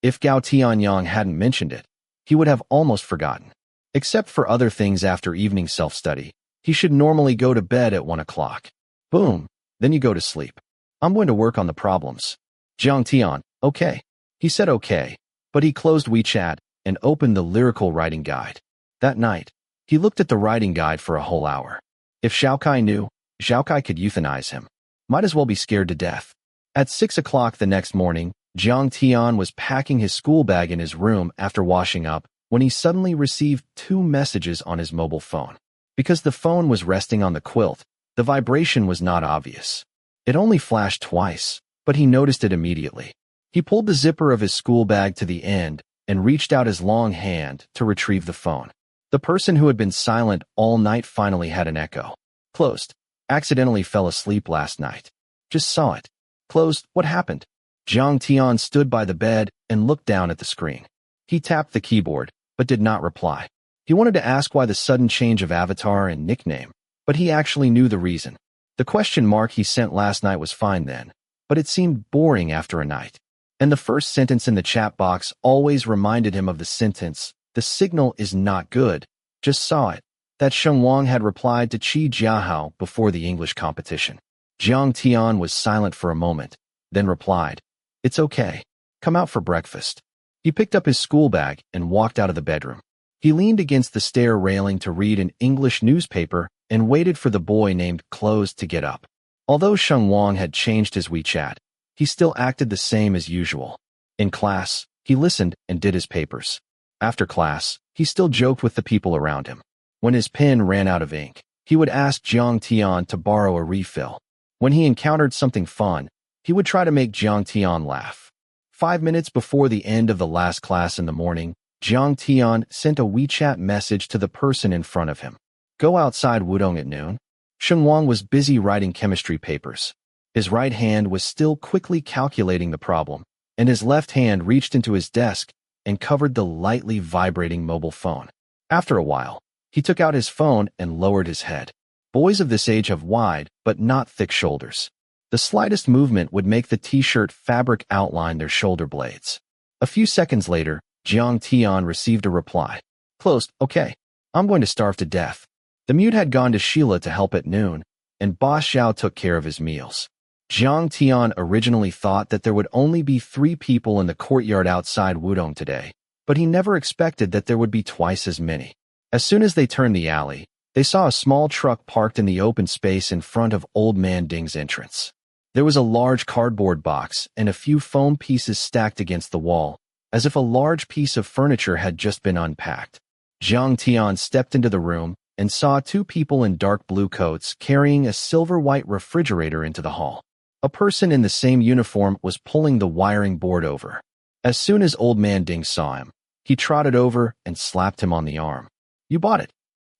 If Gao Tianyang hadn't mentioned it, he would have almost forgotten. Except for other things after evening self-study, he should normally go to bed at 1 o'clock. Boom. Then you go to sleep. I'm going to work on the problems. Jiang Tian, okay. He said okay, but he closed WeChat and opened the lyrical writing guide. That night, he looked at the writing guide for a whole hour. If Xiaokai knew, Xiaokai could euthanize him. Might as well be scared to death. At 6 o'clock the next morning, Jiang Tian was packing his school bag in his room after washing up when he suddenly received 2 messages on his mobile phone. Because the phone was resting on the quilt, the vibration was not obvious. It only flashed twice, but he noticed it immediately. He pulled the zipper of his school bag to the end and reached out his long hand to retrieve the phone. The person who had been silent all night finally had an echo. Closed. Accidentally fell asleep last night. Just saw it. Closed. What happened? Jiang Tian stood by the bed and looked down at the screen. He tapped the keyboard, but did not reply. He wanted to ask why the sudden change of avatar and nickname, but he actually knew the reason. The question mark he sent last night was fine then, but it seemed boring after a night. And the first sentence in the chat box always reminded him of the sentence, the signal is not good. Just saw it. That Sheng Wang had replied to Qi Jiahao before the English competition. Jiang Tian was silent for a moment, then replied, it's okay. Come out for breakfast. He picked up his school bag and walked out of the bedroom. He leaned against the stair railing to read an English newspaper and waited for the boy named Close to get up. Although Sheng Wang had changed his WeChat, he still acted the same as usual. In class, he listened and did his papers. After class, he still joked with the people around him. When his pen ran out of ink, he would ask Jiang Tian to borrow a refill. When he encountered something fun, he would try to make Jiang Tian laugh. 5 minutes before the end of the last class in the morning, Jiang Tian sent a WeChat message to the person in front of him. Go outside Wudong at noon. Sheng Wang was busy writing chemistry papers. His right hand was still quickly calculating the problem, and his left hand reached into his desk and covered the lightly vibrating mobile phone. After a while, he took out his phone and lowered his head. Boys of this age have wide but not thick shoulders. The slightest movement would make the t-shirt fabric outline their shoulder blades. A few seconds later, Jiang Tian received a reply. Closed. Okay. I'm going to starve to death. The mute had gone to Sheila to help at noon, and Boss Xiao took care of his meals. Jiang Tian originally thought that there would only be 3 people in the courtyard outside Wudong today, but he never expected that there would be twice as many. As soon as they turned the alley, they saw a small truck parked in the open space in front of Old Man Ding's entrance. There was a large cardboard box and a few foam pieces stacked against the wall, as if a large piece of furniture had just been unpacked. Jiang Tian stepped into the room and saw 2 people in dark blue coats carrying a silver-white refrigerator into the hall. A person in the same uniform was pulling the wiring board over. As soon as Old Man Ding saw him, he trotted over and slapped him on the arm. You bought it.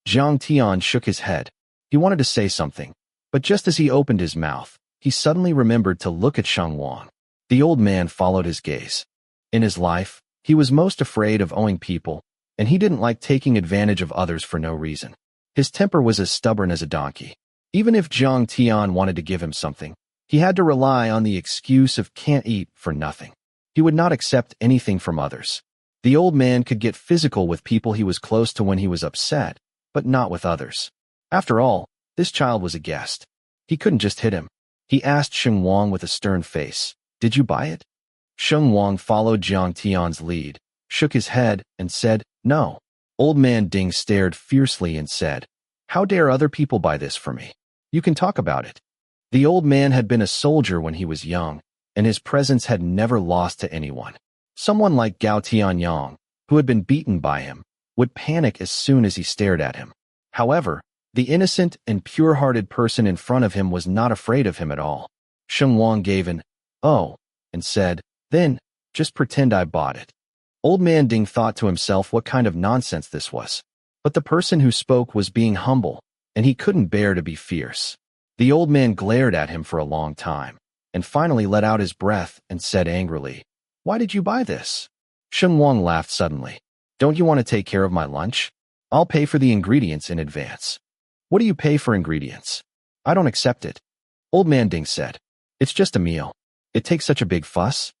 Jiang Tian shook his head. He wanted to say something, but just as he opened his mouth, he suddenly remembered to look at Sheng Wang. The old man followed his gaze. In his life, he was most afraid of owing people, and he didn't like taking advantage of others for no reason. His temper was as stubborn as a donkey. Even if Jiang Tian wanted to give him something, he had to rely on the excuse of can't eat for nothing. He would not accept anything from others. The old man could get physical with people he was close to when he was upset, but not with others. After all, this child was a guest. He couldn't just hit him. He asked Sheng Wang with a stern face, Did you buy it? Sheng Wang followed Jiang Tian's lead, shook his head, and said, "No." Old man Ding stared fiercely and said, "How dare other people buy this for me? You can talk about it." The old man had been a soldier when he was young, and his presence had never lost to anyone. Someone like Gao Tianyang, who had been beaten by him, would panic as soon as he stared at him. However, the innocent and pure-hearted person in front of him was not afraid of him at all. Sheng Wang gave an, "Oh," and said, "Then, just pretend I bought it." Old man Ding thought to himself what kind of nonsense this was. But the person who spoke was being humble, and he couldn't bear to be fierce. The old man glared at him for a long time, and finally let out his breath and said angrily, "Why did you buy this?" Sheng Wang laughed suddenly. "Don't you want to take care of my lunch? I'll pay for the ingredients in advance." "What do you pay for ingredients?" "I don't accept it." Old man Ding said, "It's just a meal. It takes such a big fuss.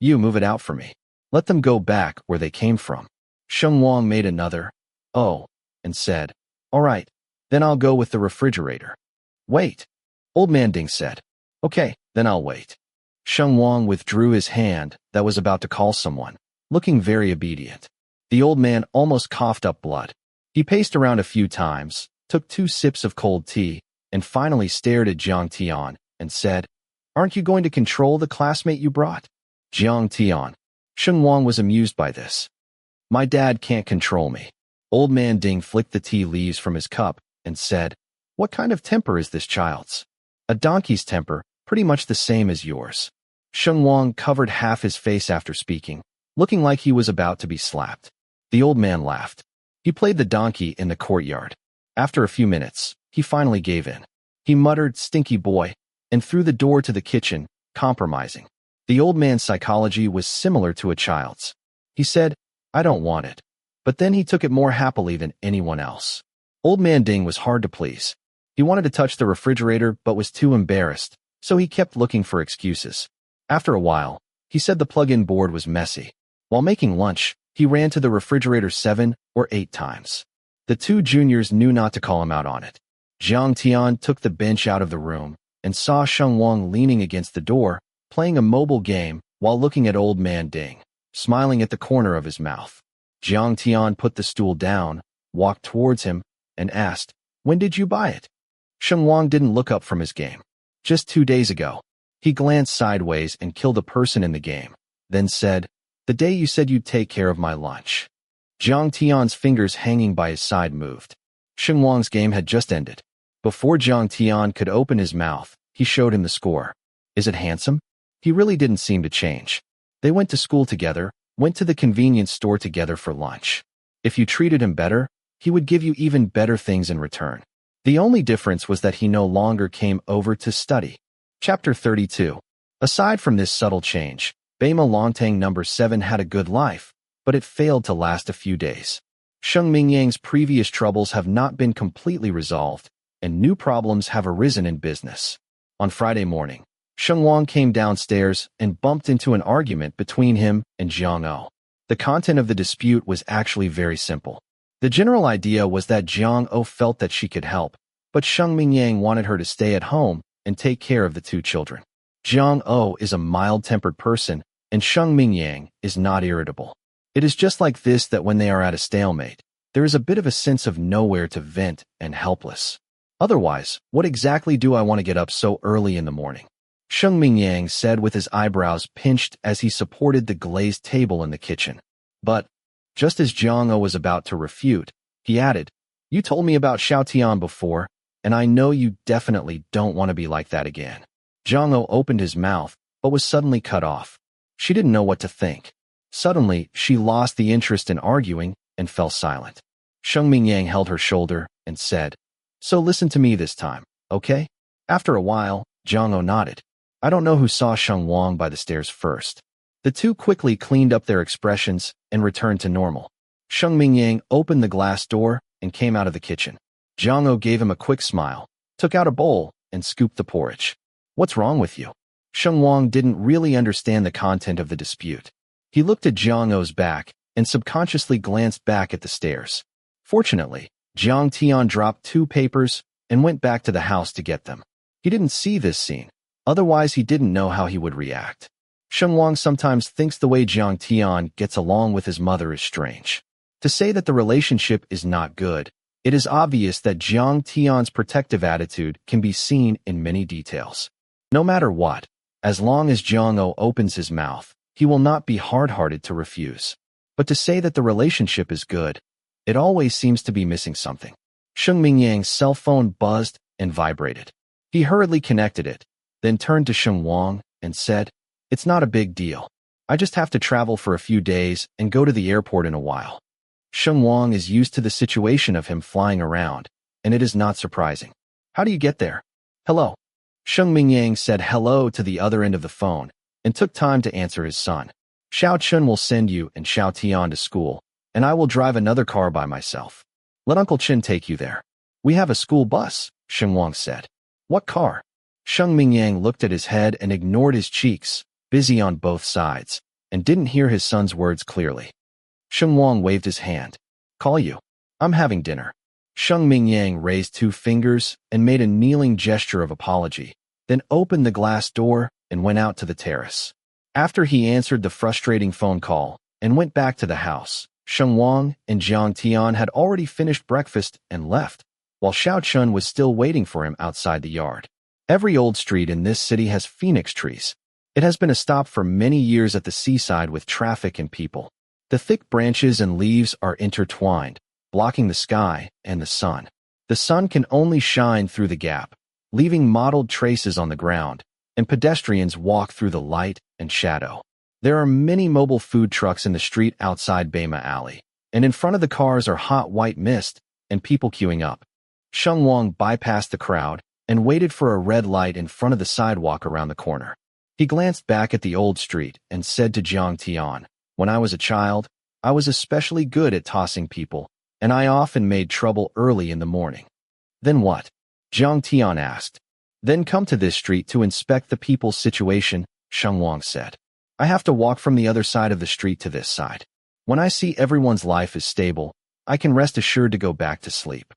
You move it out for me. Let them go back where they came from." Sheng Wang made another, "Oh," and said, "All right, then I'll go with the refrigerator." "Wait." Old man Ding said, "Okay, then I'll wait." Sheng Wang withdrew his hand that was about to call someone, looking very obedient. The old man almost coughed up blood. He paced around a few times, took 2 sips of cold tea, and finally stared at Jiang Tian and said, "Aren't you going to control the classmate you brought?" Jiang Tian. Sheng Wang was amused by this. "My dad can't control me." Old man Ding flicked the tea leaves from his cup and said, "What kind of temper is this child's?" "A donkey's temper, pretty much the same as yours." Sheng Wang covered half his face after speaking, looking like he was about to be slapped. The old man laughed. He played the donkey in the courtyard. After a few minutes, he finally gave in. He muttered, "Stinky boy," and threw the door to the kitchen, compromising. The old man's psychology was similar to a child's. He said, "I don't want it." But then he took it more happily than anyone else. Old man Ding was hard to please. He wanted to touch the refrigerator but was too embarrassed, so he kept looking for excuses. After a while, he said the plug-in board was messy. While making lunch, he ran to the refrigerator 7 or 8 times. The 2 juniors knew not to call him out on it. Jiang Tian took the bench out of the room and saw Sheng Wang leaning against the door, playing a mobile game while looking at old man Ding, smiling at the corner of his mouth. Jiang Tian put the stool down, walked towards him, and asked, "When did you buy it?" Sheng Wang didn't look up from his game. "Just 2 days ago." He glanced sideways and killed a person in the game, then said, "The day you said you'd take care of my lunch." Jiang Tian's fingers hanging by his side moved. Sheng Wang's game had just ended. Before Jiang Tian could open his mouth, he showed him the score. "Is it handsome?" He really didn't seem to change. They went to school together, went to the convenience store together for lunch. If you treated him better, he would give you even better things in return. The only difference was that he no longer came over to study. Chapter 32. Aside from this subtle change, Beima Longtang number 7 had a good life, but it failed to last a few days. Sheng Mingyang's previous troubles have not been completely resolved, and new problems have arisen in business. On Friday morning, Sheng Wang came downstairs and bumped into an argument between him and Jiang O. The content of the dispute was actually very simple. The general idea was that Jiang O felt that she could help, but Sheng Mingyang wanted her to stay at home and take care of the 2 children. Jiang O is a mild-tempered person, and Sheng Mingyang is not irritable. It is just like this that when they are at a stalemate, there is a bit of a sense of nowhere to vent and helpless. Otherwise, what exactly do I want to get up so early in the morning? Sheng Mingyang said with his eyebrows pinched as he supported the glazed table in the kitchen. But, just as Jiang O was about to refute, he added, "You told me about Xiaotian before, and I know you definitely don't want to be like that again." Jiang O opened his mouth, but was suddenly cut off. She didn't know what to think. Suddenly, she lost the interest in arguing and fell silent. Sheng Mingyang held her shoulder and said, "So listen to me this time, okay?" After a while, Jiang O nodded. I don't know who saw Sheng Wang by the stairs first. The 2 quickly cleaned up their expressions and returned to normal. Sheng Mingyang opened the glass door and came out of the kitchen. Jiang O gave him a quick smile, took out a bowl, and scooped the porridge. "What's wrong with you?" Sheng Wang didn't really understand the content of the dispute. He looked at Jiang O's back and subconsciously glanced back at the stairs. Fortunately, Jiang Tian dropped 2 papers and went back to the house to get them. He didn't see this scene. Otherwise, he didn't know how he would react. Sheng Wang sometimes thinks the way Jiang Tian gets along with his mother is strange. To say that the relationship is not good, it is obvious that Jiang Tian's protective attitude can be seen in many details. No matter what, as long as Jiang opens his mouth, he will not be hard-hearted to refuse. But to say that the relationship is good, it always seems to be missing something. Sheng Mingyang's cell phone buzzed and vibrated. He hurriedly connected it, then turned to Sheng Wang and said, "It's not a big deal. I just have to travel for a few days and go to the airport in a while." Sheng Wang is used to the situation of him flying around, and it is not surprising. "How do you get there?" "Hello." Sheng Mingyang said hello to the other end of the phone and took time to answer his son. "Xiao Chun will send you and Xiao Tian to school, and I will drive another car by myself. Let Uncle Chin take you there." "We have a school bus," Sheng Wang said. "What car?" Sheng Mingyang looked at his head and ignored his cheeks, busy on both sides, and didn't hear his son's words clearly. Sheng Wang waved his hand. "Call you. I'm having dinner." Sheng Mingyang raised 2 fingers and made a kneeling gesture of apology, then opened the glass door and went out to the terrace. After he answered the frustrating phone call and went back to the house, Sheng Wang and Jiang Tian had already finished breakfast and left, while Xiao Chun was still waiting for him outside the yard. Every old street in this city has phoenix trees. It has been a stop for many years at the seaside with traffic and people. The thick branches and leaves are intertwined, blocking the sky and the sun. The sun can only shine through the gap, leaving mottled traces on the ground, and pedestrians walk through the light and shadow. There are many mobile food trucks in the street outside Bema Alley, and in front of the cars are hot white mist and people queuing up. Sheng Wang bypassed the crowd and waited for a red light in front of the sidewalk around the corner. He glanced back at the old street and said to Jiang Tian, "When I was a child, I was especially good at tossing people, and I often made trouble early in the morning." "Then what?" Jiang Tian asked. "Then come to this street to inspect the people's situation," Sheng Wang said. "I have to walk from the other side of the street to this side. When I see everyone's life is stable, I can rest assured to go back to sleep."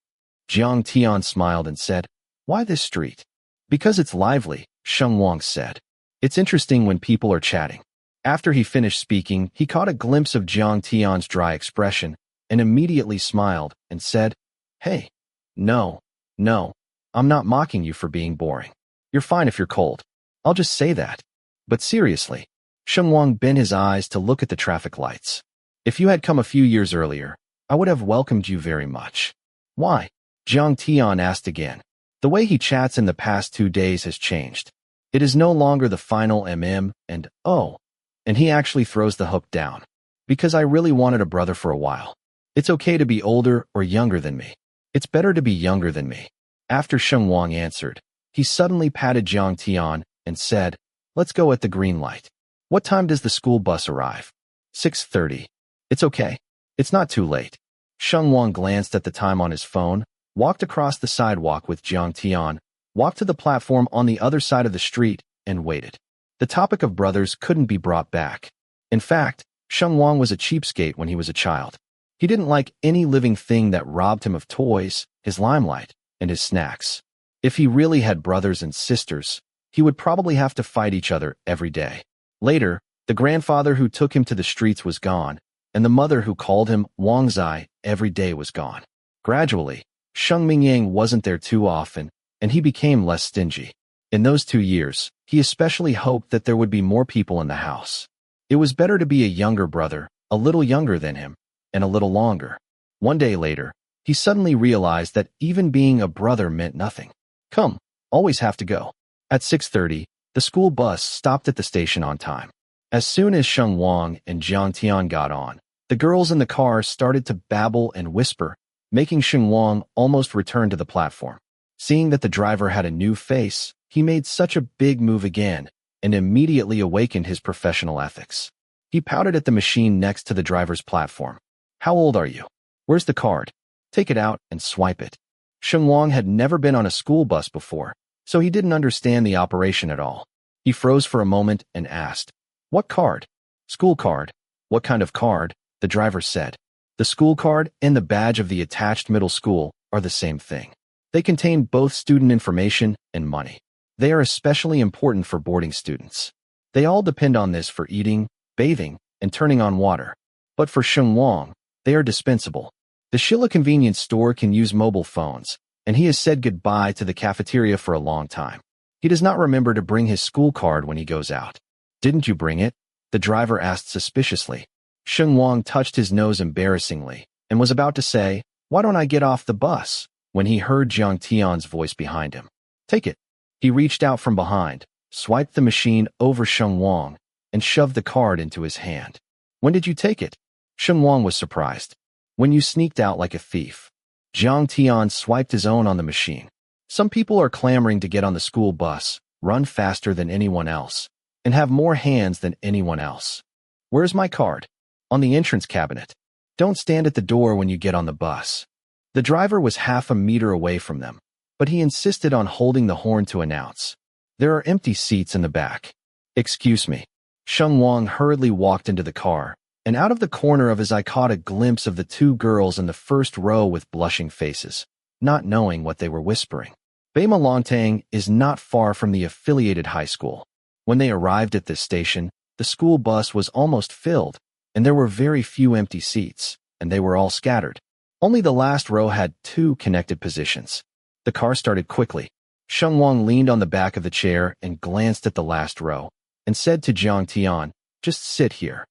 Jiang Tian smiled and said, "Why this street?" "Because it's lively," Sheng Wang said. "It's interesting when people are chatting." After he finished speaking, he caught a glimpse of Jiang Tian's dry expression and immediately smiled and said, "Hey, no, I'm not mocking you for being boring. You're fine if you're cold. I'll just say that. But seriously." Sheng Wang bent his eyes to look at the traffic lights. "If you had come a few years earlier, I would have welcomed you very much." "Why?" Jiang Tian asked again. "The way he chats in the past 2 days has changed. It is no longer the final and oh, and he actually throws the hook down. Because I really wanted a brother for a while. It's okay to be older or younger than me. It's better to be younger than me." After Sheng Wang answered, he suddenly patted Jiang Tian and said, "Let's go at the green light." "What time does the school bus arrive?" 6:30. "It's okay. It's not too late." Sheng Wang glanced at the time on his phone, walked across the sidewalk with Jiang Tian, walked to the platform on the other side of the street, and waited. The topic of brothers couldn't be brought back. In fact, Sheng Wang was a cheapskate when he was a child. He didn't like any living thing that robbed him of toys, his limelight, and his snacks. If he really had brothers and sisters, he would probably have to fight each other every day. Later, the grandfather who took him to the streets was gone, and the mother who called him On1y every day was gone. Gradually, Sheng Mingyang wasn't there too often, and he became less stingy. In those 2 years, he especially hoped that there would be more people in the house. It was better to be a younger brother, a little younger than him, and a little longer. One day later, he suddenly realized that even being a brother meant nothing. Come, always have to go. At 6:30, the school bus stopped at the station on time. As soon as Sheng Wang and Jiang Tian got on, the girls in the car started to babble and whisper, making Sheng Wang almost return to the platform. Seeing that the driver had a new face, he made such a big move again and immediately awakened his professional ethics. He pouted at the machine next to the driver's platform. "How old are you? Where's the card? Take it out and swipe it." Sheng Wang had never been on a school bus before, so he didn't understand the operation at all. He froze for a moment and asked, "What card?" "School card." "What kind of card?" The driver said. "The school card and the badge of the attached middle school are the same thing. They contain both student information and money. They are especially important for boarding students." They all depend on this for eating, bathing, and turning on water. But for Sheng Wang, they are dispensable. The Shilla convenience store can use mobile phones, and he has said goodbye to the cafeteria for a long time. He does not remember to bring his school card when he goes out. Didn't you bring it? The driver asked suspiciously. Sheng Wang touched his nose embarrassingly and was about to say, "Why don't I get off the bus?" when he heard Jiang Tian's voice behind him. "Take it." He reached out from behind, swiped the machine over Sheng Wang, and shoved the card into his hand. "When did you take it?" Sheng Wang was surprised. "When you sneaked out like a thief." Jiang Tian swiped his own on the machine. Some people are clamoring to get on the school bus, run faster than anyone else, and have more hands than anyone else. "Where's my card?" "On the entrance cabinet." "Don't stand at the door when you get on the bus." The driver was half a meter away from them, but he insisted on holding the horn to announce, "There are empty seats in the back." "Excuse me." Sheng Wang hurriedly walked into the car, and out of the corner of his eye caught a glimpse of the two girls in the first row with blushing faces, not knowing what they were whispering. Beima Longtang is not far from the affiliated high school. When they arrived at this station, the school bus was almost filled, and there were very few empty seats, and they were all scattered. Only the last row had 2 connected positions. The car started quickly. Sheng Wang leaned on the back of the chair and glanced at the last row, and said to Jiang Tian, "Just sit here."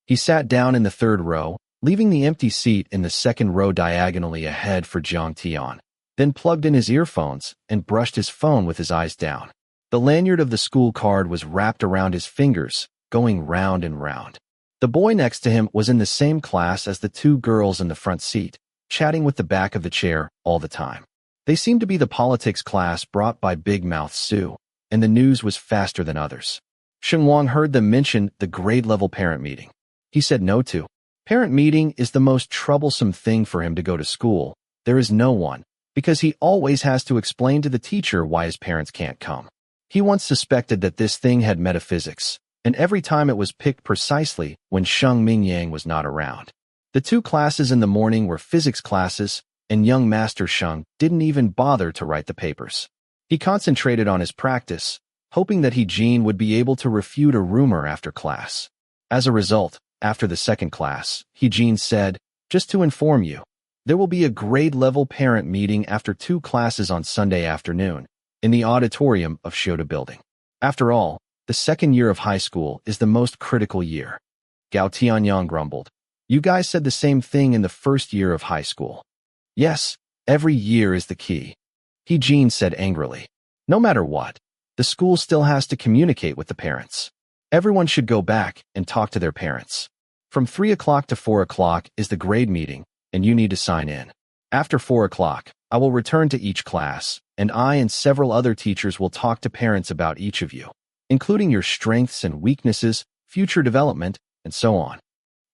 He sat down in the 3rd row, leaving the empty seat in the 2nd row diagonally ahead for Jiang Tian, then plugged in his earphones and brushed his phone with his eyes down. The lanyard of the school card was wrapped around his fingers, going round and round. The boy next to him was in the same class as the 2 girls in the front seat, chatting with the back of the chair all the time. They seemed to be the politics class brought by Big Mouth Sue, and the news was faster than others. Sheng Wang heard them mention the grade-level parent meeting. He said no to. Parent meeting is the most troublesome thing for him to go to school. There is no one, because he always has to explain to the teacher why his parents can't come. He once suspected that this thing had metaphysics, and every time it was picked precisely when Sheng Mingyang was not around. The 2 classes in the morning were physics classes, and young Master Sheng didn't even bother to write the papers. He concentrated on his practice, hoping that He-Jin would be able to refute a rumor after class. As a result, after the 2nd class, He-Jin said, "Just to inform you, there will be a grade-level parent meeting after 2 classes on Sunday afternoon, in the auditorium of Shoda Building. After all, the 2nd year of high school is the most critical year." Gao Tianyang grumbled. "You guys said the same thing in the 1st year of high school." "Yes, every year is the key," He-Jin said angrily. "No matter what, the school still has to communicate with the parents. Everyone should go back and talk to their parents. From 3 o'clock to 4 o'clock is the grade meeting, and you need to sign in. After 4 o'clock, I will return to each class, and I and several other teachers will talk to parents about each of you, including your strengths and weaknesses, future development, and so on."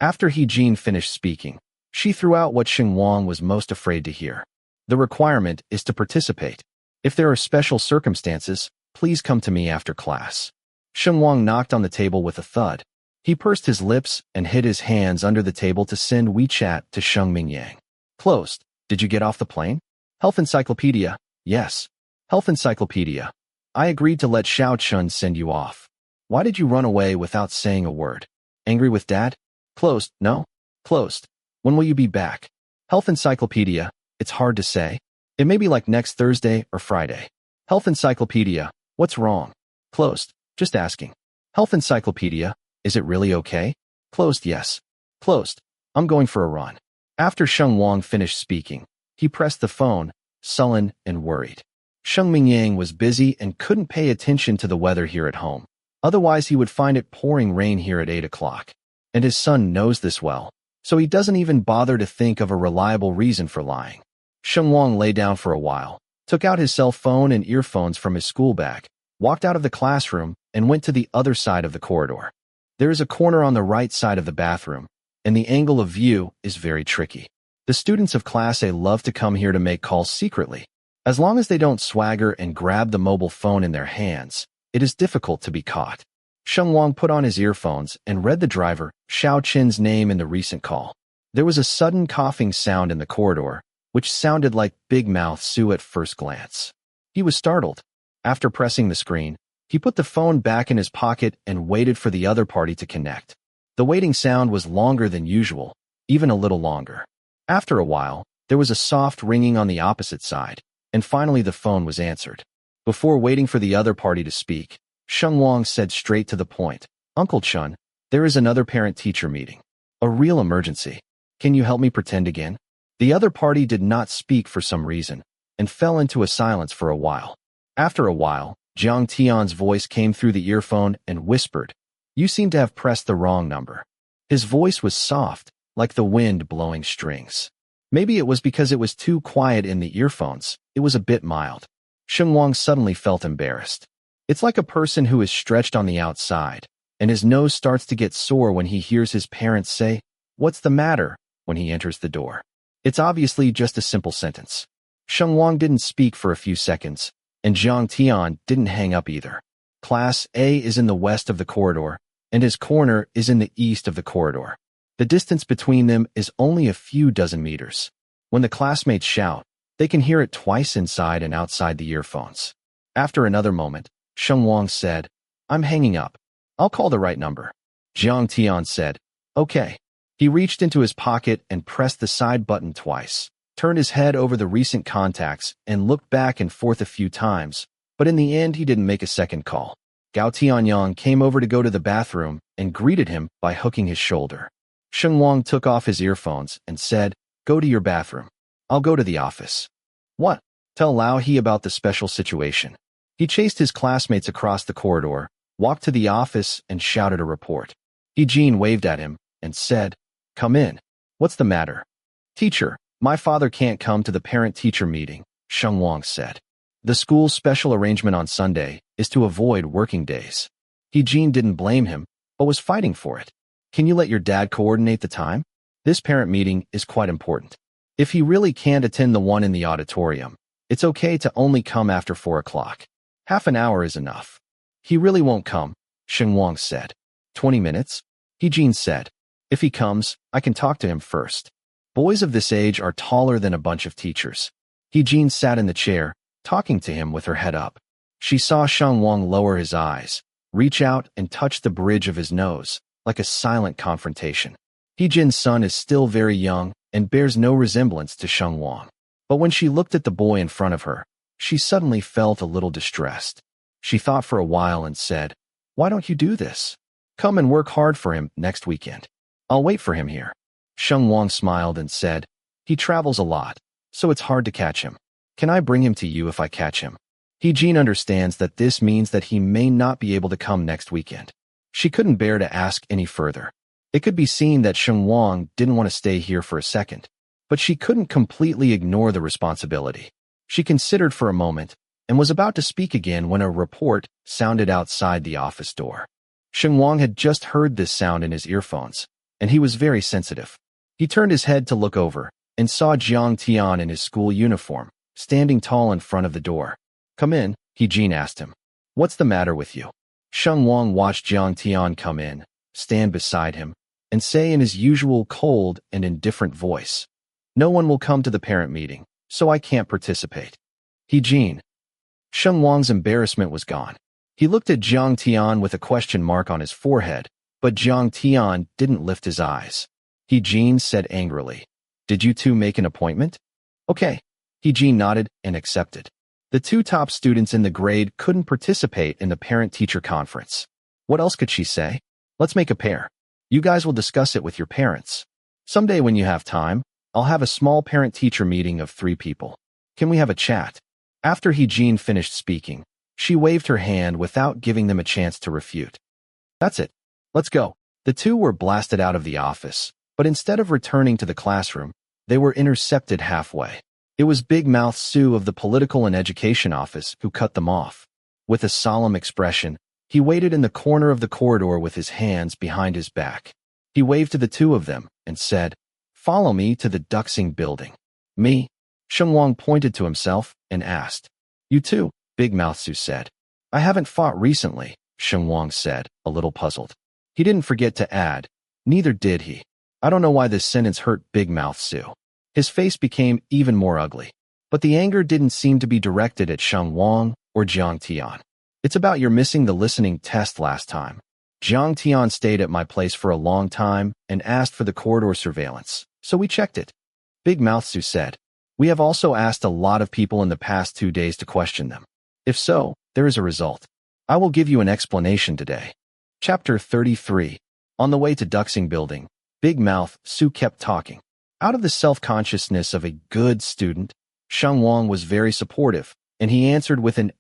After He-Jin finished speaking, she threw out what Sheng Wang was most afraid to hear. "The requirement is to participate. If there are special circumstances, please come to me after class." Sheng Wang knocked on the table with a thud. He pursed his lips and hid his hands under the table to send WeChat to Sheng Mingyang. "Closed. Did you get off the plane?" "Health Encyclopedia." "Yes. Health Encyclopedia. I agreed to let Xiao Chun send you off. Why did you run away without saying a word? Angry with Dad?" "Closed. No. Closed. When will you be back?" "Health Encyclopedia. It's hard to say. It may be like next Thursday or Friday." "Health Encyclopedia. What's wrong?" "Closed. Just asking." "Health Encyclopedia. Is it really okay?" "Closed. Yes. Closed. I'm going for a run." After Sheng Wang finished speaking, he pressed the phone, sullen and worried. Sheng Mingyang was busy and couldn't pay attention to the weather here at home. Otherwise, he would find it pouring rain here at 8 o'clock. And his son knows this well, so he doesn't even bother to think of a reliable reason for lying. Sheng Wang lay down for a while, took out his cell phone and earphones from his school bag, walked out of the classroom, and went to the other side of the corridor. There is a corner on the right side of the bathroom, and the angle of view is very tricky. The students of Class A love to come here to make calls secretly. As long as they don't swagger and grab the mobile phone in their hands, it is difficult to be caught. Sheng Wang put on his earphones and read the driver, Xiao Chen's name in the recent call. There was a sudden coughing sound in the corridor, which sounded like Big Mouth Sue at first glance. He was startled. After pressing the screen, He put the phone back in his pocket and waited for the other party to connect. The waiting sound was longer than usual, even a little longer. After a while, there was a soft ringing on the opposite side, and finally the phone was answered. Before waiting for the other party to speak, Sheng Wang said straight to the point, "Uncle Chun, there is another parent-teacher meeting. A real emergency. Can you help me pretend again?" The other party did not speak for some reason, and fell into a silence for a while. After a while, Jiang Tian's voice came through the earphone and whispered, "You seem to have pressed the wrong number." His voice was soft, like the wind blowing strings. Maybe it was because it was too quiet in the earphones, it was a bit mild. Sheng Wang suddenly felt embarrassed. It's like a person who is stretched on the outside, and his nose starts to get sore when he hears his parents say, "What's the matter?" when he enters the door. It's obviously just a simple sentence. Sheng Wang didn't speak for a few seconds, and Jiang Tian didn't hang up either. Class A is in the west of the corridor, and his corner is in the east of the corridor. The distance between them is only a few dozen meters. When the classmates shout, they can hear it twice inside and outside the earphones. After another moment, Sheng Wang said, "I'm hanging up. I'll call the right number." Jiang Tian said, "Okay." He reached into his pocket and pressed the side button twice, turned his head over the recent contacts, and looked back and forth a few times, but in the end he didn't make a second call. Gao Tianyang came over to go to the bathroom and greeted him by hooking his shoulder. Sheng Wang took off his earphones and said, "Go to your bathroom. I'll go to the office." "What?" "Tell Lao He about the special situation." He chased his classmates across the corridor, walked to the office, and shouted a report. He Jean waved at him and said, "Come in." "What's the matter?" "Teacher, my father can't come to the parent-teacher meeting," Sheng Wang said. "The school's special arrangement on Sunday is to avoid working days." He Jean didn't blame him, but was fighting for it. "Can you let your dad coordinate the time? This parent meeting is quite important. If he really can't attend the one in the auditorium, it's okay to only come after 4 o'clock. Half an hour is enough." "He really won't come," Sheng Wang said. 20 minutes? He Jean said. "If he comes, I can talk to him first." Boys of this age are taller than a bunch of teachers. He Jean sat in the chair, talking to him with her head up. She saw Sheng Wang lower his eyes, reach out and touch the bridge of his nose, like a silent confrontation. He Jin's son is still very young and bears no resemblance to Sheng Wang. But when she looked at the boy in front of her, she suddenly felt a little distressed. She thought for a while and said, "Why don't you do this? Come and work hard for him next weekend. I'll wait for him here." Sheng Wang smiled and said, "He travels a lot, so it's hard to catch him. Can I bring him to you if I catch him?" He Jean understands that this means that he may not be able to come next weekend. She couldn't bear to ask any further. It could be seen that Sheng Wang didn't want to stay here for a second, but she couldn't completely ignore the responsibility. She considered for a moment and was about to speak again when a report sounded outside the office door. Sheng Wang had just heard this sound in his earphones, and he was very sensitive. He turned his head to look over and saw Jiang Tian in his school uniform, standing tall in front of the door. "Come in," He Jean asked him. "What's the matter with you?" Sheng Wang watched Jiang Tian come in, stand beside him, and say in his usual cold and indifferent voice, "No one will come to the parent meeting, so I can't participate." He Jean. Sheng Wang's embarrassment was gone. He looked at Jiang Tian with a question mark on his forehead, but Jiang Tian didn't lift his eyes. He Jean said angrily, "Did you two make an appointment?" "Okay." He Jean nodded and accepted. The 2 top students in the grade couldn't participate in the parent-teacher conference. What else could she say? "Let's make a pair. You guys will discuss it with your parents. Someday when you have time, I'll have a small parent-teacher meeting of 3 people. Can we have a chat?" After He Jean finished speaking, she waved her hand without giving them a chance to refute. "That's it. Let's go." The 2 were blasted out of the office, but instead of returning to the classroom, they were intercepted halfway. It was Big Mouth Sue of the Political and Education Office who cut them off. With a solemn expression, he waited in the corner of the corridor with his hands behind his back. He waved to the 2 of them and said, "Follow me to the Duxing building." "Me?" Sheng Wang pointed to himself and asked. "You too?" Big Mouth Sue said. "I haven't fought recently," Sheng Wang said, a little puzzled. He didn't forget to add, "Neither did he." I don't know why this sentence hurt Big Mouth Sue. His face became even more ugly, but the anger didn't seem to be directed at Sheng Wang or Jiang Tian. It's about your missing the listening test last time. Jiang Tian stayed at my place for a long time and asked for the corridor surveillance, so we checked it. Big Mouth Su said. We have also asked a lot of people in the past 2 days to question them. If so, there is a result. I will give you an explanation today. Chapter 33. On the way to Duxing Building, Big Mouth Su kept talking. Out of the self-consciousness of a good student, Sheng Wang was very supportive, and he answered with an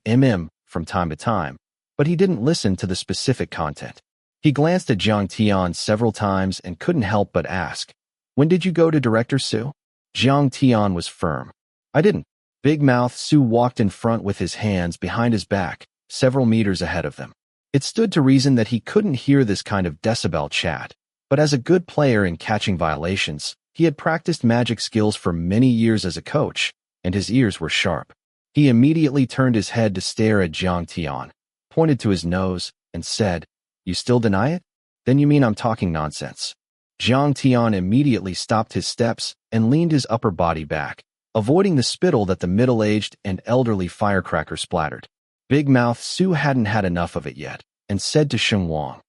from time to time, but he didn't listen to the specific content. He glanced at Jiang Tian several times and couldn't help but ask, When did you go to Director Su? Jiang Tian was firm. I didn't. Big Mouth Su walked in front with his hands behind his back, several meters ahead of them. It stood to reason that he couldn't hear this kind of decibel chat, but as a good player in catching violations, he had practiced magic skills for many years as a coach, and his ears were sharp. He immediately turned his head to stare at Jiang Tian, pointed to his nose, and said, You still deny it? Then you mean I'm talking nonsense. Jiang Tian immediately stopped his steps and leaned his upper body back, avoiding the spittle that the middle-aged and elderly firecracker splattered. Big Mouth Su hadn't had enough of it yet, and said to Sheng Wang,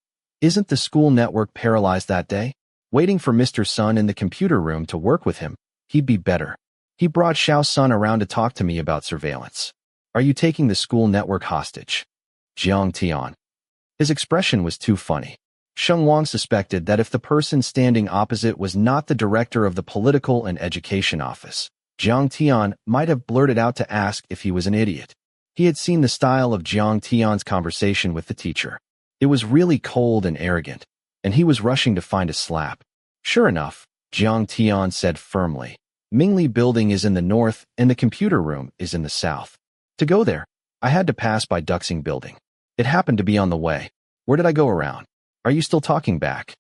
Isn't the school network paralyzed that day? Waiting for Mr. Sun in the computer room to work with him, he'd be better. He brought Xiao Sun around to talk to me about surveillance. Are you taking the school network hostage? Jiang Tian. His expression was too funny. Sheng Wang suspected that if the person standing opposite was not the director of the political and education office, Jiang Tian might have blurted out to ask if he was an idiot. He had seen the style of Jiang Tian's conversation with the teacher. It was really cold and arrogant, and he was rushing to find a slap. Sure enough, Jiang Tian said firmly, Mingli Building is in the north and the computer room is in the south. To go there, I had to pass by Duxing Building. It happened to be on the way. Where did I go around? Are you still talking back?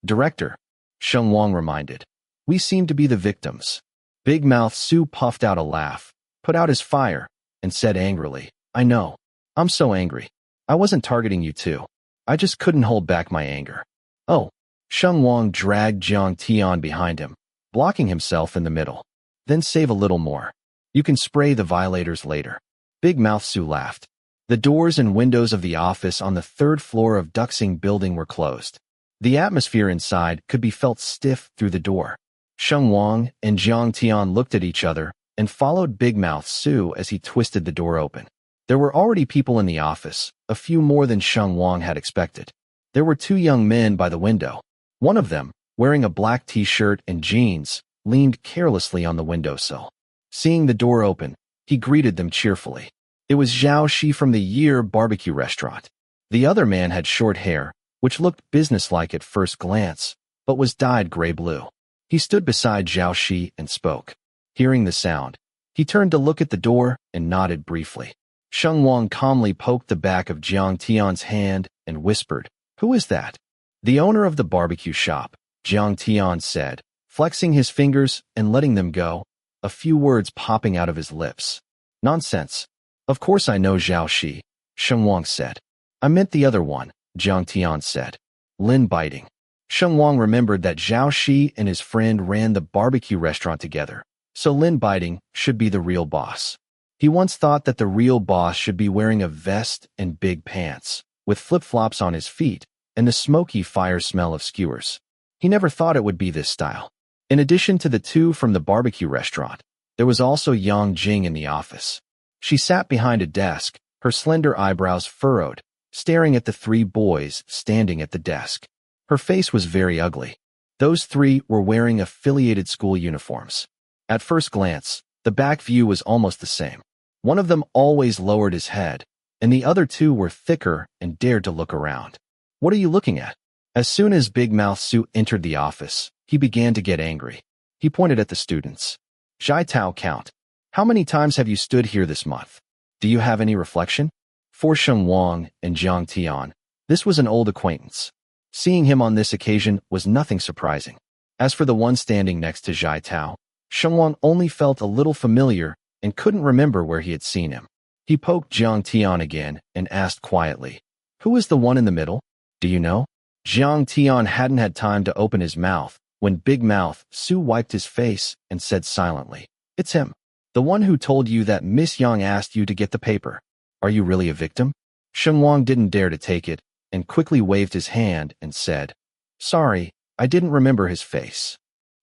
Director, Sheng Wang reminded. We seem to be the victims. Big Mouth Su puffed out a laugh, put out his fire, and said angrily, I know. I'm so angry. I wasn't targeting you too. I just couldn't hold back my anger. Oh. Sheng Wang dragged Jiang Tian behind him, blocking himself in the middle. Then save a little more. You can spray the violators later. Big Mouth Su laughed. The doors and windows of the office on the 3rd floor of Duxing Building were closed. The atmosphere inside could be felt stiff through the door. Sheng Wang and Jiang Tian looked at each other and followed Big Mouth Su as he twisted the door open. There were already people in the office, a few more than Sheng Wang had expected. There were 2 young men by the window. One of them, wearing a black t-shirt and jeans, leaned carelessly on the windowsill. Seeing the door open, he greeted them cheerfully. It was Zhao Shi from the Year barbecue restaurant. The other man had short hair, which looked businesslike at first glance, but was dyed gray-blue. He stood beside Zhao Shi and spoke. Hearing the sound, he turned to look at the door and nodded briefly. Sheng Wang calmly poked the back of Jiang Tian's hand and whispered, Who is that? The owner of the barbecue shop, Jiang Tian said, flexing his fingers and letting them go, a few words popping out of his lips. Nonsense. Of course I know Zhao Shi, Sheng Wang said. I meant the other one, Jiang Tian said. Lin biting. Sheng Wang remembered that Zhao Shi and his friend ran the barbecue restaurant together, so Lin biting should be the real boss. He once thought that the real boss should be wearing a vest and big pants, with flip-flops on his feet, and the smoky fire smell of skewers. He never thought it would be this style. In addition to the 2 from the barbecue restaurant, there was also Yang Jing in the office. She sat behind a desk, her slender eyebrows furrowed, staring at the 3 boys standing at the desk. Her face was very ugly. Those 3 were wearing affiliated school uniforms. At first glance, the back view was almost the same. One of them always lowered his head, and the other 2 were thicker and dared to look around. What are you looking at? As soon as Big Mouth Su entered the office, he began to get angry. He pointed at the students. Zhai Tao count. How many times have you stood here this month? Do you have any reflection? For Sheng Wang and Jiang Tian, this was an old acquaintance. Seeing him on this occasion was nothing surprising. As for the one standing next to Zhai Tao, Sheng Wang only felt a little familiar and couldn't remember where he had seen him. He poked Jiang Tian again and asked quietly, Who is the one in the middle? Do you know? Jiang Tian hadn't had time to open his mouth when Big Mouth Su wiped his face and said silently, It's him. The one who told you that Miss Yang asked you to get the paper. Are you really a victim? Sheng Wang didn't dare to take it and quickly waved his hand and said, "Sorry, I didn't remember his face."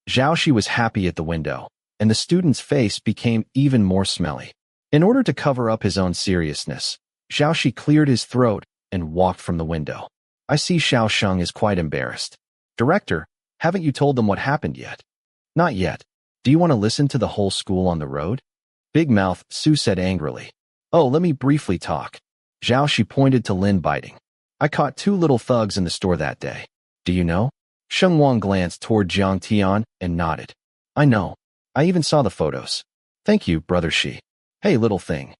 Zhao Shi was happy at the window, and the student's face became even more smelly. In order to cover up his own seriousness, Zhao Shi cleared his throat and walked from the window. I see Xiao Sheng is quite embarrassed. Director, haven't you told them what happened yet? Not yet. Do you want to listen to the whole school on the road? Big Mouth Su said angrily. Oh, let me briefly talk. Zhao Shi pointed to Lin biting. I caught 2 little thugs in the store that day. Do you know? Sheng Wang glanced toward Jiang Tian and nodded. I know. I even saw the photos. Thank you, Brother Shi. Hey, little thing.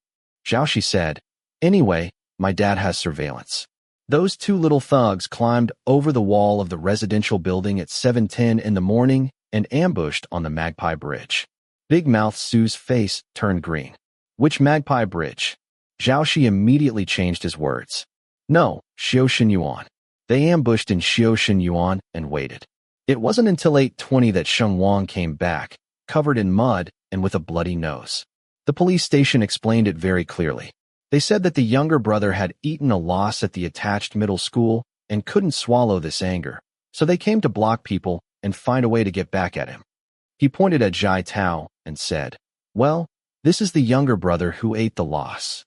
Zhao Shi said. Anyway, my dad has surveillance. Those 2 little thugs climbed over the wall of the residential building at 7:10 in the morning and ambushed on the Magpie Bridge. Big Mouth Su's face turned green. Which Magpie Bridge? Zhao Shi immediately changed his words. No, Xiaoshen They ambushed in Xiaoshen and waited. It wasn't until 8:20 that Sheng Wang came back, covered in mud and with a bloody nose. The police station explained it very clearly. They said that the younger brother had eaten a loss at the attached middle school and couldn't swallow this anger, so they came to block people and find a way to get back at him. He pointed at Zhai Tao and said, well, this is the younger brother who ate the loss.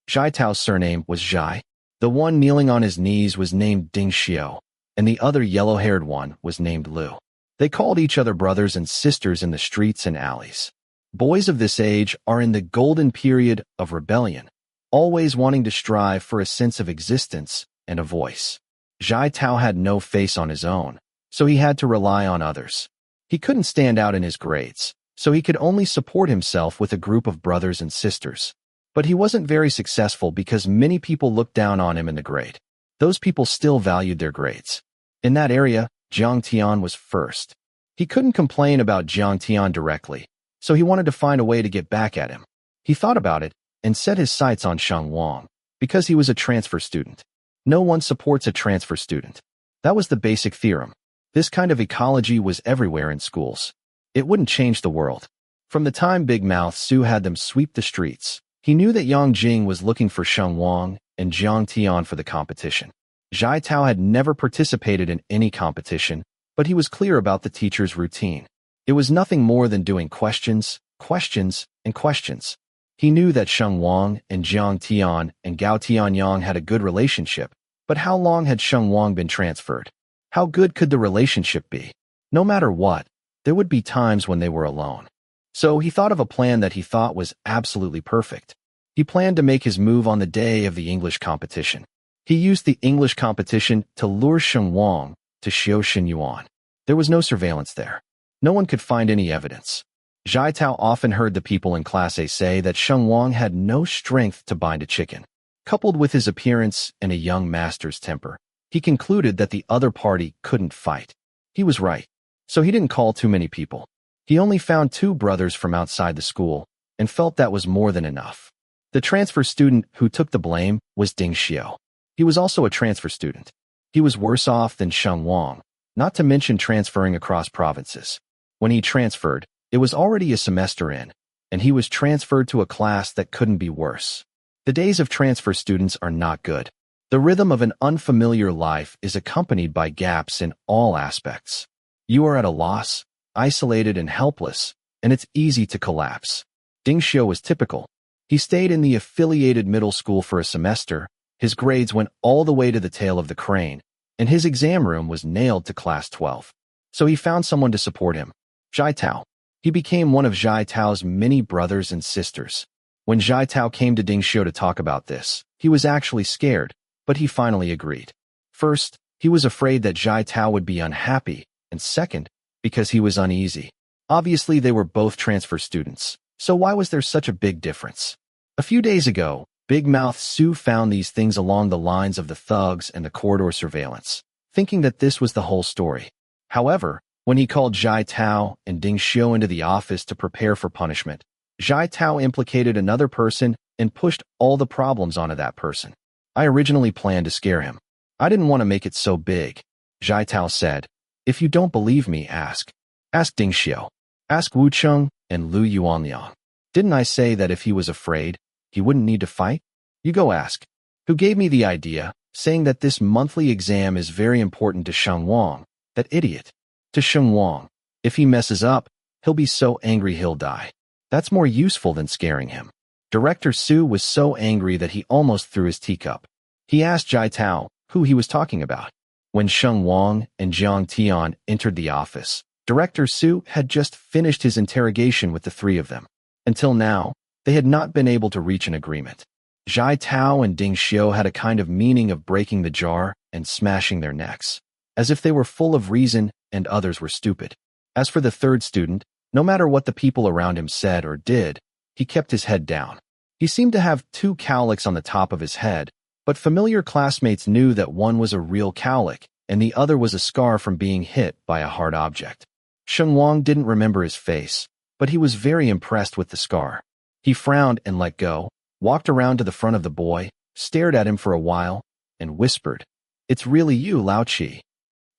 Zhai Tao's surname was Zhai. The one kneeling on his knees was named Ding Xiao, and the other yellow-haired one was named Lu. They called each other brothers and sisters in the streets and alleys. Boys of this age are in the golden period of rebellion, always wanting to strive for a sense of existence and a voice. Zhai Tao had no face on his own, so he had to rely on others. He couldn't stand out in his grades, so he could only support himself with a group of brothers and sisters. But he wasn't very successful because many people looked down on him in the grade. Those people still valued their grades. In that area, Jiang Tian was first. He couldn't complain about Jiang Tian directly, so he wanted to find a way to get back at him. He thought about it and set his sights on Sheng Wang, because he was a transfer student. No one supports a transfer student. That was the basic theorem. This kind of ecology was everywhere in schools. It wouldn't change the world. From the time Big Mouth Su had them sweep the streets, he knew that Yang Jing was looking for Sheng Wang and Jiang Tian for the competition. Zhai Tao had never participated in any competition, but he was clear about the teacher's routine. It was nothing more than doing questions, questions, and questions. He knew that Sheng Wang and Jiang Tian and Gao Tianyang had a good relationship, but how long had Sheng Wang been transferred? How good could the relationship be? No matter what, there would be times when they were alone. So he thought of a plan that he thought was absolutely perfect. He planned to make his move on the day of the English competition. He used the English competition to lure Sheng Wang to Xiaoshen. There was no surveillance there. No one could find any evidence. Zhai Tao often heard the people in Class A say that Sheng Wang had no strength to bind a chicken. Coupled with his appearance and a young master's temper, he concluded that the other party couldn't fight. He was right, so he didn't call too many people. He only found 2 brothers from outside the school and felt that was more than enough. The transfer student who took the blame was Ding Xiao. He was also a transfer student. He was worse off than Sheng Wang, not to mention transferring across provinces. When he transferred, it was already a semester in, and he was transferred to a class that couldn't be worse. The days of transfer students are not good. The rhythm of an unfamiliar life is accompanied by gaps in all aspects. You are at a loss, isolated and helpless, and it's easy to collapse. Ding Xiao was typical. He stayed in the affiliated middle school for a semester, his grades went all the way to the tail of the crane, and his exam room was nailed to class 12. So he found someone to support him, Zhai Tao. He became one of Zhai Tao's many brothers and sisters. When Zhai Tao came to Ding Xiao to talk about this, he was actually scared, but he finally agreed. First, he was afraid that Zhai Tao would be unhappy, and second, because he was uneasy. Obviously, they were both transfer students, so why was there such a big difference? A few days ago, Big Mouth Su found these things along the lines of the thugs and the corridor surveillance, thinking that this was the whole story. However, when he called Zhai Tao and Ding Xiao into the office to prepare for punishment, Zhai Tao implicated another person and pushed all the problems onto that person. I originally planned to scare him. I didn't want to make it so big. Zhai Tao said, if you don't believe me, ask. Ask Ding Xiao. Ask Wu Cheng and Lu Yuanliang. Didn't I say that if he was afraid, he wouldn't need to fight? You go ask. Who gave me the idea, saying that this monthly exam is very important to Sheng Wang, that idiot. To Sheng Wang. If he messes up, he'll be so angry he'll die. That's more useful than scaring him. Director Su was so angry that he almost threw his teacup. He asked Jai Tao who he was talking about. When Sheng Wang and Jiang Tian entered the office, Director Su had just finished his interrogation with the three of them. Until now, they had not been able to reach an agreement. Jai Tao and Ding Xiu had a kind of meaning of breaking the jar and smashing their necks, as if they were full of reason and others were stupid. As for the third student, no matter what the people around him said or did, he kept his head down. He seemed to have two cowlicks on the top of his head, but familiar classmates knew that one was a real cowlick and the other was a scar from being hit by a hard object. Sheng Wang didn't remember his face, but he was very impressed with the scar. He frowned and let go, walked around to the front of the boy, stared at him for a while, and whispered, "It's really you, Lao Chi."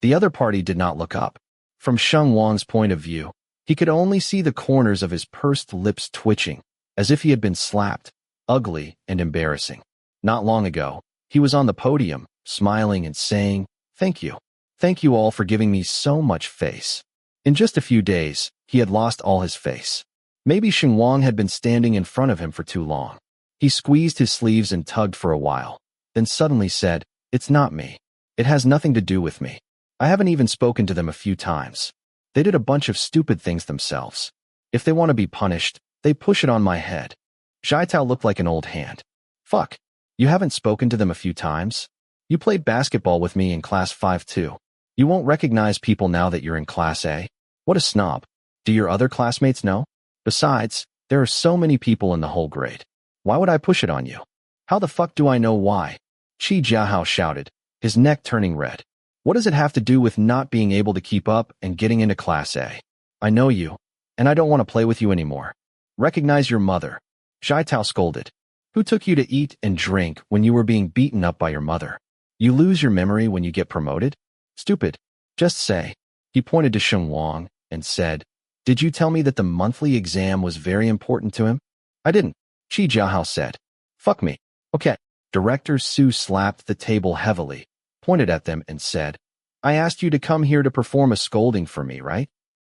The other party did not look up. From Sheng Wang's point of view, he could only see the corners of his pursed lips twitching, as if he had been slapped, ugly and embarrassing. Not long ago, he was on the podium, smiling and saying, "Thank you. Thank you all for giving me so much face." In just a few days, he had lost all his face. Maybe Sheng Wang had been standing in front of him for too long. He squeezed his sleeves and tugged for a while, then suddenly said, "It's not me. It has nothing to do with me. I haven't even spoken to them a few times. They did a bunch of stupid things themselves. If they want to be punished, they push it on my head." Jai Tao looked like an old hand. "Fuck. You haven't spoken to them a few times? You played basketball with me in class 5 too. You won't recognize people now that you're in class A? What a snob. Do your other classmates know? Besides, there are so many people in the whole grade. Why would I push it on you? How the fuck do I know why?" Qi Jiahao shouted, his neck turning red. "What does it have to do with not being able to keep up and getting into class A? I know you, and I don't want to play with you anymore. Recognize your mother." Jai Tao scolded. "Who took you to eat and drink when you were being beaten up by your mother? You lose your memory when you get promoted? Stupid. Just say." He pointed to Sheng Wang and said, "Did you tell me that the monthly exam was very important to him?" "I didn't," Qi Jiahao said. "Fuck me. Okay." Director Su slapped the table heavily, pointed at them and said, "I asked you to come here to perform a scolding for me, right?"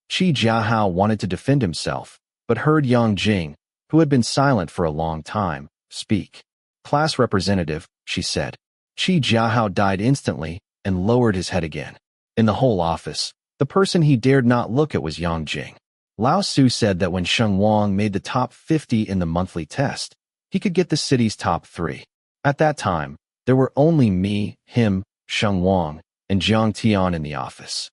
Qi Jiahao wanted to defend himself, but heard Yang Jing, who had been silent for a long time, speak. "Class representative," she said. Qi Jiahao died instantly and lowered his head again. In the whole office, the person he dared not look at was Yang Jing. Lao Su said that when Sheng Wang made the top 50 in the monthly test, he could get the city's top 3. At that time, there were only me, him, Sheng Wang, and Jiang Tian in the office.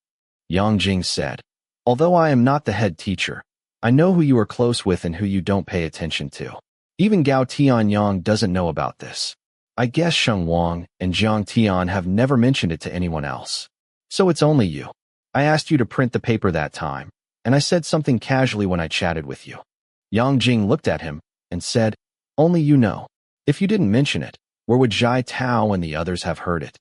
Yang Jing said, "Although I am not the head teacher, I know who you are close with and who you don't pay attention to. Even Gao Tianyang doesn't know about this. I guess Sheng Wang and Jiang Tian have never mentioned it to anyone else. So it's only you. I asked you to print the paper that time, and I said something casually when I chatted with you." Yang Jing looked at him and said, "Only you know. If you didn't mention it, where would Jai Tao and the others have heard it?"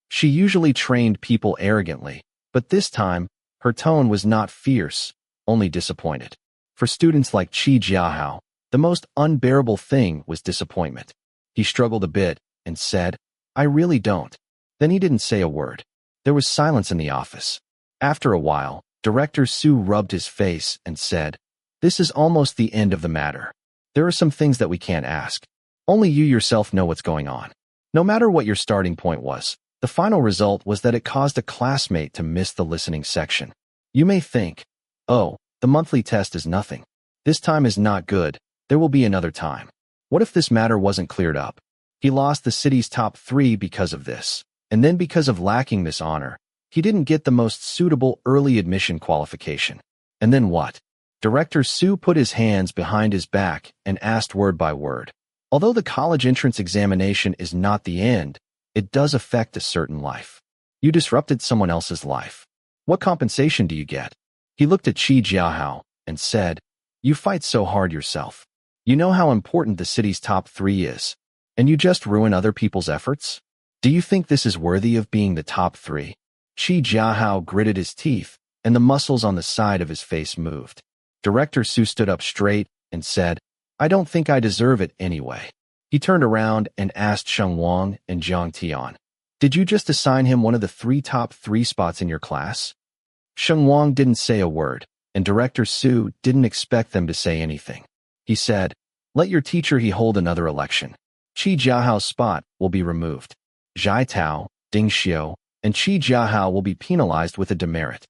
She usually trained people arrogantly, but this time, her tone was not fierce, only disappointed. For students like Qi Jiahao, the most unbearable thing was disappointment. He struggled a bit and said, "I really don't." Then he didn't say a word. There was silence in the office. After a while, Director Su rubbed his face and said, "This is almost the end of the matter. There are some things that we can't ask. Only you yourself know what's going on. No matter what your starting point was, the final result was that it caused a classmate to miss the listening section. You may think, oh, the monthly test is nothing. This time is not good. There will be another time. What if this matter wasn't cleared up? He lost the city's top 3 because of this, and then because of lacking this honor, he didn't get the most suitable early admission qualification. And then what?" Director Su put his hands behind his back and asked word by word. "Although the college entrance examination is not the end, it does affect a certain life. You disrupted someone else's life. What compensation do you get?" He looked at Qi Jiahao and said, "You fight so hard yourself. You know how important the city's top 3 is, and you just ruin other people's efforts? Do you think this is worthy of being the top 3? Qi Jiahao gritted his teeth, and the muscles on the side of his face moved. Director Su stood up straight and said, "I don't think I deserve it anyway." He turned around and asked Sheng Wang and Jiang Tian, "Did you just assign him one of the top three spots in your class?" Sheng Wang didn't say a word, and Director Su didn't expect them to say anything. He said, "Let your teacher he hold another election. Qi Jiahao's spot will be removed. Zhai Tao, Ding Xiu, and Qi Jiahao will be penalized with a demerit."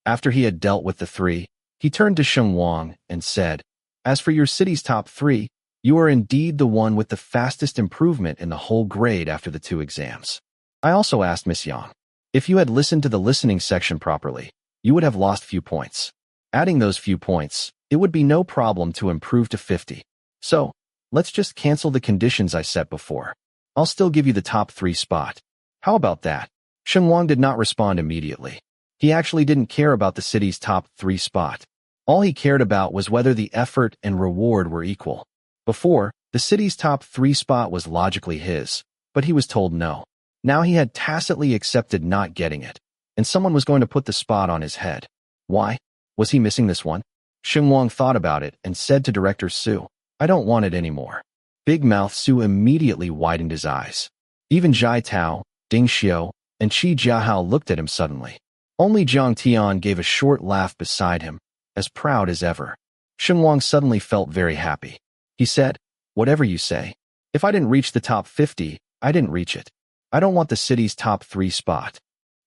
After he had dealt with the three, he turned to Sheng Wang and said, "As for your city's top three, you are indeed the one with the fastest improvement in the whole grade after the 2 exams. I also asked Miss Yang, if you had listened to the listening section properly, you would have lost few points. Adding those few points, it would be no problem to improve to 50. So, let's just cancel the conditions I set before. I'll still give you the top 3 spot. How about that?" Sheng Wang did not respond immediately. He actually didn't care about the city's top 3 spot. All he cared about was whether the effort and reward were equal. Before, the city's top 3 spot was logically his, but he was told no. Now he had tacitly accepted not getting it, and someone was going to put the spot on his head. Why? Was he missing this one? Sheng Wang thought about it and said to Director Su, "I don't want it anymore." Big Mouth Su immediately widened his eyes. Even Zhai Tao, Ding Xiu, and Qi Jiahao looked at him suddenly. Only Jiang Tian gave a short laugh beside him, as proud as ever. Sheng Wang suddenly felt very happy. He said, "Whatever you say. If I didn't reach the top 50, I didn't reach it. I don't want the city's top 3 spot."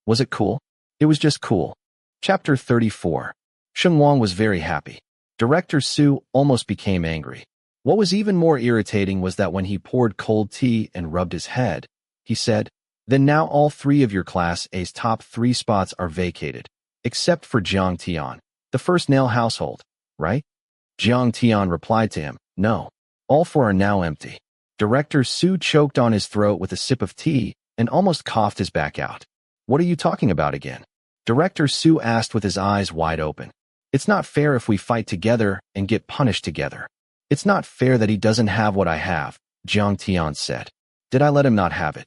Was it cool? It was just cool. Chapter 34. Sheng Wang was very happy. Director Su almost became angry. What was even more irritating was that when he poured cold tea and rubbed his head, he said, "Then now all 3 of your Class A's top 3 spots are vacated, except for Jiang Tian, the first nail household, right?" Jiang Tian replied to him, "No, all 4 are now empty." Director Su choked on his throat with a sip of tea and almost coughed his back out. "What are you talking about again?" Director Su asked with his eyes wide open. "It's not fair if we fight together and get punished together. It's not fair that he doesn't have what I have," Jiang Tian said. "Did I let him not have it?"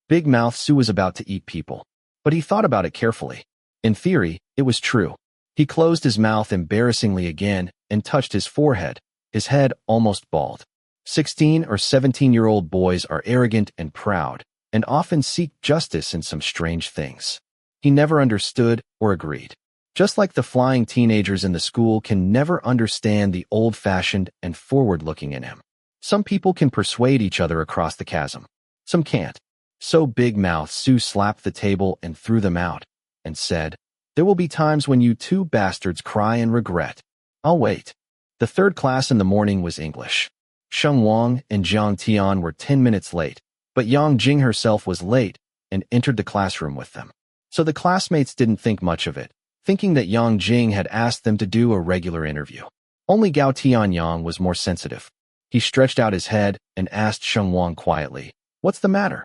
Big Mouth Su was about to eat people, but he thought about it carefully. In theory, it was true. He closed his mouth embarrassingly again and touched his forehead, his head almost bald. 16 or 17-year-old boys are arrogant and proud, and often seek justice in some strange things. He never understood or agreed. Just like the flying teenagers in the school can never understand the old-fashioned and forward-looking in him. Some people can persuade each other across the chasm. Some can't. So Big Mouth Su slapped the table and threw them out, and said, "There will be times when you 2 bastards cry and regret. I'll wait." The 3rd class in the morning was English. Sheng Wang and Jiang Tian were 10 minutes late, but Yang Jing herself was late and entered the classroom with them. So the classmates didn't think much of it, thinking that Yang Jing had asked them to do a regular interview. Only Gao Tianyang was more sensitive. He stretched out his head and asked Sheng Wang quietly, "What's the matter?"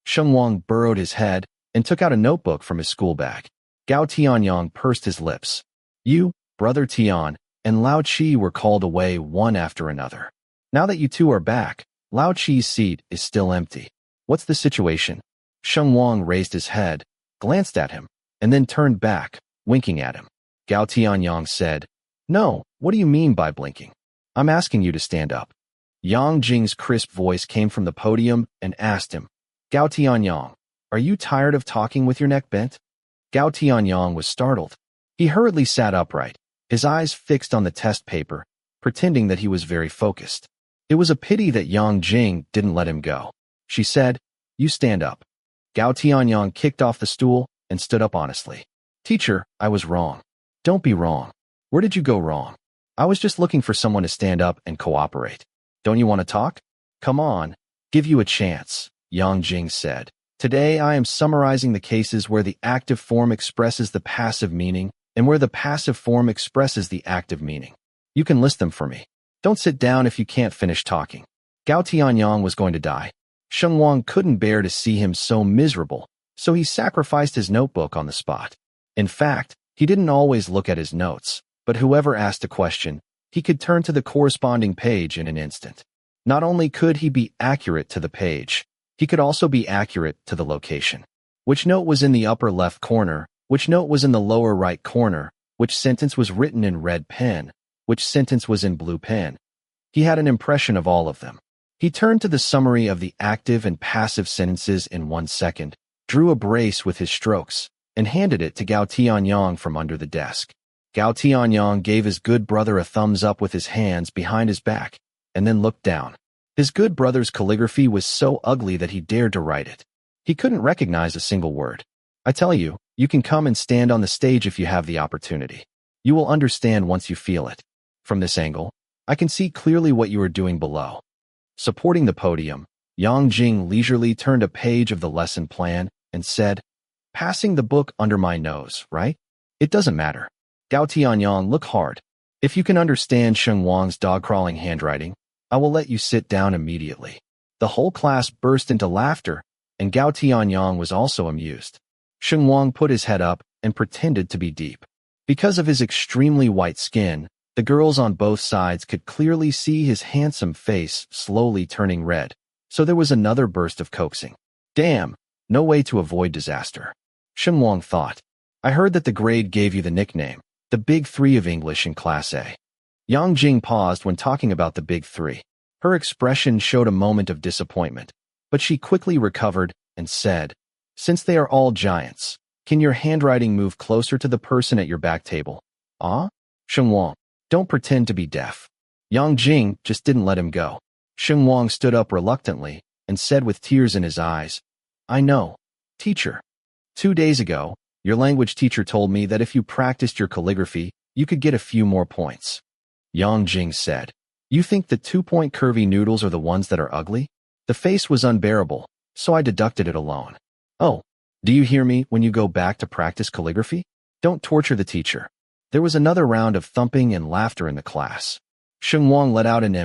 Sheng Wang burrowed his head and took out a notebook from his school bag. Gao Tianyang pursed his lips. "You, Brother Tian, and Lao Chi were called away one after another. Now that you 2 are back, Lao Chi's seat is still empty. What's the situation?" Sheng Wang raised his head, glanced at him, and then turned back, winking at him. Gao Tianyang said, "No, what do you mean by blinking? I'm asking you to stand up." Yang Jing's crisp voice came from the podium and asked him, "Gao Tianyang, are you tired of talking with your neck bent?" Gao Tianyang was startled. He hurriedly sat upright, his eyes fixed on the test paper, pretending that he was very focused. It was a pity that Yang Jing didn't let him go. She said, "You stand up." Gao Tianyang kicked off the stool and stood up honestly. "Teacher, I was wrong." "Don't be wrong. Where did you go wrong?" "I was just looking for someone to stand up and cooperate." "Don't you want to talk?" "Come on, give you a chance," Yang Jing said. "Today I am summarizing the cases where the active form expresses the passive meaning and where the passive form expresses the active meaning. You can list them for me. Don't sit down if you can't finish talking." Gao Tianyang was going to die. Sheng Wang couldn't bear to see him so miserable, so he sacrificed his notebook on the spot. In fact, he didn't always look at his notes, but whoever asked a question, he could turn to the corresponding page in an instant. Not only could he be accurate to the page, he could also be accurate to the location. Which note was in the upper left corner, which note was in the lower right corner, which sentence was written in red pen, which sentence was in blue pen. He had an impression of all of them. He turned to the summary of the active and passive sentences in 1 second, drew a brace with his strokes, and handed it to Gao Tianyang from under the desk. Gao Tianyang gave his good brother a thumbs up with his hands behind his back, and then looked down. His good brother's calligraphy was so ugly that he dared to write it. He couldn't recognize a single word. I tell you, you can come and stand on the stage if you have the opportunity. You will understand once you feel it. From this angle, I can see clearly what you are doing below. Supporting the podium, Yang Jing leisurely turned a page of the lesson plan and said, "Passing the book under my nose, right? It doesn't matter. Gao Tianyang, look hard. If you can understand Sheng Wang's dog-crawling handwriting, I will let you sit down immediately." The whole class burst into laughter, and Gao Tianyang was also amused. Sheng Wang put his head up and pretended to be deep. Because of his extremely white skin, the girls on both sides could clearly see his handsome face slowly turning red, so there was another burst of coaxing. Damn, no way to avoid disaster. Sheng Wang thought. I heard that the grade gave you the nickname, the Big Three of English in Class A. Yang Jing paused when talking about the Big Three. Her expression showed a moment of disappointment, but she quickly recovered and said, "Since they are all giants, can your handwriting move closer to the person at your back table?" Ah? Sheng Wang, don't pretend to be deaf. Yang Jing just didn't let him go. Sheng Wang stood up reluctantly and said with tears in his eyes, "I know, teacher. 2 days ago, your language teacher told me that if you practiced your calligraphy, you could get a few more points." Yang Jing said, "You think the 2-point curvy noodles are the ones that are ugly?" The face was unbearable, so I deducted it alone. Oh, do you hear me when you go back to practice calligraphy? Don't torture the teacher. There was another round of thumping and laughter in the class. Sheng Wang let out an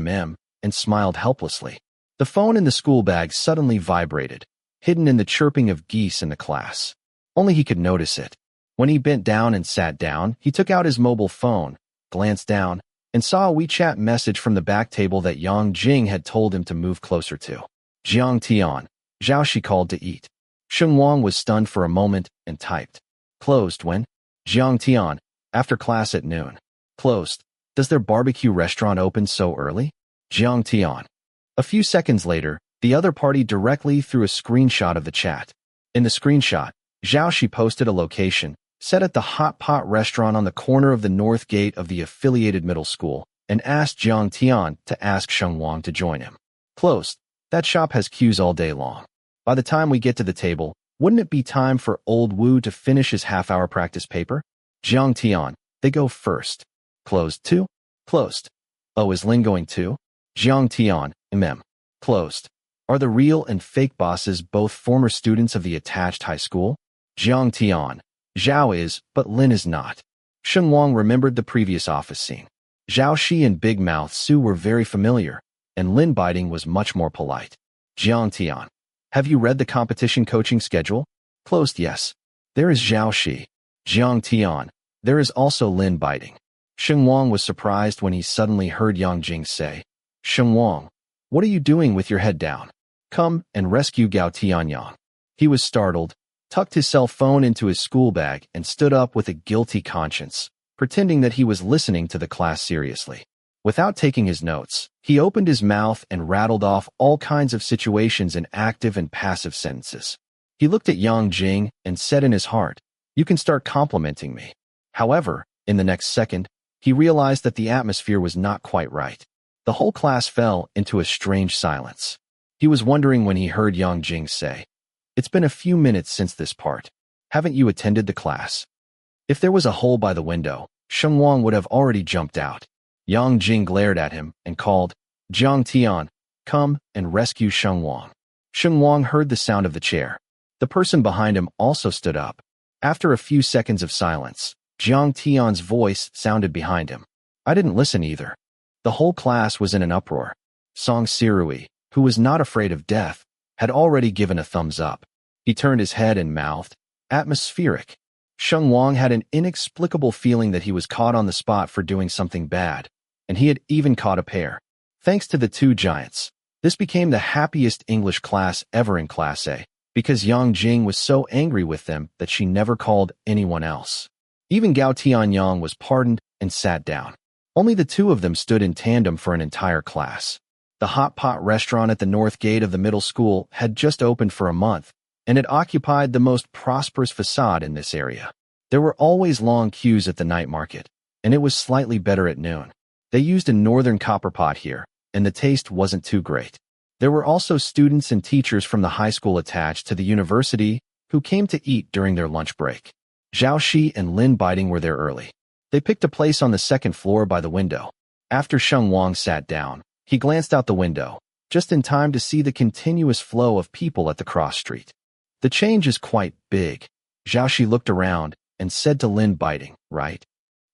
and smiled helplessly. The phone in the school bag suddenly vibrated, hidden in the chirping of geese in the class. Only he could notice it. When he bent down and sat down, he took out his mobile phone, glanced down, and saw a WeChat message from the back table that Yang Jing had told him to move closer to. Jiang Tian, Zhao she called to eat. Sheng Wang was stunned for a moment and typed. Closed when? Jiang Tian, after class at noon. Closed. Does their barbecue restaurant open so early? Jiang Tian. A few seconds later, the other party directly threw a screenshot of the chat. In the screenshot, Zhao she posted a location, set at the hot pot restaurant on the corner of the north gate of the affiliated middle school, and asked Jiang Tian to ask Sheng Wang to join him. Closed. That shop has queues all day long. By the time we get to the table, wouldn't it be time for old Wu to finish his half-hour practice paper? Jiang Tian, they go first. Closed too? Closed. Oh, is Lin going too? Jiang Tian, Closed. Are the real and fake bosses both former students of the attached high school? Jiang Tian. Zhao is, but Lin is not. Sheng Wang remembered the previous office scene. Zhao Shi and Big Mouth Su were very familiar, and Lin biting was much more polite. Jiang Tian. Have you read the competition coaching schedule? Closed, yes. There is Zhao Shi. Jiang Tian. There is also Lin biting. Sheng Wang was surprised when he suddenly heard Yang Jing say, Sheng Wang, what are you doing with your head down? Come and rescue Gao Tianyang. He was startled, tucked his cell phone into his school bag, and stood up with a guilty conscience, pretending that he was listening to the class seriously. Without taking his notes, he opened his mouth and rattled off all kinds of situations in active and passive sentences. He looked at Yang Jing and said in his heart, You can start complimenting me. However, in the next second, he realized that the atmosphere was not quite right. The whole class fell into a strange silence. He was wondering when he heard Yang Jing say, It's been a few minutes since this part. Haven't you attended the class? If there was a hole by the window, Sheng Wang would have already jumped out. Yang Jing glared at him and called, Jiang Tian, come and rescue Sheng Wang. Sheng Wang heard the sound of the chair. The person behind him also stood up. After a few seconds of silence, Jiang Tian's voice sounded behind him. I didn't listen either. The whole class was in an uproar. Song Sirui, who was not afraid of death, had already given a thumbs up. He turned his head and mouthed, atmospheric. Sheng Wang had an inexplicable feeling that he was caught on the spot for doing something bad, and he had even caught a pair. Thanks to the two giants, this became the happiest English class ever in Class A, because Yang Jing was so angry with them that she never called anyone else. Even Gao Tianyang was pardoned and sat down. Only the two of them stood in tandem for an entire class. The hot pot restaurant at the north gate of the middle school had just opened for a month, and it occupied the most prosperous facade in this area. There were always long queues at the night market, and it was slightly better at noon. They used a northern copper pot here, and the taste wasn't too great. There were also students and teachers from the high school attached to the university who came to eat during their lunch break. Zhao Shi and Lin Biding were there early. They picked a place on the second floor by the window. After Sheng Wang sat down, he glanced out the window, just in time to see the continuous flow of people at the cross street. The change is quite big. Zhao Shi looked around and said to Lin Biding, right?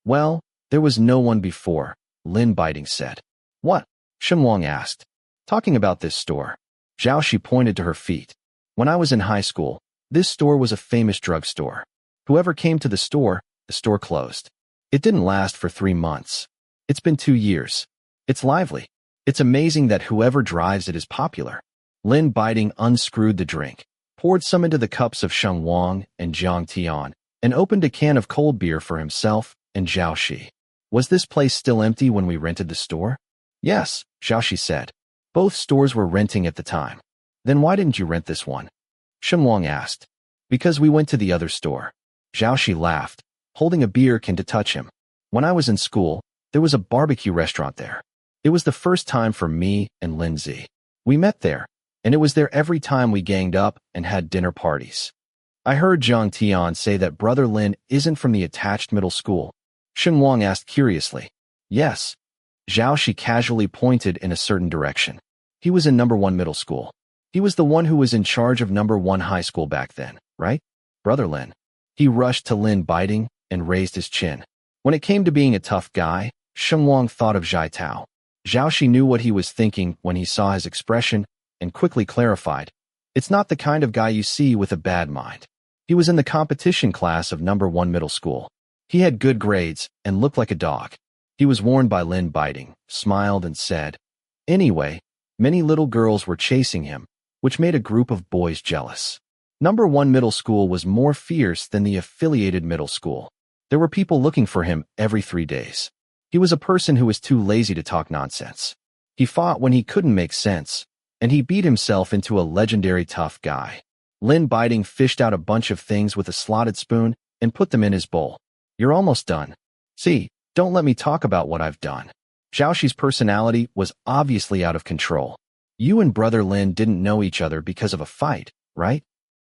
Well, there was no one before, Lin Biding said. What? Sheng Wang asked. Talking about this store. Zhao Shi pointed to her feet. When I was in high school, this store was a famous drugstore. Whoever came to the store closed. It didn't last for 3 months. It's been 2 years. It's lively. It's amazing that whoever drives it is popular. Lin Biding unscrewed the drink, poured some into the cups of Sheng Wang and Jiang Tian, and opened a can of cold beer for himself and Zhao Shi. Was this place still empty when we rented the store? Yes, Zhao Shi said. Both stores were renting at the time. Then why didn't you rent this one? Sheng Wang asked. Because we went to the other store. Zhao Shi laughed, holding a beer can to touch him. When I was in school, there was a barbecue restaurant there. It was the first time for me and Lindsay. We met there, and it was there every time we ganged up and had dinner parties. I heard Jiang Tian say that brother Lin isn't from the attached middle school. Sheng Wang asked curiously. Yes. Zhao Shi casually pointed in a certain direction. He was in number 1 middle school. He was the one who was in charge of number 1 high school back then, right? Brother Lin. He rushed to Lin Biding and raised his chin. When it came to being a tough guy, Sheng Wang thought of Zhai Tao. Zhao Shi knew what he was thinking when he saw his expression and quickly clarified. It's not the kind of guy you see with a bad mind. He was in the competition class of number 1 middle school. He had good grades and looked like a dog. He was warned by Lin Biding, smiled and said, anyway, many little girls were chasing him, which made a group of boys jealous. Number 1 middle school was more fierce than the affiliated middle school. There were people looking for him every 3 days. He was a person who was too lazy to talk nonsense. He fought when he couldn't make sense, and he beat himself into a legendary tough guy. Lin Biding fished out a bunch of things with a slotted spoon and put them in his bowl. You're almost done. See, don't let me talk about what I've done. Zhao Shi's personality was obviously out of control. You and brother Lin didn't know each other because of a fight, right?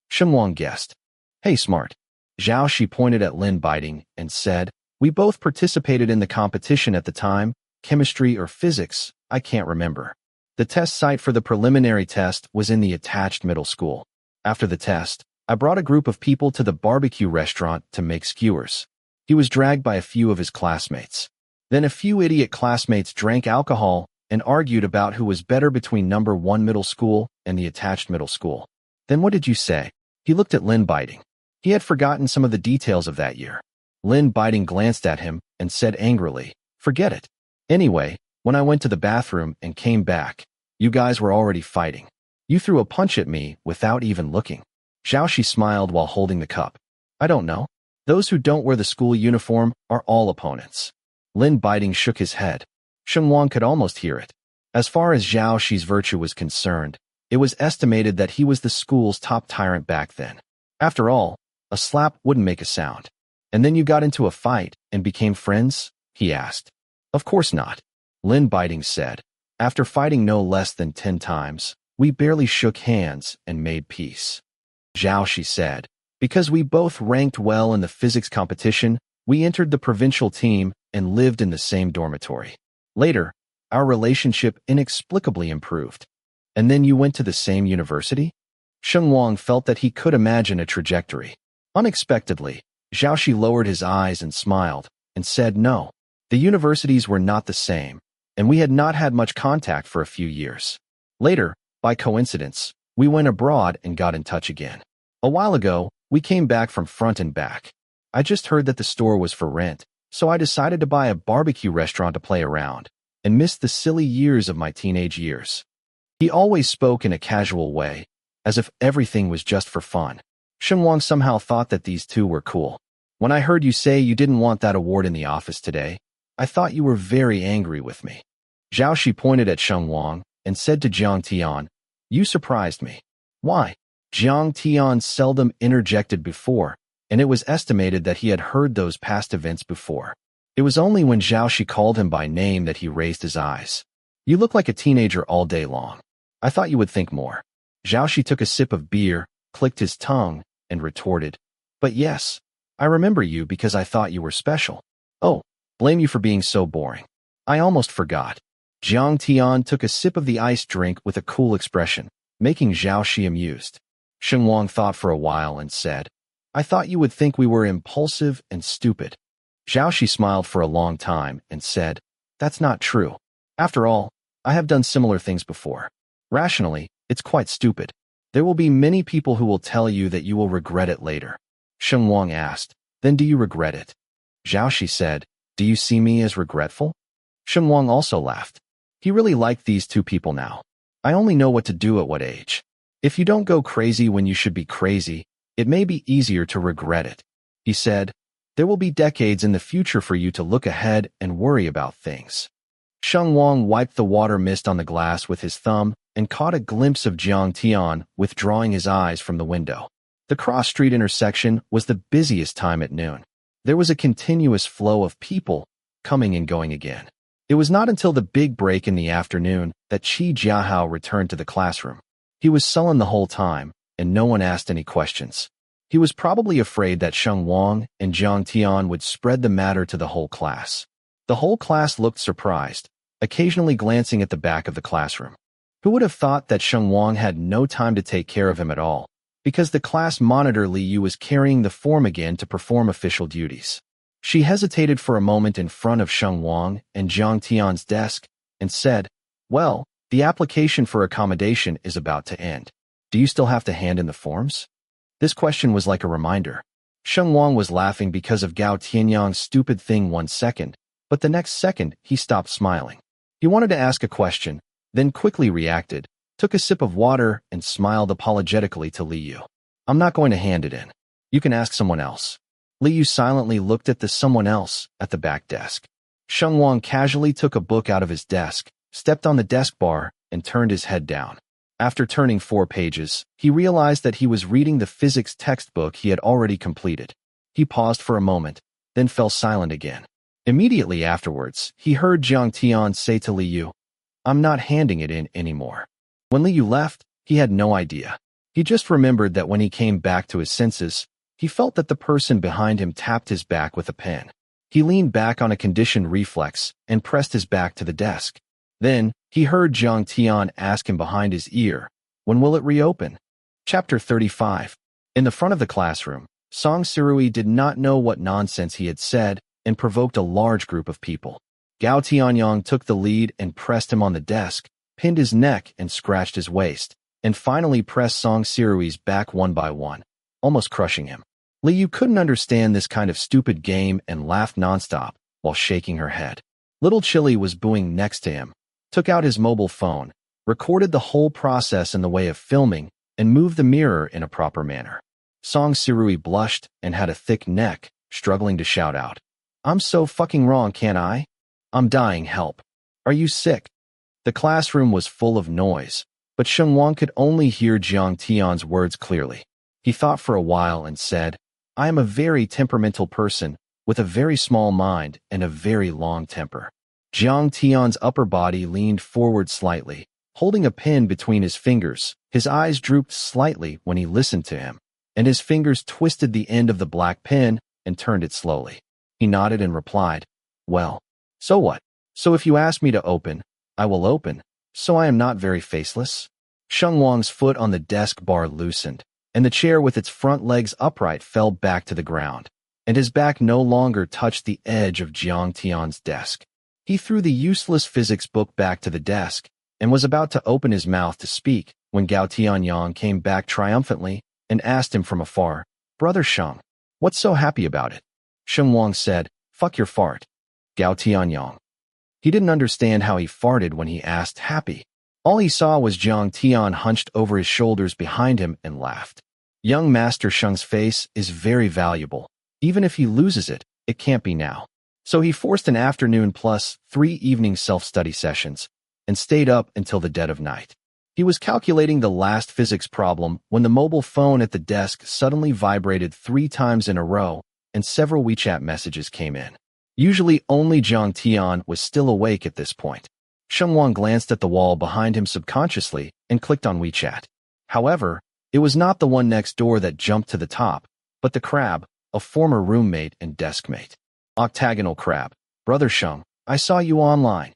Sheng Wang guessed. Hey, smart. Zhao Shi pointed at Lin Biding and said, we both participated in the competition at the time, chemistry or physics, I can't remember. The test site for the preliminary test was in the attached middle school. After the test, I brought a group of people to the barbecue restaurant to make skewers. He was dragged by a few of his classmates. Then a few idiot classmates drank alcohol and argued about who was better between number 1 middle school and the attached middle school. Then what did you say? He looked at Lin Biding. He had forgotten some of the details of that year. Lin Biding glanced at him and said angrily, forget it. Anyway, when I went to the bathroom and came back, you guys were already fighting. You threw a punch at me without even looking. Zhao Shi smiled while holding the cup. I don't know. Those who don't wear the school uniform are all opponents. Lin Biding shook his head. Sheng Wang could almost hear it. As far as Zhao Shi's virtue was concerned, it was estimated that he was the school's top tyrant back then. After all, a slap wouldn't make a sound. And then you got into a fight and became friends? He asked. Of course not. Lin Biding said. After fighting no less than 10 times, we barely shook hands and made peace. Zhao Shi said. Because we both ranked well in the physics competition, we entered the provincial team and lived in the same dormitory. Later, our relationship inexplicably improved. And then you went to the same university? Sheng Wang felt that he could imagine a trajectory. Unexpectedly, Zhao Shi lowered his eyes and smiled, and said no. The universities were not the same, and we had not had much contact for a few years. Later, by coincidence, we went abroad and got in touch again. A while ago, we came back from front and back. I just heard that the store was for rent, so I decided to buy a barbecue restaurant to play around, and missed the silly years of my teenage years. He always spoke in a casual way, as if everything was just for fun. Sheng Wang somehow thought that these two were cool. When I heard you say you didn't want that award in the office today, I thought you were very angry with me. Zhao Shi pointed at Sheng Wang and said to Jiang Tian, you surprised me. Why? Jiang Tian seldom interjected before, and it was estimated that he had heard those past events before. It was only when Zhao Shi called him by name that he raised his eyes. You look like a teenager all day long. I thought you would think more. Zhao Shi took a sip of beer, clicked his tongue, and retorted, but yes, I remember you because I thought you were special. Oh, blame you for being so boring. I almost forgot. Jiang Tian took a sip of the iced drink with a cool expression, making Zhao Shi amused. Sheng Wang thought for a while and said, I thought you would think we were impulsive and stupid. Zhao Shi smiled for a long time and said, that's not true. After all, I have done similar things before. Rationally, it's quite stupid. There will be many people who will tell you that you will regret it later. Sheng Wang asked, then do you regret it? Zhao Shi said, do you see me as regretful? Sheng Wang also laughed. He really liked these two people now. I only know what to do at what age. If you don't go crazy when you should be crazy, it may be easier to regret it. He said, there will be decades in the future for you to look ahead and worry about things. Sheng Wang wiped the water mist on the glass with his thumb and caught a glimpse of Jiang Tian withdrawing his eyes from the window. The cross-street intersection was the busiest time at noon. There was a continuous flow of people coming and going again. It was not until the big break in the afternoon that Qi Jiahao returned to the classroom. He was sullen the whole time, and no one asked any questions. He was probably afraid that Sheng Wang and Jiang Tian would spread the matter to the whole class. The whole class looked surprised, occasionally glancing at the back of the classroom. Who would have thought that Sheng Wang had no time to take care of him at all, because the class monitor Li Yu was carrying the form again to perform official duties. She hesitated for a moment in front of Sheng Wang and Jiang Tian's desk and said, well, the application for accommodation is about to end. Do you still have to hand in the forms? This question was like a reminder. Sheng Wang was laughing because of Gao Tianyang's stupid thing 1 second, but the next second he stopped smiling. He wanted to ask a question, then quickly reacted, took a sip of water, and smiled apologetically to Li Yu. I'm not going to hand it in. You can ask someone else. Li Yu silently looked at the someone else at the back desk. Sheng Wang casually took a book out of his desk, stepped on the desk bar, and turned his head down. After turning 4 pages, he realized that he was reading the physics textbook he had already completed. He paused for a moment, then fell silent again. Immediately afterwards, he heard Jiang Tian say to Li Yu, I'm not handing it in anymore. When Li Yu left, he had no idea. He just remembered that when he came back to his senses, he felt that the person behind him tapped his back with a pen. He leaned back on a conditioned reflex and pressed his back to the desk. Then, he heard Jiang Tian ask him behind his ear, when will it reopen? Chapter 35. In the front of the classroom, Song Sirui did not know what nonsense he had said and provoked a large group of people. Gao Tianyang took the lead and pressed him on the desk, pinned his neck and scratched his waist, and finally pressed Song Sirui's back one by one, almost crushing him. Li Yu couldn't understand this kind of stupid game and laughed nonstop while shaking her head. Little Chili was booing next to him, took out his mobile phone, recorded the whole process in the way of filming, and moved the mirror in a proper manner. Song Sirui blushed and had a thick neck, struggling to shout out, I'm so fucking wrong, can't I? I'm dying, help. Are you sick? The classroom was full of noise, but Sheng Wang could only hear Jiang Tian's words clearly. He thought for a while and said, I am a very temperamental person, with a very small mind and a very long temper. Jiang Tian's upper body leaned forward slightly, holding a pen between his fingers. His eyes drooped slightly when he listened to him, and his fingers twisted the end of the black pen and turned it slowly. He nodded and replied, well, so what? So if you ask me to open, I will open, so I am not very faceless. Sheng Wang's foot on the desk bar loosened, and the chair with its front legs upright fell back to the ground, and his back no longer touched the edge of Jiang Tian's desk. He threw the useless physics book back to the desk and was about to open his mouth to speak when Gao Tianyang came back triumphantly and asked him from afar, Brother Sheng, what's so happy about it? Sheng Wang said, fuck your fart. Gao Tianyang. He didn't understand how he farted when he asked happy. All he saw was Jiang Tian hunched over his shoulders behind him and laughed. Young Master Sheng's face is very valuable. Even if he loses it, it can't be now. So he forced an afternoon plus 3 evening self-study sessions and stayed up until the dead of night. He was calculating the last physics problem when the mobile phone at the desk suddenly vibrated 3 times in a row and several WeChat messages came in. Usually only Jiang Tian was still awake at this point. Sheng Wang glanced at the wall behind him subconsciously and clicked on WeChat. However, it was not the one next door that jumped to the top, but the crab, a former roommate and deskmate. Octagonal crab. Brother Sheng, I saw you online.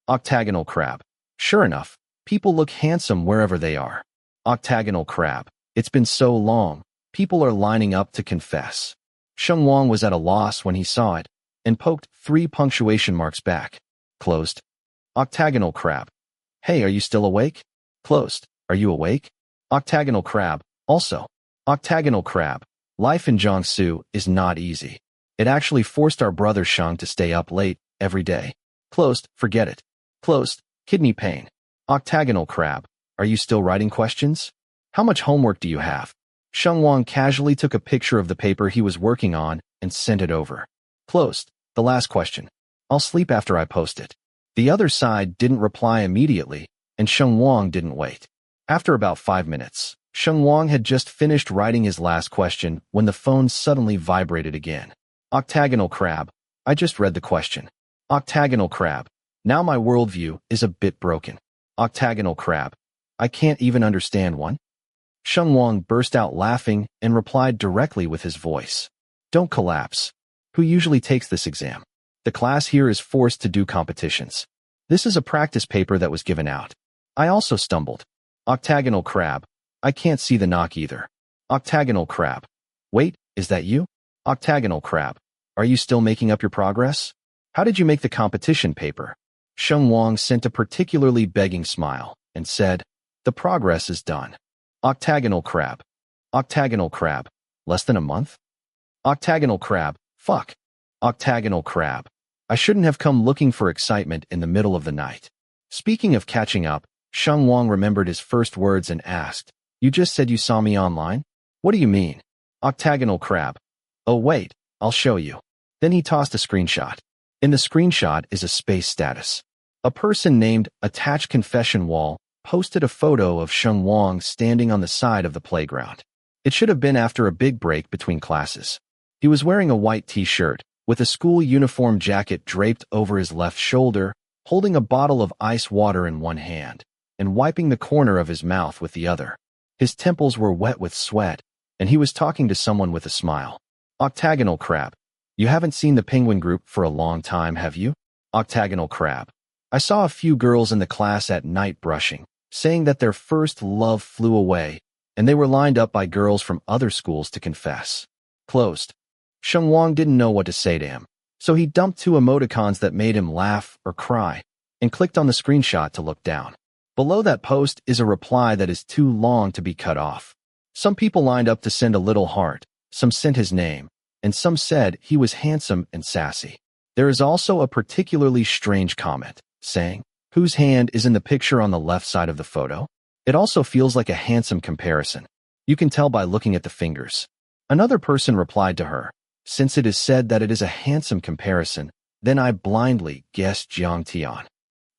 Octagonal crab. Sure enough, people look handsome wherever they are. Octagonal crab. It's been so long, people are lining up to confess. Sheng Wang was at a loss when he saw it, and poked 3 punctuation marks back. Closed. Octagonal crab. Hey, are you still awake? Closed. Are you awake? Octagonal crab. Also. Octagonal crab. Life in Jiangsu is not easy. It actually forced our brother Sheng to stay up late every day. Closed. Forget it. Closed. Kidney pain. Octagonal crab. Are you still writing questions? How much homework do you have? Sheng Wang casually took a picture of the paper he was working on and sent it over. Closed. The last question. I'll sleep after I post it. The other side didn't reply immediately, and Sheng Wang didn't wait. After about 5 minutes, Sheng Wang had just finished writing his last question when the phone suddenly vibrated again. Octagonal crab. I just read the question. Octagonal crab. Now my worldview is a bit broken. Octagonal crab. I can't even understand one. Sheng Wang burst out laughing and replied directly with his voice. Don't collapse. Who usually takes this exam? The class here is forced to do competitions. This is a practice paper that was given out. I also stumbled. Octagonal crab. I can't see the knock either. Octagonal crab. Wait, is that you? Octagonal crab. Are you still making up your progress? How did you make the competition paper? Sheng Wang sent a particularly begging smile and said, the progress is done. Octagonal crab. Octagonal crab. Less than a month? Octagonal crab. Fuck. Octagonal crab. I shouldn't have come looking for excitement in the middle of the night. Speaking of catching up, Sheng Wang remembered his first words and asked, you just said you saw me online? What do you mean? Octagonal crab. Oh wait, I'll show you. Then he tossed a screenshot. In the screenshot is a space status. A person named Attach Confession Wall posted a photo of Sheng Wang standing on the side of the playground. It should have been after a big break between classes. He was wearing a white t-shirt, with a school uniform jacket draped over his left shoulder, holding a bottle of ice water in one hand, and wiping the corner of his mouth with the other. His temples were wet with sweat, and he was talking to someone with a smile. Octagonal crab. You haven't seen the penguin group for a long time, have you? Octagonal crab. I saw a few girls in the class at night brushing, saying that their first love flew away, and they were lined up by girls from other schools to confess. Closed. Sheng Wang didn't know what to say to him, so he dumped 2 emoticons that made him laugh or cry, and clicked on the screenshot to look down. Below that post is a reply that is too long to be cut off. Some people lined up to send a little heart, some sent his name, and some said he was handsome and sassy. There is also a particularly strange comment, saying, whose hand is in the picture on the left side of the photo? It also feels like a handsome comparison. You can tell by looking at the fingers. Another person replied to her, since it is said that it is a handsome comparison, then I blindly guessed Jiang Tian.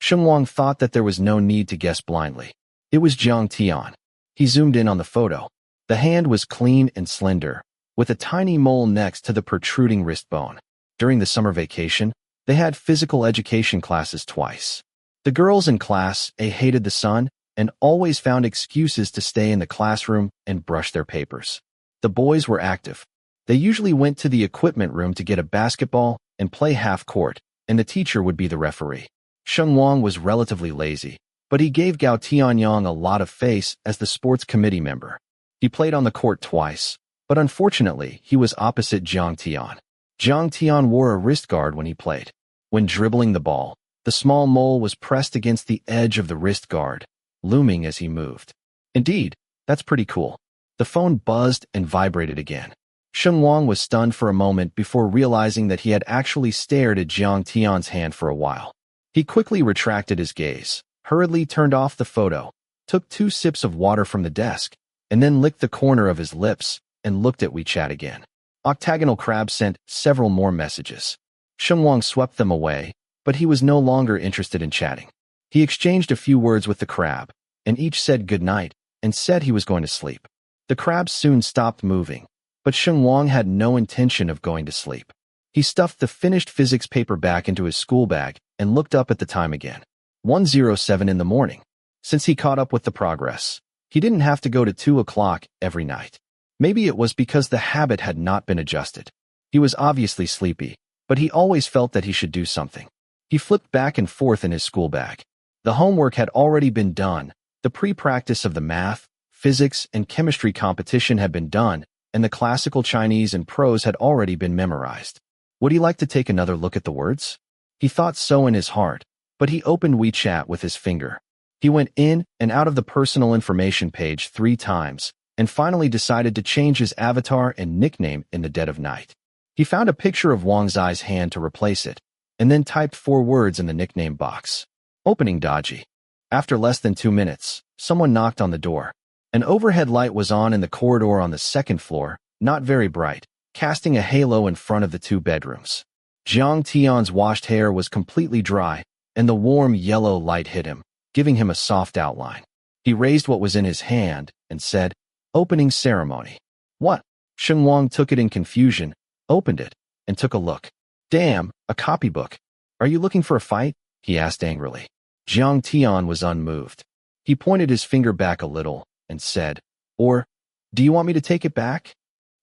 Sheng Wang thought that there was no need to guess blindly. It was Jiang Tian. He zoomed in on the photo. The hand was clean and slender, with a tiny mole next to the protruding wrist bone. During the summer vacation, they had physical education classes twice. The girls in class A hated the sun and always found excuses to stay in the classroom and brush their papers. The boys were active. They usually went to the equipment room to get a basketball and play half court, and the teacher would be the referee. Sheng Wang was relatively lazy, but he gave Gao Tianyang a lot of face as the sports committee member. He played on the court twice, but unfortunately, he was opposite Jiang Tian. Jiang Tian wore a wrist guard when he played. When dribbling the ball, the small mole was pressed against the edge of the wrist guard, looming as he moved. Indeed, that's pretty cool. The phone buzzed and vibrated again. Sheng Wang was stunned for a moment before realizing that he had actually stared at Jiang Tian's hand for a while. He quickly retracted his gaze, hurriedly turned off the photo, took 2 sips of water from the desk, and then licked the corner of his lips and looked at WeChat again. Octagonal Crab sent several more messages. Sheng Wang swept them away, but he was no longer interested in chatting. He exchanged a few words with the crab, and each said good night and said he was going to sleep. The crabs soon stopped moving, but Sheng Wang had no intention of going to sleep. He stuffed the finished physics paper back into his school bag and looked up at the time again. 1:07 in the morning. Since he caught up with the progress, he didn't have to go to 2 o'clock every night. Maybe it was because the habit had not been adjusted. He was obviously sleepy, but he always felt that he should do something. He flipped back and forth in his school bag. The homework had already been done. The pre-practice of the math, physics, and chemistry competition had been done, and the classical Chinese and prose had already been memorized. Would he like to take another look at the words? He thought so in his heart, but he opened WeChat with his finger. He went in and out of the personal information page 3 times, and finally decided to change his avatar and nickname in the dead of night. He found a picture of Wang Zai's hand to replace it, and then typed 4 words in the nickname box. Opening dodgy. After less than 2 minutes, someone knocked on the door. An overhead light was on in the corridor on the 2nd floor, not very bright, casting a halo in front of the 2 bedrooms. Jiang Tian's washed hair was completely dry, and the warm yellow light hit him, giving him a soft outline. He raised what was in his hand and said, "Opening ceremony." "What?" Sheng Wang took it in confusion, opened it, and took a look. "Damn, a copybook. Are you looking for a fight?" he asked angrily. Jiang Tian was unmoved. He pointed his finger back a little and said, "Or, do you want me to take it back?"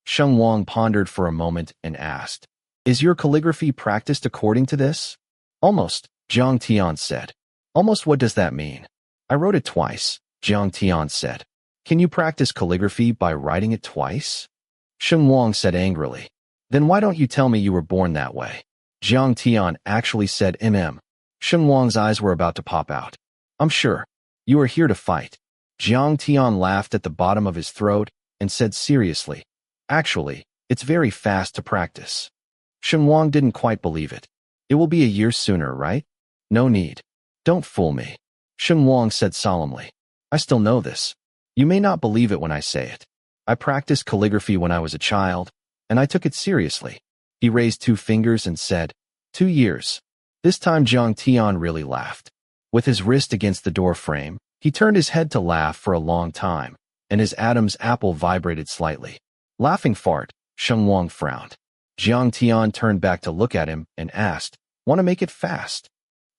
Sheng Wang pondered for a moment and asked, "Is your calligraphy practiced according to this?" "Almost," Jiang Tian said. "Almost, what does that mean?" "I wrote it twice," Jiang Tian said. "Can you practice calligraphy by writing it twice?" Sheng Wang said angrily. "Then why don't you tell me you were born that way?" Jiang Tian actually said Sheng Wang's eyes were about to pop out. "I'm sure. You are here to fight." Jiang Tian laughed at the bottom of his throat and said seriously, "Actually, it's very fast to practice." Sheng Wang didn't quite believe it. "It will be a year sooner, right?" "No need. Don't fool me," Sheng Wang said solemnly. "I still know this. You may not believe it when I say it. I practiced calligraphy when I was a child, and I took it seriously." He raised 2 fingers and said, 2 years. This time Jiang Tian really laughed. With his wrist against the door frame, he turned his head to laugh for a long time, and his Adam's apple vibrated slightly. "Laughing fart," Sheng Wang frowned. Jiang Tian turned back to look at him and asked, "Want to make it fast?"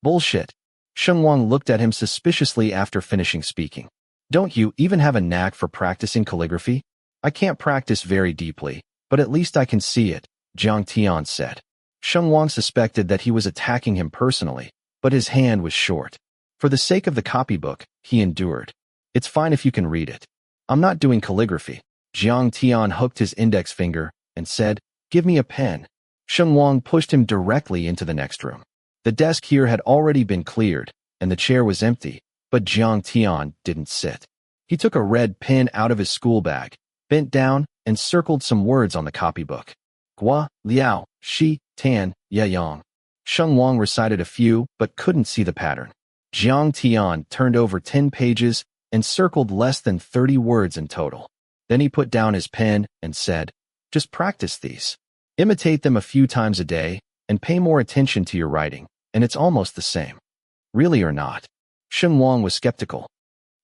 "Bullshit." Sheng Wang looked at him suspiciously after finishing speaking. "Don't you even have a knack for practicing calligraphy?" "I can't practice very deeply, but at least I can see it," Jiang Tian said. Sheng Wang suspected that he was attacking him personally, but his hand was short. For the sake of the copybook, he endured. "It's fine if you can read it. I'm not doing calligraphy." Jiang Tian hooked his index finger and said, "Give me a pen." Sheng Wang pushed him directly into the next room. The desk here had already been cleared, and the chair was empty, but Jiang Tian didn't sit. He took a red pen out of his school bag, bent down, and circled some words on the copybook. Gua, Liao, Shi, Tan, Yang. Sheng Wang recited a few, but couldn't see the pattern. Jiang Tian turned over 10 pages and circled less than 30 words in total. Then he put down his pen and said, "Just practice these. Imitate them a few times a day, and pay more attention to your writing, and it's almost the same." "Really or not?" Sheng Wang was skeptical.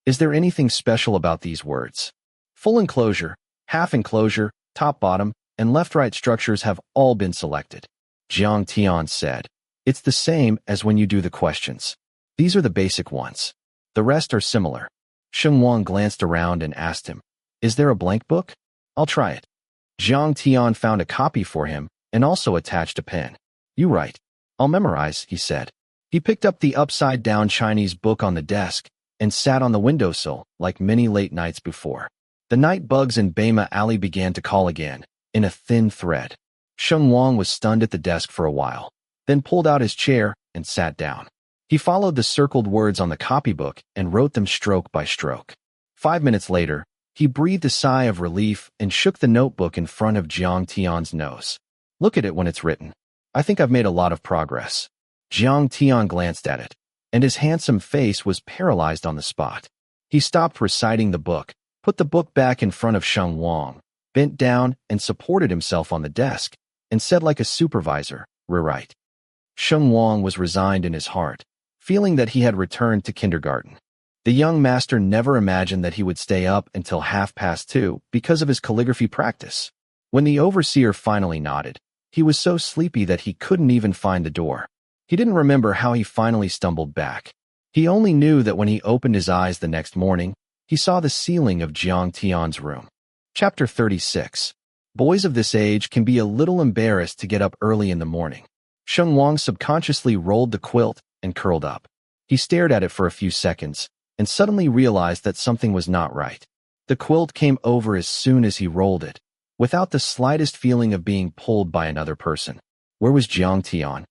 "Is there anything special about these words?" Full enclosure, half enclosure, top bottom, and left-right structures have all been selected. Jiang Tian said, "It's the same as when you do the questions. These are the basic ones. The rest are similar." Sheng Wang glanced around and asked him, "Is there a blank book? I'll try it." Jiang Tian found a copy for him and also attached a pen. "You write. I'll memorize," he said. He picked up the upside-down Chinese book on the desk and sat on the windowsill like many late nights before. The night bugs in Bema Alley began to call again, in a thin thread. Sheng Wang was stunned at the desk for a while, then pulled out his chair and sat down. He followed the circled words on the copybook and wrote them stroke by stroke. 5 minutes later, he breathed a sigh of relief and shook the notebook in front of Jiang Tian's nose. "Look at it when it's written. I think I've made a lot of progress." Jiang Tian glanced at it, and his handsome face was paralyzed on the spot. He stopped reciting the book, put the book back in front of Sheng Wang, bent down and supported himself on the desk, and said like a supervisor, "Rewrite." Sheng Wang was resigned in his heart, feeling that he had returned to kindergarten. The young master never imagined that he would stay up until 2:30 because of his calligraphy practice. When the overseer finally nodded, he was so sleepy that he couldn't even find the door. He didn't remember how he finally stumbled back. He only knew that when he opened his eyes the next morning, he saw the ceiling of Jiang Tian's room. Chapter 36. Boys of this age can be a little embarrassed to get up early in the morning. Sheng Wang subconsciously rolled the quilt and curled up. He stared at it for a few seconds and suddenly realized that something was not right. The quilt came over as soon as he rolled it, without the slightest feeling of being pulled by another person. Where was Jiang Tian?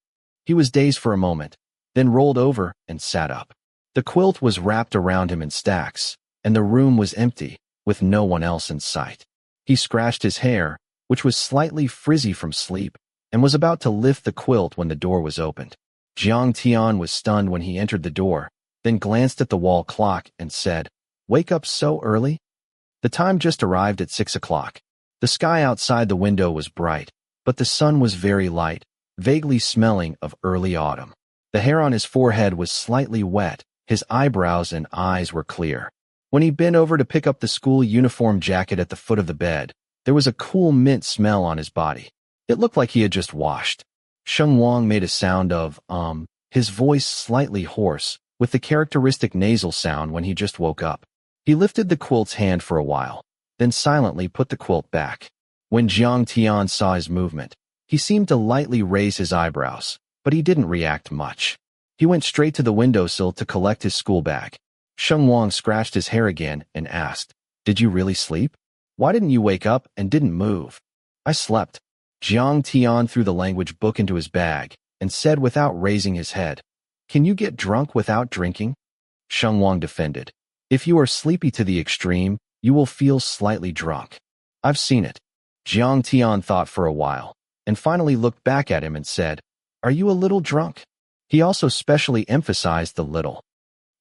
He was dazed for a moment, then rolled over and sat up. The quilt was wrapped around him in stacks, and the room was empty, with no one else in sight. He scratched his hair, which was slightly frizzy from sleep, and was about to lift the quilt when the door was opened. Jiang Tian was stunned when he entered the door, then glanced at the wall clock and said, "Wake up so early?" The time just arrived at 6 o'clock. The sky outside the window was bright, but the sun was very light, vaguely smelling of early autumn. The hair on his forehead was slightly wet, his eyebrows and eyes were clear. When he bent over to pick up the school uniform jacket at the foot of the bed, there was a cool mint smell on his body. It looked like he had just washed. Sheng Wang made a sound of, his voice slightly hoarse, with the characteristic nasal sound when he just woke up. He lifted the quilt's hand for a while, then silently put the quilt back. When Jiang Tian saw his movement, he seemed to lightly raise his eyebrows, but he didn't react much. He went straight to the windowsill to collect his school bag. Sheng Wang scratched his hair again and asked, "Did you really sleep? Why didn't you wake up and didn't move?" "I slept." Jiang Tian threw the language book into his bag and said without raising his head, "Can you get drunk without drinking?" Sheng Wang defended, "If you are sleepy to the extreme, you will feel slightly drunk. I've seen it." Jiang Tian thought for a while, and finally looked back at him and said, "Are you a little drunk?" He also specially emphasized the little.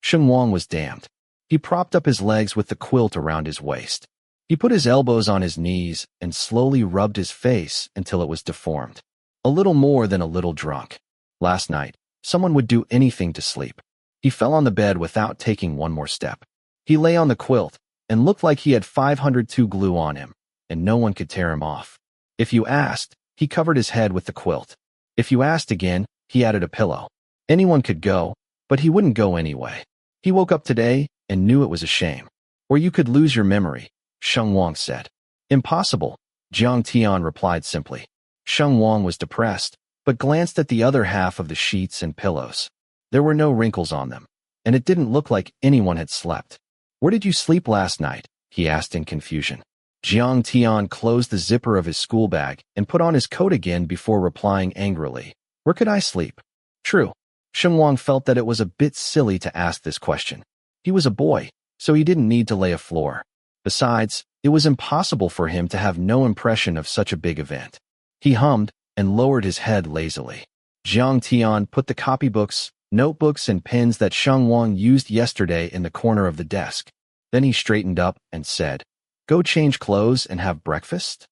Sheng Wang was damned. He propped up his legs with the quilt around his waist. He put his elbows on his knees and slowly rubbed his face until it was deformed. A little more than a little drunk. Last night, someone would do anything to sleep. He fell on the bed without taking one more step. He lay on the quilt and looked like he had 502 glue on him, and no one could tear him off. If you asked, he covered his head with the quilt. If you asked again, he added a pillow. Anyone could go, but he wouldn't go anyway. He woke up today and knew it was a shame. Or you could lose your memory, Sheng Wang said. Impossible, Jiang Tian replied simply. Sheng Wang was depressed, but glanced at the other half of the sheets and pillows. There were no wrinkles on them, and it didn't look like anyone had slept. "Where did you sleep last night?" he asked in confusion. Jiang Tian closed the zipper of his school bag and put on his coat again before replying angrily, "Where could I sleep?" True. Sheng Wang felt that it was a bit silly to ask this question. He was a boy, so he didn't need to lay a floor. Besides, it was impossible for him to have no impression of such a big event. He hummed and lowered his head lazily. Jiang Tian put the copybooks, notebooks, and pens that Sheng Wang used yesterday in the corner of the desk. Then he straightened up and said, "Go change clothes and have breakfast?"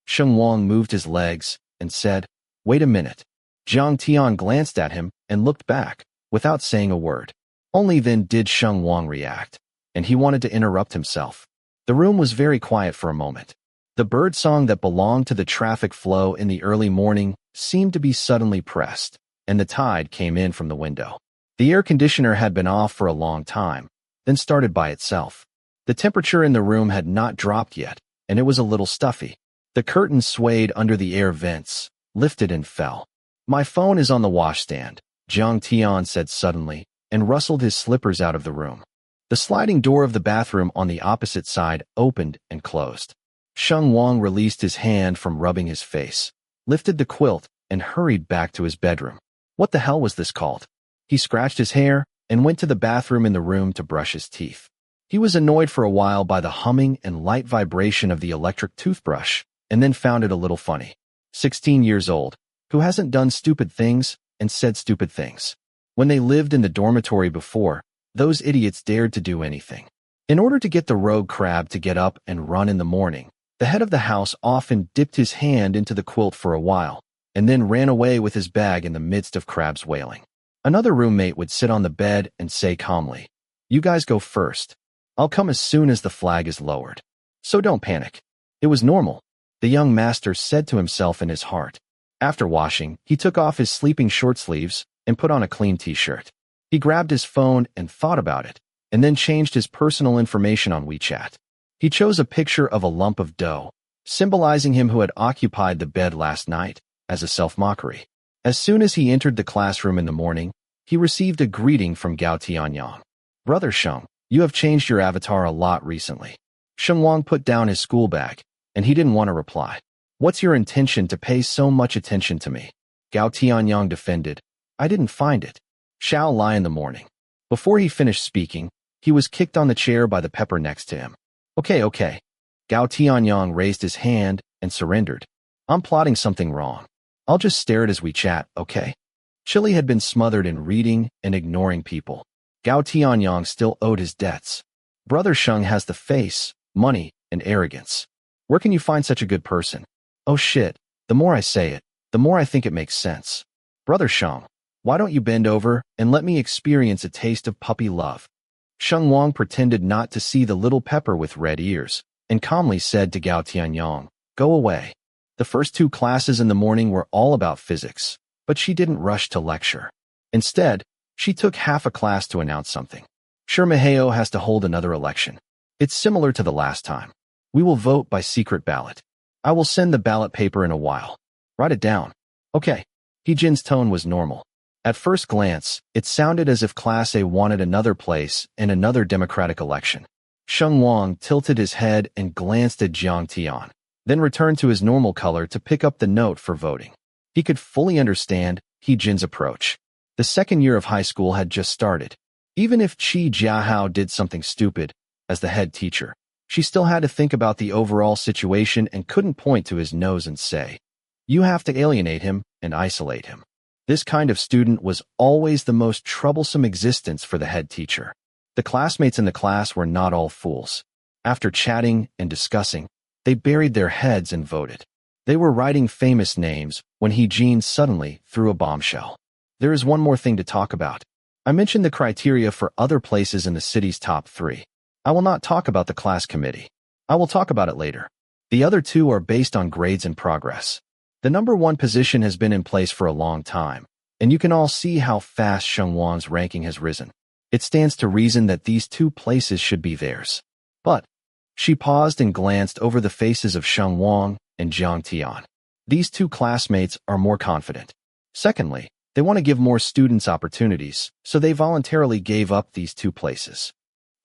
Sheng Wang moved his legs and said, "Wait a minute." Jiang Tian glanced at him and looked back, without saying a word. Only then did Sheng Wang react, and he wanted to interrupt himself. The room was very quiet for a moment. The bird song that belonged to the traffic flow in the early morning seemed to be suddenly pressed, and the tide came in from the window. The air conditioner had been off for a long time, then started by itself. The temperature in the room had not dropped yet, and it was a little stuffy. The curtains swayed under the air vents, lifted and fell. "My phone is on the washstand," Jiang Tian said suddenly, and rustled his slippers out of the room. The sliding door of the bathroom on the opposite side opened and closed. Sheng Wang released his hand from rubbing his face, lifted the quilt, and hurried back to his bedroom. What the hell was this called? He scratched his hair and went to the bathroom in the room to brush his teeth. He was annoyed for a while by the humming and light vibration of the electric toothbrush, and then found it a little funny. 16 years old, who hasn't done stupid things and said stupid things. When they lived in the dormitory before, those idiots dared to do anything. In order to get the rogue crab to get up and run in the morning, the head of the house often dipped his hand into the quilt for a while, and then ran away with his bag in the midst of Crab's wailing. Another roommate would sit on the bed and say calmly, "You guys go first. I'll come as soon as the flag is lowered. So don't panic." It was normal, the young master said to himself in his heart. After washing, he took off his sleeping short sleeves and put on a clean t-shirt. He grabbed his phone and thought about it, and then changed his personal information on WeChat. He chose a picture of a lump of dough, symbolizing him who had occupied the bed last night, as a self-mockery. As soon as he entered the classroom in the morning, he received a greeting from Jiang Tian. "Brother Sheng, you have changed your avatar a lot recently." Sheng Wang put down his school bag, and he didn't want to reply. "What's your intention to pay so much attention to me?" Jiang Tian defended. "I didn't find it. Shall lie in the morning." Before he finished speaking, he was kicked on the chair by the pepper next to him. Okay. Jiang Tian raised his hand and surrendered. "I'm plotting something wrong. I'll just stare at as we chat, okay?" Chili had been smothered in reading and ignoring people. Jiang Tian still owed his debts. Brother Sheng has the face, money, and arrogance. Where can you find such a good person? Oh shit, the more I say it, the more I think it makes sense. Brother Sheng, why don't you bend over and let me experience a taste of puppy love? Sheng Wang pretended not to see the little pepper with red ears, and calmly said to Jiang Tian, "Go away." The first 2 classes in the morning were all about physics, but she didn't rush to lecture. Instead, she took half a class to announce something. Shermaheo has to hold another election. It's similar to the last time. We will vote by secret ballot. I will send the ballot paper in a while. Write it down. Okay. Heejin's tone was normal. At first glance, it sounded as if Class A wanted another place in another democratic election. Sheng Wang tilted his head and glanced at Jiang Tian, then returned to his normal color to pick up the note for voting. He could fully understand Heejin's approach. The second year of high school had just started. Even if Qi Jiahao did something stupid, as the head teacher, she still had to think about the overall situation and couldn't point to his nose and say, "You have to alienate him and isolate him." This kind of student was always the most troublesome existence for the head teacher. The classmates in the class were not all fools. After chatting and discussing, they buried their heads and voted. They were writing famous names when Heejin suddenly threw a bombshell. "There is one more thing to talk about. I mentioned the criteria for other places in the city's top 3. I will not talk about the class committee. I will talk about it later. The other 2 are based on grades and progress. The number 1 position has been in place for a long time, and you can all see how fast Sheng Wang's ranking has risen. It stands to reason that these 2 places should be theirs." But she paused and glanced over the faces of Sheng Wang and Jiang Tian. These 2 classmates are more confident. Secondly, they want to give more students opportunities, so they voluntarily gave up these 2 places.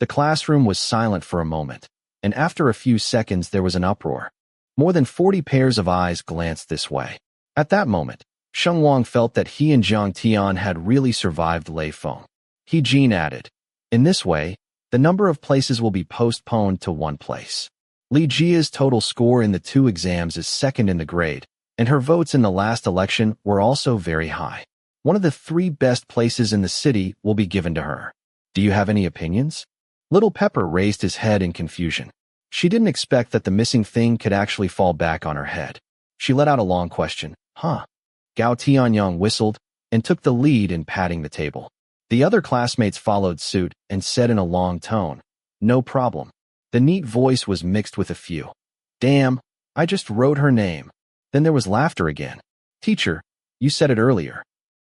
The classroom was silent for a moment, and after a few seconds there was an uproar. More than 40 pairs of eyes glanced this way. At that moment, Sheng Wang felt that he and Jiang Tian had really survived Lei Feng. Heejin added, "In this way, the number of places will be postponed to 1 place. Li Jia's total score in the 2 exams is second in the grade, and her votes in the last election were also very high. One of the 3 best places in the city will be given to her. Do you have any opinions?" Little Pepper raised his head in confusion. She didn't expect that the missing thing could actually fall back on her head. She let out a long question. Jiang Tianyang whistled and took the lead in patting the table. The other classmates followed suit and said in a long tone, "No problem." The neat voice was mixed with a few. "Damn, I just wrote her name." Then there was laughter again. "Teacher, you said it earlier."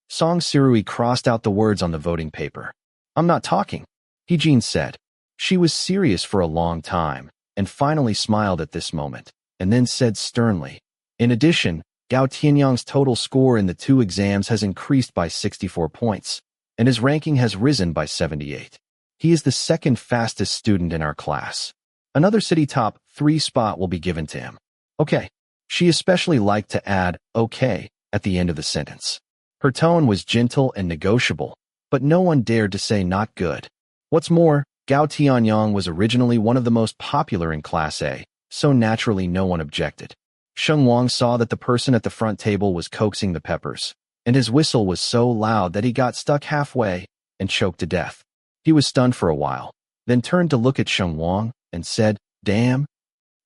Song Sirui crossed out the words on the voting paper. "I'm not talking," Heejin said. She was serious for a long time, and finally smiled at this moment, and then said sternly, "In addition, Gao Tianyang's total score in the 2 exams has increased by 64 points, and his ranking has risen by 78. He is the 2nd fastest student in our class. Another city top 3 spot will be given to him." Okay. She especially liked to add "okay" at the end of the sentence. Her tone was gentle and negotiable, but no one dared to say not good. What's more, Gao Tianyang was originally one of the most popular in Class A, so naturally no one objected. Sheng Wang saw that the person at the front table was coaxing the peppers, and his whistle was so loud that he got stuck halfway and choked to death. He was stunned for a while, then turned to look at Sheng Wang and said, "Damn."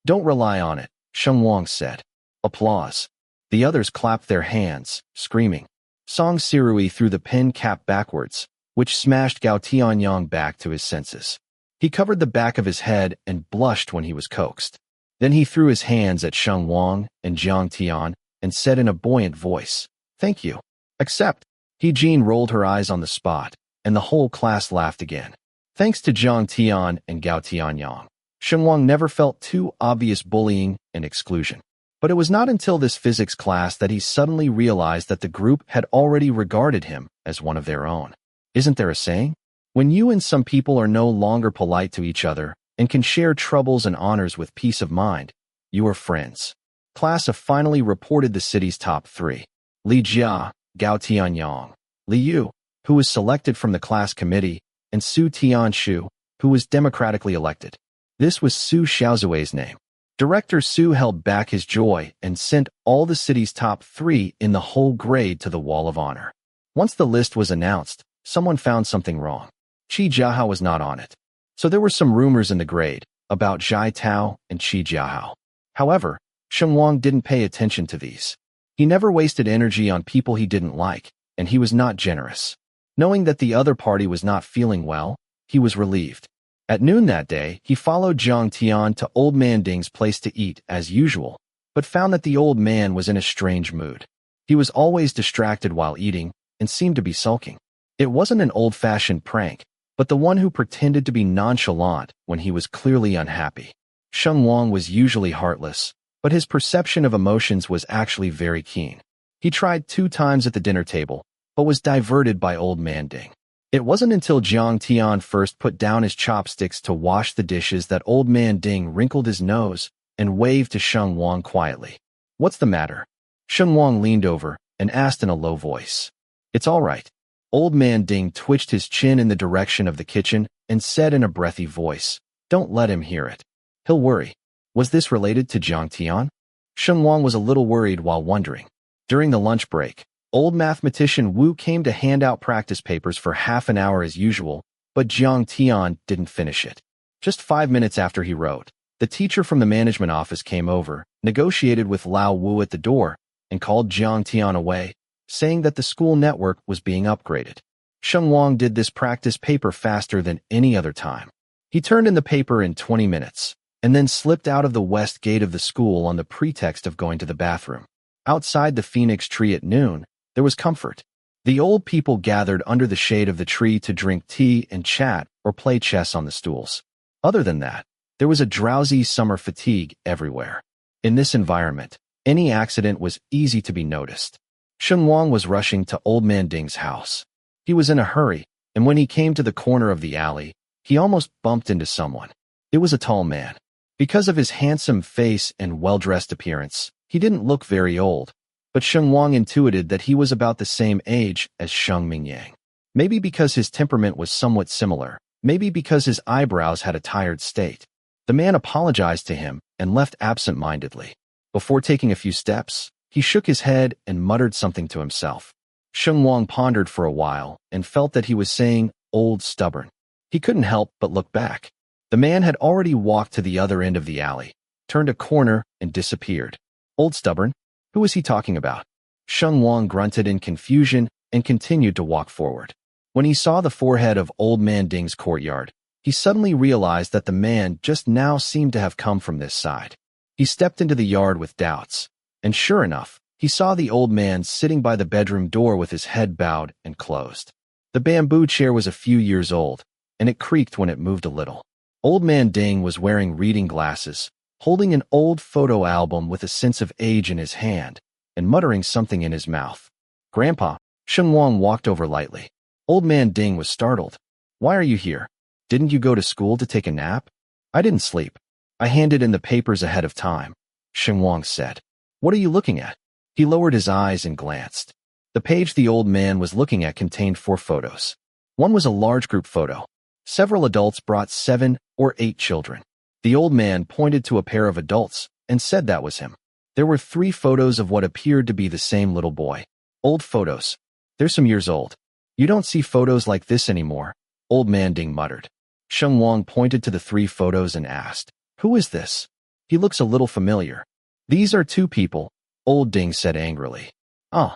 "Don't rely on it," Sheng Wang said. Applause. The others clapped their hands, screaming. Song Sirui threw the pin cap backwards, which smashed Gao Tianyang back to his senses. He covered the back of his head and blushed when he was coaxed. Then he threw his hands at Sheng Wang and Jiang Tian and said in a buoyant voice, "Thank you. Accept." Jean rolled her eyes on the spot, and the whole class laughed again. Thanks to Jiang Tian and Gao Tianyang, Sheng Wang never felt too obvious bullying and exclusion. But it was not until this physics class that he suddenly realized that the group had already regarded him as one of their own. Isn't there a saying? When you and some people are no longer polite to each other and can share troubles and honors with peace of mind, you are friends. Class have finally reported the city's top 3. Li Jia, Gao Tianyang, Li Yu, who was selected from the class committee, and Su Tianshu, who was democratically elected. This was Su Xiaozui's name. Director Su held back his joy and sent all the city's top 3 in the whole grade to the Wall of Honor. Once the list was announced, someone found something wrong. Qi Jiahao was not on it. So there were some rumors in the grade about Zhai Tao and Qi Jiahao. However, Sheng Wang didn't pay attention to these. He never wasted energy on people he didn't like, and he was not generous. Knowing that the other party was not feeling well, he was relieved. At noon that day, he followed Jiang Tian to Old Man Ding's place to eat as usual, but found that the old man was in a strange mood. He was always distracted while eating and seemed to be sulking. It wasn't an old-fashioned prank, but the one who pretended to be nonchalant when he was clearly unhappy. Sheng Wang was usually heartless, but his perception of emotions was actually very keen. He tried 2 times at the dinner table, but was diverted by Old Man Ding. It wasn't until Jiang Tian first put down his chopsticks to wash the dishes that Old Man Ding wrinkled his nose and waved to Sheng Wang quietly. "What's the matter?" Sheng Wang leaned over and asked in a low voice. "It's all right." Old Man Ding twitched his chin in the direction of the kitchen and said in a breathy voice, "Don't let him hear it. He'll worry." Was this related to Jiang Tian? Sheng Wang was a little worried while wondering. During the lunch break, old mathematician Wu came to hand out practice papers for half an hour as usual, but Jiang Tian didn't finish it. Just 5 minutes after he wrote, the teacher from the management office came over, negotiated with Lao Wu at the door, and called Jiang Tian away, saying that the school network was being upgraded. Sheng Wang did this practice paper faster than any other time. He turned in the paper in 20 minutes, and then slipped out of the west gate of the school on the pretext of going to the bathroom. Outside the phoenix tree at noon, there was comfort. The old people gathered under the shade of the tree to drink tea and chat or play chess on the stools. Other than that, there was a drowsy summer fatigue everywhere. In this environment, any accident was easy to be noticed. Sheng Wang was rushing to Old Man Ding's house. He was in a hurry, and when he came to the corner of the alley, he almost bumped into someone. It was a tall man. Because of his handsome face and well-dressed appearance, he didn't look very old, but Sheng Wang intuited that he was about the same age as Sheng Mingyang. Maybe because his temperament was somewhat similar, maybe because his eyebrows had a tired state. The man apologized to him and left absent-mindedly. Before taking a few steps, he shook his head and muttered something to himself. Sheng Wang pondered for a while and felt that he was saying, "Old stubborn." He couldn't help but look back. The man had already walked to the other end of the alley, turned a corner, and disappeared. Old stubborn? Who was he talking about? Sheng Wang grunted in confusion and continued to walk forward. When he saw the forehead of Old Man Ding's courtyard, he suddenly realized that the man just now seemed to have come from this side. He stepped into the yard with doubts, and sure enough, he saw the old man sitting by the bedroom door with his head bowed and closed. The bamboo chair was a few years old, and it creaked when it moved a little. Old Man Ding was wearing reading glasses, holding an old photo album with a sense of age in his hand, and muttering something in his mouth. "Grandpa," Sheng Wang walked over lightly. Old Man Ding was startled. "Why are you here? Didn't you go to school to take a nap?" "I didn't sleep. I handed in the papers ahead of time," Sheng Wang said. "What are you looking at?" He lowered his eyes and glanced. The page the old man was looking at contained 4 photos. One was a large group photo. Several adults brought 7 or 8 children. The old man pointed to a pair of adults and said that was him. There were 3 photos of what appeared to be the same little boy. "Old photos. They're some years old. You don't see photos like this anymore," Old Man Ding muttered. Sheng Wang pointed to the 3 photos and asked, "Who is this? He looks a little familiar." "These are 2 people," Old Ding said angrily. Ah.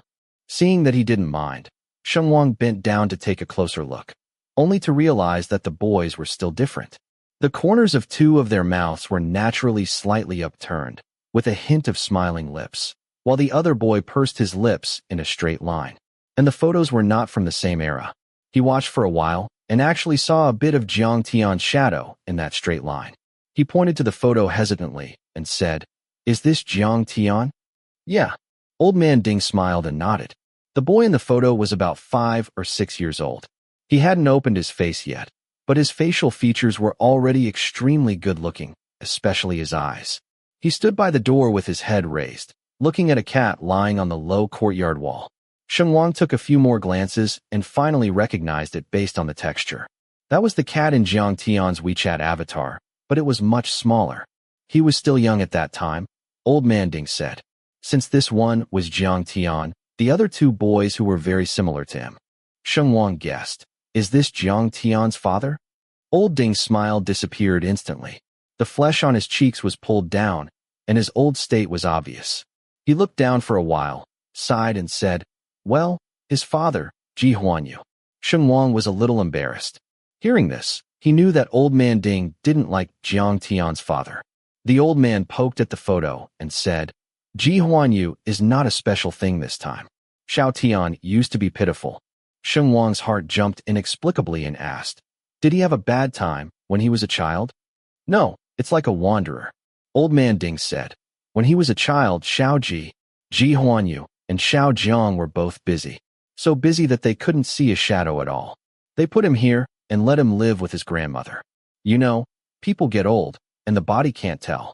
Seeing that he didn't mind, Sheng Wang bent down to take a closer look, only to realize that the boys were still different. The corners of two of their mouths were naturally slightly upturned, with a hint of smiling lips, while the other boy pursed his lips in a straight line. And the photos were not from the same era. He watched for a while and actually saw a bit of Jiang Tian's shadow in that straight line. He pointed to the photo hesitantly and said, "Is this Jiang Tian?" "Yeah." Old Man Ding smiled and nodded. The boy in the photo was about 5 or 6 years old. He hadn't opened his face yet, but his facial features were already extremely good-looking, especially his eyes. He stood by the door with his head raised, looking at a cat lying on the low courtyard wall. Sheng Wang took a few more glances and finally recognized it based on the texture. That was the cat in Jiang Tian's WeChat avatar, but it was much smaller. He was still young at that time, Old Man Ding said. Since this one was Jiang Tian, the other two boys who were very similar to him. Sheng Wang guessed, "Is this Jiang Tian's father?" Old Ding's smile disappeared instantly. The flesh on his cheeks was pulled down, and his old state was obvious. He looked down for a while, sighed and said, "Well, his father, Jiang. Sheng Wang was a little embarrassed. Hearing this, he knew that Old Man Ding didn't like Jiang Tian's father. The old man poked at the photo and said, "Jiang is not a special thing this time. Xiao Tian used to be pitiful." Sheng Wang's heart jumped inexplicably and asked, "Did he have a bad time when he was a child?" "No, it's like a wanderer," Old Man Ding said. "When he was a child, Xiao Jiang, and Xiao Jiang were both busy. So busy that they couldn't see a shadow at all. They put him here and let him live with his grandmother. You know, people get old, and the body can't tell."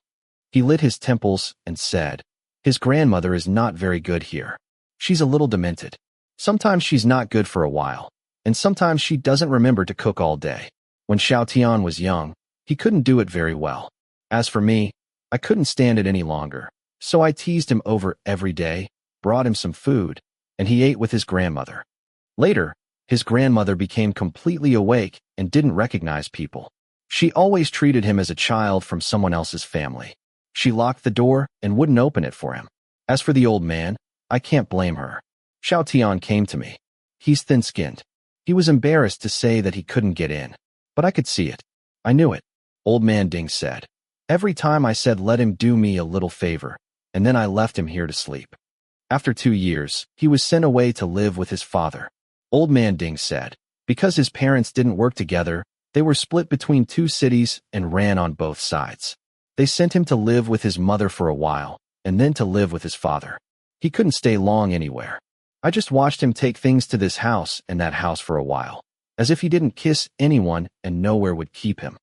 He lit his temples and said, "His grandmother is not very good here. She's a little demented. Sometimes she's not good for a while, and sometimes she doesn't remember to cook all day. When Xiao Tian was young, he couldn't do it very well. As for me, I couldn't stand it any longer, so I teased him over every day, brought him some food, and he ate with his grandmother. Later, his grandmother became completely awake and didn't recognize people. She always treated him as a child from someone else's family. She locked the door and wouldn't open it for him. As for the old man, I can't blame her. Xiao Tian came to me. He's thin-skinned. He was embarrassed to say that he couldn't get in, but I could see it. I knew it," Old Man Ding said. "Every time I said let him do me a little favor, and then I left him here to sleep. After 2 years, he was sent away to live with his father," Old Man Ding said. Because his parents didn't work together, they were split between 2 cities and ran on both sides. They sent him to live with his mother for a while, and then to live with his father. He couldn't stay long anywhere. I just watched him take things to this house and that house for a while, as if he didn't kiss anyone and nowhere would keep him.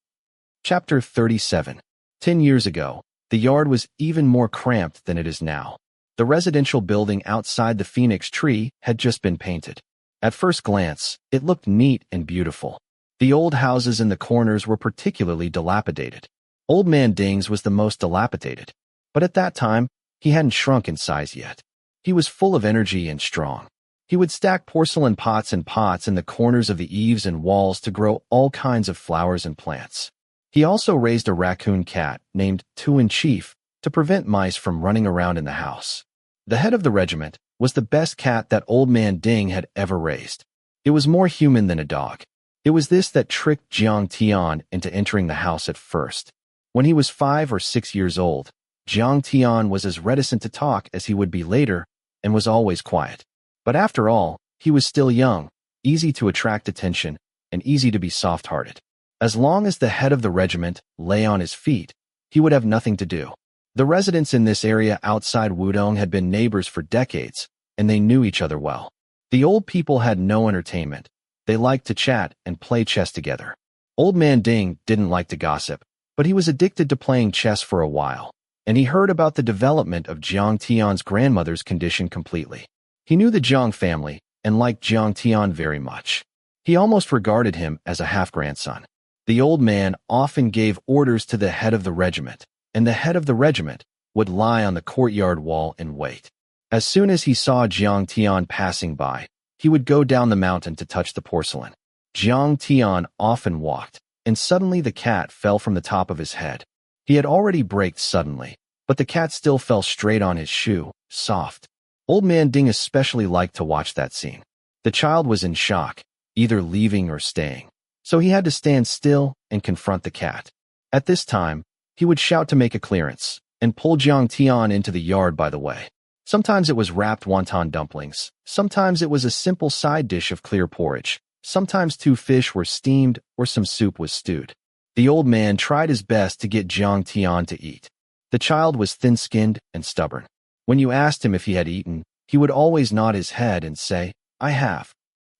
Chapter 37. 10 years ago, the yard was even more cramped than it is now. The residential building outside the Phoenix tree had just been painted. At first glance, it looked neat and beautiful. The old houses in the corners were particularly dilapidated. Old Man Ding's was the most dilapidated. But at that time, he hadn't shrunk in size yet. He was full of energy and strong. He would stack porcelain pots and pots in the corners of the eaves and walls to grow all kinds of flowers and plants. He also raised a raccoon cat named On1y to prevent mice from running around in the house. The head of the regiment was the best cat that Old Man Ding had ever raised. It was more human than a dog. It was this that tricked Jiang Tian into entering the house at first. When he was 5 or 6 years old, Jiang Tian was as reticent to talk as he would be later and was always quiet. But after all, he was still young, easy to attract attention, and easy to be soft-hearted. As long as the head of the regiment lay on his feet, he would have nothing to do. The residents in this area outside Wudong had been neighbors for decades, and they knew each other well. The old people had no entertainment. They liked to chat and play chess together. Old Man Ding didn't like to gossip, but he was addicted to playing chess for a while, and he heard about the development of Jiang Tian's grandmother's condition completely. He knew the Jiang family and liked Jiang Tian very much. He almost regarded him as a half-grandson. The old man often gave orders to the head of the regiment, and the head of the regiment would lie on the courtyard wall and wait. As soon as he saw Jiang Tian passing by, he would go down the mountain to touch the porcelain. Jiang Tian often walked, and suddenly the cat fell from the top of his head. He had already braked suddenly, but the cat still fell straight on his shoe, soft. Old man Ding especially liked to watch that scene. The child was in shock, either leaving or staying. So he had to stand still and confront the cat. At this time, he would shout to make a clearance, and pull Jiang Tian into the yard by the way. Sometimes it was wrapped wonton dumplings, sometimes it was a simple side dish of clear porridge, sometimes 2 fish were steamed or some soup was stewed. The old man tried his best to get Jiang Tian to eat. The child was thin-skinned and stubborn. When you asked him if he had eaten, he would always nod his head and say, "I have."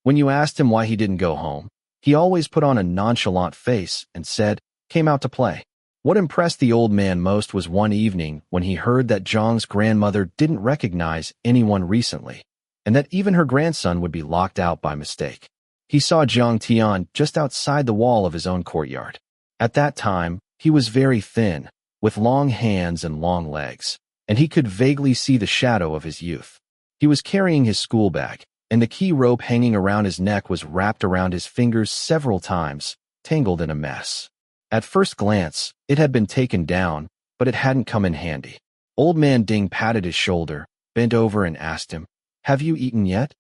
When you asked him why he didn't go home, he always put on a nonchalant face and said, "Came out to play." What impressed the old man most was one evening when he heard that Jiang's grandmother didn't recognize anyone recently, and that even her grandson would be locked out by mistake. He saw Jiang Tian just outside the wall of his own courtyard. At that time, he was very thin, with long hands and long legs, and he could vaguely see the shadow of his youth. He was carrying his school bag, and the key rope hanging around his neck was wrapped around his fingers several times, tangled in a mess. At first glance, it had been taken down, but it hadn't come in handy. Old man Ding patted his shoulder, bent over and asked him, "Have you eaten yet?"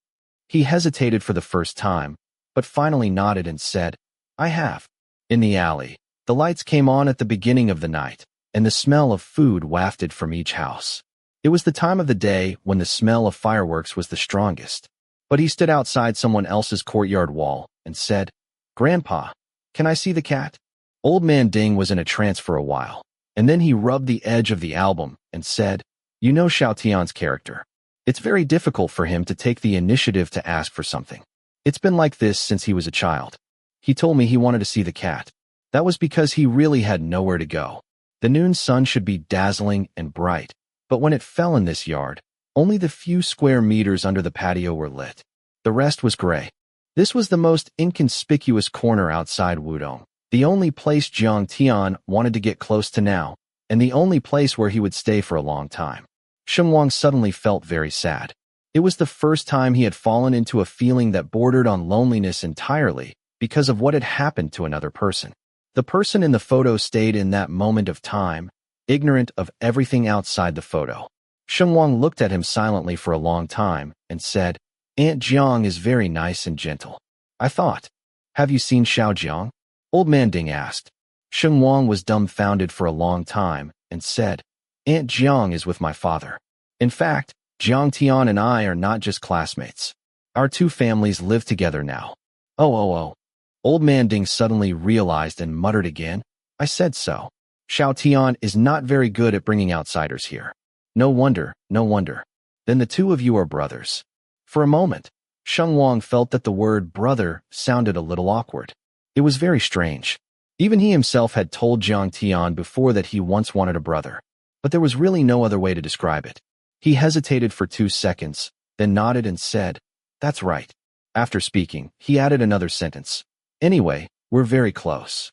He hesitated for the first time, but finally nodded and said, "I have." In the alley, the lights came on at the beginning of the night, and the smell of food wafted from each house. It was the time of the day when the smell of fireworks was the strongest. But he stood outside someone else's courtyard wall and said, "Grandpa, can I see the cat?" Old man Ding was in a trance for a while, and then he rubbed the edge of the album and said, "You know Xiao Tian's character. It's very difficult for him to take the initiative to ask for something. It's been like this since he was a child. He told me he wanted to see the cat. That was because he really had nowhere to go. The noon sun should be dazzling and bright, but when it fell in this yard, only the few square meters under the patio were lit. The rest was gray. This was the most inconspicuous corner outside Wudong, the only place Jiang Tian wanted to get close to now, and the only place where he would stay for a long time. Sheng Wang suddenly felt very sad. It was the first time he had fallen into a feeling that bordered on loneliness entirely because of what had happened to another person. The person in the photo stayed in that moment of time, ignorant of everything outside the photo. Sheng Wang looked at him silently for a long time and said, "Aunt Jiang is very nice and gentle. I thought. Have you seen Xiao Jiang?" Old man Ding asked. Sheng Wang was dumbfounded for a long time and said, "Aunt Jiang is with my father. In fact, Jiang Tian and I are not just classmates. Our 2 families live together now." Oh. Old man Ding suddenly realized and muttered again, "I said so. Xiao Tian is not very good at bringing outsiders here. No wonder. Then the 2 of you are brothers." For a moment, Sheng Wang felt that the word brother sounded a little awkward. It was very strange. Even he himself had told Jiang Tian before that he once wanted a brother, but there was really no other way to describe it. He hesitated for 2 seconds, then nodded and said, "That's right." After speaking, he added another sentence. "Anyway, we're very close."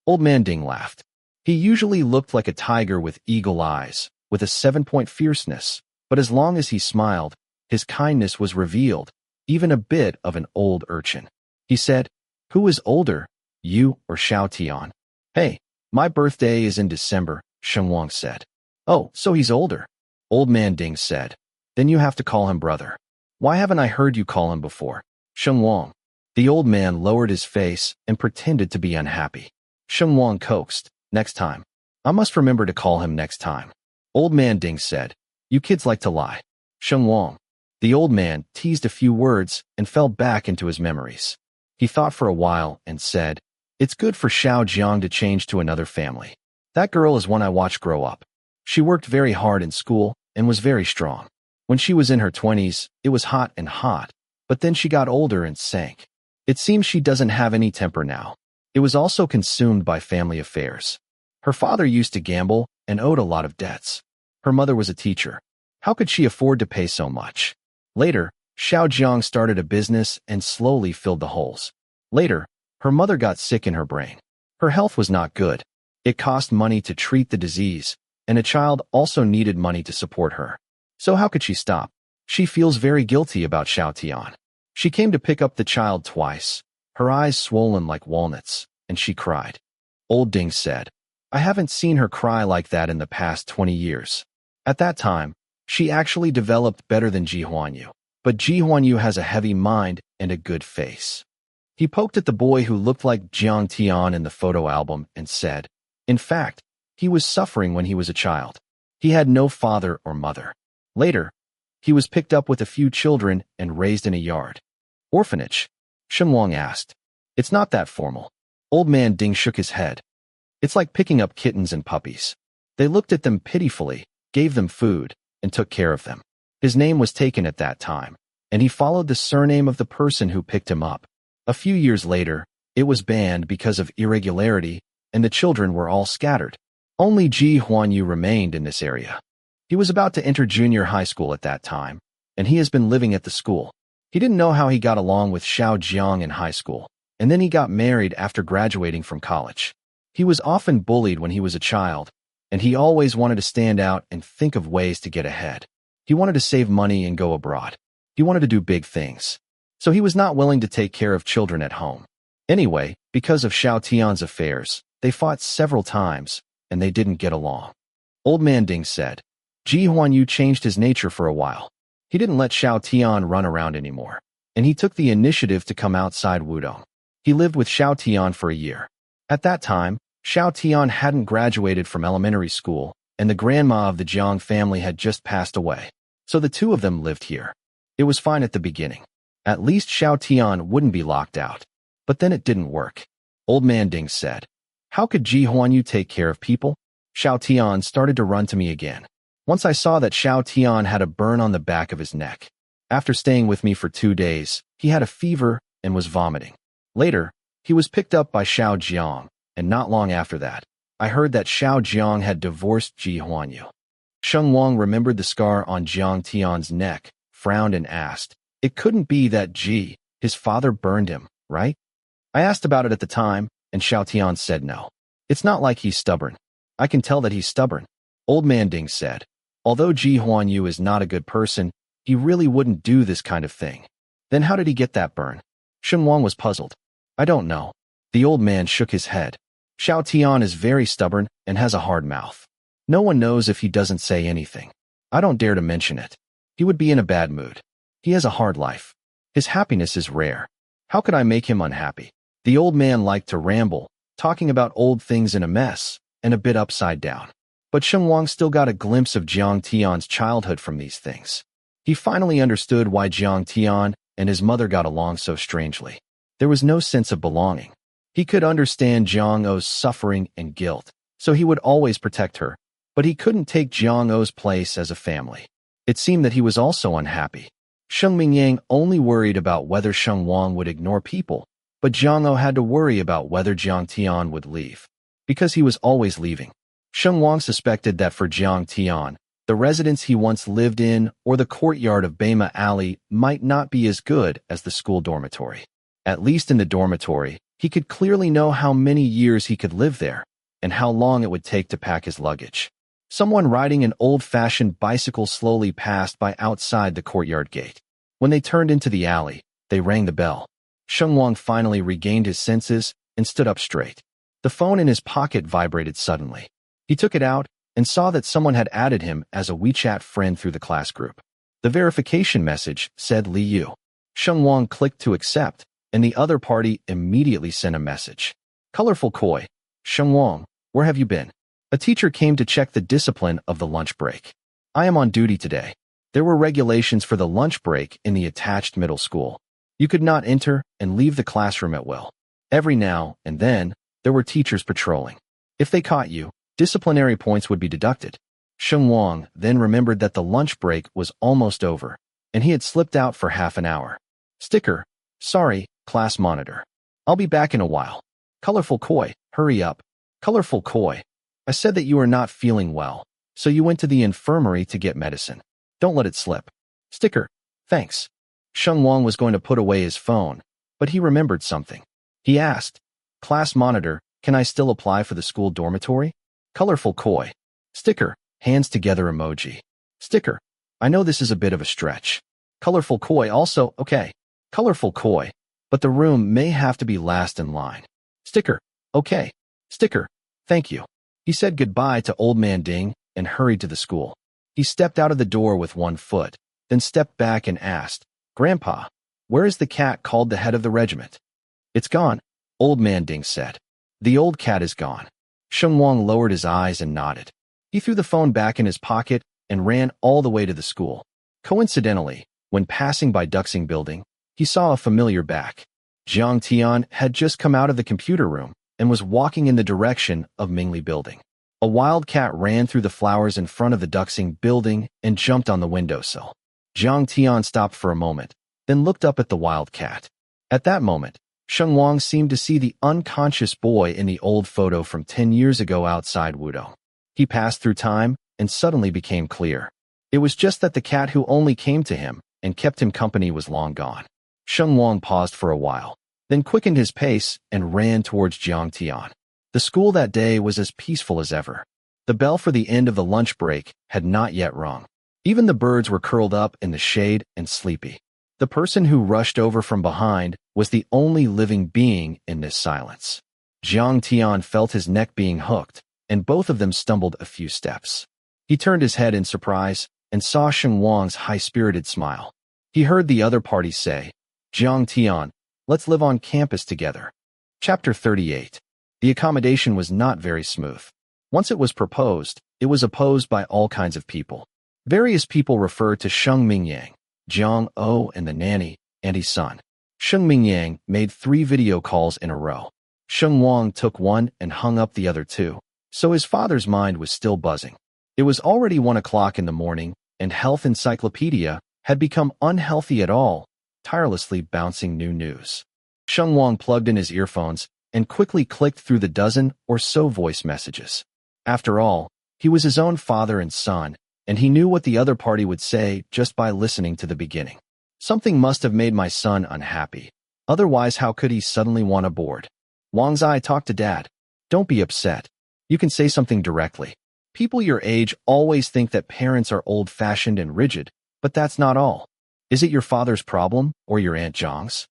Old man Ding laughed. He usually looked like a tiger with eagle eyes, with a 7-point fierceness, but as long as he smiled, his kindness was revealed, even a bit of an old urchin. He said, "Who is older, you or Xiao Tian?" "Hey, my birthday is in December," Sheng Wang said. "Oh, so he's older," Old man Ding said. "Then you have to call him brother." "Why haven't I heard you call him before?" Sheng Wang. The old man lowered his face and pretended to be unhappy. Sheng Wang coaxed, "Next time. I must remember to call him next time." Old man Ding said, "You kids like to lie." Sheng Wang. The old man teased a few words and fell back into his memories. He thought for a while and said, "It's good for Xiao Jiang to change to another family. That girl is one I watched grow up. She worked very hard in school and was very strong. When she was in her 20s, it was hot and hot, but then she got older and sank. It seems she doesn't have any temper now. It was also consumed by family affairs. Her father used to gamble and owed a lot of debts. Her mother was a teacher. How could she afford to pay so much? Later, Xiao Jiang started a business and slowly filled the holes. Later, her mother got sick in her brain. Her health was not good. It cost money to treat the disease, and a child also needed money to support her. So how could she stop? She feels very guilty about Xiao Tian. She came to pick up the child twice, her eyes swollen like walnuts, and she cried. Old Ding said, "I haven't seen her cry like that in the past 20 years. At that time, She actually developed better than Ji Huanyu. But Ji Huanyu has a heavy mind and a good face. He poked at the boy who looked like Jiang Tian in the photo album and said, in fact, he was suffering when he was a child. He had no father or mother. Later, he was picked up with a few children and raised in a yard. Orphanage? Sheng Wang asked. It's not that formal. Old man Ding shook his head. It's like picking up kittens and puppies. They looked at them pitifully, gave them food, and took care of them. His name was taken at that time, and he followed the surname of the person who picked him up. A few years later, it was banned because of irregularity, and the children were all scattered. Only Ji Huanyu remained in this area. He was about to enter junior high school at that time, and he has been living at the school. He didn't know how he got along with Xiao Jiang in high school, and then he got married after graduating from college. He was often bullied when he was a child, and he always wanted to stand out and think of ways to get ahead. He wanted to save money and go abroad. He wanted to do big things. So he was not willing to take care of children at home. Anyway, because of Xiao Tian's affairs, they fought several times, and they didn't get along. Old man Ding said, Ji Huanyu changed his nature for a while. He didn't let Xiao Tian run around anymore, and he took the initiative to come outside Wudong. He lived with Xiao Tian for a year. At that time, Xiao Tian hadn't graduated from elementary school, and the grandma of the Jiang family had just passed away. So the two of them lived here. It was fine at the beginning. At least Xiao Tian wouldn't be locked out. But then it didn't work. Old man Ding said, how could Ji Huanyu take care of people? Xiao Tian started to run to me again. Once I saw that Xiao Tian had a burn on the back of his neck. After staying with me for 2 days, he had a fever and was vomiting. Later, he was picked up by Xiao Jiang, and not long after that, I heard that Xiao Jiang had divorced Ji Huanyu. Sheng Wang remembered the scar on Jiang Tian's neck, frowned and asked, it couldn't be that Ji, his father burned him, right? I asked about it at the time, and Xiao Tian said no. It's not like he's stubborn. I can tell that he's stubborn. Old man Ding said, although Ji Huanyu is not a good person, he really wouldn't do this kind of thing. Then how did he get that burn? Sheng Wang was puzzled. I don't know. The old man shook his head. Xiao Tian is very stubborn and has a hard mouth. No one knows if he doesn't say anything. I don't dare to mention it. He would be in a bad mood. He has a hard life. His happiness is rare. How could I make him unhappy? The old man liked to ramble, talking about old things in a mess, and a bit upside down. But Sheng Wang still got a glimpse of Jiang Tian's childhood from these things. He finally understood why Jiang Tian and his mother got along so strangely. There was no sense of belonging. He could understand Jiang O's suffering and guilt, so he would always protect her. But he couldn't take Jiang O's place as a family. It seemed that he was also unhappy. Sheng Mingyang only worried about whether Sheng Wang would ignore people, but Jiang O had to worry about whether Jiang Tian would leave, because he was always leaving. Sheng Wang suspected that for Jiang Tian, the residence he once lived in or the courtyard of Beima Alley might not be as good as the school dormitory. At least in the dormitory, he could clearly know how many years he could live there, and how long it would take to pack his luggage. Someone riding an old-fashioned bicycle slowly passed by outside the courtyard gate. When they turned into the alley, they rang the bell. Sheng Wang finally regained his senses and stood up straight. The phone in his pocket vibrated suddenly. He took it out and saw that someone had added him as a WeChat friend through the class group. The verification message said Li Yu. Sheng Wang clicked to accept, and the other party immediately sent a message. Colorful Koi. Sheng Wang, where have you been? A teacher came to check the discipline of the lunch break. I am on duty today. There were regulations for the lunch break in the attached middle school. You could not enter and leave the classroom at will. Every now and then, there were teachers patrolling. If they caught you, disciplinary points would be deducted. Sheng Wang then remembered that the lunch break was almost over, and he had slipped out for half an hour. Sticker, sorry, class monitor. I'll be back in a while. Colorful Koi, hurry up. Colorful Koi. I said that you are not feeling well, so you went to the infirmary to get medicine. Don't let it slip. Sticker, thanks. Sheng Wang was going to put away his phone, but he remembered something. He asked, class monitor, can I still apply for the school dormitory? Colorful Koi. Sticker, hands together emoji. Sticker, I know this is a bit of a stretch. Colorful Koi also, okay. Colorful Koi, but the room may have to be last in line. Sticker, okay. Sticker, thank you. He said goodbye to old man Ding and hurried to the school. He stepped out of the door with one foot, then stepped back and asked, "Grandpa, where is the cat called the head of the regiment?" "It's gone," Old Man Ding said. "The old cat is gone." Sheng Wang lowered his eyes and nodded. He threw the phone back in his pocket and ran all the way to the school. Coincidentally, when passing by Duxing Building, he saw a familiar back. Jiang Tian had just come out of the computer room and was walking in the direction of Mingli Building. A wild cat ran through the flowers in front of the Duxing Building and jumped on the windowsill. Jiang Tian stopped for a moment, then looked up at the wild cat. At that moment, Sheng Wang seemed to see the unconscious boy in the old photo from 10 years ago outside Wudong. He passed through time and suddenly became clear. It was just that the cat who only came to him and kept him company was long gone. Sheng Wang paused for a while, then quickened his pace and ran towards Jiang Tian. The school that day was as peaceful as ever. The bell for the end of the lunch break had not yet rung. Even the birds were curled up in the shade and sleepy. The person who rushed over from behind was the only living being in this silence. Jiang Tian felt his neck being hooked, and both of them stumbled a few steps. He turned his head in surprise and saw Sheng Wang's high-spirited smile. He heard the other party say, "Jiang Tian, let's live on campus together." Chapter 38. The accommodation was not very smooth. Once it was proposed, it was opposed by all kinds of people. Various people referred to Sheng Mingyang, Jiang O and the nanny, and his son. Sheng Mingyang made 3 video calls in a row. Sheng Wang took one and hung up the other 2, so his father's mind was still buzzing. It was already 1 o'clock in the morning, and Health Encyclopedia had become unhealthy at all, tirelessly bouncing new news. Sheng Wang plugged in his earphones and quickly clicked through the dozen or so voice messages. After all, he was his own father and son, and he knew what the other party would say just by listening to the beginning. Something must have made my son unhappy. Otherwise, how could he suddenly want a board? Wang's eye talked to Dad. Don't be upset. You can say something directly. People your age always think that parents are old-fashioned and rigid, but that's not all. Is it your father's problem or your Aunt Zhang's?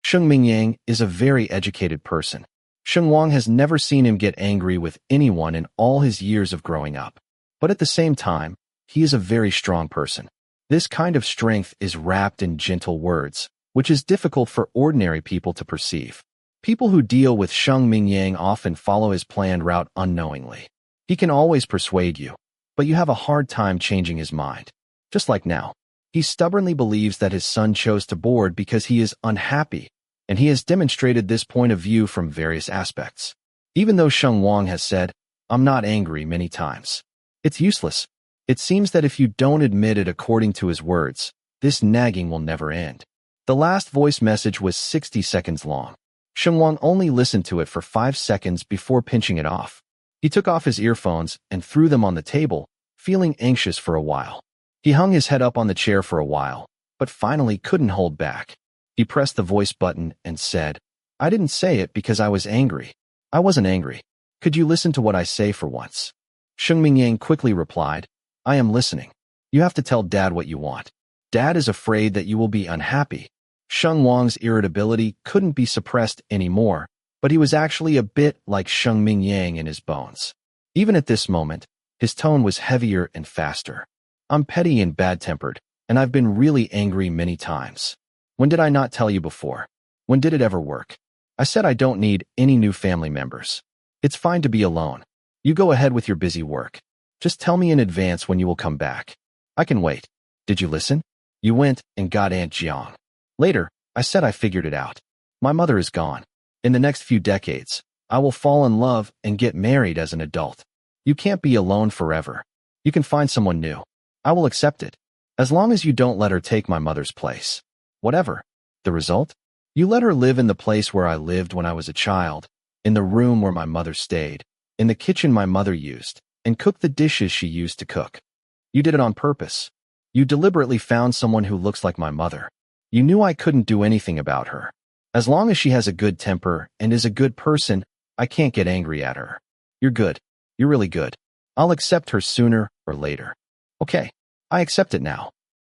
Sheng Mingyang is a very educated person. Sheng Wang has never seen him get angry with anyone in all his years of growing up. But at the same time, he is a very strong person. This kind of strength is wrapped in gentle words, which is difficult for ordinary people to perceive. People who deal with Sheng Mingyang often follow his planned route unknowingly. He can always persuade you, but you have a hard time changing his mind. Just like now, he stubbornly believes that his son chose to board because he is unhappy, and he has demonstrated this point of view from various aspects. Even though Sheng Wang has said, "I'm not angry," many times. It's useless. It seems that if you don't admit it according to his words, this nagging will never end. The last voice message was 60 seconds long. Sheng Wang only listened to it for 5 seconds before pinching it off. He took off his earphones and threw them on the table, feeling anxious for a while. He hung his head up on the chair for a while, but finally couldn't hold back. He pressed the voice button and said, "I didn't say it because I was angry. I wasn't angry. Could you listen to what I say for once?" Sheng Mingyang quickly replied, "I am listening. You have to tell Dad what you want. Dad is afraid that you will be unhappy." Sheng Wang's irritability couldn't be suppressed anymore, but he was actually a bit like Sheng Mingyang in his bones. Even at this moment, his tone was heavier and faster. "I'm petty and bad-tempered, and I've been really angry many times. When did I not tell you before? When did it ever work? I said I don't need any new family members. It's fine to be alone. You go ahead with your busy work. Just tell me in advance when you will come back. I can wait. Did you listen? You went and got Aunt Jiang. Later, I said I figured it out. My mother is gone. In the next few decades, I will fall in love and get married as an adult. You can't be alone forever. You can find someone new. I will accept it, as long as you don't let her take my mother's place. Whatever. The result? You let her live in the place where I lived when I was a child, in the room where my mother stayed, in the kitchen my mother used, and cook the dishes she used to cook. You did it on purpose. You deliberately found someone who looks like my mother. You knew I couldn't do anything about her. As long as she has a good temper and is a good person, I can't get angry at her. You're good. You're really good. I'll accept her sooner or later." "Okay, I accept it now."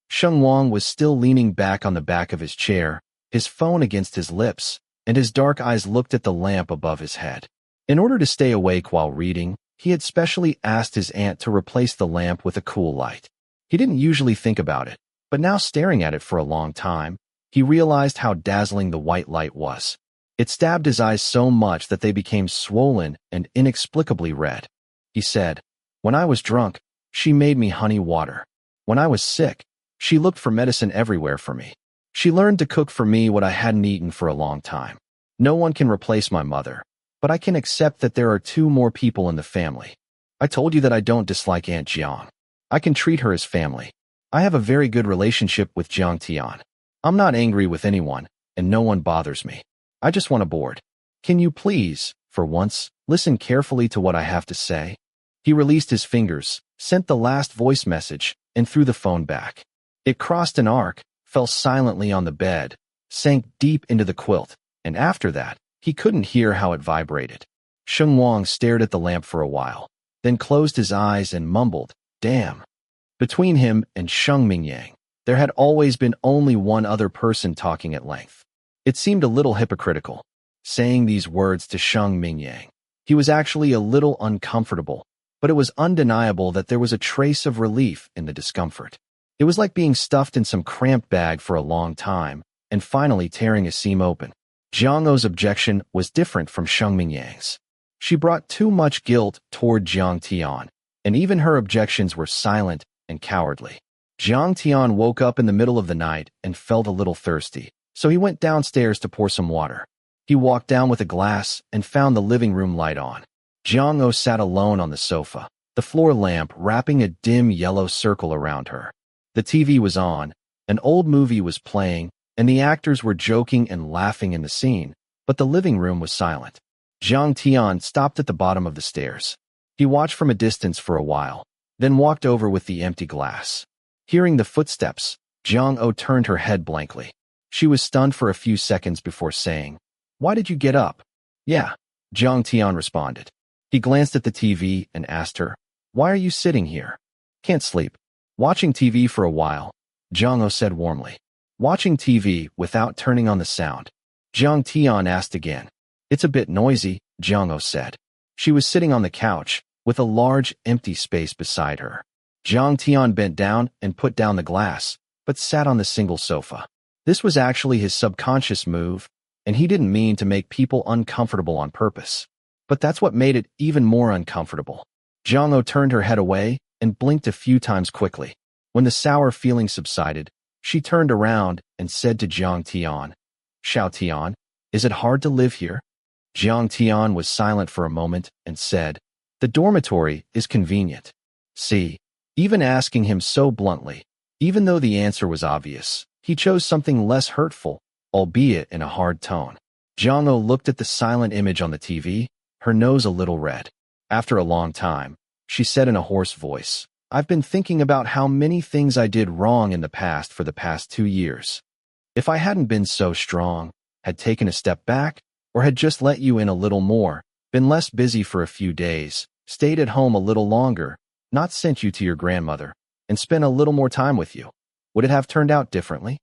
Sheng Wang was still leaning back on the back of his chair, his phone against his lips, and his dark eyes looked at the lamp above his head. In order to stay awake while reading, He had specially asked his aunt to replace the lamp with a cool light. He didn't usually think about it, but now staring at it for a long time, he realized how dazzling the white light was. It stabbed his eyes so much that they became swollen and inexplicably red. He said, "When I was drunk, she made me honey water. When I was sick, she looked for medicine everywhere for me. She learned to cook for me what I hadn't eaten for a long time. No one can replace my mother, but I can accept that there are two more people in the family. I told you that I don't dislike Aunt Jiang. I can treat her as family. I have a very good relationship with Jiang Tian. I'm not angry with anyone, and no one bothers me. I just want a board. Can you please, for once, listen carefully to what I have to say?" He released his fingers, sent the last voice message, and threw the phone back. It crossed an arc, fell silently on the bed, sank deep into the quilt, and after that, he couldn't hear how it vibrated. Sheng Wang stared at the lamp for a while, then closed his eyes and mumbled, "Damn." Between him and Sheng Mingyang, there had always been only one other person talking at length. It seemed a little hypocritical, saying these words to Sheng Mingyang. He was actually a little uncomfortable, but it was undeniable that there was a trace of relief in the discomfort. It was like being stuffed in some cramped bag for a long time and finally tearing a seam open. Jiang O's objection was different from Sheng Mingyang's. She brought too much guilt toward Jiang Tian, and even her objections were silent and cowardly. Jiang Tian woke up in the middle of the night and felt a little thirsty, so he went downstairs to pour some water. He walked down with a glass and found the living room light on. Jiang O sat alone on the sofa, the floor lamp wrapping a dim yellow circle around her. The TV was on, an old movie was playing, and the actors were joking and laughing in the scene, but the living room was silent. Jiang Tian stopped at the bottom of the stairs. He watched from a distance for a while, then walked over with the empty glass. Hearing the footsteps, Jiang O turned her head blankly. She was stunned for a few seconds before saying, "Why did you get up?" "Yeah," Jiang Tian responded. He glanced at the TV and asked her, "Why are you sitting here?" "Can't sleep. Watching TV for a while," Jiang O said warmly. Watching TV without turning on the sound. Jiang Tian asked again. "It's a bit noisy," Jiang O said. She was sitting on the couch, with a large empty space beside her. Jiang Tian bent down and put down the glass, but sat on the single sofa. This was actually his subconscious move, and he didn't mean to make people uncomfortable on purpose. But that's what made it even more uncomfortable. Jiang O turned her head away and blinked a few times quickly. When the sour feeling subsided, she turned around and said to Jiang Tian, "Xiao Tian, is it hard to live here?" Jiang Tian was silent for a moment and said, "The dormitory is convenient." See, even asking him so bluntly, even though the answer was obvious, he chose something less hurtful, albeit in a hard tone. Jiang O looked at the silent image on the TV, her nose a little red. After a long time, she said in a hoarse voice, "I've been thinking about how many things I did wrong in the past for the past 2 years. If I hadn't been so strong, had taken a step back, or had just let you in a little more, been less busy for a few days, stayed at home a little longer, not sent you to your grandmother, and spent a little more time with you, would it have turned out differently?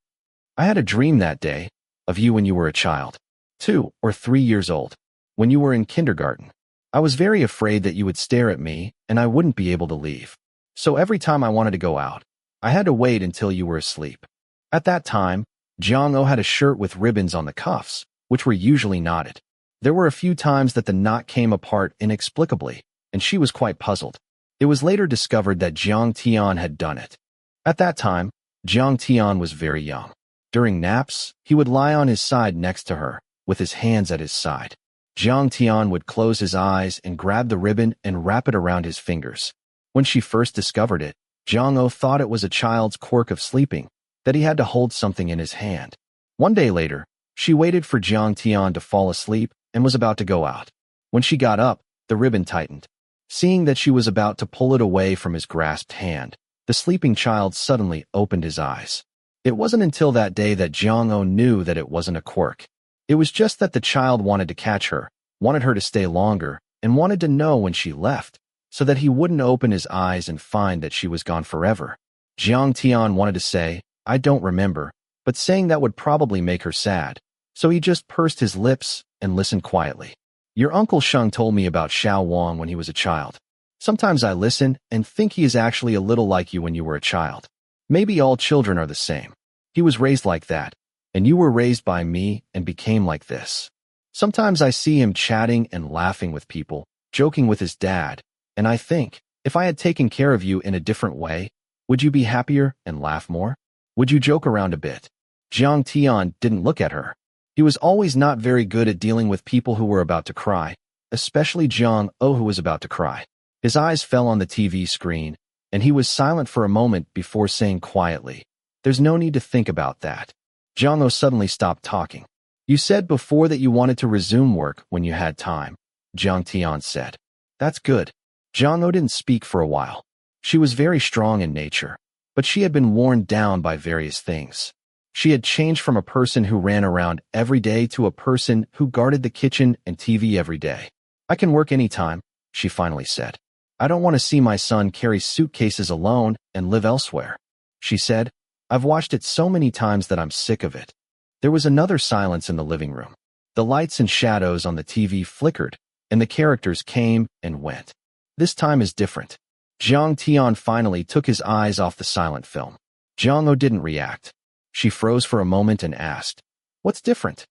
I had a dream that day, of you when you were a child, 2 or 3 years old, when you were in kindergarten. I was very afraid that you would stare at me and I wouldn't be able to leave. So every time I wanted to go out, I had to wait until you were asleep. At that time, Jiang O had a shirt with ribbons on the cuffs, which were usually knotted. There were a few times that the knot came apart inexplicably, and she was quite puzzled. It was later discovered that Jiang Tian had done it. At that time, Jiang Tian was very young. During naps, he would lie on his side next to her, with his hands at his side. Jiang Tian would close his eyes and grab the ribbon and wrap it around his fingers. When she first discovered it, Jiang O thought it was a child's quirk of sleeping, that he had to hold something in his hand. One day later, she waited for Jiang Tian to fall asleep and was about to go out. When she got up, the ribbon tightened. Seeing that she was about to pull it away from his grasped hand, the sleeping child suddenly opened his eyes. It wasn't until that day that Jiang O knew that it wasn't a quirk. It was just that the child wanted to catch her, wanted her to stay longer, and wanted to know when she left, so that he wouldn't open his eyes and find that she was gone forever. Jiang Tian wanted to say, "I don't remember," but saying that would probably make her sad, so he just pursed his lips and listened quietly. "Your uncle Sheng told me about Sheng Wang when he was a child. Sometimes I listen and think he is actually a little like you when you were a child. Maybe all children are the same. He was raised like that, and you were raised by me and became like this. Sometimes I see him chatting and laughing with people, joking with his dad, and I think, if I had taken care of you in a different way, would you be happier and laugh more? Would you joke around a bit? Jiang Tian didn't look at her. He was always not very good at dealing with people who were about to cry, especially Jiang O who was about to cry. His eyes fell on the TV screen, and he was silent for a moment before saying quietly, "There's no need to think about that." Jiang O suddenly stopped talking. "You said before that you wanted to resume work when you had time," Jiang Tian said. "That's good." Jiang O didn't speak for a while. She was very strong in nature, but she had been worn down by various things. She had changed from a person who ran around every day to a person who guarded the kitchen and TV every day. "I can work anytime," she finally said. "I don't want to see my son carry suitcases alone and live elsewhere," she said. "I've watched it so many times that I'm sick of it." There was another silence in the living room. The lights and shadows on the TV flickered, and the characters came and went. "This time is different." Jiang Tian finally took his eyes off the silent film. Jiang O didn't react. She froze for a moment and asked, "What's different?"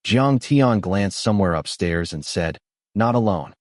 Jiang Tian glanced somewhere upstairs and said, "Not alone."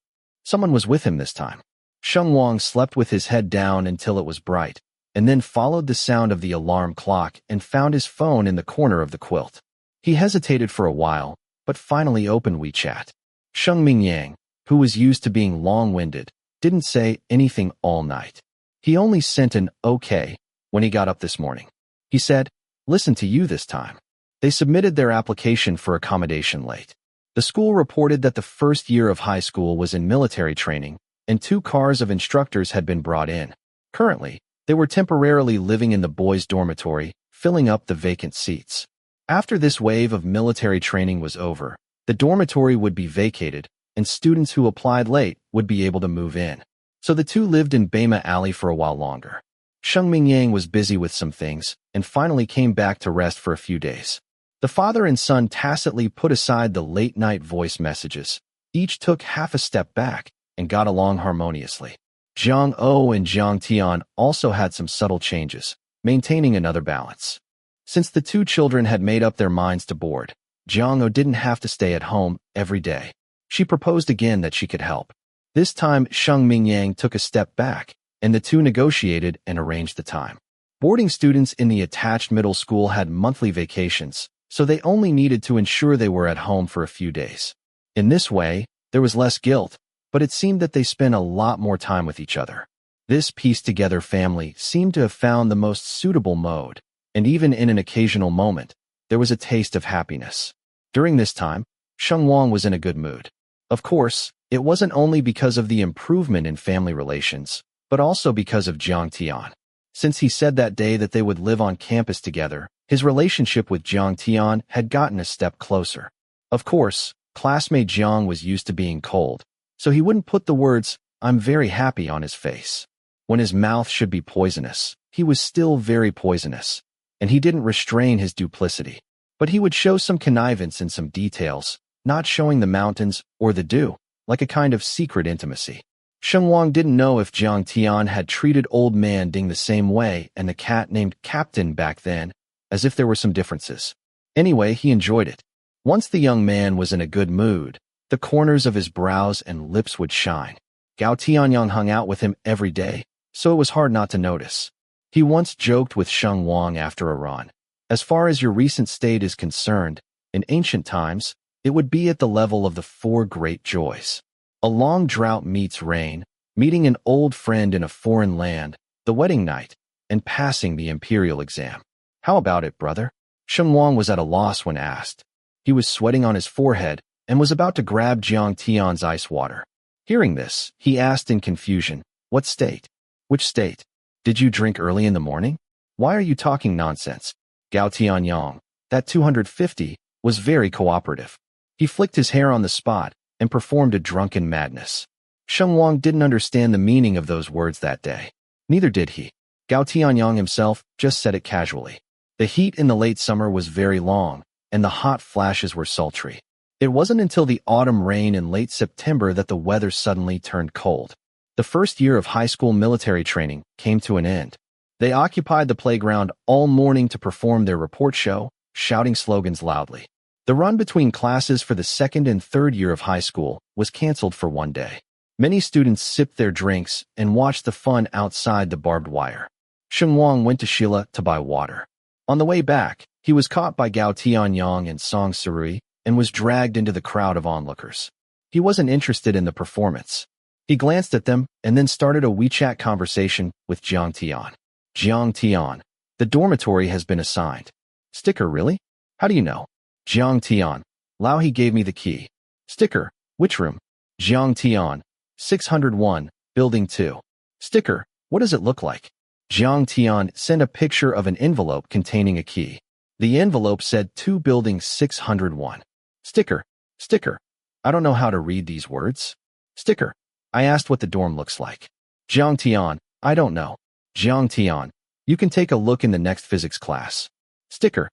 Someone was with him this time. Sheng Wang slept with his head down until it was bright, and then followed the sound of the alarm clock and found his phone in the corner of the quilt. He hesitated for a while, but finally opened WeChat. Sheng Mingyang, who was used to being long-winded, didn't say anything all night. He only sent an "okay" when he got up this morning. He said, "Listen to you this time." They submitted their application for accommodation late. The school reported that the first year of high school was in military training, and 2 cars of instructors had been brought in. Currently, they were temporarily living in the boys' dormitory, filling up the vacant seats. After this wave of military training was over, the dormitory would be vacated, and students who applied late would be able to move in. So the two lived in Bema Alley for a while longer. Sheng Mingyang was busy with some things, and finally came back to rest for a few days. The father and son tacitly put aside the late-night voice messages. Each took half a step back, and got along harmoniously. Jiang O and Jiang Tian also had some subtle changes, maintaining another balance. Since the 2 children had made up their minds to board, Jiang O didn't have to stay at home every day. She proposed again that she could help. This time, Sheng Mingyang took a step back, and the 2 negotiated and arranged the time. Boarding students in the attached middle school had monthly vacations, so they only needed to ensure they were at home for a few days. In this way, there was less guilt, but it seemed that they spent a lot more time with each other. This pieced-together family seemed to have found the most suitable mode, and even in an occasional moment, there was a taste of happiness. During this time, Sheng Wang was in a good mood. Of course, it wasn't only because of the improvement in family relations, but also because of Jiang Tian. Since he said that day that they would live on campus together, his relationship with Jiang Tian had gotten a step closer. Of course, classmate Jiang was used to being cold, so he wouldn't put the words, "I'm very happy" on his face. When his mouth should be poisonous, he was still very poisonous, and he didn't restrain his duplicity. But he would show some connivance in some details, not showing the mountains or the dew, like a kind of secret intimacy. Sheng Wang didn't know if Jiang Tian had treated old man Ding the same way and the cat named Captain back then, as if there were some differences. Anyway, he enjoyed it. Once the young man was in a good mood, the corners of his brows and lips would shine. Gao Tianyang hung out with him every day, so it was hard not to notice. He once joked with Sheng Wang after a run. "As far as your recent state is concerned, in ancient times, it would be at the level of the 4 great joys. A long drought meets rain, meeting an old friend in a foreign land, the wedding night, and passing the imperial exam. How about it, brother?" Sheng Wang was at a loss when asked. He was sweating on his forehead and was about to grab Jiang Tian's ice water. Hearing this, he asked in confusion, "What state?" "Which state? Did you drink early in the morning? Why are you talking nonsense?" Gao Tianyang, that 250, was very cooperative. He flicked his hair on the spot and performed a drunken madness. Sheng Wang didn't understand the meaning of those words that day. Neither did he. Gao Tianyang himself just said it casually. The heat in the late summer was very long, and the hot flashes were sultry. It wasn't until the autumn rain in late September that the weather suddenly turned cold. The first year of high school military training came to an end. They occupied the playground all morning to perform their report show, shouting slogans loudly. The run between classes for the second and third year of high school was canceled for one day. Many students sipped their drinks and watched the fun outside the barbed wire. Sheng Wang went to Sheila to buy water. On the way back, he was caught by Gao Tianyang and Song Sirui and was dragged into the crowd of onlookers. He wasn't interested in the performance. He glanced at them and then started a WeChat conversation with Jiang Tian. Jiang Tian, the dormitory has been assigned. Sticker, really? How do you know? Jiang Tian, Lao he gave me the key. Sticker, which room? Jiang Tian, 601, Building 2. Sticker, what does it look like? Jiang Tian sent a picture of an envelope containing a key. The envelope said 2 Building 601. Sticker, I don't know how to read these words. Sticker, I asked what the dorm looks like. Jiang Tian, I don't know. Jiang Tian, you can take a look in the next physics class. Sticker,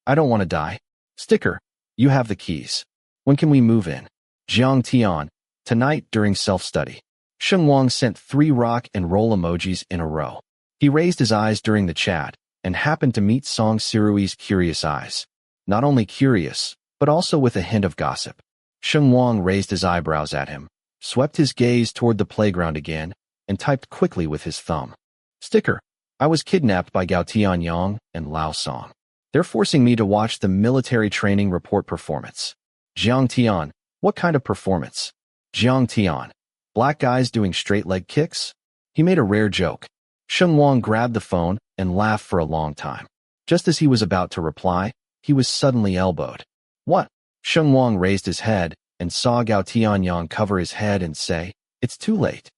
I don't want to die. Sticker, you have the keys. When can we move in? Jiang Tian, tonight during self-study. Sheng Wang sent 3 rock and roll emojis in a row. He raised his eyes during the chat and happened to meet Song Sirui's curious eyes. Not only curious, but also with a hint of gossip. Sheng Wang raised his eyebrows at him, swept his gaze toward the playground again, and typed quickly with his thumb. Sticker, I was kidnapped by Gao Tianyang and Lao Song. They're forcing me to watch the military training report performance. Jiang Tian, what kind of performance? Jiang Tian, black guys doing straight leg kicks? He made a rare joke. Sheng Wang grabbed the phone and laughed for a long time. Just as he was about to reply, he was suddenly elbowed. What? Sheng Wang raised his head and saw Gao Tianyang cover his head and say, It's too late.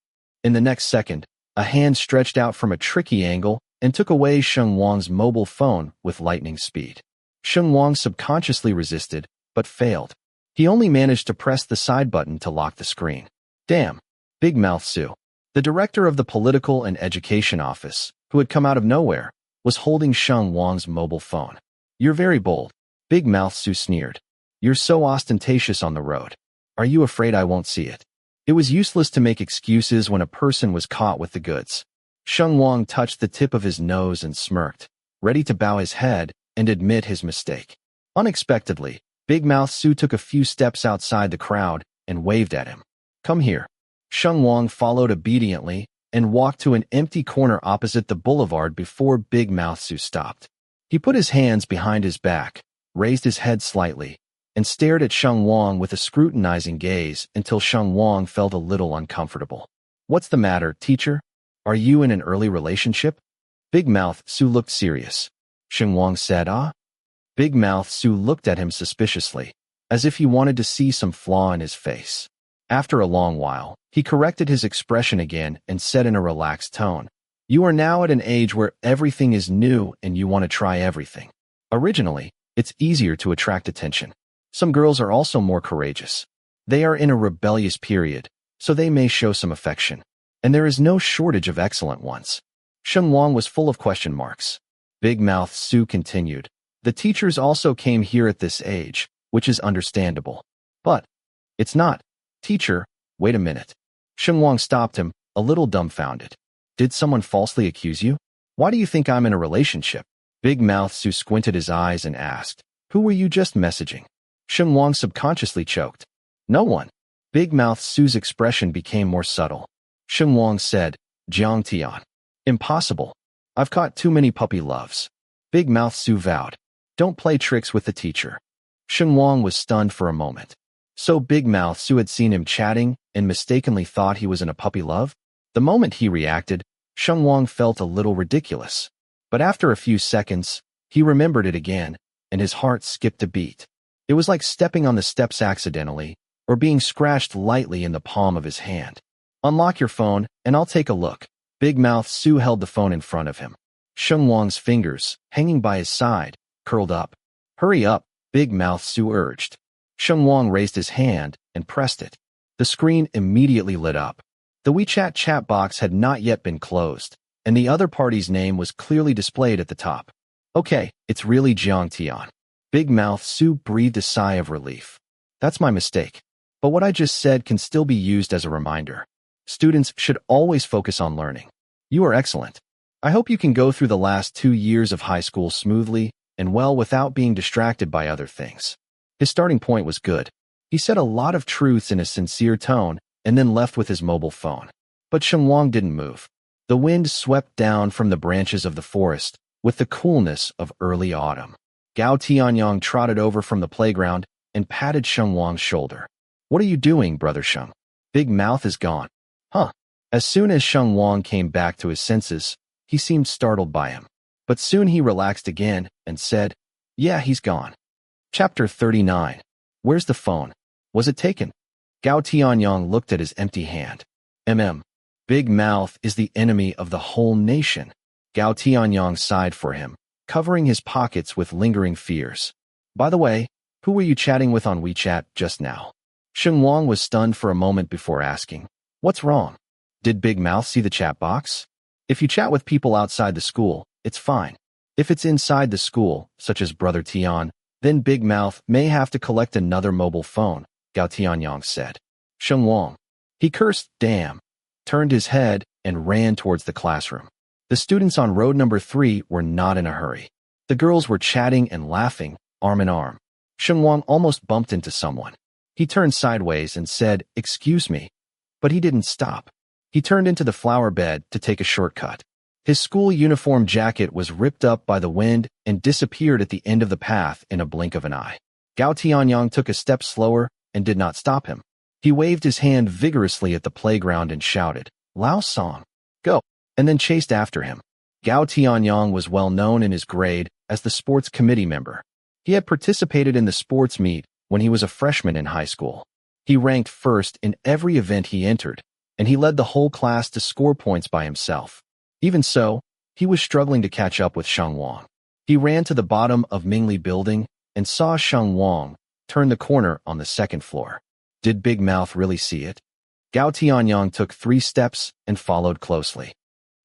In the next second, a hand stretched out from a tricky angle and took away Sheng Wang's mobile phone with lightning speed. Sheng Wang subconsciously resisted, but failed. He only managed to press the side button to lock the screen. Damn. Big Mouth Sue, the director of the Political and Education Office, who had come out of nowhere, was holding Sheng Wang's mobile phone. You're very bold. Big Mouth Sue sneered. You're so ostentatious on the road. Are you afraid I won't see it? It was useless to make excuses when a person was caught with the goods. Sheng Wang touched the tip of his nose and smirked, ready to bow his head and admit his mistake. Unexpectedly, Big Mouth Sue took a few steps outside the crowd and waved at him. Come here. Sheng Wang followed obediently and walked to an empty corner opposite the boulevard before Big Mouth Sue stopped. He put his hands behind his back, raised his head slightly, and stared at Sheng Wang with a scrutinizing gaze until Sheng Wang felt a little uncomfortable. What's the matter, teacher? Are you in an early relationship? Big Mouth Sue looked serious. Sheng Wang said, Big Mouth Sue looked at him suspiciously, as if he wanted to see some flaw in his face. After a long while, he corrected his expression again and said in a relaxed tone, You are now at an age where everything is new and you want to try everything. Originally, it's easier to attract attention. Some girls are also more courageous. They are in a rebellious period, so they may show some affection. And there is no shortage of excellent ones. Sheng Wang was full of question marks. Big Mouth Sue continued, The teachers also came here at this age, which is understandable. But it's not. Teacher, wait a minute. Sheng Wang stopped him, a little dumbfounded. Did someone falsely accuse you? Why do you think I'm in a relationship? Big Mouth Sue squinted his eyes and asked, Who were you just messaging? Sheng Wang subconsciously choked. No one. Big Mouth Sue's expression became more subtle. Sheng Wang said, Jiang Tian. Impossible. I've caught too many puppy loves. Big Mouth Sue vowed. Don't play tricks with the teacher. Sheng Wang was stunned for a moment. So Big Mouth Sue had seen him chatting and mistakenly thought he was in a puppy love? The moment he reacted, Sheng Wang felt a little ridiculous. But after a few seconds, he remembered it again, and his heart skipped a beat. It was like stepping on the steps accidentally, or being scratched lightly in the palm of his hand. Unlock your phone, and I'll take a look. Big Mouth Sue held the phone in front of him. Sheng Wang's fingers, hanging by his side, curled up. Hurry up, Big Mouth Sue urged. Sheng Wang raised his hand and pressed it. The screen immediately lit up. The WeChat chat box had not yet been closed, and the other party's name was clearly displayed at the top. Okay, it's really Jiang Tian. Big Mouth Sue breathed a sigh of relief. That's my mistake. But what I just said can still be used as a reminder. Students should always focus on learning. You are excellent. I hope you can go through the last 2 years of high school smoothly and well without being distracted by other things. His starting point was good. He said a lot of truths in a sincere tone and then left with his mobile phone. But Sheng Wang didn't move. The wind swept down from the branches of the forest with the coolness of early autumn. Gao Tianyang trotted over from the playground and patted Sheng Wang's shoulder. What are you doing, Brother Sheng? Big Mouth is gone. Huh. As soon as Sheng Wang came back to his senses, he seemed startled by him. But soon he relaxed again and said, yeah, he's gone. Chapter 39. Where's the phone? Was it taken? Gao Tianyang looked at his empty hand. Big Mouth is the enemy of the whole nation. Gao Tianyang sighed for him, covering his pockets with lingering fears. By the way, who were you chatting with on WeChat just now? Sheng Wang was stunned for a moment before asking, what's wrong? Did Big Mouth see the chat box? If you chat with people outside the school, it's fine. If it's inside the school, such as Brother Tian, then Big Mouth may have to collect another mobile phone, Gao Tianyang said. Sheng Wang. He cursed, damn, turned his head, and ran towards the classroom. The students on road number 3 were not in a hurry. The girls were chatting and laughing, arm in arm. Sheng Wang almost bumped into someone. He turned sideways and said, excuse me. But he didn't stop. He turned into the flower bed to take a shortcut. His school uniform jacket was ripped up by the wind and disappeared at the end of the path in a blink of an eye. Gao Tianyang took a step slower and did not stop him. He waved his hand vigorously at the playground and shouted, Lao Song, go, and then chased after him. Gao Tianyang was well known in his grade as the sports committee member. He had participated in the sports meet when he was a freshman in high school. He ranked first in every event he entered, and he led the whole class to score points by himself. Even so, he was struggling to catch up with Sheng Wang. He ran to the bottom of Mingli Building and saw Sheng Wang turn the corner on the second floor. Did Big Mouth really see it? Gao Tianyang took 3 steps and followed closely.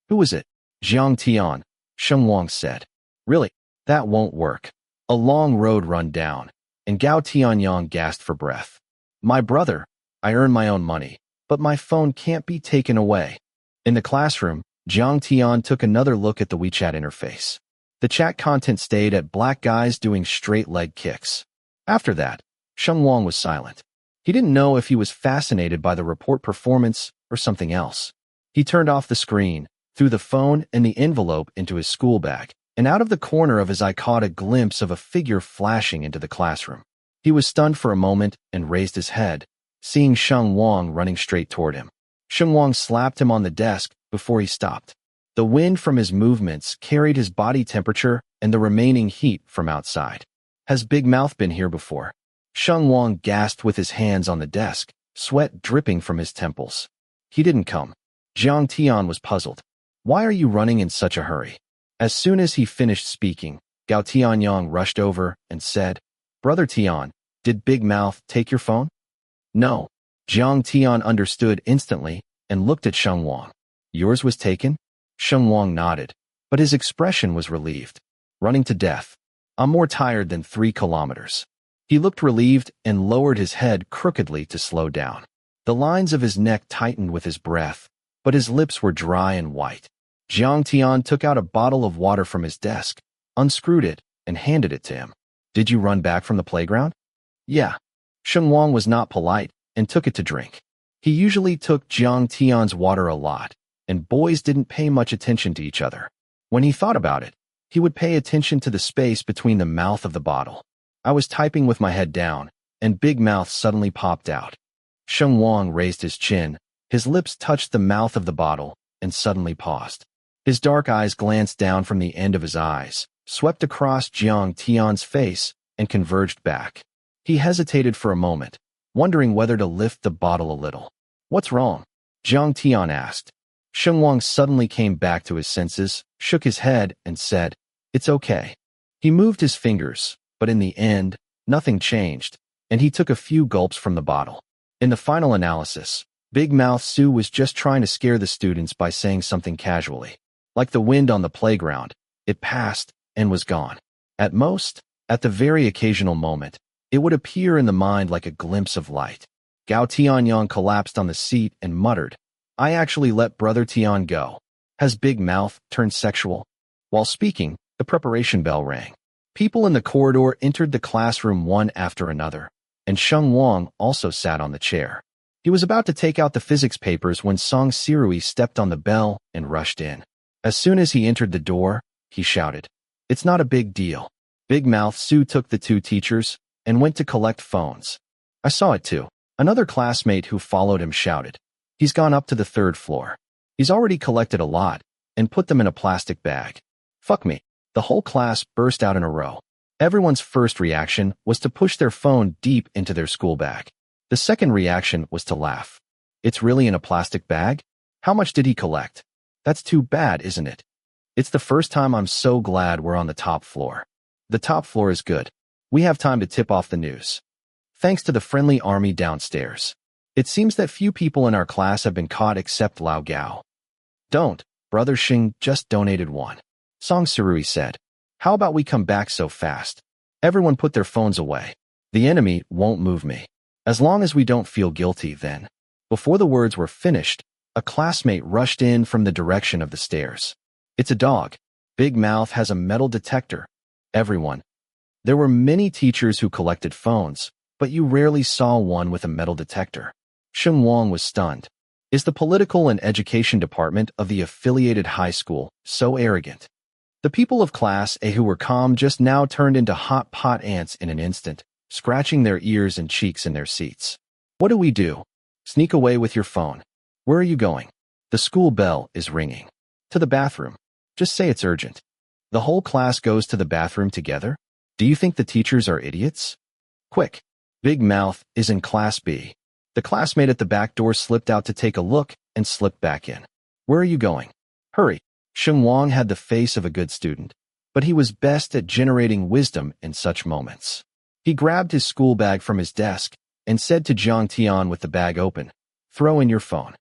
Who is it? Jiang Tian, Sheng Wang said. Really? That won't work. A long road run down, and Gao Tianyang gasped for breath. My brother, I earn my own money, but my phone can't be taken away. In the classroom, Jiang Tian took another look at the WeChat interface. The chat content stayed at black guys doing straight leg kicks. After that, Sheng Wang was silent. He didn't know if he was fascinated by the report performance or something else. He turned off the screen, threw the phone and the envelope into his school bag, and out of the corner of his eye caught a glimpse of a figure flashing into the classroom. He was stunned for a moment and raised his head, seeing Sheng Wang running straight toward him. Sheng Wang slapped him on the desk before he stopped. The wind from his movements carried his body temperature and the remaining heat from outside. Has Big Mouth been here before? Sheng Wang gasped with his hands on the desk, sweat dripping from his temples. He didn't come. Jiang Tian was puzzled. Why are you running in such a hurry? As soon as he finished speaking, Gao Tianyang rushed over and said, Brother Tian, did Big Mouth take your phone? No. Jiang Tian understood instantly and looked at Sheng Wang. Yours was taken? Sheng Wang nodded, but his expression was relieved. Running to death. I'm more tired than 3 kilometers. He looked relieved and lowered his head crookedly to slow down. The lines of his neck tightened with his breath, but his lips were dry and white. Jiang Tian took out a bottle of water from his desk, unscrewed it, and handed it to him. Did you run back from the playground? Yeah. Sheng Wang was not polite and took it to drink. He usually took Jiang Tian's water a lot, and boys didn't pay much attention to each other. When he thought about it, he would pay attention to the space between the mouth of the bottle. I was typing with my head down, and Big Mouth suddenly popped out. Sheng Wang raised his chin, his lips touched the mouth of the bottle, and suddenly paused. His dark eyes glanced down from the end of his eyes, swept across Jiang Tian's face, and converged back. He hesitated for a moment, wondering whether to lift the bottle a little. What's wrong? Jiang Tian asked. Sheng Wang suddenly came back to his senses, shook his head, and said, It's okay. He moved his fingers, but in the end, nothing changed, and he took a few gulps from the bottle. In the final analysis, Big Mouth Sue was just trying to scare the students by saying something casually. Like the wind on the playground, it passed and was gone. At most, at the very occasional moment, it would appear in the mind like a glimpse of light. Gao Tianyang collapsed on the seat and muttered, I actually let Brother Tian go. Has Big Mouth turned sexual? While speaking, the preparation bell rang. People in the corridor entered the classroom one after another, and Sheng Wang also sat on the chair. He was about to take out the physics papers when On1y stepped on the bell and rushed in. As soon as he entered the door, he shouted, "It's not a big deal." Big Mouth Su took the two teachers and went to collect phones. I saw it too. Another classmate who followed him shouted, "He's gone up to the 3rd floor. He's already collected a lot and put them in a plastic bag." Fuck me. The whole class burst out in a row. Everyone's first reaction was to push their phone deep into their school bag. The second reaction was to laugh. It's really in a plastic bag? How much did he collect? That's too bad, isn't it? It's the first time I'm so glad we're on the top floor. The top floor is good. We have time to tip off the news. Thanks to the friendly army downstairs. It seems that few people in our class have been caught except Lao Gao. Don't. Brother Xing just donated one. On1y said. How about we come back so fast? Everyone put their phones away. The enemy won't move me. As long as we don't feel guilty, then. Before the words were finished, a classmate rushed in from the direction of the stairs. It's a dog. Big Mouth has a metal detector. Everyone. There were many teachers who collected phones, but you rarely saw one with a metal detector. Sheng Wang was stunned. Is the political and education department of the affiliated high school so arrogant? The people of Class A who were calm just now turned into hot pot ants in an instant, scratching their ears and cheeks in their seats. What do we do? Sneak away with your phone. Where are you going? The school bell is ringing. To the bathroom. Just say it's urgent. The whole class goes to the bathroom together? Do you think the teachers are idiots? Quick. Big Mouth is in Class B. The classmate at the back door slipped out to take a look and slipped back in. Where are you going? Hurry. Sheng Wang had the face of a good student, but he was best at generating wisdom in such moments. He grabbed his school bag from his desk and said to Jiang Tian with the bag open, "Throw in your phone."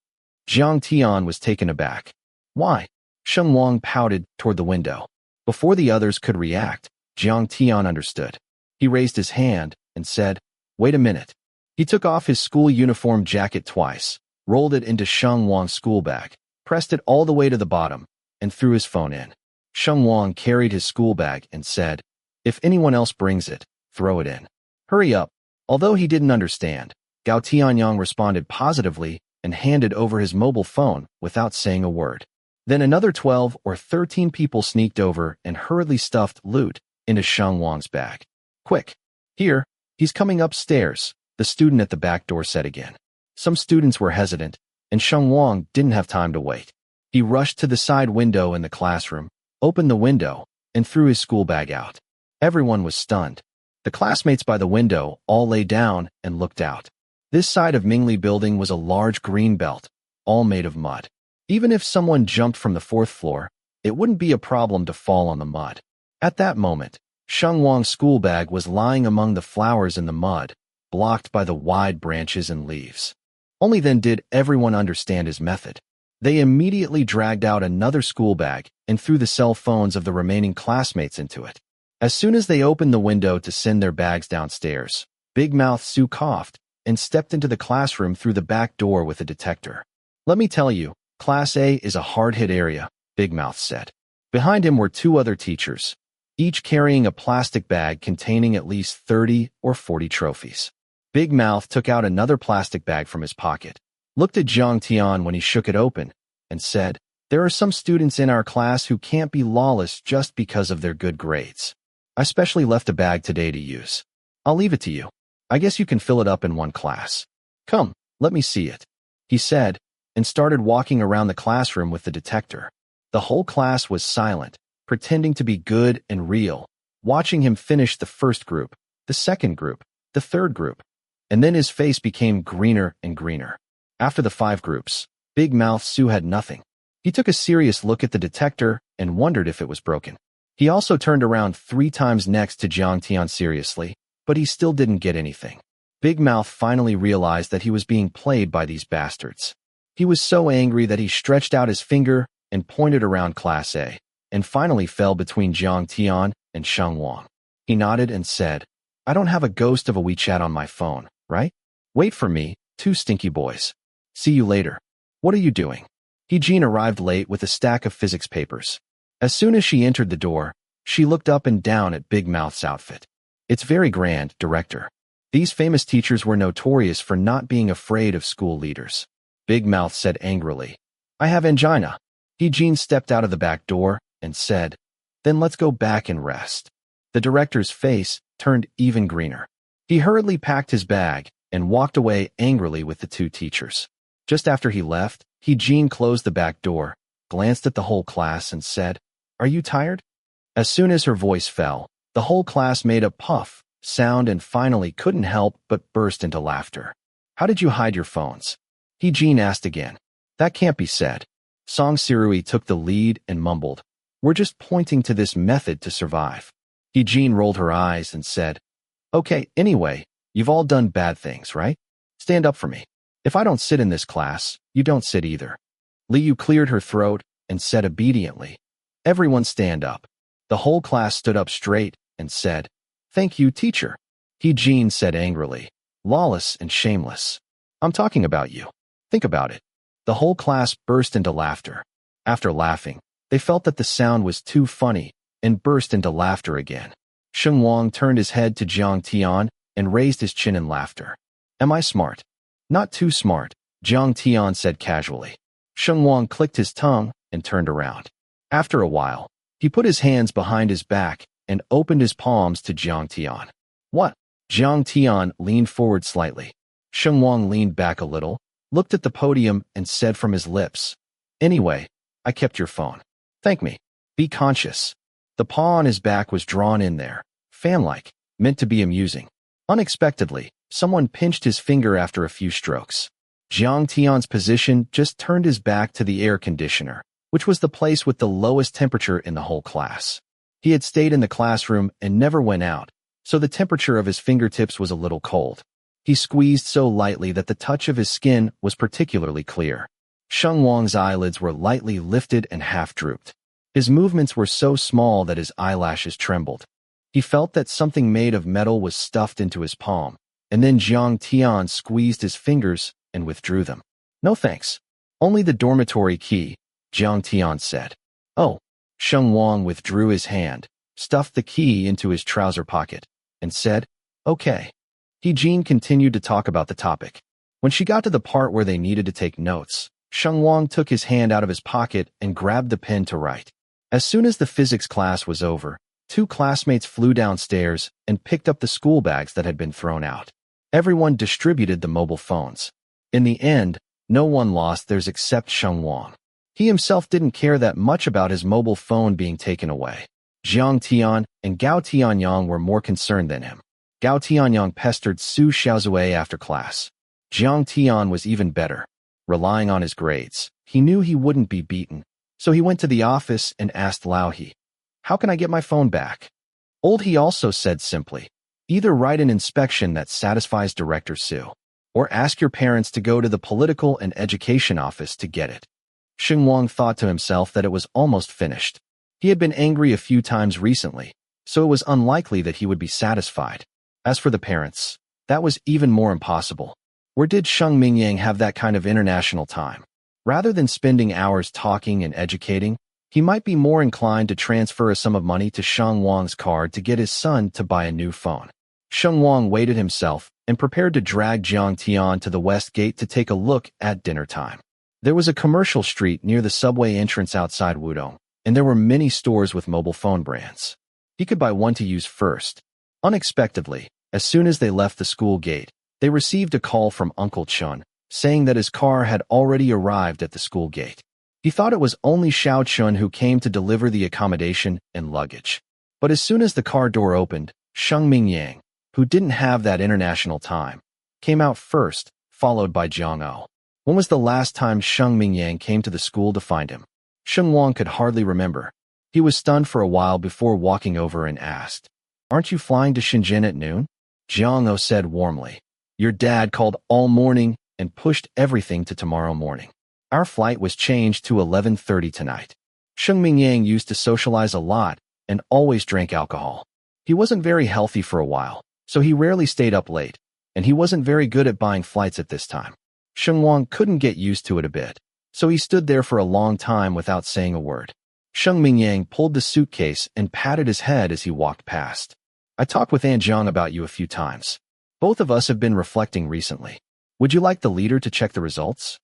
Jiang Tian was taken aback. Why? Sheng Wang pouted toward the window. Before the others could react, Jiang Tian understood. He raised his hand and said, "Wait a minute." He took off his school uniform jacket twice, rolled it into Sheng Wang's school bag, pressed it all the way to the bottom, and threw his phone in. Sheng Wang carried his school bag and said, "If anyone else brings it, throw it in. Hurry up." Although he didn't understand, Gao Tianyang responded positively and handed over his mobile phone without saying a word. Then another 12 or 13 people sneaked over and hurriedly stuffed loot into Sheng Wang's bag. "Quick. Here, he's coming upstairs," the student at the back door said again. Some students were hesitant, and Sheng Wang didn't have time to wait. He rushed to the side window in the classroom, opened the window, and threw his school bag out. Everyone was stunned. The classmates by the window all lay down and looked out. This side of Mingli building was a large green belt, all made of mud. Even if someone jumped from the 4th floor, it wouldn't be a problem to fall on the mud. At that moment, Sheng Wang's school bag was lying among the flowers in the mud, blocked by the wide branches and leaves. Only then did everyone understand his method. They immediately dragged out another school bag and threw the cell phones of the remaining classmates into it. As soon as they opened the window to send their bags downstairs, Big Mouth Su coughed and stepped into the classroom through the back door with a detector. "Let me tell you, Class A is a hard-hit area," Big Mouth said. Behind him were 2 other teachers, each carrying a plastic bag containing at least 30 or 40 trophies. Big Mouth took out another plastic bag from his pocket, looked at Jiang Tian when he shook it open, and said, "There are some students in our class who can't be lawless just because of their good grades. I specially left a bag today to use. I'll leave it to you. I guess you can fill it up in one class. Come, let me see it," he said, and started walking around the classroom with the detector. The whole class was silent, pretending to be good and real, watching him finish the first group, the second group, the third group, and then his face became greener and greener. After the 5 groups, Big Mouth Su had nothing. He took a serious look at the detector and wondered if it was broken. He also turned around 3 times next to Jiang Tian seriously, but he still didn't get anything. Big Mouth finally realized that he was being played by these bastards. He was so angry that he stretched out his finger and pointed around Class A, and finally fell between Jiang Tian and Sheng Wang. He nodded and said, "I don't have a ghost of a WeChat on my phone, right? Wait for me, 2 stinky boys. See you later." What are you doing? Jean arrived late with a stack of physics papers. As soon as she entered the door, she looked up and down at Big Mouth's outfit. It's very grand, Director. These famous teachers were notorious for not being afraid of school leaders. Big Mouth said angrily. I have angina. Jean stepped out of the back door and said, Then let's go back and rest. The director's face turned even greener. He hurriedly packed his bag and walked away angrily with the two teachers. Just after he left, Jean closed the back door, glanced at the whole class and said, Are you tired? As soon as her voice fell, the whole class made a puff sound and finally couldn't help but burst into laughter. How did you hide your phones? Jean asked again. That can't be said. Song Sirui took the lead and mumbled, We're just pointing to this method to survive. Jean rolled her eyes and said, Okay, anyway, you've all done bad things, right? Stand up for me. If I don't sit in this class, you don't sit either. Liu cleared her throat and said obediently, Everyone stand up. The whole class stood up straight and said, Thank you, teacher. Jean said angrily, Lawless and shameless. I'm talking about you. Think about it. The whole class burst into laughter. After laughing, they felt that the sound was too funny and burst into laughter again. Sheng Wang turned his head to Jiang Tian and raised his chin in laughter. Am I smart? Not too smart, Jiang Tian said casually. Sheng Wang clicked his tongue and turned around. After a while, he put his hands behind his back and opened his palms to Jiang Tian. What? Jiang Tian leaned forward slightly. Sheng Wang leaned back a little, looked at the podium and said from his lips, Anyway, I kept your phone. Thank me. Be conscious. The paw on his back was drawn in there, fan-like, meant to be amusing. Unexpectedly, someone pinched his finger after a few strokes. Jiang Tian's position just turned his back to the air conditioner, which was the place with the lowest temperature in the whole class. He had stayed in the classroom and never went out, so the temperature of his fingertips was a little cold. He squeezed so lightly that the touch of his skin was particularly clear. Sheng Wang's eyelids were lightly lifted and half-drooped. His movements were so small that his eyelashes trembled. He felt that something made of metal was stuffed into his palm, and then Jiang Tian squeezed his fingers and withdrew them. No thanks. Only the dormitory key, Jiang Tian said. Oh. Sheng Wang withdrew his hand, stuffed the key into his trouser pocket, and said, Okay. Jean continued to talk about the topic. When she got to the part where they needed to take notes, Sheng Wang took his hand out of his pocket and grabbed the pen to write. As soon as the physics class was over, two classmates flew downstairs and picked up the school bags that had been thrown out. Everyone distributed the mobile phones. In the end, no one lost theirs except Sheng Wang. He himself didn't care that much about his mobile phone being taken away. Jiang Tian and Gao Tianyang were more concerned than him. Gao Tianyang pestered Su Xiaozue after class. Jiang Tian was even better. Relying on his grades, he knew he wouldn't be beaten, so he went to the office and asked Lao He, How can I get my phone back? Old He also said simply, Either write an inspection that satisfies Director Su, or ask your parents to go to the political and education office to get it. Sheng Wang thought to himself that it was almost finished. He had been angry a few times recently, so it was unlikely that he would be satisfied. As for the parents, that was even more impossible. Where did Sheng Mingyang have that kind of international time? Rather than spending hours talking and educating, he might be more inclined to transfer a sum of money to Sheng Wang's card to get his son to buy a new phone. Sheng Wang waited himself and prepared to drag Jiang Tian to the west gate to take a look at dinner time. There was a commercial street near the subway entrance outside Wudong, and there were many stores with mobile phone brands. He could buy one to use first. Unexpectedly, as soon as they left the school gate, they received a call from Uncle Chun, saying that his car had already arrived at the school gate. He thought it was only Xiao Chun who came to deliver the accommodation and luggage. But as soon as the car door opened, Sheng Mingyang, who didn't have that international time, came out first, followed by Jiang O. When was the last time Sheng Mingyang came to the school to find him? Sheng Wang could hardly remember. He was stunned for a while before walking over and asked, Aren't you flying to Shenzhen at noon? Jiang O said warmly, Your dad called all morning and pushed everything to tomorrow morning. Our flight was changed to 11:30 tonight. Sheng Mingyang used to socialize a lot and always drank alcohol. He wasn't very healthy for a while, so he rarely stayed up late, and he wasn't very good at buying flights at this time. Sheng Wang couldn't get used to it a bit. so he stood there for a long time without saying a word. Sheng Mingyang pulled the suitcase and patted his head as he walked past. I talked with Aunt Jiang about you a few times. Both of us have been reflecting recently. Would you like the leader to check the results?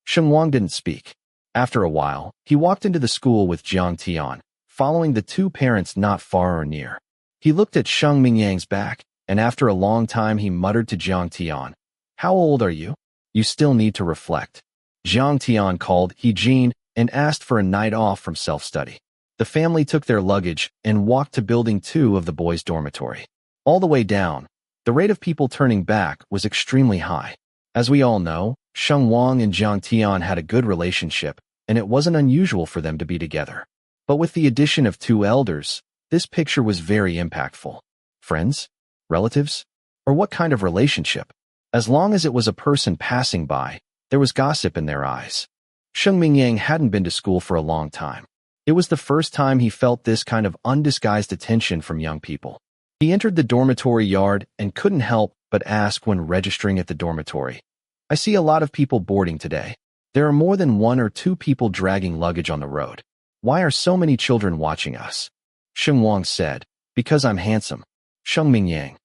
Sheng Wang didn't speak. After a while, he walked into the school with Jiang Tian, following the two parents not far or near. He looked at Sheng Mingyang's back, and after a long time he muttered to Jiang Tian, "How old are you? You still need to reflect." Jiang Tian called He Jin and asked for a night off from self-study. The family took their luggage and walked to Building 2 of the boys' dormitory. All the way down, the rate of people turning back was extremely high. As we all know, Sheng Wang and Jiang Tian had a good relationship, and it wasn't unusual for them to be together. But with the addition of two elders, this picture was very impactful. Friends? Relatives? Or what kind of relationship? As long as it was a person passing by, there was gossip in their eyes. Sheng Mingyang hadn't been to school for a long time. It was the first time he felt this kind of undisguised attention from young people. He entered the dormitory yard and couldn't help but ask when registering at the dormitory. "I see a lot of people boarding today. There are more than one or two people dragging luggage on the road. Why are so many children watching us?" Sheng Wang said, "Because I'm handsome." Sheng Mingyang.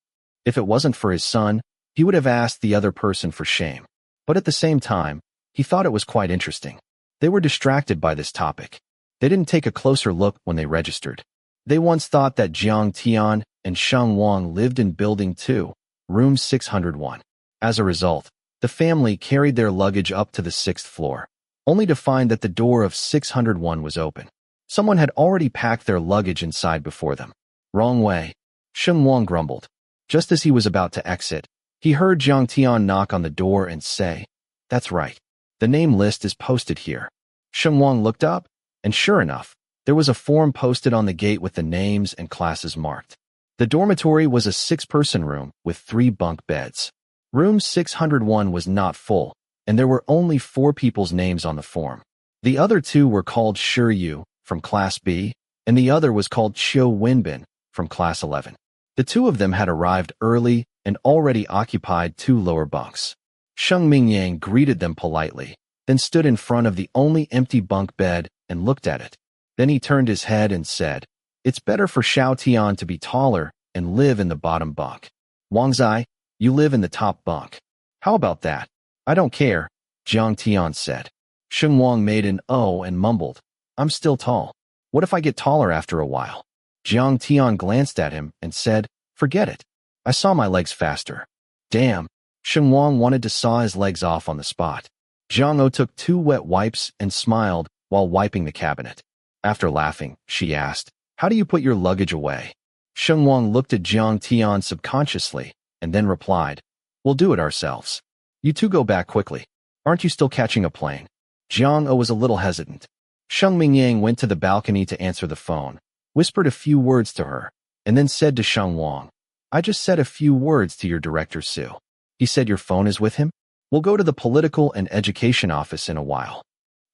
If it wasn't for his son, he would have asked the other person for shame. But at the same time, he thought it was quite interesting. They were distracted by this topic. They didn't take a closer look when they registered. They once thought that Jiang Tian and Sheng Wang lived in Building 2, room 601. As a result, the family carried their luggage up to the 6th floor, only to find that the door of 601 was open. Someone had already packed their luggage inside before them. "Wrong way," Sheng Wang grumbled. Just as he was about to exit, he heard Jiang Tian knock on the door and say, "That's right. The name list is posted here." Sheng Wang looked up, and sure enough, there was a form posted on the gate with the names and classes marked. The dormitory was a 6-person room with 3 bunk beds. Room 601 was not full, and there were only 4 people's names on the form. The other 2 were called Shi Yu from Class B, and the other was called Qiu Wenbin from Class 11. The 2 of them had arrived early and already occupied 2 lower bunks. Sheng Mingyang greeted them politely, then stood in front of the only empty bunk bed and looked at it. Then he turned his head and said, "It's better for Xiao Tian to be taller and live in the bottom bunk. Wangzai, you live in the top bunk." "How about that?" "I don't care," Jiang Tian said. Sheng Wang made an "oh" and mumbled, "I'm still tall. What if I get taller after a while?" Jiang Tian glanced at him and said, "Forget it. I saw my legs faster." Damn, Sheng Wang wanted to saw his legs off on the spot. Jiang O took 2 wet wipes and smiled while wiping the cabinet. After laughing, she asked, "How do you put your luggage away?" Sheng Wang looked at Jiang Tian subconsciously and then replied, "We'll do it ourselves. You two go back quickly. Aren't you still catching a plane?" Jiang O was a little hesitant. Sheng Mingyang went to the balcony to answer the phone, whispered a few words to her, and then said to Sheng Wang, "I just said a few words to your director Su. He said your phone is with him? We'll go to the political and education office in a while."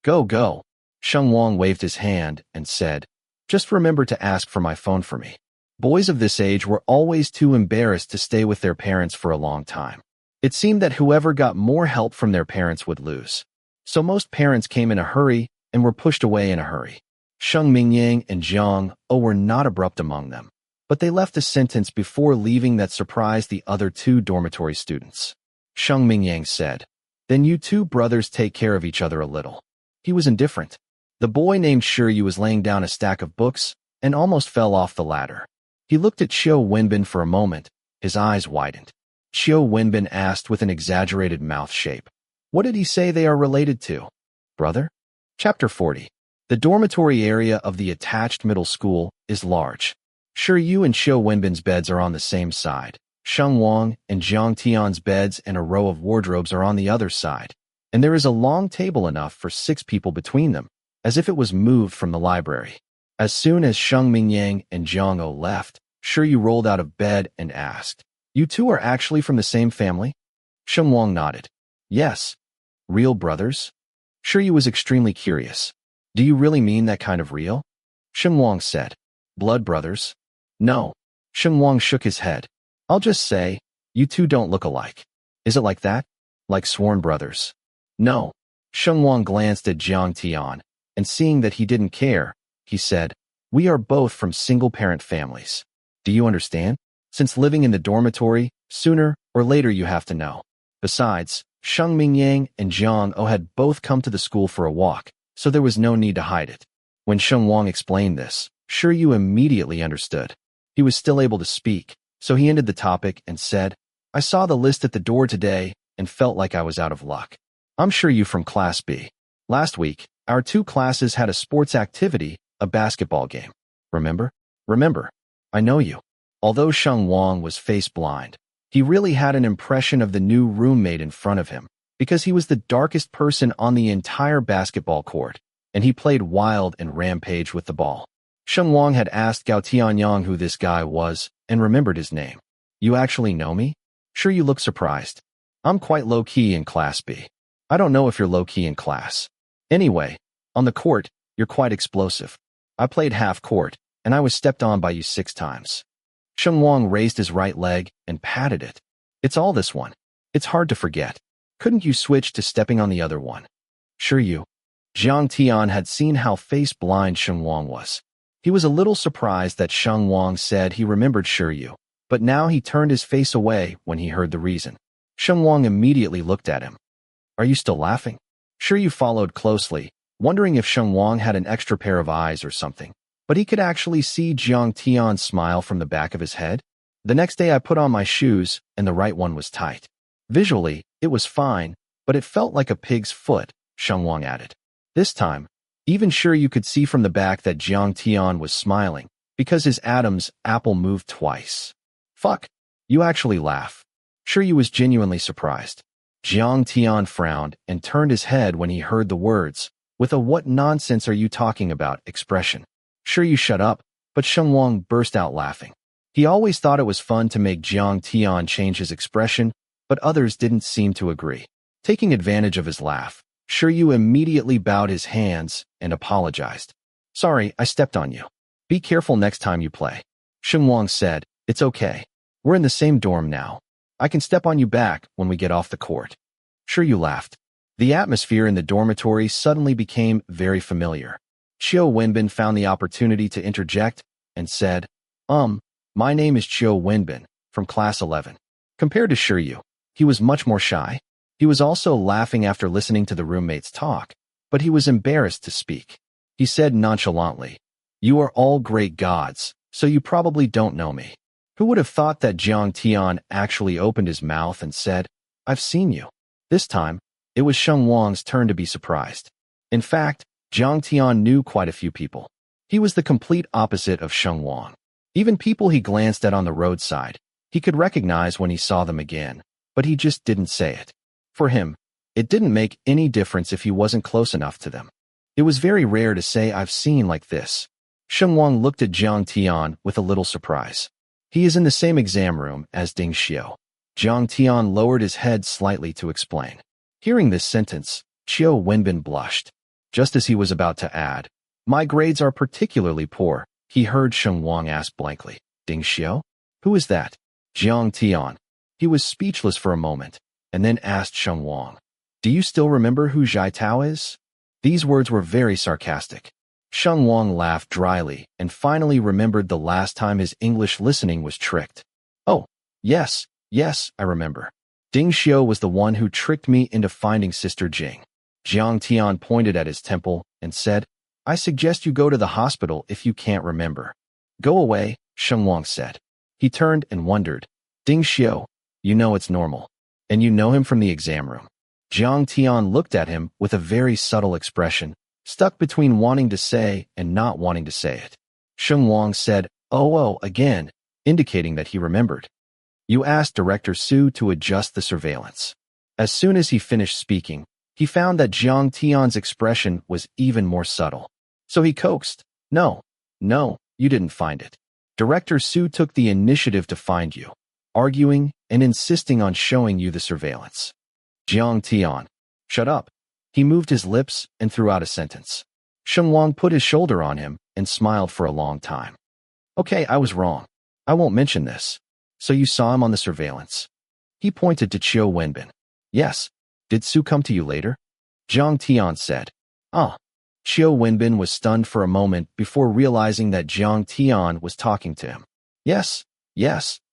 "Go, go." Sheng Wang waved his hand and said, "Just remember to ask for my phone for me." Boys of this age were always too embarrassed to stay with their parents for a long time. It seemed that whoever got more help from their parents would lose. So most parents came in a hurry and were pushed away in a hurry. Sheng Mingyang and Jiang O were not abrupt among them, but they left a sentence before leaving that surprised the other 2 dormitory students. Sheng Mingyang said, "Then you 2 brothers take care of each other a little." He was indifferent. The boy named Shi Yu was laying down a stack of books and almost fell off the ladder. He looked at Qiu Wenbin for a moment, his eyes widened. Qiu Wenbin asked with an exaggerated mouth shape, "What did he say they are related to?" "Brother?" Chapter 40. The dormitory area of the attached middle school is large. Shi Yu and Qiu Wenbin's beds are on the same side. Sheng Wang and Jiang Tian's beds and a row of wardrobes are on the other side. And there is a long table enough for 6 people between them, as if it was moved from the library. As soon as Sheng Mingyang and Jiang O left, Shi Yu rolled out of bed and asked, "You 2 are actually from the same family?" Sheng Wang nodded. "Yes." "Real brothers?" Shi Yu was extremely curious. "Do you really mean that kind of real?" Sheng Wang said. "Blood brothers?" "No." Sheng Wang shook his head. "I'll just say, you 2 don't look alike." "Is it like that? Like sworn brothers?" "No." Sheng Wang glanced at Jiang Tian, and seeing that he didn't care, he said, "We are both from single-parent families. Do you understand? Since living in the dormitory, sooner or later you have to know." Besides, Sheng Mingyang and Jiang O had both come to the school for a walk, so there was no need to hide it. When Sheng Wang explained this, Shiryu immediately understood. He was still able to speak, so he ended the topic and said, "I saw the list at the door today and felt like I was out of luck. I'm Shiryu from Class B. Last week, our two classes had a sports activity, a basketball game. Remember? Remember. I know you." Although Sheng Wang was face-blind, he really had an impression of the new roommate in front of him, because he was the darkest person on the entire basketball court, and he played wild and rampaged with the ball. Sheng Wang had asked Gao Tianyang who this guy was, and remembered his name. "You actually know me?" "Sure, you look surprised. I'm quite low-key in Class B." "I don't know if you're low-key in class. Anyway, on the court, you're quite explosive. I played half court, and I was stepped on by you 6 times. Sheng Wang raised his right leg and patted it. "It's all this one. It's hard to forget. Couldn't you switch to stepping on the other one?" "Sure you." Jiang Tian had seen how face-blind Sheng Wang was. He was a little surprised that Sheng Wang said he remembered Shiryu, but now he turned his face away when he heard the reason. Sheng Wang immediately looked at him. "Are you still laughing?" Shiryu followed closely, wondering if Sheng Wang had an extra pair of eyes or something, but he could actually see Jiang Tian smile from the back of his head. "The next day I put on my shoes, and the right one was tight. Visually, it was fine, but it felt like a pig's foot," Sheng Wang added. This time, even Shiryu could see from the back that Jiang Tian was smiling, because his Adam's apple moved twice. "Fuck, you actually laugh." Shiryu was genuinely surprised. Jiang Tian frowned and turned his head when he heard the words, with a "what nonsense are you talking about" expression. Shiryu shut up, but Sheng Wang burst out laughing. He always thought it was fun to make Jiang Tian change his expression, but others didn't seem to agree. Taking advantage of his laugh, Shiryu immediately bowed his hands and apologized. "Sorry, I stepped on you. Be careful next time you play." Sheng Wang said, "It's okay. We're in the same dorm now. I can step on you back when we get off the court." Shiryu laughed. The atmosphere in the dormitory suddenly became very familiar. Qiu Wenbin found the opportunity to interject and said, My name is Qiu Wenbin, from Class 11. Compared to Shiryu, he was much more shy. He was also laughing after listening to the roommates talk, but he was embarrassed to speak. He said nonchalantly, "You are all great gods, so you probably don't know me." Who would have thought that Jiang Tian actually opened his mouth and said, "I've seen you." This time, it was Sheng Wang's turn to be surprised. In fact, Jiang Tian knew quite a few people. He was the complete opposite of Sheng Wang. Even people he glanced at on the roadside, he could recognize when he saw them again, but he just didn't say it. For him, it didn't make any difference if he wasn't close enough to them. It was very rare to say "I've seen" like this. Sheng Wang looked at Jiang Tian with a little surprise. "He is in the same exam room as Ding Xiu." Jiang Tian lowered his head slightly to explain. Hearing this sentence, Qiu Wenbin blushed. Just as he was about to add, "My grades are particularly poor," he heard Sheng Wang ask blankly, "Ding Xiu? Who is that?" Jiang Tian. He was speechless for a moment, and then asked Sheng Wang, "Do you still remember who Zhai Tao is?" These words were very sarcastic. Sheng Wang laughed dryly and finally remembered the last time his English listening was tricked. "Oh, yes, I remember. Ding Xiu was the one who tricked me into finding Sister Jing." Jiang Tian pointed at his temple and said, "I suggest you go to the hospital if you can't remember." "Go away," Sheng Wang said. He turned and wondered, "Ding Xiu, you know it's normal. And you know him from the exam room." Jiang Tian looked at him with a very subtle expression, stuck between wanting to say and not wanting to say it. Sheng Wang said, "Oh, again," indicating that he remembered. "You asked Director Su to adjust the surveillance." As soon as he finished speaking, he found that Jiang Tian's expression was even more subtle. So he coaxed, No, you didn't find it. Director Su took the initiative to find you, arguing and insisting on showing you the surveillance." Jiang Tian. "Shut up." He moved his lips and threw out a sentence. Sheng Wang put his shoulder on him and smiled for a long time. "Okay, I was wrong. I won't mention this. So you saw him on the surveillance?" He pointed to Qiu Wenbin. "Yes. Did Su come to you later?" Jiang Tian said. Ah. Xiao Wenbin was stunned for a moment before realizing that Jiang Tian was talking to him. Yes,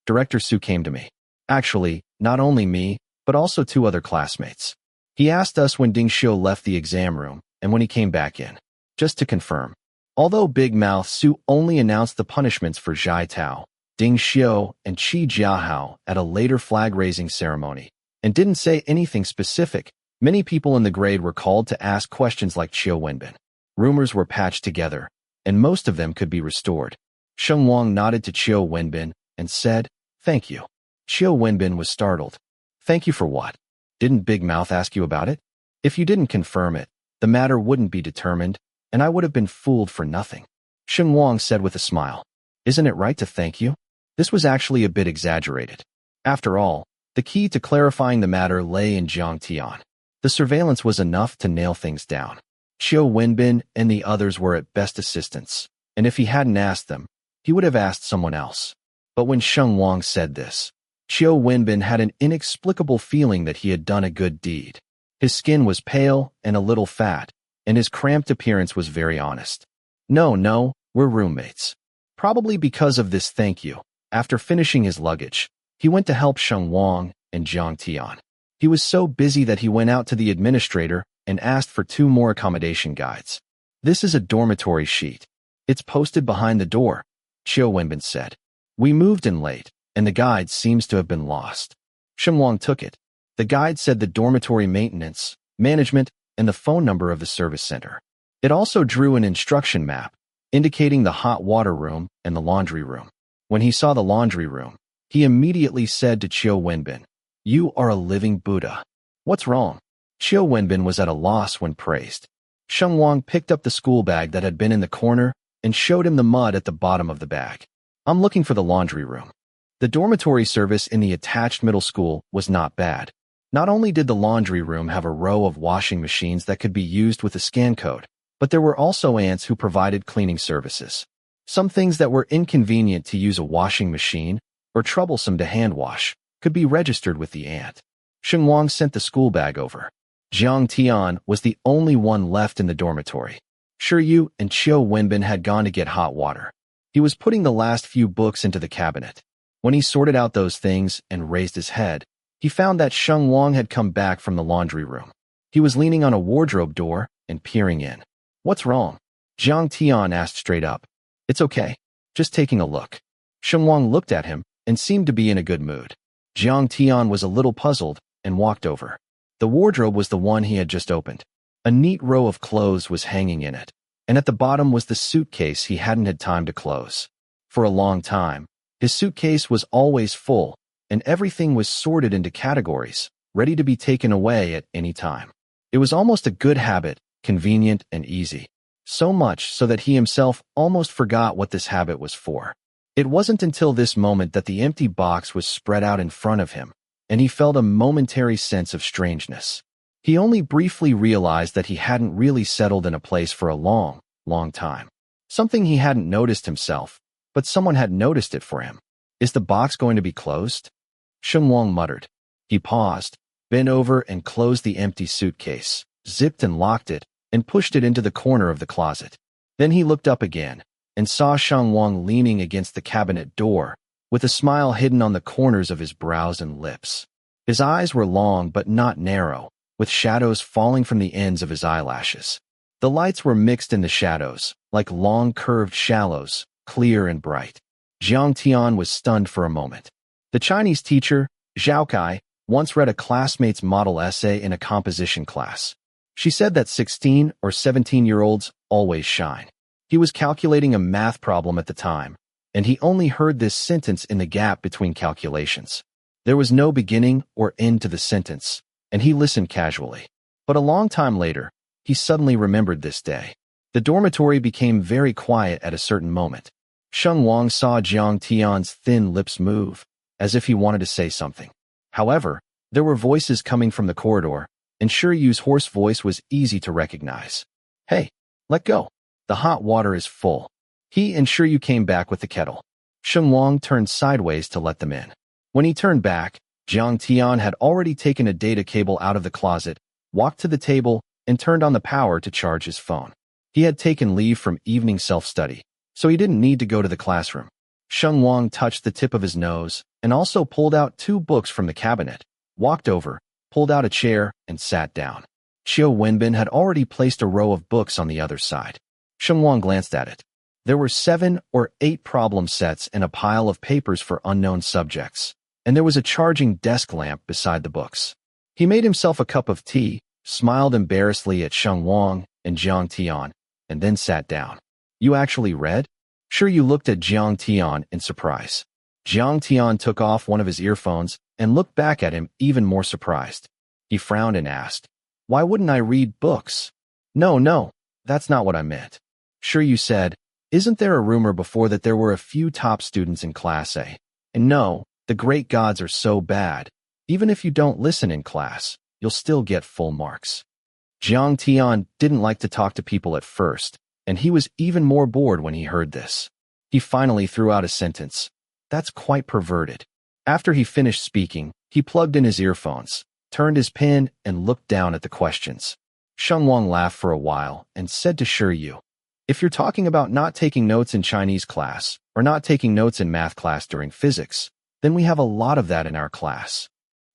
Director Su came to me. Actually, not only me, but also 2 other classmates. He asked us when Ding Xiu left the exam room and when he came back in. Just to confirm. Although Big Mouth Su only announced the punishments for Zhai Tao, Ding Xiu, and Qi Jiahao at a later flag-raising ceremony, and didn't say anything specific, many people in the grade were called to ask questions like Xiao Wenbin. Rumors were patched together, and most of them could be restored. Sheng Wang nodded to Xiao Wenbin and said, "Thank you." Xiao Wenbin was startled. "Thank you for what? Didn't Big Mouth ask you about it? If you didn't confirm it, the matter wouldn't be determined, and I would have been fooled for nothing." Sheng Wang said with a smile. "Isn't it right to thank you?" This was actually a bit exaggerated. After all, the key to clarifying the matter lay in Jiang Tian. The surveillance was enough to nail things down. Xiao Wenbin and the others were at best assistants, and if he hadn't asked them, he would have asked someone else. But when Sheng Wang said this, Xiao Wenbin had an inexplicable feeling that he had done a good deed. His skin was pale and a little fat, and his cramped appearance was very honest. No, we're roommates. Probably because of this thank you, after finishing his luggage, he went to help Sheng Wang and Jiang Tian. He was so busy that he went out to the administrator and asked for 2 more accommodation guides. "This is a dormitory sheet. It's posted behind the door," Xiao Wenbin said. "We moved in late, and the guide seems to have been lost." Sheng Wang took it. The guide said the dormitory maintenance, management, and the phone number of the service center. It also drew an instruction map, indicating the hot water room and the laundry room. When he saw the laundry room, he immediately said to Xiao Wenbin, "You are a living Buddha. What's wrong?" Xiao Wenbin was at a loss when praised. Sheng Wang picked up the school bag that had been in the corner and showed him the mud at the bottom of the bag. "I'm looking for the laundry room." The dormitory service in the attached middle school was not bad. Not only did the laundry room have a row of washing machines that could be used with a scan code, but there were also aunts who provided cleaning services. Some things that were inconvenient to use a washing machine or troublesome to hand wash could be registered with the aunt. Sheng Wang sent the school bag over. Jiang Tian was the only one left in the dormitory. Shiyu and Xiao Wenbin had gone to get hot water. He was putting the last few books into the cabinet. When he sorted out those things and raised his head, he found that Sheng Wang had come back from the laundry room. He was leaning on a wardrobe door and peering in. "What's wrong?" Jiang Tian asked straight up. "It's okay. Just taking a look." Sheng Wang looked at him and seemed to be in a good mood. Jiang Tian was a little puzzled and walked over. The wardrobe was the one he had just opened. A neat row of clothes was hanging in it, and at the bottom was the suitcase he hadn't had time to close. For a long time, his suitcase was always full, and everything was sorted into categories, ready to be taken away at any time. It was almost a good habit, convenient and easy. So much so that he himself almost forgot what this habit was for. It wasn't until this moment that the empty box was spread out in front of him, and he felt a momentary sense of strangeness. He only briefly realized that he hadn't really settled in a place for a long time. Something he hadn't noticed himself, but someone had noticed it for him. "Is the box going to be closed?" Sheng Wang muttered. He paused, bent over and closed the empty suitcase, zipped and locked it, and pushed it into the corner of the closet. Then he looked up again and saw Sheng Wang leaning against the cabinet door, with a smile hidden on the corners of his brows and lips. His eyes were long but not narrow, with shadows falling from the ends of his eyelashes. The lights were mixed in the shadows, like long curved shallows, clear and bright. Jiang Tian was stunned for a moment. The Chinese teacher, Zhao Kai, once read a classmate's model essay in a composition class. She said that 16 or 17-year-olds always shine. He was calculating a math problem at the time, and he only heard this sentence in the gap between calculations. There was no beginning or end to the sentence, and he listened casually. But a long time later, he suddenly remembered this day. The dormitory became very quiet at a certain moment. Sheng Wang saw Jiang Tian's thin lips move, as if he wanted to say something. However, there were voices coming from the corridor, and Shiyu's hoarse voice was easy to recognize. "Hey, let go. The hot water is full." He and Shiyu came back with the kettle. Sheng Wang turned sideways to let them in. When he turned back, Jiang Tian had already taken a data cable out of the closet, walked to the table, and turned on the power to charge his phone. He had taken leave from evening self-study, so he didn't need to go to the classroom. Sheng Wang touched the tip of his nose and also pulled out 2 books from the cabinet, walked over, pulled out a chair, and sat down. Xiao Wenbin had already placed a row of books on the other side. Sheng Wang glanced at it. There were 7 or 8 problem sets and a pile of papers for unknown subjects, and there was a charging desk lamp beside the books. He made himself a cup of tea, smiled embarrassedly at Sheng Wang and Jiang Tian, and then sat down. You actually read? Sure, you looked at Jiang Tian in surprise. Jiang Tian took off one of his earphones and looked back at him even more surprised. He frowned and asked, "Why wouldn't I read books?" No, that's not what I meant. Sure, you said, isn't there a rumor before that there were a few top students in Class A? And no, the great gods are so bad. Even if you don't listen in class, you'll still get full marks. Jiang Tian didn't like to talk to people at first, and he was even more bored when he heard this. He finally threw out a sentence. That's quite perverted. After he finished speaking, he plugged in his earphones, turned his pen, and looked down at the questions. Sheng Wang laughed for a while and said to Shiryu, "If you're talking about not taking notes in Chinese class or not taking notes in math class during physics, then we have a lot of that in our class."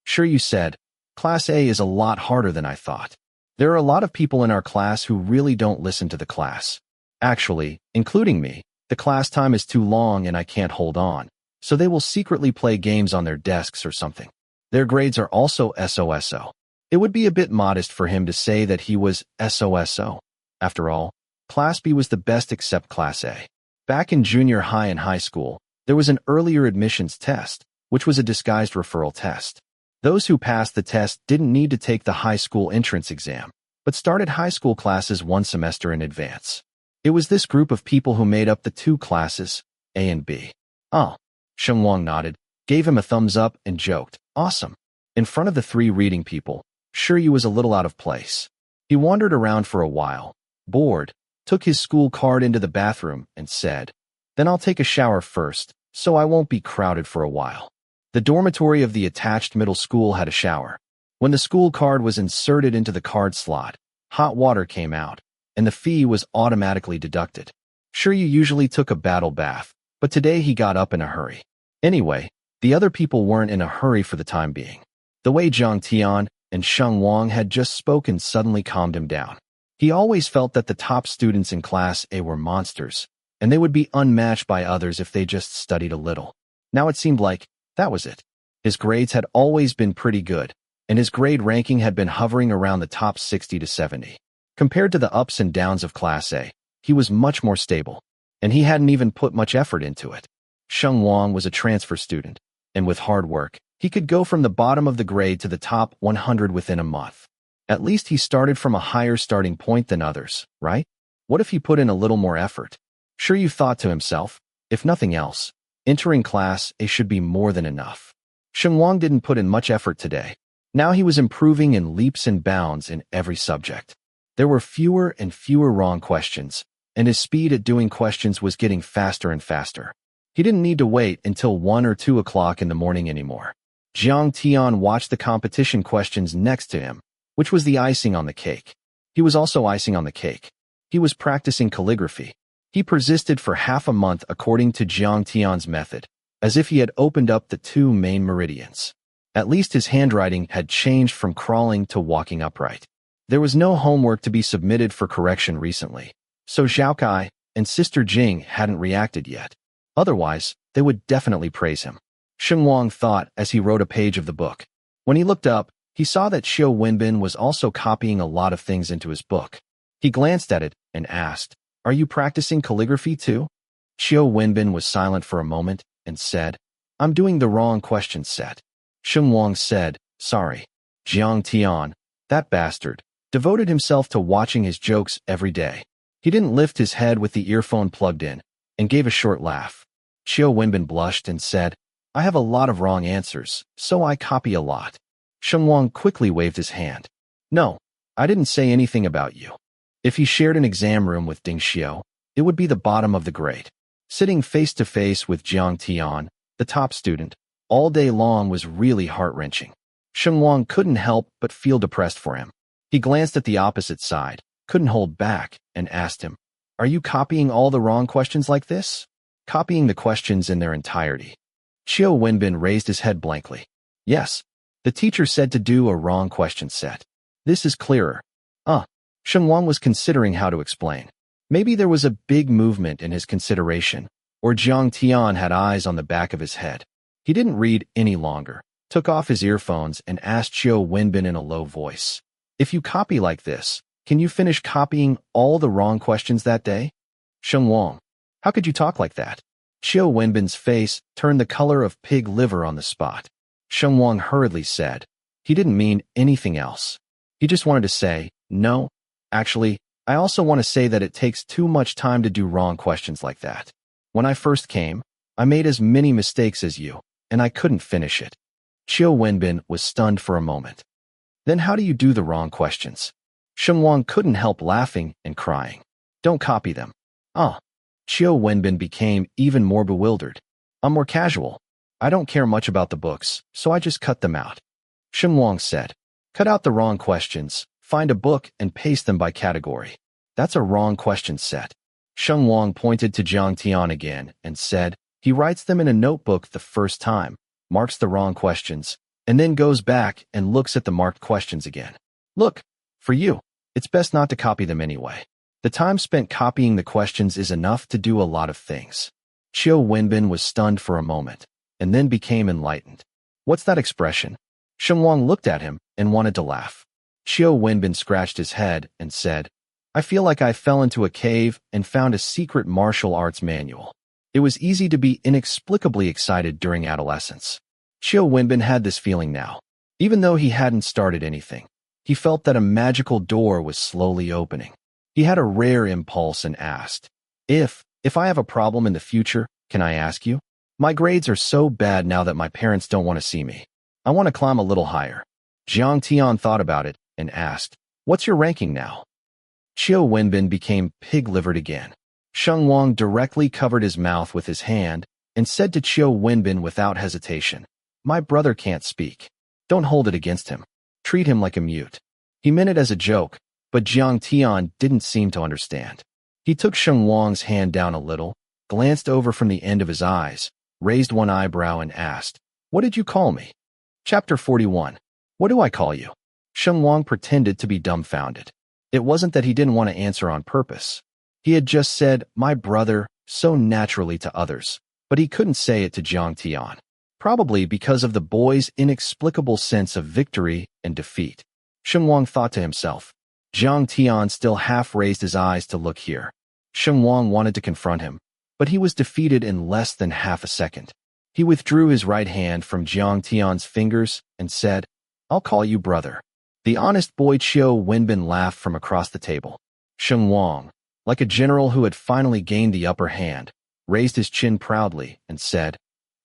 Shiryu said, "Class A is a lot harder than I thought. There are a lot of people in our class who really don't listen to the class. Actually, including me, the class time is too long and I can't hold on, so they will secretly play games on their desks or something. Their grades are also SOSO. It would be a bit modest for him to say that he was SOSO. After all, Class B was the best except Class A. Back in junior high and high school, there was an earlier admissions test, which was a disguised referral test. Those who passed the test didn't need to take the high school entrance exam, but started high school classes 1 semester in advance. It was this group of people who made up the 2 classes, A and B. Oh, Sheng Wang nodded, gave him a thumbs up, and joked, "Awesome." In front of the 3 reading people, Shiryu was a little out of place. He wandered around for a while, bored, took his school card into the bathroom, and said, "Then I'll take a shower first, so I won't be crowded for a while." The dormitory of the attached middle school had a shower. When the school card was inserted into the card slot, hot water came out, and the fee was automatically deducted. Shiryu usually took a battle bath, but today he got up in a hurry. Anyway, the other people weren't in a hurry for the time being. The way Jiang Tian and Sheng Wang had just spoken suddenly calmed him down. He always felt that the top students in Class A were monsters, and they would be unmatched by others if they just studied a little. Now it seemed like that was it. His grades had always been pretty good, and his grade ranking had been hovering around the top 60 to 70. Compared to the ups and downs of Class A, he was much more stable, and he hadn't even put much effort into it. Sheng Wang was a transfer student, and with hard work, he could go from the bottom of the grade to the top 100 within a month. At least he started from a higher starting point than others, right? What if he put in a little more effort? Shiryu thought to himself, if nothing else, entering Class A should be more than enough. Sheng Wang didn't put in much effort today. Now he was improving in leaps and bounds in every subject. There were fewer and fewer wrong questions, and his speed at doing questions was getting faster and faster. He didn't need to wait until 1 or 2 o'clock in the morning anymore. Jiang Tian watched the competition questions next to him, which was the icing on the cake. He was also icing on the cake. He was practicing calligraphy. He persisted for half a month according to Jiang Tian's method, as if he had opened up the 2 main meridians. At least his handwriting had changed from crawling to walking upright. There was no homework to be submitted for correction recently, so Zhaokai and Sister Jing hadn't reacted yet. Otherwise, they would definitely praise him. Sheng Wang thought as he wrote a page of the book. When he looked up, he saw that Xiao Wenbin was also copying a lot of things into his book. He glanced at it and asked, "Are you practicing calligraphy too?" Xiao Wenbin was silent for a moment and said, "I'm doing the wrong question set." Sheng Wang said, "Sorry." Jiang Tian, that bastard, devoted himself to watching his jokes every day. He didn't lift his head with the earphone plugged in and gave a short laugh. Xiao Wenbin blushed and said, "I have a lot of wrong answers, so I copy a lot." Sheng Wang quickly waved his hand. "No, I didn't say anything about you." If he shared an exam room with Ding Xiao, it would be the bottom of the grade. Sitting face to face with Jiang Tian, the top student, all day long was really heart-wrenching. Sheng Wang couldn't help but feel depressed for him. He glanced at the opposite side, couldn't hold back, and asked him, "Are you copying all the wrong questions like this?" Copying the questions in their entirety. Xiao Wenbin raised his head blankly. Yes. The teacher said to do a wrong question set. This is clearer. Sheng Wang was considering how to explain. Maybe there was a big movement in his consideration, or Jiang Tian had eyes on the back of his head. He didn't read any longer, took off his earphones, and asked Xiao Wenbin in a low voice, "If you copy like this, can you finish copying all the wrong questions that day?" Sheng Wang, how could you talk like that? Xiao Wenbin's face turned the color of pig liver on the spot. Sheng Wang hurriedly said, he didn't mean anything else. He just wanted to say, no, actually, I also want to say that it takes too much time to do wrong questions like that. When I first came, I made as many mistakes as you, and I couldn't finish it. Xiao Wenbin was stunned for a moment. Then how do you do the wrong questions? Sheng Wang couldn't help laughing and crying. Don't copy them. Xiao Wenbin became even more bewildered. I'm more casual. I don't care much about the books, so I just cut them out. Sheng Wang said, cut out the wrong questions, find a book and paste them by category. That's a wrong question set. Sheng Wang pointed to Jiang Tian again and said, he writes them in a notebook the first time, marks the wrong questions, and then goes back and looks at the marked questions again. Look, for you, it's best not to copy them anyway. The time spent copying the questions is enough to do a lot of things. Xiao Wenbin was stunned for a moment, and then became enlightened. What's that expression? Sheng Wang looked at him and wanted to laugh. Xiao Wenbin scratched his head and said, I feel like I fell into a cave and found a secret martial arts manual. It was easy to be inexplicably excited during adolescence. Xiao Wenbin had this feeling now. Even though he hadn't started anything, he felt that a magical door was slowly opening. He had a rare impulse and asked, If I have a problem in the future, can I ask you? My grades are so bad now that my parents don't want to see me. I want to climb a little higher. Jiang Tian thought about it and asked, What's your ranking now? Xiao Wenbin became pig-livered again. Sheng Wang directly covered his mouth with his hand and said to Xiao Wenbin without hesitation, My brother can't speak. Don't hold it against him. Treat him like a mute. He meant it as a joke, but Jiang Tian didn't seem to understand. He took Sheng Wang's hand down a little, glanced over from the end of his eyes, raised one eyebrow and asked, What did you call me? Chapter 41. What do I call you? Sheng Wang pretended to be dumbfounded. It wasn't that he didn't want to answer on purpose. He had just said, my brother, so naturally to others, but he couldn't say it to Jiang Tian, probably because of the boy's inexplicable sense of victory and defeat. Sheng Wang thought to himself. Jiang Tian still half raised his eyes to look here. Sheng Wang wanted to confront him, but he was defeated in less than half a second. He withdrew his right hand from Jiang Tian's fingers and said, I'll call you brother. The honest boy Xiao Wenbin laughed from across the table. Sheng Wang, like a general who had finally gained the upper hand, raised his chin proudly and said,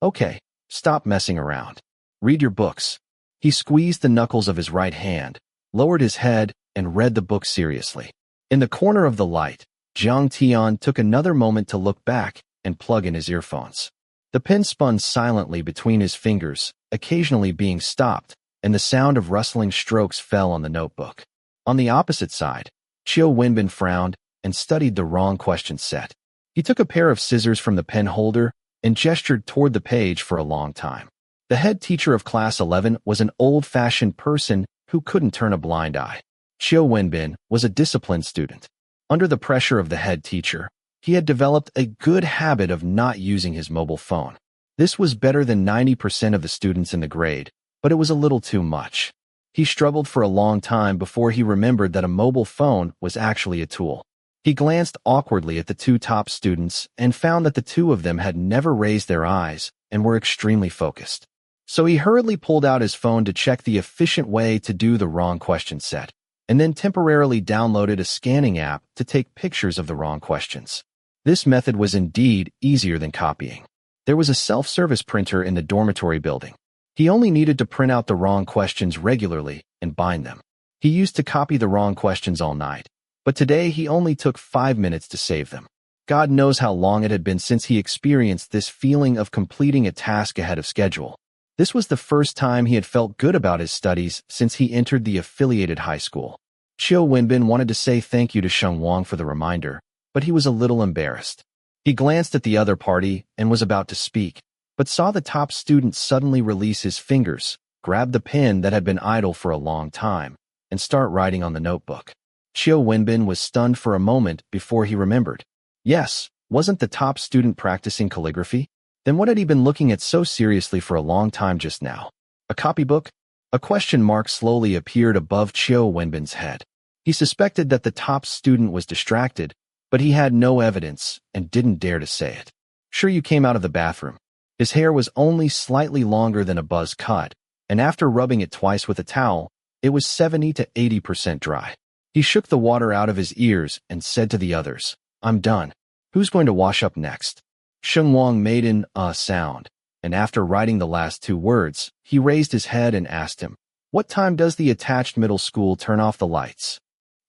Okay, stop messing around. Read your books. He squeezed the knuckles of his right hand, lowered his head, and read the book seriously. In the corner of the light, Jiang Tian took another moment to look back and plug in his earphones. The pen spun silently between his fingers, occasionally being stopped, and the sound of rustling strokes fell on the notebook. On the opposite side, Xiao Wenbin frowned and studied the wrong question set. He took a pair of scissors from the pen holder and gestured toward the page for a long time. The head teacher of class 11 was an old-fashioned person who couldn't turn a blind eye. Xiao Wenbin was a disciplined student. Under the pressure of the head teacher, he had developed a good habit of not using his mobile phone. This was better than 90% of the students in the grade, but it was a little too much. He struggled for a long time before he remembered that a mobile phone was actually a tool. He glanced awkwardly at the two top students and found that the two of them had never raised their eyes and were extremely focused. So he hurriedly pulled out his phone to check the efficient way to do the wrong question set, and then temporarily downloaded a scanning app to take pictures of the wrong questions. This method was indeed easier than copying. There was a self-service printer in the dormitory building. He only needed to print out the wrong questions regularly and bind them. He used to copy the wrong questions all night, but today he only took 5 minutes to save them. God knows how long it had been since he experienced this feeling of completing a task ahead of schedule. This was the first time he had felt good about his studies since he entered the affiliated high school. Qiu Wenbin wanted to say thank you to Sheng Wang for the reminder, but he was a little embarrassed. He glanced at the other party and was about to speak, but saw the top student suddenly release his fingers, grab the pen that had been idle for a long time, and start writing on the notebook. Qiu Wenbin was stunned for a moment before he remembered. Yes, wasn't the top student practicing calligraphy? Then what had he been looking at so seriously for a long time just now? A copybook? A question mark slowly appeared above Qiu Wenbin's head. He suspected that the top student was distracted, but he had no evidence and didn't dare to say it. Sure, you came out of the bathroom. His hair was only slightly longer than a buzz cut, and after rubbing it twice with a towel, it was 70 to 80% dry. He shook the water out of his ears and said to the others, I'm done. Who's going to wash up next? Sheng Wang made an sound, and after writing the last two words, he raised his head and asked him, What time does the attached middle school turn off the lights?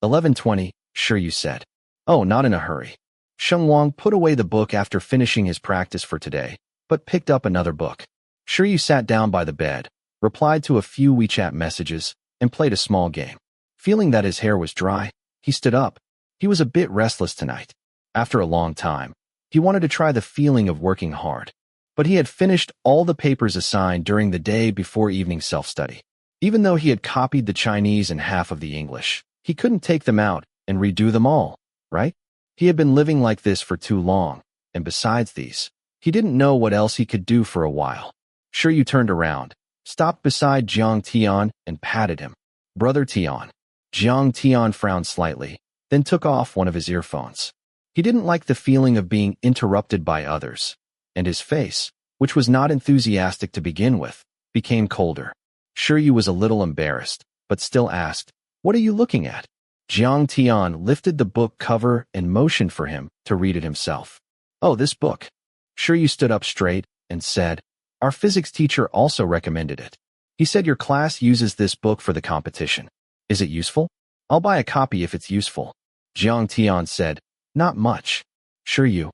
11:20, sure you said. Oh, not in a hurry. Sheng Wang put away the book after finishing his practice for today, but picked up another book. Sure you sat down by the bed, replied to a few WeChat messages, and played a small game. Feeling that his hair was dry, he stood up. He was a bit restless tonight. After a long time, he wanted to try the feeling of working hard. But he had finished all the papers assigned during the day before evening self-study. Even though he had copied the Chinese and half of the English, he couldn't take them out and redo them all, right? He had been living like this for too long, and besides these, he didn't know what else he could do for a while. Sure you turned around, stopped beside Jiang Tian, and patted him. Brother Tian. Jiang Tian frowned slightly, then took off one of his earphones. He didn't like the feeling of being interrupted by others, and his face, which was not enthusiastic to begin with, became colder. Sure you was a little embarrassed, but still asked, What are you looking at? Jiang Tian lifted the book cover and motioned for him to read it himself. Oh, this book. Sure you stood up straight and said, Our physics teacher also recommended it. He said your class uses this book for the competition. Is it useful? I'll buy a copy if it's useful. Jiang Tian said, Not much. Sure you.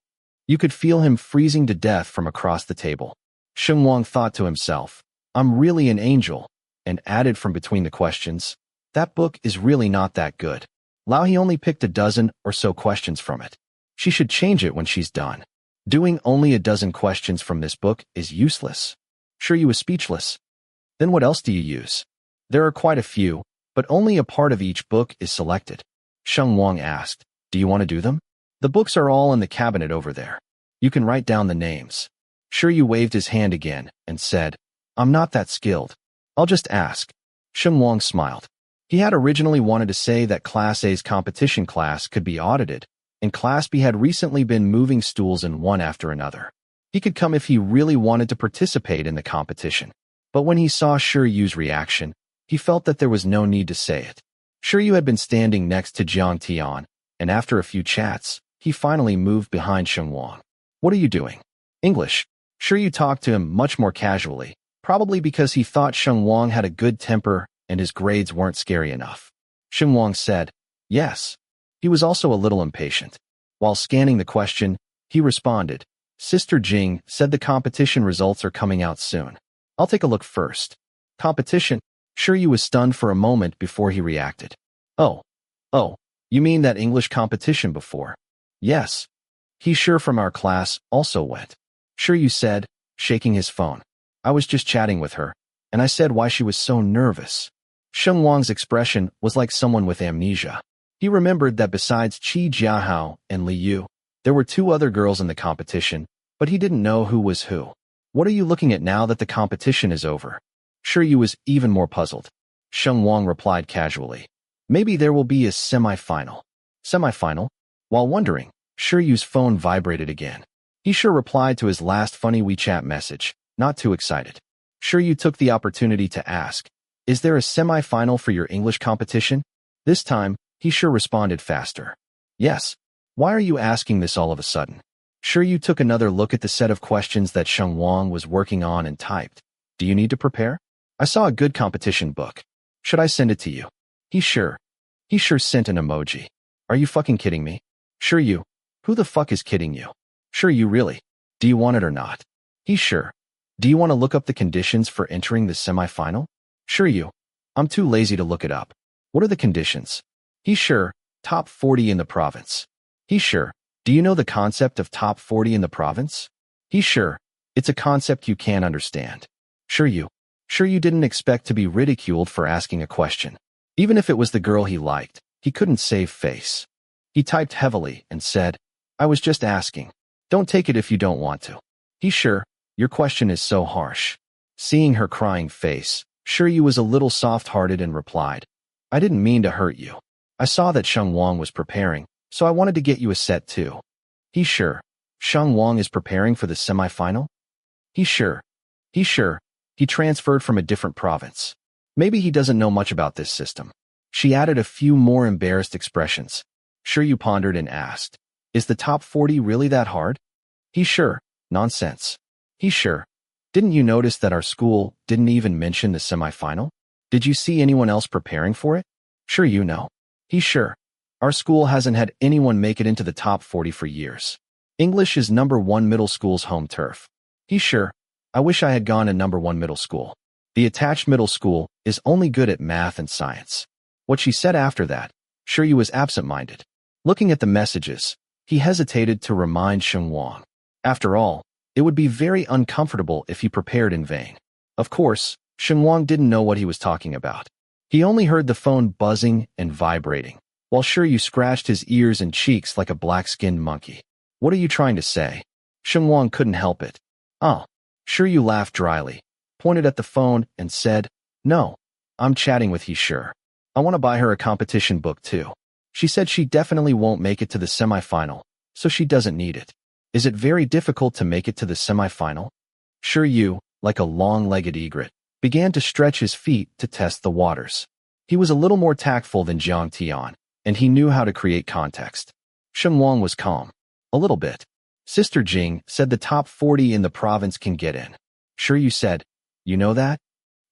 You could feel him freezing to death from across the table. Sheng Wang thought to himself, I'm really an angel, and added from between the questions, That book is really not that good. Lao he only picked a dozen or so questions from it. She should change it when she's done. Doing only a dozen questions from this book is useless. Sure you was speechless. Then what else do you use? There are quite a few, but only a part of each book is selected. Sheng Wang asked, Do you want to do them? The books are all in the cabinet over there. You can write down the names. Sure you waved his hand again and said, I'm not that skilled. I'll just ask. Sheng Wang smiled. He had originally wanted to say that Class A's competition class could be audited, and Class B had recently been moving stools in one after another. He could come if he really wanted to participate in the competition. But when he saw Shi Yu's reaction, he felt that there was no need to say it. Shi Yu had been standing next to Jiang Tian, and after a few chats, he finally moved behind Sheng Wang. What are you doing? English. Shi Yu talked to him much more casually, probably because he thought Sheng Wang had a good temper and his grades weren't scary enough. Sheng Wang said, Yes. He was also a little impatient. While scanning the question, he responded, Sister Jing said the competition results are coming out soon. I'll take a look first. Competition? Shi Yu was stunned for a moment before he reacted. Oh, you mean that English competition before? Yes. He sure from our class also went. Shi Yu said, shaking his phone. I was just chatting with her, and I said why she was so nervous. Sheng Wang's expression was like someone with amnesia. He remembered that besides Qi Jiahao and Li Yu, there were two other girls in the competition, but he didn't know who was who. What are you looking at now that the competition is over? Shi Yu was even more puzzled. Sheng Wang replied casually, Maybe there will be a semi-final. Semi-final? While wondering, Shi Yu's phone vibrated again. He sure replied to his last funny WeChat message, not too excited. Shi Yu took the opportunity to ask, Is there a semi-final for your English competition? This time, he sure responded faster. Yes. Why are you asking this all of a sudden? Shi Yu took another look at the set of questions that Sheng Wang was working on and typed. Do you need to prepare? I saw a good competition book. Should I send it to you? He sure sent an emoji. Are you fucking kidding me? Shi Yu. Who the fuck is kidding you? Shi Yu really. Do you want it or not? He sure. Do you want to look up the conditions for entering the semi-final? Shi Yu. I'm too lazy to look it up. What are the conditions? He sure, top 40 in the province. He sure, do you know the concept of top 40 in the province? He sure, it's a concept you can't understand. Sure you didn't expect to be ridiculed for asking a question. Even if it was the girl he liked, he couldn't save face. He typed heavily and said, I was just asking. Don't take it if you don't want to. He sure, your question is so harsh. Seeing her crying face, Shiryu was a little soft-hearted and replied, I didn't mean to hurt you. I saw that Sheng Wang was preparing, so I wanted to get you a set too. He sure, Sheng Wang is preparing for the semi-final? He sure, he transferred from a different province. Maybe he doesn't know much about this system. She added a few more embarrassed expressions. Shiryu pondered and asked, is the top 40 really that hard? He sure, nonsense. He sure, didn't you notice that our school didn't even mention the semi-final? Did you see anyone else preparing for it? Sure you know. He sure, our school hasn't had anyone make it into the top 40 for years. English is #1 middle school's home turf. He sure, I wish I had gone to #1 middle school. The attached middle school is only good at math and science. What she said after that, Shiryu was absent-minded. Looking at the messages, he hesitated to remind Sheng Wang. After all, it would be very uncomfortable if he prepared in vain. Of course, Sheng Wang didn't know what he was talking about. He only heard the phone buzzing and vibrating, while Shiryu scratched his ears and cheeks like a black-skinned monkey. What are you trying to say? Sheng Wang couldn't help it. Oh. Shiryu laughed dryly, pointed at the phone, and said, no, I'm chatting with he sure. I want to buy her a competition book too. She said she definitely won't make it to the semi-final, so she doesn't need it. Is it very difficult to make it to the semi-final? Shiryu, like a long-legged egret, began to stretch his feet to test the waters. He was a little more tactful than Jiang Tian, and he knew how to create context. Sheng Wang was calm. A little bit. Sister Jing said the top 40 in the province can get in. Shiryu said, you know that?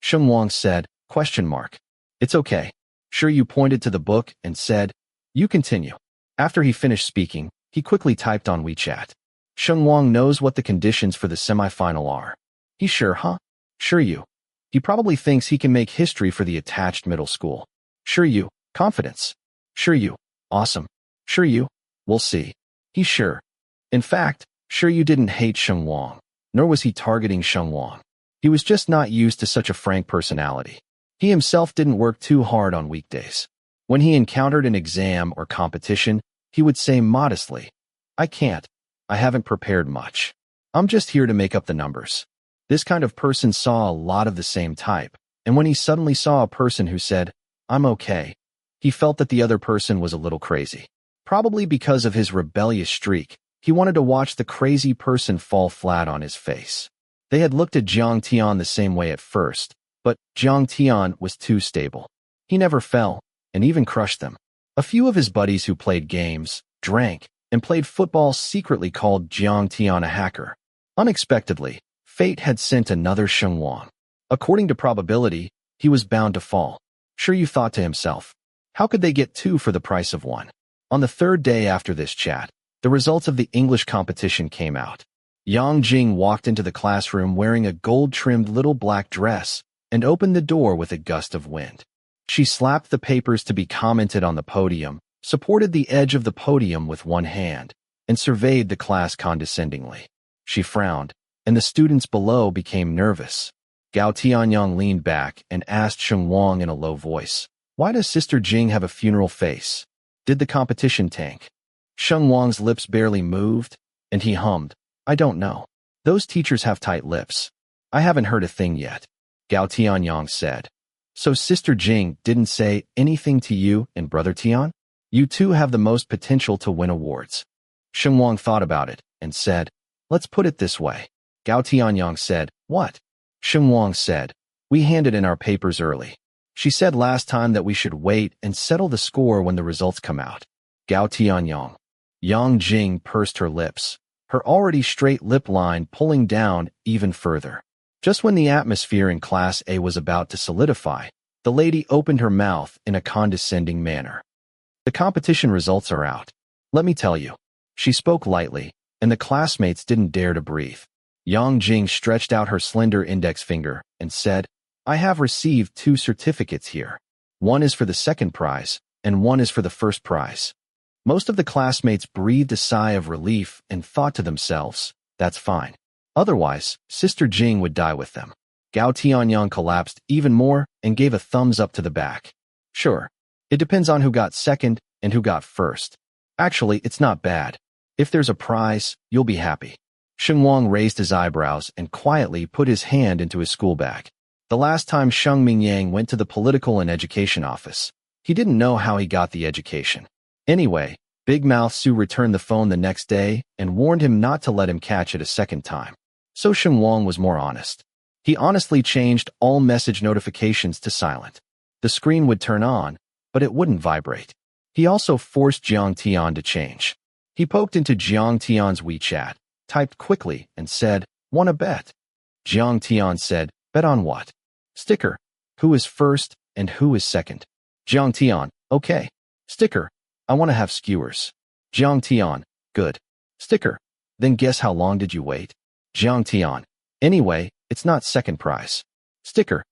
Sheng Wang said, ? It's okay. Shiryu pointed to the book and said, you continue. After he finished speaking, he quickly typed on WeChat. Sheng Wang knows what the conditions for the semi-final are. He sure, huh? Shiryu. He probably thinks he can make history for the attached middle school. Shiryu, confidence. Shiryu, awesome. Shiryu, we'll see. He sure. In fact, Shiryu didn't hate Sheng Wang, nor was he targeting Sheng Wang. He was just not used to such a frank personality. He himself didn't work too hard on weekdays. When he encountered an exam or competition, he would say modestly, I can't. I haven't prepared much. I'm just here to make up the numbers. This kind of person saw a lot of the same type, and when he suddenly saw a person who said, I'm okay, he felt that the other person was a little crazy. Probably because of his rebellious streak, he wanted to watch the crazy person fall flat on his face. They had looked at Jiang Tian the same way at first, but Jiang Tian was too stable. He never fell, and even crushed them. A few of his buddies who played games, drank, and played football secretly called Jiang Tian a hacker. Unexpectedly, fate had sent another Sheng Wang. According to probability, he was bound to fall. Shiryu thought to himself, how could they get two for the price of one? On the third day after this chat, the results of the English competition came out. Yang Jing walked into the classroom wearing a gold-trimmed little black dress and opened the door with a gust of wind. She slapped the papers to be commented on the podium, supported the edge of the podium with one hand, and surveyed the class condescendingly. She frowned, and the students below became nervous. Gao Tianyang leaned back and asked Sheng Wang in a low voice, why does Sister Jing have a funeral face? Did the competition tank? Sheng Wang's lips barely moved, and he hummed, I don't know. Those teachers have tight lips. I haven't heard a thing yet. Gao Tianyang said. So Sister Jing didn't say anything to you and Brother Tian? You two have the most potential to win awards. Sheng Wang thought about it and said, let's put it this way. Gao Tianyang said, what? Sheng Wang said, we handed in our papers early. She said last time that we should wait and settle the score when the results come out. Gao Tianyang. Yang Jing pursed her lips, her already straight lip line pulling down even further. Just when the atmosphere in Class A was about to solidify, the lady opened her mouth in a condescending manner. The competition results are out. Let me tell you. She spoke lightly, and the classmates didn't dare to breathe. Yang Jing stretched out her slender index finger and said, I have received 2 certificates here. One is for the second prize, and 1 is for the first prize. Most of the classmates breathed a sigh of relief and thought to themselves, that's fine. Otherwise, Sister Jing would die with them. Gao Tianyang collapsed even more and gave a thumbs up to the back. Sure, it depends on who got second and who got first. Actually, it's not bad. If there's a prize, you'll be happy. Sheng Wang raised his eyebrows and quietly put his hand into his school bag. The last time Sheng Mingyang went to the political and education office, he didn't know how he got the education. Anyway, Big Mouth Su returned the phone the next day and warned him not to let him catch it a second time. So Sheng Wang was more honest. He honestly changed all message notifications to silent. The screen would turn on, but it wouldn't vibrate. He also forced Jiang Tian to change. He poked into Jiang Tian's WeChat, typed quickly, and said, "Want to bet?" Jiang Tian said, "Bet on what?" Sticker, "Who is first and who is second?" Jiang Tian, "Okay." Sticker, "I want to have skewers." Jiang Tian, "Good." Sticker, "Then guess how long did you wait?" Jiang Tian, "Anyway, it's not second prize." Sticker,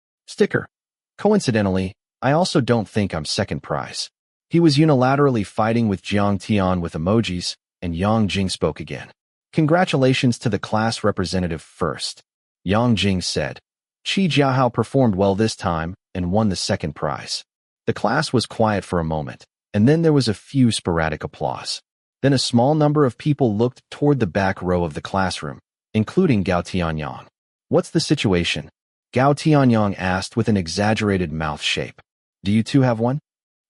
"Coincidentally, I also don't think I'm second prize." He was unilaterally fighting with Jiang Tian with emojis, and Yang Jing spoke again. "Congratulations to the class representative first." Yang Jing said. Qi Jiahao performed well this time and won the second prize. The class was quiet for a moment, and then there was a few sporadic applause. Then a small number of people looked toward the back row of the classroom, including Gao Tianyang. "What's the situation?" Gao Tianyang asked with an exaggerated mouth shape. "Do you two have one?"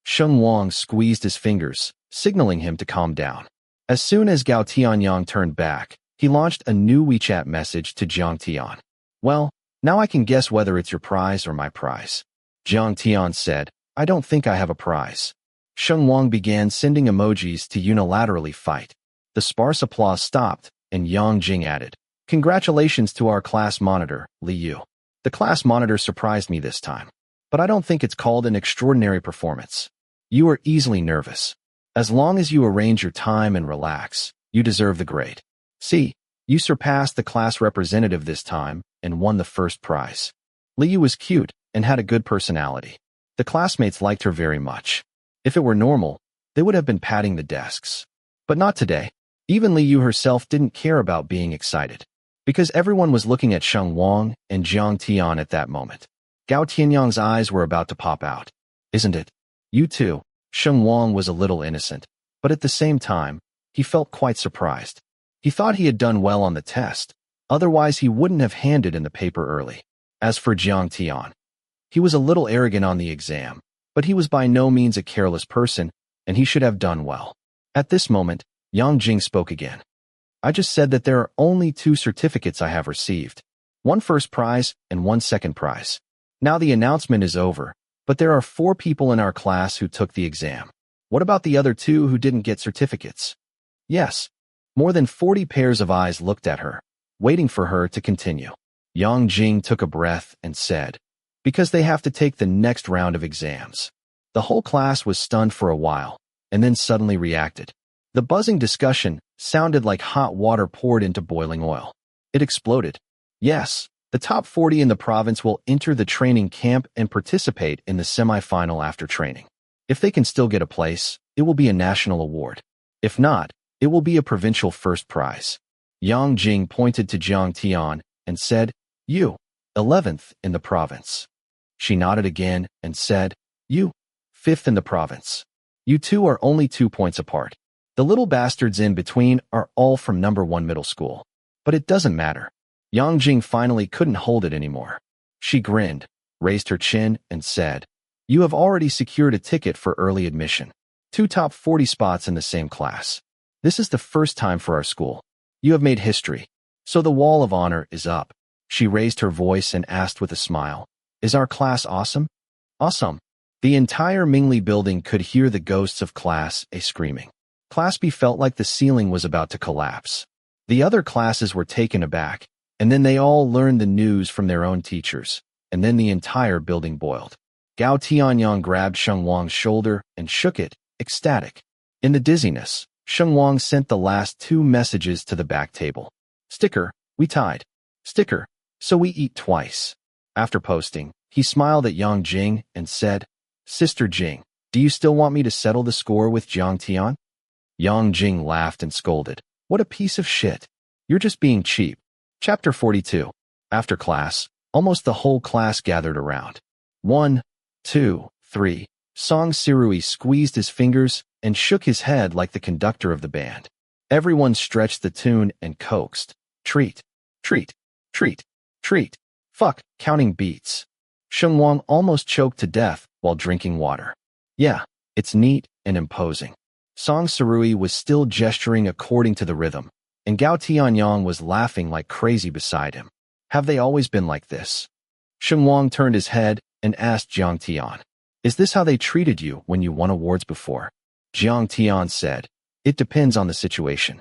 Sheng Wang squeezed his fingers, signaling him to calm down. As soon as Gao Tianyang turned back, he launched a new WeChat message to Jiang Tian. "Well, now I can guess whether it's your prize or my prize." Jiang Tian said, "I don't think I have a prize." Sheng Wang began sending emojis to unilaterally fight. The sparse applause stopped, and Yang Jing added, "Congratulations to our class monitor, Li Yu. The class monitor surprised me this time. But I don't think it's called an extraordinary performance. You are easily nervous. As long as you arrange your time and relax, you deserve the grade. See, you surpassed the class representative this time and won the first prize." Li Yu was cute and had a good personality. The classmates liked her very much. If it were normal, they would have been patting the desks. But not today. Even Li Yu herself didn't care about being excited, because everyone was looking at Sheng Wang and Jiang Tian at that moment. Gao Tianyang's eyes were about to pop out. "Isn't it? You too." Sheng Wang was a little innocent, but at the same time, he felt quite surprised. He thought he had done well on the test, otherwise he wouldn't have handed in the paper early. As for Jiang Tian, he was a little arrogant on the exam, but he was by no means a careless person, and he should have done well. At this moment, Yang Jing spoke again. "I just said that there are only 2 certificates I have received. 1 first prize and 1 second prize. Now the announcement is over, but there are 4 people in our class who took the exam. What about the other 2 who didn't get certificates?" Yes. More than 40 pairs of eyes looked at her, waiting for her to continue. Yang Jing took a breath and said, "Because they have to take the next round of exams." The whole class was stunned for a while, and then suddenly reacted. The buzzing discussion sounded like hot water poured into boiling oil. It exploded. Yes. The top 40 in the province will enter the training camp and participate in the semi-final after training. If they can still get a place, it will be a national award. If not, it will be a provincial first prize. Yang Jing pointed to Jiang Tian and said, "You, 11th in the province." She nodded again and said, "You, 5th in the province. You two are only 2 points apart. The little bastards in between are all from number 1 middle school. But it doesn't matter." Yang Jing finally couldn't hold it anymore. She grinned, raised her chin, and said, "You have already secured a ticket for early admission. 2 top 40 spots in the same class. This is the first time for our school. You have made history. So the wall of honor is up." She raised her voice and asked with a smile, "Is our class awesome?" "Awesome." The entire Mingli building could hear the ghosts of Class A screaming. Class B felt like the ceiling was about to collapse. The other classes were taken aback, and then they all learned the news from their own teachers, and then the entire building boiled. Gao Tianyang grabbed Sheng Wang's shoulder and shook it, ecstatic. In the dizziness, Sheng Wang sent the last 2 messages to the back table. Sticker, "We tied." Sticker, "So we eat twice." After posting, he smiled at Yang Jing and said, "Sister Jing, Do you still want me to settle the score with Jiang Tian? Yang Jing laughed and scolded. What a piece of shit. You're just being cheap. Chapter 42. After class, almost the whole class gathered around. 1, 2, 3. Song Sirui squeezed his fingers and shook his head like the conductor of the band. Everyone stretched the tune and coaxed. Treat, treat, treat, treat. Fuck, counting beats. Sheng Wang almost choked to death while drinking water. Yeah, it's neat and imposing. Song Sirui was still gesturing according to the rhythm, and Gao Tianyang was laughing like crazy beside him. Have they always been like this? Sheng Wang turned his head and asked Jiang Tian, is this how they treated you when you won awards before? Jiang Tian said, it depends on the situation.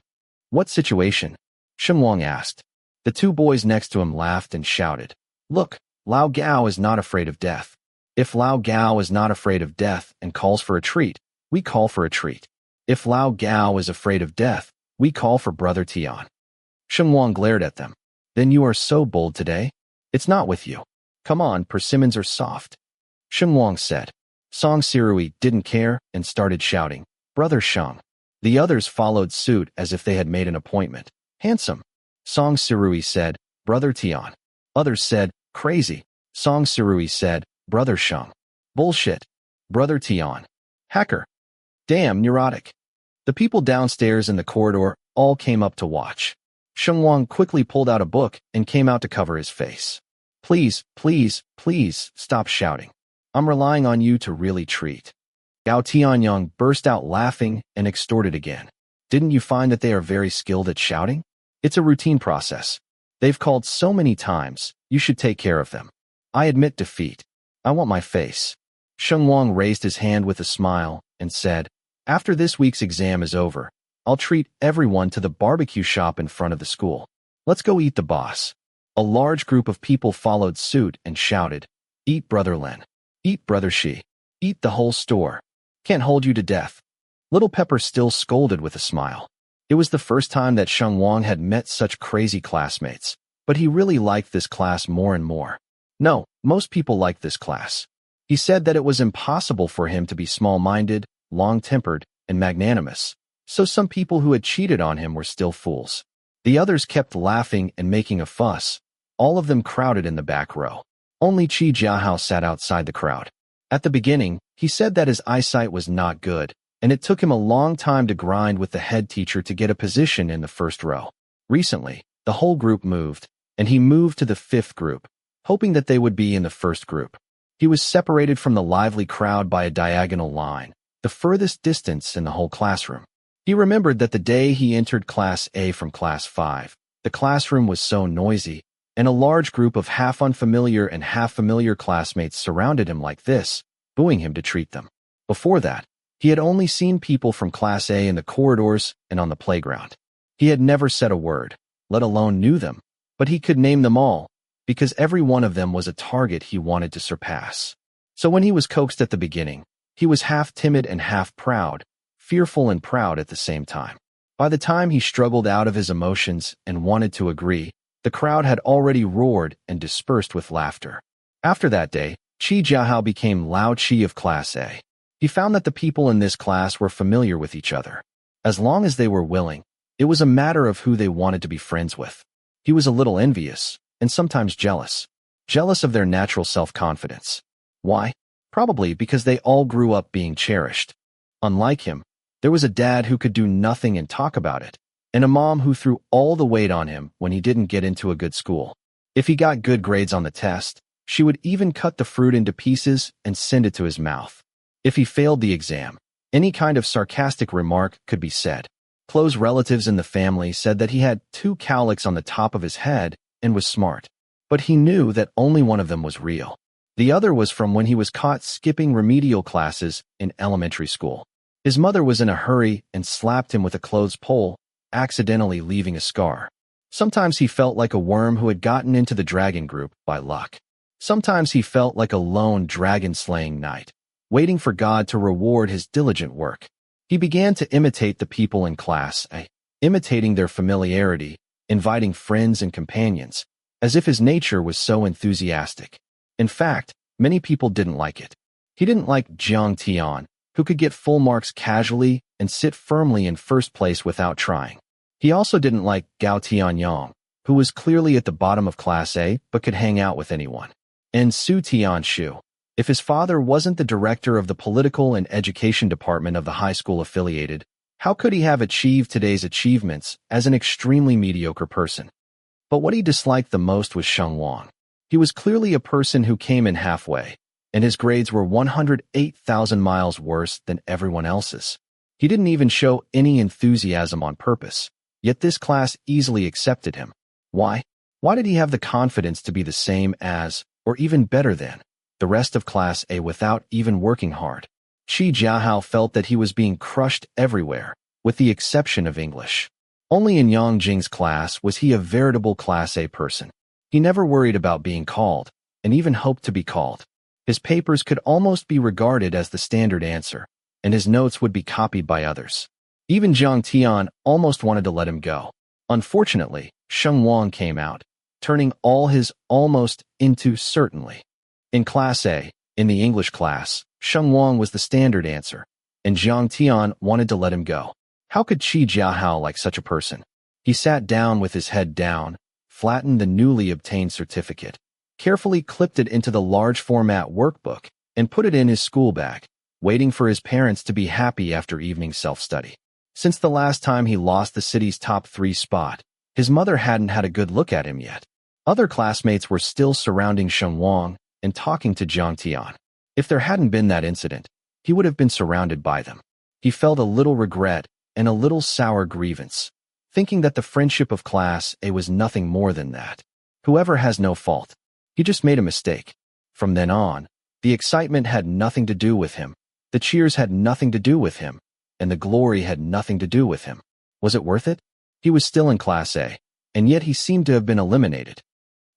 What situation? Sheng Wang asked. The two boys next to him laughed and shouted, look, Lao Gao is not afraid of death. If Lao Gao is not afraid of death and calls for a treat, we call for a treat. If Lao Gao is afraid of death, we call for Brother Tian. Sheng Wang glared at them. Then you are so bold today? It's not with you. Come on, persimmons are soft. Sheng Wang said. Song Sirui didn't care and started shouting, Brother Sheng. The others followed suit as if they had made an appointment. Handsome. Song Sirui said, Brother Tian. Others said, crazy. Song Sirui said, Brother Sheng. Bullshit. Brother Tian. Hacker. Damn, neurotic. The people downstairs in the corridor all came up to watch. Sheng Wang quickly pulled out a book and came out to cover his face. Please, please, please, stop shouting. I'm relying on you to really treat. Gao Tianyang burst out laughing and extorted again. Didn't you find that they are very skilled at shouting? It's a routine process. They've called so many times, you should take care of them. I admit defeat. I want my face. Sheng Wang raised his hand with a smile and said, after this week's exam is over, I'll treat everyone to the barbecue shop in front of the school. Let's go eat the boss. A large group of people followed suit and shouted, eat Brother Len. Eat Brother Shi. Eat the whole store. Can't hold you to death. Little Pepper still scolded with a smile. It was the first time that Sheng Wang had met such crazy classmates, but he really liked this class more and more. No, most people liked this class. He said that it was impossible for him to be small-minded, long-tempered, and magnanimous, so some people who had cheated on him were still fools. The others kept laughing and making a fuss, all of them crowded in the back row. Only Qi Jiahao sat outside the crowd. At the beginning, he said that his eyesight was not good, and it took him a long time to grind with the head teacher to get a position in the first row. Recently, the whole group moved, and he moved to the fifth group, hoping that they would be in the first group. He was separated from the lively crowd by a diagonal line, the furthest distance in the whole classroom. He remembered that the day he entered Class A from Class 5, the classroom was so noisy, and a large group of half-unfamiliar and half-familiar classmates surrounded him like this, booing him to treat them. Before that, he had only seen people from Class A in the corridors and on the playground. He had never said a word, let alone knew them, but he could name them all, because every one of them was a target he wanted to surpass. So when he was coaxed at the beginning, he was half timid and half proud, fearful and proud at the same time. By the time he struggled out of his emotions and wanted to agree, the crowd had already roared and dispersed with laughter. After that day, Qi Jiahao became Lao Qi of Class A. He found that the people in this class were familiar with each other. As long as they were willing, it was a matter of who they wanted to be friends with. He was a little envious, and sometimes jealous. Jealous of their natural self-confidence. Why? Probably because they all grew up being cherished. Unlike him, there was a dad who could do nothing and talk about it, and a mom who threw all the weight on him when he didn't get into a good school. If he got good grades on the test, she would even cut the fruit into pieces and send it to his mouth. If he failed the exam, any kind of sarcastic remark could be said. Close relatives in the family said that he had 2 cowlicks on the top of his head and was smart, but he knew that only one of them was real. The other was from when he was caught skipping remedial classes in elementary school. His mother was in a hurry and slapped him with a clothes pole, accidentally leaving a scar. Sometimes he felt like a worm who had gotten into the dragon group by luck. Sometimes he felt like a lone dragon-slaying knight, waiting for God to reward his diligent work. He began to imitate the people in Class A, imitating their familiarity, inviting friends and companions, as if his nature was so enthusiastic. In fact, many people didn't like it. He didn't like Jiang Tian, who could get full marks casually and sit firmly in first place without trying. He also didn't like Jiang Tian, who was clearly at the bottom of Class A but could hang out with anyone. And Su Tianshu. If his father wasn't the director of the political and education department of the high school affiliated, how could he have achieved today's achievements as an extremely mediocre person? But what he disliked the most was Sheng Wang. He was clearly a person who came in halfway, and his grades were 108,000 miles worse than everyone else's. He didn't even show any enthusiasm on purpose, yet this class easily accepted him. Why? Why did he have the confidence to be the same as, or even better than, the rest of Class A without even working hard? Qi Jiahao felt that he was being crushed everywhere, with the exception of English. Only in Yang Jing's class was he a veritable Class A person. He never worried about being called, and even hoped to be called. His papers could almost be regarded as the standard answer, and his notes would be copied by others. Even Jiang Tian almost wanted to let him go. Unfortunately, Sheng Wang came out, turning all his almost into certainly. In Class A, in the English class, Sheng Wang was the standard answer, and Jiang Tian wanted to let him go. How could Qi Jiahao like such a person? He sat down with his head down, flattened the newly obtained certificate, carefully clipped it into the large format workbook, and put it in his school bag, waiting for his parents to be happy after evening self-study. Since the last time he lost the city's top 3 spot, his mother hadn't had a good look at him yet. Other classmates were still surrounding Sheng Wang and talking to Jiang Tian. If there hadn't been that incident, he would have been surrounded by them. He felt a little regret and a little sour grievance, thinking that the friendship of Class A was nothing more than that. Whoever has no fault. He just made a mistake. From then on, the excitement had nothing to do with him, the cheers had nothing to do with him, and the glory had nothing to do with him. Was it worth it? He was still in Class A, and yet he seemed to have been eliminated.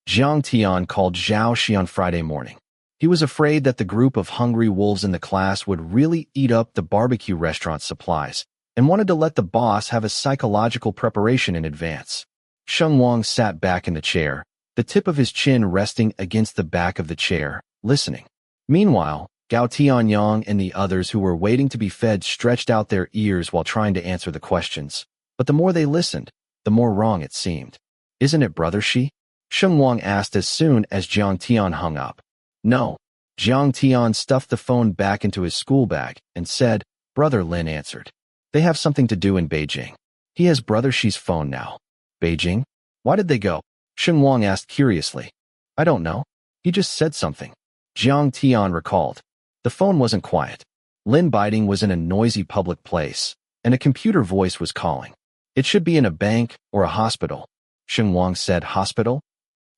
Jiang Tian called Zhao Shi on Friday morning. He was afraid that the group of hungry wolves in the class would really eat up the barbecue restaurant supplies, and wanted to let the boss have a psychological preparation in advance. Sheng Wang sat back in the chair, the tip of his chin resting against the back of the chair, listening. Meanwhile, Gao Tianyang and the others who were waiting to be fed stretched out their ears while trying to answer the questions. But the more they listened, the more wrong it seemed. Isn't it Brother Shi? Sheng Wang asked as soon as Jiang Tian hung up. No. Jiang Tian stuffed the phone back into his school bag and said, Brother Lin answered. They have something to do in Beijing. He has Brother Shi's phone now. Beijing? Why did they go? Sheng Wang asked curiously. I don't know. He just said something. Jiang Tian recalled. The phone wasn't quiet. Lin Biding was in a noisy public place, and a computer voice was calling. It should be in a bank or a hospital. Sheng Wang said, Hospital?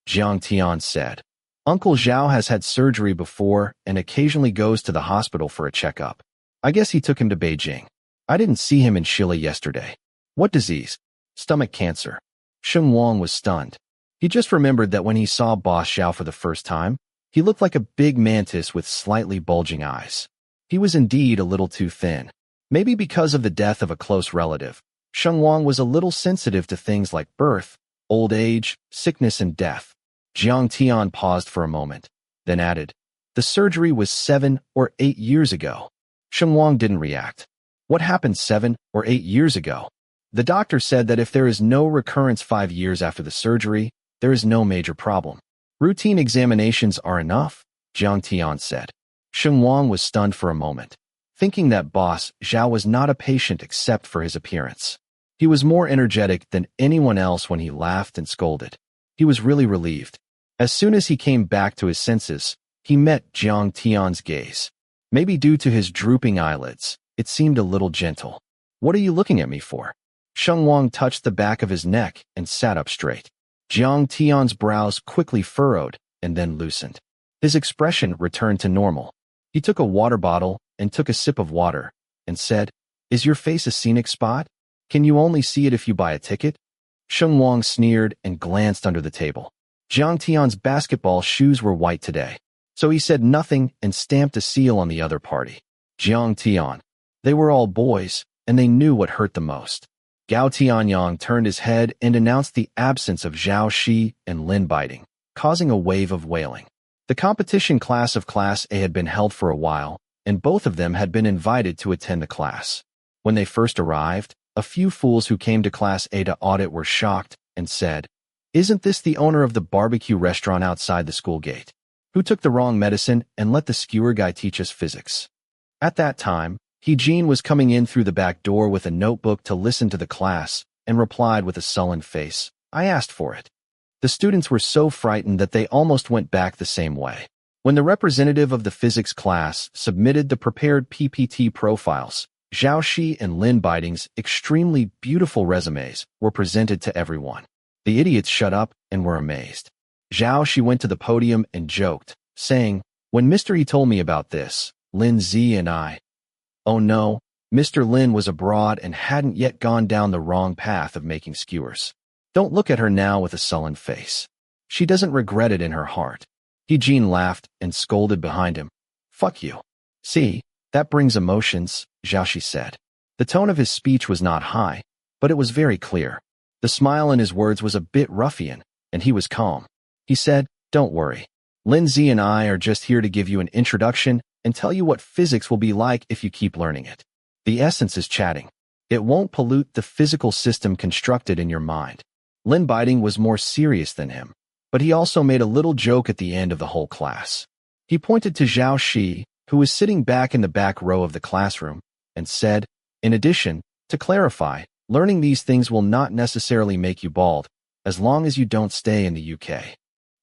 Jiang Tian said. Uncle Zhao has had surgery before and occasionally goes to the hospital for a checkup. I guess he took him to Beijing. I didn't see him in Chile yesterday. What disease? Stomach cancer. Sheng Wang was stunned. He just remembered that when he saw Boss Zhao for the first time, he looked like a big mantis with slightly bulging eyes. He was indeed a little too thin. Maybe because of the death of a close relative, Sheng Wang was a little sensitive to things like birth, old age, sickness, and death. Jiang Tian paused for a moment, then added, The surgery was 7 or 8 years ago. Sheng Wang didn't react. What happened 7 or 8 years ago? The doctor said that if there is no recurrence 5 years after the surgery, there is no major problem. Routine examinations are enough, Jiang Tian said. Sheng Wang was stunned for a moment, thinking that Boss Zhao was not a patient except for his appearance. He was more energetic than anyone else when he laughed and scolded. He was really relieved. As soon as he came back to his senses, he met Jiang Tian's gaze. Maybe due to his drooping eyelids, it seemed a little gentle. What are you looking at me for? Sheng Wang touched the back of his neck and sat up straight. Jiang Tian's brows quickly furrowed and then loosened. His expression returned to normal. He took a water bottle and took a sip of water and said, Is your face a scenic spot? Can you only see it if you buy a ticket? Sheng Wang sneered and glanced under the table. Jiang Tian's basketball shoes were white today, so he said nothing and stamped a seal on the other party. Jiang Tian. They were all boys, and they knew what hurt the most. Gao Tianyang turned his head and announced the absence of Zhao Shi and Lin Biding, causing a wave of wailing. The competition class of Class A had been held for a while, and both of them had been invited to attend the class. When they first arrived, a few fools who came to Class A to audit were shocked and said, "Isn't this the owner of the barbecue restaurant outside the school gate, who took the wrong medicine and let the skewer guy teach us physics?" At that time, Jean was coming in through the back door with a notebook to listen to the class and replied with a sullen face, "I asked for it." The students were so frightened that they almost went back the same way. When the representative of the physics class submitted the prepared PPT profiles, Zhao Shi and Lin Biding's extremely beautiful resumes were presented to everyone. The idiots shut up and were amazed. Zhao Shi went to the podium and joked, saying, "When Mr. Yi told me about this, Lin Z and I..." Oh no, Mr. Lin was abroad and hadn't yet gone down the wrong path of making skewers. Don't look at her now with a sullen face. She doesn't regret it in her heart. Jean laughed and scolded behind him. "Fuck you." "See, that brings emotions," Zhao Shi said. The tone of his speech was not high, but it was very clear. The smile in his words was a bit ruffian, and he was calm. He said, "Don't worry. Lin Z and I are just here to give you an introduction and tell you what physics will be like if you keep learning it. The essence is chatting. It won't pollute the physical system constructed in your mind." Lin Biding was more serious than him, but he also made a little joke at the end of the whole class. He pointed to Zhao Shi, who was sitting back in the back row of the classroom, and said, "In addition, to clarify, learning these things will not necessarily make you bald, as long as you don't stay in the UK."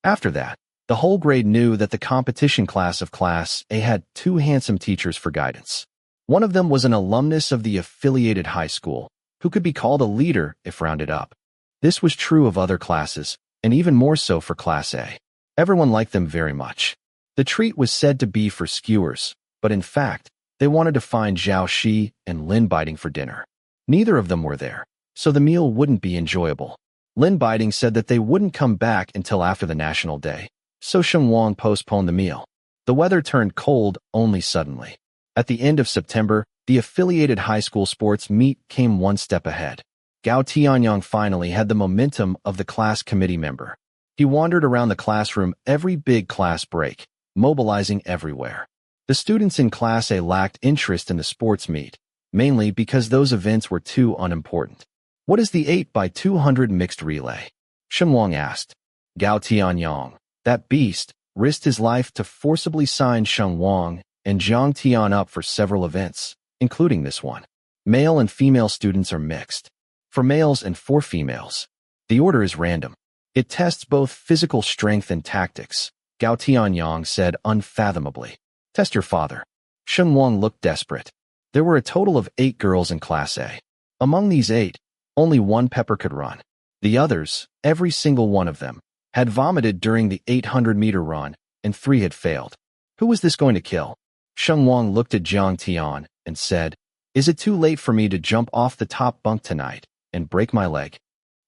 After that, the whole grade knew that the competition class of Class A had two handsome teachers for guidance. One of them was an alumnus of the affiliated high school, who could be called a leader if rounded up. This was true of other classes, and even more so for Class A. Everyone liked them very much. The treat was said to be for skewers, but in fact, they wanted to find Zhao Shi and Lin Biding for dinner. Neither of them were there, so the meal wouldn't be enjoyable. Lin Biding said that they wouldn't come back until after the National Day, so Sheng Wang postponed the meal. The weather turned cold only suddenly. At the end of September, the affiliated high school sports meet came one step ahead. Gao Tianyang finally had the momentum of the class committee member. He wandered around the classroom every big class break, mobilizing everywhere. The students in Class A lacked interest in the sports meet, mainly because those events were too unimportant. "What is the 8x200 mixed relay?" Sheng Wang asked. Gao Tianyang, that beast, risked his life to forcibly sign Sheng Wang and Jiang Tian up for several events, including this one. Male and female students are mixed. For males and for females. The order is random. It tests both physical strength and tactics, Gao Tianyang said unfathomably. "Test your father." Sheng Wang looked desperate. There were a total of 8 girls in Class A. Among these 8, only one Pepper could run. The others, every single one of them, had vomited during the 800-meter run, and 3 had failed. Who was this going to kill? Sheng Wang looked at Jiang Tian and said, "Is it too late for me to jump off the top bunk tonight and break my leg?"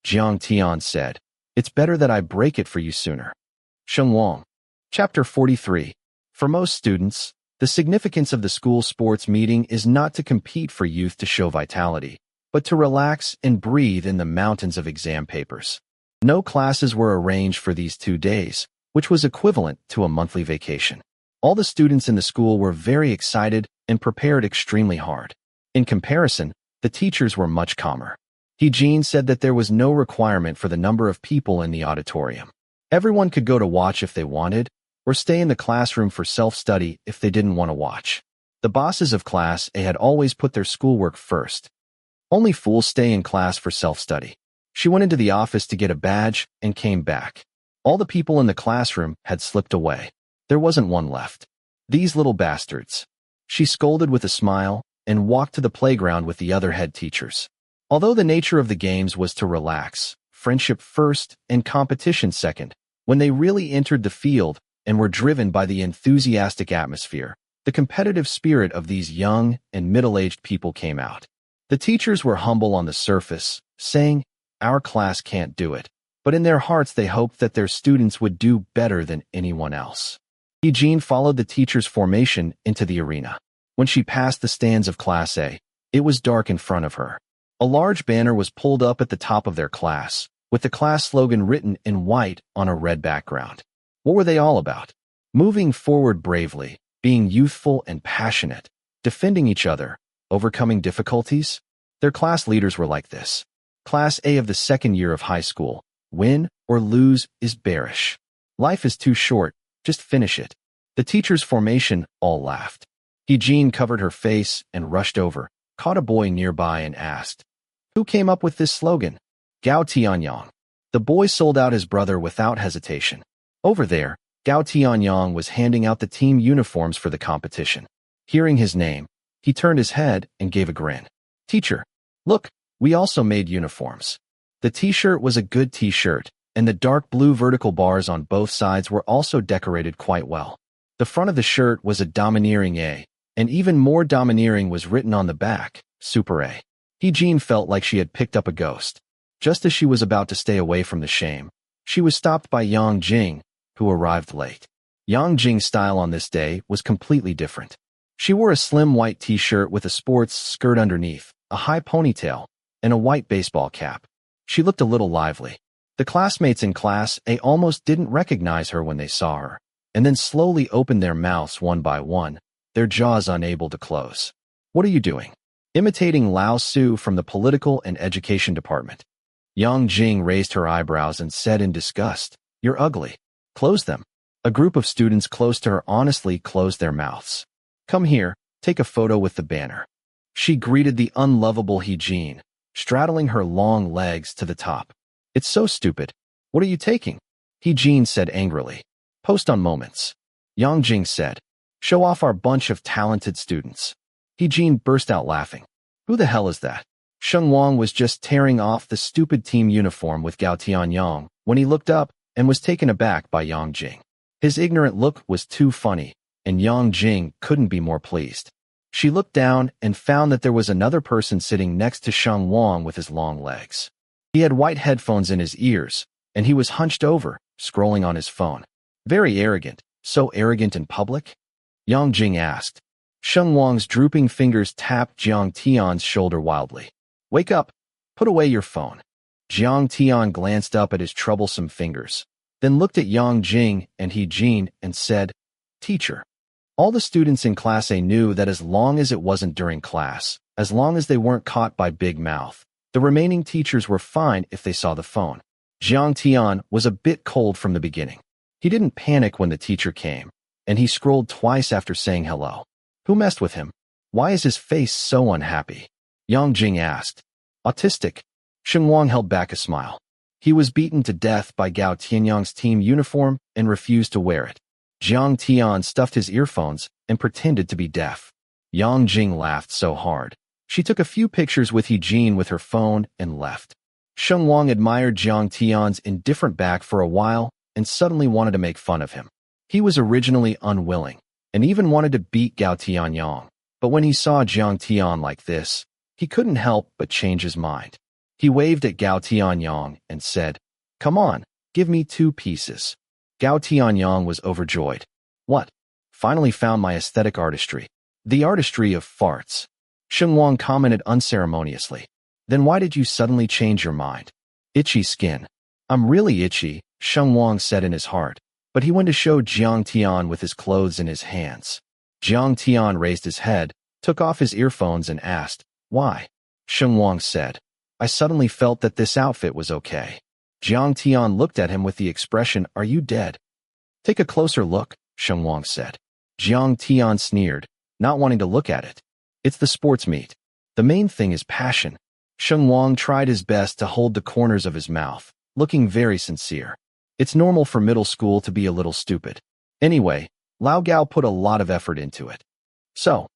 Jiang Tian said, "It's better that I break it for you sooner." Sheng Wang. Chapter 43. For most students, the significance of the school sports meeting is not to compete for youth to show vitality, but to relax and breathe in the mountains of exam papers. No classes were arranged for these 2 days, which was equivalent to a monthly vacation. All the students in the school were very excited and prepared extremely hard. In comparison, the teachers were much calmer. Jean said that there was no requirement for the number of people in the auditorium. Everyone could go to watch if they wanted, or stay in the classroom for self-study if they didn't want to watch. The bosses of Class A had always put their schoolwork first. Only fools stay in class for self-study. She went into the office to get a badge and came back. All the people in the classroom had slipped away. There wasn't one left. These little bastards. She scolded with a smile and walked to the playground with the other head teachers. Although the nature of the games was to relax, friendship first and competition second, when they really entered the field and were driven by the enthusiastic atmosphere, the competitive spirit of these young and middle-aged people came out. The teachers were humble on the surface, saying, "Our class can't do it," but in their hearts they hoped that their students would do better than anyone else. Jean followed the teacher's formation into the arena. When she passed the stands of Class A, it was dark in front of her. A large banner was pulled up at the top of their class, with the class slogan written in white on a red background. What were they all about? Moving forward bravely, being youthful and passionate, defending each other, overcoming difficulties. Their class leaders were like this. Class A of the second year of high school. Win or lose is bearish. Life is too short, just finish it. The teacher's formation all laughed. Jean covered her face and rushed over, caught a boy nearby and asked, "Who came up with this slogan?" Gao Tianyang. The boy sold out his brother without hesitation. Over there, Gao Tianyang was handing out the team uniforms for the competition. Hearing his name, he turned his head and gave a grin. "Teacher, look, we also made uniforms." The t-shirt was a good t-shirt, and the dark blue vertical bars on both sides were also decorated quite well. The front of the shirt was a domineering A, and even more domineering was written on the back, Super A. Jean felt like she had picked up a ghost. Just as she was about to stay away from the shame, she was stopped by Yang Jing, who arrived late. Yang Jing's style on this day was completely different. She wore a slim white t-shirt with a sports skirt underneath, a high ponytail, and a white baseball cap. She looked a little lively. The classmates in Class A almost didn't recognize her when they saw her, and then slowly opened their mouths one by one, their jaws unable to close. "What are you doing?" Imitating Lao Su from the Political and Education Department. Yang Jing raised her eyebrows and said in disgust, "You're ugly. Close them." A group of students close to her honestly closed their mouths. "Come here, take a photo with the banner." She greeted the unlovable Jean, straddling her long legs to the top. "It's so stupid. What are you taking?" Jean said angrily. "Post on Moments." Yang Jing said. "Show off our bunch of talented students." Jean burst out laughing. "Who the hell is that?" Sheng Wang was just tearing off the stupid team uniform with Gao Tianyang when he looked up and was taken aback by Yang Jing. His ignorant look was too funny, and Yang Jing couldn't be more pleased. She looked down and found that there was another person sitting next to Sheng Wang with his long legs. He had white headphones in his ears, and he was hunched over, scrolling on his phone. Very arrogant, so arrogant in public? Yang Jing asked. Sheng Wang's drooping fingers tapped Jiang Tian's shoulder wildly. "Wake up! Put away your phone." Jiang Tian glanced up at his troublesome fingers, then looked at Yang Jing and Jean and said, "Teacher." All the students in Class A knew that as long as it wasn't during class, as long as they weren't caught by Big Mouth, the remaining teachers were fine if they saw the phone. Jiang Tian was a bit cold from the beginning. He didn't panic when the teacher came, and he scrolled twice after saying hello. Who messed with him? Why is his face so unhappy? Yang Jing asked. Autistic. Sheng Wang held back a smile. He was beaten to death by Gao Tianyang's team uniform and refused to wear it. Jiang Tian stuffed his earphones and pretended to be deaf. Yang Jing laughed so hard. She took a few pictures with Jean with her phone and left. Sheng Wang admired Jiang Tian's indifferent back for a while and suddenly wanted to make fun of him. He was originally unwilling and even wanted to beat Gao Tianyang, but when he saw Jiang Tian like this, he couldn't help but change his mind. He waved at Gao Tianyang and said, "Come on, give me 2 pieces." Gao Tianyang was overjoyed. "What? Finally found my aesthetic artistry. The artistry of farts." Sheng Wang commented unceremoniously. "Then why did you suddenly change your mind?" "Itchy skin." "I'm really itchy," Sheng Wang said in his heart, but he went to show Jiang Tian with his clothes in his hands. Jiang Tian raised his head, took off his earphones and asked, "Why?" Sheng Wang said, "I suddenly felt that this outfit was okay." Jiang Tian looked at him with the expression, "Are you dead?" "Take a closer look," Sheng Wang said. Jiang Tian sneered, not wanting to look at it. "It's the sports meet. The main thing is passion." Sheng Wang tried his best to hold the corners of his mouth, looking very sincere. It's normal for middle school to be a little stupid. Anyway, Lao Gao put a lot of effort into it. So,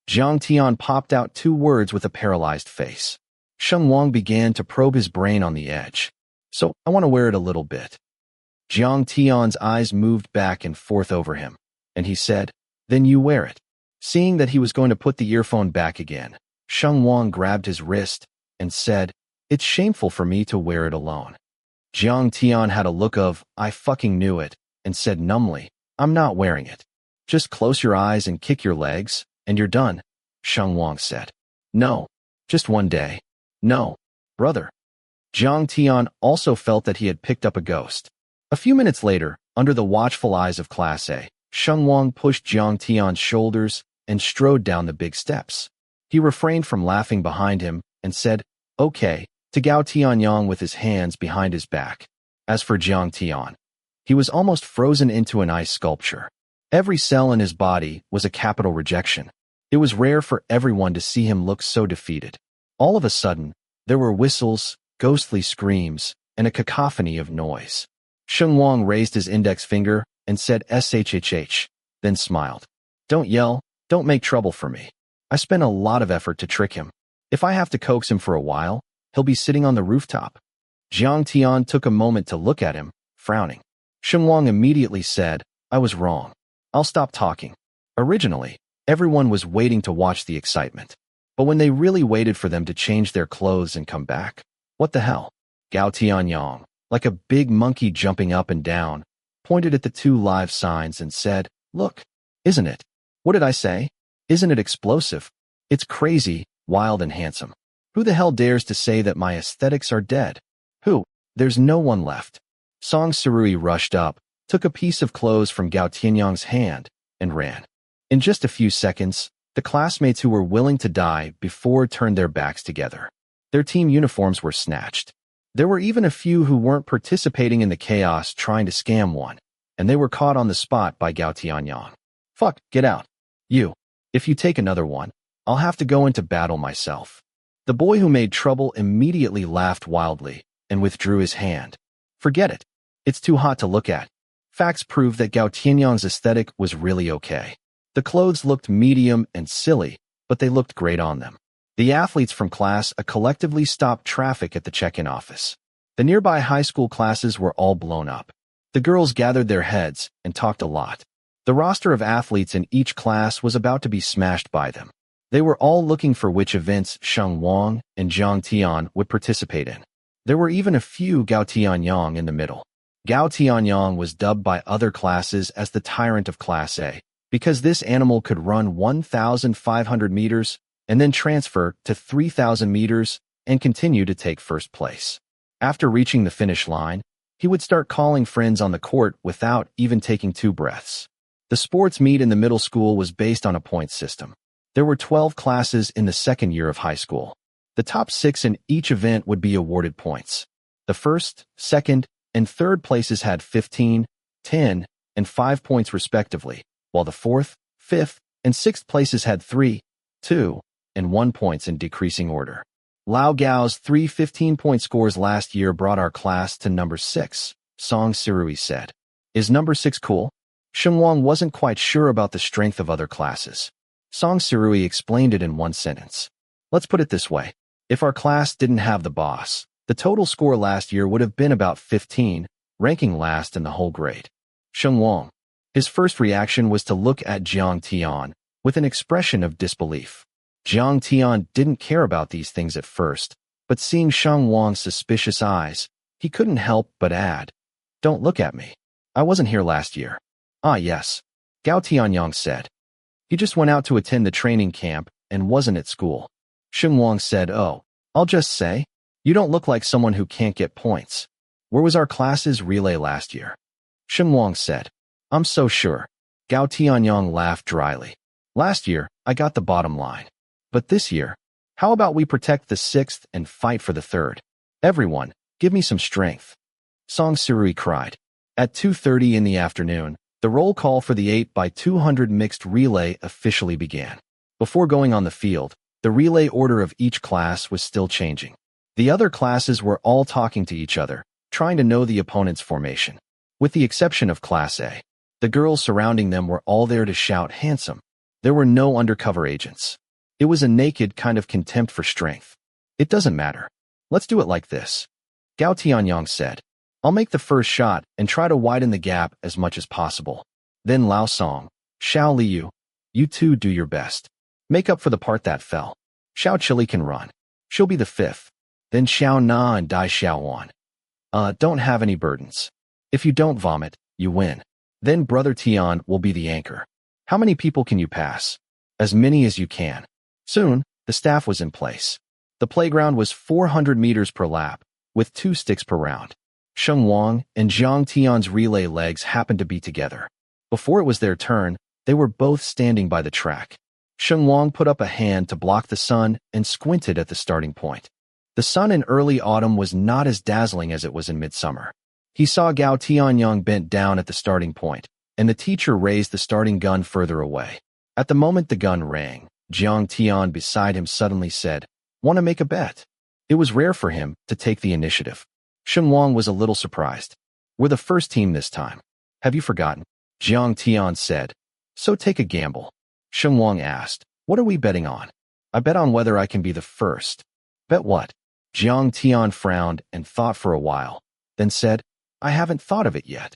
Jiang Tian popped out 2 words with a paralyzed face. Sheng Wang began to probe his brain on the edge. "So, I want to wear it a little bit." Jiang Tian's eyes moved back and forth over him, and he said, "Then you wear it." Seeing that he was going to put the earphone back again, Sheng Wang grabbed his wrist and said, "It's shameful for me to wear it alone." Jiang Tian had a look of, "I fucking knew it," and said numbly, "I'm not wearing it." "Just close your eyes and kick your legs, and you're done," Sheng Wang said. "No. Just one day." "No. Brother." Jiang Tian also felt that he had picked up a ghost. A few minutes later, under the watchful eyes of Class A, Sheng Wang pushed Jiang Tian's shoulders and strode down the big steps. He refrained from laughing behind him and said, "Okay," to Gao Tianyang with his hands behind his back. As for Jiang Tian, he was almost frozen into an ice sculpture. Every cell in his body was a capital rejection. It was rare for everyone to see him look so defeated. All of a sudden, there were whistles, ghostly screams, and a cacophony of noise. Sheng Wang raised his index finger and said shhh, then smiled. "Don't yell, don't make trouble for me. I spent a lot of effort to trick him. If I have to coax him for a while, he'll be sitting on the rooftop." Jiang Tian took a moment to look at him, frowning. Sheng Wang immediately said, "I was wrong. I'll stop talking." Originally, everyone was waiting to watch the excitement. But when they really waited for them to change their clothes and come back, what the hell? Gao Tianyang, like a big monkey jumping up and down, pointed at the two live signs and said, "Look, isn't it? What did I say? Isn't it explosive? It's crazy, wild and handsome. Who the hell dares to say that my aesthetics are dead? Who? There's no one left." Song Sirui rushed up, took a piece of clothes from Gao Tianyang's hand, and ran. In just a few seconds, the classmates who were willing to die before turned their backs together. Their team uniforms were snatched. There were even a few who weren't participating in the chaos trying to scam one, and they were caught on the spot by Gao Tianyang. "Fuck, get out. You. If you take another one, I'll have to go into battle myself." The boy who made trouble immediately laughed wildly and withdrew his hand. "Forget it. It's too hot to look at." Facts proved that Gao Tianyang's aesthetic was really okay. The clothes looked medium and silly, but they looked great on them. The athletes from Class A collectively stopped traffic at the check-in office. The nearby high school classes were all blown up. The girls gathered their heads and talked a lot. The roster of athletes in each class was about to be smashed by them. They were all looking for which events Sheng Wang and Jiang Tian would participate in. There were even a few Gao Tianyang in the middle. Gao Tianyang was dubbed by other classes as the tyrant of Class A, because this animal could run 1,500 meters and then transfer to 3,000 meters and continue to take first place. After reaching the finish line, he would start calling friends on the court without even taking 2 breaths. The sports meet in the middle school was based on a point system. There were 12 classes in the second year of high school. The top 6 in each event would be awarded points. The first, second, and third places had 15, 10, and 5 points respectively, while the fourth, fifth, and sixth places had 3, 2, and 1 points in decreasing order. Lao Gao's 3 15-point scores last year brought our class to number 6, Song Sirui said. "Is number 6 cool?" Sheng Wang wasn't quite sure about the strength of other classes. Song Sirui explained it in one sentence. "Let's put it this way. If our class didn't have the boss, the total score last year would have been about 15, ranking last in the whole grade." Sheng Wang. His first reaction was to look at Jiang Tian with an expression of disbelief. Jiang Tian didn't care about these things at first, but seeing Sheng Wang's suspicious eyes, he couldn't help but add, "Don't look at me. I wasn't here last year." "Ah, yes," Gao Tianyang said. "He just went out to attend the training camp and wasn't at school." Sheng Wang said, "Oh, I'll just say, you don't look like someone who can't get points. Where was our class's relay last year?" Sheng Wang said, "I'm so sure." Gao Tianyang laughed dryly. "Last year, I got the bottom line. But this year, how about we protect the 6th and fight for the 3rd? Everyone, give me some strength." Song Sirui cried. At 2:30 in the afternoon, the roll call for the 8x200 mixed relay officially began. Before going on the field, the relay order of each class was still changing. The other classes were all talking to each other, trying to know the opponent's formation. With the exception of Class A, the girls surrounding them were all there to shout handsome. There were no undercover agents. It was a naked kind of contempt for strength. "It doesn't matter. Let's do it like this," Gao Tianyang said. "I'll make the first shot and try to widen the gap as much as possible. Then Lao Song, Xiao Liu, you two do your best. Make up for the part that fell. Xiao Chili can run. She'll be the 5th. Then Xiao Na and Dai Xiao Wan. Don't have any burdens. If you don't vomit, you win. Then Brother Tian will be the anchor. How many people can you pass? As many as you can." Soon, the staff was in place. The playground was 400 meters per lap, with 2 sticks per round. Sheng Wang and Jiang Tian's relay legs happened to be together. Before it was their turn, they were both standing by the track. Sheng Wang put up a hand to block the sun and squinted at the starting point. The sun in early autumn was not as dazzling as it was in midsummer. He saw Gao Tianyang bent down at the starting point, and the teacher raised the starting gun further away. At the moment the gun rang, Jiang Tian beside him suddenly said, "Want to make a bet?" It was rare for him to take the initiative. Sheng Wang was a little surprised. "We're the first team this time. Have you forgotten?" Jiang Tian said. "So take a gamble." Sheng Wang asked, "What are we betting on?" "I bet on whether I can be the first." "Bet what?" Jiang Tian frowned and thought for a while, then said, "I haven't thought of it yet."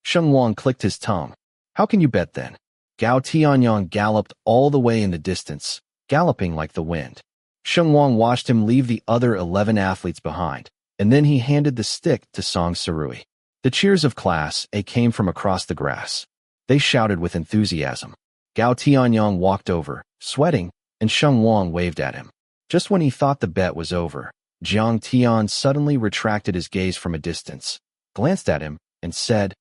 Sheng Wang clicked his tongue. "How can you bet then?" Gao Tianyang galloped all the way in the distance, galloping like the wind. Sheng Wang watched him leave the other 11 athletes behind, and then he handed the stick to On1y. The cheers of Class A came from across the grass. They shouted with enthusiasm. Gao Tianyang walked over, sweating, and Sheng Wang waved at him. Just when he thought the bet was over, Jiang Tian suddenly retracted his gaze from a distance, glanced at him, and said,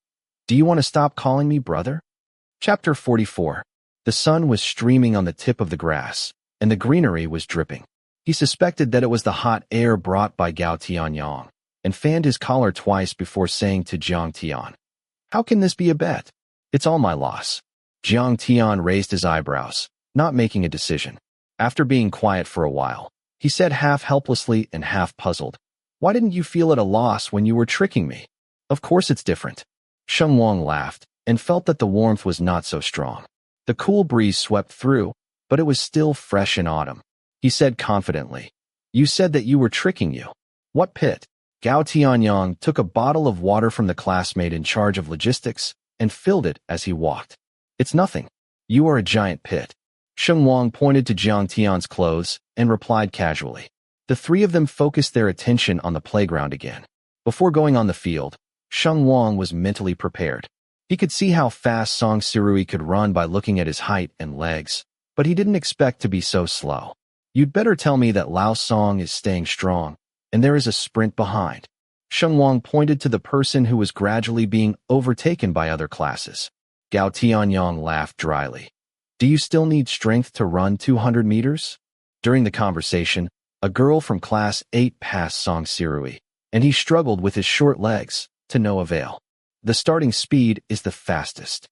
"Do you want to stop calling me brother?" Chapter 44. The sun was streaming on the tip of the grass, and the greenery was dripping. He suspected that it was the hot air brought by Gao Tianyang, and fanned his collar twice before saying to Jiang Tian, "How can this be a bet? It's all my loss." Jiang Tian raised his eyebrows, not making a decision. After being quiet for a while, he said half helplessly and half puzzled, "Why didn't you feel at a loss when you were tricking me?" "Of course it's different." Sheng Wang laughed, and felt that the warmth was not so strong. The cool breeze swept through, but it was still fresh in autumn. He said confidently, "You said that you were tricking you. What pit?" Gao Tianyang took a bottle of water from the classmate in charge of logistics and filled it as he walked. "It's nothing. You are a giant pit." Sheng Wang pointed to Jiang Tian's clothes and replied casually. The three of them focused their attention on the playground again. Before going on the field, Sheng Wang was mentally prepared. He could see how fast On1y could run by looking at his height and legs, but he didn't expect to be so slow. "You'd better tell me that Lao Song is staying strong, and there is a sprint behind." Sheng Wang pointed to the person who was gradually being overtaken by other classes. Gao Tianyang laughed dryly. "Do you still need strength to run 200 meters? During the conversation, a girl from Class 8 passed On1y, and he struggled with his short legs, to no avail. The starting speed is the fastest.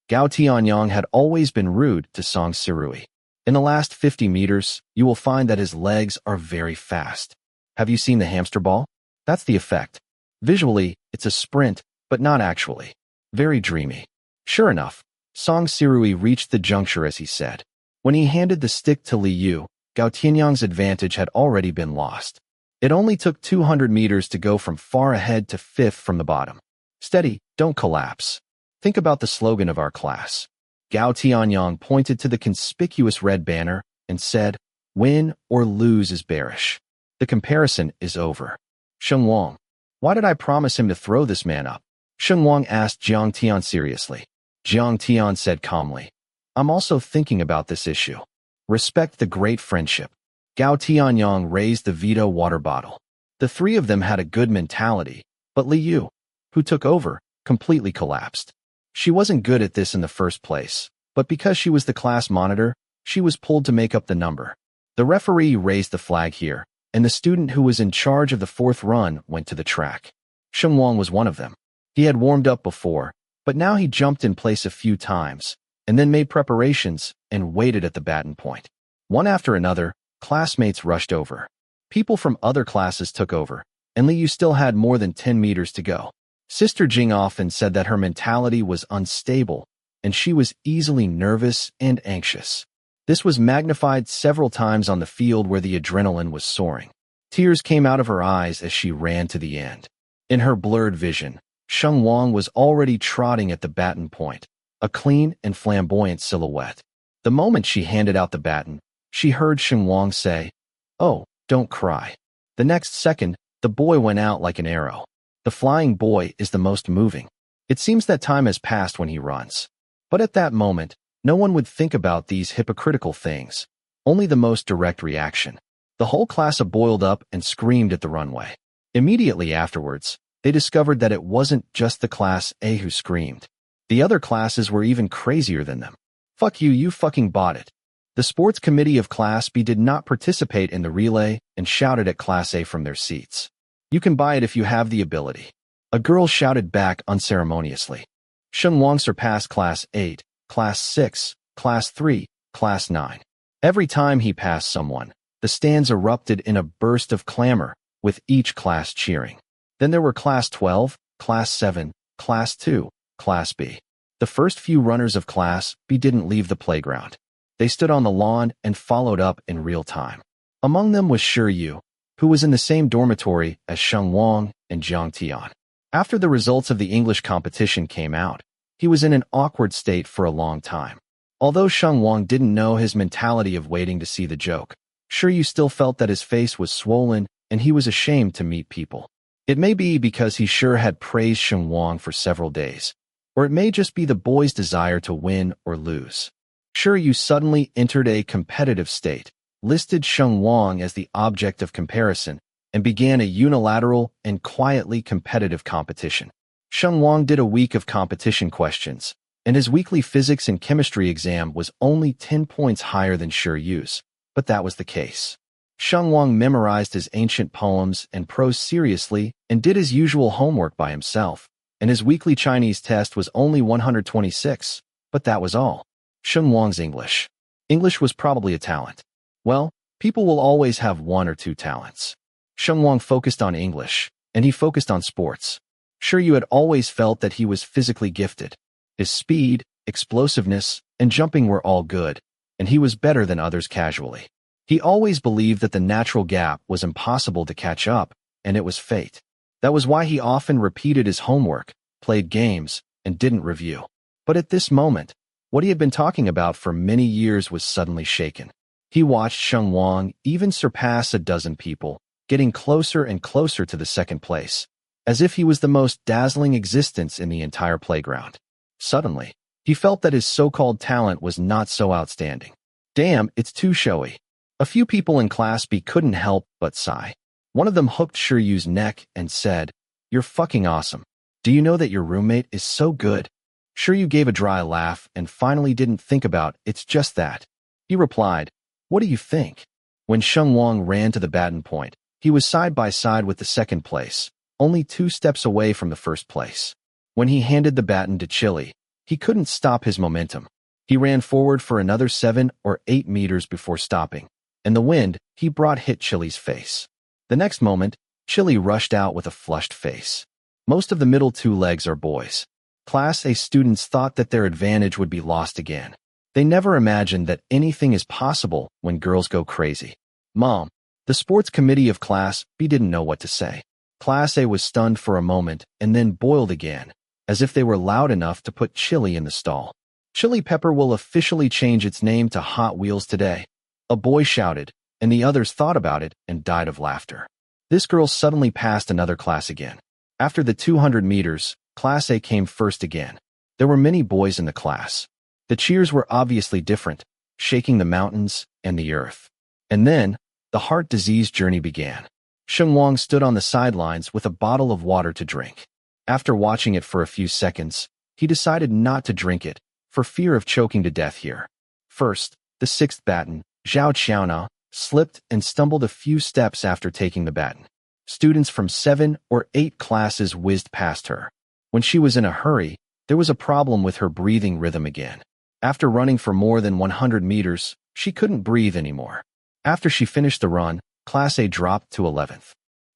Gao Tianyang had always been rude to On1y. In the last 50 meters, you will find that his legs are very fast. Have you seen the hamster ball? That's the effect. Visually, it's a sprint, but not actually. Very dreamy. Sure enough, On1y reached the juncture as he said. When he handed the stick to Li Yu, Gao Tianyang's advantage had already been lost. It only took 200 meters to go from far ahead to fifth from the bottom. "Steady, don't collapse. Think about the slogan of our class." Gao Tianyang pointed to the conspicuous red banner and said, "Win or lose is bearish. The comparison is over." "Sheng Wang, why did I promise him to throw this man up?" Sheng Wang asked Jiang Tian seriously. Jiang Tian said calmly, "I'm also thinking about this issue. Respect the great friendship." Gao Tianyang raised the veto water bottle. The three of them had a good mentality, but Li Yu, who took over, completely collapsed. She wasn't good at this in the first place, but because she was the class monitor, she was pulled to make up the number. The referee raised the flag here, and the student who was in charge of the fourth run went to the track. Sheng Wang was one of them. He had warmed up before, but now he jumped in place a few times, and then made preparations and waited at the baton point. One after another, classmates rushed over. People from other classes took over, and Li Yu still had more than 10 meters to go. Sister Jing often said that her mentality was unstable, and she was easily nervous and anxious. This was magnified several times on the field where the adrenaline was soaring. Tears came out of her eyes as she ran to the end. In her blurred vision, Sheng Wang was already trotting at the baton point, a clean and flamboyant silhouette. The moment she handed out the baton, she heard Sheng Wang say, "Oh, don't cry." The next second, the boy went out like an arrow. The flying boy is the most moving. It seems that time has passed when he runs. But at that moment, no one would think about these hypocritical things, only the most direct reaction. The whole class boiled up and screamed at the runway. Immediately afterwards, they discovered that it wasn't just the Class A who screamed. The other classes were even crazier than them. Fuck you, you fucking bought it. The sports committee of Class B did not participate in the relay and shouted at Class A from their seats. You can buy it if you have the ability. A girl shouted back unceremoniously. Sheng Wang surpassed Class 8, Class 6, Class 3, Class 9. Every time he passed someone, the stands erupted in a burst of clamor, with each class cheering. Then there were Class 12, Class 7, Class 2, Class B. The first few runners of Class B didn't leave the playground. They stood on the lawn and followed up in real time. Among them was Shi Yu, who was in the same dormitory as Sheng Wang and Jiang Tian. After the results of the English competition came out, he was in an awkward state for a long time. Although Sheng Wang didn't know his mentality of waiting to see the joke, Shi Yu still felt that his face was swollen and he was ashamed to meet people. It may be because he sure had praised Sheng Wang for several days, or it may just be the boy's desire to win or lose. Shi Yu suddenly entered a competitive state, listed Sheng Wang as the object of comparison, and began a unilateral and quietly competitive competition. Sheng Wang did a week of competition questions, and his weekly physics and chemistry exam was only 10 points higher than Shi Yu's, but that was the case. Sheng Wang memorized his ancient poems and prose seriously and did his usual homework by himself, and his weekly Chinese test was only 126, but that was all. Sheng Wang's English. English was probably a talent. Well, people will always have one or two talents. Sheng Wang focused on English, and he focused on sports. Shi Yu had always felt that he was physically gifted. His speed, explosiveness, and jumping were all good, and he was better than others casually. He always believed that the natural gap was impossible to catch up, and it was fate. That was why he often repeated his homework, played games, and didn't review. But at this moment, what he had been talking about for many years was suddenly shaken. He watched Sheng Wang even surpass a dozen people, getting closer and closer to the second place, as if he was the most dazzling existence in the entire playground. Suddenly, he felt that his so-called talent was not so outstanding. Damn, it's too showy. A few people in Class B couldn't help but sigh. One of them hooked Shi Yu's neck and said, "You're fucking awesome. Do you know that your roommate is so good?" Shi Yu gave a dry laugh and finally didn't think about it's just that. He replied, "What do you think?" When Sheng Wang ran to the baton point, he was side by side with the second place, only 2 steps away from the first place. When he handed the baton to Chili, he couldn't stop his momentum. He ran forward for another 7 or 8 meters before stopping, and the wind he brought hit Chili's face. The next moment, Chili rushed out with a flushed face. Most of the middle 2 legs are boys. Class A students thought that their advantage would be lost again. They never imagined that anything is possible when girls go crazy. Mom, the sports committee of Class B didn't know what to say. Class A was stunned for a moment and then boiled again, as if they were loud enough to put Chili in the stall. Chili Pepper will officially change its name to Hot Wheels today. A boy shouted, and the others thought about it and died of laughter. This girl suddenly passed another class again. After the 200 meters, Class A came first again. There were many boys in the class. The cheers were obviously different, shaking the mountains and the earth. And then, the heart disease journey began. Sheng Wang stood on the sidelines with a bottle of water to drink. After watching it for a few seconds, he decided not to drink it, for fear of choking to death here. First, the 6th baton, Zhao Qiaona, slipped and stumbled a few steps after taking the baton. Students from 7 or 8 classes whizzed past her. When she was in a hurry, there was a problem with her breathing rhythm again. After running for more than 100 meters, she couldn't breathe anymore. After she finished the run, Class A dropped to 11th.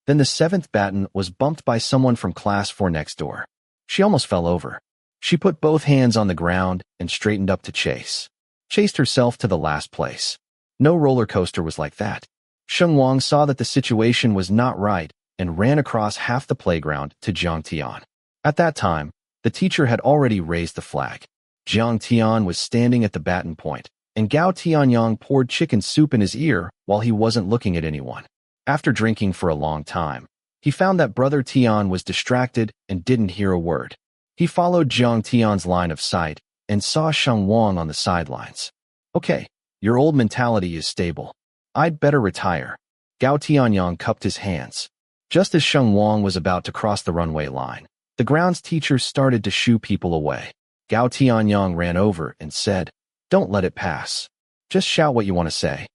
Then the 7th baton was bumped by someone from Class 4 next door. She almost fell over. She put both hands on the ground and straightened up to chased herself to the last place. No roller coaster was like that. Sheng Wang saw that the situation was not right and ran across half the playground to Jiang Tian. At that time, the teacher had already raised the flag. Jiang Tian was standing at the baton point, and Gao Tianyang poured chicken soup in his ear while he wasn't looking at anyone. After drinking for a long time, he found that Brother Tian was distracted and didn't hear a word. He followed Jiang Tian's line of sight and saw Sheng Wang on the sidelines. "Okay, your old mentality is stable. I'd better retire." Gao Tianyang cupped his hands. Just as Sheng Wang was about to cross the runway line, the grounds teacher started to shoo people away. Gao Tianyang ran over and said, "Don't let it pass. Just shout what you want to say."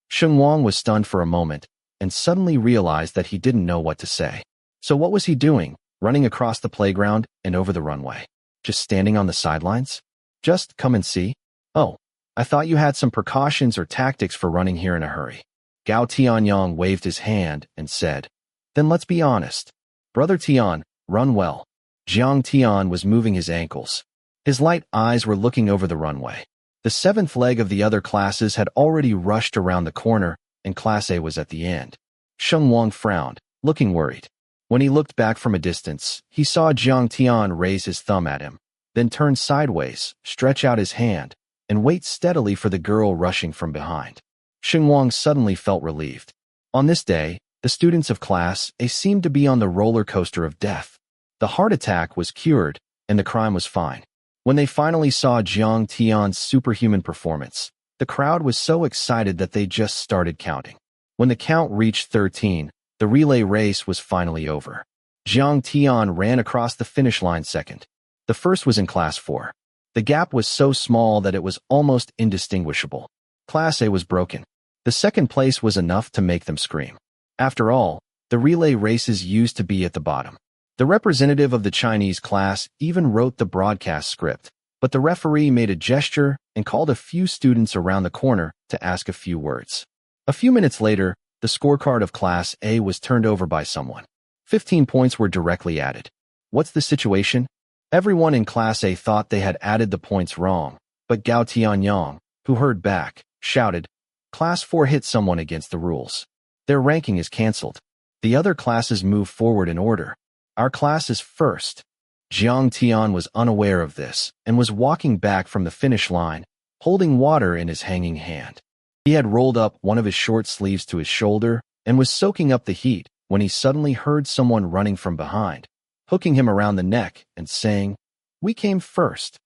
Sheng Wang was stunned for a moment and suddenly realized that he didn't know what to say. So what was he doing, running across the playground and over the runway? Just standing on the sidelines? Just come and see? Oh, I thought you had some precautions or tactics for running here in a hurry. Gao Tianyang waved his hand and said, "Then let's be honest. Brother Tian, run well." Jiang Tian was moving his ankles. His light eyes were looking over the runway. The seventh leg of the other classes had already rushed around the corner, and Class A was at the end. Sheng Wang frowned, looking worried. When he looked back from a distance, he saw Jiang Tian raise his thumb at him, then turn sideways, stretch out his hand, and wait steadily for the girl rushing from behind. Sheng Wang suddenly felt relieved. On this day, the students of Class A seemed to be on the roller coaster of death. The heart attack was cured, and the crime was fine. When they finally saw Jiang Tian's superhuman performance, the crowd was so excited that they just started counting. When the count reached 13, the relay race was finally over. Jiang Tian ran across the finish line second. The first was in Class 4. The gap was so small that it was almost indistinguishable. Class A was broken. The second place was enough to make them scream. After all, the relay races used to be at the bottom. The representative of the Chinese class even wrote the broadcast script, but the referee made a gesture and called a few students around the corner to ask a few words. A few minutes later, the scorecard of Class A was turned over by someone. 15 points were directly added. What's the situation? Everyone in Class A thought they had added the points wrong, but Gao Tianyang, who heard back, shouted, "Class 4 hit someone against the rules. Their ranking is cancelled. The other classes move forward in order. Our class is first." Jiang Tian was unaware of this and was walking back from the finish line, holding water in his hanging hand. He had rolled up one of his short sleeves to his shoulder and was soaking up the heat when he suddenly heard someone running from behind, hooking him around the neck and saying, "We came first."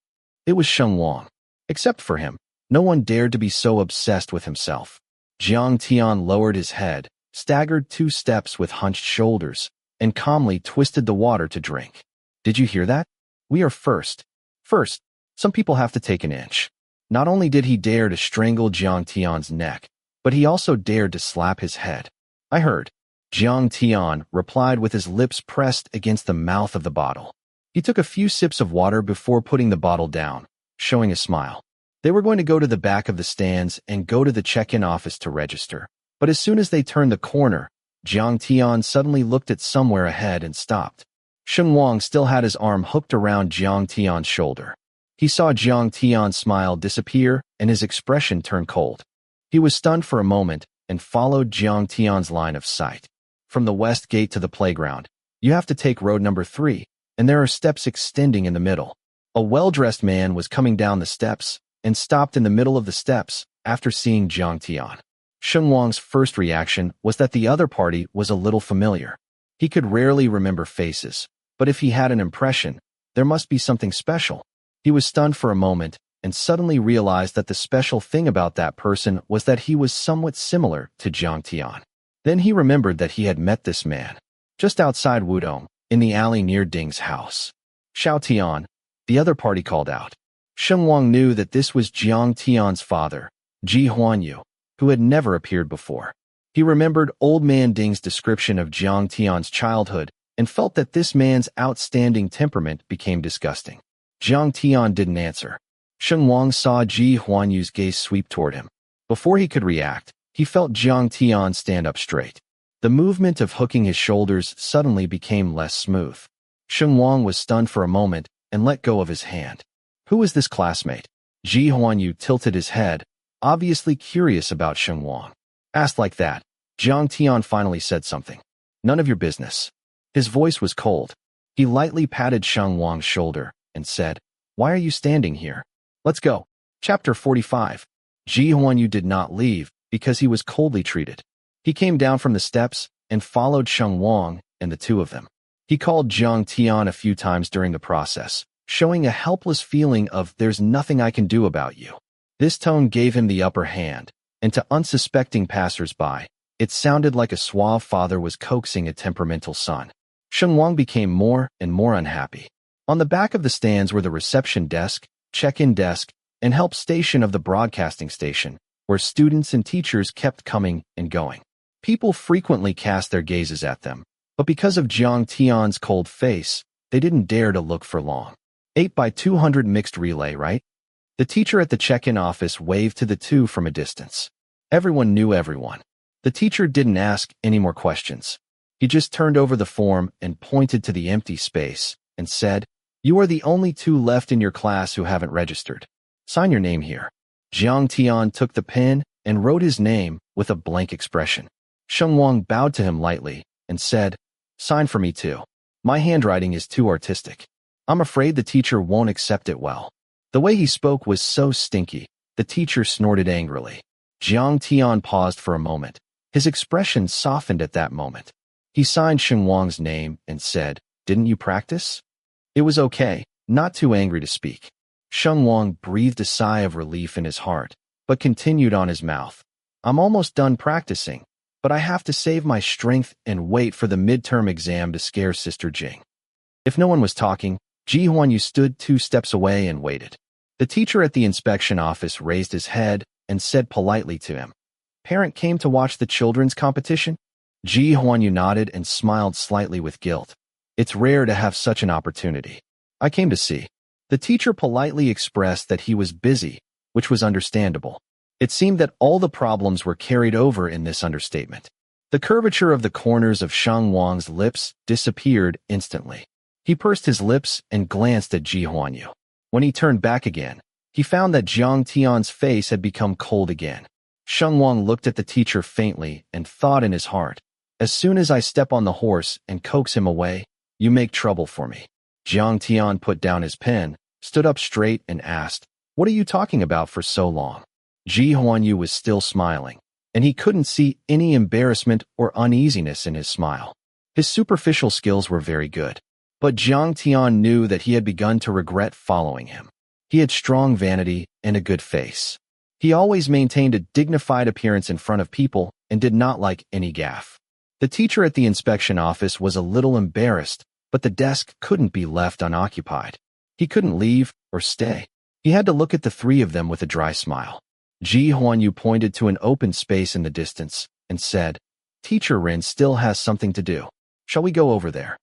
It was Sheng Wang. Except for him, no one dared to be so obsessed with himself. Jiang Tian lowered his head, staggered 2 steps with hunched shoulders, and calmly twisted the water to drink. "Did you hear that? We are first. First, some people have to take an inch." Not only did he dare to strangle Jiang Tian's neck, but he also dared to slap his head. "I heard." Jiang Tian replied with his lips pressed against the mouth of the bottle. He took a few sips of water before putting the bottle down, showing a smile. They were going to go to the back of the stands and go to the check-in office to register. But as soon as they turned the corner, Jiang Tian suddenly looked at somewhere ahead and stopped. Sheng Wang still had his arm hooked around Jiang Tian's shoulder. He saw Jiang Tian's smile disappear and his expression turn cold. He was stunned for a moment and followed Jiang Tian's line of sight. From the west gate to the playground, you have to take road number 3, and there are steps extending in the middle. A well-dressed man was coming down the steps and stopped in the middle of the steps after seeing Jiang Tian. Sheng Wang's first reaction was that the other party was a little familiar. He could rarely remember faces, but if he had an impression, there must be something special. He was stunned for a moment and suddenly realized that the special thing about that person was that he was somewhat similar to Jiang Tian. Then he remembered that he had met this man just outside Wudong, in the alley near Ding's house. "Xiao Tian," the other party called out. Sheng Wang knew that this was Jiang Tian's father, Ji Huanyu, who had never appeared before. He remembered Old Man Ding's description of Jiang Tian's childhood and felt that this man's outstanding temperament became disgusting. Jiang Tian didn't answer. Sheng Wang saw Ji Huanyu's gaze sweep toward him. Before he could react, he felt Jiang Tian stand up straight. The movement of hooking his shoulders suddenly became less smooth. Sheng Wang was stunned for a moment and let go of his hand. "Who is this classmate?" Ji Huanyu tilted his head, obviously curious about Sheng Wang. Asked like that, Jiang Tian finally said something. "None of your business." His voice was cold. He lightly patted Sheng Wang's shoulder and said, "Why are you standing here? Let's go." Chapter 45. Ji Huanyu did not leave because he was coldly treated. He came down from the steps and followed Sheng Wang and the two of them. He called Jiang Tian a few times during the process, showing a helpless feeling of "there's nothing I can do about you." This tone gave him the upper hand, and to unsuspecting passers-by, it sounded like a suave father was coaxing a temperamental son. Sheng Wang became more and more unhappy. On the back of the stands were the reception desk, check-in desk, and help station of the broadcasting station, where students and teachers kept coming and going. People frequently cast their gazes at them, but because of Jiang Tian's cold face, they didn't dare to look for long. 8 by 200 mixed relay, right? The teacher at the check-in office waved to the two from a distance. Everyone knew everyone. The teacher didn't ask any more questions. He just turned over the form and pointed to the empty space and said, "You are the only two left in your class who haven't registered. Sign your name here." Jiang Tian took the pen and wrote his name with a blank expression. Sheng Wang bowed to him lightly and said, "Sign for me too. My handwriting is too artistic. I'm afraid the teacher won't accept it well." The way he spoke was so stinky, the teacher snorted angrily. Jiang Tian paused for a moment. His expression softened at that moment. He signed Sheng Wang's name and said, "Didn't you practice?" It was okay, not too angry to speak. Sheng Wang breathed a sigh of relief in his heart, but continued on his mouth. "I'm almost done practicing, but I have to save my strength and wait for the midterm exam to scare Sister Jing." If no one was talking, Jiang stood 2 steps away and waited. The teacher at the inspection office raised his head and said politely to him, "Parent came to watch the children's competition?" Jiang nodded and smiled slightly with guilt. "It's rare to have such an opportunity. I came to see." The teacher politely expressed that he was busy, which was understandable. It seemed that all the problems were carried over in this understatement. The curvature of the corners of Sheng Wang's lips disappeared instantly. He pursed his lips and glanced at Jiang. When he turned back again, he found that Jiang Tian's face had become cold again. Sheng Wang looked at the teacher faintly and thought in his heart, "As soon as I step on the horse and coax him away, you make trouble for me." Jiang Tian put down his pen, stood up straight and asked, "What are you talking about for so long?" Jiang was still smiling, and he couldn't see any embarrassment or uneasiness in his smile. His superficial skills were very good, but Jiang Tian knew that he had begun to regret following him. He had strong vanity and a good face. He always maintained a dignified appearance in front of people and did not like any gaffe. The teacher at the inspection office was a little embarrassed, but the desk couldn't be left unoccupied. He couldn't leave or stay. He had to look at the three of them with a dry smile. Jiang pointed to an open space in the distance and said, "Teacher Rin still has something to do. Shall we go over there?"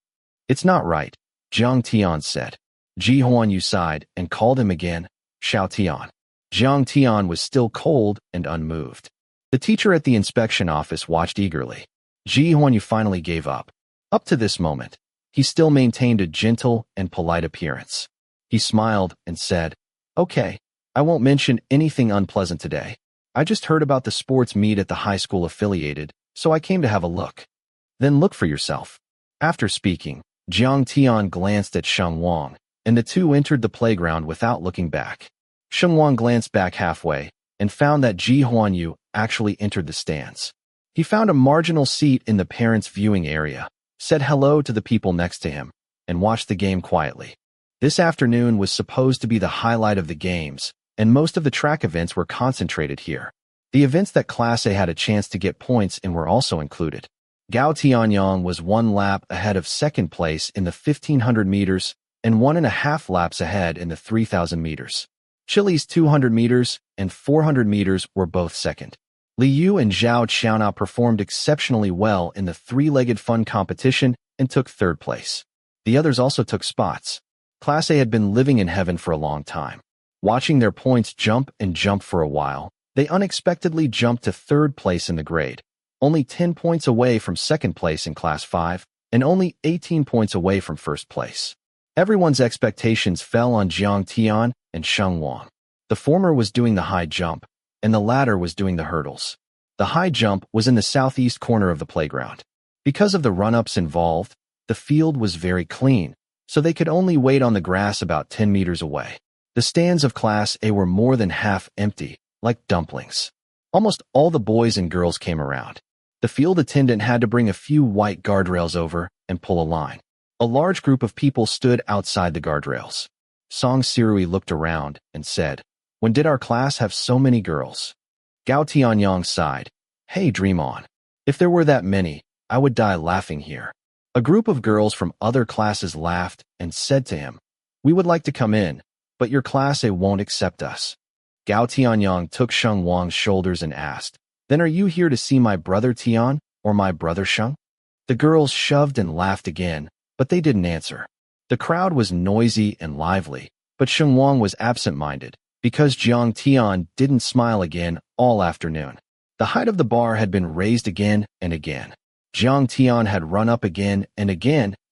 "It's not right," Jiang Tian said. Jiang sighed and called him again, "Xiao Tian." Jiang Tian was still cold and unmoved. The teacher at the inspection office watched eagerly. Jiang finally gave up. Up to this moment, he still maintained a gentle and polite appearance. He smiled and said, "Okay, I won't mention anything unpleasant today. I just heard about the sports meet at the high school affiliated, so I came to have a look." "Then look for yourself." After speaking, Jiang Tian glanced at Sheng Wang, and the two entered the playground without looking back. Sheng Wang glanced back halfway and found that Jiang actually entered the stands. He found a marginal seat in the parents' viewing area, said hello to the people next to him, and watched the game quietly. This afternoon was supposed to be the highlight of the games, and most of the track events were concentrated here. The events that Class A had a chance to get points in were also included. Gao Tianyang was 1 lap ahead of second place in the 1500 meters and 1.5 laps ahead in the 3000 meters. Chile's 200 meters and 400 meters were both second. Li Yu and Zhao Qiaona performed exceptionally well in the three-legged fun competition and took third place. The others also took spots. Class A had been living in heaven for a long time. Watching their points jump and jump for a while, they unexpectedly jumped to third place in the grade, only 10 points away from second place in Class 5, and only 18 points away from first place. Everyone's expectations fell on Jiang Tian and Sheng Wang. The former was doing the high jump, and the latter was doing the hurdles. The high jump was in the southeast corner of the playground. Because of the run-ups involved, the field was very clean, so they could only wait on the grass about 10 meters away. The stands of Class A were more than half empty, like dumplings. Almost all the boys and girls came around. The field attendant had to bring a few white guardrails over and pull a line. A large group of people stood outside the guardrails. Song Sirui looked around and said, "When did our class have so many girls?" Gao Tianyang sighed. "Hey, dream on. If there were that many, I would die laughing here." A group of girls from other classes laughed and said to him, We would like to come in, but your class A won't accept us. Tianyang took Sheng Wang's shoulders and asked, Then are you here to see my brother Tian or my brother Sheng? The girls shoved and laughed again, but they didn't answer. The crowd was noisy and lively, but Sheng Wang was absent-minded, because Jiang Tian didn't smile again all afternoon. The height of the bar had been raised again and again. Jiang Tian had run up again, and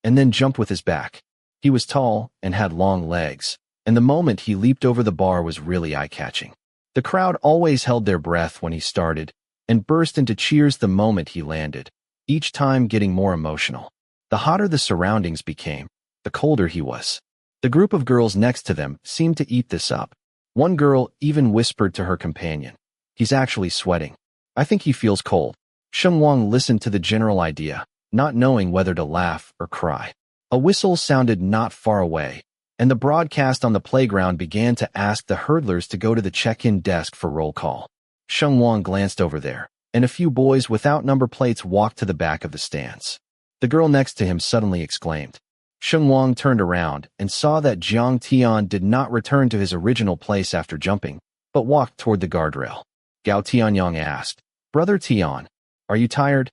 then jumped with his back. He was tall and had long legs, and the moment he leaped over the bar was really eye-catching. The crowd always held their breath when he started, and burst into cheers the moment he landed, each time getting more emotional. The hotter the surroundings became, the colder he was. The group of girls next to them seemed to eat this up. One girl even whispered to her companion, He's actually sweating. I think he feels cold. Sheng Wang listened to the general idea, not knowing whether to laugh or cry. A whistle sounded not far away, and the broadcast on the playground began to ask the hurdlers to go to the check-in desk for roll call. Sheng Wang glanced over there, and a few boys without number plates walked to the back of the stands. The girl next to him suddenly exclaimed. Sheng Wang turned around and saw that Jiang Tian did not return to his original place after jumping, but walked toward the guardrail. Tianyang asked, Brother Tian, are you tired?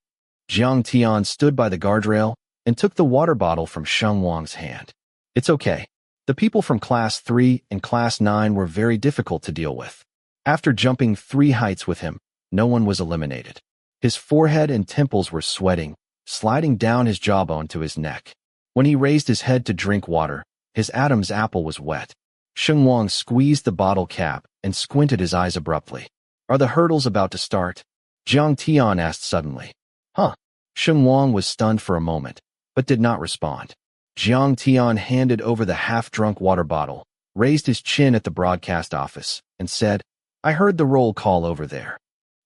Jiang Tian stood by the guardrail and took the water bottle from Sheng Wang's hand. It's okay. The people from Class 3 and Class 9 were very difficult to deal with. After jumping 3 heights with him, no one was eliminated. His forehead and temples were sweating, sliding down his jawbone to his neck. When he raised his head to drink water, his Adam's apple was wet. Sheng Wang squeezed the bottle cap and squinted his eyes abruptly. Are the hurdles about to start? Jiang Tian asked suddenly. Huh? Sheng Wang was stunned for a moment, but did not respond. Jiang Tian handed over the half-drunk water bottle, raised his chin at the broadcast office, and said, I heard the roll call over there.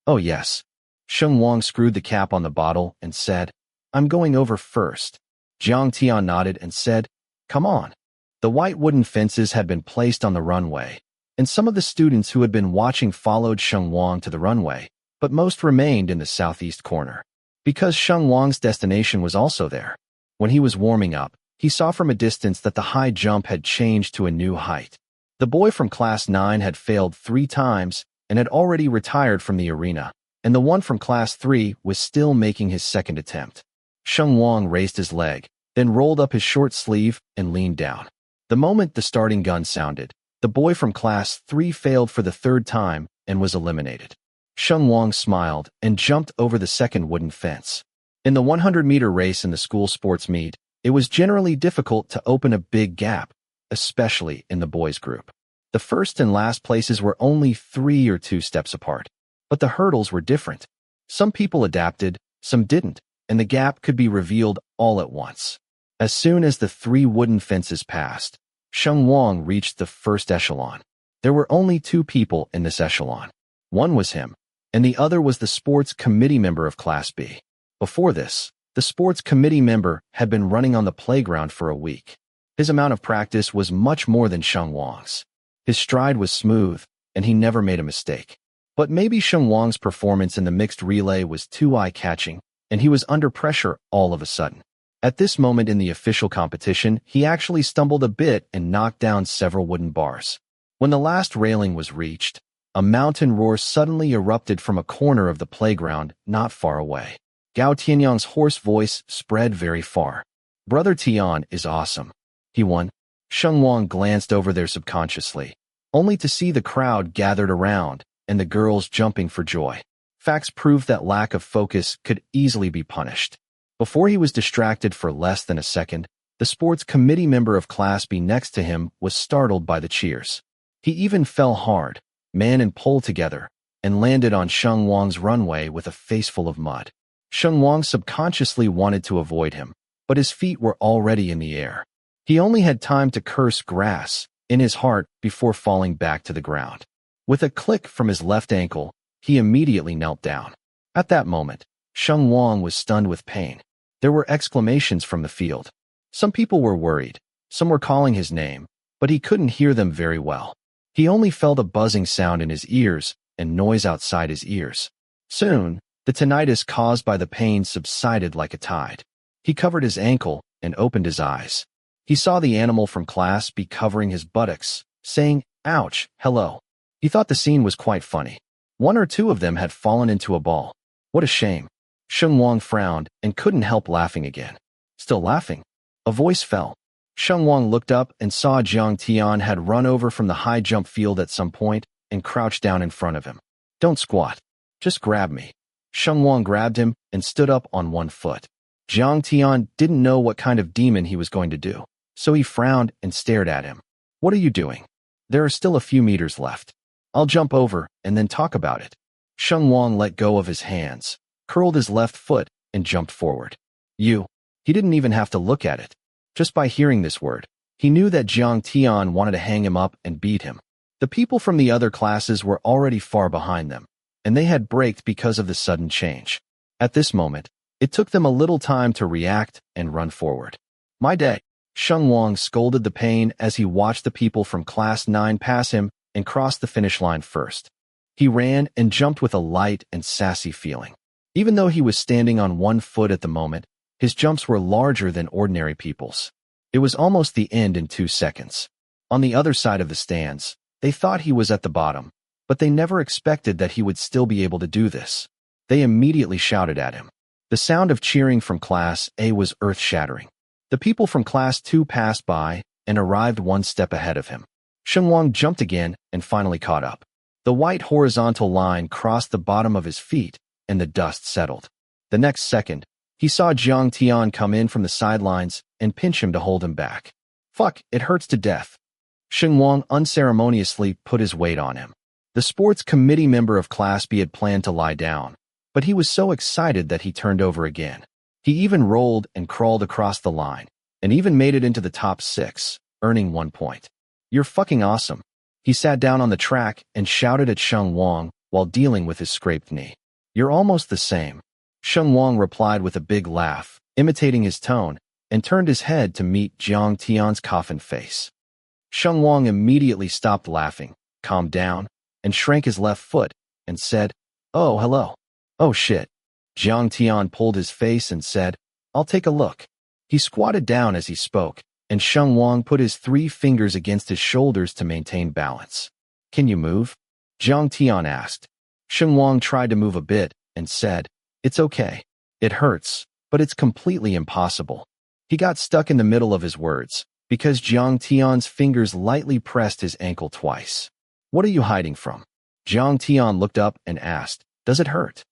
Oh yes. Sheng Wang screwed the cap on the bottle and said, I'm going over first. Jiang Tian nodded and said, Come on. The white wooden fences had been placed on the runway, and some of the students who had been watching followed Sheng Wang to the runway, but most remained in the southeast corner, because Sheng Wang's destination was also there. When he was warming up, he saw from a distance that the high jump had changed to a new height. The boy from Class 9 had failed 3 times and had already retired from the arena, and the one from Class 3 was still making his second attempt. Sheng Wang raised his leg, then rolled up his short sleeve and leaned down. The moment the starting gun sounded, the boy from Class 3 failed for the 3rd time and was eliminated. Sheng Wang smiled and jumped over the second wooden fence. In the 100-meter race in the school sports meet, it was generally difficult to open a big gap, especially in the boys' group. The first and last places were only 3 or 2 steps apart. But the hurdles were different. Some people adapted, some didn't, and the gap could be revealed all at once. As soon as the 3 wooden fences passed, Sheng Wang reached the first echelon. There were only 2 people in this echelon. One was him, and the other was the sports committee member of Class B. Before this, the sports committee member had been running on the playground for a week. His amount of practice was much more than Sheng Wang's. His stride was smooth, and he never made a mistake. But maybe Sheng Wang's performance in the mixed relay was too eye-catching, and he was under pressure all of a sudden. At this moment in the official competition, he actually stumbled a bit and knocked down several wooden bars. When the last railing was reached, a mountain roar suddenly erupted from a corner of the playground not far away. Tianyang's hoarse voice spread very far. Brother Tian is awesome. He won. Sheng Wang glanced over there subconsciously, only to see the crowd gathered around and the girls jumping for joy. Facts proved that lack of focus could easily be punished. Before he was distracted for less than a second, the sports committee member of Class B next to him was startled by the cheers. He even fell hard, man and pole together, and landed on Sheng Wang's runway with a face full of mud. Sheng Wang subconsciously wanted to avoid him, but his feet were already in the air. He only had time to curse grass in his heart before falling back to the ground. With a click from his left ankle, he immediately knelt down. At that moment, Sheng Wang was stunned with pain. There were exclamations from the field. Some people were worried, some were calling his name, but he couldn't hear them very well. He only felt a buzzing sound in his ears and noise outside his ears. Soon, the tinnitus caused by the pain subsided like a tide. He covered his ankle and opened his eyes. He saw the animal from class be covering his buttocks, saying, "Ouch, hello." He thought the scene was quite funny. One or two of them had fallen into a ball. What a shame. Sheng Wang frowned and couldn't help laughing again. Still laughing? A voice fell. Sheng Wang looked up and saw Jiang Tian had run over from the high jump field at some point and crouched down in front of him. "Don't squat. Just grab me." Sheng Wang grabbed him and stood up on one foot. Jiang Tian didn't know what kind of demon he was going to do, so he frowned and stared at him. "What are you doing? There are still a few meters left. I'll jump over and then talk about it." Sheng Wang let go of his hands, curled his left foot, and jumped forward. "You." He didn't even have to look at it. Just by hearing this word, he knew that Jiang Tian wanted to hang him up and beat him. The people from the other classes were already far behind them, and they had braked because of the sudden change. At this moment, it took them a little time to react and run forward. "My day." Sheng Wang scolded the pain as he watched the people from Class 9 pass him and cross the finish line first. He ran and jumped with a light and sassy feeling. Even though he was standing on one foot at the moment, his jumps were larger than ordinary people's. It was almost the end in 2 seconds. On the other side of the stands, they thought he was at the bottom, but they never expected that he would still be able to do this. They immediately shouted at him. The sound of cheering from Class A was earth-shattering. The people from Class 2 passed by and arrived one step ahead of him. Sheng Wang jumped again and finally caught up. The white horizontal line crossed the bottom of his feet, and the dust settled. The next second, he saw Jiang Tian come in from the sidelines and pinch him to hold him back. "Fuck, it hurts to death." Sheng Wang unceremoniously put his weight on him. The sports committee member of Class B had planned to lie down, but he was so excited that he turned over again. He even rolled and crawled across the line, and even made it into the top 6, earning 1 point. "You're fucking awesome." He sat down on the track and shouted at Sheng Wang while dealing with his scraped knee. "You're almost the same." Sheng Wang replied with a big laugh, imitating his tone, and turned his head to meet Jiang Tian's coffin face. Sheng Wang immediately stopped laughing, calmed down, and shrank his left foot, and said, "Oh, hello." "Oh shit." Jiang Tian pulled his face and said, "I'll take a look." He squatted down as he spoke, and Sheng Wang put his 3 fingers against his shoulders to maintain balance. "Can you move?" Jiang Tian asked. Sheng Wang tried to move a bit and said, "It's okay. It hurts, but it's completely impossible." He got stuck in the middle of his words, because Jiang Tian's fingers lightly pressed his ankle twice. "What are you hiding from?" Jiang Tian looked up and asked, "Does it hurt?"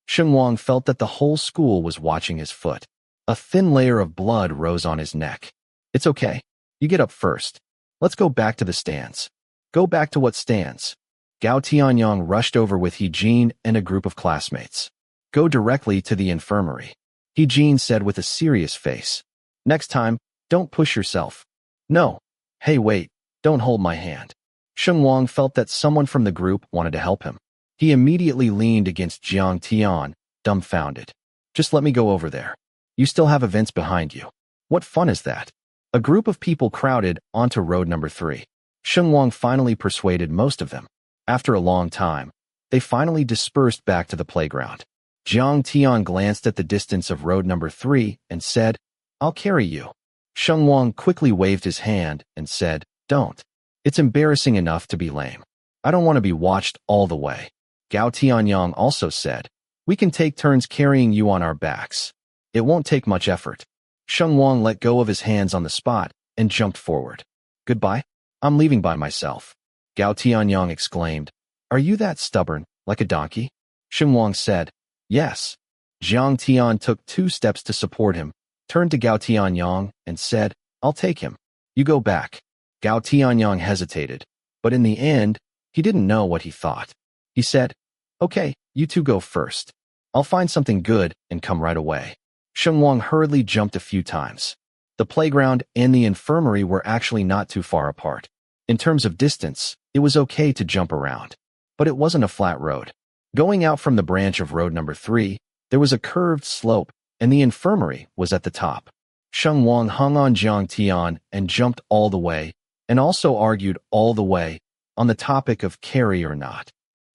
Sheng Wang felt that the whole school was watching his foot. A thin layer of blood rose on his neck. "It's okay. You get up first. Let's go back to the stands." "Go back to what stands?" Gao Tianyang rushed over with He Jin and a group of classmates. "Go directly to the infirmary," He Jin said with a serious face. "Next time, don't push yourself." "No." "Hey, wait, don't hold my hand." Sheng Wang felt that someone from the group wanted to help him. He immediately leaned against Jiang Tian, dumbfounded. "Just let me go over there. You still have events behind you." "What fun is that?" A group of people crowded onto road number 3. Sheng Wang finally persuaded most of them. After a long time, they finally dispersed back to the playground. Jiang Tian glanced at the distance of road number 3 and said, "I'll carry you." Sheng Wang quickly waved his hand and said, "Don't. It's embarrassing enough to be lame. I don't want to be watched all the way." Gao Tianyang also said, "We can take turns carrying you on our backs. It won't take much effort." Sheng Wang let go of his hands on the spot and jumped forward. "Goodbye. I'm leaving by myself." Gao Tianyang exclaimed, "Are you that stubborn, like a donkey?" Sheng Wang said, "Yes." Jiang Tian took 2 steps to support him, turned to Gao Tianyang, and said, "I'll take him. You go back." Gao Tianyang hesitated, but in the end, he didn't know what he thought. He said, "Okay, you 2 go first. I'll find something good and come right away." Sheng Wang hurriedly jumped a few times. The playground and the infirmary were actually not too far apart. In terms of distance, it was okay to jump around. But it wasn't a flat road. Going out from the branch of road number 3, there was a curved slope, and the infirmary was at the top. Sheng Wang hung on Jiang Tian and jumped all the way, and also argued all the way, on the topic of carry or not.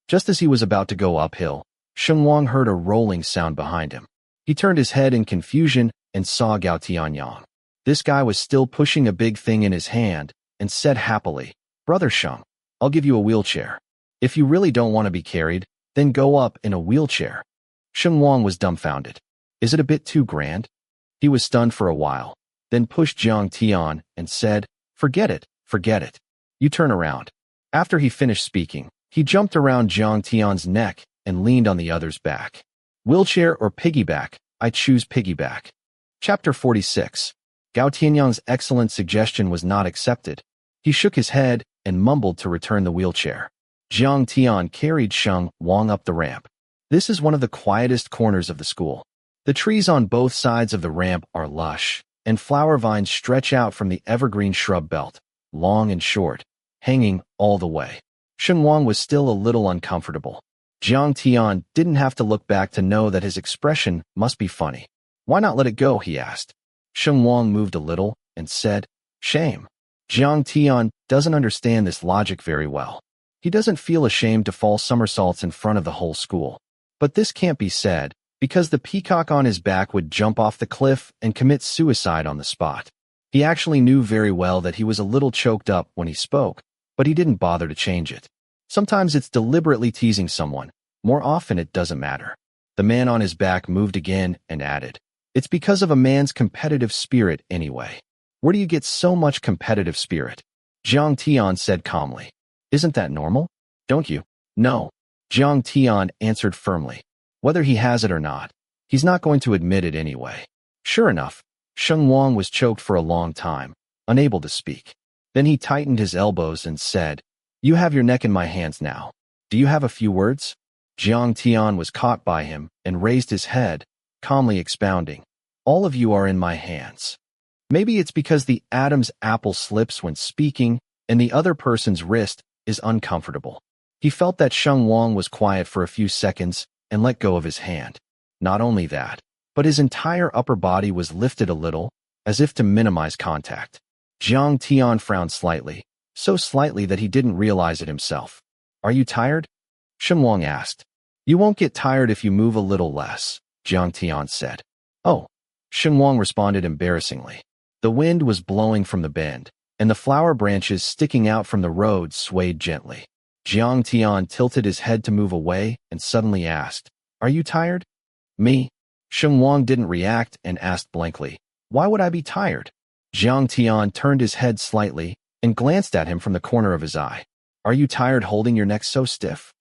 Just as he was about to go uphill, Sheng Wang heard a rolling sound behind him. He turned his head in confusion and saw Gao Tianyang. This guy was still pushing a big thing in his hand and said happily, "Brother Sheng, I'll give you a wheelchair. If you really don't want to be carried, then go up in a wheelchair." Sheng Wang was dumbfounded. Is it a bit too grand? He was stunned for a while, then pushed Jiang Tian and said, forget it. You turn around." After he finished speaking, he jumped around Jiang Tian's neck and leaned on the other's back. Wheelchair or piggyback? I choose piggyback. Chapter 46. Gao Tianyang's excellent suggestion was not accepted. He shook his head and mumbled to return the wheelchair. Jiang Tian carried Sheng Wang up the ramp. This is one of the quietest corners of the school. The trees on both sides of the ramp are lush, and flower vines stretch out from the evergreen shrub belt, long and short, hanging all the way. Sheng Wang was still a little uncomfortable. Jiang Tian didn't have to look back to know that his expression must be funny. "Why not let it go?" he asked. Sheng Wang moved a little and said, "Shame." Jiang Tian doesn't understand this logic very well. He doesn't feel ashamed to fall somersaults in front of the whole school. But this can't be said, because the peacock on his back would jump off the cliff and commit suicide on the spot. He actually knew very well that he was a little choked up when he spoke, but he didn't bother to change it. Sometimes it's deliberately teasing someone. More often it doesn't matter. The man on his back moved again and added, "It's because of a man's competitive spirit anyway." "Where do you get so much competitive spirit?" Jiang Tian said calmly. "Isn't that normal? Don't you?" "No." Jiang Tian answered firmly. Whether he has it or not, he's not going to admit it anyway. Sure enough, Sheng Wang was choked for a long time, unable to speak. Then he tightened his elbows and said, "You have your neck in my hands now. Do you have a few words?" Jiang Tian was caught by him and raised his head, calmly expounding, "All of you are in my hands." Maybe it's because the Adam's apple slips when speaking and the other person's wrist is uncomfortable. He felt that Sheng Wang was quiet for a few seconds and let go of his hand. Not only that, but his entire upper body was lifted a little, as if to minimize contact. Jiang Tian frowned slightly, so slightly that he didn't realize it himself. "Are you tired?" Sheng Wang asked. "You won't get tired if you move a little less," Jiang Tian said. "Oh," Sheng Wang responded embarrassingly. The wind was blowing from the bend, and the flower branches sticking out from the road swayed gently. Jiang Tian tilted his head to move away and suddenly asked, "Are you tired?" "Me?" Sheng Wang didn't react and asked blankly, "Why would I be tired?" Jiang Tian turned his head slightly and glanced at him from the corner of his eye. "Are you tired holding your neck so stiff?"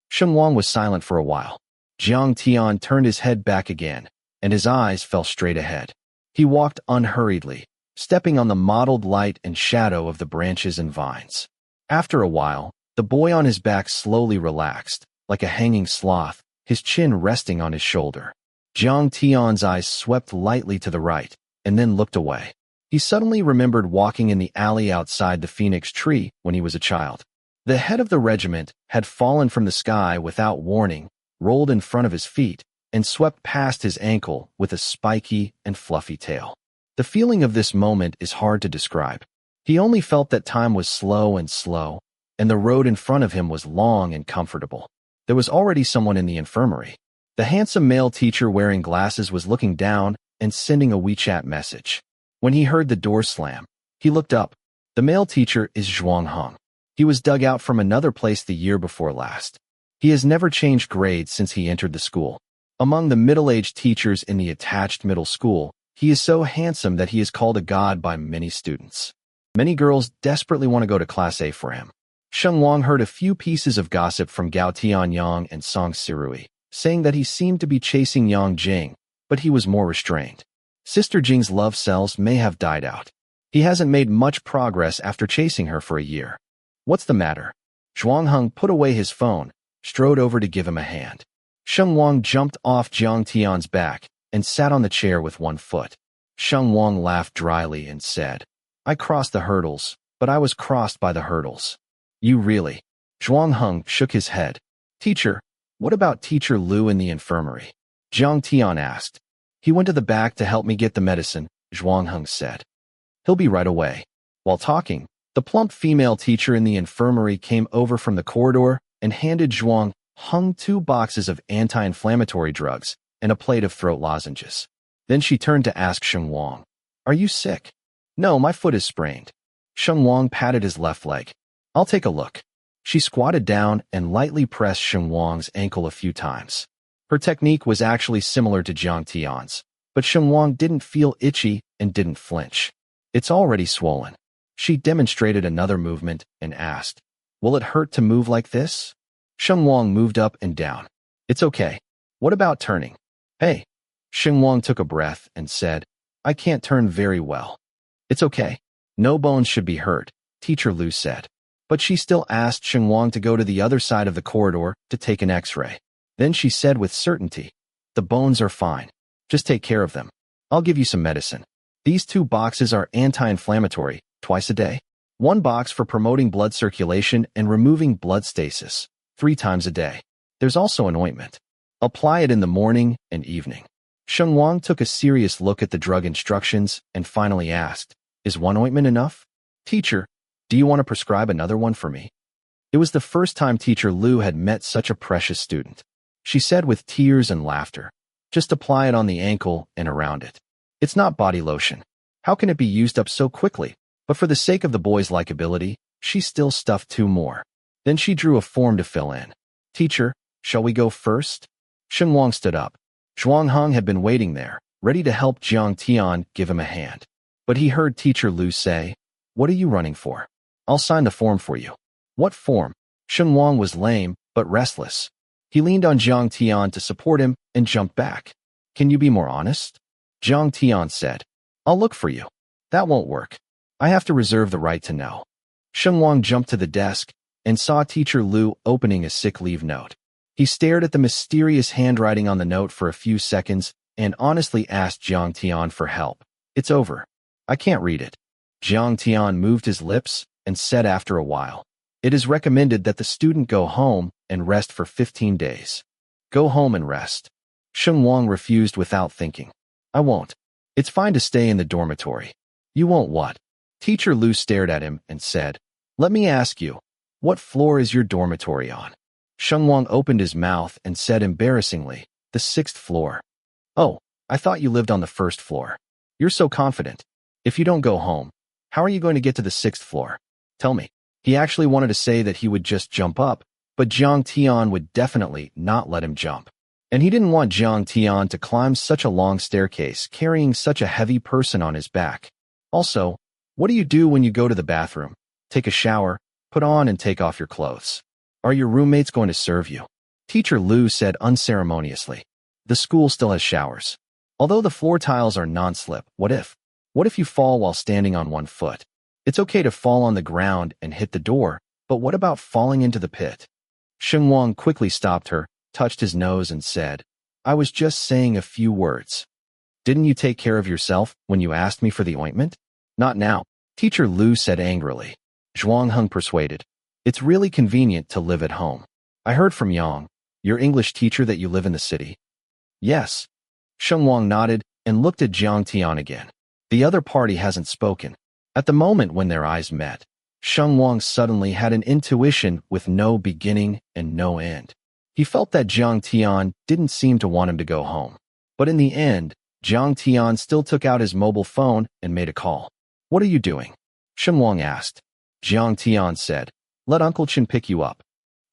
Sheng Wang was silent for a while. Jiang Tian turned his head back again, and his eyes fell straight ahead. He walked unhurriedly, stepping on the mottled light and shadow of the branches and vines. After a while, the boy on his back slowly relaxed, like a hanging sloth, his chin resting on his shoulder. Jiang Tian's eyes swept lightly to the right, and then looked away. He suddenly remembered walking in the alley outside the phoenix tree when he was a child. The head of the regiment had fallen from the sky without warning, rolled in front of his feet, and swept past his ankle with a spiky and fluffy tail. The feeling of this moment is hard to describe. He only felt that time was slow, and the road in front of him was long and comfortable. There was already someone in the infirmary. The handsome male teacher wearing glasses was looking down and sending a WeChat message. When he heard the door slam, he looked up. The male teacher is Zhuang Heng. He was dug out from another place the year before last. He has never changed grades since he entered the school. Among the middle-aged teachers in the attached middle school, he is so handsome that he is called a god by many students. Many girls desperately want to go to Class A for him. Sheng Wang heard a few pieces of gossip from Gao Tianyang and Song Sirui, saying that he seemed to be chasing Yang Jing, but he was more restrained. Sister Jing's love cells may have died out. He hasn't made much progress after chasing her for a year. What's the matter? Zhuang Heng put away his phone, strode over to give him a hand. Sheng Wang jumped off Jiang Tian's back and sat on the chair with one foot. Sheng Wang laughed dryly and said, "I crossed the hurdles, but I was crossed by the hurdles." "You really?" Zhuang Heng shook his head. "Teacher, what about Teacher Liu in the infirmary?" Jiang Tian asked. "He went to the back to help me get the medicine," Zhuang Heng said. "He'll be right away." While talking, the plump female teacher in the infirmary came over from the corridor and handed Zhuang Heng 2 boxes of anti-inflammatory drugs and a plate of throat lozenges. Then she turned to ask Sheng Wang, "Are you sick?" No, my foot is sprained. Sheng Wang patted his left leg. I'll take a look. She squatted down and lightly pressed Sheng Wang's ankle a few times. Her technique was actually similar to Jiang Tian's, but Sheng Wang didn't feel itchy and didn't flinch. It's already swollen. She demonstrated another movement and asked, will it hurt to move like this? Sheng Wang moved up and down. It's okay. What about turning? Hey. Sheng Wang took a breath and said, I can't turn very well. It's okay. No bones should be hurt, Teacher Lu said. But she still asked Sheng Wang to go to the other side of the corridor to take an X-ray. Then she said with certainty, the bones are fine. Just take care of them. I'll give you some medicine. These 2 boxes are anti-inflammatory, twice a day. 1 box for promoting blood circulation and removing blood stasis, 3 times a day. There's also an ointment. Apply it in the morning and evening. Sheng Wang took a serious look at the drug instructions and finally asked, is 1 ointment enough? Teacher, do you want to prescribe another one for me? It was the first time Teacher Lu had met such a precious student. She said with tears and laughter, just apply it on the ankle and around it. It's not body lotion. How can it be used up so quickly? But for the sake of the boy's likability, she still stuffed 2 more. Then she drew a form to fill in. Teacher, shall we go first? Sheng Wang stood up. Zhuang Heng had been waiting there, ready to help Jiang Tian give him a hand. But he heard Teacher Lu say, what are you running for? I'll sign the form for you. What form? Sheng Wang was lame, but restless. He leaned on Jiang Tian to support him and jumped back. Can you be more honest? Jiang Tian said, I'll look for you. That won't work. I have to reserve the right to know. Sheng Wang jumped to the desk and saw Teacher Lu opening a sick leave note. He stared at the mysterious handwriting on the note for a few seconds and honestly asked Jiang Tian for help. It's over. I can't read it. Jiang Tian moved his lips and said after a while, it is recommended that the student go home and rest for 15 days. Go home and rest. Sheng Wang refused without thinking. I won't. It's fine to stay in the dormitory. You won't what? Teacher Lu stared at him and said, let me ask you, what floor is your dormitory on? Sheng Wang opened his mouth and said embarrassingly, the 6th floor. Oh, I thought you lived on the 1st floor. You're so confident. If you don't go home, how are you going to get to the 6th floor? Tell me. He actually wanted to say that he would just jump up, but Jiang Tian would definitely not let him jump. And he didn't want Jiang Tian to climb such a long staircase carrying such a heavy person on his back. Also, what do you do when you go to the bathroom? Take a shower, put on and take off your clothes. Are your roommates going to serve you? Teacher Lu said unceremoniously. The school still has showers. Although the floor tiles are non-slip, what if? What if you fall while standing on 1 foot? It's okay to fall on the ground and hit the door, but what about falling into the pit? Sheng Wang quickly stopped her, touched his nose and said, I was just saying a few words. Didn't you take care of yourself when you asked me for the ointment? Not now, Teacher Lu said angrily. Zhuang Heng persuaded. It's really convenient to live at home. I heard from Yang, your English teacher, that you live in the city. Yes. Sheng Wang nodded and looked at Jiang Tian again. The other party hasn't spoken. At the moment when their eyes met, Sheng Wang suddenly had an intuition with no beginning and no end. He felt that Jiang Tian didn't seem to want him to go home. But in the end, Jiang Tian still took out his mobile phone and made a call. What are you doing? Sheng Wang asked. Jiang Tian said, let Uncle Chen pick you up.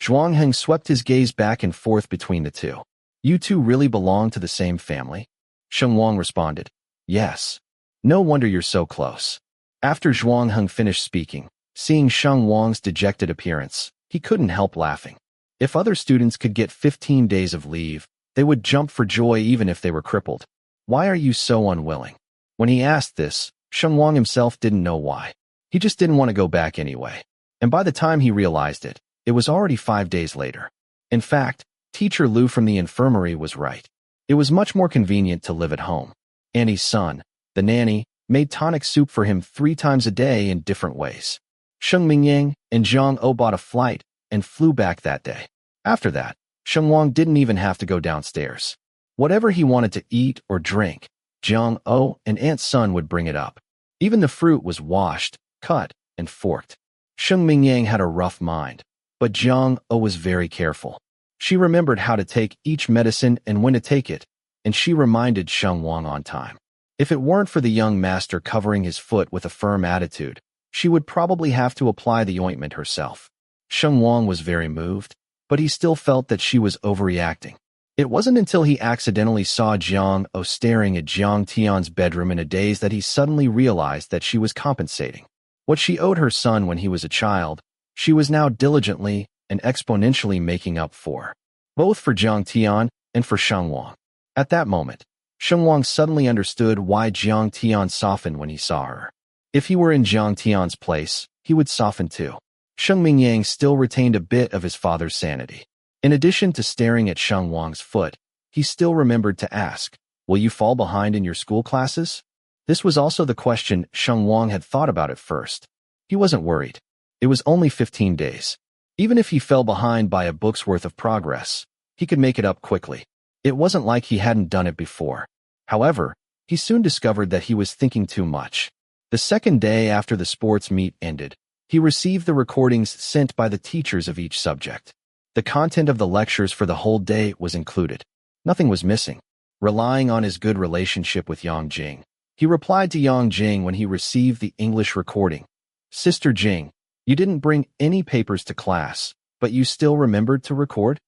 Zhuang Heng swept his gaze back and forth between the two. You two really belong to the same family? Sheng Wang responded, yes. No wonder you're so close. After Zhuang Heng finished speaking, seeing Sheng Wang's dejected appearance, he couldn't help laughing. If other students could get 15 days of leave, they would jump for joy even if they were crippled. Why are you so unwilling? When he asked this, Sheng Wang himself didn't know why. He just didn't want to go back anyway. And by the time he realized it, it was already 5 days later. In fact, Teacher Lu from the infirmary was right. It was much more convenient to live at home. Annie's son, the nanny, made tonic soup for him 3 times a day in different ways. Sheng Mingyang and Zhang O bought a flight and flew back that day. After that, Sheng Wang didn't even have to go downstairs. Whatever he wanted to eat or drink, Zhang O and Aunt Sun would bring it up. Even the fruit was washed, cut, and forked. Sheng Mingyang had a rough mind, but Zhang O was very careful. She remembered how to take each medicine and when to take it, and she reminded Sheng Wang on time. If it weren't for the young master covering his foot with a firm attitude, she would probably have to apply the ointment herself. Sheng Wang was very moved, but he still felt that she was overreacting. It wasn't until he accidentally saw Jiang O staring at Jiang Tian's bedroom in a daze that he suddenly realized that she was compensating. What she owed her son when he was a child, she was now diligently and exponentially making up for, both for Jiang Tian and for Sheng Wang. At that moment, Sheng Wang suddenly understood why Jiang Tian softened when he saw her. If he were in Jiang Tian's place, he would soften too. Sheng Mingyang still retained a bit of his father's sanity. In addition to staring at Sheng Wang's foot, he still remembered to ask, "Will you fall behind in your school classes?" This was also the question Sheng Wang had thought about at first. He wasn't worried. It was only 15 days. Even if he fell behind by a book's worth of progress, he could make it up quickly. It wasn't like he hadn't done it before. However, he soon discovered that he was thinking too much. The second day after the sports meet ended, he received the recordings sent by the teachers of each subject. The content of the lectures for the whole day was included. Nothing was missing. Relying on his good relationship with Yang Jing, he replied to Yang Jing when he received the English recording. "Sister Jing, you didn't bring any papers to class, but you still remembered to record?"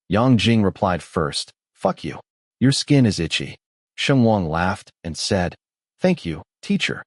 Yang Jing replied first, "Fuck you. Your skin is itchy." Sheng Wang laughed and said, "Thank you, teacher."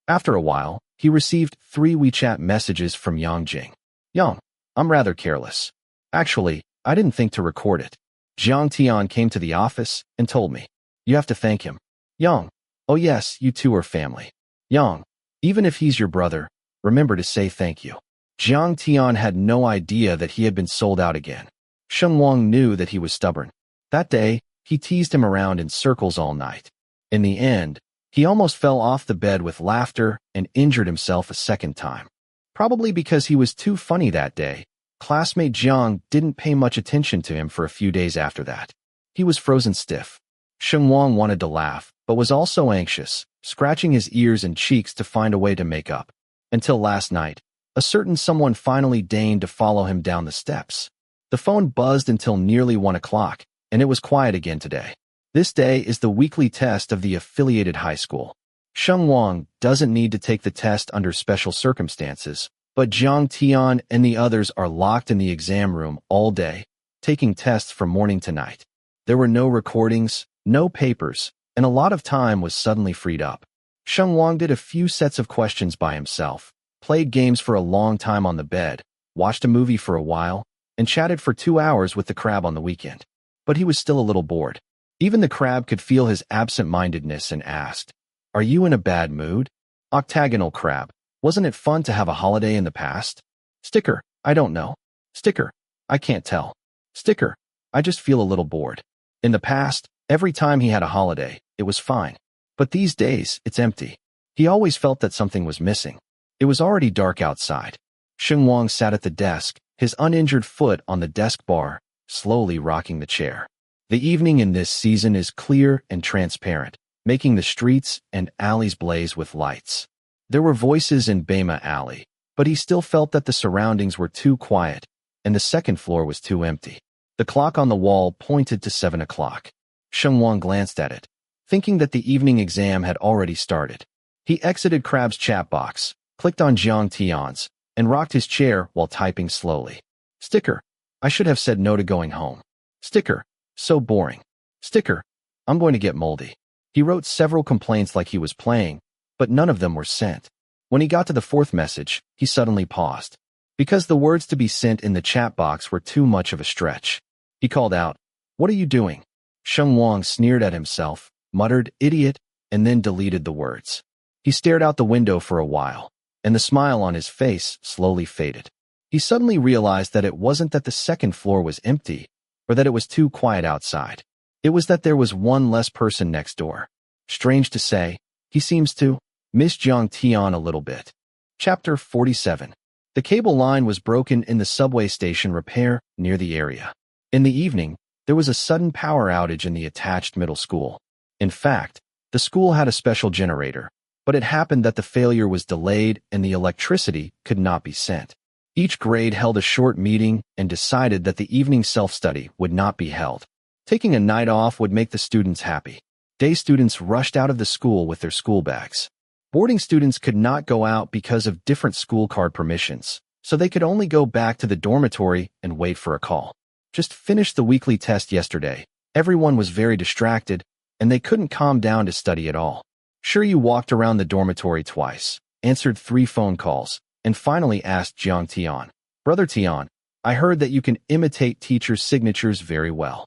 After a while, he received 3 WeChat messages from Yang Jing. "Yang, I'm rather careless. Actually, I didn't think to record it. Jiang Tian came to the office and told me. You have to thank him." "Yang, oh yes, you two are family." "Yang, even if he's your brother, remember to say thank you." Jiang Tian had no idea that he had been sold out again. Sheng Wang knew that he was stubborn. That day, he teased him around in circles all night. In the end, he almost fell off the bed with laughter and injured himself a second time. Probably because he was too funny that day, classmate Jiang didn't pay much attention to him for a few days after that. He was frozen stiff. Sheng Wang wanted to laugh, but was also anxious, scratching his ears and cheeks to find a way to make up. Until last night, a certain someone finally deigned to follow him down the steps. The phone buzzed until nearly 1 o'clock, and it was quiet again today. This day is the weekly test of the affiliated high school. Sheng Wang doesn't need to take the test under special circumstances, but Jiang Tian and the others are locked in the exam room all day, taking tests from morning to night. There were no recordings, no papers, and a lot of time was suddenly freed up. Sheng Wang did a few sets of questions by himself, played games for a long time on the bed, watched a movie for a while, and chatted for 2 hours with the crab on the weekend. But he was still a little bored. Even the crab could feel his absent-mindedness and asked, "Are you in a bad mood?" Octagonal crab, wasn't it fun to have a holiday in the past? Sticker, I don't know. Sticker, I can't tell. Sticker, I just feel a little bored. In the past, every time he had a holiday, it was fine. But these days, it's empty. He always felt that something was missing. It was already dark outside. Sheng Wang sat at the desk, his uninjured foot on the desk bar, slowly rocking the chair. The evening in this season is clear and transparent, making the streets and alleys blaze with lights. There were voices in Bema Alley, but he still felt that the surroundings were too quiet, and the second floor was too empty. The clock on the wall pointed to 7 o'clock. Sheng Wang glanced at it, thinking that the evening exam had already started. He exited Crab's chat box, clicked on Jiang Tian's, and rocked his chair while typing slowly. Sticker, I should have said no to going home. Sticker, so boring. Sticker, I'm going to get moldy. He wrote several complaints like he was playing, but none of them were sent. When he got to the 4th message, he suddenly paused. Because the words to be sent in the chat box were too much of a stretch. He called out, "What are you doing?" Sheng Wang sneered at himself, muttered, "Idiot," and then deleted the words. He stared out the window for a while, and the smile on his face slowly faded. He suddenly realized that it wasn't that the second floor was empty, or that it was too quiet outside. It was that there was one less person next door. Strange to say, he seems to miss Jiang Tian a little bit. Chapter 47. The cable line was broken in the subway station repair near the area. In the evening, there was a sudden power outage in the attached middle school. In fact, the school had a special generator, but it happened that the failure was delayed and the electricity could not be sent. Each grade held a short meeting and decided that the evening self-study would not be held. Taking a night off would make the students happy. Day students rushed out of the school with their school bags. Boarding students could not go out because of different school card permissions, so they could only go back to the dormitory and wait for a call. Just finished the weekly test yesterday. Everyone was very distracted, and they couldn't calm down to study at all. Sure, you walked around the dormitory twice, answered 3 phone calls, and finally asked Jiang Tian, "Brother Tian, I heard that you can imitate teachers' signatures very well."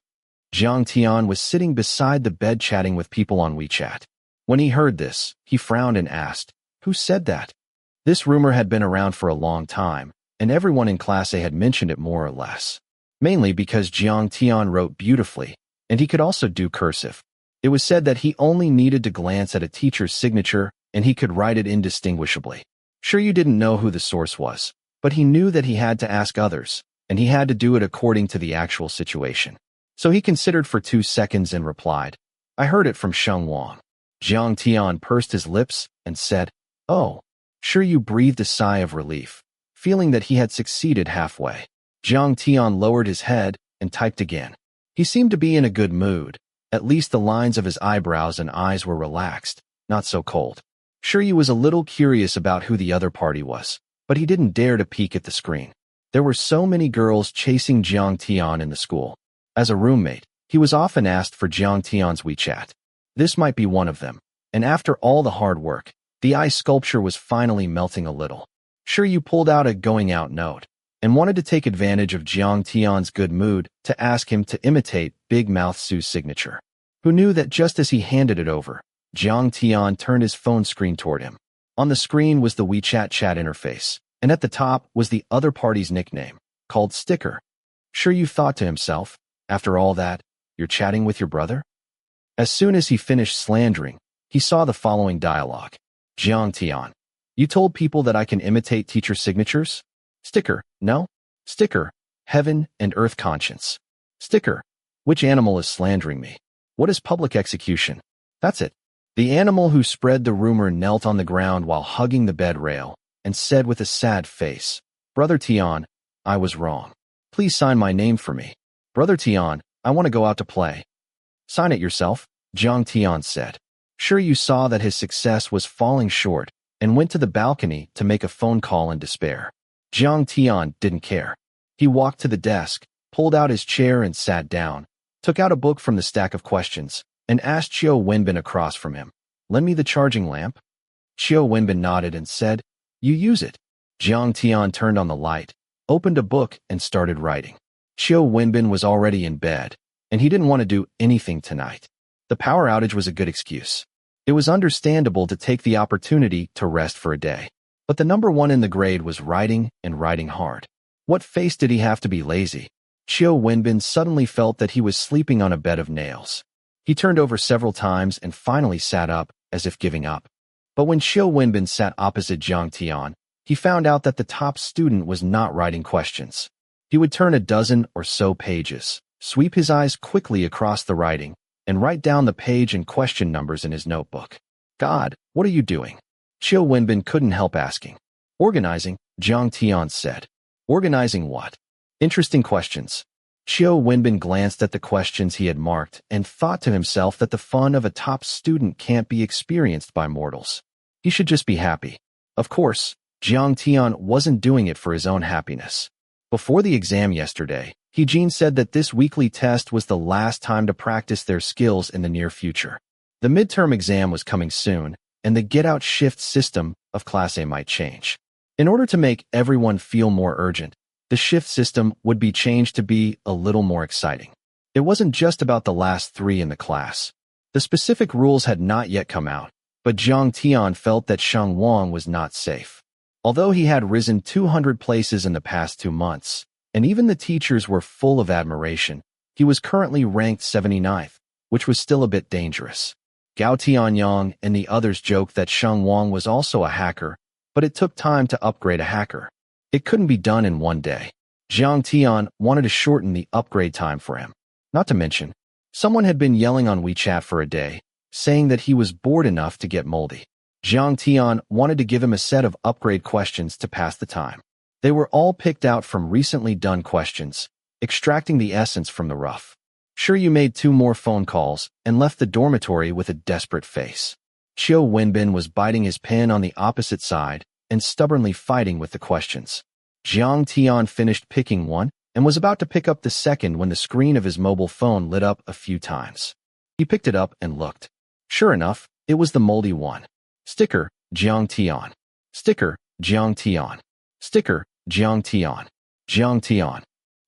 Jiang Tian was sitting beside the bed chatting with people on WeChat. When he heard this, he frowned and asked, "Who said that?" This rumor had been around for a long time, and everyone in Class A had mentioned it more or less. Mainly because Jiang Tian wrote beautifully, and he could also do cursive. It was said that he only needed to glance at a teacher's signature, and he could write it indistinguishably. Sure, you didn't know who the source was, but he knew that he had to ask others, and he had to do it according to the actual situation. So he considered for 2 seconds and replied, "I heard it from Sheng Wang." Jiang Tian pursed his lips and said, "Oh." Sure, you breathed a sigh of relief, feeling that he had succeeded halfway. Jiang Tian lowered his head and typed again. He seemed to be in a good mood. At least the lines of his eyebrows and eyes were relaxed, not so cold. Sure, he was a little curious about who the other party was, but he didn't dare to peek at the screen. There were so many girls chasing Jiang Tian in the school. As a roommate, he was often asked for Jiang Tian's WeChat. This might be one of them, and after all the hard work, the eye sculpture was finally melting a little. Sure, you pulled out a going-out note and wanted to take advantage of Jiang Tian's good mood to ask him to imitate Big Mouth Sue's signature. Who knew that just as he handed it over, Jiang Tian turned his phone screen toward him. On the screen was the WeChat chat interface, and at the top was the other party's nickname, called Sticker. Sure, you thought to himself, after all that, you're chatting with your brother? As soon as he finished slandering, he saw the following dialogue. Jiang Tian, you told people that I can imitate teacher signatures? Sticker, no? Sticker, heaven and earth conscience. Sticker, which animal is slandering me? What is public execution? That's it. The animal who spread the rumor knelt on the ground while hugging the bed rail and said with a sad face, "Brother Tian, I was wrong. Please sign my name for me. Brother Tian, I want to go out to play." "Sign it yourself," Jiang Tian said. Sure, you saw that his success was falling short and went to the balcony to make a phone call in despair. Jiang Tian didn't care. He walked to the desk, pulled out his chair and sat down, took out a book from the stack of questions, and asked Qiu Wenbin across from him, "Lend me the charging lamp?" Qiu Wenbin nodded and said, "You use it." Jiang Tian turned on the light, opened a book and started writing. Qiu Wenbin was already in bed, and he didn't want to do anything tonight. The power outage was a good excuse. It was understandable to take the opportunity to rest for a day. But the number 1 in the grade was writing and writing hard. What face did he have to be lazy? Qiu Wenbin suddenly felt that he was sleeping on a bed of nails. He turned over several times and finally sat up, as if giving up. But when Qiu Wenbin sat opposite Jiang Tian, he found out that the top student was not writing questions. He would turn a dozen or so pages, sweep his eyes quickly across the writing, and write down the page and question numbers in his notebook. "God, what are you doing?" Qiu Wenbin couldn't help asking. "Organizing," Jiang Tian said. "Organizing what?" "Interesting questions." Qiu Wenbin glanced at the questions he had marked and thought to himself that the fun of a top student can't be experienced by mortals. He should just be happy. Of course, Jiang Tian wasn't doing it for his own happiness. Before the exam yesterday, Heejin said that this weekly test was the last time to practice their skills in the near future. The midterm exam was coming soon, and the get-out shift system of Class A might change. In order to make everyone feel more urgent, the shift system would be changed to be a little more exciting. It wasn't just about the last 3 in the class. The specific rules had not yet come out, but Jiang Tian felt that Sheng Wang was not safe. Although he had risen 200 places in the past 2 months, and even the teachers were full of admiration, he was currently ranked 79th, which was still a bit dangerous. Gao Tianyang and the others joked that Sheng Wang was also a hacker, but it took time to upgrade a hacker. It couldn't be done in one day. Jiang Tian wanted to shorten the upgrade time for him. Not to mention, someone had been yelling on WeChat for a day, saying that he was bored enough to get moldy. Jiang Tian wanted to give him a set of upgrade questions to pass the time. They were all picked out from recently done questions, extracting the essence from the rough. Sure, you made 2 more phone calls and left the dormitory with a desperate face. Qiu Wenbin was biting his pen on the opposite side and stubbornly fighting with the questions. Jiang Tian finished picking one and was about to pick up the second when the screen of his mobile phone lit up a few times. He picked it up and looked. Sure enough, it was the moldy one. Sticker, Jiang Tian. Sticker, Jiang Tian. Sticker, Jiang Tian. Jiang Tian.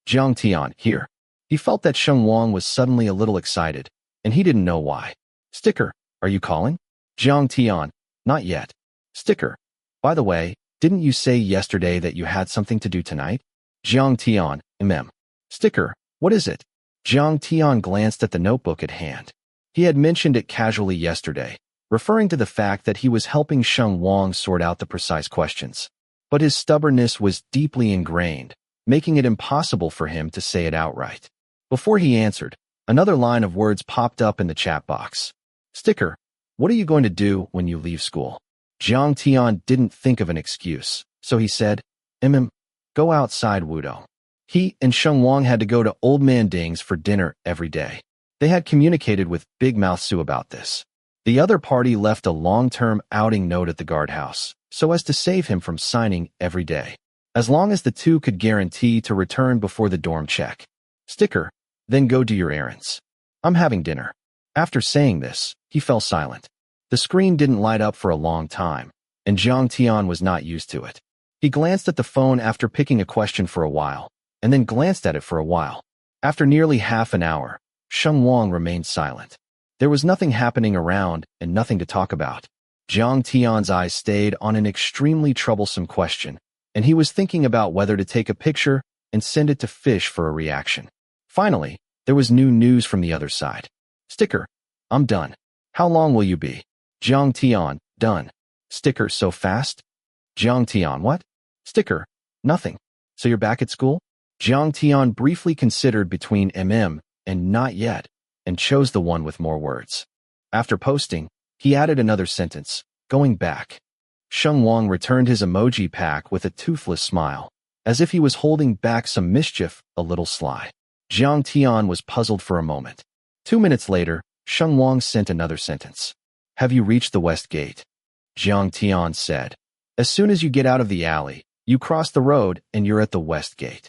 Jiang Tian, here. He felt that Sheng Wang was suddenly a little excited, and he didn't know why. Sticker, are you calling? Jiang Tian, not yet. Sticker, by the way, didn't you say yesterday that you had something to do tonight? Jiang Tian, Sticker, what is it? Jiang Tian glanced at the notebook at hand. He had mentioned it casually yesterday, referring to the fact that he was helping Sheng Wang sort out the precise questions. But his stubbornness was deeply ingrained, making it impossible for him to say it outright. Before he answered, another line of words popped up in the chat box. Sticker, what are you going to do when you leave school? Jiang Tian didn't think of an excuse, so he said, go outside Wudong. He and Sheng Wang had to go to Old Man Ding's for dinner every day. They had communicated with Big Mouth Su about this. The other party left a long-term outing note at the guardhouse, so as to save him from signing every day, as long as the two could guarantee to return before the dorm check. Sticker, then go do your errands. I'm having dinner. After saying this, he fell silent. The screen didn't light up for a long time, and Jiang Tian was not used to it. He glanced at the phone after picking a question for a while, and then glanced at it for a while. After nearly half an hour, Sheng Wang remained silent. There was nothing happening around and nothing to talk about. Jiang Tian's eyes stayed on an extremely troublesome question, and he was thinking about whether to take a picture and send it to Fish for a reaction. Finally, there was new news from the other side. Sticker, I'm done. How long will you be? Jiang Tian, done. Sticker, so fast? Jiang Tian, what? Sticker, nothing. So you're back at school? Jiang Tian briefly considered between and not yet, and chose the one with more words. After posting, he added another sentence, going back. Sheng Wang returned his emoji pack with a toothless smile, as if he was holding back some mischief, a little sly. Jiang Tian was puzzled for a moment. 2 minutes later, Sheng Wang sent another sentence. Have you reached the West Gate? Jiang Tian said. As soon as you get out of the alley, you cross the road and you're at the West Gate.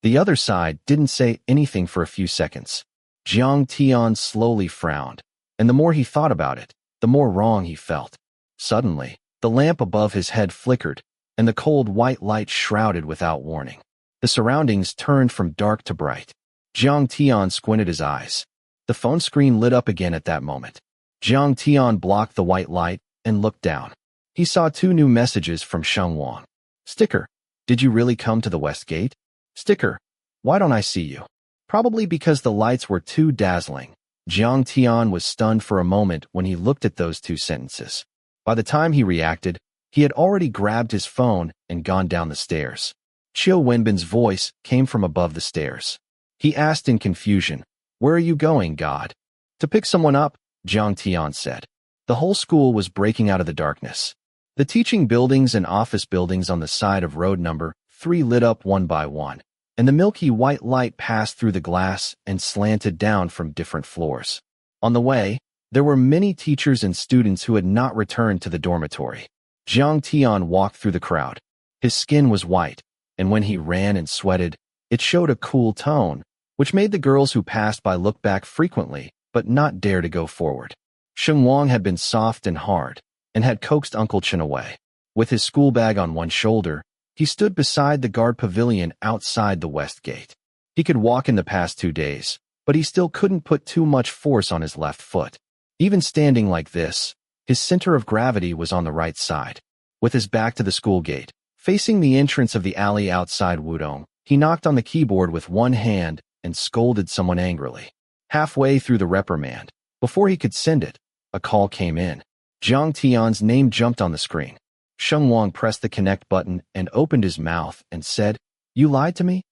The other side didn't say anything for a few seconds. Jiang Tian slowly frowned, and the more he thought about it, the more wrong he felt. Suddenly, the lamp above his head flickered, and the cold white light shrouded without warning. The surroundings turned from dark to bright. Jiang Tian squinted his eyes. The phone screen lit up again at that moment. Jiang Tian blocked the white light and looked down. He saw 2 new messages from Sheng Wang. Sticker, did you really come to the West Gate? Sticker, why don't I see you? Probably because the lights were too dazzling. Jiang Tian was stunned for a moment when he looked at those 2 sentences. By the time he reacted, he had already grabbed his phone and gone down the stairs. Qiu Wenbin's voice came from above the stairs. He asked in confusion, Where are you going, God? To pick someone up, Jiang Tian said. The whole school was breaking out of the darkness. The teaching buildings and office buildings on the side of road number 3 lit up one by one, and the milky white light passed through the glass and slanted down from different floors. On the way, there were many teachers and students who had not returned to the dormitory. Jiang Tian walked through the crowd. His skin was white, and when he ran and sweated, it showed a cool tone, which made the girls who passed by look back frequently, but not dare to go forward. Sheng Wang had been soft and hard, and had coaxed Uncle Chen away. With his school bag on one shoulder, he stood beside the guard pavilion outside the West Gate. He could walk in the past 2 days, but he still couldn't put too much force on his left foot. Even standing like this, his center of gravity was on the right side. With his back to the school gate, facing the entrance of the alley outside Wudong, he knocked on the keyboard with one hand and scolded someone angrily. Halfway through the reprimand, before he could send it, a call came in. Jiang Tian's name jumped on the screen. Sheng Wang pressed the connect button and opened his mouth and said, You lied to me?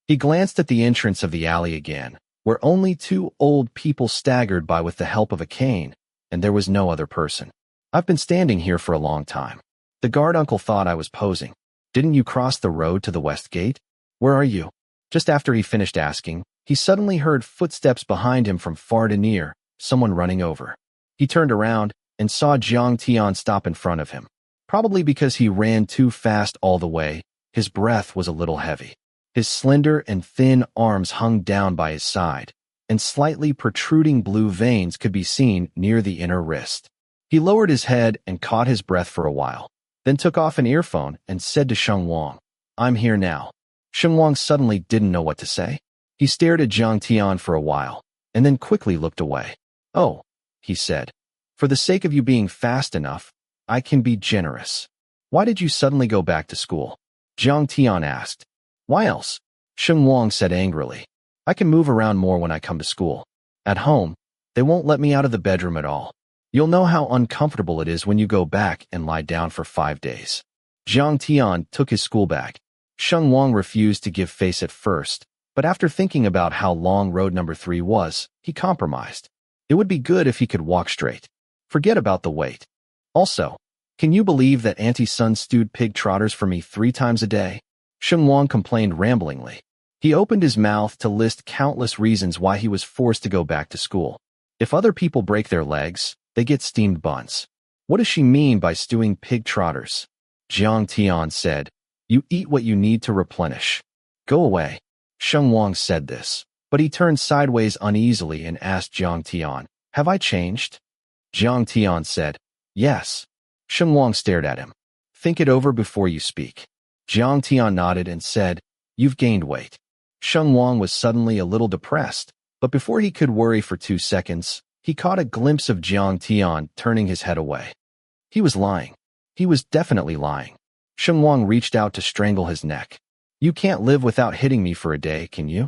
He glanced at the entrance of the alley again, where only 2 old people staggered by with the help of a cane, and there was no other person. I've been standing here for a long time. The guard uncle thought I was posing. Didn't you cross the road to the West Gate? Where are you? Just after he finished asking, He suddenly heard footsteps behind him from far to near, someone running over. He turned around and saw Jiang Tian stop in front of him. Probably because he ran too fast all the way, his breath was a little heavy. His slender and thin arms hung down by his side, and slightly protruding blue veins could be seen near the inner wrist. He lowered his head and caught his breath for a while, then took off an earphone and said to Sheng Wang, "I'm here now." Sheng Wang suddenly didn't know what to say. He stared at Jiang Tian for a while, and then quickly looked away. "Oh," he said, "for the sake of you being fast enough, I can be generous. Why did you suddenly go back to school?" Jiang Tian asked. "Why else?" Sheng Wang said angrily. "I can move around more when I come to school. At home, they won't let me out of the bedroom at all. You'll know how uncomfortable it is when you go back and lie down for 5 days." Jiang Tian took his school bag. Sheng Wang refused to give face at first, but after thinking about how long road number 3 was, he compromised. It would be good if he could walk straight. Forget about the weight. Also, can you believe that Auntie Sun stewed pig trotters for me 3 times a day? Sheng Wang complained ramblingly. He opened his mouth to list countless reasons why he was forced to go back to school. If other people break their legs, they get steamed buns. What does she mean by stewing pig trotters? Jiang Tian said, "You eat what you need to replenish. Go away." Sheng Wang said this, but he turned sideways uneasily and asked Jiang Tian, "Have I changed?" Jiang Tian said, "Yes." Sheng Wang stared at him. "Think it over before you speak." Jiang Tian nodded and said, "You've gained weight." Sheng Wang was suddenly a little depressed, but before he could worry for 2 seconds, he caught a glimpse of Jiang Tian turning his head away. He was lying. He was definitely lying. Sheng Wang reached out to strangle his neck. "You can't live without hitting me for a day, can you?"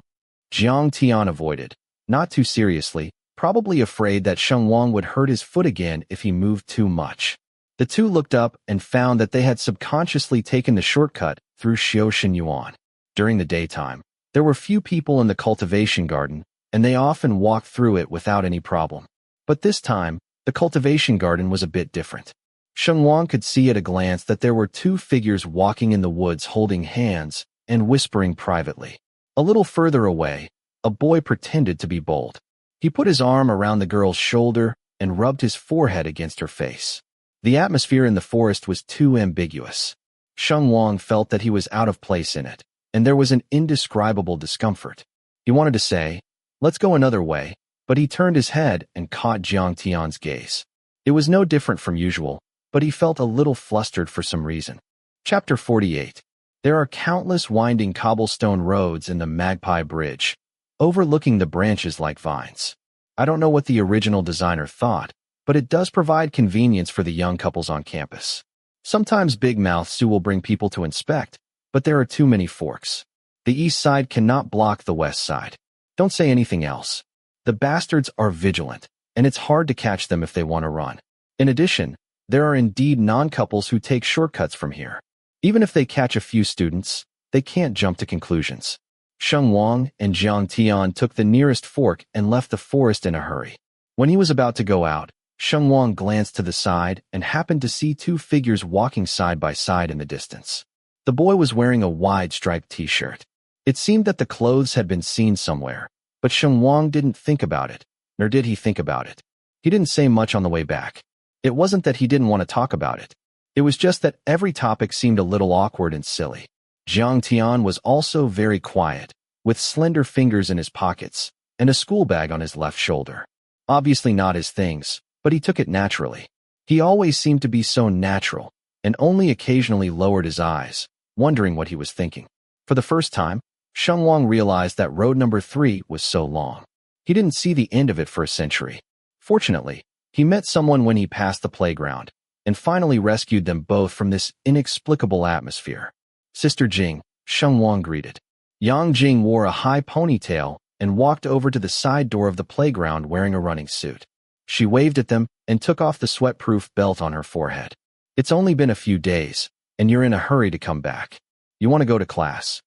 Jiang Tian avoided, not too seriously, probably afraid that Sheng Wang would hurt his foot again if he moved too much. The two looked up and found that they had subconsciously taken the shortcut through Yuan. During the daytime, there were few people in the cultivation garden, and they often walked through it without any problem. But this time, the cultivation garden was a bit different. Sheng Wang could see at a glance that there were 2 figures walking in the woods holding hands and whispering privately. A little further away, a boy pretended to be bold. He put his arm around the girl's shoulder and rubbed his forehead against her face. The atmosphere in the forest was too ambiguous. Sheng Wang felt that he was out of place in it, and there was an indescribable discomfort. He wanted to say, "Let's go another way," but he turned his head and caught Jiang Tian's gaze. It was no different from usual, but he felt a little flustered for some reason. Chapter 48. There are countless winding cobblestone roads in the Magpie Bridge, overlooking the branches like vines. I don't know what the original designer thought, but it does provide convenience for the young couples on campus. Sometimes Big Mouth Sue will bring people to inspect, but there are too many forks. The east side cannot block the west side. Don't say anything else. The bastards are vigilant, and it's hard to catch them if they want to run. In addition, there are indeed non-couples who take shortcuts from here. Even if they catch a few students, they can't jump to conclusions. Sheng Wang and Jiang Tian took the nearest fork and left the forest in a hurry. When he was about to go out, Sheng Wang glanced to the side and happened to see 2 figures walking side by side in the distance. The boy was wearing a wide striped t-shirt. It seemed that the clothes had been seen somewhere, but Sheng Wang didn't think about it, nor did he think about it. He didn't say much on the way back. It wasn't that he didn't want to talk about it. It was just that every topic seemed a little awkward and silly. Jiang Tian was also very quiet, with slender fingers in his pockets and a school bag on his left shoulder. Obviously not his things, but he took it naturally. He always seemed to be so natural, and only occasionally lowered his eyes, wondering what he was thinking. For the first time, Sheng Wang realized that road number 3 was so long. He didn't see the end of it for a century. Fortunately, he met someone when he passed the playground, and finally rescued them both from this inexplicable atmosphere. "Sister Jing," Sheng Wang greeted. Yang Jing wore a high ponytail and walked over to the side door of the playground wearing a running suit. She waved at them and took off the sweat-proof belt on her forehead. "It's only been a few days, and you're in a hurry to come back. You want to go to class?"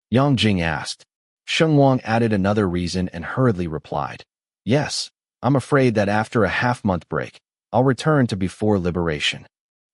Yang Jing asked. Sheng Wang added another reason and hurriedly replied, "Yes, I'm afraid that after a half-month break, I'll return to before liberation."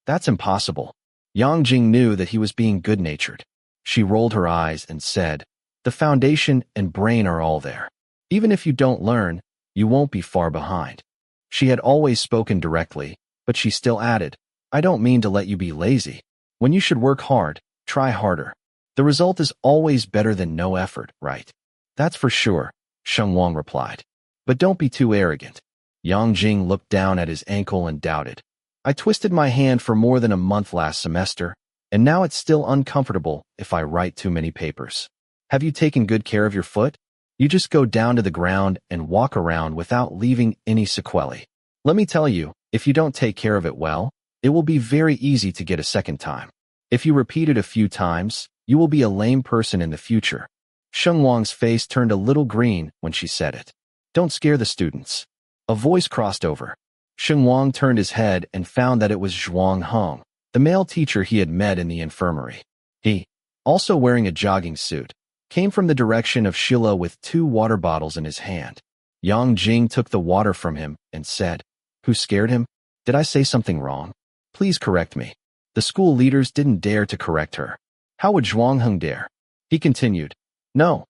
"That's impossible." Yang Jing knew that he was being good-natured. She rolled her eyes and said, The foundation and brain are all there. Even if you don't learn, you won't be far behind. She had always spoken directly, but she still added, I don't mean to let you be lazy. When you should work hard, try harder. The result is always better than no effort, right? That's for sure, Sheng Wang replied. But don't be too arrogant. Yang Jing looked down at his ankle and doubted. I twisted my hand for more than a month last semester, and now it's still uncomfortable if I write too many papers. Have you taken good care of your foot? You just go down to the ground and walk around without leaving any sequelae. Let me tell you, if you don't take care of it well, it will be very easy to get a second time. If you repeat it a few times, you will be a lame person in the future. Sheng Wang's face turned a little green when she said it. Don't scare the students. A voice crossed over. Sheng Wang turned his head and found that it was Zhuang Heng, the male teacher he had met in the infirmary. He, also wearing a jogging suit, came from the direction of Shilla with 2 water bottles in his hand. Yang Jing took the water from him and said, Who scared him? Did I say something wrong? Please correct me. The school leaders didn't dare to correct her. How would Zhuang Heng dare? He continued, No,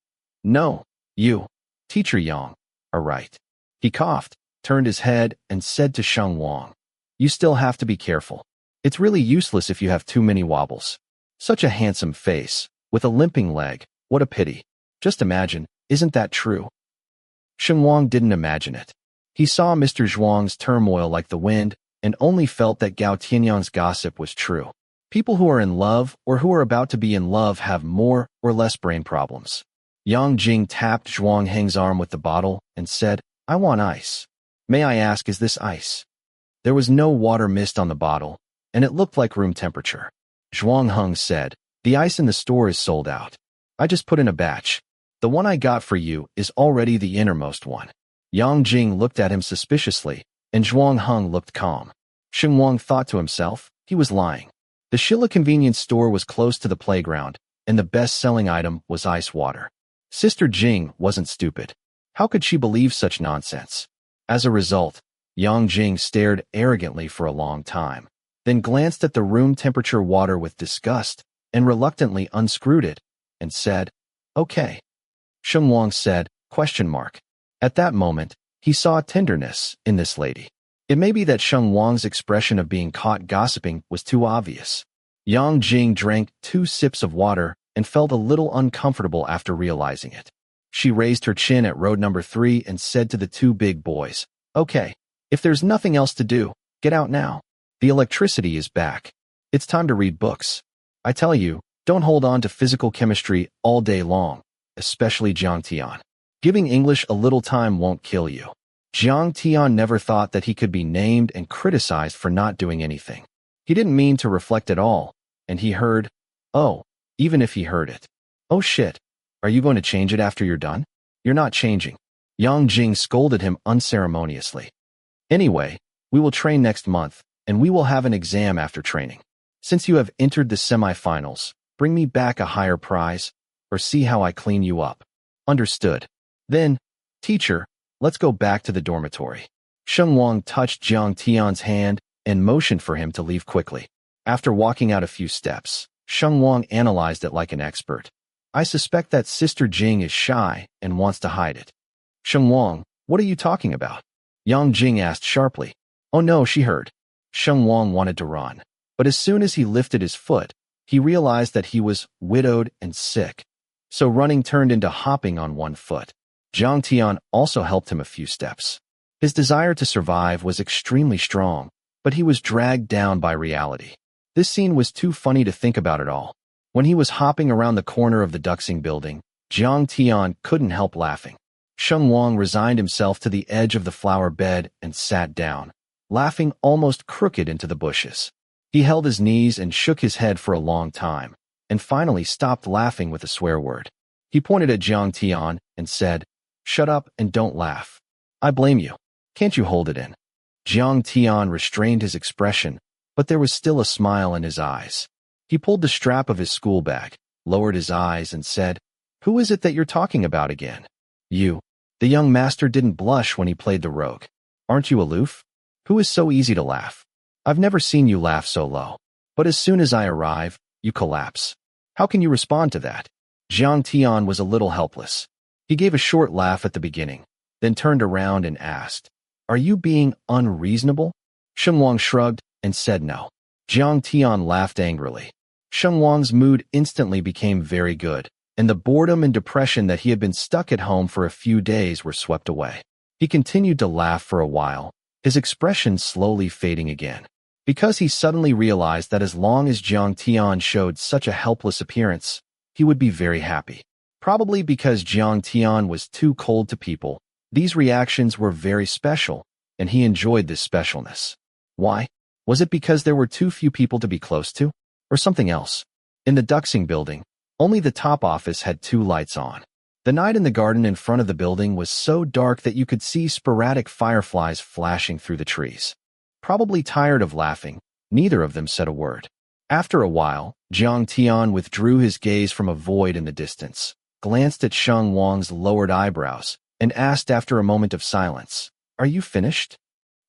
you, Teacher Yang, are right. He coughed, turned his head, and said to Sheng Wang, You still have to be careful. It's really useless if you have too many wobbles. Such a handsome face, with a limping leg, what a pity. Just imagine, isn't that true? Sheng Wang didn't imagine it. He saw Mr. Zhuang's turmoil like the wind, and only felt that Gao Tianyang's gossip was true. People who are in love or who are about to be in love have more or less brain problems. Yang Jing tapped Zhuang Heng's arm with the bottle and said, I want ice. May I ask, is this ice? There was no water mist on the bottle, and it looked like room temperature. Zhuang Heng said, The ice in the store is sold out. I just put in a batch. The one I got for you is already the innermost one. Yang Jing looked at him suspiciously, and Zhuang Heng looked calm. Sheng Wang thought to himself, he was lying. The Shilla convenience store was close to the playground, and the best-selling item was ice water. Sister Jing wasn't stupid. How could she believe such nonsense? As a result, Yang Jing stared arrogantly for a long time, then glanced at the room temperature water with disgust, and reluctantly unscrewed it, and said, Okay. Sheng Wang said, ? At that moment, he saw tenderness in this lady. It may be that Sheng Wang's expression of being caught gossiping was too obvious. Yang Jing drank 2 sips of water and felt a little uncomfortable after realizing it. She raised her chin at road number 3 and said to the 2 big boys, Okay, if there's nothing else to do, get out now. The electricity is back. It's time to read books. I tell you, don't hold on to physical chemistry all day long, especially Jiang Tian. Giving English a little time won't kill you. Jiang Tian never thought that he could be named and criticized for not doing anything. He didn't mean to reflect at all, and he heard, Oh, even if he heard it. Oh shit, are you going to change it after you're done? You're not changing. Yang Jing scolded him unceremoniously. Anyway, we will train next month, and we will have an exam after training. Since you have entered the semifinals, bring me back a higher prize, or see how I clean you up. Understood. Then, teacher, let's go back to the dormitory. Sheng Wang touched Jiang Tian's hand and motioned for him to leave quickly. After walking out a few steps, Sheng Wang analyzed it like an expert. I suspect that Sister Jing is shy and wants to hide it. Sheng Wang, what are you talking about? Yang Jing asked sharply. Oh no, she heard. Sheng Wang wanted to run, but as soon as he lifted his foot, he realized that he was widowed and sick. So running turned into hopping on one foot. Jiang Tian also helped him a few steps. His desire to survive was extremely strong, but he was dragged down by reality. This scene was too funny to think about at all. When he was hopping around the corner of the Duxing building, Jiang Tian couldn't help laughing. Sheng Wang resigned himself to the edge of the flower bed and sat down, laughing almost crooked into the bushes. He held his knees and shook his head for a long time, and finally stopped laughing with a swear word. He pointed at Jiang Tian and said, Shut up and don't laugh. I blame you. Can't you hold it in? Jiang Tian restrained his expression, but there was still a smile in his eyes. He pulled the strap of his school bag, lowered his eyes, and said, Who is it that you're talking about again? You. The young master didn't blush when he played the rogue. Aren't you aloof? Who is so easy to laugh? I've never seen you laugh so low. But as soon as I arrive, you collapse. How can you respond to that? Jiang Tian was a little helpless. He gave a short laugh at the beginning, then turned around and asked, "Are you being unreasonable?" Sheng Wang shrugged and said no. Jiang Tian laughed angrily. Sheng Wang's mood instantly became very good, and the boredom and depression that he had been stuck at home for a few days were swept away. He continued to laugh for a while, his expression slowly fading again, because he suddenly realized that as long as Jiang Tian showed such a helpless appearance, he would be very happy. Probably because Jiang Tian was too cold to people, these reactions were very special, and he enjoyed this specialness. Why? Was it because there were too few people to be close to? Or something else? In the Duxing building, only the top office had 2 lights on. The night in the garden in front of the building was so dark that you could see sporadic fireflies flashing through the trees. Probably tired of laughing, neither of them said a word. After a while, Jiang Tian withdrew his gaze from a void in the distance, glanced at Sheng Wang's lowered eyebrows, and asked after a moment of silence, "Are you finished?"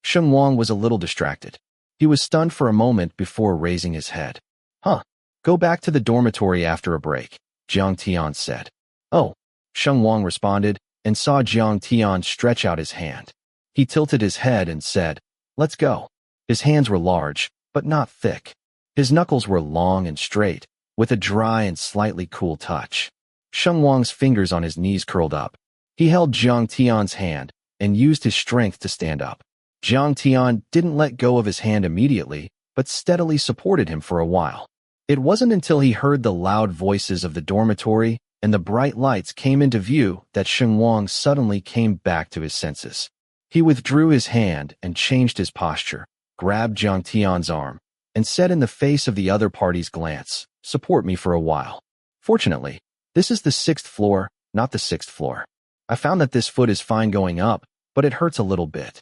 Sheng Wang was a little distracted. He was stunned for a moment before raising his head. "Huh. Go back to the dormitory after a break," Jiang Tian said. "Oh," Sheng Wang responded, and saw Jiang Tian stretch out his hand. He tilted his head and said, "Let's go." His hands were large, but not thick. His knuckles were long and straight, with a dry and slightly cool touch. Sheng Wang's fingers on his knees curled up. He held Jiang Tian's hand and used his strength to stand up. Jiang Tian didn't let go of his hand immediately, but steadily supported him for a while. It wasn't until he heard the loud voices of the dormitory and the bright lights came into view that Sheng Wang suddenly came back to his senses. He withdrew his hand and changed his posture, grabbed Jiang Tian's arm, and said in the face of the other party's glance, "Support me for a while. Fortunately, this is the 6th floor, not the 6th floor. I found that this foot is fine going up, but it hurts a little bit."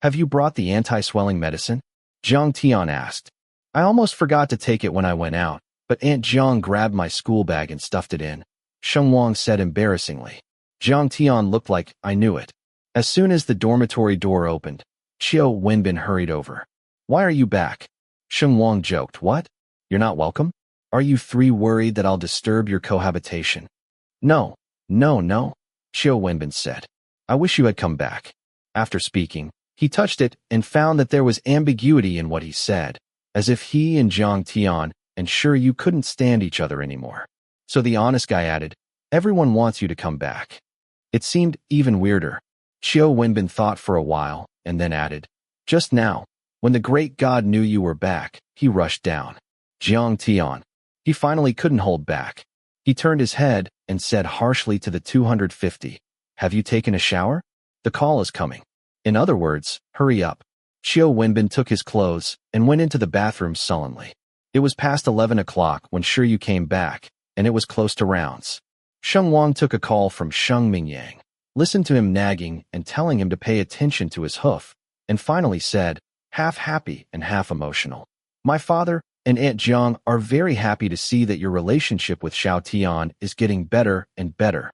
"Have you brought the anti-swelling medicine?" Jiang Tian asked. "I almost forgot to take it when I went out, but Aunt Jiang grabbed my school bag and stuffed it in," Sheng Wang said embarrassingly. Jiang Tian looked like I knew it. As soon as the dormitory door opened, Xiao Wenbin hurried over. "Why are you back?" Sheng Wang joked. "What? You're not welcome? Are you 3 worried that I'll disturb your cohabitation?" No, Xiao Wenbin said. "I wish you had come back." After speaking, he touched it and found that there was ambiguity in what he said, as if he and Jiang Tian and sure you couldn't stand each other anymore. So the honest guy added, "Everyone wants you to come back." It seemed even weirder. Xiao Wenbin thought for a while and then added, "Just now, when the great god knew you were back, he rushed down." Jiang Tian. He finally couldn't hold back. He turned his head and said harshly to the 250, "Have you taken a shower? The call is coming." In other words, hurry up. Xiao Wenbin took his clothes and went into the bathroom sullenly. It was past 11 o'clock when Shiyu came back, and it was close to rounds. Sheng Wang took a call from Sheng Mingyang, listened to him nagging and telling him to pay attention to his hoof, and finally said, half happy and half emotional, "My father and Aunt Jiang are very happy to see that your relationship with Xiao Tian is getting better and better."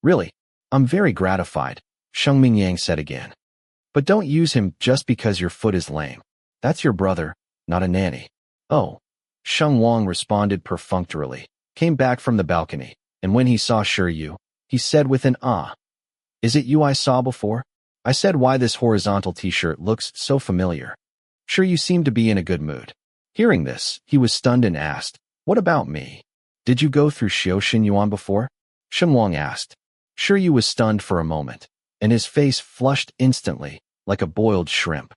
"Really, I'm very gratified," Sheng Mingyang said again. "But don't use him just because your foot is lame. That's your brother, not a nanny." "Oh," Sheng Wang responded perfunctorily, came back from the balcony, and when he saw Shiyu, he said with an "Ah. Is it you I saw before? I said why this horizontal t-shirt looks so familiar." Shiyu seemed to be in a good mood. Hearing this, he was stunned and asked, "What about me? Did you go through Xiaoshin Yuan before?" Sheng Wang asked. Shiyu was stunned for a moment, and his face flushed instantly, like a boiled shrimp.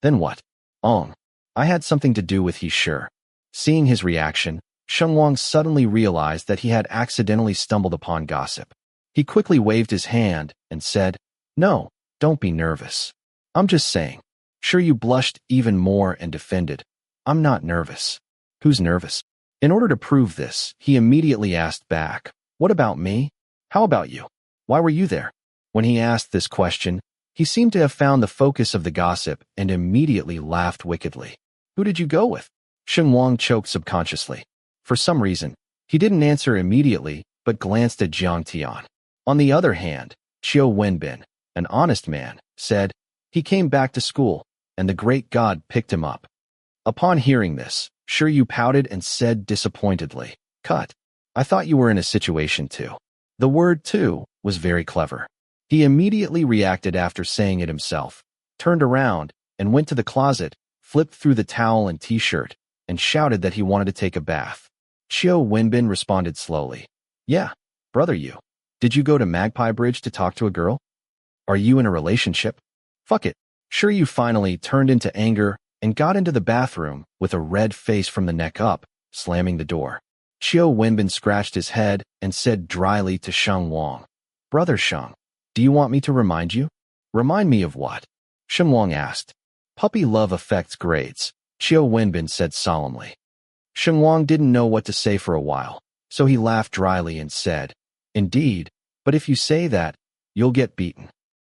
Then what?" I had something to do with he sure." Seeing his reaction, Sheng Wang suddenly realized that he had accidentally stumbled upon gossip. He quickly waved his hand and said, "No, don't be nervous. I'm just saying." Shiyu blushed even more and defended, "I'm not nervous." "Who's nervous?" In order to prove this, he immediately asked back, "What about me? How about you? Why were you there?" When he asked this question, he seemed to have found the focus of the gossip and immediately laughed wickedly. "Who did you go with?" Sheng Wang choked subconsciously. For some reason, he didn't answer immediately, but glanced at Jiang Tian. On the other hand, Xiao Wenbin, an honest man, said, "He came back to school, and the great god picked him up." Upon hearing this, Shiyu pouted and said disappointedly, "Cut. I thought you were in a situation too. The word too was very clever. He immediately reacted after saying it himself, turned around, and went to the closet, flipped through the towel and t-shirt, and shouted that he wanted to take a bath. Qiu Wenbin responded slowly. Yeah, brother you. Did you go to Magpie Bridge to talk to a girl? Are you in a relationship? Fuck it. Sure you finally turned into anger and got into the bathroom with a red face from the neck up, slamming the door. Qiu Wenbin scratched his head and said dryly to Sheng Wang, Brother Sheng, do you want me to remind you? Remind me of what? Sheng Wang asked. Puppy love affects grades, Qiu Wenbin said solemnly. Sheng Wang didn't know what to say for a while, so he laughed dryly and said, Indeed, but if you say that, you'll get beaten.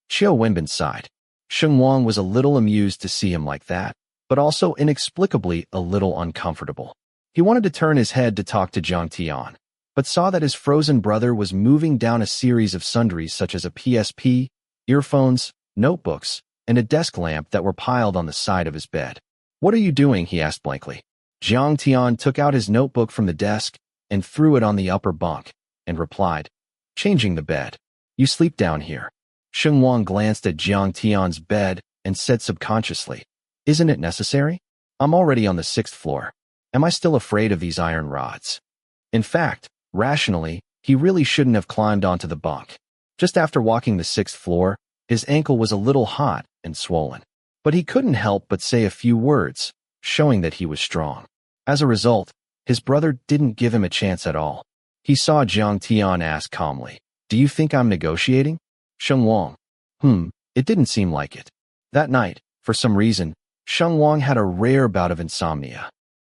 Qiu Wenbin sighed. Sheng Wang was a little amused to see him like that, but also inexplicably a little uncomfortable. He wanted to turn his head to talk to Jiang Tian, but saw that his frozen brother was moving down a series of sundries such as a PSP, earphones, notebooks, and a desk lamp that were piled on the side of his bed. What are you doing? He asked blankly. Jiang Tian took out his notebook from the desk and threw it on the upper bunk, and replied, Changing the bed. You sleep down here. Sheng Wang glanced at Jiang Tian's bed and said subconsciously, Isn't it necessary? I'm already on the 6th floor. Am I still afraid of these iron rods? In fact, rationally, he really shouldn't have climbed onto the bunk. Just after walking the 6th floor, his ankle was a little hot and swollen. But he couldn't help but say a few words, showing that he was strong. As a result, his brother didn't give him a chance at all. He saw Jiang Tian ask calmly, Do you think I'm negotiating? Sheng Wang. It didn't seem like it. That night, for some reason, Sheng Wang had a rare bout of insomnia.